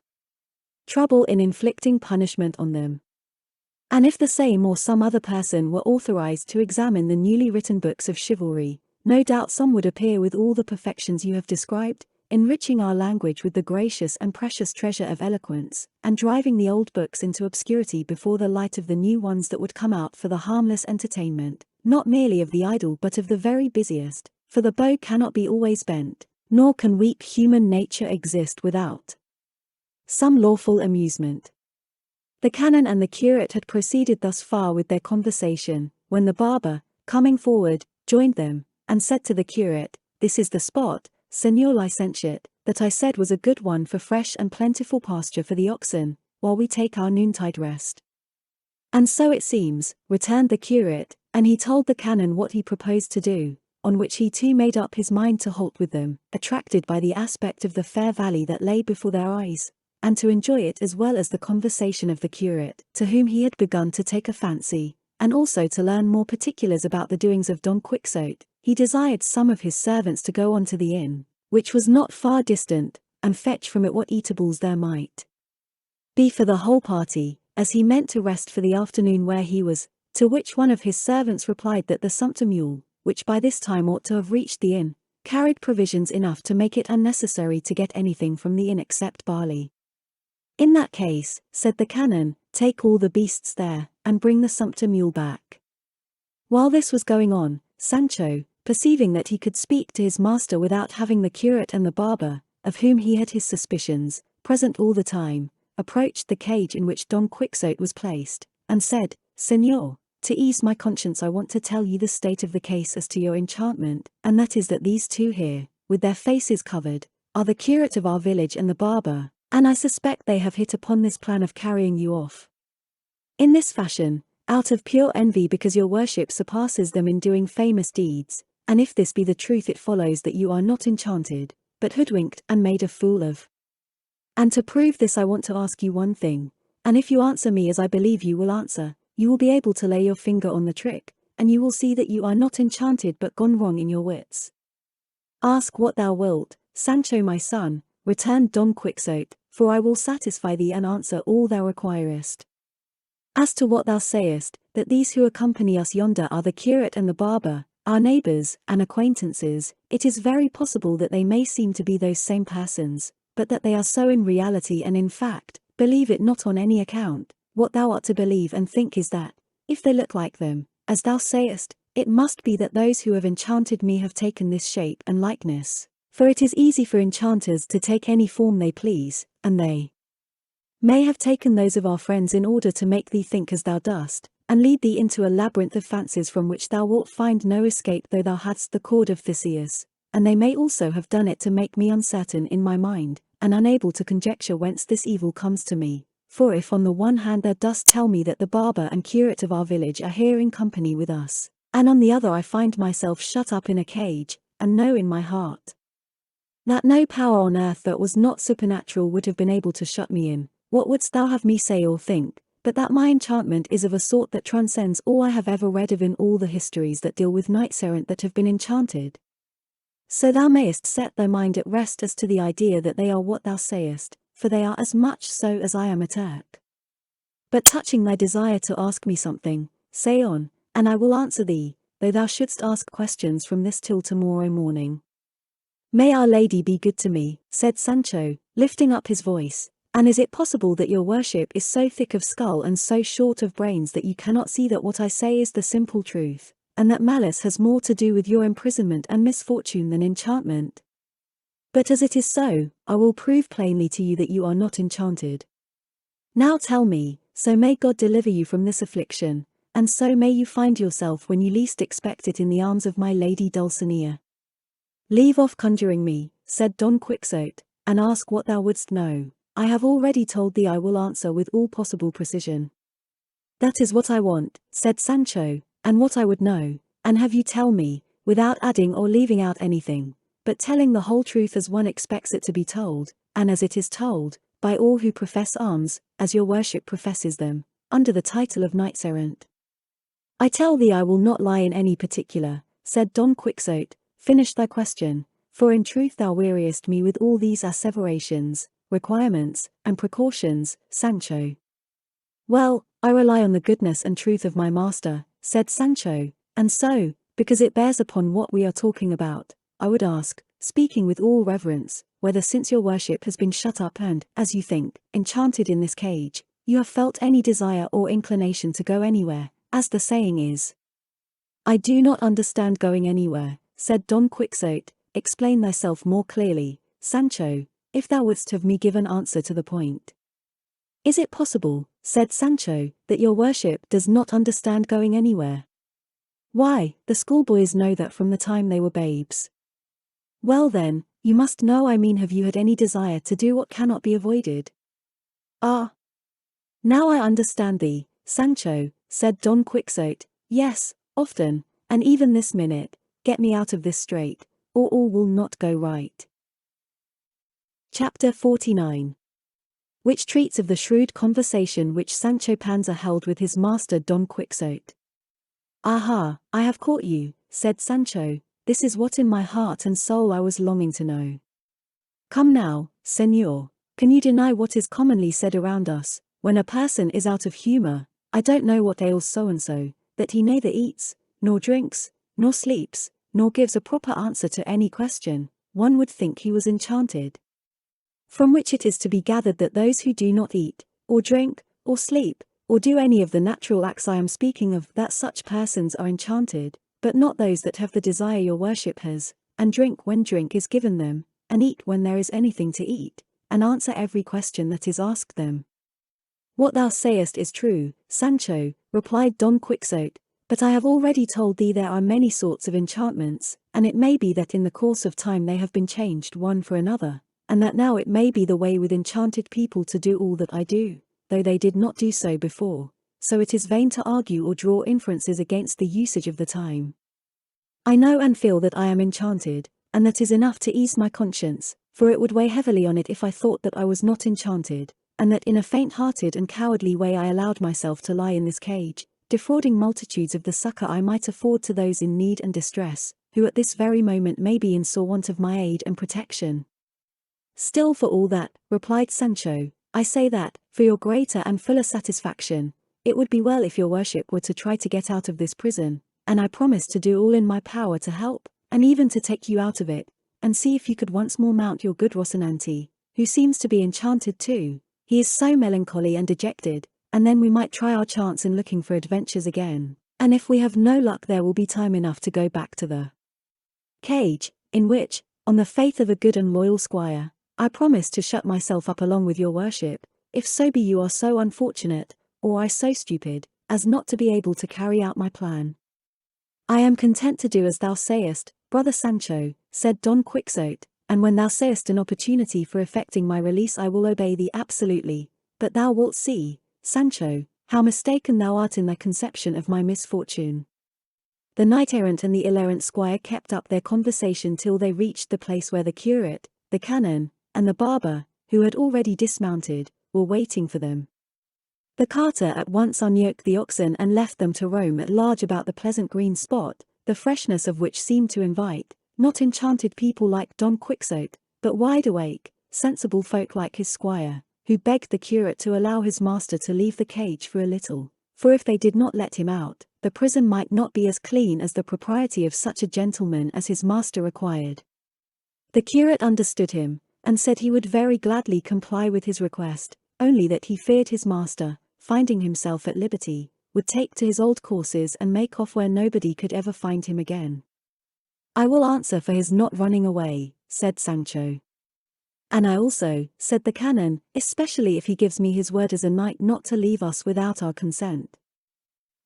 trouble in inflicting punishment on them. And if the same or some other person were authorized to examine the newly written books of chivalry, no doubt some would appear with all the perfections you have described, enriching our language with the gracious and precious treasure of eloquence, and driving the old books into obscurity before the light of the new ones that would come out for the harmless entertainment, not merely of the idle but of the very busiest, for the bow cannot be always bent, nor can weak human nature exist without some lawful amusement. The canon and the curate had proceeded thus far with their conversation, when the barber, coming forward, joined them, and said to the curate, "This is the spot, Señor Licentiate, that I said was a good one for fresh and plentiful pasture for the oxen, while we take our noontide rest." "And so it seems," returned the curate, and he told the canon what he proposed to do, on which he too made up his mind to halt with them, attracted by the aspect of the fair valley that lay before their eyes, and to enjoy it as well as the conversation of the curate, to whom he had begun to take a fancy, and also to learn more particulars about the doings of Don Quixote. He desired some of his servants to go on to the inn, which was not far distant, and fetch from it what eatables there might be for the whole party, as he meant to rest for the afternoon where he was, to which one of his servants replied that the sumpter mule, which by this time ought to have reached the inn, carried provisions enough to make it unnecessary to get anything from the inn except barley. "In that case," said the canon, "take all the beasts there, and bring the sumpter mule back." While this was going on, Sancho, perceiving that he could speak to his master without having the curate and the barber, of whom he had his suspicions, present all the time, approached the cage in which Don Quixote was placed, and said, "Señor, to ease my conscience I want to tell you the state of the case as to your enchantment, and that is that these two here, with their faces covered, are the curate of our village and the barber, and I suspect they have hit upon this plan of carrying you off in this fashion, out of pure envy because your worship surpasses them in doing famous deeds, and if this be the truth it follows that you are not enchanted, but hoodwinked and made a fool of. And to prove this I want to ask you one thing, and if you answer me as I believe you will answer, you will be able to lay your finger on the trick, and you will see that you are not enchanted but gone wrong in your wits." "Ask what thou wilt, Sancho my son," returned Don Quixote, "for I will satisfy thee and answer all thou requirest." As to what thou sayest, that these who accompany us yonder are the curate and the barber, our neighbors and acquaintances, it is very possible that they may seem to be those same persons, but that they are so in reality and in fact, believe it not on any account. What thou ought to believe and think is that, if they look like them, as thou sayest, it must be that those who have enchanted me have taken this shape and likeness, for it is easy for enchanters to take any form they please, and they may have taken those of our friends in order to make thee think as thou dost, and lead thee into a labyrinth of fancies from which thou wilt find no escape though thou hadst the cord of Theseus, and they may also have done it to make me uncertain in my mind, and unable to conjecture whence this evil comes to me. For if on the one hand thou dost tell me that the barber and curate of our village are here in company with us, and on the other I find myself shut up in a cage, and know in my heart that no power on earth that was not supernatural would have been able to shut me in, what wouldst thou have me say or think, but that my enchantment is of a sort that transcends all I have ever read of in all the histories that deal with knights-errant that have been enchanted? So thou mayest set thy mind at rest as to the idea that they are what thou sayest, for they are as much so as I am a Turk. But touching thy desire to ask me something, say on, and I will answer thee, though thou shouldst ask questions from this till tomorrow morning. May Our Lady be good to me, said Sancho, lifting up his voice, and is it possible that your worship is so thick of skull and so short of brains that you cannot see that what I say is the simple truth, and that malice has more to do with your imprisonment and misfortune than enchantment? But as it is so, I will prove plainly to you that you are not enchanted. Now tell me, so may God deliver you from this affliction, and so may you find yourself when you least expect it in the arms of my lady Dulcinea. Leave off conjuring me, said Don Quixote, and ask what thou wouldst know. I have already told thee I will answer with all possible precision. That is what I want, said Sancho, and what I would know, and have you tell me, without adding or leaving out anything, but telling the whole truth as one expects it to be told, and as it is told, by all who profess arms, as your worship professes them, under the title of knights-errant. I tell thee I will not lie in any particular, said Don Quixote. Finish thy question, for in truth thou weariest me with all these asseverations, requirements, and precautions, Sancho. Well, I rely on the goodness and truth of my master, said Sancho, and so, because it bears upon what we are talking about, I would ask, speaking with all reverence, whether since your worship has been shut up and, as you think, enchanted in this cage, you have felt any desire or inclination to go anywhere, as the saying is. I do not understand going anywhere, said Don Quixote. Explain thyself more clearly, Sancho, if thou wouldst have me give an answer to the point. Is it possible, said Sancho, that your worship does not understand going anywhere? Why, the schoolboys know that from the time they were babes. Well then, you must know I mean, have you had any desire to do what cannot be avoided? Ah! Now I understand thee, Sancho, said Don Quixote. Yes, often, and even this minute. Get me out of this strait, or all will not go right. Chapter 49, which treats of the shrewd conversation which Sancho Panza held with his master Don Quixote. Aha, I have caught you, said Sancho. This is what in my heart and soul I was longing to know. Come now, señor, can you deny what is commonly said around us, when a person is out of humor, I don't know what ails so-and-so, that he neither eats, nor drinks, nor sleeps, nor gives a proper answer to any question? One would think he was enchanted. From which it is to be gathered that those who do not eat, or drink, or sleep, or do any of the natural acts I am speaking of, that such persons are enchanted, but not those that have the desire your worship has, and drink when drink is given them, and eat when there is anything to eat, and answer every question that is asked them. What thou sayest is true, Sancho, replied Don Quixote, but I have already told thee there are many sorts of enchantments, and it may be that in the course of time they have been changed one for another, and that now it may be the way with enchanted people to do all that I do, though they did not do so before, so it is vain to argue or draw inferences against the usage of the time. I know and feel that I am enchanted, and that is enough to ease my conscience, for it would weigh heavily on it if I thought that I was not enchanted, and that in a faint-hearted and cowardly way I allowed myself to lie in this cage, defrauding multitudes of the succor I might afford to those in need and distress, who at this very moment may be in sore want of my aid and protection. Still for all that, replied Sancho, I say that, for your greater and fuller satisfaction, it would be well if your worship were to try to get out of this prison, and I promise to do all in my power to help, and even to take you out of it, and see if you could once more mount your good Rocinante, who seems to be enchanted too. He is so melancholy and dejected, and then we might try our chance in looking for adventures again, and if we have no luck there will be time enough to go back to the cage, in which, on the faith of a good and loyal squire, I promise to shut myself up along with your worship, if so be you are so unfortunate, or I so stupid, as not to be able to carry out my plan. I am content to do as thou sayest, brother Sancho, said Don Quixote, and when thou sayest an opportunity for effecting my release I will obey thee absolutely, but thou wilt see, Sancho, how mistaken thou art in thy conception of my misfortune. The knight-errant and the ill-errant squire kept up their conversation till they reached the place where the curate, the canon, and the barber, who had already dismounted, were waiting for them. The carter at once unyoked the oxen and left them to roam at large about the pleasant green spot, the freshness of which seemed to invite, not enchanted people like Don Quixote, but wide-awake, sensible folk like his squire, who begged the curate to allow his master to leave the cage for a little, for if they did not let him out, the prison might not be as clean as the propriety of such a gentleman as his master required. The curate understood him, and said he would very gladly comply with his request, only that he feared his master, finding himself at liberty, would take to his old courses and make off where nobody could ever find him again. I will answer for his not running away, said Sancho. And I also, said the canon, especially if he gives me his word as a knight not to leave us without our consent.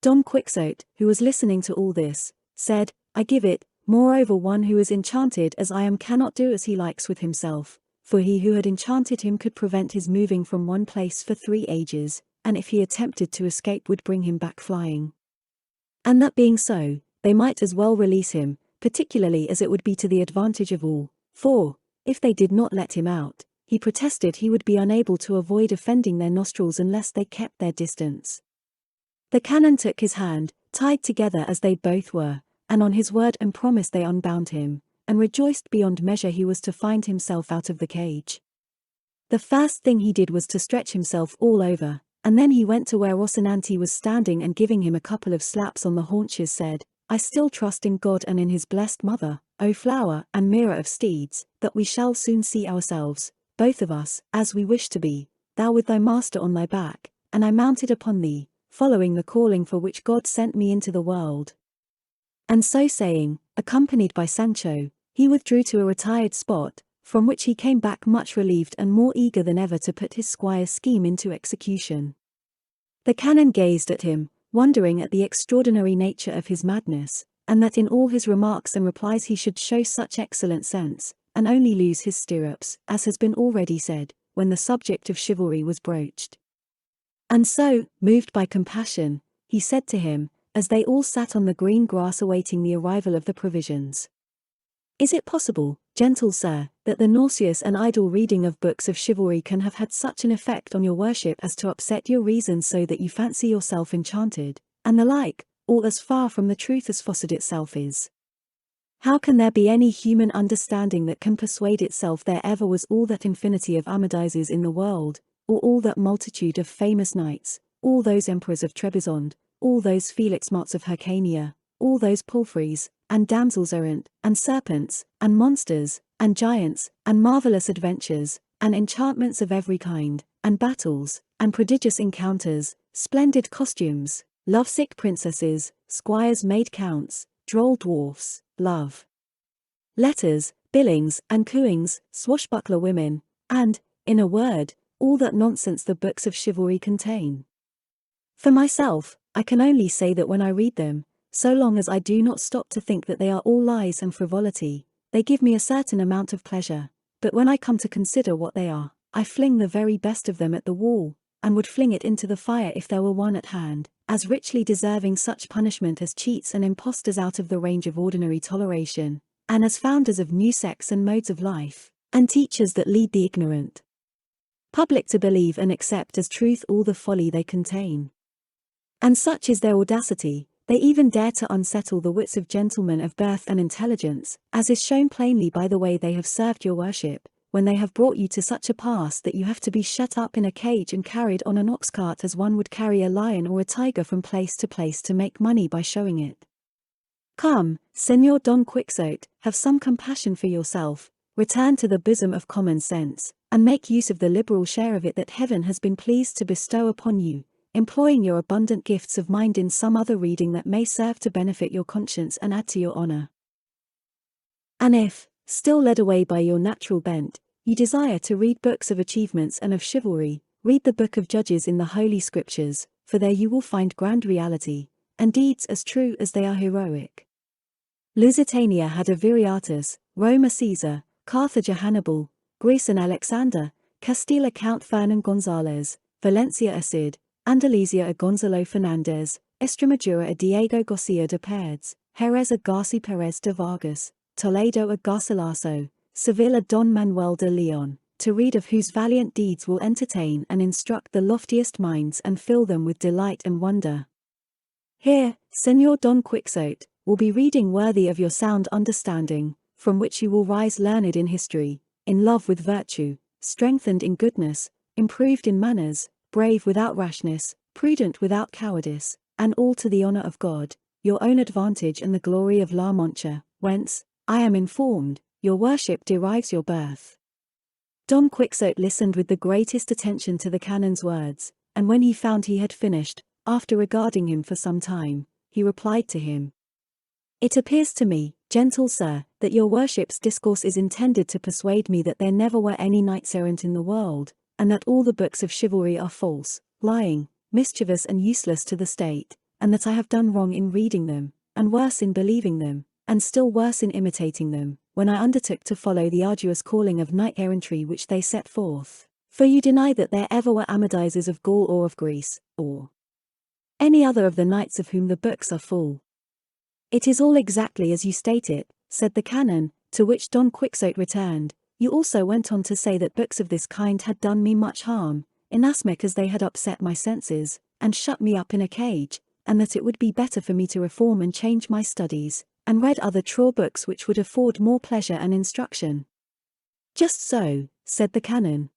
Don Quixote, who was listening to all this, said, I give it, moreover one who is enchanted as I am cannot do as he likes with himself, for he who had enchanted him could prevent his moving from one place for 3 ages, and if he attempted to escape would bring him back flying. And that being so, they might as well release him, particularly as it would be to the advantage of all, for, if they did not let him out, he protested he would be unable to avoid offending their nostrils unless they kept their distance. The canon took his hand, tied together as they both were, and on his word and promise they unbound him, and rejoiced beyond measure he was to find himself out of the cage. The first thing he did was to stretch himself all over, and then he went to where Rocinante was standing and giving him a couple of slaps on the haunches said, I still trust in God and in his blessed mother, O flower and mirror of steeds, that we shall soon see ourselves, both of us, as we wish to be, thou with thy master on thy back, and I mounted upon thee, following the calling for which God sent me into the world. And so saying, accompanied by Sancho, he withdrew to a retired spot, from which he came back much relieved and more eager than ever to put his squire's scheme into execution. The canon gazed at him, wondering at the extraordinary nature of his madness, and that in all his remarks and replies he should show such excellent sense, and only lose his stirrups, as has been already said, when the subject of chivalry was broached. And so, moved by compassion, he said to him, as they all sat on the green grass awaiting the arrival of the provisions, Is it possible, gentle sir, that the nauseous and idle reading of books of chivalry can have had such an effect on your worship as to upset your reason so that you fancy yourself enchanted, and the like, all as far from the truth as falsehood itself is? How can there be any human understanding that can persuade itself there ever was all that infinity of Amadises in the world, or all that multitude of famous knights, all those emperors of Trebizond, all those Felix Mots of Hyrcania, all those palfreys, and damsels errant, and serpents, and monsters, and giants, and marvelous adventures, and enchantments of every kind, and battles, and prodigious encounters, splendid costumes, lovesick princesses, squires made counts, droll dwarfs, love letters, billings and cooings, swashbuckler women, and, in a word, all that nonsense the books of chivalry contain. For myself, I can only say that when I read them, so long as I do not stop to think that they are all lies and frivolity, they give me a certain amount of pleasure, but when I come to consider what they are, I fling the very best of them at the wall, and would fling it into the fire if there were one at hand, as richly deserving such punishment as cheats and impostors out of the range of ordinary toleration, and as founders of new sects and modes of life, and teachers that lead the ignorant public to believe and accept as truth all the folly they contain. And such is their audacity, they even dare to unsettle the wits of gentlemen of birth and intelligence, as is shown plainly by the way they have served your worship, when they have brought you to such a pass that you have to be shut up in a cage and carried on an ox cart as one would carry a lion or a tiger from place to make money by showing it. Come, Señor Don Quixote, have some compassion for yourself, return to the bosom of common sense, and make use of the liberal share of it that heaven has been pleased to bestow upon you, employing your abundant gifts of mind in some other reading that may serve to benefit your conscience and add to your honor. And if, still led away by your natural bent, you desire to read books of achievements and of chivalry, read the book of Judges in the Holy Scriptures, for there you will find grand reality, and deeds as true as they are heroic. Lusitania had a Viriatus, Rome a Caesar, Carthage a Hannibal, Greece an Alexander, Castilla Count Fernan Gonzalez, Valencia a Cid, Andalusia a Gonzalo Fernandez, Estremadura a Diego Garcia de Perez, Jerez a Garci Perez de Vargas, Toledo a Garcilaso, Seville a Don Manuel de Leon, to read of whose valiant deeds will entertain and instruct the loftiest minds and fill them with delight and wonder. Here, Señor Don Quixote, will be reading worthy of your sound understanding, from which you will rise learned in history, in love with virtue, strengthened in goodness, improved in manners, brave without rashness, prudent without cowardice, and all to the honor of God, your own advantage and the glory of La Mancha, whence, I am informed, your worship derives your birth. Don Quixote listened with the greatest attention to the canon's words, and when he found he had finished, after regarding him for some time, he replied to him. It appears to me, gentle sir, that your worship's discourse is intended to persuade me that there never were any knights-errant in the world, and that all the books of chivalry are false, lying, mischievous and useless to the state, and that I have done wrong in reading them, and worse in believing them, and still worse in imitating them, when I undertook to follow the arduous calling of knight-errantry which they set forth. For you deny that there ever were Amadises of Gaul or of Greece, or any other of the knights of whom the books are full. It is all exactly as you state it, said the canon, to which Don Quixote returned. You also went on to say that books of this kind had done me much harm, inasmuch as they had upset my senses, and shut me up in a cage, and that it would be better for me to reform and change my studies, and read other true books which would afford more pleasure and instruction. Just so, said the canon.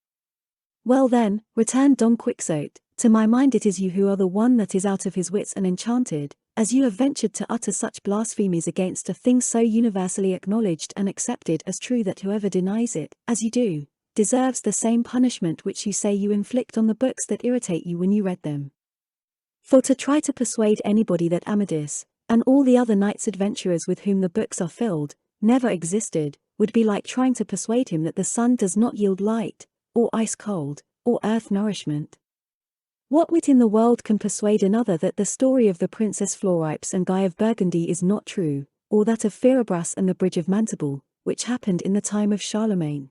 Well then, returned Don Quixote, to my mind it is you who are the one that is out of his wits and enchanted, as you have ventured to utter such blasphemies against a thing so universally acknowledged and accepted as true that whoever denies it, as you do, deserves the same punishment which you say you inflict on the books that irritate you when you read them. For to try to persuade anybody that Amadis, and all the other knights adventurers with whom the books are filled, never existed, would be like trying to persuade him that the sun does not yield light, or ice cold, or earth nourishment. What wit in the world can persuade another that the story of the Princess Floripes and Guy of Burgundy is not true, or that of Fierabras and the Bridge of Mantible, which happened in the time of Charlemagne?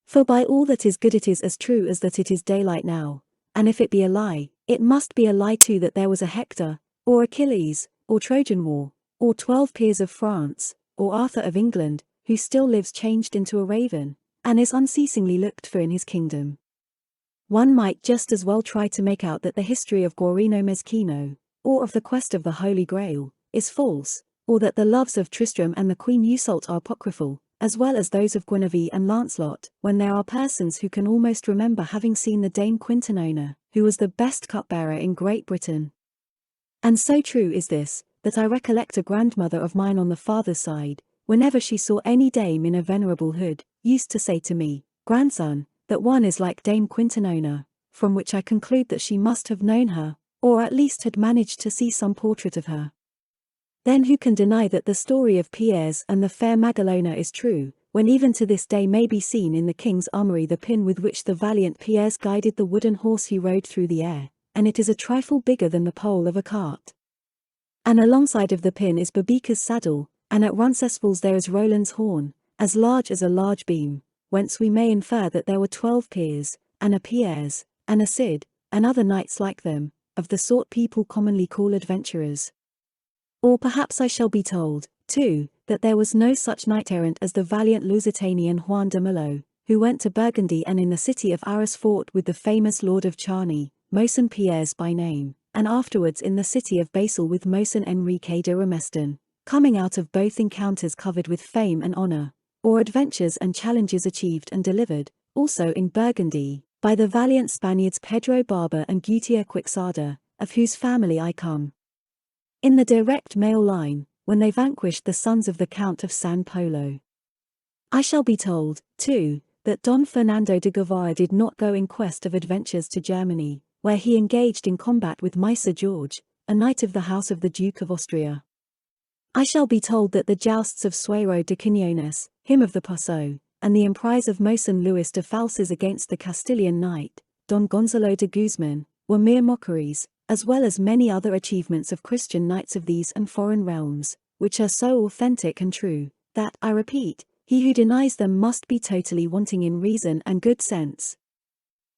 For by all that is good it is as true as that it is daylight now, and if it be a lie, it must be a lie too that there was a Hector, or Achilles, or Trojan War, or 12 peers of France, or Arthur of England, who still lives changed into a raven, and is unceasingly looked for in his kingdom. One might just as well try to make out that the history of Guarino Mezquino, or of the quest of the Holy Grail, is false, or that the loves of Tristram and the Queen Iseult are apocryphal, as well as those of Guinevere and Lancelot, when there are persons who can almost remember having seen the Dame Quintanona, who was the best cupbearer in Great Britain. And so true is this, that I recollect a grandmother of mine on the father's side, whenever she saw any dame in a venerable hood, used to say to me, "Grandson, that one is like Dame Quintanona," from which I conclude that she must have known her, or at least had managed to see some portrait of her. Then who can deny that the story of Pierres and the fair Magalona is true, when even to this day may be seen in the king's armory the pin with which the valiant Pierres guided the wooden horse he rode through the air, and it is a trifle bigger than the pole of a cart. And alongside of the pin is Babica's saddle, and at Roncesvalles there is Roland's horn, as large as a large beam, whence we may infer that there were 12 peers, and a Pierres, and a Cid, and other knights like them, of the sort people commonly call adventurers. Or perhaps I shall be told, too, that there was no such knight-errant as the valiant Lusitanian Juan de Malo, who went to Burgundy and in the city of Arras fought with the famous Lord of Charny, Mosen Pierres by name, and afterwards in the city of Basel with Mosen Enrique de Rameston, coming out of both encounters covered with fame and honor. or adventures and challenges achieved and delivered, also in Burgundy, by the valiant Spaniards Pedro Barba and Gutier Quixada, of whose family I come. In the direct male line, when they vanquished the sons of the Count of San Polo. I shall be told, too, that Don Fernando de Guevara did not go in quest of adventures to Germany, where he engaged in combat with Maese George, a knight of the house of the Duke of Austria. I shall be told that the jousts of Suero de Quiñones, him of the Paso, and the emprise of Mosen Luis de Falces against the Castilian knight, Don Gonzalo de Guzman, were mere mockeries, as well as many other achievements of Christian knights of these and foreign realms, which are so authentic and true, that, I repeat, he who denies them must be totally wanting in reason and good sense.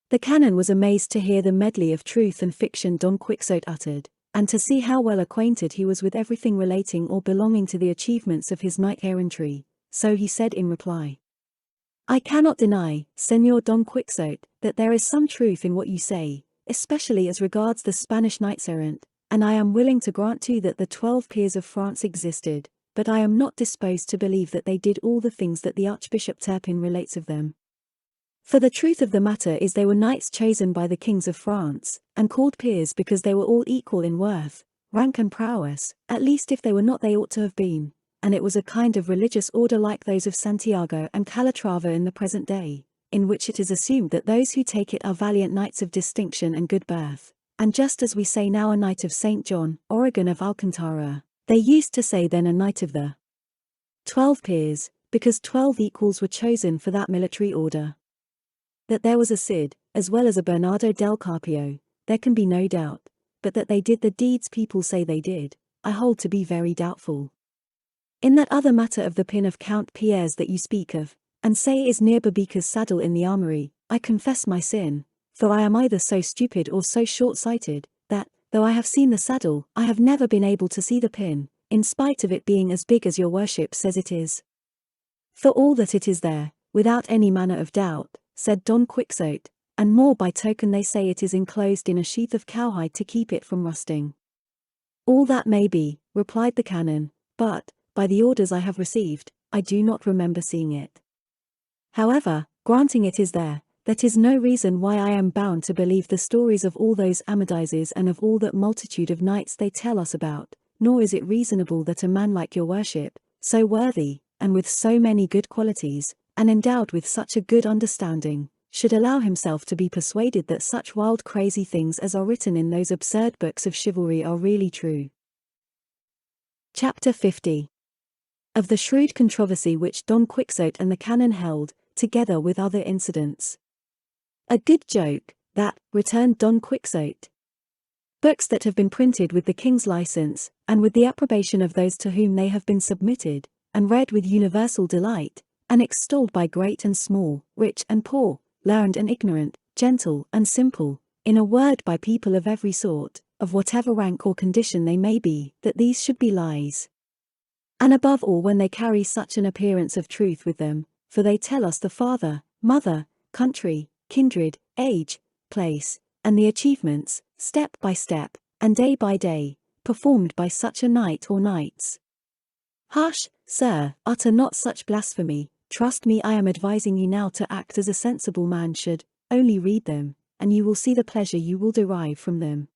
The canon was amazed to hear the medley of truth and fiction Don Quixote uttered, and to see how well acquainted he was with everything relating or belonging to the achievements of his knight-errantry, so he said in reply, I cannot deny, Señor Don Quixote, that there is some truth in what you say, especially as regards the Spanish knights-errant, and I am willing to grant too that the 12 peers of France existed, but I am not disposed to believe that they did all the things that the Archbishop Turpin relates of them. For the truth of the matter is they were knights chosen by the kings of France, and called peers because they were all equal in worth, rank and prowess, at least if they were not they ought to have been, and it was a kind of religious order like those of Santiago and Calatrava in the present day, in which it is assumed that those who take it are valiant knights of distinction and good birth, and just as we say now a knight of St. John, Oregon of Alcantara, they used to say then a knight of the 12 peers, because 12 equals were chosen for that military order. That there was a Cid, as well as a Bernardo del Carpio, there can be no doubt, but that they did the deeds people say they did, I hold to be very doubtful. In that other matter of the pin of Count Pierre's that you speak of, and say is near Babica's saddle in the armory, I confess my sin, for I am either so stupid or so short-sighted, that, though I have seen the saddle, I have never been able to see the pin, in spite of it being as big as your worship says it is. For all that it is there, without any manner of doubt, said Don Quixote, and more by token they say it is enclosed in a sheath of cowhide to keep it from rusting. All that may be, replied the canon, but, by the orders I have received, I do not remember seeing it. However, granting it is there, that is no reason why I am bound to believe the stories of all those Amadises and of all that multitude of knights they tell us about, nor is it reasonable that a man like your worship, so worthy, and with so many good qualities, and endowed with such a good understanding, should allow himself to be persuaded that such wild crazy things as are written in those absurd books of chivalry are really true. Chapter 50. Of the shrewd controversy which Don Quixote and the canon held, together with other incidents. A good joke, that, returned Don Quixote. Books that have been printed with the king's license, and with the approbation of those to whom they have been submitted, and read with universal delight, and extolled by great and small, rich and poor, learned and ignorant, gentle and simple, in a word by people of every sort, of whatever rank or condition they may be, that these should be lies. And above all when they carry such an appearance of truth with them, for they tell us the father, mother, country, kindred, age, place, and the achievements, step by step, and day by day, performed by such a knight or knights. Hush, sir, utter not such blasphemy. Trust me, I am advising you now to act as a sensible man should, only read them, and you will see the pleasure you will derive from them.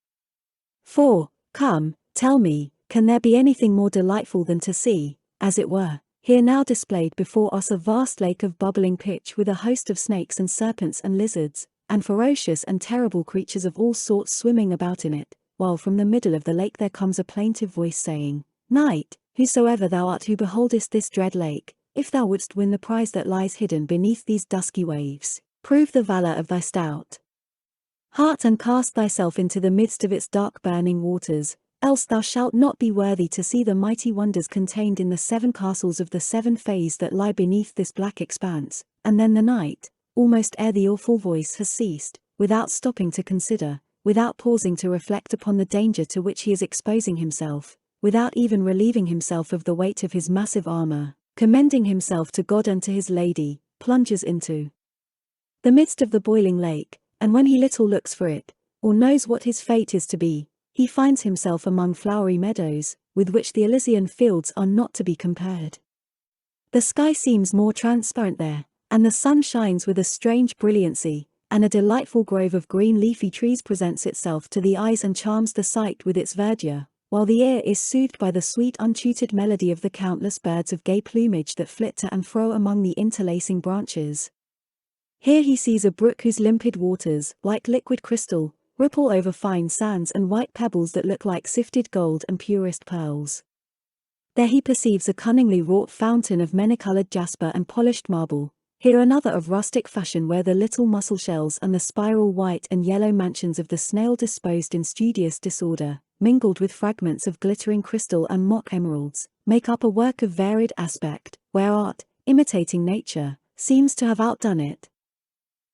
For, come, tell me, can there be anything more delightful than to see, as it were, here now displayed before us a vast lake of bubbling pitch with a host of snakes and serpents and lizards, and ferocious and terrible creatures of all sorts swimming about in it, while from the middle of the lake there comes a plaintive voice saying, Knight, whosoever thou art who beholdest this dread lake, if thou wouldst win the prize that lies hidden beneath these dusky waves, prove the valor of thy stout heart and cast thyself into the midst of its dark burning waters, else thou shalt not be worthy to see the mighty wonders contained in the 7 castles of the 7 fays that lie beneath this black expanse. And then the knight, almost ere the awful voice has ceased, without stopping to consider, without pausing to reflect upon the danger to which he is exposing himself, without even relieving himself of the weight of his massive armor, commending himself to God and to his lady, plunges into the midst of the boiling lake, and when he little looks for it, or knows what his fate is to be, he finds himself among flowery meadows, with which the Elysian fields are not to be compared. The sky seems more transparent there, and the sun shines with a strange brilliancy, and a delightful grove of green leafy trees presents itself to the eyes and charms the sight with its verdure, while the ear is soothed by the sweet untutored melody of the countless birds of gay plumage that flit to and fro among the interlacing branches. Here he sees a brook whose limpid waters, like liquid crystal, ripple over fine sands and white pebbles that look like sifted gold and purest pearls. There he perceives a cunningly wrought fountain of many-colored jasper and polished marble, here another of rustic fashion where the little mussel shells and the spiral white and yellow mansions of the snail disposed in studious disorder, mingled with fragments of glittering crystal and mock emeralds, make up a work of varied aspect, where art, imitating nature, seems to have outdone it.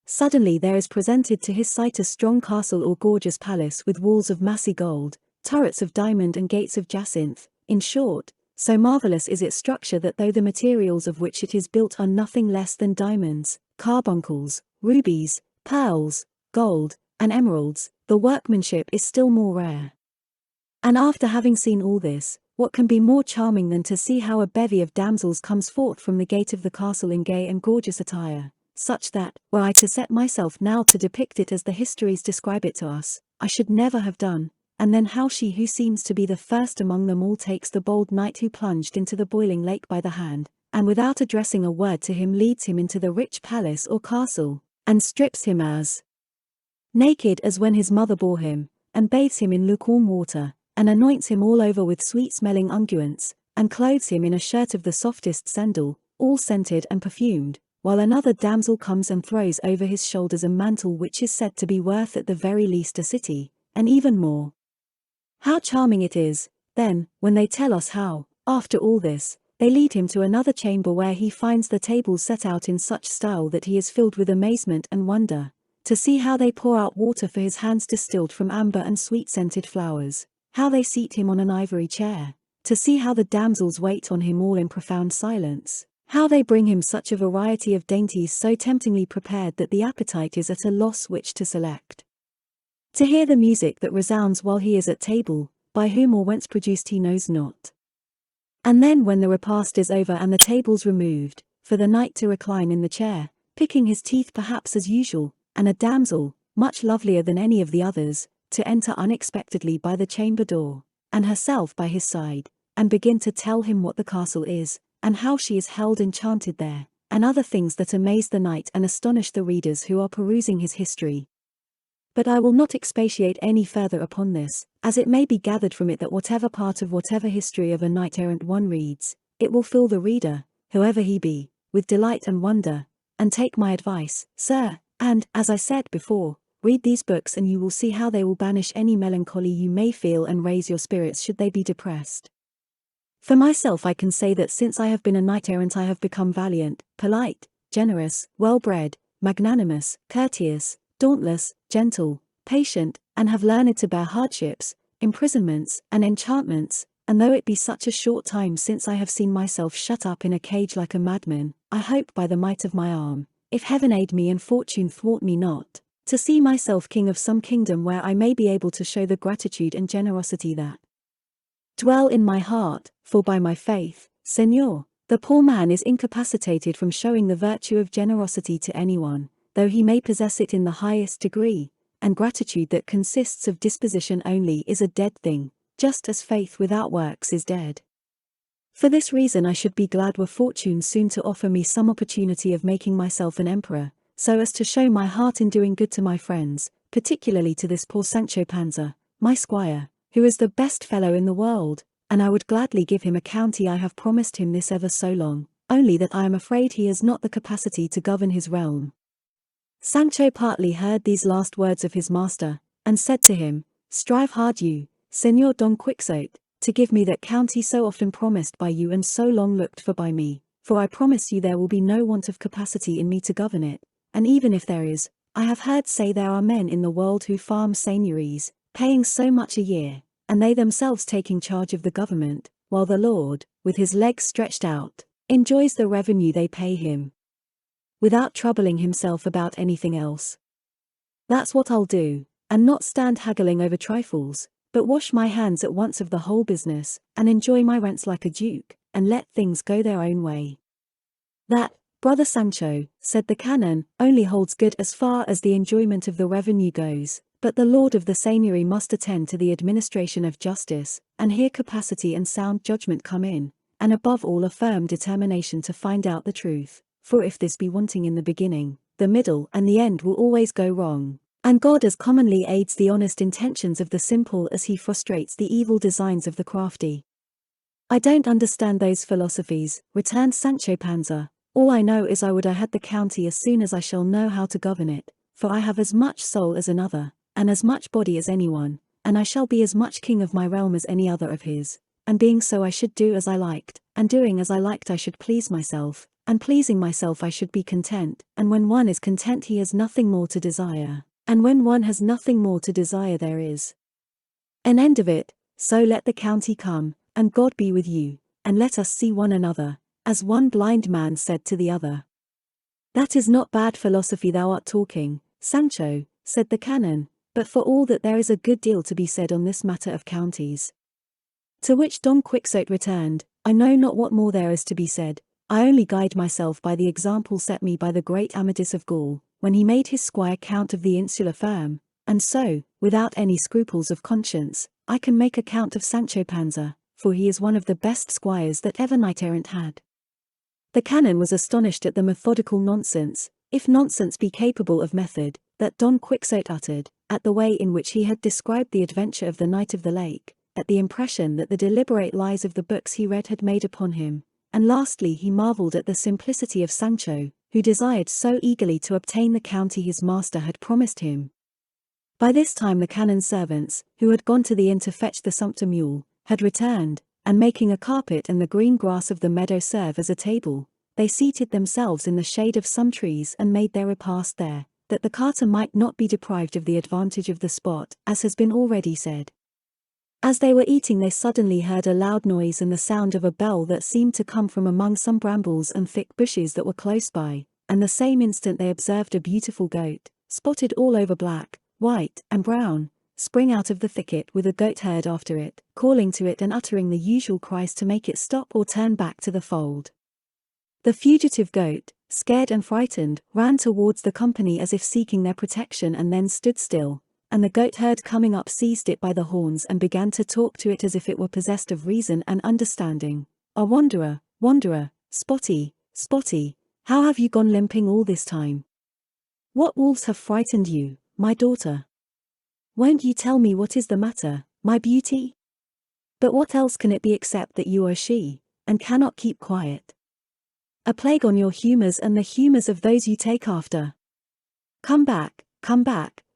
Suddenly there is presented to his sight a strong castle or gorgeous palace with walls of massy gold, turrets of diamond and gates of jacinth, in short, so marvelous is its structure that though the materials of which it is built are nothing less than diamonds, carbuncles, rubies, pearls, gold, and emeralds, the workmanship is still more rare. And after having seen all this, what can be more charming than to see how a bevy of damsels comes forth from the gate of the castle in gay and gorgeous attire, such that, were I to set myself now to depict it as the histories describe it to us, I should never have done. And then how she who seems to be the first among them all takes the bold knight who plunged into the boiling lake by the hand, and without addressing a word to him leads him into the rich palace or castle, and strips him as naked as when his mother bore him, and bathes him in lukewarm water, and anoints him all over with sweet-smelling unguents, and clothes him in a shirt of the softest sandal, all scented and perfumed, while another damsel comes and throws over his shoulders a mantle which is said to be worth at the very least a city, and even more. How charming it is, then, when they tell us how, after all this, they lead him to another chamber where he finds the tables set out in such style that he is filled with amazement and wonder, to see how they pour out water for his hands distilled from amber and sweet-scented flowers, how they seat him on an ivory chair, to see how the damsels wait on him all in profound silence, how they bring him such a variety of dainties so temptingly prepared that the appetite is at a loss which to select. To hear the music that resounds while he is at table, by whom or whence produced he knows not. And then when the repast is over and the tables removed, for the knight to recline in the chair, picking his teeth perhaps as usual, and a damsel, much lovelier than any of the others, to enter unexpectedly by the chamber door, and herself by his side, and begin to tell him what the castle is, and how she is held enchanted there, and other things that amaze the knight and astonish the readers who are perusing his history. But I will not expatiate any further upon this, as it may be gathered from it that whatever part of whatever history of a knight-errant one reads, it will fill the reader, whoever he be, with delight and wonder, and take my advice, sir, and, as I said before, read these books and you will see how they will banish any melancholy you may feel and raise your spirits should they be depressed. For myself I can say that since I have been a knight-errant I have become valiant, polite, generous, well-bred, magnanimous, courteous, dauntless, gentle, patient, and have learned to bear hardships, imprisonments, and enchantments, and though it be such a short time since I have seen myself shut up in a cage like a madman, I hope by the might of my arm, if heaven aid me and fortune thwart me not, to see myself king of some kingdom where I may be able to show the gratitude and generosity that dwell in my heart, for by my faith, Señor, the poor man is incapacitated from showing the virtue of generosity to anyone, though he may possess it in the highest degree, and gratitude that consists of disposition only is a dead thing, just as faith without works is dead. For this reason I should be glad were fortune soon to offer me some opportunity of making myself an emperor, so as to show my heart in doing good to my friends, particularly to this poor Sancho Panza, my squire, who is the best fellow in the world, and I would gladly give him a county I have promised him this ever so long, only that I am afraid he has not the capacity to govern his realm. Sancho partly heard these last words of his master, and said to him, Strive hard you, Señor Don Quixote, to give me that county so often promised by you and so long looked for by me, for I promise you there will be no want of capacity in me to govern it, and even if there is, I have heard say there are men in the world who farm seigneuries, paying so much a year, and they themselves taking charge of the government, while the Lord, with his legs stretched out, enjoys the revenue they pay him, without troubling himself about anything else. That's what I'll do, and not stand haggling over trifles, but wash my hands at once of the whole business, and enjoy my rents like a duke, and let things go their own way. That, brother Sancho, said the canon, only holds good as far as the enjoyment of the revenue goes, but the lord of the seigneury must attend to the administration of justice, and here capacity and sound judgment come in, and above all a firm determination to find out the truth, for if this be wanting in the beginning, the middle and the end will always go wrong, and God as commonly aids the honest intentions of the simple as he frustrates the evil designs of the crafty. I don't understand those philosophies, returned Sancho Panza. All I know is I would I had the county as soon as I shall know how to govern it, for I have as much soul as another, and as much body as anyone, and I shall be as much king of my realm as any other of his, and being so I should do as I liked, and doing as I liked I should please myself, and pleasing myself I should be content, and when one is content he has nothing more to desire, and when one has nothing more to desire there is an end of it, so let the county come, and God be with you, and let us see one another, as one blind man said to the other. That is not bad philosophy thou art talking, Sancho, said the canon, but for all that there is a good deal to be said on this matter of counties. To which Don Quixote returned, I know not what more there is to be said, I only guide myself by the example set me by the great Amadis of Gaul, when he made his squire count of the insular firm, and so, without any scruples of conscience, I can make a count of Sancho Panza, for he is one of the best squires that ever knight-errant had. The canon was astonished at the methodical nonsense, if nonsense be capable of method, that Don Quixote uttered, at the way in which he had described the adventure of the Knight of the Lake, at the impression that the deliberate lies of the books he read had made upon him, and lastly he marvelled at the simplicity of Sancho, who desired so eagerly to obtain the county his master had promised him. By this time the canon's servants, who had gone to the inn to fetch the sumpter mule, had returned, and making a carpet and the green grass of the meadow serve as a table, they seated themselves in the shade of some trees and made their repast there, that the carter might not be deprived of the advantage of the spot, as has been already said. As they were eating they suddenly heard a loud noise and the sound of a bell that seemed to come from among some brambles and thick bushes that were close by, and the same instant they observed a beautiful goat, spotted all over black, white, and brown, spring out of the thicket with a goatherd after it, calling to it and uttering the usual cries to make it stop or turn back to the fold. The fugitive goat, scared and frightened, ran towards the company as if seeking their protection and then stood still, and the goatherd coming up seized it by the horns and began to talk to it as if it were possessed of reason and understanding. Wanderer, wanderer, Spotty, Spotty, how have you gone limping all this time? What wolves have frightened you, my daughter? Won't you tell me what is the matter, my beauty? But what else can it be except that you are she, and cannot keep quiet? A plague on your humours and the humours of those you take after. Come back,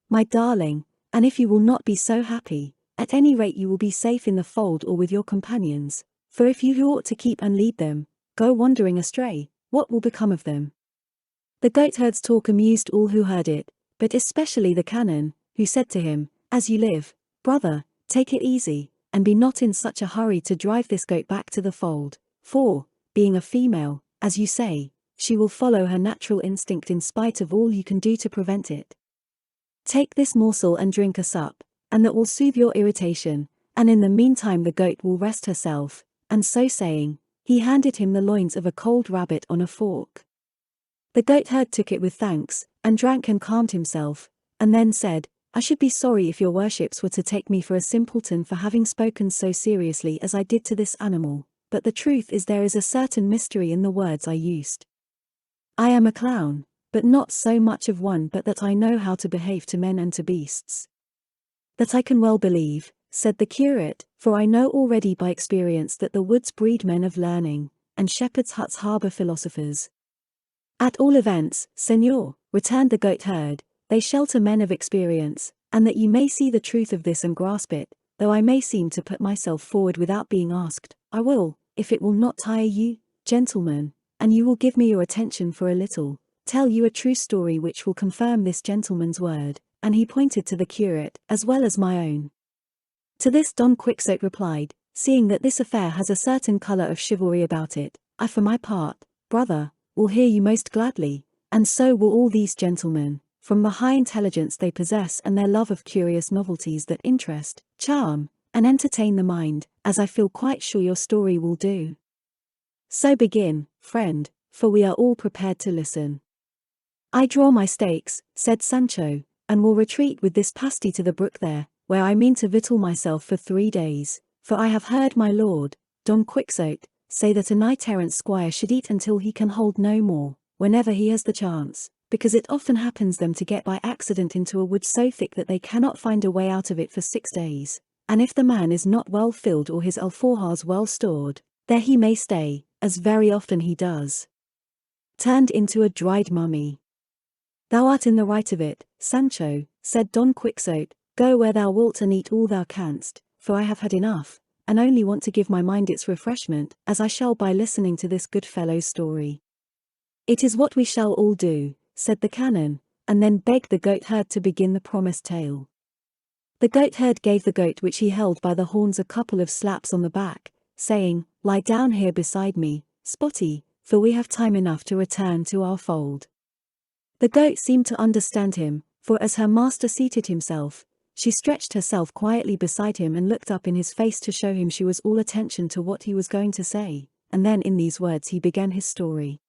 my darling, and if you will not be so happy, at any rate you will be safe in the fold or with your companions, for if you who ought to keep and lead them, go wandering astray, what will become of them? The goatherd's talk amused all who heard it, but especially the canon, who said to him, As you live, brother, take it easy, and be not in such a hurry to drive this goat back to the fold, for, being a female, as you say, she will follow her natural instinct in spite of all you can do to prevent it. Take this morsel and drink a sup, and that will soothe your irritation, and in the meantime the goat will rest herself, and so saying, he handed him the loins of a cold rabbit on a fork. The goatherd took it with thanks, and drank and calmed himself, and then said, I should be sorry if your worships were to take me for a simpleton for having spoken so seriously as I did to this animal, but the truth is there is a certain mystery in the words I used. I am a clown, but not so much of one but that I know how to behave to men and to beasts. That I can well believe, said the curate, for I know already by experience that the woods breed men of learning, and shepherds' huts harbour philosophers. At all events, Señor, returned the goatherd, they shelter men of experience, and that you may see the truth of this and grasp it, though I may seem to put myself forward without being asked, I will, if it will not tire you, gentlemen, and you will give me your attention for a little, tell you a true story which will confirm this gentleman's word, and he pointed to the curate, as well as my own. To this Don Quixote replied, seeing that this affair has a certain colour of chivalry about it, I for my part, brother, will hear you most gladly, and so will all these gentlemen, from the high intelligence they possess and their love of curious novelties that interest, charm, and entertain the mind, as I feel quite sure your story will do. So begin, friend, for we are all prepared to listen." "I draw my stakes," said Sancho, "and will retreat with this pasty to the brook there, where I mean to victual myself for 3 days, for I have heard my lord, Don Quixote, say that a knight-errant squire should eat until he can hold no more, whenever he has the chance, because it often happens them to get by accident into a wood so thick that they cannot find a way out of it for 6 days, and if the man is not well filled or his alforjas well stored, there he may stay, as very often he does, turned into a dried mummy." "Thou art in the right of it, Sancho," said Don Quixote, "go where thou wilt and eat all thou canst, for I have had enough, and only want to give my mind its refreshment, as I shall by listening to this good fellow's story." "It is what we shall all do," said the canon, and then begged the goatherd to begin the promised tale. The goatherd gave the goat which he held by the horns a couple of slaps on the back, saying, "Lie down here beside me, Spotty, for we have time enough to return to our fold." The goat seemed to understand him, for as her master seated himself, she stretched herself quietly beside him and looked up in his face to show him she was all attention to what he was going to say, and then in these words he began his story.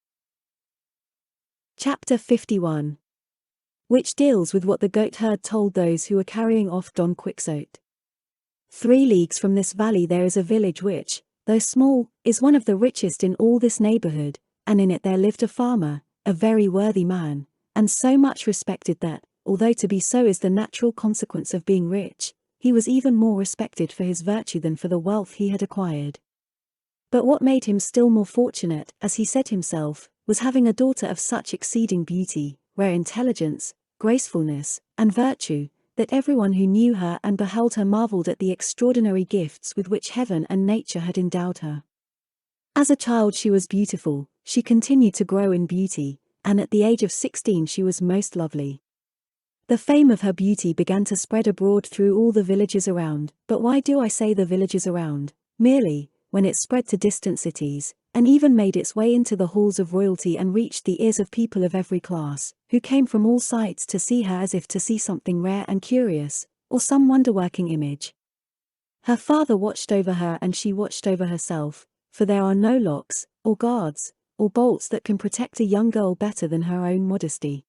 Chapter 51, which deals with what the goatherd told those who were carrying off Don Quixote. 3 leagues from this valley there is a village which, though small, is one of the richest in all this neighborhood, and in it there lived a farmer, a very worthy man, and so much respected that, although to be so is the natural consequence of being rich, he was even more respected for his virtue than for the wealth he had acquired. But what made him still more fortunate, as he said himself, was having a daughter of such exceeding beauty, rare intelligence, gracefulness, and virtue, that everyone who knew her and beheld her marveled at the extraordinary gifts with which heaven and nature had endowed her. As a child she was beautiful, she continued to grow in beauty, and at the age of 16 she was most lovely. The fame of her beauty began to spread abroad through all the villages around, but why do I say the villages around? Merely, when it spread to distant cities, and even made its way into the halls of royalty and reached the ears of people of every class, who came from all sides to see her as if to see something rare and curious, or some wonder-working image. Her father watched over her and she watched over herself, for there are no locks, or guards, or bolts that can protect a young girl better than her own modesty.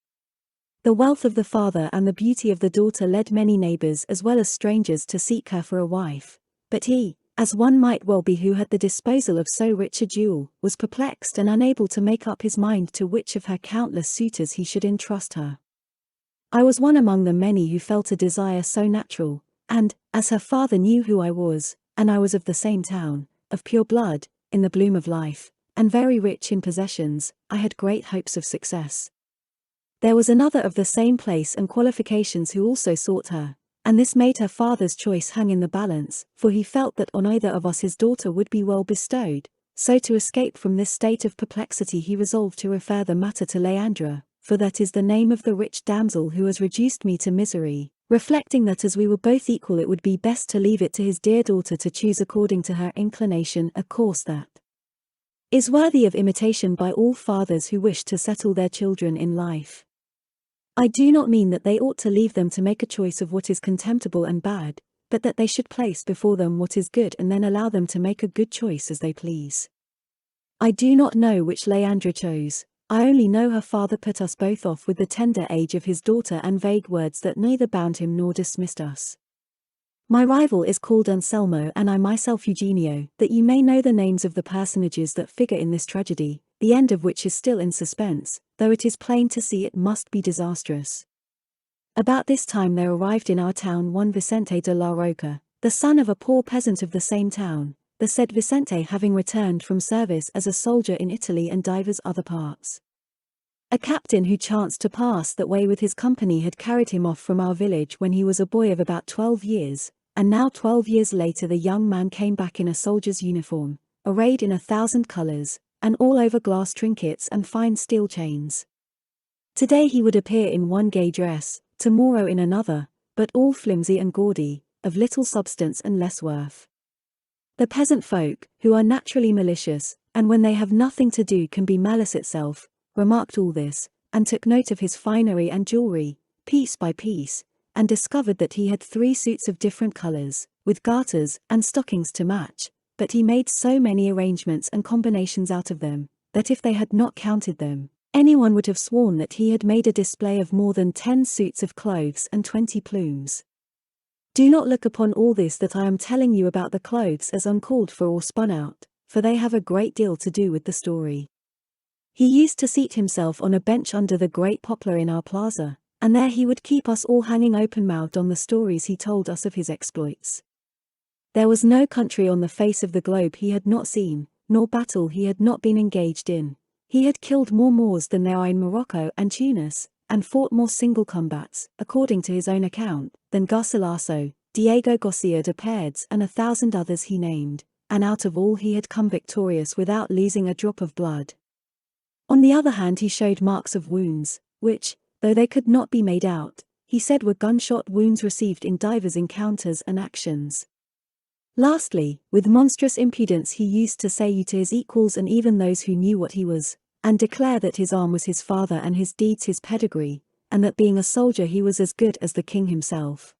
The wealth of the father and the beauty of the daughter led many neighbors as well as strangers to seek her for a wife, but he, as one might well be who had the disposal of so rich a jewel, was perplexed and unable to make up his mind to which of her countless suitors he should entrust her. I was one among the many who felt a desire so natural, and, as her father knew who I was, and I was of the same town, of pure blood, in the bloom of life, and very rich in possessions, I had great hopes of success. There was another of the same place and qualifications who also sought her, and this made her father's choice hang in the balance, for he felt that on either of us his daughter would be well bestowed. So to escape from this state of perplexity he resolved to refer the matter to Leandra, for that is the name of the rich damsel who has reduced me to misery, reflecting that as we were both equal it would be best to leave it to his dear daughter to choose according to her inclination a course that is worthy of imitation by all fathers who wish to settle their children in life. I do not mean that they ought to leave them to make a choice of what is contemptible and bad, but that they should place before them what is good and then allow them to make a good choice as they please. I do not know which Leandra chose, I only know her father put us both off with the tender age of his daughter and vague words that neither bound him nor dismissed us. My rival is called Anselmo and I myself Eugenio, that you may know the names of the personages that figure in this tragedy, the end of which is still in suspense, though it is plain to see it must be disastrous. About this time there arrived in our town one Vicente de la Roca, the son of a poor peasant of the same town, the said Vicente having returned from service as a soldier in Italy and divers other parts. A captain who chanced to pass that way with his company had carried him off from our village when he was a boy of about 12 years, and now 12 years later the young man came back in a soldier's uniform, arrayed in 1,000 colors, and all over glass trinkets and fine steel chains. Today he would appear in one gay dress, tomorrow in another, but all flimsy and gaudy, of little substance and less worth. The peasant folk, who are naturally malicious, and when they have nothing to do can be malice itself, remarked all this, and took note of his finery and jewelry, piece by piece, and discovered that he had 3 suits of different colors, with garters and stockings to match, but he made so many arrangements and combinations out of them, that if they had not counted them, anyone would have sworn that he had made a display of more than 10 suits of clothes and 20 plumes. Do not look upon all this that I am telling you about the clothes as uncalled for or spun out, for they have a great deal to do with the story. He used to seat himself on a bench under the great poplar in our plaza, and there he would keep us all hanging open-mouthed on the stories he told us of his exploits. There was no country on the face of the globe he had not seen, nor battle he had not been engaged in. He had killed more Moors than there are in Morocco and Tunis, and fought more single combats, according to his own account, than Garcilaso, Diego Garcia de Paredes and 1,000 others he named, and out of all he had come victorious without losing a drop of blood. On the other hand he showed marks of wounds, which, though they could not be made out, he said were gunshot wounds received in divers encounters and actions. Lastly, with monstrous impudence he used to say to his equals and even those who knew what he was, and declare that his arm was his father and his deeds his pedigree, and that being a soldier he was as good as the king himself.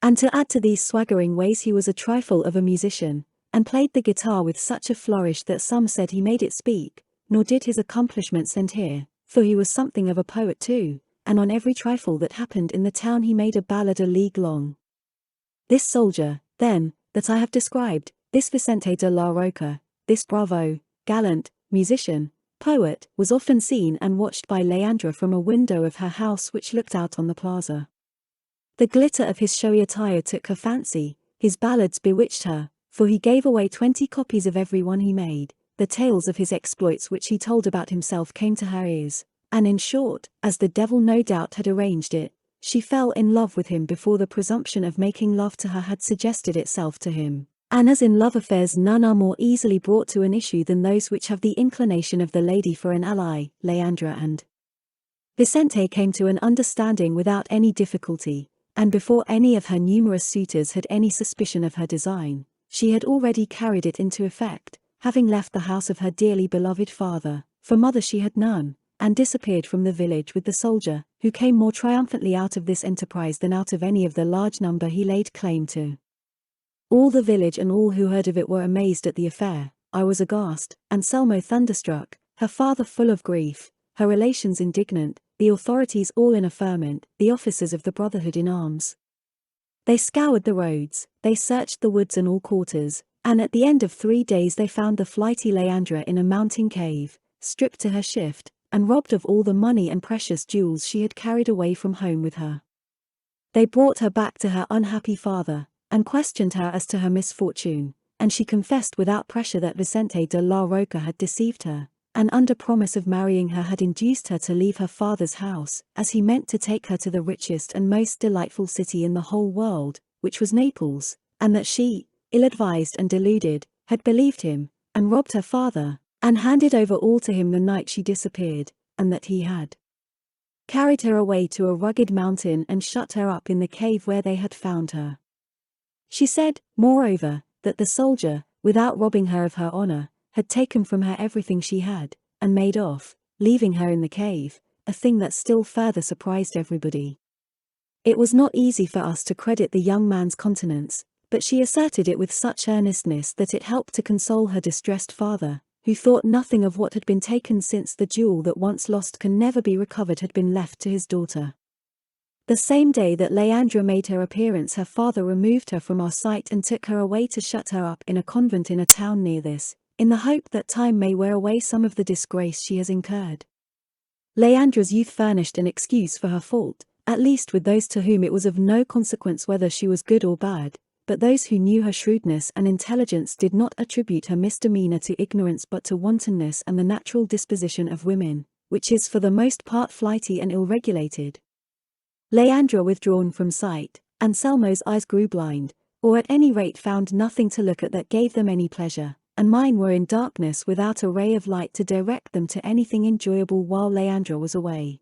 And to add to these swaggering ways he was a trifle of a musician, and played the guitar with such a flourish that some said he made it speak, nor did his accomplishments end here, for he was something of a poet too, and on every trifle that happened in the town he made a ballad a league long. This soldier, then, that I have described, this Vicente de la Roca, this bravo, gallant, musician, poet, was often seen and watched by Leandra from a window of her house which looked out on the plaza. The glitter of his showy attire took her fancy, his ballads bewitched her, for he gave away 20 copies of every one he made. The tales of his exploits which he told about himself came to her ears, and in short, as the devil no doubt had arranged it, she fell in love with him before the presumption of making love to her had suggested itself to him. And as in love affairs none are more easily brought to an issue than those which have the inclination of the lady for an ally, Leandra and Vicente came to an understanding without any difficulty, and before any of her numerous suitors had any suspicion of her design, she had already carried it into effect, having left the house of her dearly beloved father, for mother she had none, and disappeared from the village with the soldier, who came more triumphantly out of this enterprise than out of any of the large number he laid claim to. All the village and all who heard of it were amazed at the affair. I was aghast, Anselmo thunderstruck, her father full of grief, her relations indignant, the authorities all in a ferment, the officers of the Brotherhood in arms. They scoured the roads, they searched the woods and all quarters, and at the end of 3 days they found the flighty Leandra in a mountain cave, stripped to her shift, and robbed of all the money and precious jewels she had carried away from home with her. They brought her back to her unhappy father, and questioned her as to her misfortune, and she confessed without pressure that Vicente de la Roca had deceived her, and under promise of marrying her had induced her to leave her father's house, as he meant to take her to the richest and most delightful city in the whole world, which was Naples, and that she, ill-advised and deluded, had believed him, and robbed her father, and handed over all to him the night she disappeared, and that he had carried her away to a rugged mountain and shut her up in the cave where they had found her. She said, moreover, that the soldier, without robbing her of her honor, had taken from her everything she had, and made off, leaving her in the cave, a thing that still further surprised everybody. It was not easy for us to credit the young man's countenance, but she asserted it with such earnestness that it helped to console her distressed father, who thought nothing of what had been taken, since the jewel that once lost can never be recovered had been left to his daughter. The same day that Leandra made her appearance her father removed her from our sight and took her away to shut her up in a convent in a town near this, in the hope that time may wear away some of the disgrace she has incurred. Leandra's youth furnished an excuse for her fault, at least with those to whom it was of no consequence whether she was good or bad, but those who knew her shrewdness and intelligence did not attribute her misdemeanor to ignorance but to wantonness and the natural disposition of women, which is for the most part flighty and ill-regulated. Leandra withdrawn from sight, Anselmo's eyes grew blind, or at any rate found nothing to look at that gave them any pleasure, and mine were in darkness without a ray of light to direct them to anything enjoyable while Leandra was away.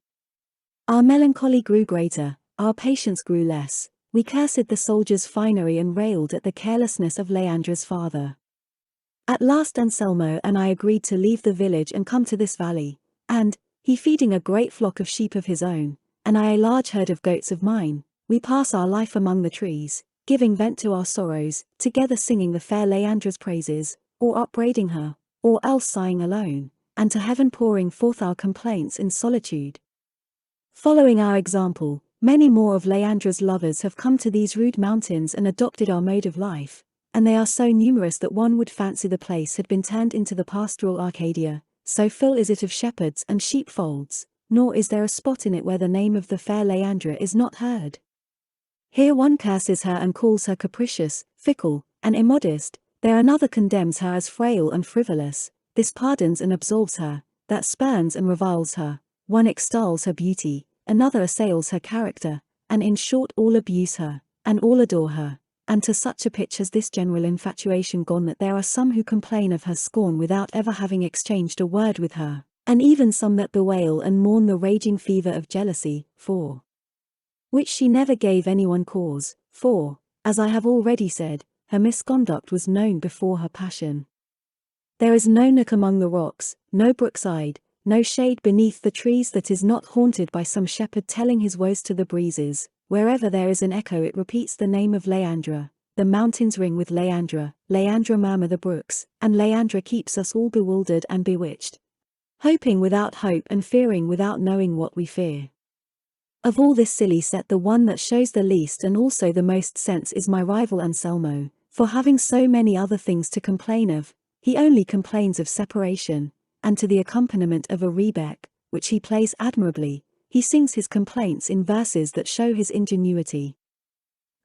Our melancholy grew greater, our patience grew less, we cursed the soldier's finery and railed at the carelessness of Leandra's father. At last Anselmo and I agreed to leave the village and come to this valley, and, he feeding a great flock of sheep of his own, and I a large herd of goats of mine, we pass our life among the trees, giving vent to our sorrows, together singing the fair Leandra's praises, or upbraiding her, or else sighing alone, and to heaven pouring forth our complaints in solitude. Following our example, many more of Leandra's lovers have come to these rude mountains and adopted our mode of life, and they are so numerous that one would fancy the place had been turned into the pastoral Arcadia, so full is it of shepherds and sheepfolds, nor is there a spot in it where the name of the fair Leandra is not heard. Here one curses her and calls her capricious, fickle, and immodest, there another condemns her as frail and frivolous, this pardons and absolves her, that spurns and reviles her, one extols her beauty, another assails her character, and in short all abuse her, and all adore her, and to such a pitch has this general infatuation gone that there are some who complain of her scorn without ever having exchanged a word with her, and even some that bewail and mourn the raging fever of jealousy, for which she never gave anyone cause, for, as I have already said, her misconduct was known before her passion. There is no nook among the rocks, no brookside, no shade beneath the trees that is not haunted by some shepherd telling his woes to the breezes. Wherever there is an echo it repeats the name of Leandra, the mountains ring with Leandra, Leandra murmur the brooks, and Leandra keeps us all bewildered and bewitched, hoping without hope and fearing without knowing what we fear. Of all this silly set the one that shows the least and also the most sense is my rival Anselmo, for having so many other things to complain of, he only complains of separation, and to the accompaniment of a rebeck, which he plays admirably, he sings his complaints in verses that show his ingenuity.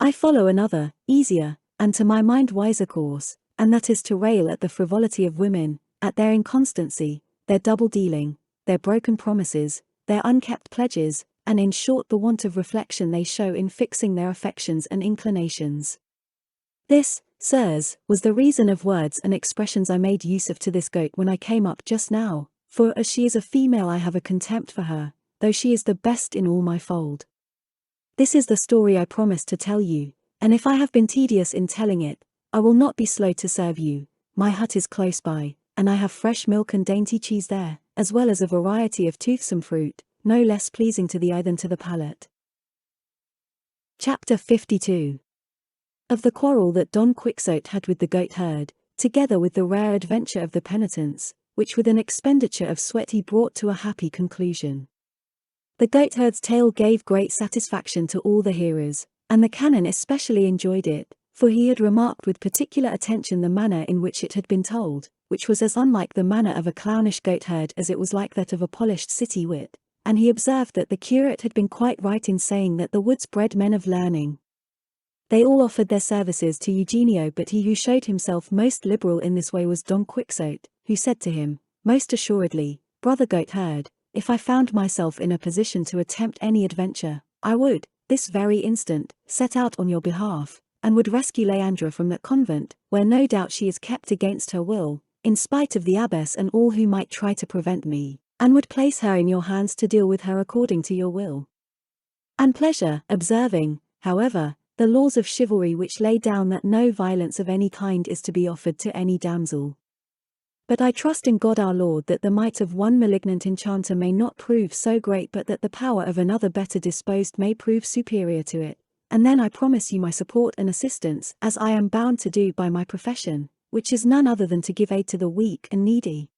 I follow another, easier, and to my mind wiser course, and that is to rail at the frivolity of women, at their inconstancy, their double-dealing, their broken promises, their unkept pledges, and in short the want of reflection they show in fixing their affections and inclinations. This, sirs, was the reason of words and expressions I made use of to this goat when I came up just now, for as she is a female I have a contempt for her, though she is the best in all my fold. This is the story I promised to tell you, and if I have been tedious in telling it, I will not be slow to serve you. My hut is close by, and I have fresh milk and dainty cheese there, as well as a variety of toothsome fruit, no less pleasing to the eye than to the palate. Chapter 52. Of the quarrel that Don Quixote had with the goatherd, together with the rare adventure of the penitence, which with an expenditure of sweat he brought to a happy conclusion. The goatherd's tale gave great satisfaction to all the hearers, and the canon especially enjoyed it, for he had remarked with particular attention the manner in which it had been told, which was as unlike the manner of a clownish goatherd as it was like that of a polished city wit, and he observed that the curate had been quite right in saying that the woods bred men of learning. They all offered their services to Eugenio, but he who showed himself most liberal in this way was Don Quixote, who said to him, "Most assuredly, brother goatherd, if I found myself in a position to attempt any adventure, I would, this very instant, set out on your behalf, and would rescue Leandra from that convent, where no doubt she is kept against her will, in spite of the abbess and all who might try to prevent me, and would place her in your hands to deal with her according to your will and pleasure, observing, however, the laws of chivalry which lay down that no violence of any kind is to be offered to any damsel. But I trust in God our Lord that the might of one malignant enchanter may not prove so great, but that the power of another better disposed may prove superior to it, and then I promise you my support and assistance, as I am bound to do by my profession, which is none other than to give aid to the weak and needy."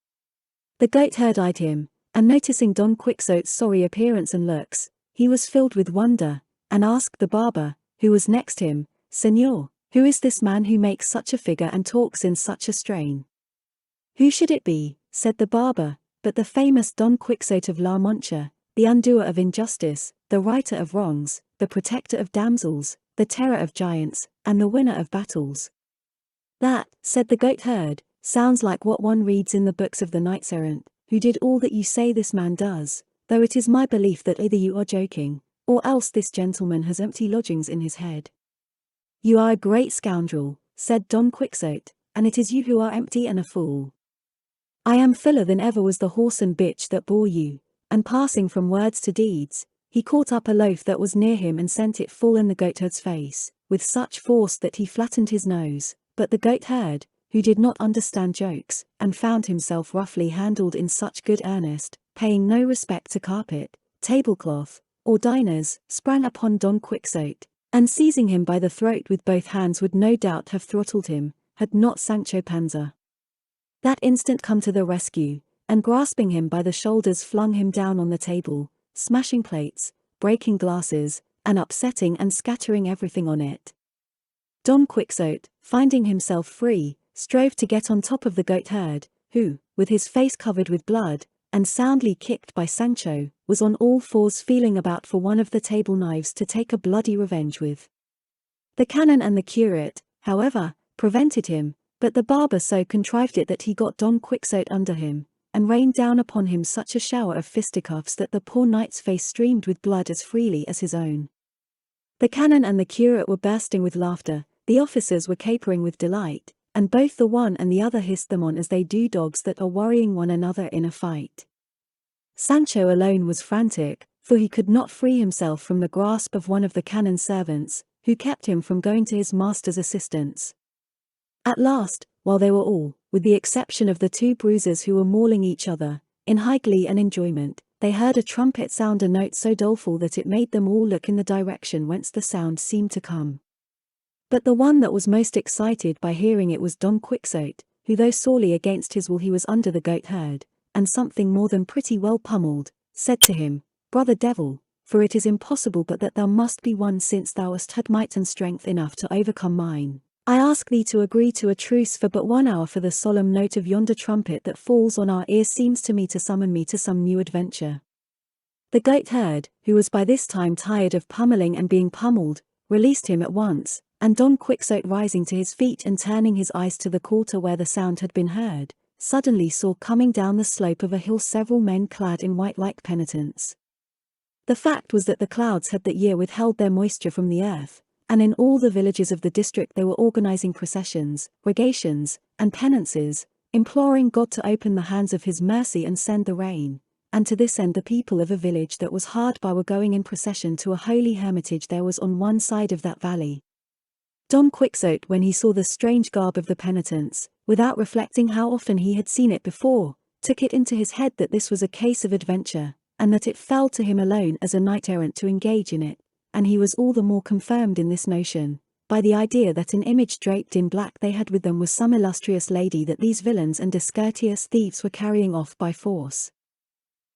The goatherd eyed him, and noticing Don Quixote's sorry appearance and looks, he was filled with wonder, and asked the barber, who was next him, "Señor, who is this man who makes such a figure and talks in such a strain?" "Who should it be," said the barber, "but the famous Don Quixote of La Mancha, the undoer of injustice, the righter of wrongs, the protector of damsels, the terror of giants, and the winner of battles." "That," said the goatherd, "sounds like what one reads in the books of the knights-errant, who did all that you say this man does, though it is my belief that either you are joking, or else this gentleman has empty lodgings in his head." "You are a great scoundrel," said Don Quixote, "and it is you who are empty and a fool. I am fuller than ever was the horse and bitch that bore you," and passing from words to deeds, he caught up a loaf that was near him and sent it full in the goatherd's face, with such force that he flattened his nose, but the goatherd, who did not understand jokes, and found himself roughly handled in such good earnest, paying no respect to carpet, tablecloth, or diners, sprang upon Don Quixote, and seizing him by the throat with both hands would no doubt have throttled him, had not Sancho Panza that instant come to the rescue, and grasping him by the shoulders flung him down on the table, smashing plates, breaking glasses, and upsetting and scattering everything on it. Don Quixote, finding himself free, strove to get on top of the goatherd, who, with his face covered with blood, and soundly kicked by Sancho, was on all fours feeling about for one of the table knives to take a bloody revenge with. The canon and the curate, however, prevented him, but the barber so contrived it that he got Don Quixote under him, and rained down upon him such a shower of fisticuffs that the poor knight's face streamed with blood as freely as his own. The canon and the curate were bursting with laughter, the officers were capering with delight, and both the one and the other hissed them on as they do dogs that are worrying one another in a fight. Sancho alone was frantic, for he could not free himself from the grasp of one of the canon's servants, who kept him from going to his master's assistance. At last, while they were all, with the exception of the two bruisers who were mauling each other, in high glee and enjoyment, they heard a trumpet sound a note so doleful that it made them all look in the direction whence the sound seemed to come. But the one that was most excited by hearing it was Don Quixote, who though sorely against his will he was under the goatherd, and something more than pretty well pummeled, said to him, "Brother devil, for it is impossible but that thou must be one since thou hast had might and strength enough to overcome mine. I ask thee to agree to a truce for but 1 hour, for the solemn note of yonder trumpet that falls on our ears seems to me to summon me to some new adventure." The goatherd, who was by this time tired of pummeling and being pummeled, released him at once, and Don Quixote, rising to his feet and turning his eyes to the quarter where the sound had been heard, suddenly saw coming down the slope of a hill several men clad in white like penitents. The fact was that the clouds had that year withheld their moisture from the earth, and in all the villages of the district they were organizing processions, rogations, and penances, imploring God to open the hands of his mercy and send the rain, and to this end the people of a village that was hard by were going in procession to a holy hermitage there was on one side of that valley. Don Quixote, when he saw the strange garb of the penitents, without reflecting how often he had seen it before, took it into his head that this was a case of adventure, and that it fell to him alone as a knight-errant to engage in it, and he was all the more confirmed in this notion, by the idea that an image draped in black they had with them was some illustrious lady that these villains and discourteous thieves were carrying off by force.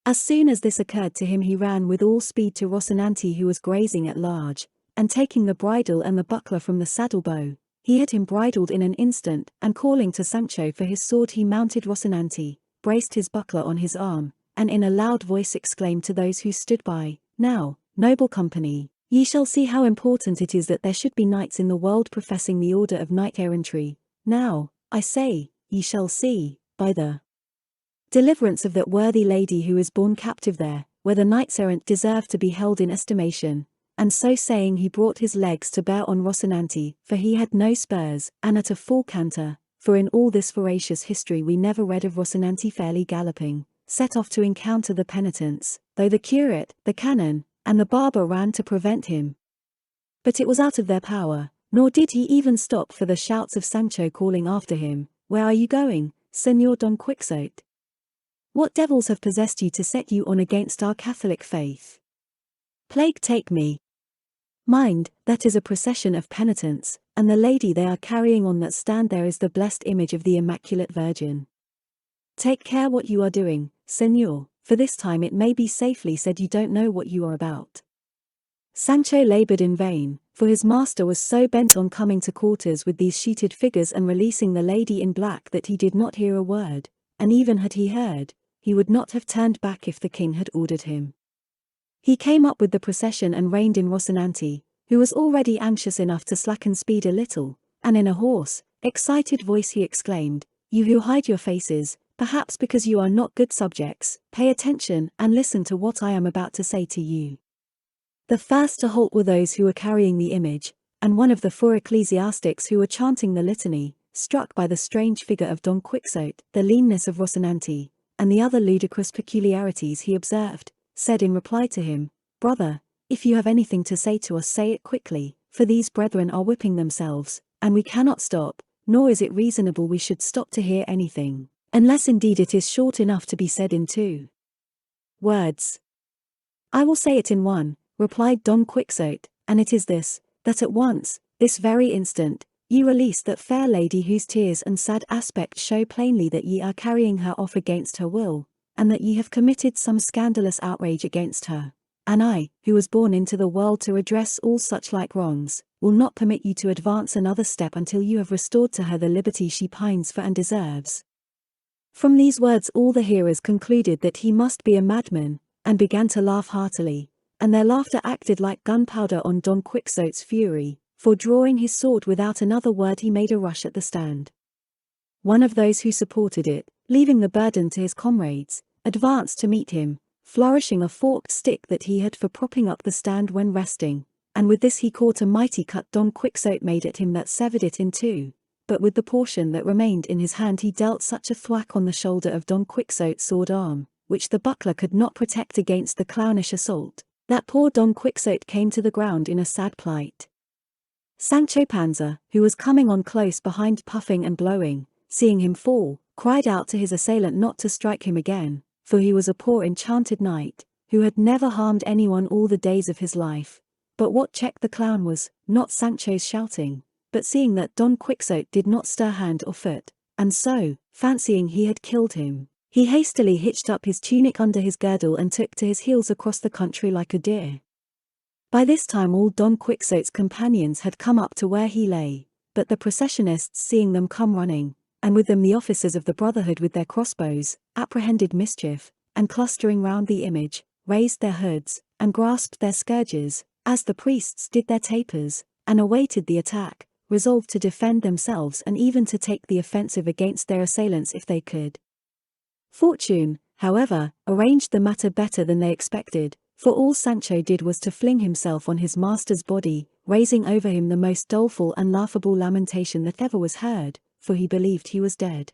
As soon as this occurred to him he ran with all speed to Rocinante, who was grazing at large, and taking the bridle and the buckler from the saddle-bow, he had him bridled in an instant, and calling to Sancho for his sword he mounted Rocinante, braced his buckler on his arm, and in a loud voice exclaimed to those who stood by, "Now, noble company, ye shall see how important it is that there should be knights in the world professing the order of knight-errantry. Now, I say, ye shall see, by the deliverance of that worthy lady who is born captive there, where the knights-errant deserve to be held in estimation." And so saying he brought his legs to bear on Rocinante, for he had no spurs, and at a full canter, for in all this voracious history we never read of Rocinante fairly galloping, set off to encounter the penitents, though the curate, the canon, and the barber ran to prevent him. But it was out of their power, nor did he even stop for the shouts of Sancho calling after him, "Where are you going, Señor Don Quixote? What devils have possessed you to set you on against our Catholic faith? Plague take me! Mind, that is a procession of penitents, and the lady they are carrying on that stand there is the blessed image of the Immaculate Virgin. Take care what you are doing, Señor, for this time it may be safely said you don't know what you are about." Sancho labored in vain, for his master was so bent on coming to quarters with these sheeted figures and releasing the lady in black that he did not hear a word, and even had he heard, he would not have turned back if the king had ordered him. He came up with the procession and reined in Rocinante, who was already anxious enough to slacken speed a little, and in a hoarse, excited voice he exclaimed, "You who hide your faces, perhaps because you are not good subjects, pay attention and listen to what I am about to say to you." The first to halt were those who were carrying the image, and one of the 4 ecclesiastics who were chanting the litany, struck by the strange figure of Don Quixote, the leanness of Rocinante, and the other ludicrous peculiarities he observed, said in reply to him, "Brother, if you have anything to say to us say it quickly, for these brethren are whipping themselves, and we cannot stop, nor is it reasonable we should stop to hear anything, unless indeed it is short enough to be said in 2 words." "I will say it in 1, replied Don Quixote, "and it is this, that at once, this very instant, Ye release that fair lady whose tears and sad aspect show plainly that ye are carrying her off against her will, and that ye have committed some scandalous outrage against her. And I, who was born into the world to redress all such like wrongs, will not permit you to advance another step until you have restored to her the liberty she pines for and deserves." From these words all the hearers concluded that he must be a madman, and began to laugh heartily, and their laughter acted like gunpowder on Don Quixote's fury, for drawing his sword without another word he made a rush at the stand. One of those who supported it, leaving the burden to his comrades, advanced to meet him, flourishing a forked stick that he had for propping up the stand when resting, and with this he caught a mighty cut Don Quixote made at him that severed it in two, but with the portion that remained in his hand he dealt such a thwack on the shoulder of Don Quixote's sword arm, which the buckler could not protect against the clownish assault, that poor Don Quixote came to the ground in a sad plight. Sancho Panza, who was coming on close behind puffing and blowing, seeing him fall, cried out to his assailant not to strike him again, for he was a poor enchanted knight, who had never harmed anyone all the days of his life. But what checked the clown was, not Sancho's shouting, but seeing that Don Quixote did not stir hand or foot, and so, fancying he had killed him, he hastily hitched up his tunic under his girdle and took to his heels across the country like a deer. By this time all Don Quixote's companions had come up to where he lay, but the processionists seeing them come running, and with them the officers of the Brotherhood with their crossbows, apprehended mischief, and clustering round the image, raised their hoods, and grasped their scourges, as the priests did their tapers, and awaited the attack, resolved to defend themselves and even to take the offensive against their assailants if they could. Fortune, however, arranged the matter better than they expected, for all Sancho did was to fling himself on his master's body, raising over him the most doleful and laughable lamentation that ever was heard, for he believed he was dead.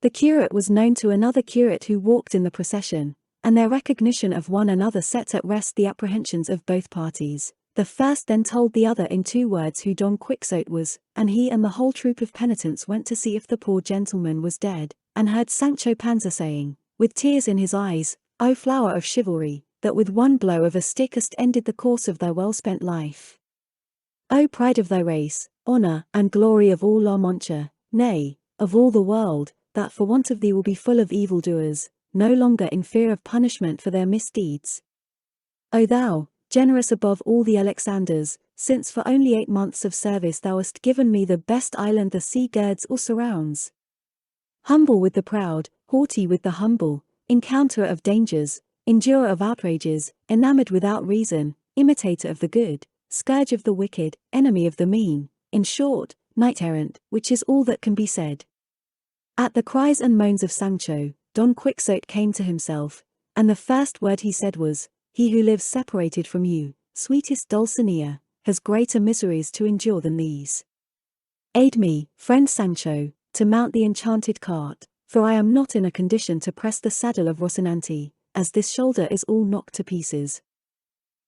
The curate was known to another curate who walked in the procession, and their recognition of one another set at rest the apprehensions of both parties. The first then told the other in 2 words who Don Quixote was, and he and the whole troop of penitents went to see if the poor gentleman was dead, and heard Sancho Panza saying, with tears in his eyes, "O flower of chivalry, that with one blow of a stick hast ended the course of thy well-spent life. O pride of thy race, honor and glory of all La Mancha, nay, of all the world, that for want of thee will be full of evildoers, no longer in fear of punishment for their misdeeds. O thou, generous above all the Alexanders, since for only 8 months of service thou hast given me the best island the sea girds or surrounds. Humble with the proud, haughty with the humble, encounterer of dangers, endurer of outrages, enamored without reason, imitator of the good, scourge of the wicked, enemy of the mean, in short, knight-errant, which is all that can be said." At the cries and moans of Sancho, Don Quixote came to himself, and the first word he said was, "He who lives separated from you, sweetest Dulcinea, has greater miseries to endure than these. Aid me, friend Sancho, to mount the enchanted cart, for I am not in a condition to press the saddle of Rocinante, as this shoulder is all knocked to pieces."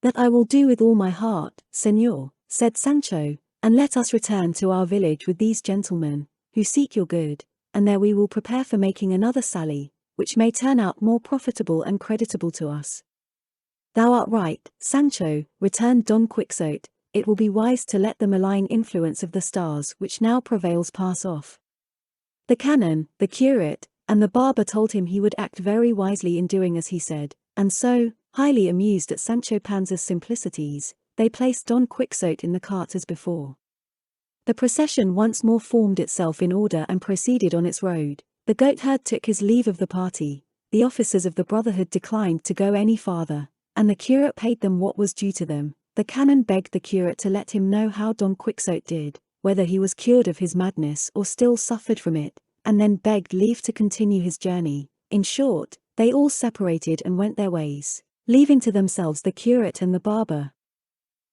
"That I will do with all my heart, señor," said Sancho, "and let us return to our village with these gentlemen, who seek your good, and there we will prepare for making another sally, which may turn out more profitable and creditable to us." "Thou art right, Sancho," returned Don Quixote, "it will be wise to let the malign influence of the stars which now prevails pass off." The canon, the curate, and the barber told him he would act very wisely in doing as he said, and so, highly amused at Sancho Panza's simplicities, they placed Don Quixote in the cart as before. The procession once more formed itself in order and proceeded on its road. The goatherd took his leave of the party, the officers of the Brotherhood declined to go any farther, and the curate paid them what was due to them. The canon begged the curate to let him know how Don Quixote did, whether he was cured of his madness or still suffered from it, and then begged leave to continue his journey. In short, they all separated and went their ways, leaving to themselves the curate and the barber.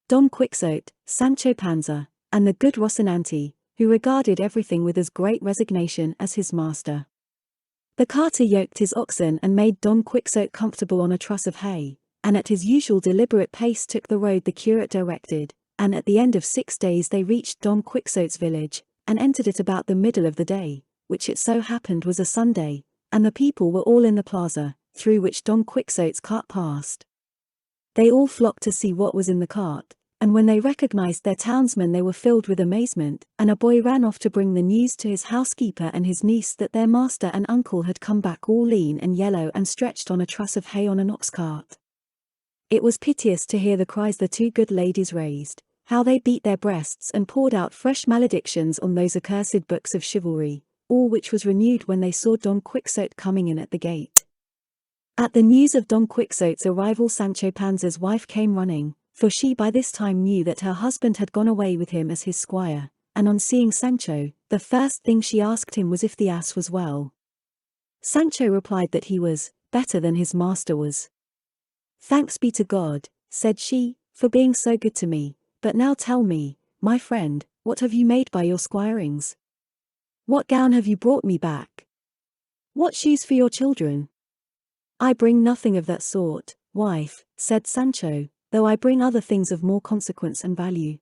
Don Quixote, Sancho Panza, and the good Rocinante, who regarded everything with as great resignation as his master. The carter yoked his oxen and made Don Quixote comfortable on a truss of hay, and at his usual deliberate pace took the road the curate directed, and at the end of 6 days they reached Don Quixote's village, and entered it about the middle of the day, which it so happened was a Sunday, and the people were all in the plaza, through which Don Quixote's cart passed. They all flocked to see what was in the cart, and when they recognized their townsman they were filled with amazement, and a boy ran off to bring the news to his housekeeper and his niece that their master and uncle had come back all lean and yellow and stretched on a truss of hay on an ox cart. It was piteous to hear the cries the two good ladies raised, how they beat their breasts and poured out fresh maledictions on those accursed books of chivalry, all which was renewed when they saw Don Quixote coming in at the gate. At the news of Don Quixote's arrival Sancho Panza's wife came running, for she by this time knew that her husband had gone away with him as his squire, and on seeing Sancho, the first thing she asked him was if the ass was well. Sancho replied that he was better than his master was. "Thanks be to God," said she, "for being so good to me, but now tell me, my friend, what have you made by your squirings? What gown have you brought me back? What shoes for your children?" "I bring nothing of that sort, wife," said Sancho, "though I bring other things of more consequence and value."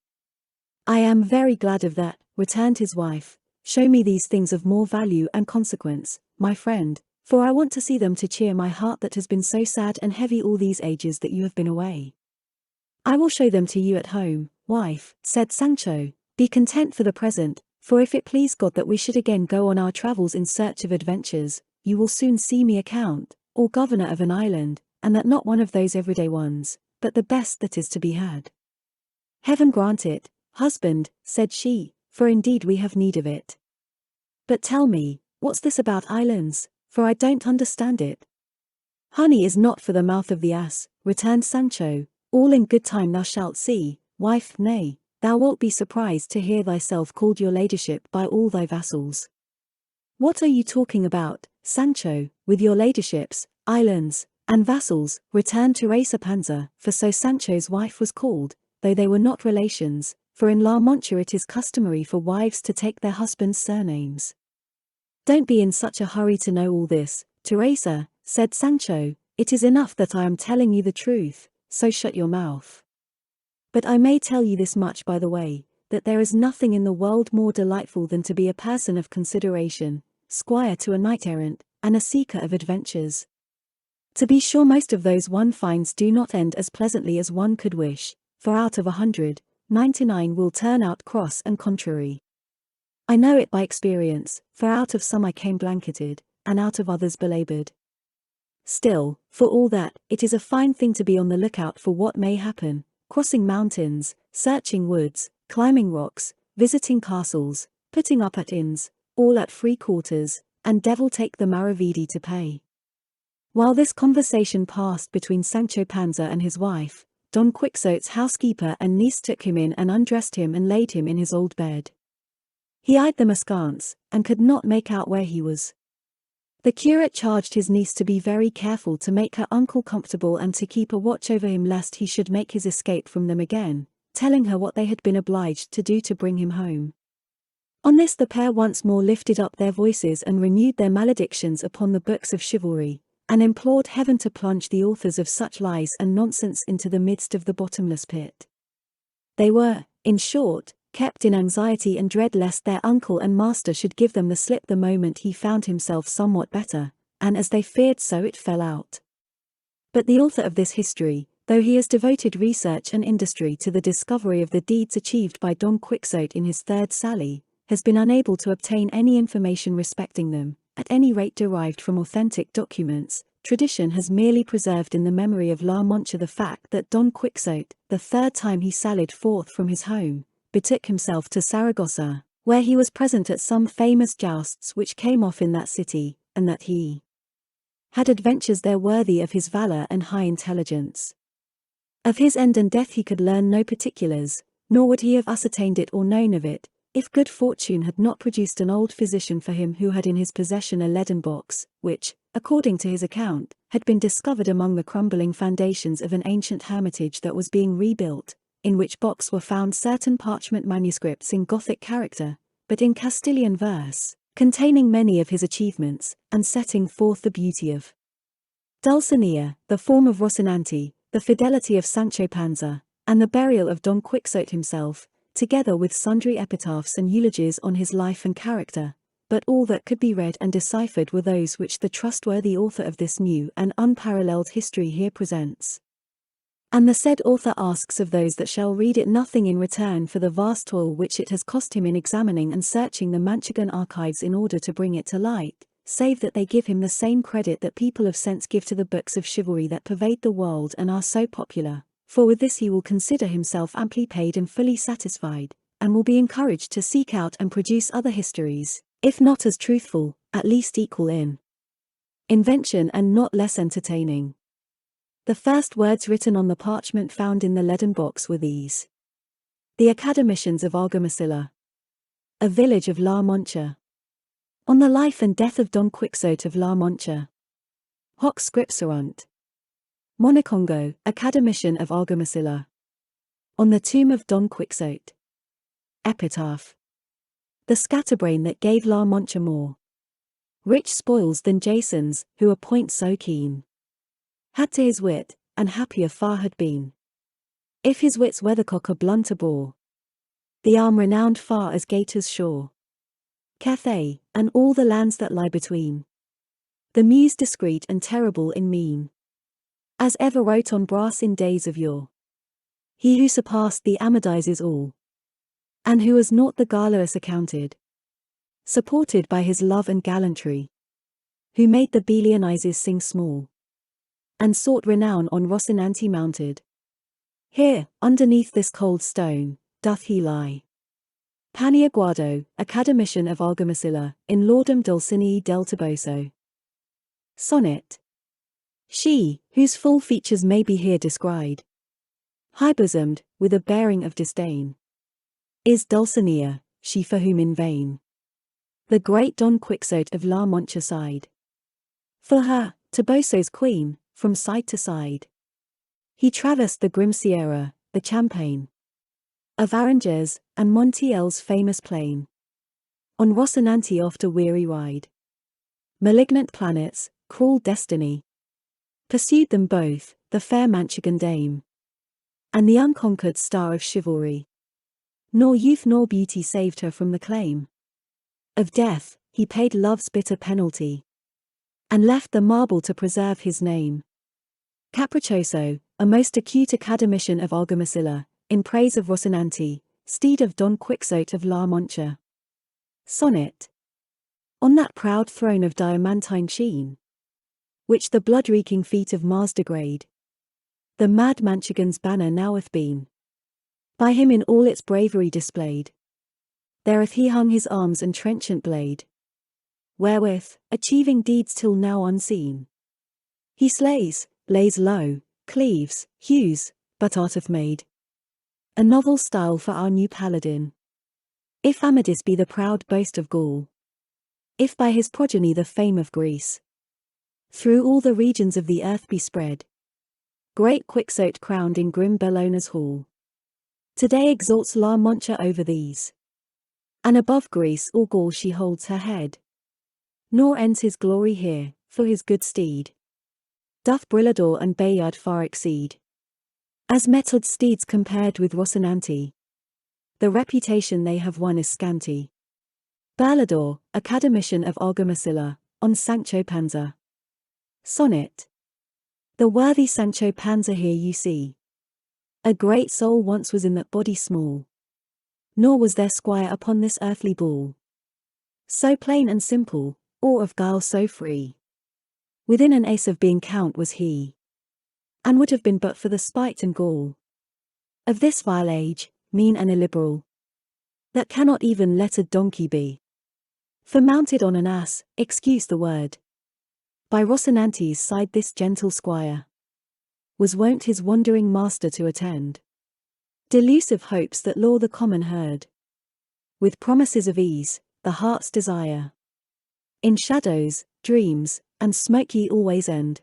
"I am very glad of that," returned his wife. "Show me these things of more value and consequence, my friend, for I want to see them to cheer my heart that has been so sad and heavy all these ages that you have been away." "I will show them to you at home, wife," said Sancho. "Be content for the present, for if it please God that we should again go on our travels in search of adventures, you will soon see me a count, or governor of an island, and that not one of those everyday ones, but the best that is to be had." "Heaven grant it, husband," said she, "for indeed we have need of it. But tell me, what's this about islands, for I don't understand it." "Honey is not for the mouth of the ass," returned Sancho. "All in good time thou shalt see, wife, nay, thou wilt be surprised to hear thyself called your ladyship by all thy vassals." "What are you talking about, Sancho, with your ladyships, islands, and vassals?" returned Teresa Panza, for so Sancho's wife was called, though they were not relations, for in La Mancha it is customary for wives to take their husbands' surnames. "Don't be in such a hurry to know all this, Teresa," said Sancho. "It is enough that I am telling you the truth, so shut your mouth. But I may tell you this much by the way, that there is nothing in the world more delightful than to be a person of consideration, squire to a knight-errant, and a seeker of adventures. To be sure most of those one finds do not end as pleasantly as one could wish, for out of 100, 99 will turn out cross and contrary. I know it by experience, for out of some I came blanketed, and out of others belabored. Still, for all that, it is a fine thing to be on the lookout for what may happen, crossing mountains, searching woods, climbing rocks, visiting castles, putting up at inns, all at free quarters, and devil take the maravedi to pay." While this conversation passed between Sancho Panza and his wife, Don Quixote's housekeeper and niece took him in and undressed him and laid him in his old bed. He eyed them askance, and could not make out where he was. The curate charged his niece to be very careful to make her uncle comfortable and to keep a watch over him lest he should make his escape from them again, telling her what they had been obliged to do to bring him home. On this the pair once more lifted up their voices and renewed their maledictions upon the books of chivalry, and implored heaven to plunge the authors of such lies and nonsense into the midst of the bottomless pit. They were, in short, kept in anxiety and dread lest their uncle and master should give them the slip the moment he found himself somewhat better, and as they feared so it fell out. But the author of this history, though he has devoted research and industry to the discovery of the deeds achieved by Don Quixote in his third sally, has been unable to obtain any information respecting them, at any rate derived from authentic documents. Tradition has merely preserved in the memory of La Mancha the fact that Don Quixote, the third time he sallied forth from his home, betook himself to Saragossa, where he was present at some famous jousts which came off in that city, and that he had adventures there worthy of his valor and high intelligence. Of his end and death he could learn no particulars, nor would he have ascertained it or known of it, if good fortune had not produced an old physician for him who had in his possession a leaden box, which, according to his account, had been discovered among the crumbling foundations of an ancient hermitage that was being rebuilt, in which box were found certain parchment manuscripts in Gothic character, but in Castilian verse, containing many of his achievements, and setting forth the beauty of Dulcinea, the form of Rocinante, the fidelity of Sancho Panza, and the burial of Don Quixote himself, together with sundry epitaphs and eulogies on his life and character, but all that could be read and deciphered were those which the trustworthy author of this new and unparalleled history here presents. And the said author asks of those that shall read it nothing in return for the vast toil which it has cost him in examining and searching the Manchegan archives in order to bring it to light, save that they give him the same credit that people of sense give to the books of chivalry that pervade the world and are so popular, for with this he will consider himself amply paid and fully satisfied, and will be encouraged to seek out and produce other histories, if not as truthful, at least equal in invention and not less entertaining. The first words written on the parchment found in the leaden box were these: The Academicians of Argamasilla, a village of La Mancha. On the life and death of Don Quixote of La Mancha. Hoc scripserunt. Monocongo, Academician of Argamasilla. On the tomb of Don Quixote. Epitaph. The scatterbrain that gave La Mancha more rich spoils than Jason's, who a point so keen had to his wit, and happier far had been, if his wit's weathercock a blunter bore, the arm renowned far as Gater's shore, Cathay, and all the lands that lie between, the muse discreet and terrible in mien, as ever wrote on brass in days of yore, he who surpassed the Amadizes all, and who was not the garrulous accounted, supported by his love and gallantry, who made the Belianizes sing small, and sought renown on Rocinante mounted. Here, underneath this cold stone, doth he lie. Paniaguado, Academician of Argamasilla, in laudum Dulcinea del Toboso. Sonnet. She, whose full features may be here descried, high-bosomed, with a bearing of disdain, is Dulcinea, she for whom in vain the great Don Quixote of La Mancha sighed. For her, Toboso's queen, from side to side he traversed the grim Sierra, the champaign of Aranjuez, and Montiel's famous plain. On Rocinante oft a weary ride. Malignant planets, cruel destiny, pursued them both, the fair Manchegan dame, and the unconquered star of chivalry. Nor youth nor beauty saved her from the claim of death. He paid love's bitter penalty, and left the marble to preserve his name. Capriccioso, a most acute academician of Argamasilla, in praise of Rocinante, steed of Don Quixote of La Mancha. Sonnet. On that proud throne of diamantine sheen, which the blood-reeking feet of Mars degrade, the mad Manchegan's banner now hath been by him in all its bravery displayed. There hath he hung his arms and trenchant blade, wherewith, achieving deeds till now unseen, he slays, lays low, cleaves, hews, but art hath made a novel style for our new paladin. If Amadis be the proud boast of Gaul, if by his progeny the fame of Greece through all the regions of the earth be spread, great Quixote crowned in grim Bellona's hall today exalts La Mancha over these, and above Greece or Gaul she holds her head. Nor ends his glory here, for his good steed doth Brillador and Bayard far exceed, as mettled steeds compared with Rocinante. The reputation they have won is scanty. Brillador, Academician of Argamasilla, on Sancho Panza. Sonnet. The worthy Sancho Panza here you see. A great soul once was in that body small, nor was there squire upon this earthly ball so plain and simple, or of guile so free. Within an ace of being count was he, and would have been but for the spite and gall of this vile age, mean and illiberal, that cannot even let a donkey be. For mounted on an ass, excuse the word, by Rocinante's side this gentle squire was wont his wandering master to attend, delusive hopes that lure the common herd, with promises of ease, the heart's desire. In shadows, dreams, and smoke ye always end.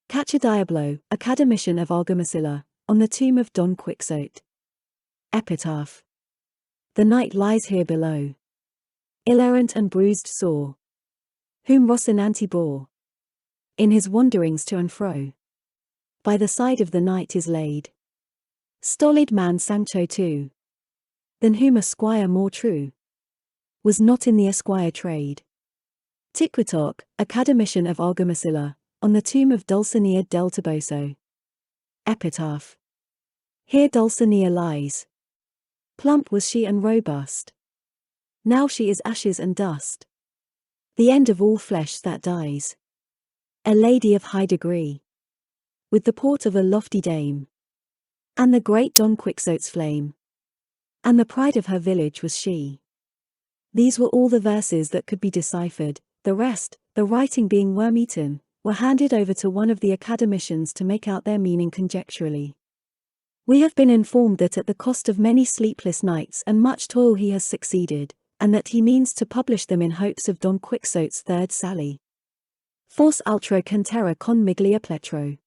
Catch a Diablo, Academician of Argamasilla, on the tomb of Don Quixote. Epitaph. The knight lies here below, ill-errant and bruised sore, whom Rocinante bore in his wanderings to and fro. By the side of the knight is laid stolid man Sancho too, than whom a squire more true was not in the esquire trade. Tiquitoc, Academician of Argamasilla, on the tomb of Dulcinea del Toboso. Epitaph. Here Dulcinea lies. Plump was she and robust. Now she is ashes and dust. The end of all flesh that dies. A lady of high degree, with the port of a lofty dame, and the great Don Quixote's flame, and the pride of her village was she. These were all the verses that could be deciphered. The rest, the writing being worm-eaten, were handed over to one of the academicians to make out their meaning conjecturally. We have been informed that at the cost of many sleepless nights and much toil he has succeeded, and that he means to publish them in hopes of Don Quixote's third sally. Forse altro cantera con miglia pletro.